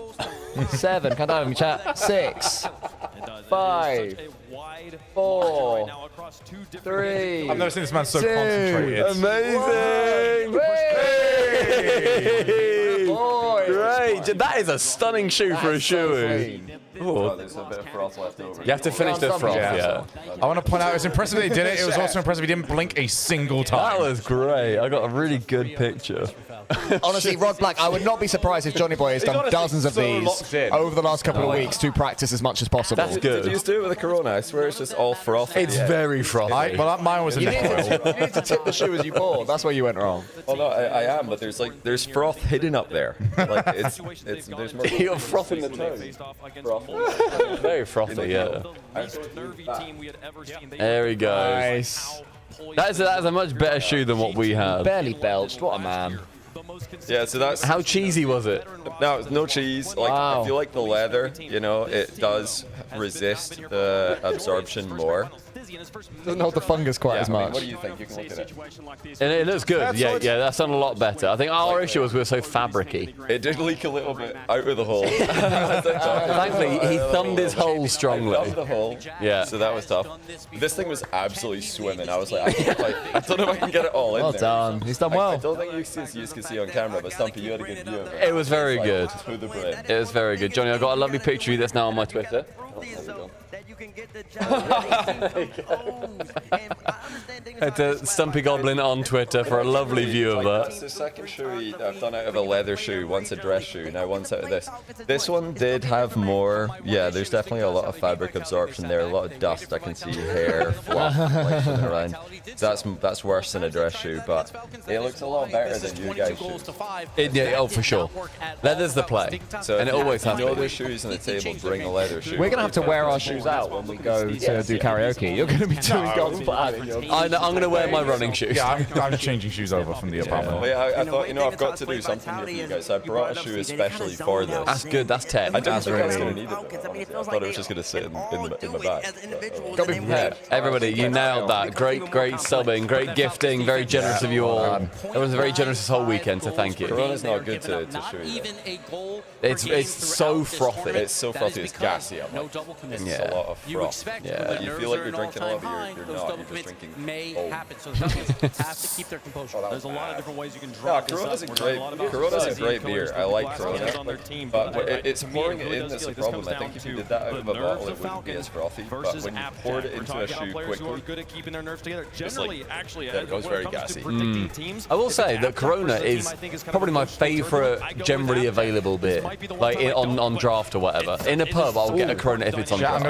[SPEAKER 3] 7, count down, chat, 6, 5, 4, 3.
[SPEAKER 4] I've never seen this man so
[SPEAKER 3] 2,
[SPEAKER 4] concentrated.
[SPEAKER 2] Amazing! Hey!
[SPEAKER 3] Boy.
[SPEAKER 2] Great! That is a stunning shoe for a shoe.
[SPEAKER 1] Oh, there's a bit of froth left over.
[SPEAKER 2] You have to finish the froth, yeah.
[SPEAKER 4] I want to point out, it's impressive they did it. It was also impressive he didn't blink a single time.
[SPEAKER 2] That was great. I got a really good picture.
[SPEAKER 3] Honestly, Rod Black, I would not be surprised if JOHNNYBOI has done dozens of these over the last couple of weeks to practice as much as possible.
[SPEAKER 2] That's good.
[SPEAKER 1] Did you just do it with a Corona? I swear it's just all froth.
[SPEAKER 2] It's very frothy.
[SPEAKER 4] Well, mine was in the
[SPEAKER 3] You need to tip the shoe as you pour. That's where you went wrong.
[SPEAKER 1] Well, no, I am, but there's froth hidden up there. Like it's there's more.
[SPEAKER 2] You're frothing the toe. Very frothy, yeah. There we go.
[SPEAKER 3] Nice.
[SPEAKER 2] That is a much better shoe than what we had.
[SPEAKER 3] Barely belched. What a man.
[SPEAKER 1] Yeah, so that's
[SPEAKER 2] how cheesy was it?
[SPEAKER 1] No, no cheese. Like
[SPEAKER 3] Wow.
[SPEAKER 1] I feel like the leather, you know, it does resist the absorption more.
[SPEAKER 3] Doesn't hold the fungus quite as
[SPEAKER 1] I mean,
[SPEAKER 3] much.
[SPEAKER 1] what do you think? You can look at it.
[SPEAKER 2] And it looks good. Yeah, that's done a lot better. I think our issue was we were so fabricy.
[SPEAKER 1] It did leak a little bit out of the hole.
[SPEAKER 2] Thankfully, he thumbed his hole strongly.
[SPEAKER 1] Thumbed the hole.
[SPEAKER 2] Yeah.
[SPEAKER 1] So that was tough. This thing was absolutely swimming. I was like, I don't know if I can get it all in
[SPEAKER 3] Well
[SPEAKER 1] there.
[SPEAKER 3] done. He's done
[SPEAKER 1] I
[SPEAKER 3] well.
[SPEAKER 1] don't think you can see on camera, but Stumpy, you had a good view of it.
[SPEAKER 2] It was very
[SPEAKER 1] Like,
[SPEAKER 2] good.
[SPEAKER 1] to the brim.
[SPEAKER 2] It was very good. Johnny, I got a lovely picture of you that's now on my Twitter. It's Stumpy Goblin on Twitter for a lovely view of
[SPEAKER 1] That's
[SPEAKER 2] that.
[SPEAKER 1] the second shoe I've done out of a leather shoe. Once a dress shoe, now one's out of this. This one did have more. Yeah, there's definitely a lot of fabric absorption there. A lot of dust. I can see hair, fluff, like shooting around. So that's worse than a dress shoe, but it looks a lot better than you guys' shoes.
[SPEAKER 2] Yeah, oh, for sure. Leather's the play.
[SPEAKER 1] So
[SPEAKER 2] And it always has
[SPEAKER 1] no
[SPEAKER 2] been.
[SPEAKER 1] other shoes on the table. Bring a leather shoe.
[SPEAKER 3] We're going to have to wear our shoes out when we go to do karaoke. You're going to be doing God's plan in your...
[SPEAKER 2] I'm going to wear my running shoes.
[SPEAKER 4] Yeah, I'm changing shoes over from the apartment.
[SPEAKER 1] Well, yeah, I thought, I've got to do something here for you guys. So I brought a shoe especially for this.
[SPEAKER 2] That's good. That's tech.
[SPEAKER 1] I didn't think I was going to need it, though, honestly. I thought it was just going to sit in my bag.
[SPEAKER 3] Got to be prepared.
[SPEAKER 2] Everybody, you nailed that. Great subbing, great gifting, very generous of you all. It was a very generous this whole weekend, so thank you.
[SPEAKER 1] Corona's not good to show you.
[SPEAKER 2] It's so frothy.
[SPEAKER 1] It's so frothy, it's gassy. It's
[SPEAKER 2] Yeah.
[SPEAKER 1] a lot of froth.
[SPEAKER 2] Yeah.
[SPEAKER 1] You feel like you're drinking a lot, but you're not. You're just drinking.
[SPEAKER 7] There's a lot of different ways you can
[SPEAKER 1] No,
[SPEAKER 7] draw this
[SPEAKER 1] Corona's a
[SPEAKER 7] up.
[SPEAKER 1] great beer. I like Corona,
[SPEAKER 7] on their team,
[SPEAKER 1] but
[SPEAKER 7] for
[SPEAKER 1] it's
[SPEAKER 7] me,
[SPEAKER 1] pouring
[SPEAKER 7] it
[SPEAKER 1] it
[SPEAKER 7] really
[SPEAKER 1] in
[SPEAKER 7] does
[SPEAKER 1] that's
[SPEAKER 7] feel
[SPEAKER 1] the
[SPEAKER 7] like this
[SPEAKER 1] problem.
[SPEAKER 7] comes
[SPEAKER 1] I think
[SPEAKER 7] down
[SPEAKER 1] if you
[SPEAKER 7] to
[SPEAKER 1] did that out of a
[SPEAKER 7] the nerves
[SPEAKER 1] bottle,
[SPEAKER 7] of
[SPEAKER 1] it wouldn't be as frothy. But
[SPEAKER 7] versus
[SPEAKER 1] when you
[SPEAKER 7] Abjack.
[SPEAKER 1] poured it
[SPEAKER 7] We're
[SPEAKER 1] into
[SPEAKER 7] talking
[SPEAKER 1] a
[SPEAKER 7] about
[SPEAKER 1] shoe
[SPEAKER 7] players who are
[SPEAKER 1] quickly,
[SPEAKER 7] good at keeping their nerves together.
[SPEAKER 1] Just
[SPEAKER 7] Generally, actually,
[SPEAKER 1] yeah, it goes very
[SPEAKER 7] when it comes to
[SPEAKER 1] gassy.
[SPEAKER 7] predicting teams,
[SPEAKER 2] I will say that Corona is probably my favourite generally available beer, like on draft or whatever. In a pub, I'll get a Corona if it's on draft.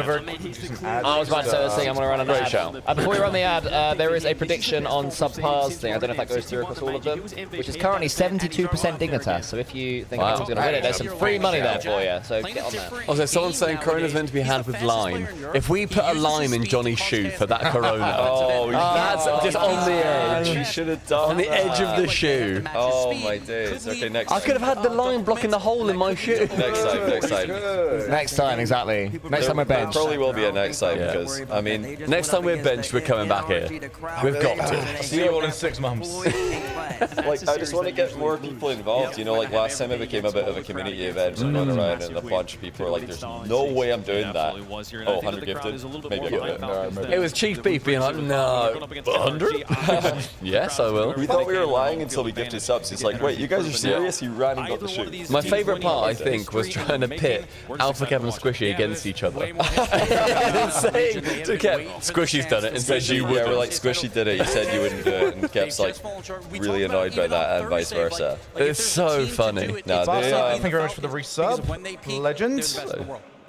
[SPEAKER 3] I was about to say this thing. I'm going to run an
[SPEAKER 2] Great
[SPEAKER 3] ad.
[SPEAKER 2] shout.
[SPEAKER 3] Before we run the ad, there there is a prediction on subpars thing. I don't know if that goes through across all of them, which is currently 72% Dignitas. So if you think anyone's going to win it, there's some free money there for you. So get on that.
[SPEAKER 2] Also, someone's saying Corona's meant to be had with lime. If we put a lime in Johnny's shoe for that Corona, that's just on the edge.
[SPEAKER 1] You should have done
[SPEAKER 2] on the edge of the shoe.
[SPEAKER 1] Oh my days. Okay, next time.
[SPEAKER 2] I could have had the line blocking the hole in my shoe.
[SPEAKER 1] Next time, next time.
[SPEAKER 3] Next time, exactly. Next time we're benched.
[SPEAKER 1] There probably will be a next time because, I mean...
[SPEAKER 2] Next time we're benched, we're coming back here. We've got to.
[SPEAKER 4] See you all in 6 months.
[SPEAKER 1] Like, I just want to get more people involved, you know, like last time it became a bit of a community event and going around and a bunch of people were like, there's no way I'm doing that. Oh, 100 gifted? Maybe I'll get it.
[SPEAKER 2] It was Chief Beef being like, no, 100? Yes, I will.
[SPEAKER 1] We thought we were lying until we gifted subs. He's like, wait, you guys are serious? You ran and got the shoe.
[SPEAKER 2] My favourite part, I think, was trying to pit Alpha Kev and Squishy against each other. Saying to Kev, Squishy's done it and said you would.
[SPEAKER 1] Yeah, we're like, Squishy did it, you said you wouldn't do it, and Kev's like really annoyed by that and vice versa.
[SPEAKER 2] It's so funny.
[SPEAKER 1] No,
[SPEAKER 4] Thank you very much for the resub. Legend.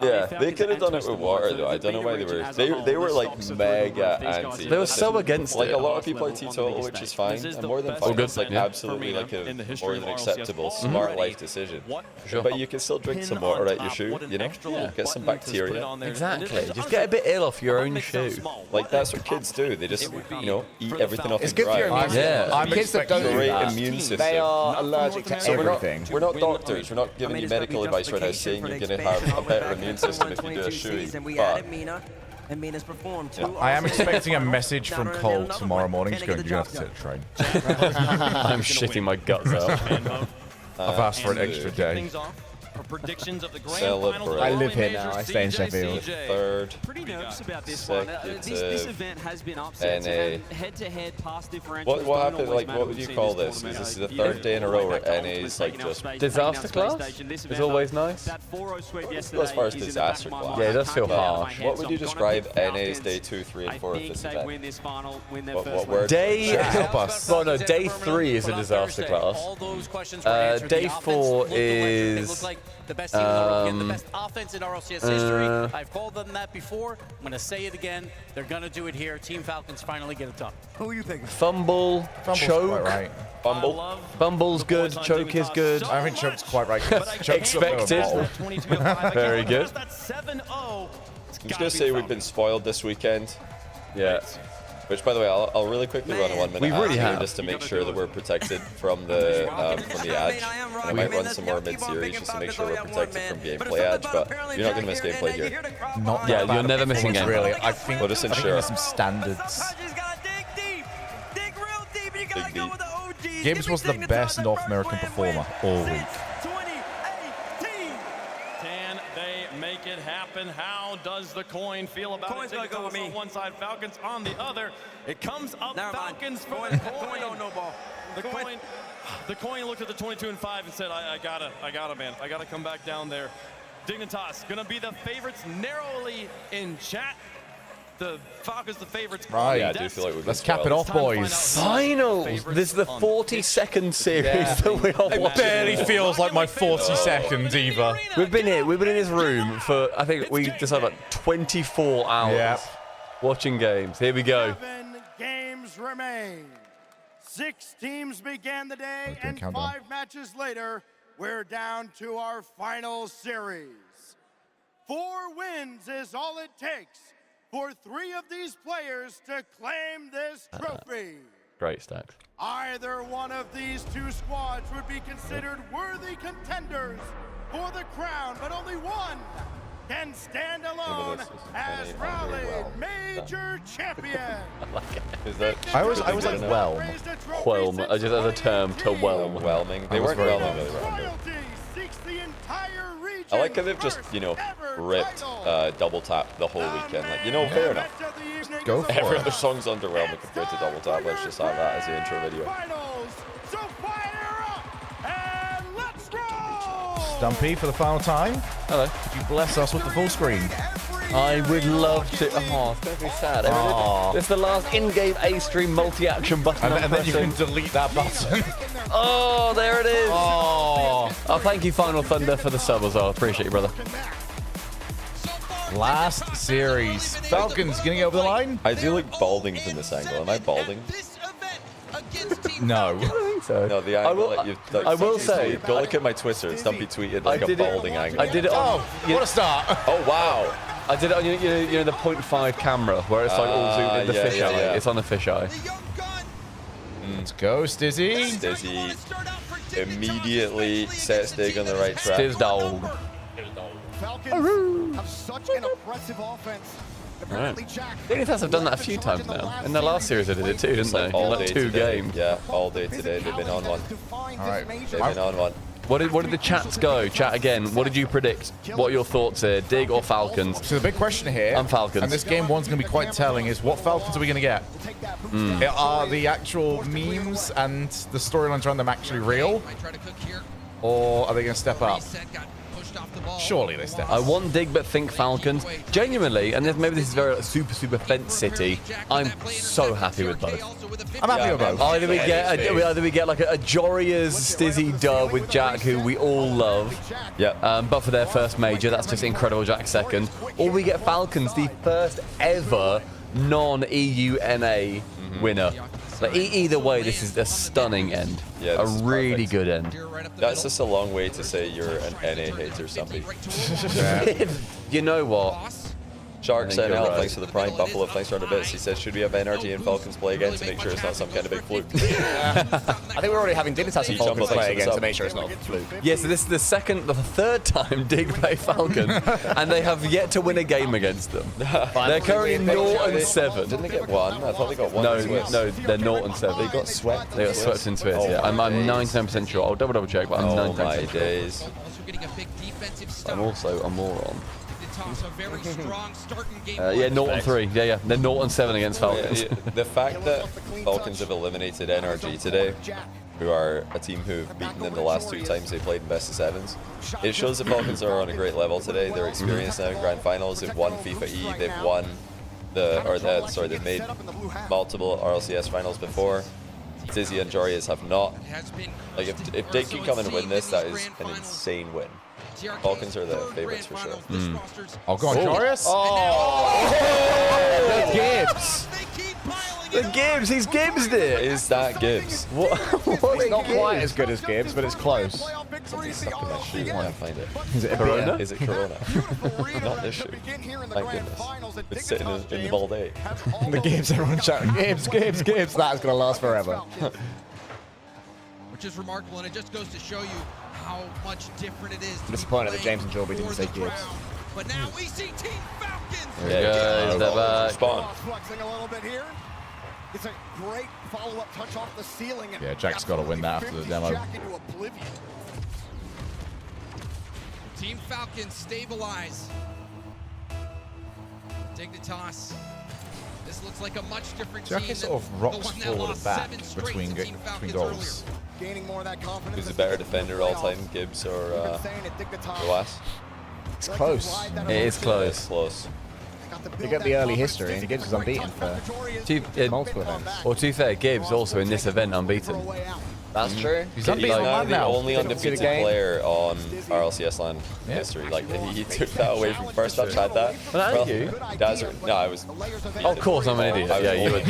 [SPEAKER 1] Yeah, they could have done it with water though. I don't know why they were. They were like mega anti.
[SPEAKER 2] They were so against
[SPEAKER 1] like
[SPEAKER 2] it.
[SPEAKER 1] a lot of people are teetotal, which is fine, and more than fine. It's like absolutely like a more than acceptable, smart life decision. But you can still drink some water out your shoe, you know? Get some bacteria.
[SPEAKER 2] Exactly. Just get a bit ill off your own shoe.
[SPEAKER 1] Like that's what kids do. They just you know eat everything off
[SPEAKER 3] It's
[SPEAKER 1] the
[SPEAKER 3] good for your
[SPEAKER 1] ground.
[SPEAKER 3] immune system. Kids that don't do
[SPEAKER 1] Great
[SPEAKER 3] that,
[SPEAKER 1] immune system.
[SPEAKER 3] they are allergic to everything.
[SPEAKER 1] We're not doctors. We're not giving you medical advice right now saying you're going to have a better immune system if you do a shoey. But
[SPEAKER 4] I am expecting a message from Cole tomorrow morning. Just going, you're going to have to take the train.
[SPEAKER 2] I'm shitting my guts out.
[SPEAKER 4] I've asked for an extra day.
[SPEAKER 7] Predictions of the grand
[SPEAKER 1] Celebrate.
[SPEAKER 3] I live here now. I stay in Sheffield.
[SPEAKER 1] Third.
[SPEAKER 10] Pretty nervous about this one. This event has been upset. Head-to-head pass differentials.
[SPEAKER 1] What happened? Like, what would you call this? Is this the third day in a row where NA's like just
[SPEAKER 2] disaster class? Is always nice.
[SPEAKER 1] As far as disaster class.
[SPEAKER 2] Yeah, it does feel harsh.
[SPEAKER 1] What would you describe NA's day 2, 3, and 4 of this event? What word?
[SPEAKER 2] Day. Well, no, day 3 is a disaster class. Day 4 is.
[SPEAKER 6] The best team in the world, the best offense in RLCS history. I've called them that before. I'm going to say it again. They're going to do it here. Team Falcons finally get it done.
[SPEAKER 11] Who are you picking?
[SPEAKER 2] Fumble, choke.
[SPEAKER 4] Right.
[SPEAKER 1] Fumble.
[SPEAKER 2] Fumble's good. Choke is good.
[SPEAKER 4] I think choke's quite right.
[SPEAKER 2] Expected. Very good.
[SPEAKER 1] I'm just going to say we've been spoiled this weekend.
[SPEAKER 2] Yeah.
[SPEAKER 1] Which, by the way, I'll really quickly run a 1 minute
[SPEAKER 2] We really
[SPEAKER 1] ad
[SPEAKER 2] have.
[SPEAKER 1] just to make sure that we're protected from the edge. And I might run some more mid-series just to make sure we're protected from gameplay edge, but you're not going to miss gameplay here.
[SPEAKER 4] Not
[SPEAKER 2] yeah, you're never missing game.
[SPEAKER 4] Really, I think
[SPEAKER 1] we'll just ensure
[SPEAKER 4] there's some standards.
[SPEAKER 1] Dig deep.
[SPEAKER 4] Gibbs was the best North American performer all week.
[SPEAKER 7] Can they make it happen? How does the coin feel about it? Dignitas go on one side, Falcons on the other. It comes up Falcons for the coin. No ball. The coin looked at the 22 and 5 and said, I gotta, man. I gotta come back down there. Dignitas gonna be the favorites narrowly in chat. The Falcons, the favorites.
[SPEAKER 4] Right.
[SPEAKER 1] Yeah, I do feel like we've
[SPEAKER 4] Let's cap it off, boys.
[SPEAKER 2] Finals. This is the 42nd series that we are watching.
[SPEAKER 4] It barely feels like my 40 seconds either.
[SPEAKER 2] We've been here. We've been in this room for, I think we decided like 24 hours watching games. Here we go.
[SPEAKER 18] 7 games remain. 6 teams began the day, and 5 matches later, we're down to our final series. 4 wins is all it takes for 3 of these players to claim this trophy.
[SPEAKER 2] Great stacks.
[SPEAKER 18] Either one of these 2 squads would be considered worthy contenders for the crown, but only one can stand alone as Rally Major Champion.
[SPEAKER 1] Is that?
[SPEAKER 4] I was like whelm.
[SPEAKER 2] Whelm. Just as a term to whelm.
[SPEAKER 1] Whelming. They weren't whelming, but they were under. I like how they've just, you know, ripped Double Tap the whole weekend. Like, you know, fair enough.
[SPEAKER 4] Go for
[SPEAKER 1] Every
[SPEAKER 4] it.
[SPEAKER 1] other song's underwhelming compared to Double Tap. Let's just have that as the intro video.
[SPEAKER 4] Stumpy for the final time.
[SPEAKER 2] Hello.
[SPEAKER 4] Could you bless us with the full screen?
[SPEAKER 2] I would love to. Oh, it's going to be sad. It's the last in-game A-stream multi-action button.
[SPEAKER 4] And then you can delete that button.
[SPEAKER 2] Oh, there it is. Oh, thank you, Final Thunder, for the sub as well. Appreciate you, brother.
[SPEAKER 4] Last series. Falcons gonna get over the line?
[SPEAKER 1] I do look balding from this angle. Am I balding?
[SPEAKER 4] No.
[SPEAKER 2] I don't think so.
[SPEAKER 1] No, the angle that you've...
[SPEAKER 2] I will say...
[SPEAKER 1] Go look at my Twitter. Stumpy tweeted like a balding angle.
[SPEAKER 2] I did it on...
[SPEAKER 4] what a start.
[SPEAKER 1] Oh, wow.
[SPEAKER 2] I did it on, you know the 0.5 camera, where it's like all zoomed in the fisheye.
[SPEAKER 1] yeah.
[SPEAKER 2] It's on the fisheye.
[SPEAKER 4] Let's go, Stizzy.
[SPEAKER 1] Stizzy immediately sets Dig on the right track.
[SPEAKER 2] Stiz dog.
[SPEAKER 11] Falcons have such an impressive offense.
[SPEAKER 2] Right. Dignitas have done that a few times now. In the last series they did it too, didn't they?
[SPEAKER 1] All
[SPEAKER 2] Like
[SPEAKER 1] day
[SPEAKER 2] 2
[SPEAKER 1] today.
[SPEAKER 2] games.
[SPEAKER 1] Yeah, all day today. They've been on one.
[SPEAKER 4] All right.
[SPEAKER 1] They've been on one.
[SPEAKER 2] What did the chats go? Chat again. What did you predict? What are your thoughts here? Dig or Falcons?
[SPEAKER 4] So the big question here,
[SPEAKER 2] I'm Falcons.
[SPEAKER 4] and this game one's going to be quite telling, is what Falcons are we going to get? Are the actual memes and the storylines around them actually real? Or are they going to step up? Surely they step up.
[SPEAKER 2] I want Dig but think Falcons. Genuinely, and maybe this is very like, super fence city, I'm so happy with both.
[SPEAKER 4] I'm happy with both.
[SPEAKER 2] Either we get like a Joria's Stizzy dub with Jack, who we all love. But for their first major, that's just incredible. Jack second. Or we get Falcons, the first ever non-EUNA winner. Like, either way, this is a stunning end.
[SPEAKER 1] Yeah,
[SPEAKER 2] a
[SPEAKER 1] this is
[SPEAKER 2] really
[SPEAKER 1] perfect.
[SPEAKER 2] good end.
[SPEAKER 1] That's just a long way to say you're an NA hater, Stumpy.
[SPEAKER 2] You know what?
[SPEAKER 1] Shark
[SPEAKER 2] think
[SPEAKER 1] said,
[SPEAKER 2] you're right.
[SPEAKER 1] thanks for the prime. Buffalo, thanks for the bits. He says, should we have NRG and Falcons play again to make sure it's not some kind of big fluke?
[SPEAKER 3] I think we're already having Dignitas and Falcons play again to make sure it's not a fluke.
[SPEAKER 2] Yeah, so this is the third time Dig play Falcon, and they have yet to win a game against them. They're currently 0-7.
[SPEAKER 1] Didn't they get one? I thought they got one.
[SPEAKER 2] No, they're 0-7.
[SPEAKER 1] They got swept.
[SPEAKER 2] They got swept in Swiss. Yeah, I'm 99% sure. I'll double check, but I'm 99%
[SPEAKER 1] my
[SPEAKER 2] sure.
[SPEAKER 1] days.
[SPEAKER 2] I'm also a moron. Yeah, 0-3. Yeah. They're 0-7 against Falcons.
[SPEAKER 1] The fact that Falcons have eliminated NRG today, who are a team who've beaten them the last 2 times they played in best of sevens, it shows the Falcons are on a great level today. They're experienced now in grand finals. They've won FIFA E. They've won they've made multiple RLCS finals before. Dizzy and Jorias have not. Like if Dig can come and win this, that is an insane win. Falcons are the favorites for sure.
[SPEAKER 4] Oh, go on, Jorias.
[SPEAKER 2] The Gibbs. The Gibbs. He's Gibbsed it.
[SPEAKER 1] Is that Gibbs?
[SPEAKER 2] What
[SPEAKER 3] It's not quite as good as Gibbs, but it's close.
[SPEAKER 1] Something's stuck in my shoe. I can't find it.
[SPEAKER 2] Is it Corona?
[SPEAKER 1] Is it Corona? Not this shoe. Thank goodness. It's sitting in the all day.
[SPEAKER 3] The Gibbs, everyone shouting, Gibbs. That's going to last forever.
[SPEAKER 20] Which is remarkable, and it just goes to show you how much different it is.
[SPEAKER 3] I'm disappointed that James and Jorby didn't say Gibbs.
[SPEAKER 20] But now we see Team Falcons.
[SPEAKER 2] Yeah, they're back.
[SPEAKER 1] Spawn.
[SPEAKER 11] Flexing a little bit here. It's a great follow-up touch off the ceiling.
[SPEAKER 4] Yeah, Jack's got to win that after the demo.
[SPEAKER 11] Jack into oblivion.
[SPEAKER 20] Team Falcons stabilize. Dignitas. This looks like a much different
[SPEAKER 4] Jack
[SPEAKER 20] team.
[SPEAKER 4] sort of rocks forward and back between goals.
[SPEAKER 11] Gaining more of that confidence.
[SPEAKER 1] Who's the better defender all time, Gibbs or Roas?
[SPEAKER 3] It's close.
[SPEAKER 2] It is close.
[SPEAKER 1] It's close.
[SPEAKER 3] You get the early history, and Gibbs is unbeaten for multiple events.
[SPEAKER 2] Or to be fair, Gibbs also in this event unbeaten.
[SPEAKER 3] That's true.
[SPEAKER 4] He's unbeaten
[SPEAKER 1] Now
[SPEAKER 4] one
[SPEAKER 1] the
[SPEAKER 4] now.
[SPEAKER 1] only undefeated player on RLCS LAN history. Like he took that away from first touch. Had that.
[SPEAKER 2] Well, you.
[SPEAKER 1] No, I was.
[SPEAKER 2] Of course, I'm an idiot. Yeah, you would.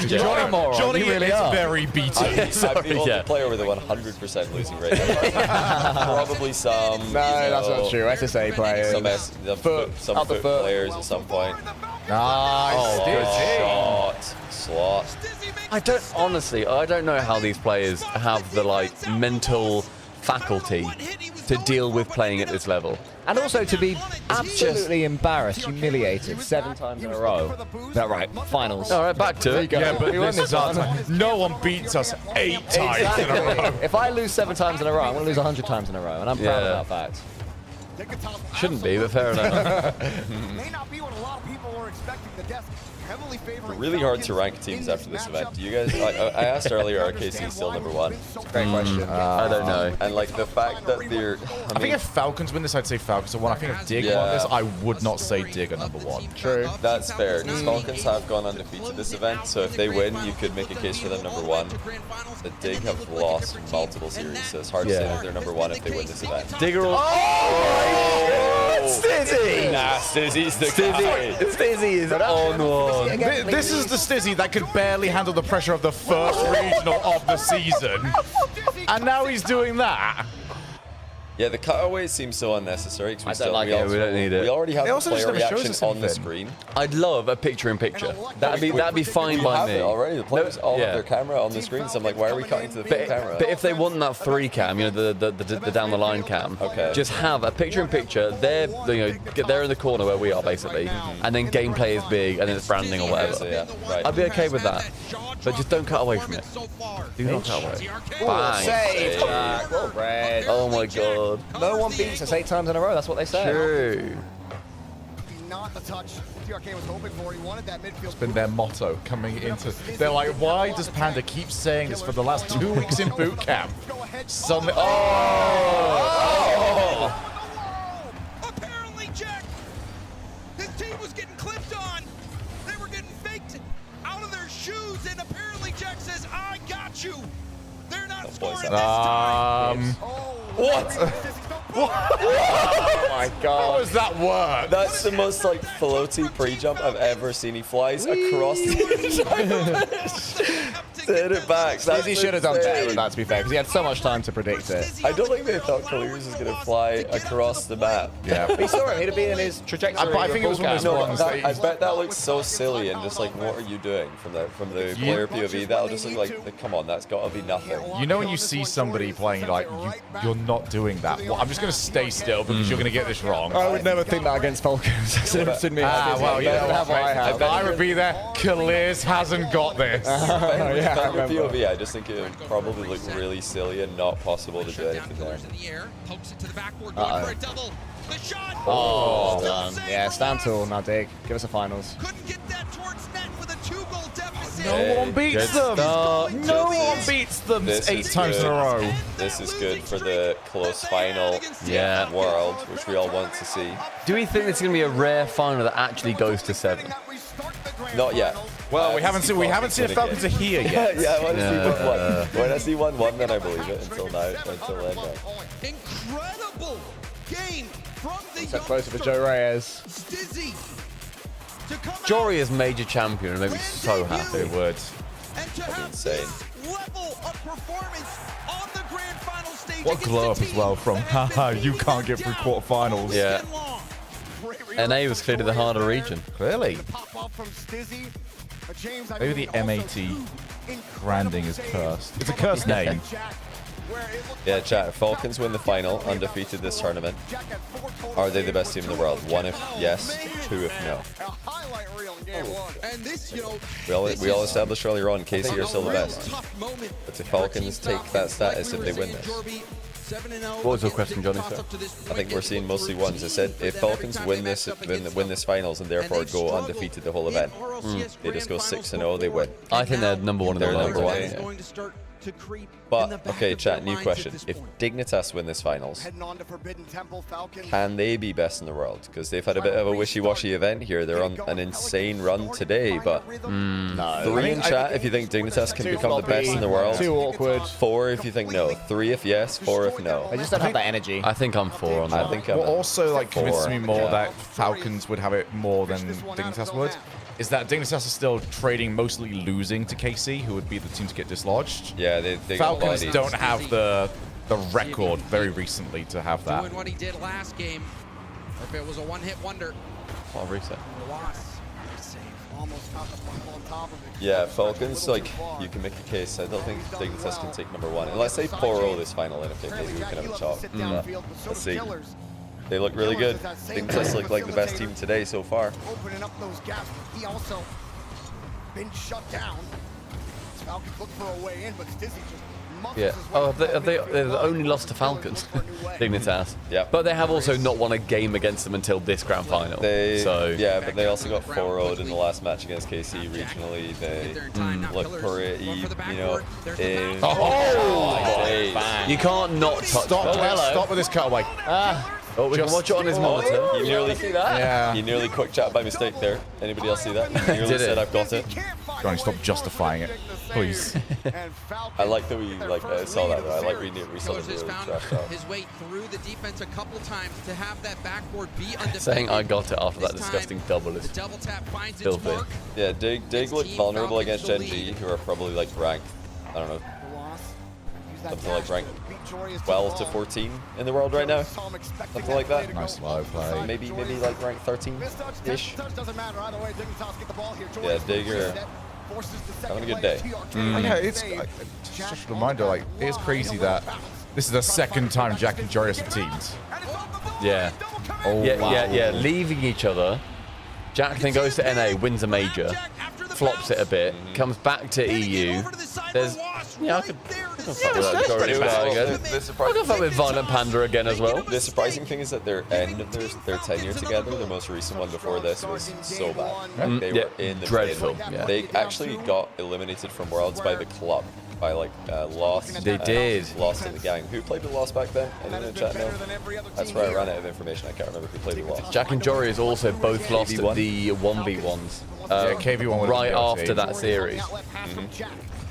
[SPEAKER 4] Johnny
[SPEAKER 2] moron.
[SPEAKER 4] Johnny
[SPEAKER 2] You really
[SPEAKER 4] is
[SPEAKER 2] are.
[SPEAKER 4] very beaten.
[SPEAKER 1] I'm the only player with a 100% losing rate. Probably some.
[SPEAKER 3] No, that's not true. SSA players.
[SPEAKER 1] Some foot players at some point.
[SPEAKER 4] Nice.
[SPEAKER 1] Oh, good shot. Slot.
[SPEAKER 2] I don't know how these players have the mental faculty to deal with playing at this level.
[SPEAKER 3] And also to be absolutely embarrassed, humiliated 7 times in a row. Is that right? Finals.
[SPEAKER 2] All right, back to it.
[SPEAKER 4] Yeah, but
[SPEAKER 3] We won
[SPEAKER 4] this is no one beats us 8 times in a row.
[SPEAKER 3] If I lose 7 times in a row, I'm going to lose 100 times in a row, and I'm proud of that fact.
[SPEAKER 2] Shouldn't be, but fair enough.
[SPEAKER 11] May not be what a lot of people were expecting. The desk heavily favoring
[SPEAKER 1] Really hard to rank teams after this event. Do you guys? I asked earlier, are KC still #1?
[SPEAKER 3] Great question.
[SPEAKER 2] I don't know.
[SPEAKER 1] And like the fact that they're,
[SPEAKER 4] I think if Falcons win this, I'd say Falcons are 1. I think if Dig won this, I would not say Dig are #1.
[SPEAKER 3] True.
[SPEAKER 1] That's fair. Because Falcons have gone undefeated this event, so if they win, you could make a case for them #1. The Dig have lost multiple series, so it's hard to say that they're #1 if they win this event.
[SPEAKER 2] Dig are all.
[SPEAKER 1] Stizzy! Nah, Stizzy's the guy.
[SPEAKER 2] Stizzy is on one.
[SPEAKER 4] This is the Stizzy that could barely handle the pressure of the first regional of the season. And now he's doing that.
[SPEAKER 1] Yeah, the cutaway seems so unnecessary.
[SPEAKER 2] I don't like it. We don't need it.
[SPEAKER 1] We already have
[SPEAKER 4] They
[SPEAKER 1] the
[SPEAKER 4] also just
[SPEAKER 1] player
[SPEAKER 4] never shows
[SPEAKER 1] reaction
[SPEAKER 4] us
[SPEAKER 1] on the
[SPEAKER 4] anything.
[SPEAKER 1] screen.
[SPEAKER 2] I'd love a picture-in-picture. That'd be fine
[SPEAKER 1] We
[SPEAKER 2] by
[SPEAKER 1] have
[SPEAKER 2] me.
[SPEAKER 1] it already. The players all
[SPEAKER 2] yeah.
[SPEAKER 1] have their camera on the screen, so I'm like, why are we cutting to the full camera?
[SPEAKER 2] But if they want that 3 cam, you know, the down the line cam, just have a picture-in-picture. They're they're in the corner where we are basically, and then gameplay is big, and then it's branding or whatever.
[SPEAKER 1] So, yeah, right.
[SPEAKER 2] I'd be okay with that, but just don't cut away from it. Do not cut away. Bang.
[SPEAKER 3] Save. Well read.
[SPEAKER 2] Oh my god.
[SPEAKER 3] No one beats us 8 times in a row. That's what they say.
[SPEAKER 2] True.
[SPEAKER 11] Not the touch TRK was hoping for. He wanted that midfield.
[SPEAKER 4] It's been their motto coming into. They're like, why does Panda keep saying this for the last 2 weeks in boot camp? Suddenly,
[SPEAKER 17] Apparently, Jack, his team was getting clipped on. They were getting faked out of their shoes, and apparently Jack says, "I got you." They're not scoring this time.
[SPEAKER 1] What?
[SPEAKER 3] Oh my god.
[SPEAKER 4] How does that work?
[SPEAKER 1] That's the most like floaty pre-jump I've ever seen. He flies across the to hit it back.
[SPEAKER 3] Stizzy should have done better with that, to be fair, because he had so much time to predict it.
[SPEAKER 1] I don't think they thought Kalir's was going to fly across the map.
[SPEAKER 4] Yeah.
[SPEAKER 3] He saw it. He'd have been in his trajectory.
[SPEAKER 4] But I think it was one of those ones that
[SPEAKER 1] I bet that looks so silly and just like, what are you doing from the player POV? That'll just look like, come on, that's got to be nothing.
[SPEAKER 4] You know when you see somebody playing like, you're not doing that. Well, I'm just going to stay still because you're going to get this wrong.
[SPEAKER 3] I would never think that against Falcons.
[SPEAKER 4] Well, you know what, mate? I would be there. Kalir's hasn't got this.
[SPEAKER 1] The POV, I just think it would probably look really silly and not possible to do anything there.
[SPEAKER 3] Oh, done. Yeah, stand tall, now Dig. Give us a finals.
[SPEAKER 4] No one beats them. No one beats them 8 times in a row.
[SPEAKER 1] This is good for the close final world, which we all want to see.
[SPEAKER 2] Do we think it's going to be a rare final that actually goes to 7?
[SPEAKER 1] Not yet.
[SPEAKER 4] Well, we haven't seen if Falcons are here yet.
[SPEAKER 1] Yeah, I want to see 1-1. When I see 1-1, then I believe it. Until now, until then.
[SPEAKER 17] Incredible game from the
[SPEAKER 3] So closer for Joe Reyes.
[SPEAKER 17] Stizzy.
[SPEAKER 2] Jory is major champion and made me so happy.
[SPEAKER 4] It would.
[SPEAKER 1] That's insane.
[SPEAKER 17] Level of performance on the grand final stage.
[SPEAKER 4] What glow up as well from, haha, you can't get through quarterfinals.
[SPEAKER 2] Yeah. NA was clearly the harder region.
[SPEAKER 4] Clearly. Maybe the MAT branding is cursed. It's a cursed name.
[SPEAKER 1] Yeah, chat. If Falcons win the final, undefeated this tournament, are they the best team in the world? 1 if yes, 2 if no.
[SPEAKER 20] And this, you know,
[SPEAKER 1] We all established earlier on, KC are still the best. But if Falcons take that status if they win this.
[SPEAKER 2] What was your question, Johnny? Sir?
[SPEAKER 1] I think we're seeing mostly ones. It said if Falcons win this finals and therefore go undefeated the whole event, they just go 6-0, they win.
[SPEAKER 2] I think they're #1 in the
[SPEAKER 1] They're
[SPEAKER 2] world.
[SPEAKER 1] #1. But, okay, chat, new question. If Dignitas win this finals, can they be best in the world? Because they've had a bit of a wishy-washy event here. They're on an insane run today, but
[SPEAKER 3] no.
[SPEAKER 1] 3 in chat if you think Dignitas can become the best in the world.
[SPEAKER 3] 2 awkward.
[SPEAKER 1] 4 if you think no. 3 if yes, 4 if no.
[SPEAKER 3] They just don't have that energy.
[SPEAKER 2] I think I'm 4 on that.
[SPEAKER 1] I think I'm
[SPEAKER 4] What also like convinces
[SPEAKER 1] 4,
[SPEAKER 4] me more
[SPEAKER 1] yeah.
[SPEAKER 4] that Falcons would have it more than Dignitas would is that Dignitas are still trading, mostly losing to KC, who would be the team to get dislodged.
[SPEAKER 1] Yeah, they got
[SPEAKER 4] Falcons
[SPEAKER 1] bodied.
[SPEAKER 4] don't have the record very recently to have that.
[SPEAKER 20] Doing what he did last game, or if it was a one-hit wonder.
[SPEAKER 1] I'll reset.
[SPEAKER 11] Almost caught the ball on top of it.
[SPEAKER 1] Yeah, Falcons, like, you can make a case. I don't think Dignitas can take #1. And let's say Poro this final, and okay, maybe we can have a talk. But let's see. They look really good. Dignitas look like the best team today so far.
[SPEAKER 11] Opening up those gaps. He also been shut down. Falcons look for a way in, but Stizzy just
[SPEAKER 2] Yeah. Oh, they've only lost to Falcons, Dignitas.
[SPEAKER 1] Yeah.
[SPEAKER 2] But they have also not won a game against them until this grand final.
[SPEAKER 1] Yeah, but they also got 4-0'd in the last match against KC regionally. They looked pretty, you know.
[SPEAKER 2] You can't not touch.
[SPEAKER 4] Stop with this cutaway.
[SPEAKER 2] Oh, we can watch it on his monitor.
[SPEAKER 1] You nearly
[SPEAKER 2] see that?
[SPEAKER 4] Yeah.
[SPEAKER 1] You nearly quick chat by mistake there. Anybody else see that? You nearly said I've got it.
[SPEAKER 4] Johnny, stop justifying it, please.
[SPEAKER 1] I like that we saw that though. I like we saw it really trashed out.
[SPEAKER 20] His way through the defense a couple times to have that backboard be undefended.
[SPEAKER 2] Saying I got it after that disgusting double is
[SPEAKER 20] double tap finds its
[SPEAKER 2] filthy.
[SPEAKER 20] mark.
[SPEAKER 1] Yeah, Dig looked vulnerable against Gen G, who are probably like ranked, I don't know, something like ranked 12 to 14 in the world right now. Something like that.
[SPEAKER 4] Nice low play.
[SPEAKER 1] Maybe like ranked 13-ish. Yeah, Dig are having a good day.
[SPEAKER 4] Yeah, it's just a reminder, like, it's crazy that this is the second time Jack and Joris have teamed.
[SPEAKER 2] Yeah.
[SPEAKER 4] Oh,
[SPEAKER 2] yeah,
[SPEAKER 4] wow.
[SPEAKER 2] yeah, leaving each other. Jack then goes to NA, wins a major, flops it a bit, comes back to EU. There's, yeah, I could fuck with that Joris again. I can fuck with Violent Panda again as well.
[SPEAKER 1] The surprising thing is that their end of their tenure together, the most recent one before this, was so bad. Like, they were in the
[SPEAKER 2] dreadful.
[SPEAKER 1] bin.
[SPEAKER 2] Yeah.
[SPEAKER 1] They actually got eliminated from Worlds by the club. By like Lost.
[SPEAKER 2] They did.
[SPEAKER 1] Lost in the gang. Who played with Lost back then? Anyone in the chat know? That's where I ran out of information. I can't remember who played with Lost.
[SPEAKER 2] Jack and Jory has also both lost at the 1v1s.
[SPEAKER 4] Yeah, KV1
[SPEAKER 2] right after that series.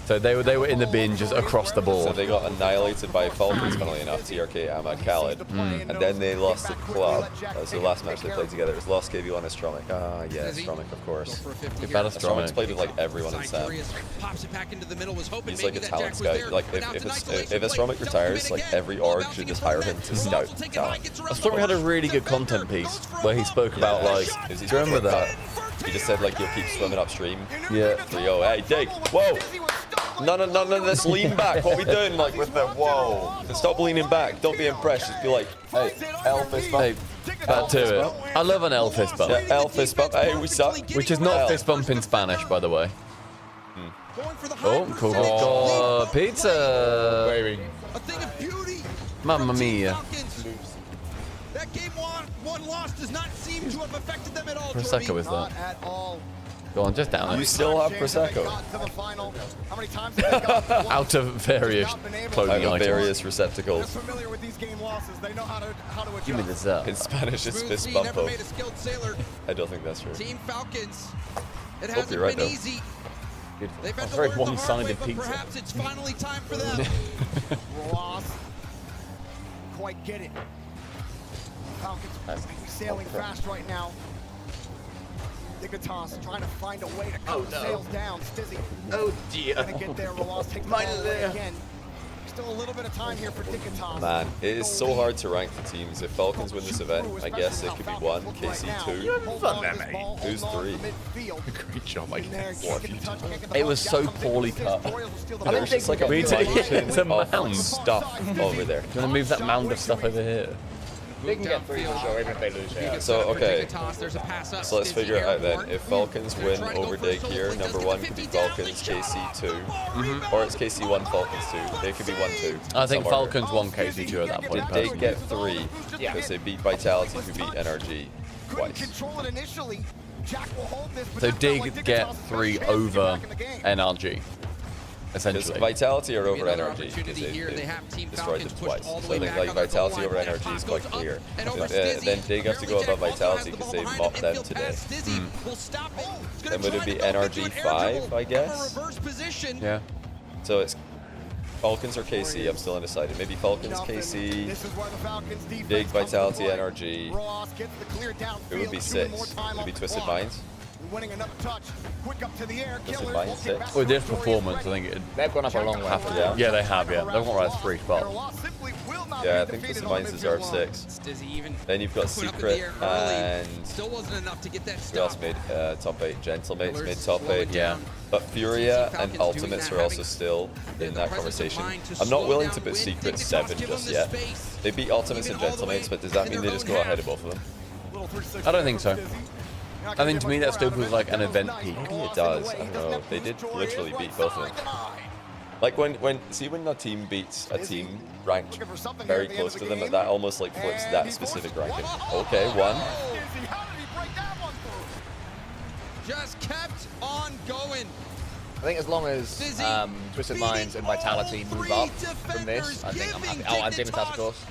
[SPEAKER 2] So they were in the bin just across the board.
[SPEAKER 1] So they got annihilated by Falcons, funnily enough, TRK, Ahmad, Khaled. And then they lost to Club. That was the last match they played together. It was Lost, KV1, and Astromic. Ah, yeah, Astromic, of course. Astromic's played with like everyone in Sam. He's like a talent scout. Like if Astromic retires, like every org should just hire him to scout talent.
[SPEAKER 2] Astromic had a really good content piece where he spoke about like, do you remember that?
[SPEAKER 1] He just said like you'll keep swimming upstream.
[SPEAKER 2] Yeah.
[SPEAKER 1] 3-0. Hey, Dig. Whoa. None of this lean back. What are we doing? Like with the whoa. Stop leaning back. Don't be impressed. Just be like, hey, L fist bump.
[SPEAKER 2] Hey, back to it. I love an L fist bump.
[SPEAKER 1] Yeah, L fist bump. Hey, we suck.
[SPEAKER 2] Which is not fist bump in Spanish, by the way. Oh, cool. Oh, pizza.
[SPEAKER 4] Baby.
[SPEAKER 2] Mamma mia.
[SPEAKER 17] That game one loss does not seem to have affected them at all.
[SPEAKER 2] Prosecco is that? Go on, just down it.
[SPEAKER 1] You still have Prosecco.
[SPEAKER 2] Out of various clothing
[SPEAKER 1] Out of
[SPEAKER 2] items.
[SPEAKER 1] various receptacles.
[SPEAKER 2] Give me this up.
[SPEAKER 1] In Spanish, it's fist bumpo. I don't think that's true.
[SPEAKER 20] Team Falcons. It
[SPEAKER 1] Hope
[SPEAKER 20] hasn't
[SPEAKER 1] you're right,
[SPEAKER 20] been
[SPEAKER 1] though.
[SPEAKER 20] easy.
[SPEAKER 2] Beautiful.
[SPEAKER 20] They've had to
[SPEAKER 2] Very
[SPEAKER 20] learn the hard
[SPEAKER 2] one-sided
[SPEAKER 20] way, but
[SPEAKER 2] pizza.
[SPEAKER 20] perhaps it's finally time for them.
[SPEAKER 11] Ross, quite get it. Falcons sailing fast right now. Dignitas trying to find a way to cut the sails down. Stizzy.
[SPEAKER 2] Oh dear.
[SPEAKER 11] Gonna get there. Ross takes the ball away again. Still a little bit of time here for Dignitas.
[SPEAKER 1] Man, it is so hard to rank the teams. If Falcons win this event, I guess it could be 1, KC 2. Who's 3?
[SPEAKER 4] Great job, Mike.
[SPEAKER 1] What have you done?
[SPEAKER 2] It was so poorly cut.
[SPEAKER 1] There's just like a
[SPEAKER 2] It's a
[SPEAKER 1] mountain
[SPEAKER 2] mound.
[SPEAKER 1] of stuff over there.
[SPEAKER 2] Do you want to move that mound of stuff over here?
[SPEAKER 20] They can get 3 for sure, even if they lose.
[SPEAKER 1] Yeah. So, okay. So let's figure it out then. If Falcons win over Dig here, number 1 could be Falcons, KC 2. Or it's KC 1, Falcons 2. They could be 1-2.
[SPEAKER 2] I think
[SPEAKER 1] somewhere.
[SPEAKER 2] Falcons won KC 2 at that point.
[SPEAKER 1] Did Dig get 3? Because they beat Vitality, who beat NRG twice.
[SPEAKER 2] So Dig get 3 over NRG.
[SPEAKER 1] Because
[SPEAKER 2] Essentially.
[SPEAKER 1] Vitality are over NRG because they destroyed them twice. So I think like Vitality over NRG is quite clear. Then Dig have to go above Vitality because they mopped them today. Then would it be NRG 5, I guess?
[SPEAKER 2] Yeah.
[SPEAKER 1] So it's Falcons or KC, I'm still undecided. Maybe Falcons, KC, Dig, Vitality, NRG. It would be 6. It would be Twisted Minds.
[SPEAKER 11] Winning another touch. Quick up to the air.
[SPEAKER 1] Twisted Minds, 6.
[SPEAKER 2] With this performance, I think
[SPEAKER 3] They've gone up a long way.
[SPEAKER 2] yeah, they have, yeah. They've gone right 3 spots.
[SPEAKER 1] Yeah, I think Twisted Minds deserve 6. Then you've got Secret and
[SPEAKER 20] Still wasn't enough to get that
[SPEAKER 1] who else made top 8? Gentlemates made top 8.
[SPEAKER 2] Yeah.
[SPEAKER 1] But Furia and Ultimates are also still in that conversation. I'm not willing to put Secret 7 just yet. They beat Ultimates and Gentlemates, but does that mean they just go ahead of both of them?
[SPEAKER 2] I don't think so. I mean, to me, that still feels like an event peak.
[SPEAKER 1] Maybe it does. I don't know. They did literally beat both of them. Like when a team beats a team ranked very close to them, that almost like flips that specific ranking. Okay, one.
[SPEAKER 20] Just kept on going.
[SPEAKER 3] I think as long as Twisted Minds and Vitality move up from this, I think I'm happy. Oh, and Demon Task, of course.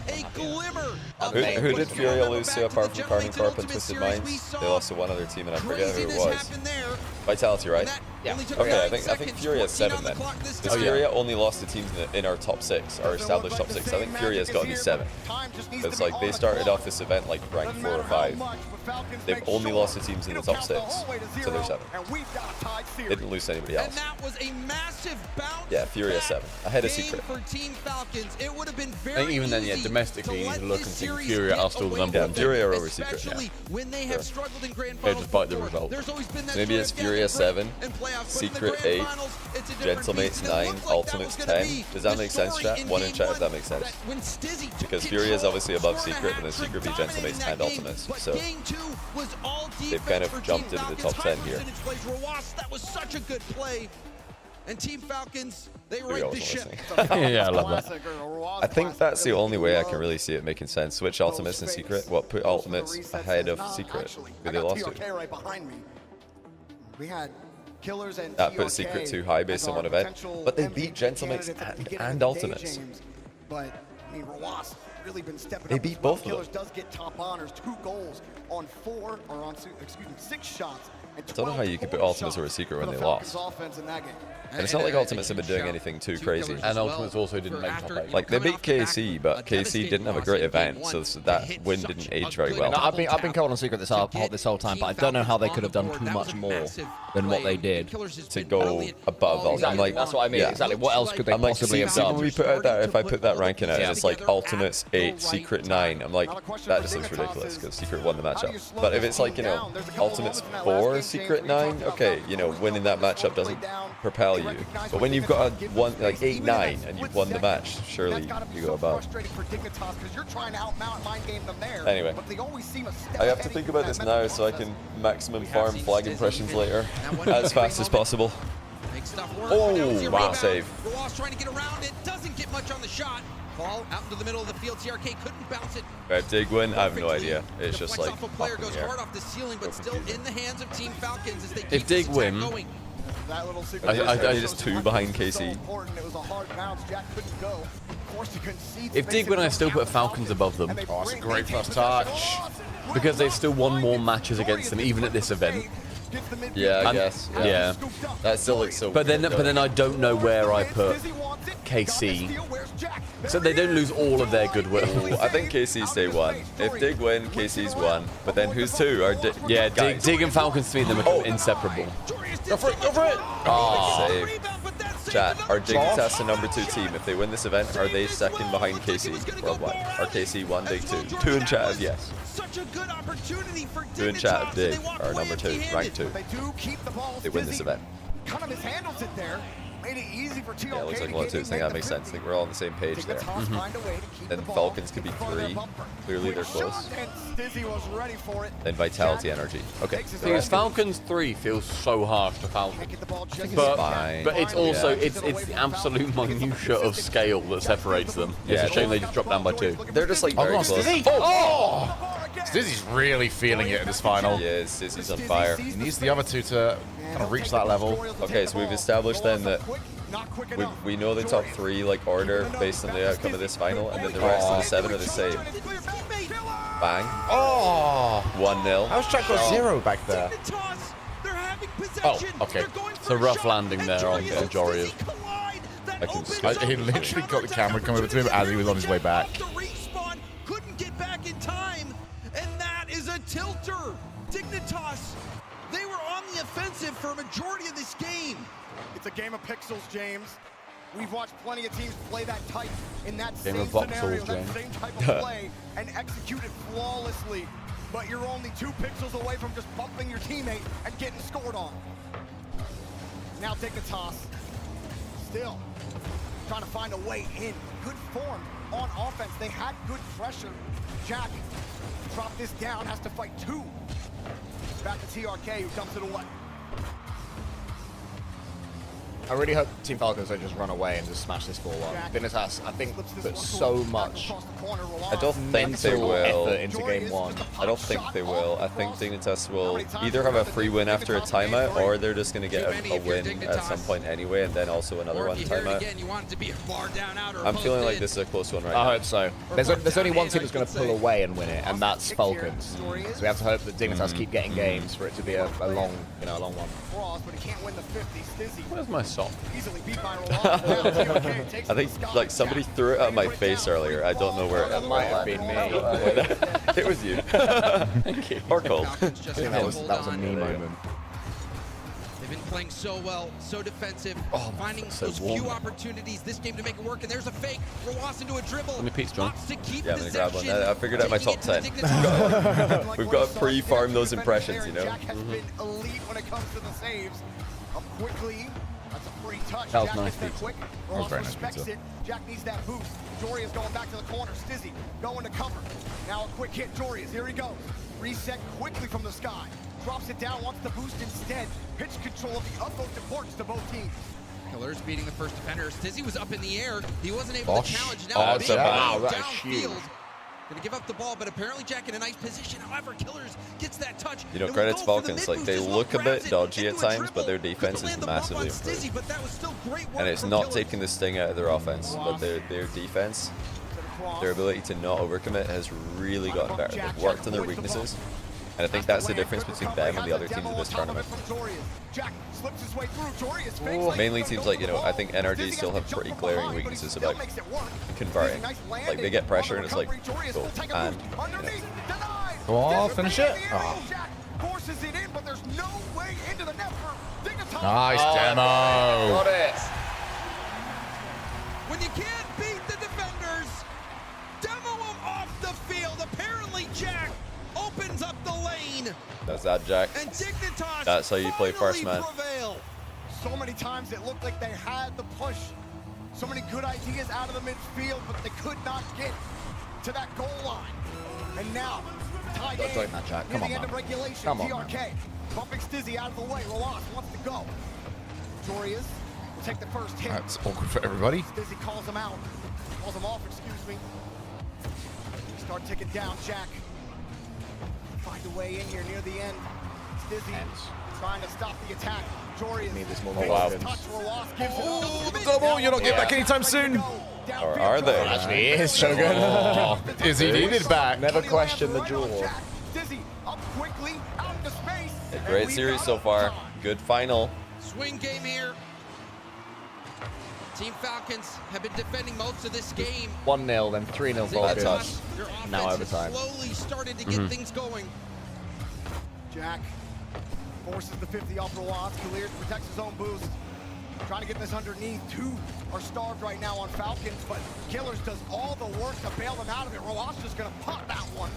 [SPEAKER 1] Who did Furia lose to apart from Carmine Corp and Twisted Minds? They lost to one other team and I forget who it was. Vitality, right?
[SPEAKER 3] Yeah.
[SPEAKER 1] Okay, I think Furia is 7 then. Because Furia only lost to teams in our top 6, our established top 6. I think Furia's got to be 7. It's like they started off this event like ranked 4 or 5. They've only lost to teams in the top 6, so they're 7. They didn't lose to anybody else.
[SPEAKER 20] That was a massive bounce.
[SPEAKER 1] Yeah, Furia 7. Ahead of Secret.
[SPEAKER 20] For Team Falcons. It would have been very
[SPEAKER 2] I think even then, yeah, domestically, you need to look and think Furia are still the number one.
[SPEAKER 1] Furia are over Secret.
[SPEAKER 20] Yeah. When they have struggled in grand
[SPEAKER 2] finals, just bite the result.
[SPEAKER 1] Maybe it's Furia 7, Secret 8, Gentlemates 9, Ultimates 10. Does that make sense, chat? One in chat if that makes sense. Because Furia is obviously above Secret, and then Secret beat Gentlemates and Ultimates. So they've kind of jumped into the top 10 here.
[SPEAKER 20] That was such a good play. And Team Falcons, they right the ship.
[SPEAKER 2] Yeah, I love that.
[SPEAKER 1] I think that's the only way I can really see it making sense. Switch Ultimates and Secret. What, put Ultimates ahead of Secret? Who they lost to?
[SPEAKER 11] Right behind me. We had Killers and
[SPEAKER 1] that put Secret too high based on one event. But they beat Gentlemates and Ultimates.
[SPEAKER 11] But, I mean, Roas really been stepping
[SPEAKER 1] they
[SPEAKER 11] up.
[SPEAKER 1] beat both of them.
[SPEAKER 11] Killers does get top honors, 2 goals on 6 shots.
[SPEAKER 1] I don't know how you could put Ultimates over Secret when they lost. And it's not like Ultimates have been doing anything too crazy.
[SPEAKER 2] And Ultimates also didn't make top 8.
[SPEAKER 1] Like, they beat KC, but KC didn't have a great event, so that win didn't age very well.
[SPEAKER 3] No, I've been cold on Secret this whole time, but I don't know how they could have done too much more than what they did
[SPEAKER 1] to go above Ultimates.
[SPEAKER 3] Exactly. Like, that's what I mean. Yeah. Exactly. What else could they possibly have done?
[SPEAKER 1] When we put out that, if I put that ranking out, it's like Ultimates 8, Secret 9. I'm like, that just looks ridiculous because Secret won the matchup. But if it's like, you know, Ultimates 4, Secret 9, okay, you know, winning that matchup doesn't propel you. But when you've got a one like 8-9 and you've won the match, surely you go above. Anyway, I have to think about this now so I can maximum farm flag impressions later as fast as possible. Oh, wow, save.
[SPEAKER 20] Roas trying to get around it, doesn't get much on the shot. Ball out into the middle of the field. TRK couldn't bounce it.
[SPEAKER 1] Right, Dig win, I have no idea. It's just like
[SPEAKER 20] off a player goes hard off the ceiling, but still in the hands of Team Falcons as they keep
[SPEAKER 2] if Dig win,
[SPEAKER 1] I just 2 behind KC.
[SPEAKER 2] If Dig win, I still put Falcons above them.
[SPEAKER 4] Oh, it's a great first touch.
[SPEAKER 2] Because they've still won more matches against them, even at this event.
[SPEAKER 1] Yeah, I guess. Yeah. That still looks so
[SPEAKER 2] but
[SPEAKER 1] weird,
[SPEAKER 2] then I don't know where I put KC. So they don't lose all of their goodwill.
[SPEAKER 1] I think KC's day 1. If Dig win, KC's 1. But then who's 2?
[SPEAKER 2] Yeah, Dig and Falcons to me, them are inseparable.
[SPEAKER 1] Go for it, go for it! Oh, save. Chat, are Dig Test the number 2 team? If they win this event, are they second behind KC worldwide? Are KC 1, Dig 2? 2 in chat of yes.
[SPEAKER 20] Such a good opportunity for
[SPEAKER 1] 2 in chat of Dig are number 2, rank 2. They win this event.
[SPEAKER 11] Kind of mishandles it there. Made it easy for TRK.
[SPEAKER 1] Yeah, it looks like 1-2. I think that makes sense. I think we're all on the same page there. Then Falcons could be 3. Clearly they're close. Then Vitality Energy. Okay.
[SPEAKER 2] Because Falcons 3 feels so harsh to Falcons. But it's also it's the absolute minutia of scale that separates them. It's a shame they just dropped down by 2.
[SPEAKER 1] They're just like very close.
[SPEAKER 4] Stizzy's really feeling it in this final.
[SPEAKER 1] He is. Stizzy's on fire.
[SPEAKER 4] He needs the other 2 to kind of reach that level.
[SPEAKER 1] Okay, so we've established then that we know the top 3 like order based on the outcome of this final, and then the rest of the 7 are the same. Bang.
[SPEAKER 4] Oh!
[SPEAKER 1] 1-0.
[SPEAKER 4] How's Jack got 0 back there?
[SPEAKER 2] Oh, okay. It's a rough landing there on Jory.
[SPEAKER 4] He literally got the camera coming over to him as he was on his way back.
[SPEAKER 20] Couldn't get back in time, and that is a tilter. Dignitas, they were on the offensive for a majority of this game.
[SPEAKER 11] It's a game of pixels, James. We've watched plenty of teams play that tight in that
[SPEAKER 2] game
[SPEAKER 11] same
[SPEAKER 2] of
[SPEAKER 11] scenario, that same type of play, and execute it flawlessly. But you're only 2 pixels away from just bumping your teammate and getting scored on. Now Dignitas, still trying to find a way in. Good form on offense. They had good pressure. Jack dropped this down, has to fight 2. Back to TRK, who dumps it away.
[SPEAKER 3] I really hope Team Falcons don't just run away and just smash this 4-1. Dignitas, I think, put so much
[SPEAKER 1] I don't think they will.
[SPEAKER 3] effort into game 1.
[SPEAKER 1] I don't think they will. I think Dignitas will either have a free win after a timeout, or they're just going to get a win at some point anyway, and then also another one timeout. I'm feeling like this is a close one right now.
[SPEAKER 3] I hope so. There's only one team that's going to pull away and win it, and that's Falcons. So we have to hope that Dignitas keep getting games for it to be a long, a long one.
[SPEAKER 2] Where's my sock?
[SPEAKER 1] I think like somebody threw it at my face earlier. I don't know where it
[SPEAKER 3] might have been me.
[SPEAKER 1] It was you. Thank you. Or Cole.
[SPEAKER 3] I think that was a me moment.
[SPEAKER 20] They've been playing so well, so defensive, finding those few opportunities this game to make it work. And there's a fake. Roas into a dribble.
[SPEAKER 2] Let me peach, John.
[SPEAKER 1] Yeah, I'm gonna grab one. I figured out my top 10. We've got to pre-farm those impressions, you know.
[SPEAKER 11] Jack has been elite when it comes to the saves. Up quickly. That's a free touch.
[SPEAKER 2] That was
[SPEAKER 11] Jack
[SPEAKER 2] nice
[SPEAKER 11] gets there
[SPEAKER 2] pizza.
[SPEAKER 11] quick.
[SPEAKER 4] That was very nice
[SPEAKER 11] respects
[SPEAKER 4] pizza.
[SPEAKER 11] it. Jack needs that boost. Joria's going back to the corner. Stizzy going to cover. Now a quick hit. Joria's. Here he goes. Reset quickly from the sky. Drops it down, wants the boost instead. Pitch control of the utmost importance to both teams.
[SPEAKER 20] Killers beating the first defender. Stizzy was up in the air. He wasn't able to challenge. Now
[SPEAKER 1] That's a bad
[SPEAKER 20] downfield. Gonna give up the ball, but apparently Jack in a nice position. However, Killers gets that touch.
[SPEAKER 1] You know, credits Falcons, like they look a bit dodgy at times, but their defense is massively improved. And it's not taking the sting out of their offense, but their defense, their ability to not overcommit has really gotten better. They've worked on their weaknesses. And I think that's the difference between them and the other teams in this tournament. Mainly teams like, I think NRG still have pretty glaring weaknesses about converting. Like, they get pressure and it's like, go, and,
[SPEAKER 4] Go on, finish it. Nice demo.
[SPEAKER 3] Got it.
[SPEAKER 20] When you can't beat the defenders, demo them off the field. Apparently Jack opens up the lane.
[SPEAKER 1] That's that, Jack.
[SPEAKER 20] And Dignitas
[SPEAKER 1] That's how you play first, man.
[SPEAKER 11] Prevail. So many times it looked like they had the push. So many good ideas out of the midfield, but they could not get to that goal line. And now, tie game.
[SPEAKER 3] Don't that, Jack. Come on,
[SPEAKER 11] the end of
[SPEAKER 3] man.
[SPEAKER 11] regulation.
[SPEAKER 3] Come on,
[SPEAKER 11] TRK
[SPEAKER 3] man.
[SPEAKER 11] bumping Stizzy out of the way. Roas wants to go. Jorias will take the first hit.
[SPEAKER 4] That's awkward for everybody.
[SPEAKER 11] Stizzy calls him out. Calls him off, excuse me. Start ticking down, Jack. Find a way in here near the end. Stizzy trying to stop the attack. Jorias.
[SPEAKER 4] Double, you're not getting back anytime soon.
[SPEAKER 1] Or are they?
[SPEAKER 3] Actually, it is Shogun.
[SPEAKER 4] Is he needed back?
[SPEAKER 3] Never question the draw.
[SPEAKER 11] Stizzy up quickly, out into space.
[SPEAKER 1] A great series so far. Good final.
[SPEAKER 20] Swing game here. Team Falcons have been defending most of this game.
[SPEAKER 3] 1-0, then 3-0 Falcons. Now overtime.
[SPEAKER 20] Slowly started to get things going.
[SPEAKER 11] Jack forces the 50 off Roas. Clears, protects his own boost. Trying to get this underneath. Two are starved right now on Falcons, but Killers does all the work to bail them out of it. Roas just gonna pop that one.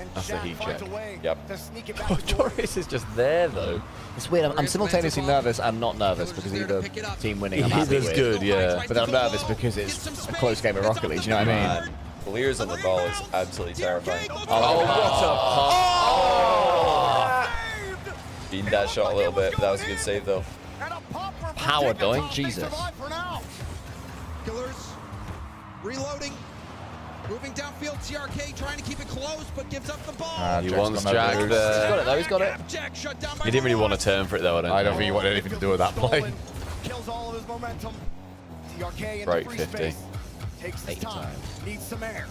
[SPEAKER 11] And
[SPEAKER 3] That's
[SPEAKER 11] Jack
[SPEAKER 3] a heat
[SPEAKER 11] finds
[SPEAKER 3] check.
[SPEAKER 11] a way
[SPEAKER 1] Yep.
[SPEAKER 11] to sneak it back to Jorias.
[SPEAKER 2] Joris is just there though.
[SPEAKER 3] It's weird. I'm simultaneously nervous and not nervous because either team winning I'm happy
[SPEAKER 2] Either's
[SPEAKER 3] with.
[SPEAKER 2] good, yeah.
[SPEAKER 3] But then I'm nervous because it's a close game of Rocket League. Do you know what I mean?
[SPEAKER 1] Clears on the ball is absolutely terrifying.
[SPEAKER 3] Oh, what
[SPEAKER 1] Beating that shot a little bit. That was a good save though.
[SPEAKER 3] a power doink, Jesus.
[SPEAKER 20] Killers reloading. Moving downfield, TRK trying to keep it close, but gives up the ball.
[SPEAKER 2] He wants Jack
[SPEAKER 3] He's got
[SPEAKER 2] there.
[SPEAKER 3] it though. He's got it.
[SPEAKER 20] Jack shut down by
[SPEAKER 2] He didn't really want to
[SPEAKER 20] Roas.
[SPEAKER 2] turn for it though.
[SPEAKER 4] I don't think he wanted anything to do with that play.
[SPEAKER 11] Kills all of his momentum. TRK in
[SPEAKER 2] Break
[SPEAKER 11] the free
[SPEAKER 2] 50.
[SPEAKER 11] space. Takes his time. Needs some air.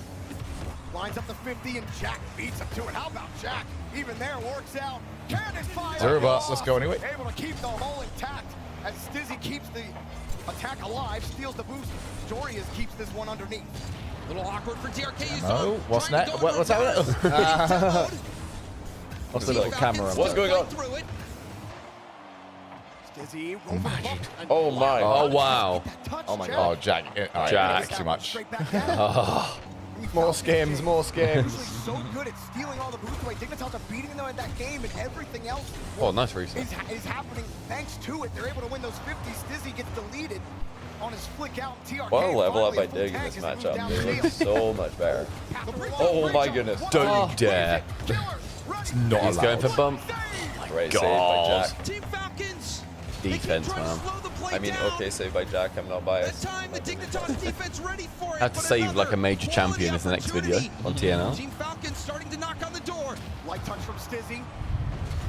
[SPEAKER 11] Lines up the 50 and Jack beats him to it. How about Jack? Even there works out. Cannon fire.
[SPEAKER 4] Zero bus. Let's go anyway.
[SPEAKER 11] Able to keep the hole intact as Stizzy keeps the attack alive, steals the boost. Jorias keeps this one underneath.
[SPEAKER 20] A little awkward for TRK. You
[SPEAKER 4] No,
[SPEAKER 20] saw
[SPEAKER 4] what's
[SPEAKER 20] trying to
[SPEAKER 4] that?
[SPEAKER 20] go
[SPEAKER 4] What's happening?
[SPEAKER 3] What's the little camera?
[SPEAKER 1] What's going on?
[SPEAKER 20] through it.
[SPEAKER 11] Stizzy.
[SPEAKER 4] Imagine.
[SPEAKER 1] Oh my.
[SPEAKER 2] Oh wow.
[SPEAKER 3] Oh my
[SPEAKER 4] Oh,
[SPEAKER 3] god.
[SPEAKER 4] Jack. Alright,
[SPEAKER 2] Jack.
[SPEAKER 4] that's too much.
[SPEAKER 11] Straight back down.
[SPEAKER 3] More skims, more skims.
[SPEAKER 11] Usually so good at stealing all the boost away. Dignitas are beating them at that game, and everything else
[SPEAKER 2] Oh, nice reset.
[SPEAKER 11] is happening thanks to it. They're able to win those 50s. Stizzy gets deleted on his flick out. TRK
[SPEAKER 1] What a level up by
[SPEAKER 11] finally
[SPEAKER 1] Dig in
[SPEAKER 11] full
[SPEAKER 1] this
[SPEAKER 11] tank as he
[SPEAKER 1] matchup.
[SPEAKER 11] moves
[SPEAKER 1] They look
[SPEAKER 11] downfield.
[SPEAKER 1] so much better. Oh my goodness.
[SPEAKER 2] Don't dare.
[SPEAKER 4] It's not
[SPEAKER 2] He's going
[SPEAKER 4] allowed.
[SPEAKER 2] for bump.
[SPEAKER 1] Great
[SPEAKER 2] God.
[SPEAKER 1] save by Jack.
[SPEAKER 20] Team Falcons.
[SPEAKER 2] Defense,
[SPEAKER 20] they keep trying
[SPEAKER 2] man.
[SPEAKER 20] to slow the
[SPEAKER 1] I mean, okay, saved by Jack. I'm not biased.
[SPEAKER 2] I have to save like a major champion is the next video on TNL.
[SPEAKER 17] Team Falcon starting to knock on the door.
[SPEAKER 18] Light touch from Stizzy.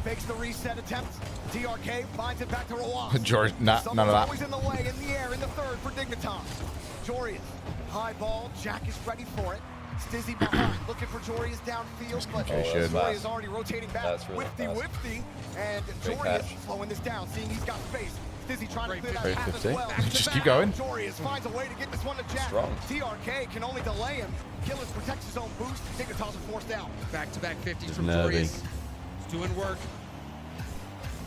[SPEAKER 18] Fakes the reset attempt. TRK finds it back to Roas.
[SPEAKER 4] George, none of that.
[SPEAKER 18] Always in the way, in the air, in the third for Dignitas. Jorius, high ball. Jack is ready for it. Stizzy behind, looking for Jorius downfield, but Jorius already rotating back.
[SPEAKER 1] Really
[SPEAKER 18] Whifty, and Jorius slowing this down, seeing he's got space. Stizzy trying to clear that path as well.
[SPEAKER 4] Just keep going.
[SPEAKER 18] Jorius finds a way to get this one to Jack.
[SPEAKER 1] Strong.
[SPEAKER 18] TRK can only delay him. Killers protects his own boost. Dignitas are forced out.
[SPEAKER 17] Back-to-back 50s from Jorius. He's doing work.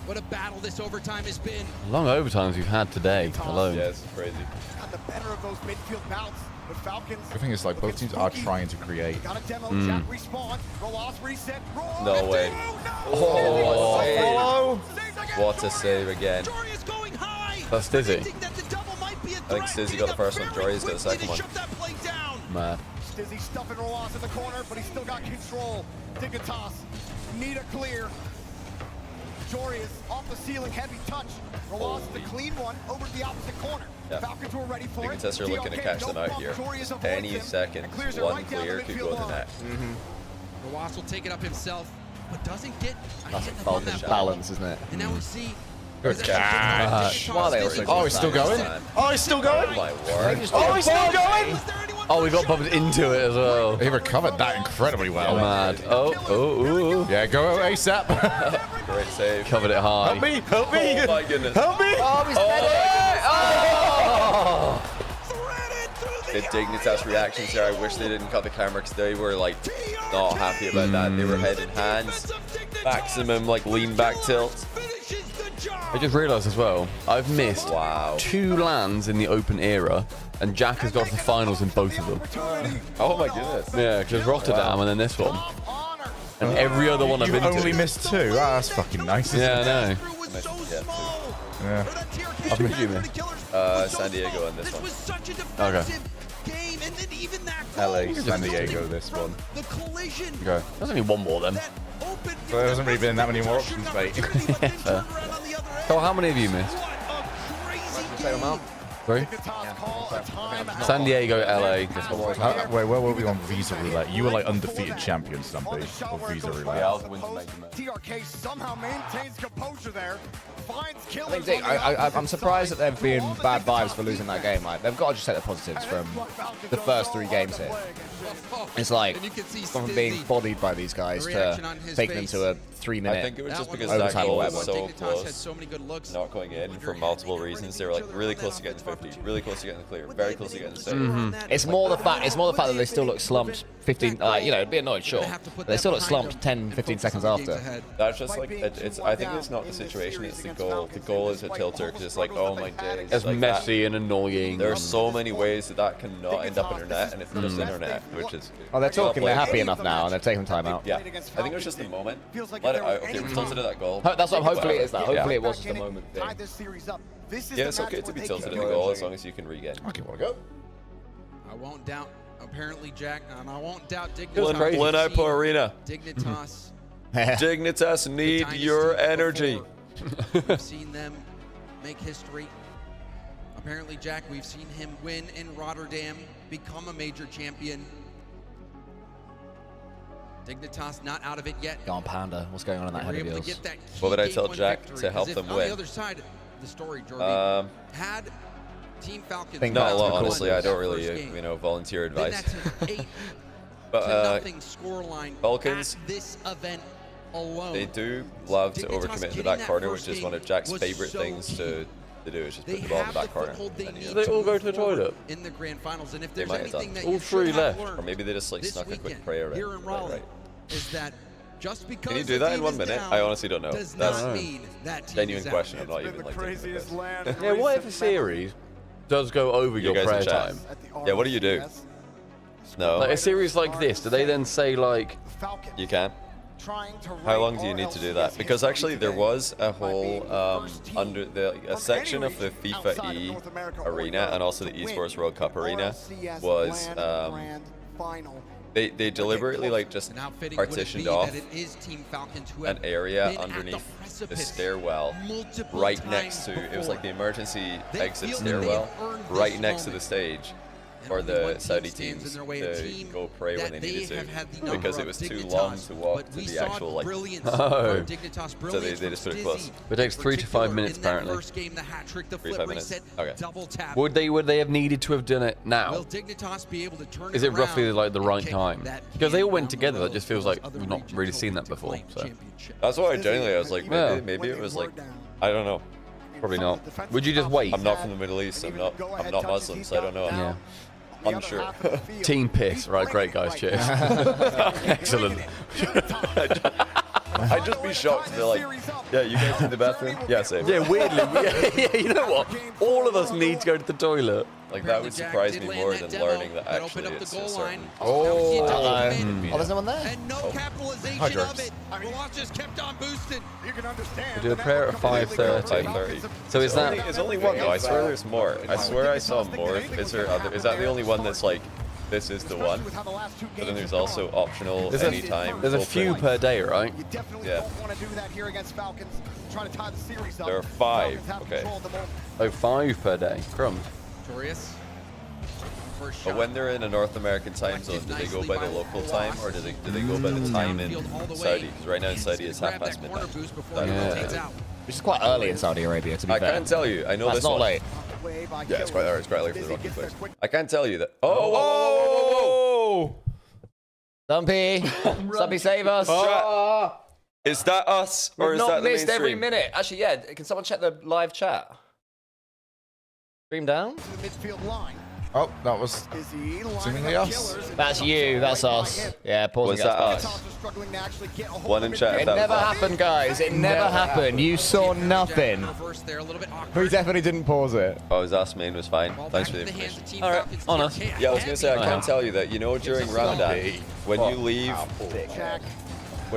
[SPEAKER 17] What a battle this overtime has been.
[SPEAKER 2] Long overtimes we've had today alone.
[SPEAKER 1] Yeah, it's crazy.
[SPEAKER 18] Got the better of those midfield bouts. The Falcons.
[SPEAKER 4] The thing is, like, both teams are trying to create.
[SPEAKER 18] Got a demo. Jack respawn. Roas reset.
[SPEAKER 1] No way. Oh, what a save again.
[SPEAKER 2] That's Stizzy.
[SPEAKER 1] I think Stizzy got the first one. Jorius got the second one.
[SPEAKER 2] Mad.
[SPEAKER 18] Stizzy stuffing Roas in the corner, but he's still got control. Dignitas need a clear. Jorius off the ceiling, heavy touch. Roas the clean one over to the opposite corner.
[SPEAKER 1] Yeah.
[SPEAKER 18] Falcons were ready for it.
[SPEAKER 1] Dignitas are looking to catch them out here. Any second, one clear could go in the net.
[SPEAKER 17] Roas will take it up himself, but doesn't get
[SPEAKER 3] That's a balance, isn't it?
[SPEAKER 17] And now we see.
[SPEAKER 4] Good catch.
[SPEAKER 3] Oh,
[SPEAKER 4] he's still going? Oh, he's still going?
[SPEAKER 1] Oh, my word.
[SPEAKER 4] Oh, he's still going?
[SPEAKER 2] Oh, we got bumped into it as well.
[SPEAKER 4] He recovered that incredibly well.
[SPEAKER 2] Mad. Oh.
[SPEAKER 4] Yeah, go ASAP.
[SPEAKER 1] Great save.
[SPEAKER 2] Covered it high.
[SPEAKER 4] Help me, help me.
[SPEAKER 1] Oh, my goodness.
[SPEAKER 4] Help me.
[SPEAKER 3] Oh, he's
[SPEAKER 1] The Dignitas reactions there, I wish they didn't cut the camera because they were like not happy about that. They were head in hands, maximum like lean back tilt.
[SPEAKER 2] I just realised as well, I've missed 2 lands in the open era, and Jack has got to the finals in both of them.
[SPEAKER 1] Oh my goodness.
[SPEAKER 2] Yeah, because Rotterdam and then this one. And every other one I've been to.
[SPEAKER 4] You only missed 2? Oh, that's fucking nice.
[SPEAKER 2] Yeah, I know.
[SPEAKER 4] Yeah.
[SPEAKER 2] I've missed you, man.
[SPEAKER 1] San Diego in this one.
[SPEAKER 2] Okay.
[SPEAKER 4] LA, San Diego, this one.
[SPEAKER 2] Okay. There's only one more then.
[SPEAKER 4] So there hasn't really been that many more options, mate.
[SPEAKER 2] So how many have you missed? Sorry? San Diego, LA.
[SPEAKER 4] Wait, where were we on Visa Roulette? You were like undefeated champion, Stumpy, of Visa Roulette.
[SPEAKER 2] Yeah, I was winning Major Match.
[SPEAKER 18] TRK somehow maintains composure there. Finds
[SPEAKER 3] I
[SPEAKER 18] Killers.
[SPEAKER 3] think I'm surprised that there have been bad vibes for losing that game. Like, they've got to just take the positives from the first 3 games here. It's like from being bodied by these guys to taking them to a 3-minute
[SPEAKER 1] I think it was just because
[SPEAKER 3] overtime
[SPEAKER 1] that
[SPEAKER 3] or
[SPEAKER 1] goal
[SPEAKER 3] whatever.
[SPEAKER 1] was so close, not going in for multiple reasons. They were like really close to getting 50, really close to getting the clear, very close to getting the save.
[SPEAKER 3] It's more the fact that they still look slumped 15. You know, it'd be annoyed, sure, but they still look slumped 10, 15 seconds after.
[SPEAKER 1] That's just like it's. I think it's not the situation; it's the goal. The goal is a tilter because it's like, oh my days,
[SPEAKER 2] It's
[SPEAKER 1] like
[SPEAKER 2] messy and annoying.
[SPEAKER 1] There are so many ways that cannot end up in internet, and it's just internet, which is.
[SPEAKER 3] Oh, they're talking. They're happy enough now, and they're taking time out.
[SPEAKER 1] Yeah, I think it was just the moment. Let it out. Okay, we tilted at that goal.
[SPEAKER 3] That's what. Hopefully, it is that. Hopefully, it was just a moment thing.
[SPEAKER 1] Yeah, it's okay to be tilted in the goal as long as you can regain.
[SPEAKER 4] Okay, wanna go?
[SPEAKER 17] I won't doubt, apparently, Jack, and I won't doubt Dignitas.
[SPEAKER 1] Blenaipo Arena.
[SPEAKER 17] Dignitas.
[SPEAKER 1] Dignitas need your energy.
[SPEAKER 17] We've seen them make history. Apparently, Jack, we've seen him win in Rotterdam, become a major champion. Dignitas not out of it yet.
[SPEAKER 3] Go on, Panda. What's going on in that head of yours?
[SPEAKER 1] What would I tell Jack to help them
[SPEAKER 17] on
[SPEAKER 1] win?
[SPEAKER 17] the other side of the story, Jordy, had Team Falcons
[SPEAKER 1] not a lot, honestly. I don't really, volunteer advice. But Falcons,
[SPEAKER 17] this event alone.
[SPEAKER 1] they do love to overcommit in the back corner, which is one of Jack's favorite things to do. Is just put the ball in the back corner.
[SPEAKER 2] They all go to the toilet.
[SPEAKER 17] In the grand finals, and if
[SPEAKER 1] They
[SPEAKER 17] there's
[SPEAKER 1] might have
[SPEAKER 17] anything
[SPEAKER 1] done.
[SPEAKER 17] that
[SPEAKER 2] All 3 left.
[SPEAKER 1] Or maybe they just like snuck a quick prayer
[SPEAKER 17] here in Raleigh,
[SPEAKER 1] right.
[SPEAKER 17] is that just because
[SPEAKER 1] Can you do that in 1 minute? I honestly don't know.
[SPEAKER 17] does
[SPEAKER 1] That's
[SPEAKER 17] not mean that team
[SPEAKER 1] genuine
[SPEAKER 17] is out.
[SPEAKER 1] question. I'm not even like thinking about this.
[SPEAKER 2] Yeah, what if a series does go over your
[SPEAKER 1] guys
[SPEAKER 2] prayer
[SPEAKER 1] in chat.
[SPEAKER 2] time?
[SPEAKER 1] Yeah, what do you do? No.
[SPEAKER 2] Like a series like this, do they then say like...
[SPEAKER 1] You can. How long do you need to do that? Because actually there was a whole a section of the FIFA E arena and also the Esports World Cup arena was They deliberately like just partitioned off an area underneath the stairwell right next to, it was like the emergency exit stairwell right next to the stage for the Saudi teams to go pray when they needed to, because it was too long to walk to the actual like.
[SPEAKER 2] Oh.
[SPEAKER 1] So they just put it close.
[SPEAKER 2] It takes 3 to 5 minutes apparently.
[SPEAKER 1] 3 to 5 minutes. Okay.
[SPEAKER 2] Would they have needed to have done it now? Is it roughly like the right time? Because they all went together. That just feels like we've not really seen that before. So
[SPEAKER 1] that's why I was like, maybe it was like, I don't know.
[SPEAKER 2] Probably not. Would you just wait?
[SPEAKER 1] I'm not from the Middle East. I'm not Muslim, so I don't know.
[SPEAKER 2] Yeah.
[SPEAKER 1] I'm sure.
[SPEAKER 2] Team piss, right? Great guys, cheers. Excellent.
[SPEAKER 1] I'd just be shocked if they're like, yeah, you guys in the bathroom? Yeah, same.
[SPEAKER 2] Yeah, weirdly. Yeah, you know what? All of us need to go to the toilet.
[SPEAKER 1] Like, that would surprise me more than learning that actually it's a certain...
[SPEAKER 3] Oh, there's no one there?
[SPEAKER 17] And no capitalization of it. Ross just kept on boosting. You can understand.
[SPEAKER 2] We do a prayer at 5:30. So is that...
[SPEAKER 1] It's only one, though. I swear there's more. I swear I saw more. Is that the only one that's like, this is the one? But then there's also optional anytime.
[SPEAKER 2] There's a few per day, right?
[SPEAKER 1] Yeah. There are 5. Okay.
[SPEAKER 2] Oh, 5 per day. Crumbs.
[SPEAKER 1] But when they're in a North American time zone, do they go by the local time, or do they go by the time in Saudi? Because right now in Saudi it's midnight.
[SPEAKER 3] Which is quite early in Saudi Arabia, to be fair.
[SPEAKER 1] I can't tell you. I know this
[SPEAKER 3] not
[SPEAKER 1] one.
[SPEAKER 3] late.
[SPEAKER 1] Yeah, it's quite early. It's quite early for the rugby players. I can't tell you that. Oh!
[SPEAKER 3] Stumpy! Stumpy, save us!
[SPEAKER 1] Is that us, or
[SPEAKER 3] We've
[SPEAKER 1] is that
[SPEAKER 3] not
[SPEAKER 1] the
[SPEAKER 3] missed every
[SPEAKER 1] mainstream?
[SPEAKER 3] minute. Actually, yeah. Can someone check the live chat? Stream down?
[SPEAKER 4] Oh, that was seemingly us.
[SPEAKER 3] That's you. That's us. Yeah, pause.
[SPEAKER 1] Was that us? One in chat.
[SPEAKER 3] It never happened, guys. It never happened. You saw nothing. We definitely didn't pause it.
[SPEAKER 1] Oh, his ass main was fine. Thanks for the information.
[SPEAKER 2] All right, on us.
[SPEAKER 1] Yeah, I was gonna say I can't tell you that. You know, during Ramadan, when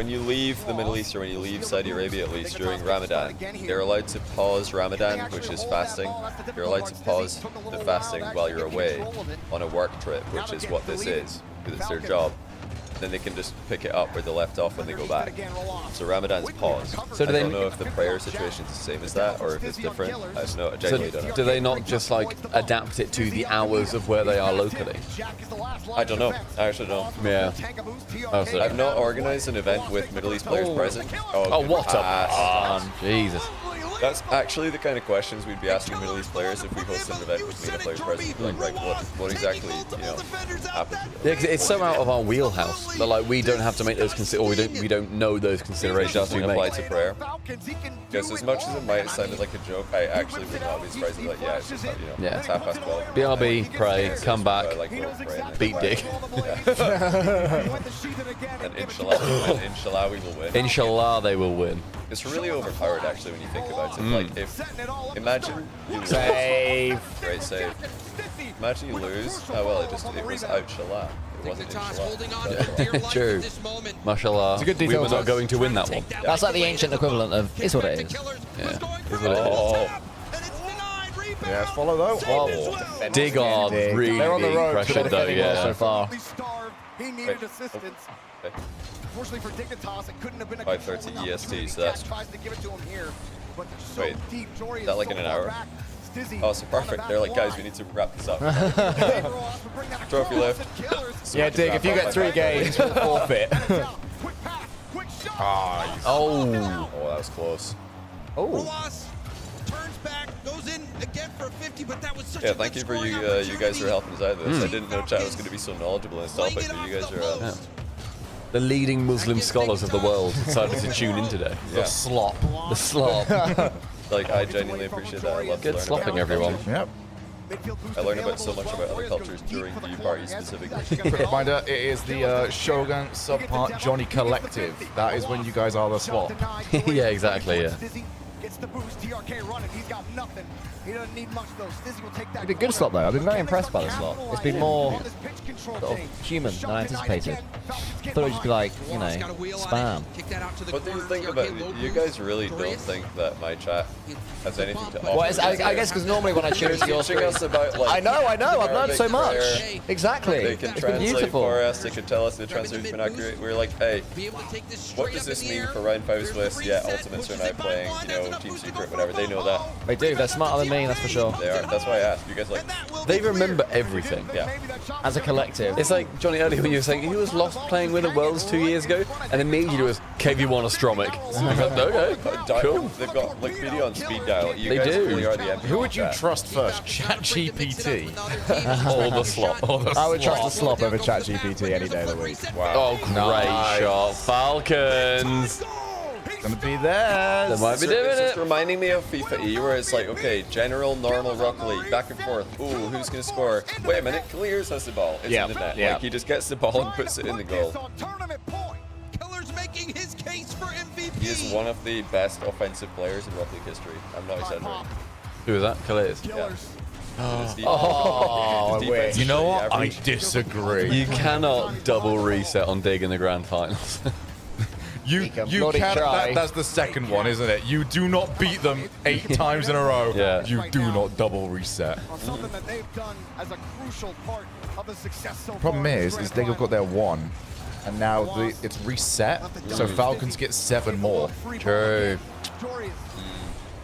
[SPEAKER 1] you leave the Middle East, or when you leave Saudi Arabia, at least during Ramadan, they're allowed to pause Ramadan, which is fasting. You're allowed to pause the fasting while you're away on a work trip, which is what this is, because it's their job. Then they can just pick it up where they left off when they go back. So Ramadan's paused.
[SPEAKER 2] So
[SPEAKER 1] I don't know if the prayer situation is the same as that, or if it's different. I don't know. I genuinely don't know.
[SPEAKER 2] Do they not just like adapt it to the hours of where they are locally?
[SPEAKER 1] I don't know. I actually don't.
[SPEAKER 2] Yeah.
[SPEAKER 1] I've not organized an event with Middle East players present.
[SPEAKER 2] Oh, what a fun. Jesus.
[SPEAKER 1] That's actually the kind of questions we'd be asking Middle East players if we hosted an event with MENA players present. Like, right, what exactly, happened?
[SPEAKER 2] Yeah, 'cause it's so out of our wheelhouse that like we don't have to make those or we don't know those considerations.
[SPEAKER 1] It doesn't apply to prayer. Because as much as it might have sounded like a joke, I actually would not be surprised if like, yeah, it's just it's 12:30.
[SPEAKER 2] BRB, pray, come back, beat Dick.
[SPEAKER 1] And inshallah we will win.
[SPEAKER 2] Inshallah they will win.
[SPEAKER 1] It's really overpowered actually when you think about it. Like imagine you lose.
[SPEAKER 3] Save.
[SPEAKER 1] Great save. Imagine you lose. Oh well, it was outshallah. It wasn't inshallah.
[SPEAKER 2] True. Mashallah.
[SPEAKER 3] It's a good
[SPEAKER 2] we
[SPEAKER 3] detail
[SPEAKER 2] were not going to win that one.
[SPEAKER 3] That's like the ancient equivalent of is what it is.
[SPEAKER 2] Yeah. Is what it is.
[SPEAKER 4] Yeah, it's follow though.
[SPEAKER 3] Whoa.
[SPEAKER 2] Dig on, really
[SPEAKER 3] They're on the road,
[SPEAKER 2] pressured though, yeah.
[SPEAKER 3] So far.
[SPEAKER 11] He needed assistance. Unfortunately for Dignitas, it couldn't have been a
[SPEAKER 1] 5:30 EST, so that's...
[SPEAKER 11] tries to give it to him here, but they're so
[SPEAKER 1] Wait,
[SPEAKER 11] deep. Jory
[SPEAKER 1] is that like in an hour? Oh, so perfect. They're like, guys, we need to wrap this up. Trophy lift.
[SPEAKER 3] Yeah, Dig, if you get 3 games, we'll forfeit.
[SPEAKER 1] Oh, that was close.
[SPEAKER 3] Oh.
[SPEAKER 17] Turns back, goes in again for 50, but that was such a good
[SPEAKER 1] thank you for you guys for helping us out with this. I didn't know chat was going to be so knowledgeable in this topic, but you guys are...
[SPEAKER 2] The leading Muslim scholars of the world decided to tune in today.
[SPEAKER 1] Yeah.
[SPEAKER 2] The slop. The slop.
[SPEAKER 1] Like, I genuinely appreciate that. I love
[SPEAKER 2] Good slopping, everyone.
[SPEAKER 4] Yep.
[SPEAKER 1] I learned about so much about other cultures during the party specifically.
[SPEAKER 4] Quick reminder, it is the Shogun subpart Johnny Collective. That is when you guys are the swap.
[SPEAKER 2] Yeah, exactly, yeah.
[SPEAKER 11] Gets the boost, DRK running, he's got nothing. He doesn't need much though. Stizzy will take that.
[SPEAKER 3] It's been a good slot though. I've been very impressed by the slot. It's been more sort of human than I anticipated. thought it would just be like, you know, spam.
[SPEAKER 1] What do you think about it? You guys really don't think that my chat has anything to offer?
[SPEAKER 3] Well, I guess because normally when I choose your
[SPEAKER 1] teaching us about, like,
[SPEAKER 3] I know, I've learned so much. Exactly.
[SPEAKER 1] They can translate for us, they can tell us the translation's been accurate. We're like, hey, what does this mean for round 5 Swiss? Yeah, Ultimates are now playing, you know, Team Secret, whatever. They know that.
[SPEAKER 3] They do, they're smarter than me, that's for sure.
[SPEAKER 1] They are. That's why I asked. You guys like...
[SPEAKER 2] They remember everything.
[SPEAKER 1] Yeah.
[SPEAKER 3] As a collective.
[SPEAKER 2] It's like, Johnny, earlier when you were saying he was lost playing with the Worlds 2 years ago, and immediately it was KV1 Astromic. Okay, cool.
[SPEAKER 1] They've got like video on speed dial. You
[SPEAKER 2] They
[SPEAKER 1] guys
[SPEAKER 2] do.
[SPEAKER 1] really are the MVP.
[SPEAKER 4] Who would you trust first, ChatGPT
[SPEAKER 2] or the slop?
[SPEAKER 3] I would trust the slop over ChatGPT any day of the week.
[SPEAKER 1] Wow.
[SPEAKER 2] Oh, great shot. Falcons.
[SPEAKER 4] Gonna be there.
[SPEAKER 2] They might be doing
[SPEAKER 1] It's just
[SPEAKER 2] it.
[SPEAKER 1] reminding me of FIFA E, where it's like, okay, general, normal, Rocket League, back and forth. Ooh, who's gonna score? Wait a minute, Clears has the ball. It's in the net. Like, he just gets the ball and puts it in the goal.
[SPEAKER 17] Killer's making his case for MVP.
[SPEAKER 1] He is one of the best offensive players in Rocket League history. I'm not exaggerating.
[SPEAKER 2] Who is that? Clears.
[SPEAKER 1] Yeah.
[SPEAKER 3] Oh,
[SPEAKER 4] you know what? I disagree.
[SPEAKER 2] You cannot double reset on Dig in the grand finals.
[SPEAKER 4] You can. That's the second one, isn't it? You do not beat them 8 times in a row.
[SPEAKER 2] Yeah.
[SPEAKER 4] You do not double reset.
[SPEAKER 18] Something that they've done as a crucial part of the success so
[SPEAKER 4] Problem is they have got their 1, and now it's reset, so Falcons get 7 more.
[SPEAKER 2] True.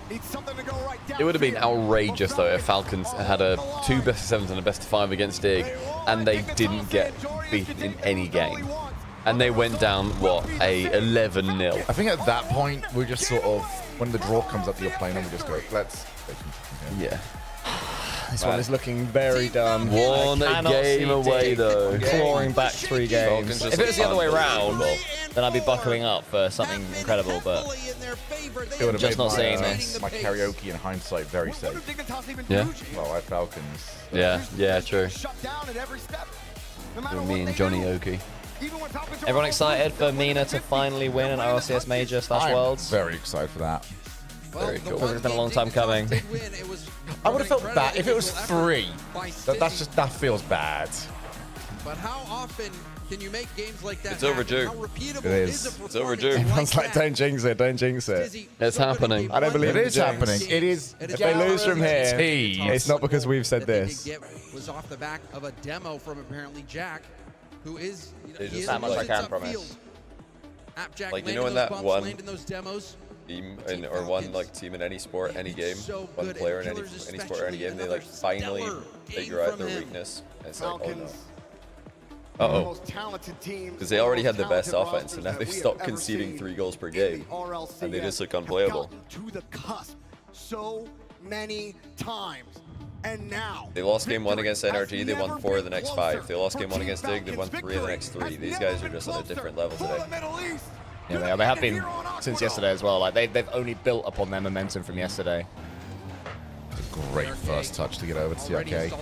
[SPEAKER 2] It would have been outrageous though if Falcons had a 2 best of 7s and a best of 5 against Dig, and they didn't get beaten in any game. And they went down, what, a 11-0.
[SPEAKER 4] I think at that point, we just sort of, when the draw comes up to your plane, and we just go, let's...
[SPEAKER 2] Yeah.
[SPEAKER 3] This one is looking very dumb.
[SPEAKER 2] One game away, though.
[SPEAKER 3] Clawing back 3 games. If it was the other way around, then I'd be buckling up for something incredible, but
[SPEAKER 4] It would have
[SPEAKER 3] just
[SPEAKER 4] made
[SPEAKER 3] not seeing this.
[SPEAKER 4] my karaoke in hindsight very safe.
[SPEAKER 2] Yeah?
[SPEAKER 4] Well, I Falcons.
[SPEAKER 2] Yeah, true. Me and Johnny Oki.
[SPEAKER 3] Everyone excited for Mina to finally win an RLCS Major / Worlds?
[SPEAKER 4] Very excited for that.
[SPEAKER 2] Very cool.
[SPEAKER 3] It's been a long time coming.
[SPEAKER 4] I would have felt bad if it was 3. That feels bad.
[SPEAKER 20] But how often can you make games like that?
[SPEAKER 1] It's overdue.
[SPEAKER 20] How repeatable
[SPEAKER 4] It is.
[SPEAKER 1] It's overdue.
[SPEAKER 3] Everyone's like, don't jinx it, don't jinx it.
[SPEAKER 2] It's happening.
[SPEAKER 3] I don't believe
[SPEAKER 4] It is happening. It is.
[SPEAKER 3] If they lose from here, it's not because we've said this.
[SPEAKER 20] Was off the back of a demo from apparently Jack, who is
[SPEAKER 3] That much I can promise.
[SPEAKER 1] Like, you know, when that one team or one like team in any sport, any game, one player in any sport or any game, they like finally figure out their weakness. And it's like, oh no. Uh-oh. Because they already had the best offense, and now they've stopped conceding 3 goals per game, and they just look unplayable.
[SPEAKER 18] To the cusp so many times. And now
[SPEAKER 1] They lost game 1 against NRG, they won 4 of the next 5. They lost game 1 against Dig, they won 3 of the next 3. These guys are just on a different level today.
[SPEAKER 3] Yeah, they have been since yesterday as well. Like they've only built upon their momentum from yesterday.
[SPEAKER 4] It's a great first touch to get over to CRK.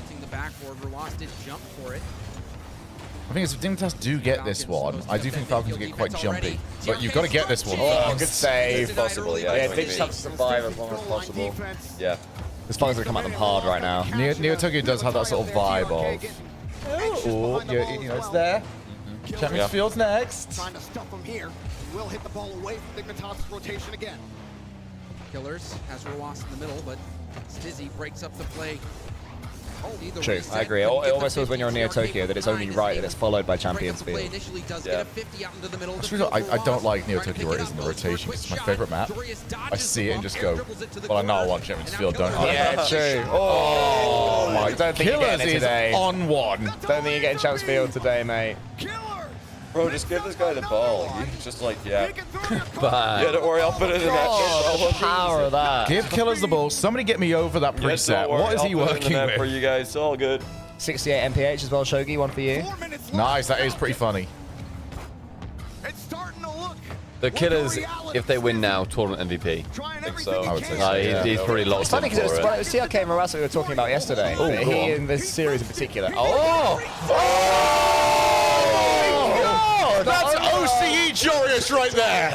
[SPEAKER 4] I think if Dignitas do get this one, I do think Falcons get quite jumpy. But you've got to get this one first.
[SPEAKER 3] Good save.
[SPEAKER 1] Possibly, yeah.
[SPEAKER 3] Yeah, they just have to survive as long as possible.
[SPEAKER 1] Yeah.
[SPEAKER 3] This fight's gonna come at them hard right now.
[SPEAKER 4] Neo Tokyo does have that sort of vibe of, oh, you know, it's there. Champions Field's next.
[SPEAKER 18] Trying to stuff him here. Will hit the ball away from Dignitas' rotation again.
[SPEAKER 20] Killers has Roas in the middle, but Stizzy breaks up the play.
[SPEAKER 3] True, I agree. It almost feels when you're on Neo Tokyo that it's only right that it's followed by Champions Field.
[SPEAKER 1] Yeah.
[SPEAKER 4] I don't like Neo Tokyo where it is in the rotation. It's my favorite map. I see it and just go, well, I know I want Champions Field, don't I?
[SPEAKER 3] Yeah, true. Oh my God.
[SPEAKER 4] Killers is on 1.
[SPEAKER 3] Don't think you're getting Champions Field today, mate.
[SPEAKER 1] Bro, just give this guy the ball. He's just like, yeah.
[SPEAKER 2] Bye.
[SPEAKER 1] Yeah, don't worry, I'll put it in the net.
[SPEAKER 3] Oh, the power of that.
[SPEAKER 4] Give Killers the ball. Somebody get me over that preset. What is he working with?
[SPEAKER 1] For you guys, it's all good.
[SPEAKER 3] 68 MPH as well, Shogi, one for you.
[SPEAKER 4] Nice, that is pretty funny.
[SPEAKER 18] It's starting to look.
[SPEAKER 2] The Killers, if they win now, tournament MVP.
[SPEAKER 1] I think so.
[SPEAKER 4] I would say so.
[SPEAKER 2] He's pretty locked
[SPEAKER 3] It's funny
[SPEAKER 2] in
[SPEAKER 3] because
[SPEAKER 2] for
[SPEAKER 3] it
[SPEAKER 2] it.
[SPEAKER 3] was CRK and Marasa we were talking about yesterday.
[SPEAKER 2] Oh,
[SPEAKER 3] but
[SPEAKER 2] go
[SPEAKER 3] he
[SPEAKER 2] on.
[SPEAKER 3] in this series in particular.
[SPEAKER 4] That's OCE Jorius right there.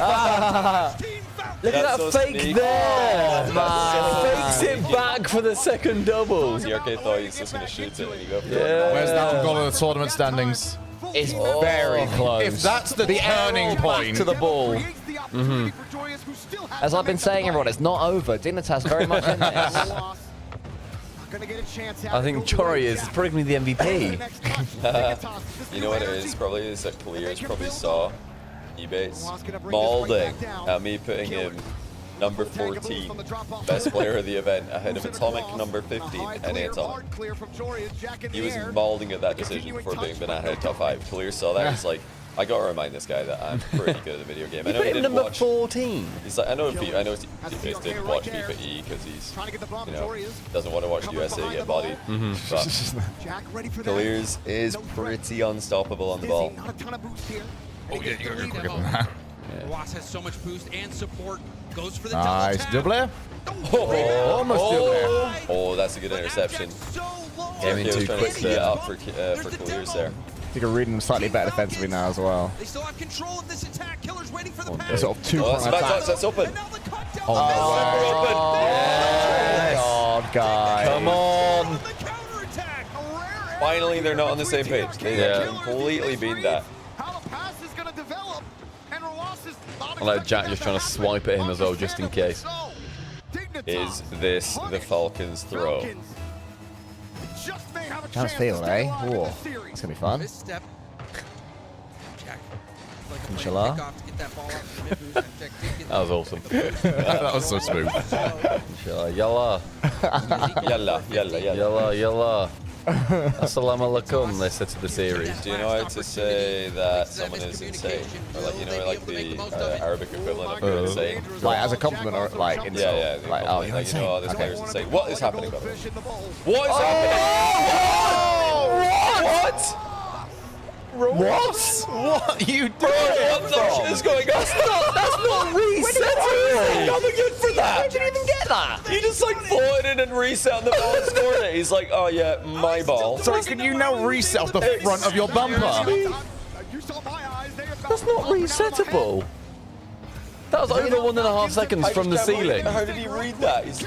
[SPEAKER 2] Look at that
[SPEAKER 1] so
[SPEAKER 2] fake
[SPEAKER 1] sneaky.
[SPEAKER 2] there.
[SPEAKER 1] That's
[SPEAKER 2] Fakes it back for the second double.
[SPEAKER 1] CRK thought he was just going to shoot it and he go for it.
[SPEAKER 2] Yeah.
[SPEAKER 4] Where's that goal in the tournament standings?
[SPEAKER 3] It's very close.
[SPEAKER 4] If that's the turning point
[SPEAKER 3] to the ball. As I've been saying, everyone, it's not over. Dignitas very much in this.
[SPEAKER 2] I think Jory is probably going to be the MVP.
[SPEAKER 1] You know what it is? Probably is that Clears probably saw Ebates mauling at me putting him number 14, best player of the event, ahead of Atomic number 15, and Atomic. He was mauling at that decision before being banana head top 5. Clears saw that. He's like, I gotta remind this guy that I'm pretty good at the video game. I know he didn't
[SPEAKER 2] number
[SPEAKER 1] watch
[SPEAKER 2] 14.
[SPEAKER 1] He's like, I know Ebates didn't watch FIFA E because he's, you know, doesn't want to watch USA get bodied. But Clears is pretty unstoppable on the ball.
[SPEAKER 4] Oh yeah, you gotta go quicker than that.
[SPEAKER 17] Ross has so much boost and support. Goes for the
[SPEAKER 4] nice double air.
[SPEAKER 1] Almost double air. Oh, that's a good interception.
[SPEAKER 2] Came in too quick
[SPEAKER 1] there. Up for Clears there.
[SPEAKER 3] I think I'm reading them slightly better defensively now as well.
[SPEAKER 17] They still have control of this attack. Killer's waiting for the pass.
[SPEAKER 3] There's sort of two front attacks.
[SPEAKER 1] That's open.
[SPEAKER 3] Oh, God, guys.
[SPEAKER 1] Come on. Finally, they're not on the same page. They completely beat that.
[SPEAKER 2] I like Jack just trying to swipe at him as well, just in case.
[SPEAKER 1] Is this the Falcons' throw?
[SPEAKER 3] Chance field, eh? Whoa. It's gonna be fun. Inshallah.
[SPEAKER 2] That was awesome.
[SPEAKER 4] That was so smooth.
[SPEAKER 2] Inshallah. Yalla.
[SPEAKER 1] Yalla, yalla, yalla.
[SPEAKER 2] Yalla, yalla. Assalamu alaikum, they said to the series.
[SPEAKER 1] Do you know how to say that someone is insane? Or like, you know, like the Arabic equivalent of insane?
[SPEAKER 3] Like as a compliment or like insult?
[SPEAKER 1] Yeah, yeah.
[SPEAKER 3] Like, oh, you're
[SPEAKER 1] like, you know, this player's insane. What is happening? What is happening?
[SPEAKER 4] What? What you doing?
[SPEAKER 1] What the shit is going on?
[SPEAKER 2] That's not resetting.
[SPEAKER 1] Nothing good for that.
[SPEAKER 3] Where did you even get that?
[SPEAKER 1] He just like floated in and reset on the ball and scored it. He's like, oh yeah, my ball.
[SPEAKER 4] Sorry, can you now reset off the front of your bumper?
[SPEAKER 2] That's not resettable. That was over 1.5 seconds from the ceiling.
[SPEAKER 1] How did he read that? He's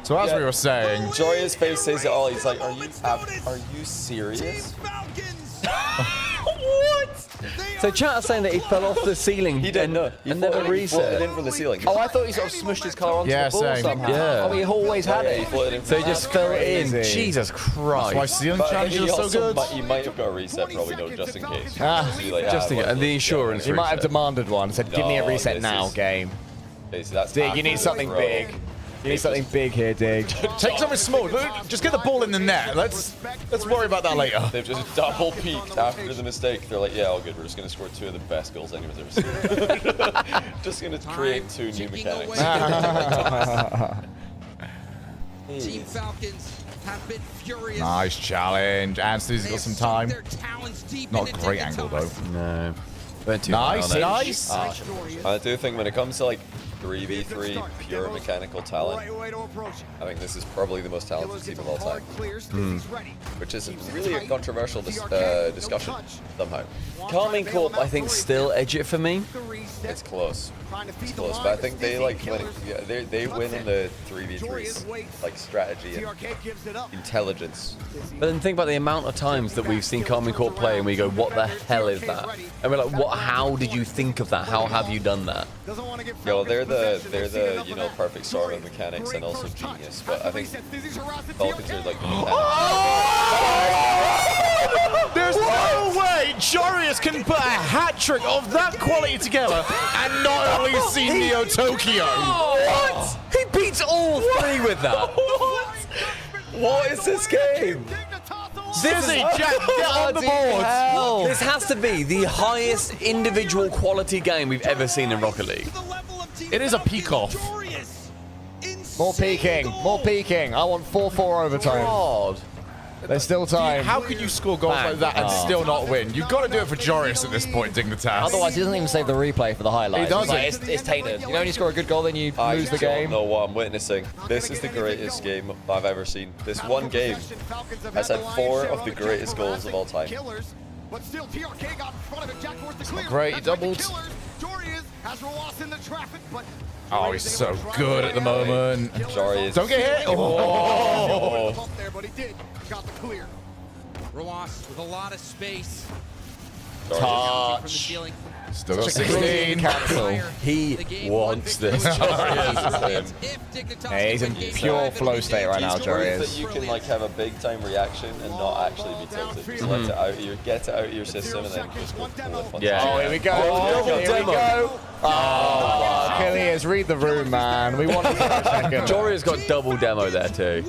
[SPEAKER 4] So as we were saying,
[SPEAKER 1] Joyous face says it all. He's like, are you serious?
[SPEAKER 2] What? So chat is saying that he fell off the ceiling.
[SPEAKER 1] He didn't know.
[SPEAKER 2] And never reset.
[SPEAKER 1] He in from the ceiling.
[SPEAKER 3] Oh, I thought he sort of smushed his car onto the ball somehow.
[SPEAKER 2] Yeah.
[SPEAKER 3] Oh, he always had it.
[SPEAKER 2] So he just fell in. Jesus Christ.
[SPEAKER 4] that's why ceiling challenges are so good.
[SPEAKER 1] He might have got a reset, probably, no, just in case.
[SPEAKER 2] Just in case. And the insurance
[SPEAKER 3] He might have demanded one. Said, give me a reset now, game. Dig, you need something big. You need something big here, Dig.
[SPEAKER 4] Take something small. Just get the ball in the net. Let's worry about that later.
[SPEAKER 1] They've just double peaked after the mistake. They're like, yeah, all good. We're just going to score 2 of the best goals anyone's ever seen. Just going to create 2 new mechanics.
[SPEAKER 17] Team Falcons have been furious.
[SPEAKER 4] Nice challenge. And Susie's got some time. Not a great angle though.
[SPEAKER 2] No.
[SPEAKER 4] Nice, nice.
[SPEAKER 1] I do think when it comes to like 3v3 pure mechanical talent, I think this is probably the most talented team of all time. Which is really a controversial discussion somehow.
[SPEAKER 2] Calming Corp, I think, still edge it for me.
[SPEAKER 1] It's close. It's close, but I think they like win. Yeah, they win in the 3v3s, like strategy and intelligence.
[SPEAKER 2] But then think about the amount of times that we've seen Calming Corp play, and we go, "What the hell is that?" And we're like, "What? How did you think of that? How have you done that?"
[SPEAKER 1] Yeah, well, they're the you know perfect storm of mechanics and also genius. But I think Falcons are like the
[SPEAKER 4] There's no way Jorius can put a hat trick of that quality together and not at least see Neo Tokyo.
[SPEAKER 2] What? He beats all 3 with that.
[SPEAKER 1] What is this game?
[SPEAKER 4] Dizzy, Jack, get on the board.
[SPEAKER 2] This has to be the highest individual quality game we've ever seen in Rocket League.
[SPEAKER 4] It is a peak-off.
[SPEAKER 3] More peeking, more peeking. I want 4-4 overtime.
[SPEAKER 2] God.
[SPEAKER 3] There's still time.
[SPEAKER 4] How could you score goals like that and still not win? You've got to do it for Jorius at this point, Dignitas.
[SPEAKER 3] Otherwise, he doesn't even save the replay for the highlights.
[SPEAKER 4] He doesn't.
[SPEAKER 3] Like, it's tainted. You know, when you score a good goal, then you lose the game.
[SPEAKER 1] I don't know what I'm witnessing. This is the greatest game I've ever seen. This one game has had 4 of the greatest goals of all time.
[SPEAKER 4] Great, he doubled.
[SPEAKER 18] Has Roas in the traffic, but
[SPEAKER 4] Oh, he's so good at the moment.
[SPEAKER 1] Jory is.
[SPEAKER 4] Don't get hit. Oh.
[SPEAKER 17] Up there, but he did. Got the clear. Roas with a lot of space.
[SPEAKER 3] Touch.
[SPEAKER 4] Still got 16.
[SPEAKER 2] He wants this.
[SPEAKER 3] Yeah, he's in pure flow state right now, Jory
[SPEAKER 1] That
[SPEAKER 3] is.
[SPEAKER 1] you can like have a big time reaction and not actually be tilted. Just let it out your, get it out of your system and then just go full
[SPEAKER 2] Yeah.
[SPEAKER 3] Oh, here we go. Oh, here we go. Oh, Achilles, read the room, man. We want it for a second.
[SPEAKER 2] Jory has got double demo there too.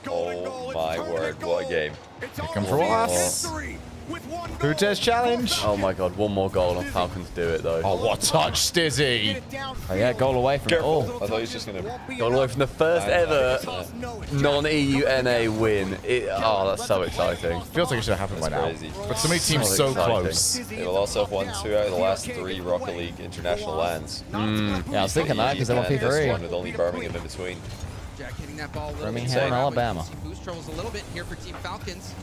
[SPEAKER 1] Oh my word, what a game.
[SPEAKER 4] Here comes Roas. Hutes challenge.
[SPEAKER 2] Oh my god, one more goal and Falcons do it though.
[SPEAKER 4] Oh, what touch, Stizzy.
[SPEAKER 3] Oh yeah, goal away from it all.
[SPEAKER 1] I thought he was just going to...
[SPEAKER 2] Goal away from the first ever non-EU NA win. Oh, that's so exciting.
[SPEAKER 4] Feels like it should have happened by now.
[SPEAKER 1] Crazy.
[SPEAKER 4] But so many teams so close.
[SPEAKER 1] They will also have won 2 out of the last 3 Rocket League international lands.
[SPEAKER 3] Yeah, I was thinking that because they won
[SPEAKER 1] And this
[SPEAKER 3] P3.
[SPEAKER 1] one with only Birmingham in between.
[SPEAKER 17] Jack hitting that ball a little bit.
[SPEAKER 3] Birmingham, Alabama.
[SPEAKER 17] Boost troubles a little bit here for Team Falcons.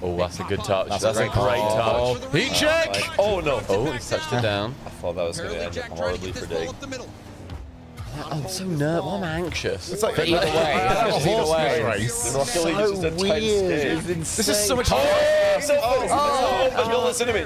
[SPEAKER 2] Oh, that's a good touch. That's a great
[SPEAKER 3] call.
[SPEAKER 2] touch.
[SPEAKER 4] Heat check.
[SPEAKER 1] Oh no.
[SPEAKER 2] Oh, he's touched it down.
[SPEAKER 1] I thought that was going to end up horribly for Dig.
[SPEAKER 2] I'm so nervous. I'm anxious.
[SPEAKER 4] It's like
[SPEAKER 3] But either way, either way.
[SPEAKER 4] race.
[SPEAKER 1] The Rocket League is just a tight
[SPEAKER 2] It's
[SPEAKER 1] game.
[SPEAKER 4] This is so much.
[SPEAKER 1] Listen to me.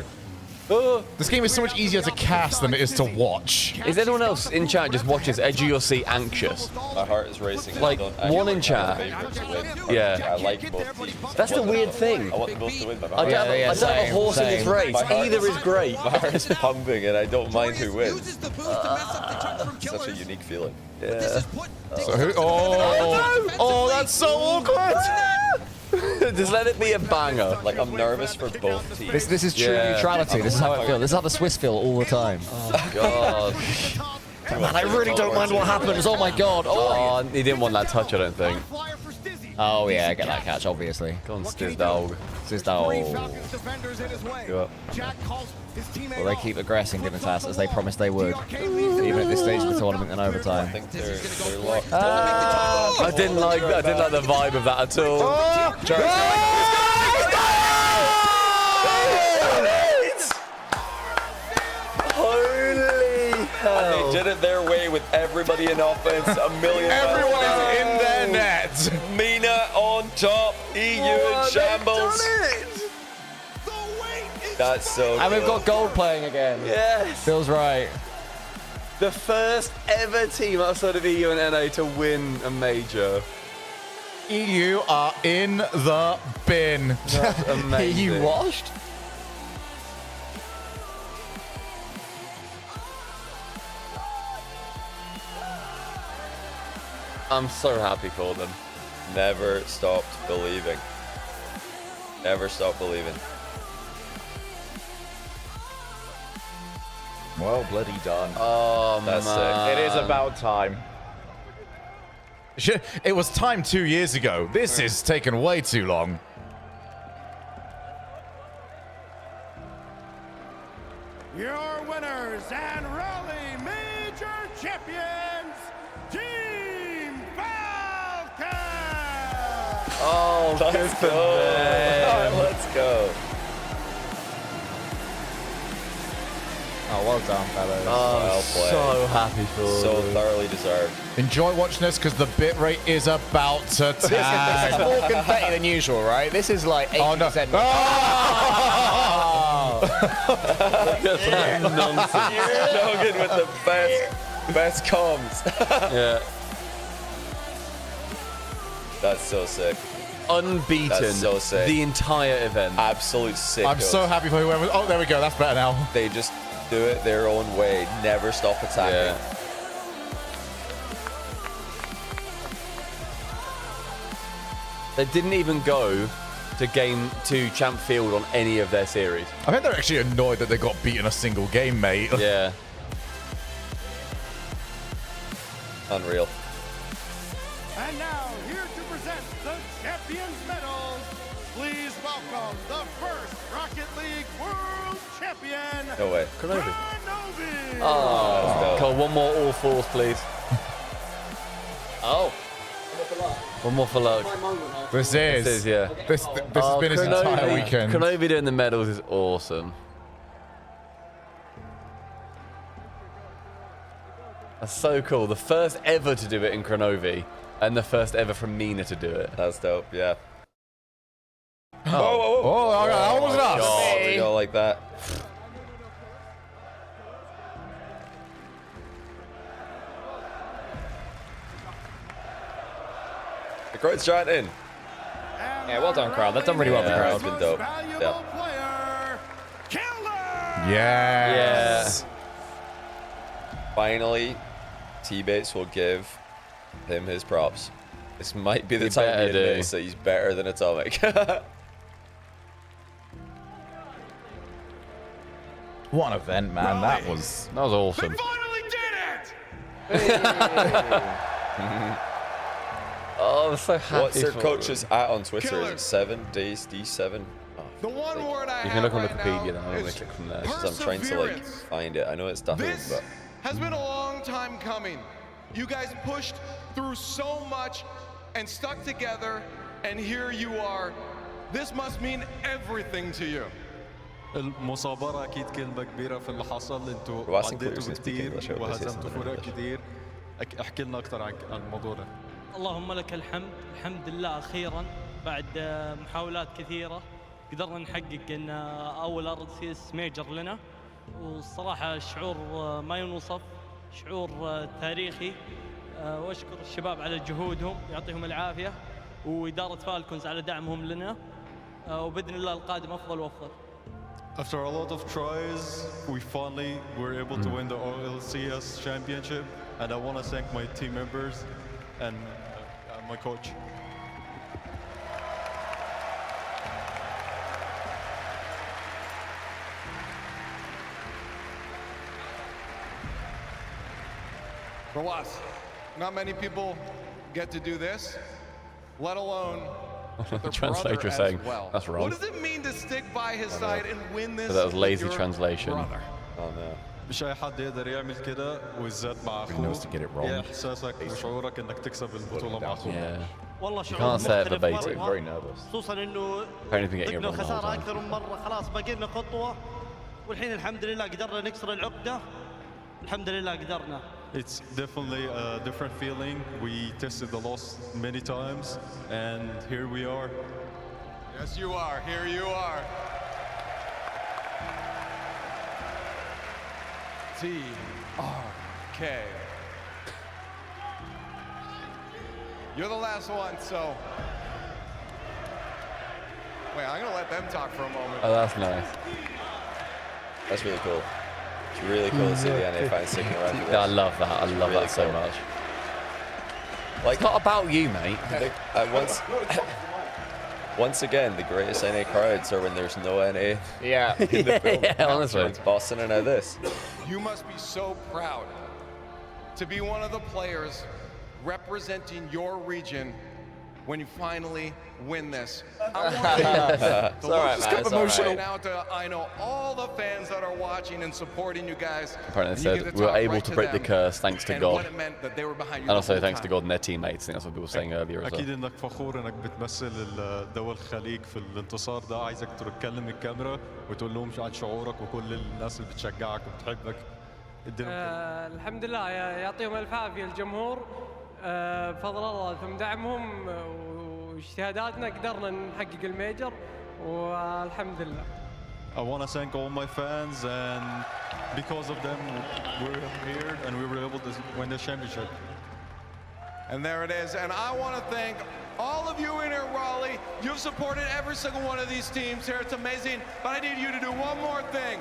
[SPEAKER 4] This game is so much easier to cast than it is to watch.
[SPEAKER 2] Is anyone else in chat just watches edge of your seat anxious?
[SPEAKER 1] My heart is racing.
[SPEAKER 2] Like,
[SPEAKER 1] I don't actually
[SPEAKER 2] one in
[SPEAKER 1] have a
[SPEAKER 2] chat.
[SPEAKER 1] favorite to win.
[SPEAKER 2] Yeah.
[SPEAKER 1] I like both teams.
[SPEAKER 2] That's the weird thing.
[SPEAKER 1] I want them both to win, but my
[SPEAKER 2] I
[SPEAKER 1] heart,
[SPEAKER 2] don't have a horse in this race.
[SPEAKER 1] My heart
[SPEAKER 2] Either is great.
[SPEAKER 1] my heart is pumping and I don't mind who wins. Such a unique feeling.
[SPEAKER 2] Yeah.
[SPEAKER 4] So who? Oh, that's so awkward.
[SPEAKER 2] Just let it be a banger.
[SPEAKER 1] Like, I'm nervous for both teams.
[SPEAKER 3] This is true neutrality. This is how it feels. This is how the Swiss feel all the time.
[SPEAKER 2] Oh, God.
[SPEAKER 3] Man, I really don't mind what happens. Oh my God.
[SPEAKER 2] Oh, he didn't want that touch, I don't think.
[SPEAKER 3] Oh yeah, get that catch, obviously.
[SPEAKER 2] Go on, Stiz dog.
[SPEAKER 3] Stiz dog.
[SPEAKER 2] Go up.
[SPEAKER 3] Well, they keep aggressing Dignitas as they promised they would, even at this stage of the tournament and
[SPEAKER 1] I
[SPEAKER 3] overtime.
[SPEAKER 1] think they're locked.
[SPEAKER 2] I didn't like that. I didn't like the vibe of that at all. Holy hell.
[SPEAKER 1] They did it their way with everybody in offense. A million.
[SPEAKER 4] Everyone is in their net.
[SPEAKER 1] Mina on top. EU in shambles. That's so
[SPEAKER 3] And we've
[SPEAKER 1] cool.
[SPEAKER 3] got gold playing again.
[SPEAKER 2] Yes.
[SPEAKER 3] Feels right.
[SPEAKER 2] The first ever team outside of EU and NA to win a major.
[SPEAKER 4] EU are in the bin.
[SPEAKER 2] That's amazing.
[SPEAKER 3] You washed?
[SPEAKER 2] I'm so happy for them.
[SPEAKER 1] Never stopped believing. Never stopped believing.
[SPEAKER 4] Well, bloody done.
[SPEAKER 2] Oh,
[SPEAKER 1] That's
[SPEAKER 2] man.
[SPEAKER 1] sick.
[SPEAKER 4] It is about time. It was time 2 years ago. This is taking way too long.
[SPEAKER 18] Your winners and Rally Major Champions, Team Falcons!
[SPEAKER 2] Oh, good for them.
[SPEAKER 1] Let's go.
[SPEAKER 3] Oh, well done, fellas.
[SPEAKER 1] Well played.
[SPEAKER 2] So happy for
[SPEAKER 1] So
[SPEAKER 2] them.
[SPEAKER 1] thoroughly deserved.
[SPEAKER 4] Enjoy watching this because the bitrate is about to
[SPEAKER 3] This is
[SPEAKER 4] tag.
[SPEAKER 3] more confetti than usual, right? This is like 80%.
[SPEAKER 4] Oh, no.
[SPEAKER 2] Nonsense.
[SPEAKER 1] Shogun with the best comms.
[SPEAKER 2] Yeah.
[SPEAKER 1] That's so sick.
[SPEAKER 2] Unbeaten.
[SPEAKER 1] That's so sick.
[SPEAKER 2] The entire event.
[SPEAKER 1] Absolute sick.
[SPEAKER 4] I'm so happy for whoever. Oh, there we go. That's better now.
[SPEAKER 1] They just do it their own way. Never stop attacking.
[SPEAKER 2] Yeah. They didn't even go to Champ Field on any of their series.
[SPEAKER 4] I think they're actually annoyed that they got beaten a single game, mate.
[SPEAKER 2] Yeah.
[SPEAKER 1] Unreal.
[SPEAKER 18] And now, here to present the Champions Medals, please welcome the first Rocket League World Champion,
[SPEAKER 1] No way.
[SPEAKER 2] Konobi.
[SPEAKER 18] Konobi!
[SPEAKER 2] Oh, Cole, one more all fours, please.
[SPEAKER 3] Oh.
[SPEAKER 2] One more for luck.
[SPEAKER 4] This is.
[SPEAKER 2] Yeah.
[SPEAKER 4] This has been his entire weekend.
[SPEAKER 2] Konobi doing the medals is awesome. That's so cool. The first ever to do it in Kronovi, and the first ever from Mina to do it.
[SPEAKER 1] That's dope, yeah.
[SPEAKER 4] Oh, whoa, whoa. Oh, that wasn't us.
[SPEAKER 1] God, we go like that. The crowd's chanting.
[SPEAKER 3] Yeah, well done, crowd. They've done really well for the crowd.
[SPEAKER 1] It's been dope. Yeah.
[SPEAKER 4] Yes.
[SPEAKER 1] Yeah. Finally, T-Bates will give him his props. This might be the time he admits that he's better than Atomic.
[SPEAKER 4] What an event, man. That was
[SPEAKER 2] awesome.
[SPEAKER 17] They finally did it!
[SPEAKER 2] Oh, I'm so happy.
[SPEAKER 1] What's their coach's at on Twitter? Is it 7 days D7? Oh,
[SPEAKER 17] the one word I
[SPEAKER 2] you can look on
[SPEAKER 17] right
[SPEAKER 2] Wikipedia
[SPEAKER 17] now
[SPEAKER 2] then. I'm going to click from there.
[SPEAKER 1] I'm trying to like find it. I know it's Dahum,
[SPEAKER 17] This
[SPEAKER 1] but
[SPEAKER 17] has been a long time coming. You guys pushed through so much and stuck together, and here you are. This must mean everything to you.
[SPEAKER 12] المصابرة أكيد كلمة كبيرة في اللي حصل. أنتوا عديتوا كتير وهزمتوا فرق كتير. احكي لنا أكثر عن الموضوع ده.
[SPEAKER 10] اللهم لك الحمد، الحمد لله أخيرا بعد محاولات كثيرة قدرنا نحقق إن أول RLCS ميجر لنا، والصراحة الشعور ما ينوصف، شعور تاريخي. وأشكر الشباب على جهودهم، يعطيهم العافية، وإدارة فالكونز على دعمهم لنا، وبإذن الله القادم أفضل وأفضل.
[SPEAKER 12] After a lot of tries, we finally were able to win the RLCS championship, and I want to thank my team members and my coach.
[SPEAKER 17] Rawas, not many people get to do this, let alone
[SPEAKER 2] The translator saying, that's wrong.
[SPEAKER 17] What does it mean to stick by his side and win this?
[SPEAKER 2] But that was lazy
[SPEAKER 17] with your
[SPEAKER 2] translation.
[SPEAKER 17] brother?
[SPEAKER 1] Oh no.
[SPEAKER 12] مش أي حد يقدر يعمل كده وبالذات مع أخوه. إيه إحساسك وشعورك إنك تكسب البطولة مع أخوك.
[SPEAKER 10] والله
[SPEAKER 2] You
[SPEAKER 10] شعور
[SPEAKER 2] can't say it
[SPEAKER 10] مختلف
[SPEAKER 2] verbatim.
[SPEAKER 10] مرة.
[SPEAKER 2] Very nervous.
[SPEAKER 10] خصوصا إنه
[SPEAKER 2] Apparently getting
[SPEAKER 10] ضدنا
[SPEAKER 2] it wrong the whole
[SPEAKER 10] الخسارة
[SPEAKER 2] time.
[SPEAKER 10] أكثر من مرة، خلاص باقي لنا خطوة، والحين الحمد لله قدرنا نكسر العقدة، الحمد لله قدرنا.
[SPEAKER 12] It's definitely a different feeling. We tested the loss many times, and here we are.
[SPEAKER 17] Yes, you are. Here you are. TRK. You're the last one, so. Wait, I'm gonna let them talk for a moment.
[SPEAKER 2] Oh, that's nice.
[SPEAKER 1] That's really cool. It's really cool to see the NA fans sticking around.
[SPEAKER 2] Yeah, I love that. I love that so much. Like, it's not about you, mate.
[SPEAKER 1] Once again, the greatest NA crowds are when there's no NA.
[SPEAKER 3] Yeah.
[SPEAKER 1] In the film.
[SPEAKER 2] Yeah, honestly.
[SPEAKER 1] It's Boston and now this.
[SPEAKER 17] You must be so proud to be one of the players representing your region when you finally win this. I want to
[SPEAKER 1] It's
[SPEAKER 17] emotional out to I know all the fans that are watching and supporting you guys.
[SPEAKER 2] Apparently they said we were able to break the curse thanks to God. And also thanks to God and their teammates. I think that's what people were saying earlier as well.
[SPEAKER 12] أكيد إنك فخور إنك بتمثل دول الخليج في الانتصار ده. عايزك تكلم الكاميرا وتقول لهم عن شعورك وكل الناس اللي بتشجعك وبتحبك.
[SPEAKER 13] الحمد لله يعطيهم الف عافيه الجمهور بفضل الله ثم دعمهم واجتهاداتنا قدرنا نحقق الميجر والحمد لله.
[SPEAKER 12] I want to thank all my fans, and because of them we're here and we were able to win the championship.
[SPEAKER 17] And there it is. And I want to thank all of you in here, Raleigh. You've supported every single one of these teams here. It's amazing. But I need you to do one more thing.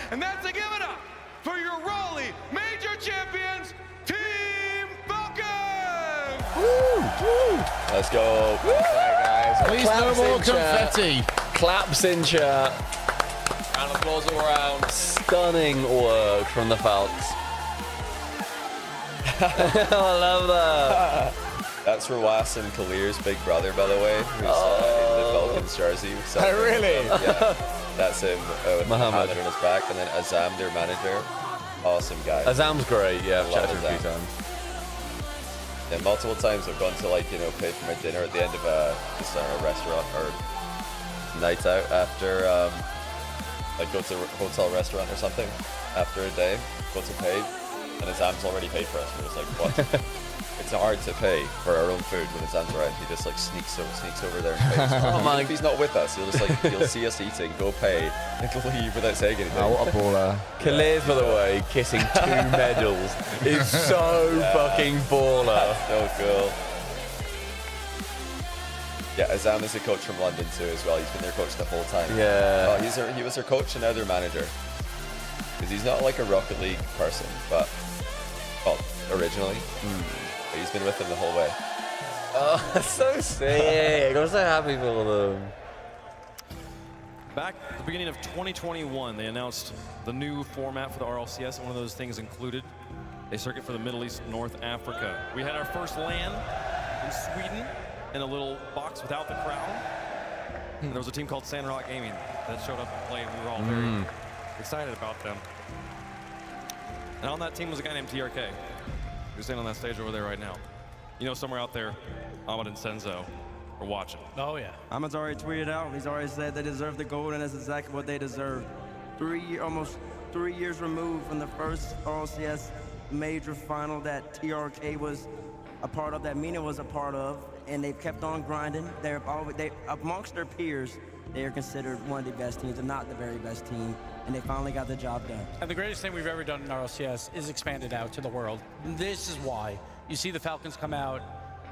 [SPEAKER 17] And that's to give it up for your Raleigh Major Champions, Team Falcons!
[SPEAKER 1] Woo! Let's go.
[SPEAKER 2] Okay, guys.
[SPEAKER 4] Please no more confetti.
[SPEAKER 2] Claps in chat.
[SPEAKER 1] Round of applause all around.
[SPEAKER 2] Stunning work from the Falcons. I love that.
[SPEAKER 1] That's Rawas and Kalir's big brother, by the way, who's in the Falcons jersey.
[SPEAKER 3] Oh, really?
[SPEAKER 1] Yeah, that's him with Muhammad on his back, and then Azam, their manager. Awesome guy.
[SPEAKER 2] Azam's great, yeah, I've chatted to him a few
[SPEAKER 1] Azam.
[SPEAKER 2] times.
[SPEAKER 1] Yeah, multiple times I've gone to pay for my dinner at the end of a restaurant or night out after, go to a hotel restaurant or something after a day, go to pay. and Azam's already paid for us. We're just like, what? It's hard to pay for our own food when Azam's around. He just like sneaks over there and pays.
[SPEAKER 2] Oh my!
[SPEAKER 1] If he's not with us, he'll see us eating, go pay, and leave without saying anything.
[SPEAKER 3] Oh, what a baller!
[SPEAKER 2] Khalid, by the way, kissing 2 medals is so fucking baller.
[SPEAKER 1] That's so cool. Yeah, Azam is a coach from London too as well. He's been their coach the whole time.
[SPEAKER 2] Yeah.
[SPEAKER 1] Oh, he was their coach and now their manager. Because he's not like a Rocket League person, but well, originally. But he's been with them the whole way.
[SPEAKER 2] Oh, that's so sick. I'm so happy for them.
[SPEAKER 7] Back at the beginning of 2021, they announced the new format for the RLCS, and one of those things included a circuit for the Middle East, North Africa. We had our first LAN in Sweden in a little box without the crowd. And there was a team called Sandrock Gaming that showed up and played, and we were all very excited about them. And on that team was a guy named TRK, who's standing on that stage over there right now. You know, somewhere out there, Ahmed and Senzo are watching.
[SPEAKER 19] Oh, yeah. Ahmed's already tweeted out. He's already said they deserve the gold, and that's exactly what they deserve. Almost 3 years removed from the first RLCS major final that TRK was a part of, that Mina was a part of, and they've kept on grinding. They're amongst their peers, they are considered one of the best teams, and not the very best team, and they finally got the job done.
[SPEAKER 6] And the greatest thing we've ever done in RLCS is expanded out to the world. This is why you see the Falcons come out,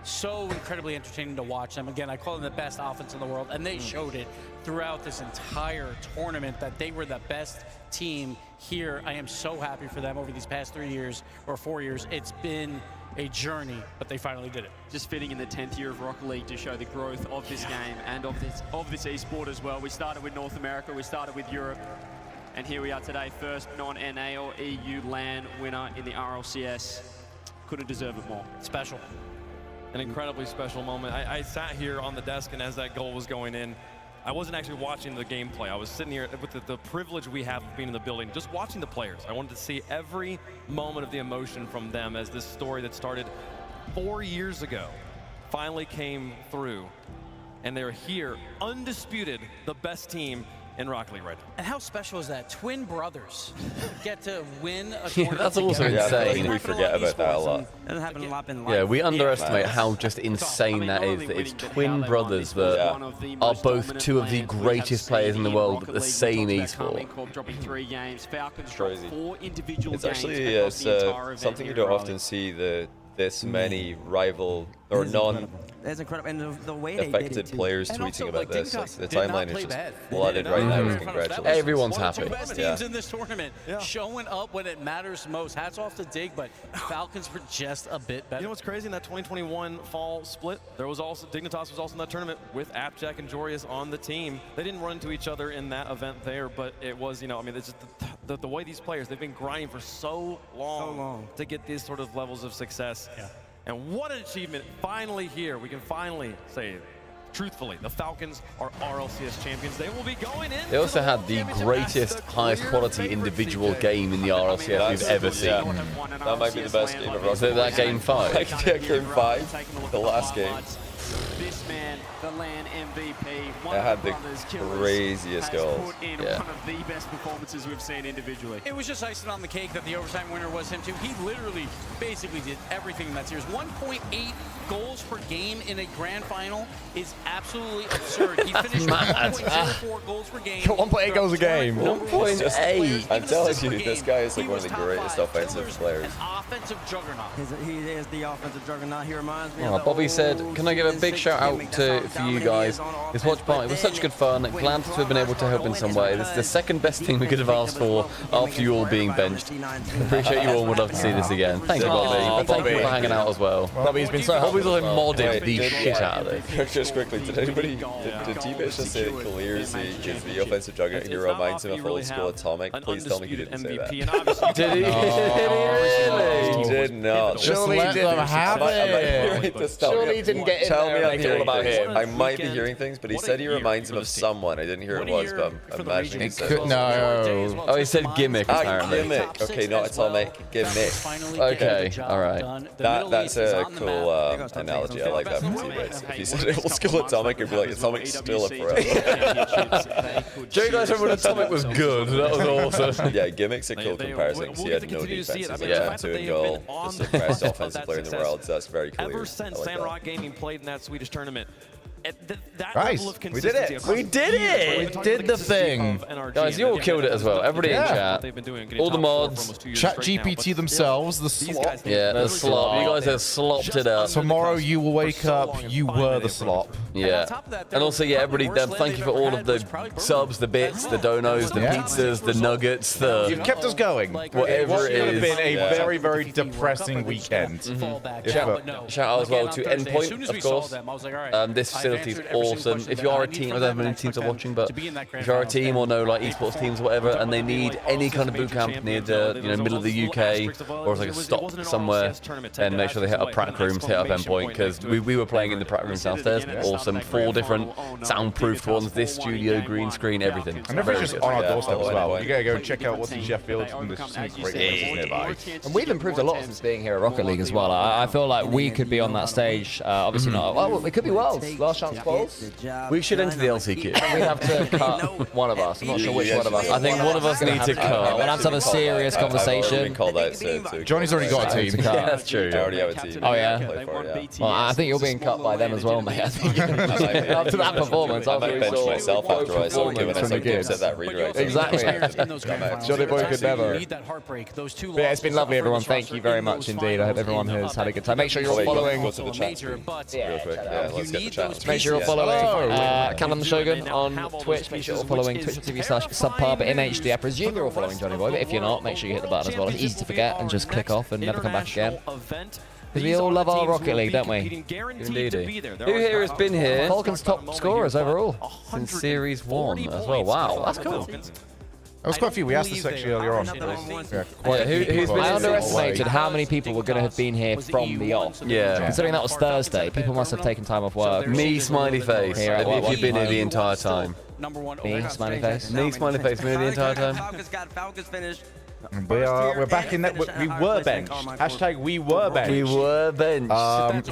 [SPEAKER 6] so incredibly entertaining to watch them. Again, I call them the best offense in the world, and they showed it throughout this entire tournament that they were the best team here. I am so happy for them over these past 3 years or 4 years. It's been a journey, but they finally did it.
[SPEAKER 10] Just fitting in the 10th year of Rocket League to show the growth of this game and of this esport as well. We started with North America, we started with Europe, and here we are today, first non-NA or EU LAN winner in the RLCS. Couldn't deserve it more.
[SPEAKER 7] Special. An incredibly special moment. I sat here on the desk, and as that goal was going in, I wasn't actually watching the gameplay. I was sitting here with the privilege we have of being in the building, just watching the players. I wanted to see every moment of the emotion from them as this story that started 4 years ago finally came through. And they're here, undisputed, the best team in Rocket League right now.
[SPEAKER 6] And how special is that? Twin brothers get to win a
[SPEAKER 2] Yeah, that's also insane.
[SPEAKER 1] We forget about that a lot.
[SPEAKER 19] Doesn't happen a lot in life.
[SPEAKER 2] Yeah, we underestimate how just insane that is. That it's twin brothers that are both 2 of the greatest players in the world at the same esport.
[SPEAKER 10] Dropping 3 games. Falcons
[SPEAKER 1] Crazy.
[SPEAKER 10] 4 individual
[SPEAKER 1] It's
[SPEAKER 10] games
[SPEAKER 1] actually
[SPEAKER 10] across the entire event
[SPEAKER 1] something you
[SPEAKER 10] here
[SPEAKER 1] don't
[SPEAKER 10] in
[SPEAKER 1] often see this many rival or
[SPEAKER 19] That's incredible, and the way they did
[SPEAKER 1] affected
[SPEAKER 19] it too.
[SPEAKER 1] players
[SPEAKER 19] And
[SPEAKER 1] tweeting
[SPEAKER 19] also,
[SPEAKER 1] about this. Like, the timeline is just
[SPEAKER 6] bad.
[SPEAKER 1] flooded right now with congratulations.
[SPEAKER 2] Everyone's
[SPEAKER 6] One of
[SPEAKER 2] happy.
[SPEAKER 6] the 2 best teams in this tournament, showing up when it matters most. Hats off to Dig, but Falcons were just a bit better.
[SPEAKER 7] You know what's crazy? In that 2021 fall split, there was also Dignitas was also in that tournament with Appjack and Jorius on the team. They didn't run into each other in that event there, but it was, you know, I mean, it's just the way these players, they've been grinding for so long to get these sort of levels of success. Yeah. And what an achievement, finally here. We can finally say, truthfully, the Falcons are RLCS champions. They will be going in.
[SPEAKER 2] They also had the greatest, highest quality individual game in the RLCS we've ever seen.
[SPEAKER 1] That might be the best game of Rocket League.
[SPEAKER 2] That game 5?
[SPEAKER 1] Yeah, game 5, the last game.
[SPEAKER 10] This man, the LAN MVP,
[SPEAKER 1] I had the craziest goals.
[SPEAKER 10] Put in one of the best performances we've seen individually.
[SPEAKER 6] It was just icing on the cake that the overtime winner was him too. He literally basically did everything in that series. 1.8 goals per game in a grand final is absolutely absurd. He finished with 1.04 goals per game.
[SPEAKER 3] 1.8 goals a game.
[SPEAKER 2] 1.8.
[SPEAKER 1] I'm telling you, this guy is like one of the greatest offensive players.
[SPEAKER 6] An offensive juggernaut.
[SPEAKER 19] He is the offensive juggernaut. He reminds me of the
[SPEAKER 2] Bobby said,
[SPEAKER 19] old
[SPEAKER 2] can I give a big shout out
[SPEAKER 19] to
[SPEAKER 2] for you guys? This watch party was such good fun. Glad to have been able to help in some way. This is the second best thing we could have asked for after you all being benched. Appreciate you all and would love to see this again. Thanks, Bobby. Thank you for hanging out as well.
[SPEAKER 3] Bobby's been so
[SPEAKER 2] Bobby's also modded the shit out of this.
[SPEAKER 1] Just quickly, did anybody, did T-Bitch just say Clears is the offensive juggernaut and he reminds him of old school Atomic? Please tell me he didn't say that.
[SPEAKER 2] Did he?
[SPEAKER 1] He did not.
[SPEAKER 3] Surely he didn't have it. Surely he didn't get in there and make it all about him.
[SPEAKER 1] I might be hearing things, but he said he reminds him of someone. I didn't hear who it was, but I'm imagining he said
[SPEAKER 4] no.
[SPEAKER 2] Oh, he said gimmick, apparently.
[SPEAKER 1] Gimmick. Okay, not at all, mate. Gimmick.
[SPEAKER 2] Okay, all right.
[SPEAKER 1] That's a cool analogy. I like that from teammates. If he said old school Atomic, it'd be like Atomic's still up forever.
[SPEAKER 2] Do you guys remember when Atomic was good? That was awesome.
[SPEAKER 1] Yeah, Gimmick's a cool comparison because he had no defenses. Like 2 and goal, just the best offensive player in the world. So that's very cool.
[SPEAKER 7] Ever since Sandrock Gaming played in that Swedish tournament, that
[SPEAKER 4] Nice.
[SPEAKER 7] level of
[SPEAKER 4] We did it.
[SPEAKER 2] We did it.
[SPEAKER 4] We did the thing.
[SPEAKER 2] Guys, you all killed it as well. Everybody in chat. All the mods.
[SPEAKER 4] Chat GPT themselves, the slop.
[SPEAKER 2] Yeah, the slop. You guys have slopped it up.
[SPEAKER 4] Tomorrow you will wake up, you were the slop.
[SPEAKER 2] Yeah. And also, yeah, everybody, thank you for all of the subs, the bits, the donos, the pizzas, the nuggets, the...
[SPEAKER 4] You've kept us going.
[SPEAKER 2] Whatever it
[SPEAKER 4] It
[SPEAKER 2] is.
[SPEAKER 4] would have been a very, very depressing weekend.
[SPEAKER 2] Shout out as well to Endpoint, of course. This facility is awesome. If you are a team, I don't know how many teams are watching, but if you are a team or know like esports teams or whatever, and they need any kind of boot camp near the middle of the UK or like a stop somewhere, then make sure they hit up Prac Rooms, hit up Endpoint, because we were playing in the Prac Rooms downstairs. Awesome, 4 different soundproofed ones, this studio, green screen, everything.
[SPEAKER 4] And everything's just on our doorstep as well. You gotta go and check out what's in Sheffield, and there's some great places nearby.
[SPEAKER 3] And we've improved a lot since being here at Rocket League as well. I feel like we could be on that stage. Obviously not. Well, it could be Worlds. Last chance quals.
[SPEAKER 2] We should enter the LCQ.
[SPEAKER 3] We have to cut one of us. I'm not sure which one of us.
[SPEAKER 2] I think one of us need to cut.
[SPEAKER 3] We'll have to have a serious conversation.
[SPEAKER 4] Johnny's already got a team.
[SPEAKER 2] Yeah, that's true.
[SPEAKER 1] I already have a team.
[SPEAKER 3] Oh, yeah? Well, I think you're being cut by them as well, mate. I think after that performance,
[SPEAKER 1] I might bench myself after I saw him when I saw Gibbs at that redirect.
[SPEAKER 3] Exactly. Johnny Boy could never.
[SPEAKER 6] But
[SPEAKER 3] yeah, it's been lovely, everyone. Thank you very much indeed. I hope everyone has had a good time. Make sure you're all following.
[SPEAKER 1] Go to the chat screen real quick. Yeah, let's get the chat.
[SPEAKER 3] Make sure you're following Callum the Shogun on Twitch. Make sure you're following twitch.tv/subpub in HD. I presume you're all following Johnny Boy, but if you're not, make sure you hit the button as well. It's easy to forget and just click off and never come back again. Because we all love our Rocket League, don't we?
[SPEAKER 2] Indeedy. Who here has been here?
[SPEAKER 3] Falcons top scorers overall
[SPEAKER 2] Since Series 1 as well. Wow, that's cool.
[SPEAKER 4] There was quite a few. We asked this actually earlier on.
[SPEAKER 2] Who's been
[SPEAKER 3] I underestimated how many people were going to have been here from the off.
[SPEAKER 2] Yeah.
[SPEAKER 3] Considering that was Thursday, people must have taken time off work.
[SPEAKER 2] Me, smiley face. Have you been here the entire time?
[SPEAKER 3] Me, smiley face.
[SPEAKER 2] Me, smiley face. Me the entire time.
[SPEAKER 5] Falcons finished.
[SPEAKER 4] We're back in that. We were benched. Hashtag we were benched.
[SPEAKER 2] We were benched.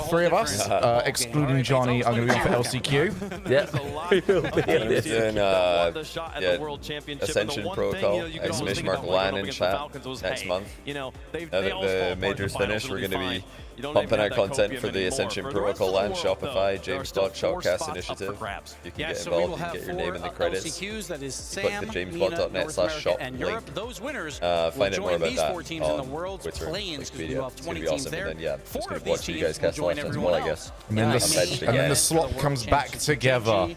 [SPEAKER 4] 3 of us, excluding Johnny, are going to be for LCQ.
[SPEAKER 2] Yep. We will be in this.
[SPEAKER 1] Ascension Protocol, exclamation mark LAN in chat next month. Now that the majors finish, we're going to be pumping out content for the Ascension Protocol LAN, Shopify, James Bond Shopcast initiative. You can get involved, you can get your name in the credits. You click the jamesbond.net/shop link. Find out more about that on Twitter, Wikipedia. It's going to be awesome. And then, yeah, just going to watch you guys cast last as well, I guess.
[SPEAKER 4] And then the slop comes back together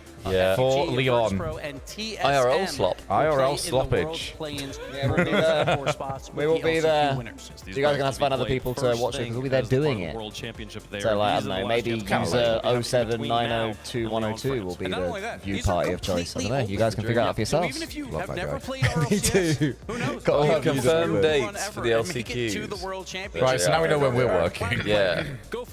[SPEAKER 4] for Leon.
[SPEAKER 2] IRL slop.
[SPEAKER 4] IRL sloppage.
[SPEAKER 3] We will be there. You guys are going to have to find other people to watch it because we'll be there doing it. So, like, I don't know, maybe user 0790210 will be the view party of choice. I don't know. You guys can figure it out for yourselves.
[SPEAKER 4] Love that guy.
[SPEAKER 3] Me too.
[SPEAKER 2] Confirmed dates for the LCQs.
[SPEAKER 4] Right, so now we know when we're working.
[SPEAKER 2] Yeah.
[SPEAKER 4] So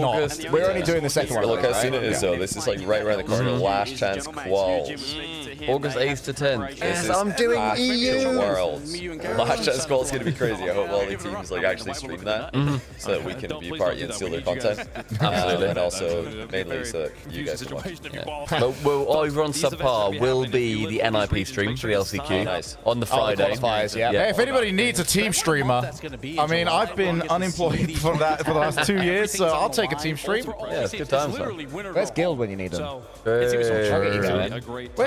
[SPEAKER 4] August.
[SPEAKER 3] We're only doing the second one.
[SPEAKER 1] Look how soon it is, though. This is like right around the corner. Last chance quals.
[SPEAKER 2] August 8th to 10th.
[SPEAKER 1] Yes,
[SPEAKER 3] I'm doing EU.
[SPEAKER 1] Worlds. Last chance quals is going to be crazy. I hope all the teams like actually stream that so that we can view party and steal their content.
[SPEAKER 2] Absolutely.
[SPEAKER 1] And also mainly so that you guys can watch.
[SPEAKER 2] But over on Subpar will be the NIP stream for the LCQ on the Friday.
[SPEAKER 4] Yeah, if anybody needs a team streamer, I mean, I've been unemployed for the last 2 years, so I'll take a team stream.
[SPEAKER 2] Yeah, it's good times.
[SPEAKER 3] Where's Guild when you need them?
[SPEAKER 4] Where's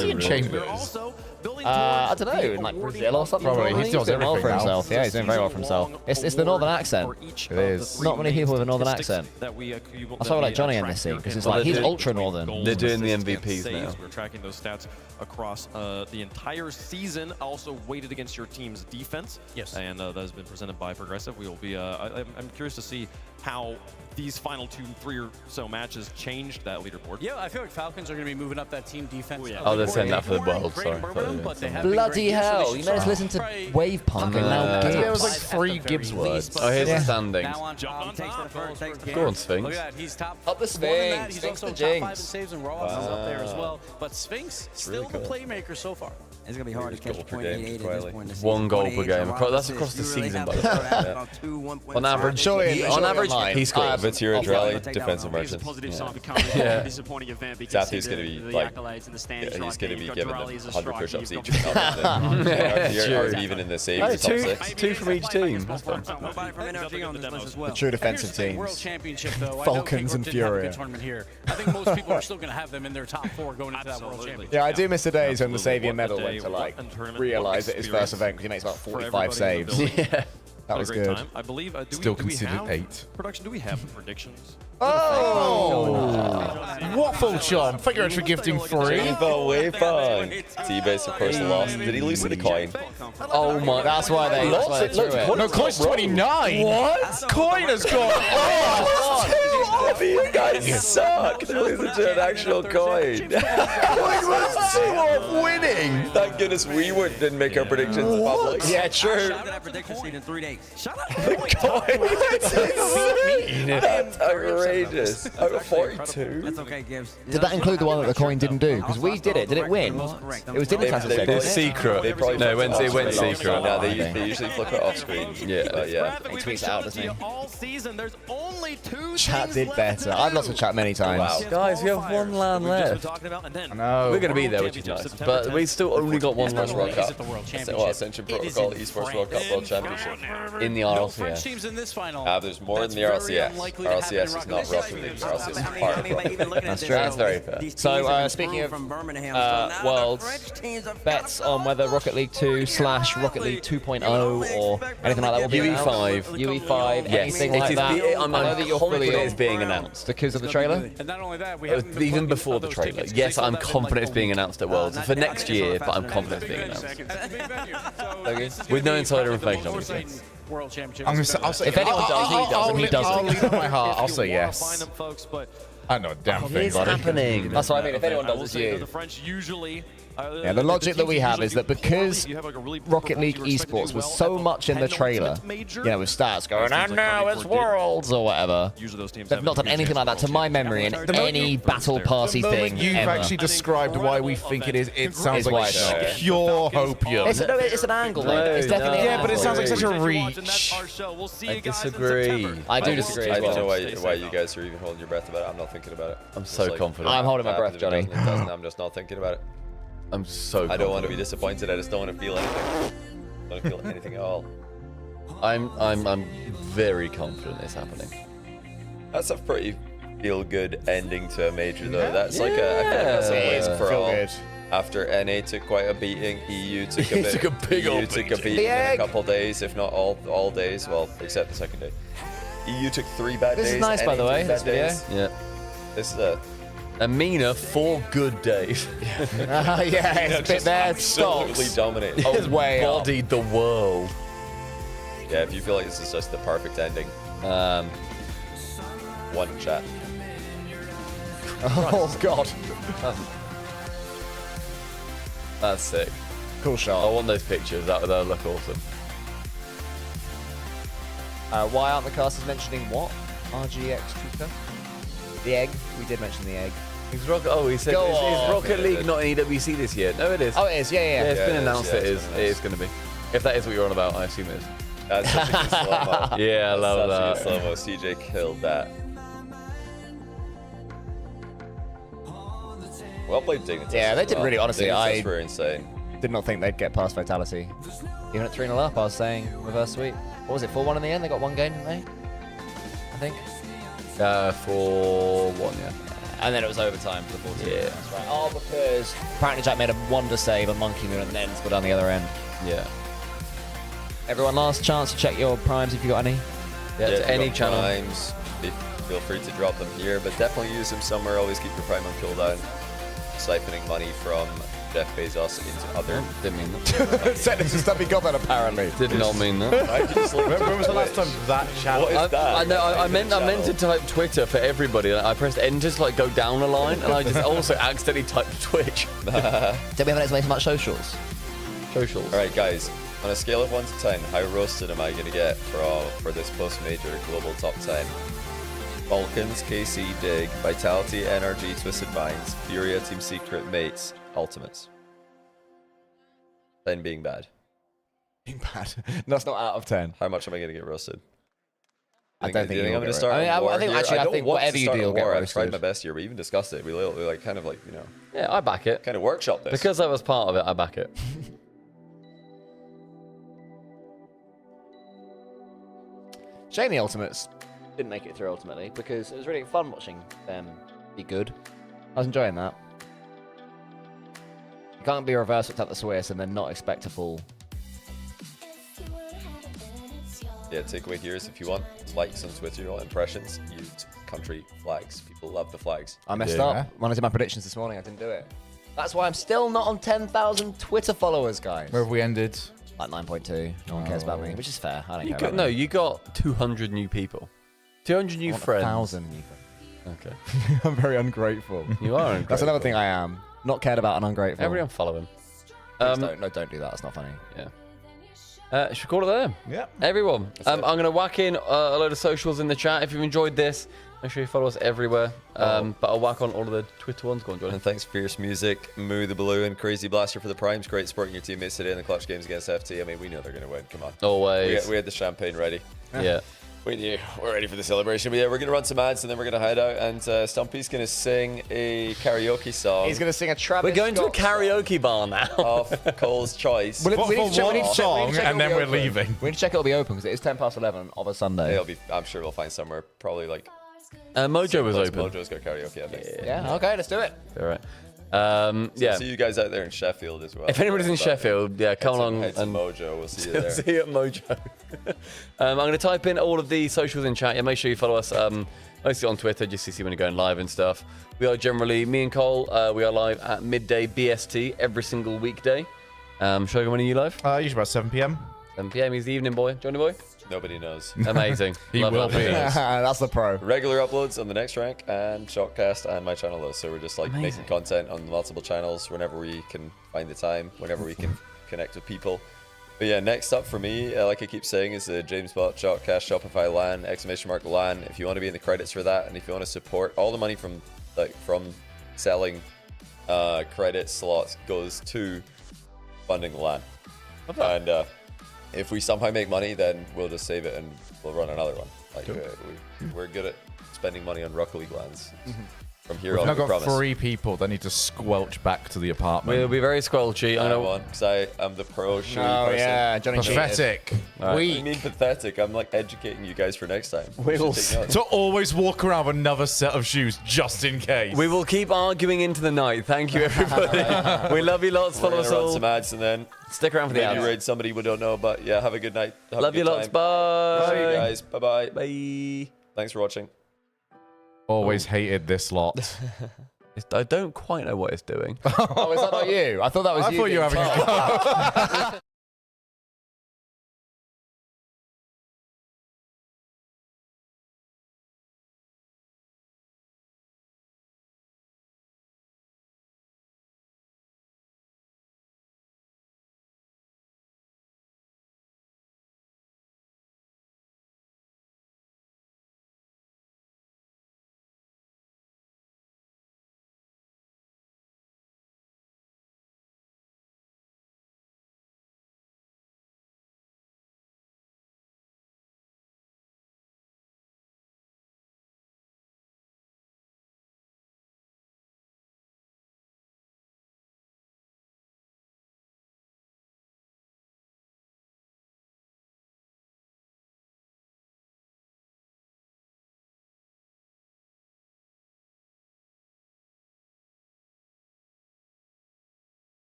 [SPEAKER 4] he in Chambers?
[SPEAKER 3] I don't know, in like Brazil or something.
[SPEAKER 4] Probably. He's doing
[SPEAKER 3] well for
[SPEAKER 4] everything
[SPEAKER 3] himself. Yeah, he's doing very well for himself. It's the northern accent.
[SPEAKER 4] It is.
[SPEAKER 3] Not many people with a northern accent. That's why we like Johnny in this scene, because it's like he's ultra northern.
[SPEAKER 2] They're doing the MVPs now.
[SPEAKER 7] We're tracking those stats across the entire season, also weighted against your team's defense.
[SPEAKER 6] Yes.
[SPEAKER 7] And that has been presented by Progressive. We will be. I'm curious to see how these final 2-3 or so matches changed that leaderboard.
[SPEAKER 6] Yeah, I feel like Falcons are going to be moving up that team defense.
[SPEAKER 2] Oh, they're saying that for the world. Sorry.
[SPEAKER 3] Bloody hell! You made us listen to Wave Punk and now Gibbs.
[SPEAKER 4] There was like 3 Gibbs words.
[SPEAKER 2] Oh, here's the standings.
[SPEAKER 3] Go
[SPEAKER 2] on, Sphinx.
[SPEAKER 6] Look at that. He's top.
[SPEAKER 3] Up the Sphinx.
[SPEAKER 6] He's also top 5 in saves and raw is up there as well. But Sphinx still the playmaker so far.
[SPEAKER 19] It's gonna be hard to catch .88 at this point.
[SPEAKER 2] 1 goal per game. That's across the season, by the way. On average, he scores.
[SPEAKER 1] Veteran rally, defensive merchant.
[SPEAKER 2] Yeah.
[SPEAKER 10] Disappointing event because
[SPEAKER 1] Zathy's going to be like, he's going to be giving them 100 push-ups each. Or even in the saves, top 6.
[SPEAKER 2] 2 from each team. That's fun.
[SPEAKER 3] The true defensive teams.
[SPEAKER 6] World Championship, though.
[SPEAKER 3] Falcons and Fury.
[SPEAKER 6] I think most people are still going to have them in their top 4 going into that World Championship.
[SPEAKER 3] Yeah, I do miss the days when the Saviour medal went to like realise it his first event because he makes about 45 saves. Yeah. That was good.
[SPEAKER 7] I believe.
[SPEAKER 4] Still considered 8.
[SPEAKER 7] Production, do we have predictions?
[SPEAKER 4] Oh! Waffle Chomp. Thank you very much for gifting 3.
[SPEAKER 1] Wave Punk. T-Base, of course, lost. Did he lose to the coin?
[SPEAKER 2] Oh my.
[SPEAKER 3] That's why they lost it.
[SPEAKER 4] No, coin's 29.
[SPEAKER 1] What?
[SPEAKER 4] Coin has gone off.
[SPEAKER 1] You guys suck. They're losing to an actual coin.
[SPEAKER 4] Coin was 2 off winning.
[SPEAKER 1] Thank goodness we didn't make our predictions public.
[SPEAKER 3] Yeah, true.
[SPEAKER 19] In 3 days. Shut up.
[SPEAKER 1] That's insane. That's outrageous. Out of 42.
[SPEAKER 19] That's okay, Gibbs.
[SPEAKER 3] Did that include the one that the coin didn't do? Because we did it. Did it win? It was Dignitas
[SPEAKER 1] They
[SPEAKER 3] that
[SPEAKER 1] did
[SPEAKER 2] secret.
[SPEAKER 1] They probably
[SPEAKER 2] No, it went secret.
[SPEAKER 1] No, they usually flip it off screen.
[SPEAKER 2] Yeah.
[SPEAKER 1] But yeah.
[SPEAKER 3] He tweets it out, doesn't he?
[SPEAKER 7] All season, there's only 2
[SPEAKER 3] Chat
[SPEAKER 7] things
[SPEAKER 3] did
[SPEAKER 7] left
[SPEAKER 3] better.
[SPEAKER 7] to
[SPEAKER 3] I've
[SPEAKER 7] do.
[SPEAKER 3] lost with chat many times.
[SPEAKER 1] Wow.
[SPEAKER 2] Guys, we have 1 LAN left.
[SPEAKER 4] I know.
[SPEAKER 2] We're going to be there, which is nice. But we still only got 1 LAN
[SPEAKER 1] World
[SPEAKER 2] left.
[SPEAKER 1] Cup. Well, Ascension Protocol, Esports World Cup, World Championship.
[SPEAKER 2] In the
[SPEAKER 6] No French
[SPEAKER 2] RLCS.
[SPEAKER 6] teams in this final.
[SPEAKER 1] There's more in the RLCS. RLCS is not Rocket League. RLCS is part of Rocket League.
[SPEAKER 3] That's true. That's very fair. So, speaking of Worlds, bets on whether Rocket League 2 / Rocket League 2.0 or anything like that will be
[SPEAKER 2] UE5.
[SPEAKER 3] UE5,
[SPEAKER 2] Yes,
[SPEAKER 3] anything like that.
[SPEAKER 2] I'm
[SPEAKER 3] I know that you're
[SPEAKER 2] confident
[SPEAKER 3] fully
[SPEAKER 2] it's being announced.
[SPEAKER 3] because of the trailer.
[SPEAKER 6] And not only that, we haven't been
[SPEAKER 2] Even
[SPEAKER 6] plugging
[SPEAKER 2] before the
[SPEAKER 6] those
[SPEAKER 2] trailer.
[SPEAKER 6] tickets.
[SPEAKER 2] Yes,
[SPEAKER 6] They
[SPEAKER 2] I'm
[SPEAKER 6] sold out in,
[SPEAKER 2] confident
[SPEAKER 6] like,
[SPEAKER 2] it's being announced at Worlds for next year, but I'm confident it's being announced.
[SPEAKER 6] That's a big venue. So
[SPEAKER 2] With no insider
[SPEAKER 6] it's
[SPEAKER 2] information,
[SPEAKER 6] the most
[SPEAKER 2] obviously.
[SPEAKER 6] exciting World Championship.
[SPEAKER 4] I'll say
[SPEAKER 3] If anyone does, he does, and he doesn't.
[SPEAKER 4] I'll leave it on my heart. I'll say
[SPEAKER 7] Find
[SPEAKER 4] yes.
[SPEAKER 7] them, folks, but
[SPEAKER 4] I know a damn
[SPEAKER 2] It
[SPEAKER 4] thing,
[SPEAKER 2] is
[SPEAKER 4] buddy.
[SPEAKER 2] happening.
[SPEAKER 3] That's what I mean. If anyone
[SPEAKER 7] I
[SPEAKER 3] does,
[SPEAKER 7] will
[SPEAKER 3] it's
[SPEAKER 7] say that
[SPEAKER 3] you.
[SPEAKER 7] the French usually.
[SPEAKER 3] Yeah, the logic that we have is that because Rocket League
[SPEAKER 7] Esports
[SPEAKER 3] Esports was so much in the trailer, you know, with stats going, and now it's Worlds or whatever, they've not done anything like that to my memory in any battle party
[SPEAKER 4] The
[SPEAKER 3] thing
[SPEAKER 4] moment you've
[SPEAKER 3] ever.
[SPEAKER 4] actually described why we think it is, it sounds
[SPEAKER 3] It's
[SPEAKER 4] like
[SPEAKER 3] white.
[SPEAKER 4] pure hopium.
[SPEAKER 3] It's an angle, though. It's definitely an
[SPEAKER 4] Yeah, but it
[SPEAKER 3] angle.
[SPEAKER 4] sounds like such a reach.
[SPEAKER 2] I disagree.
[SPEAKER 3] I do disagree as
[SPEAKER 1] I don't know
[SPEAKER 3] well.
[SPEAKER 1] why you guys are even holding your breath about it. I'm not thinking about it.
[SPEAKER 2] I'm so confident.
[SPEAKER 3] I'm holding my breath, Johnny.
[SPEAKER 1] I'm just not thinking about it.
[SPEAKER 2] I'm so
[SPEAKER 1] I don't want to be disappointed. I just don't want to feel anything. I don't feel anything at all.
[SPEAKER 2] I'm very confident it's happening.
[SPEAKER 1] That's a pretty feel-good ending to a major, though. That's like a. I feel like that's a win for all.
[SPEAKER 3] Good.
[SPEAKER 1] After NA took quite a beating, EU took a bit.
[SPEAKER 2] took a big old
[SPEAKER 1] EU took a beating in a couple days, if not all days. Well, except the second day. EU took 3 bad days.
[SPEAKER 3] This is nice, by
[SPEAKER 1] NA
[SPEAKER 3] the way,
[SPEAKER 1] took
[SPEAKER 3] this
[SPEAKER 1] bad
[SPEAKER 3] video.
[SPEAKER 1] days.
[SPEAKER 2] Yeah.
[SPEAKER 1] This is a.
[SPEAKER 2] Amina, 4 good days.
[SPEAKER 3] Yeah, it's a bit there.
[SPEAKER 1] Absolutely
[SPEAKER 3] Stocks.
[SPEAKER 1] dominated.
[SPEAKER 3] It's way up.
[SPEAKER 2] Bodied the world.
[SPEAKER 1] Yeah, if you feel like this is just the perfect ending, one chat.
[SPEAKER 3] Oh, God.
[SPEAKER 2] That's sick.
[SPEAKER 3] Cool
[SPEAKER 2] I
[SPEAKER 3] shot.
[SPEAKER 2] want those pictures. That'll look awesome.
[SPEAKER 3] Why aren't the casters mentioning what? RGX Tutor? The egg. We did mention the egg.
[SPEAKER 2] He said,
[SPEAKER 3] Go
[SPEAKER 2] is
[SPEAKER 3] on.
[SPEAKER 2] Rocket League not in EWC this year? No, it is.
[SPEAKER 3] Oh, it is. Yeah.
[SPEAKER 2] It's
[SPEAKER 1] Yeah,
[SPEAKER 2] been
[SPEAKER 1] it is,
[SPEAKER 2] announced.
[SPEAKER 1] yeah,
[SPEAKER 2] It
[SPEAKER 1] it's
[SPEAKER 2] is.
[SPEAKER 1] been
[SPEAKER 2] It is going to be. If that is what you're on about, I assume it is.
[SPEAKER 1] That's such a good slow-mo.
[SPEAKER 2] Yeah, I love
[SPEAKER 1] That's such a
[SPEAKER 2] that.
[SPEAKER 1] good slow-mo. CJ killed that. Well played, Dignitas.
[SPEAKER 3] Yeah, they did really, honestly,
[SPEAKER 1] Dignitas were insane.
[SPEAKER 3] Did not think they'd get past Vitality. Even at 3-0 up, I was saying reverse sweep. What was it, 4-1 in the end? They got 1 game, didn't they? I think.
[SPEAKER 2] 4-1, yeah.
[SPEAKER 3] And then it was overtime for the 14.
[SPEAKER 2] Yeah.
[SPEAKER 3] That's right. Oh, because apparently Jack made a wonder save on Monkey Moon and then scored down the other end.
[SPEAKER 2] Yeah.
[SPEAKER 3] Everyone, last chance to check your primes if you got any.
[SPEAKER 2] Yeah,
[SPEAKER 1] if
[SPEAKER 2] to
[SPEAKER 1] you
[SPEAKER 2] any
[SPEAKER 1] got
[SPEAKER 2] channel.
[SPEAKER 1] primes, feel free to drop them here, but definitely use them somewhere. Always keep your prime on cooldown. Siphoning money from Jeff Bezos into other.
[SPEAKER 2] Didn't mean that.
[SPEAKER 3] Said it's a stumpy comment, apparently.
[SPEAKER 2] Did not mean that.
[SPEAKER 4] When was the last time that channel?
[SPEAKER 1] What is that?
[SPEAKER 2] I know. I meant to type Twitter for everybody. I pressed enter to like go down a line, and I just also accidentally typed Twitch.
[SPEAKER 3] Did we have an explanation about socials?
[SPEAKER 2] socials.
[SPEAKER 1] All right, guys. On a scale of 1 to 10, how roasted am I going to get for this post-major global top 10? Falcons, KC, Dig, Vitality, NRG, Twisted Minds, Furia, Team Secret, Mates, Ultimates. 10 being bad.
[SPEAKER 3] Being bad. That's not out of 10.
[SPEAKER 1] How much am I going to get roasted?
[SPEAKER 3] I don't think
[SPEAKER 1] I'm
[SPEAKER 3] you'll
[SPEAKER 1] going to
[SPEAKER 3] get
[SPEAKER 1] start.
[SPEAKER 3] I think actually, I think whatever you do, you'll get
[SPEAKER 1] I've tried
[SPEAKER 3] roasted.
[SPEAKER 1] my best here. We even discussed it. We like kind of like, you know.
[SPEAKER 2] Yeah, I back it.
[SPEAKER 1] Kind of workshop this.
[SPEAKER 2] Because I was part of it, I back it.
[SPEAKER 3] Shame the Ultimates didn't make it through ultimately because it was really fun watching them be good. I was enjoying that. You can't be reverse at the Swiss and then not expect a full.
[SPEAKER 1] Yeah, takeaway here is if you want likes on Twitter, you want impressions, use country flags. People love the flags.
[SPEAKER 3] I messed up when I did my predictions this morning. I didn't do it. That's why I'm still not on 10,000 Twitter followers, guys.
[SPEAKER 4] Where have we ended?
[SPEAKER 3] Like 9.2. No one cares about me, which is fair. I don't care.
[SPEAKER 2] No, you got 200 new people. 200 new friends.
[SPEAKER 3] 1,000 new friends.
[SPEAKER 2] Okay.
[SPEAKER 3] I'm very ungrateful.
[SPEAKER 2] You are ungrateful.
[SPEAKER 3] That's another thing I am. Not cared about and ungrateful.
[SPEAKER 2] Everyone follow him.
[SPEAKER 3] Don't do that. That's not funny.
[SPEAKER 2] Yeah. Should we call it there?
[SPEAKER 3] Yeah.
[SPEAKER 2] Everyone, I'm going to whack in a load of socials in the chat. If you've enjoyed this, make sure you follow us everywhere. But I'll whack on all of the Twitter ones. Go on, Jordan.
[SPEAKER 1] And thanks, Fierce Music, Moo the Balloon, and Crazy Blaster for the primes. Great supporting your teammates today in the clutch games against FT. I mean, we know they're going to win. Come on.
[SPEAKER 2] Always.
[SPEAKER 1] We had the champagne ready.
[SPEAKER 2] Yeah.
[SPEAKER 1] We're ready for the celebration. But yeah, we're going to run some ads and then we're going to hide out. And Stumpy's going to sing a karaoke song.
[SPEAKER 3] He's going to sing a Travis
[SPEAKER 2] We're going to a karaoke bar now.
[SPEAKER 1] Of Cole's choice.
[SPEAKER 3] We need to check
[SPEAKER 4] and then we're leaving.
[SPEAKER 3] We need to check it'll be open because it is 11 of a Sunday.
[SPEAKER 1] I'm sure we'll find somewhere, probably like.
[SPEAKER 2] Mojo was open.
[SPEAKER 1] Mojo's got karaoke, I think.
[SPEAKER 3] Yeah, okay, let's do it.
[SPEAKER 2] All right.
[SPEAKER 1] So see you guys out there in Sheffield as well.
[SPEAKER 2] If anybody's in Sheffield, come along
[SPEAKER 1] head to
[SPEAKER 2] and
[SPEAKER 1] Mojo. We'll see you there.
[SPEAKER 2] See you at Mojo. I'm going to type in all of the socials in chat. Yeah, make sure you follow us. Mostly on Twitter, just to see when you're going live and stuff. We are generally, me and Cole, we are live at midday BST every single weekday. Shogun, when are you live?
[SPEAKER 4] Usually about 7 p.m.
[SPEAKER 2] 7 p.m. He's the evening boy. Johnny boy?
[SPEAKER 1] Nobody knows.
[SPEAKER 2] Amazing.
[SPEAKER 4] He
[SPEAKER 2] Love
[SPEAKER 4] will
[SPEAKER 2] that.
[SPEAKER 4] be.
[SPEAKER 3] That's the pro.
[SPEAKER 1] Regular uploads on the next rank and Shotcast and my channel though. So we're just like making content on multiple channels whenever we can find the time, whenever we can connect with people. But yeah, next up for me, like I keep saying, is the James Bot Shotcast Shopify LAN, !LAN. If you want to be in the credits for that, and if you want to support, all the money from selling credit slots goes to funding the LAN. And if we somehow make money, then we'll just save it and we'll run another one. Like we're good at spending money on Rocket League LANs. From here on,
[SPEAKER 4] We've
[SPEAKER 1] we
[SPEAKER 4] now got
[SPEAKER 1] promise.
[SPEAKER 4] 3 people that need to squelch back to the apartment.
[SPEAKER 2] We'll be very squelchy.
[SPEAKER 1] I know, because I am the pro showy person.
[SPEAKER 3] Yeah, Johnny
[SPEAKER 4] Pathetic.
[SPEAKER 1] I mean pathetic. I'm like educating you guys for next time.
[SPEAKER 4] To always walk around with another set of shoes just in case.
[SPEAKER 2] We will keep arguing into the night. Thank you, everybody. We love you lots. Follow us
[SPEAKER 1] Run
[SPEAKER 2] all.
[SPEAKER 1] some ads and then
[SPEAKER 2] stick around for the
[SPEAKER 1] maybe
[SPEAKER 2] ads.
[SPEAKER 1] raid somebody we don't know. But yeah, have a good night. Have
[SPEAKER 2] Love
[SPEAKER 1] a
[SPEAKER 2] you
[SPEAKER 1] good
[SPEAKER 2] lots.
[SPEAKER 1] time.
[SPEAKER 2] Bye.
[SPEAKER 1] See you guys. Bye-bye.
[SPEAKER 2] Bye.
[SPEAKER 1] Thanks for watching.
[SPEAKER 4] Always hated this lot.
[SPEAKER 2] I don't quite know what it's doing.
[SPEAKER 3] Oh, is that not you? I thought that was you.
[SPEAKER 4] I thought you were having a go.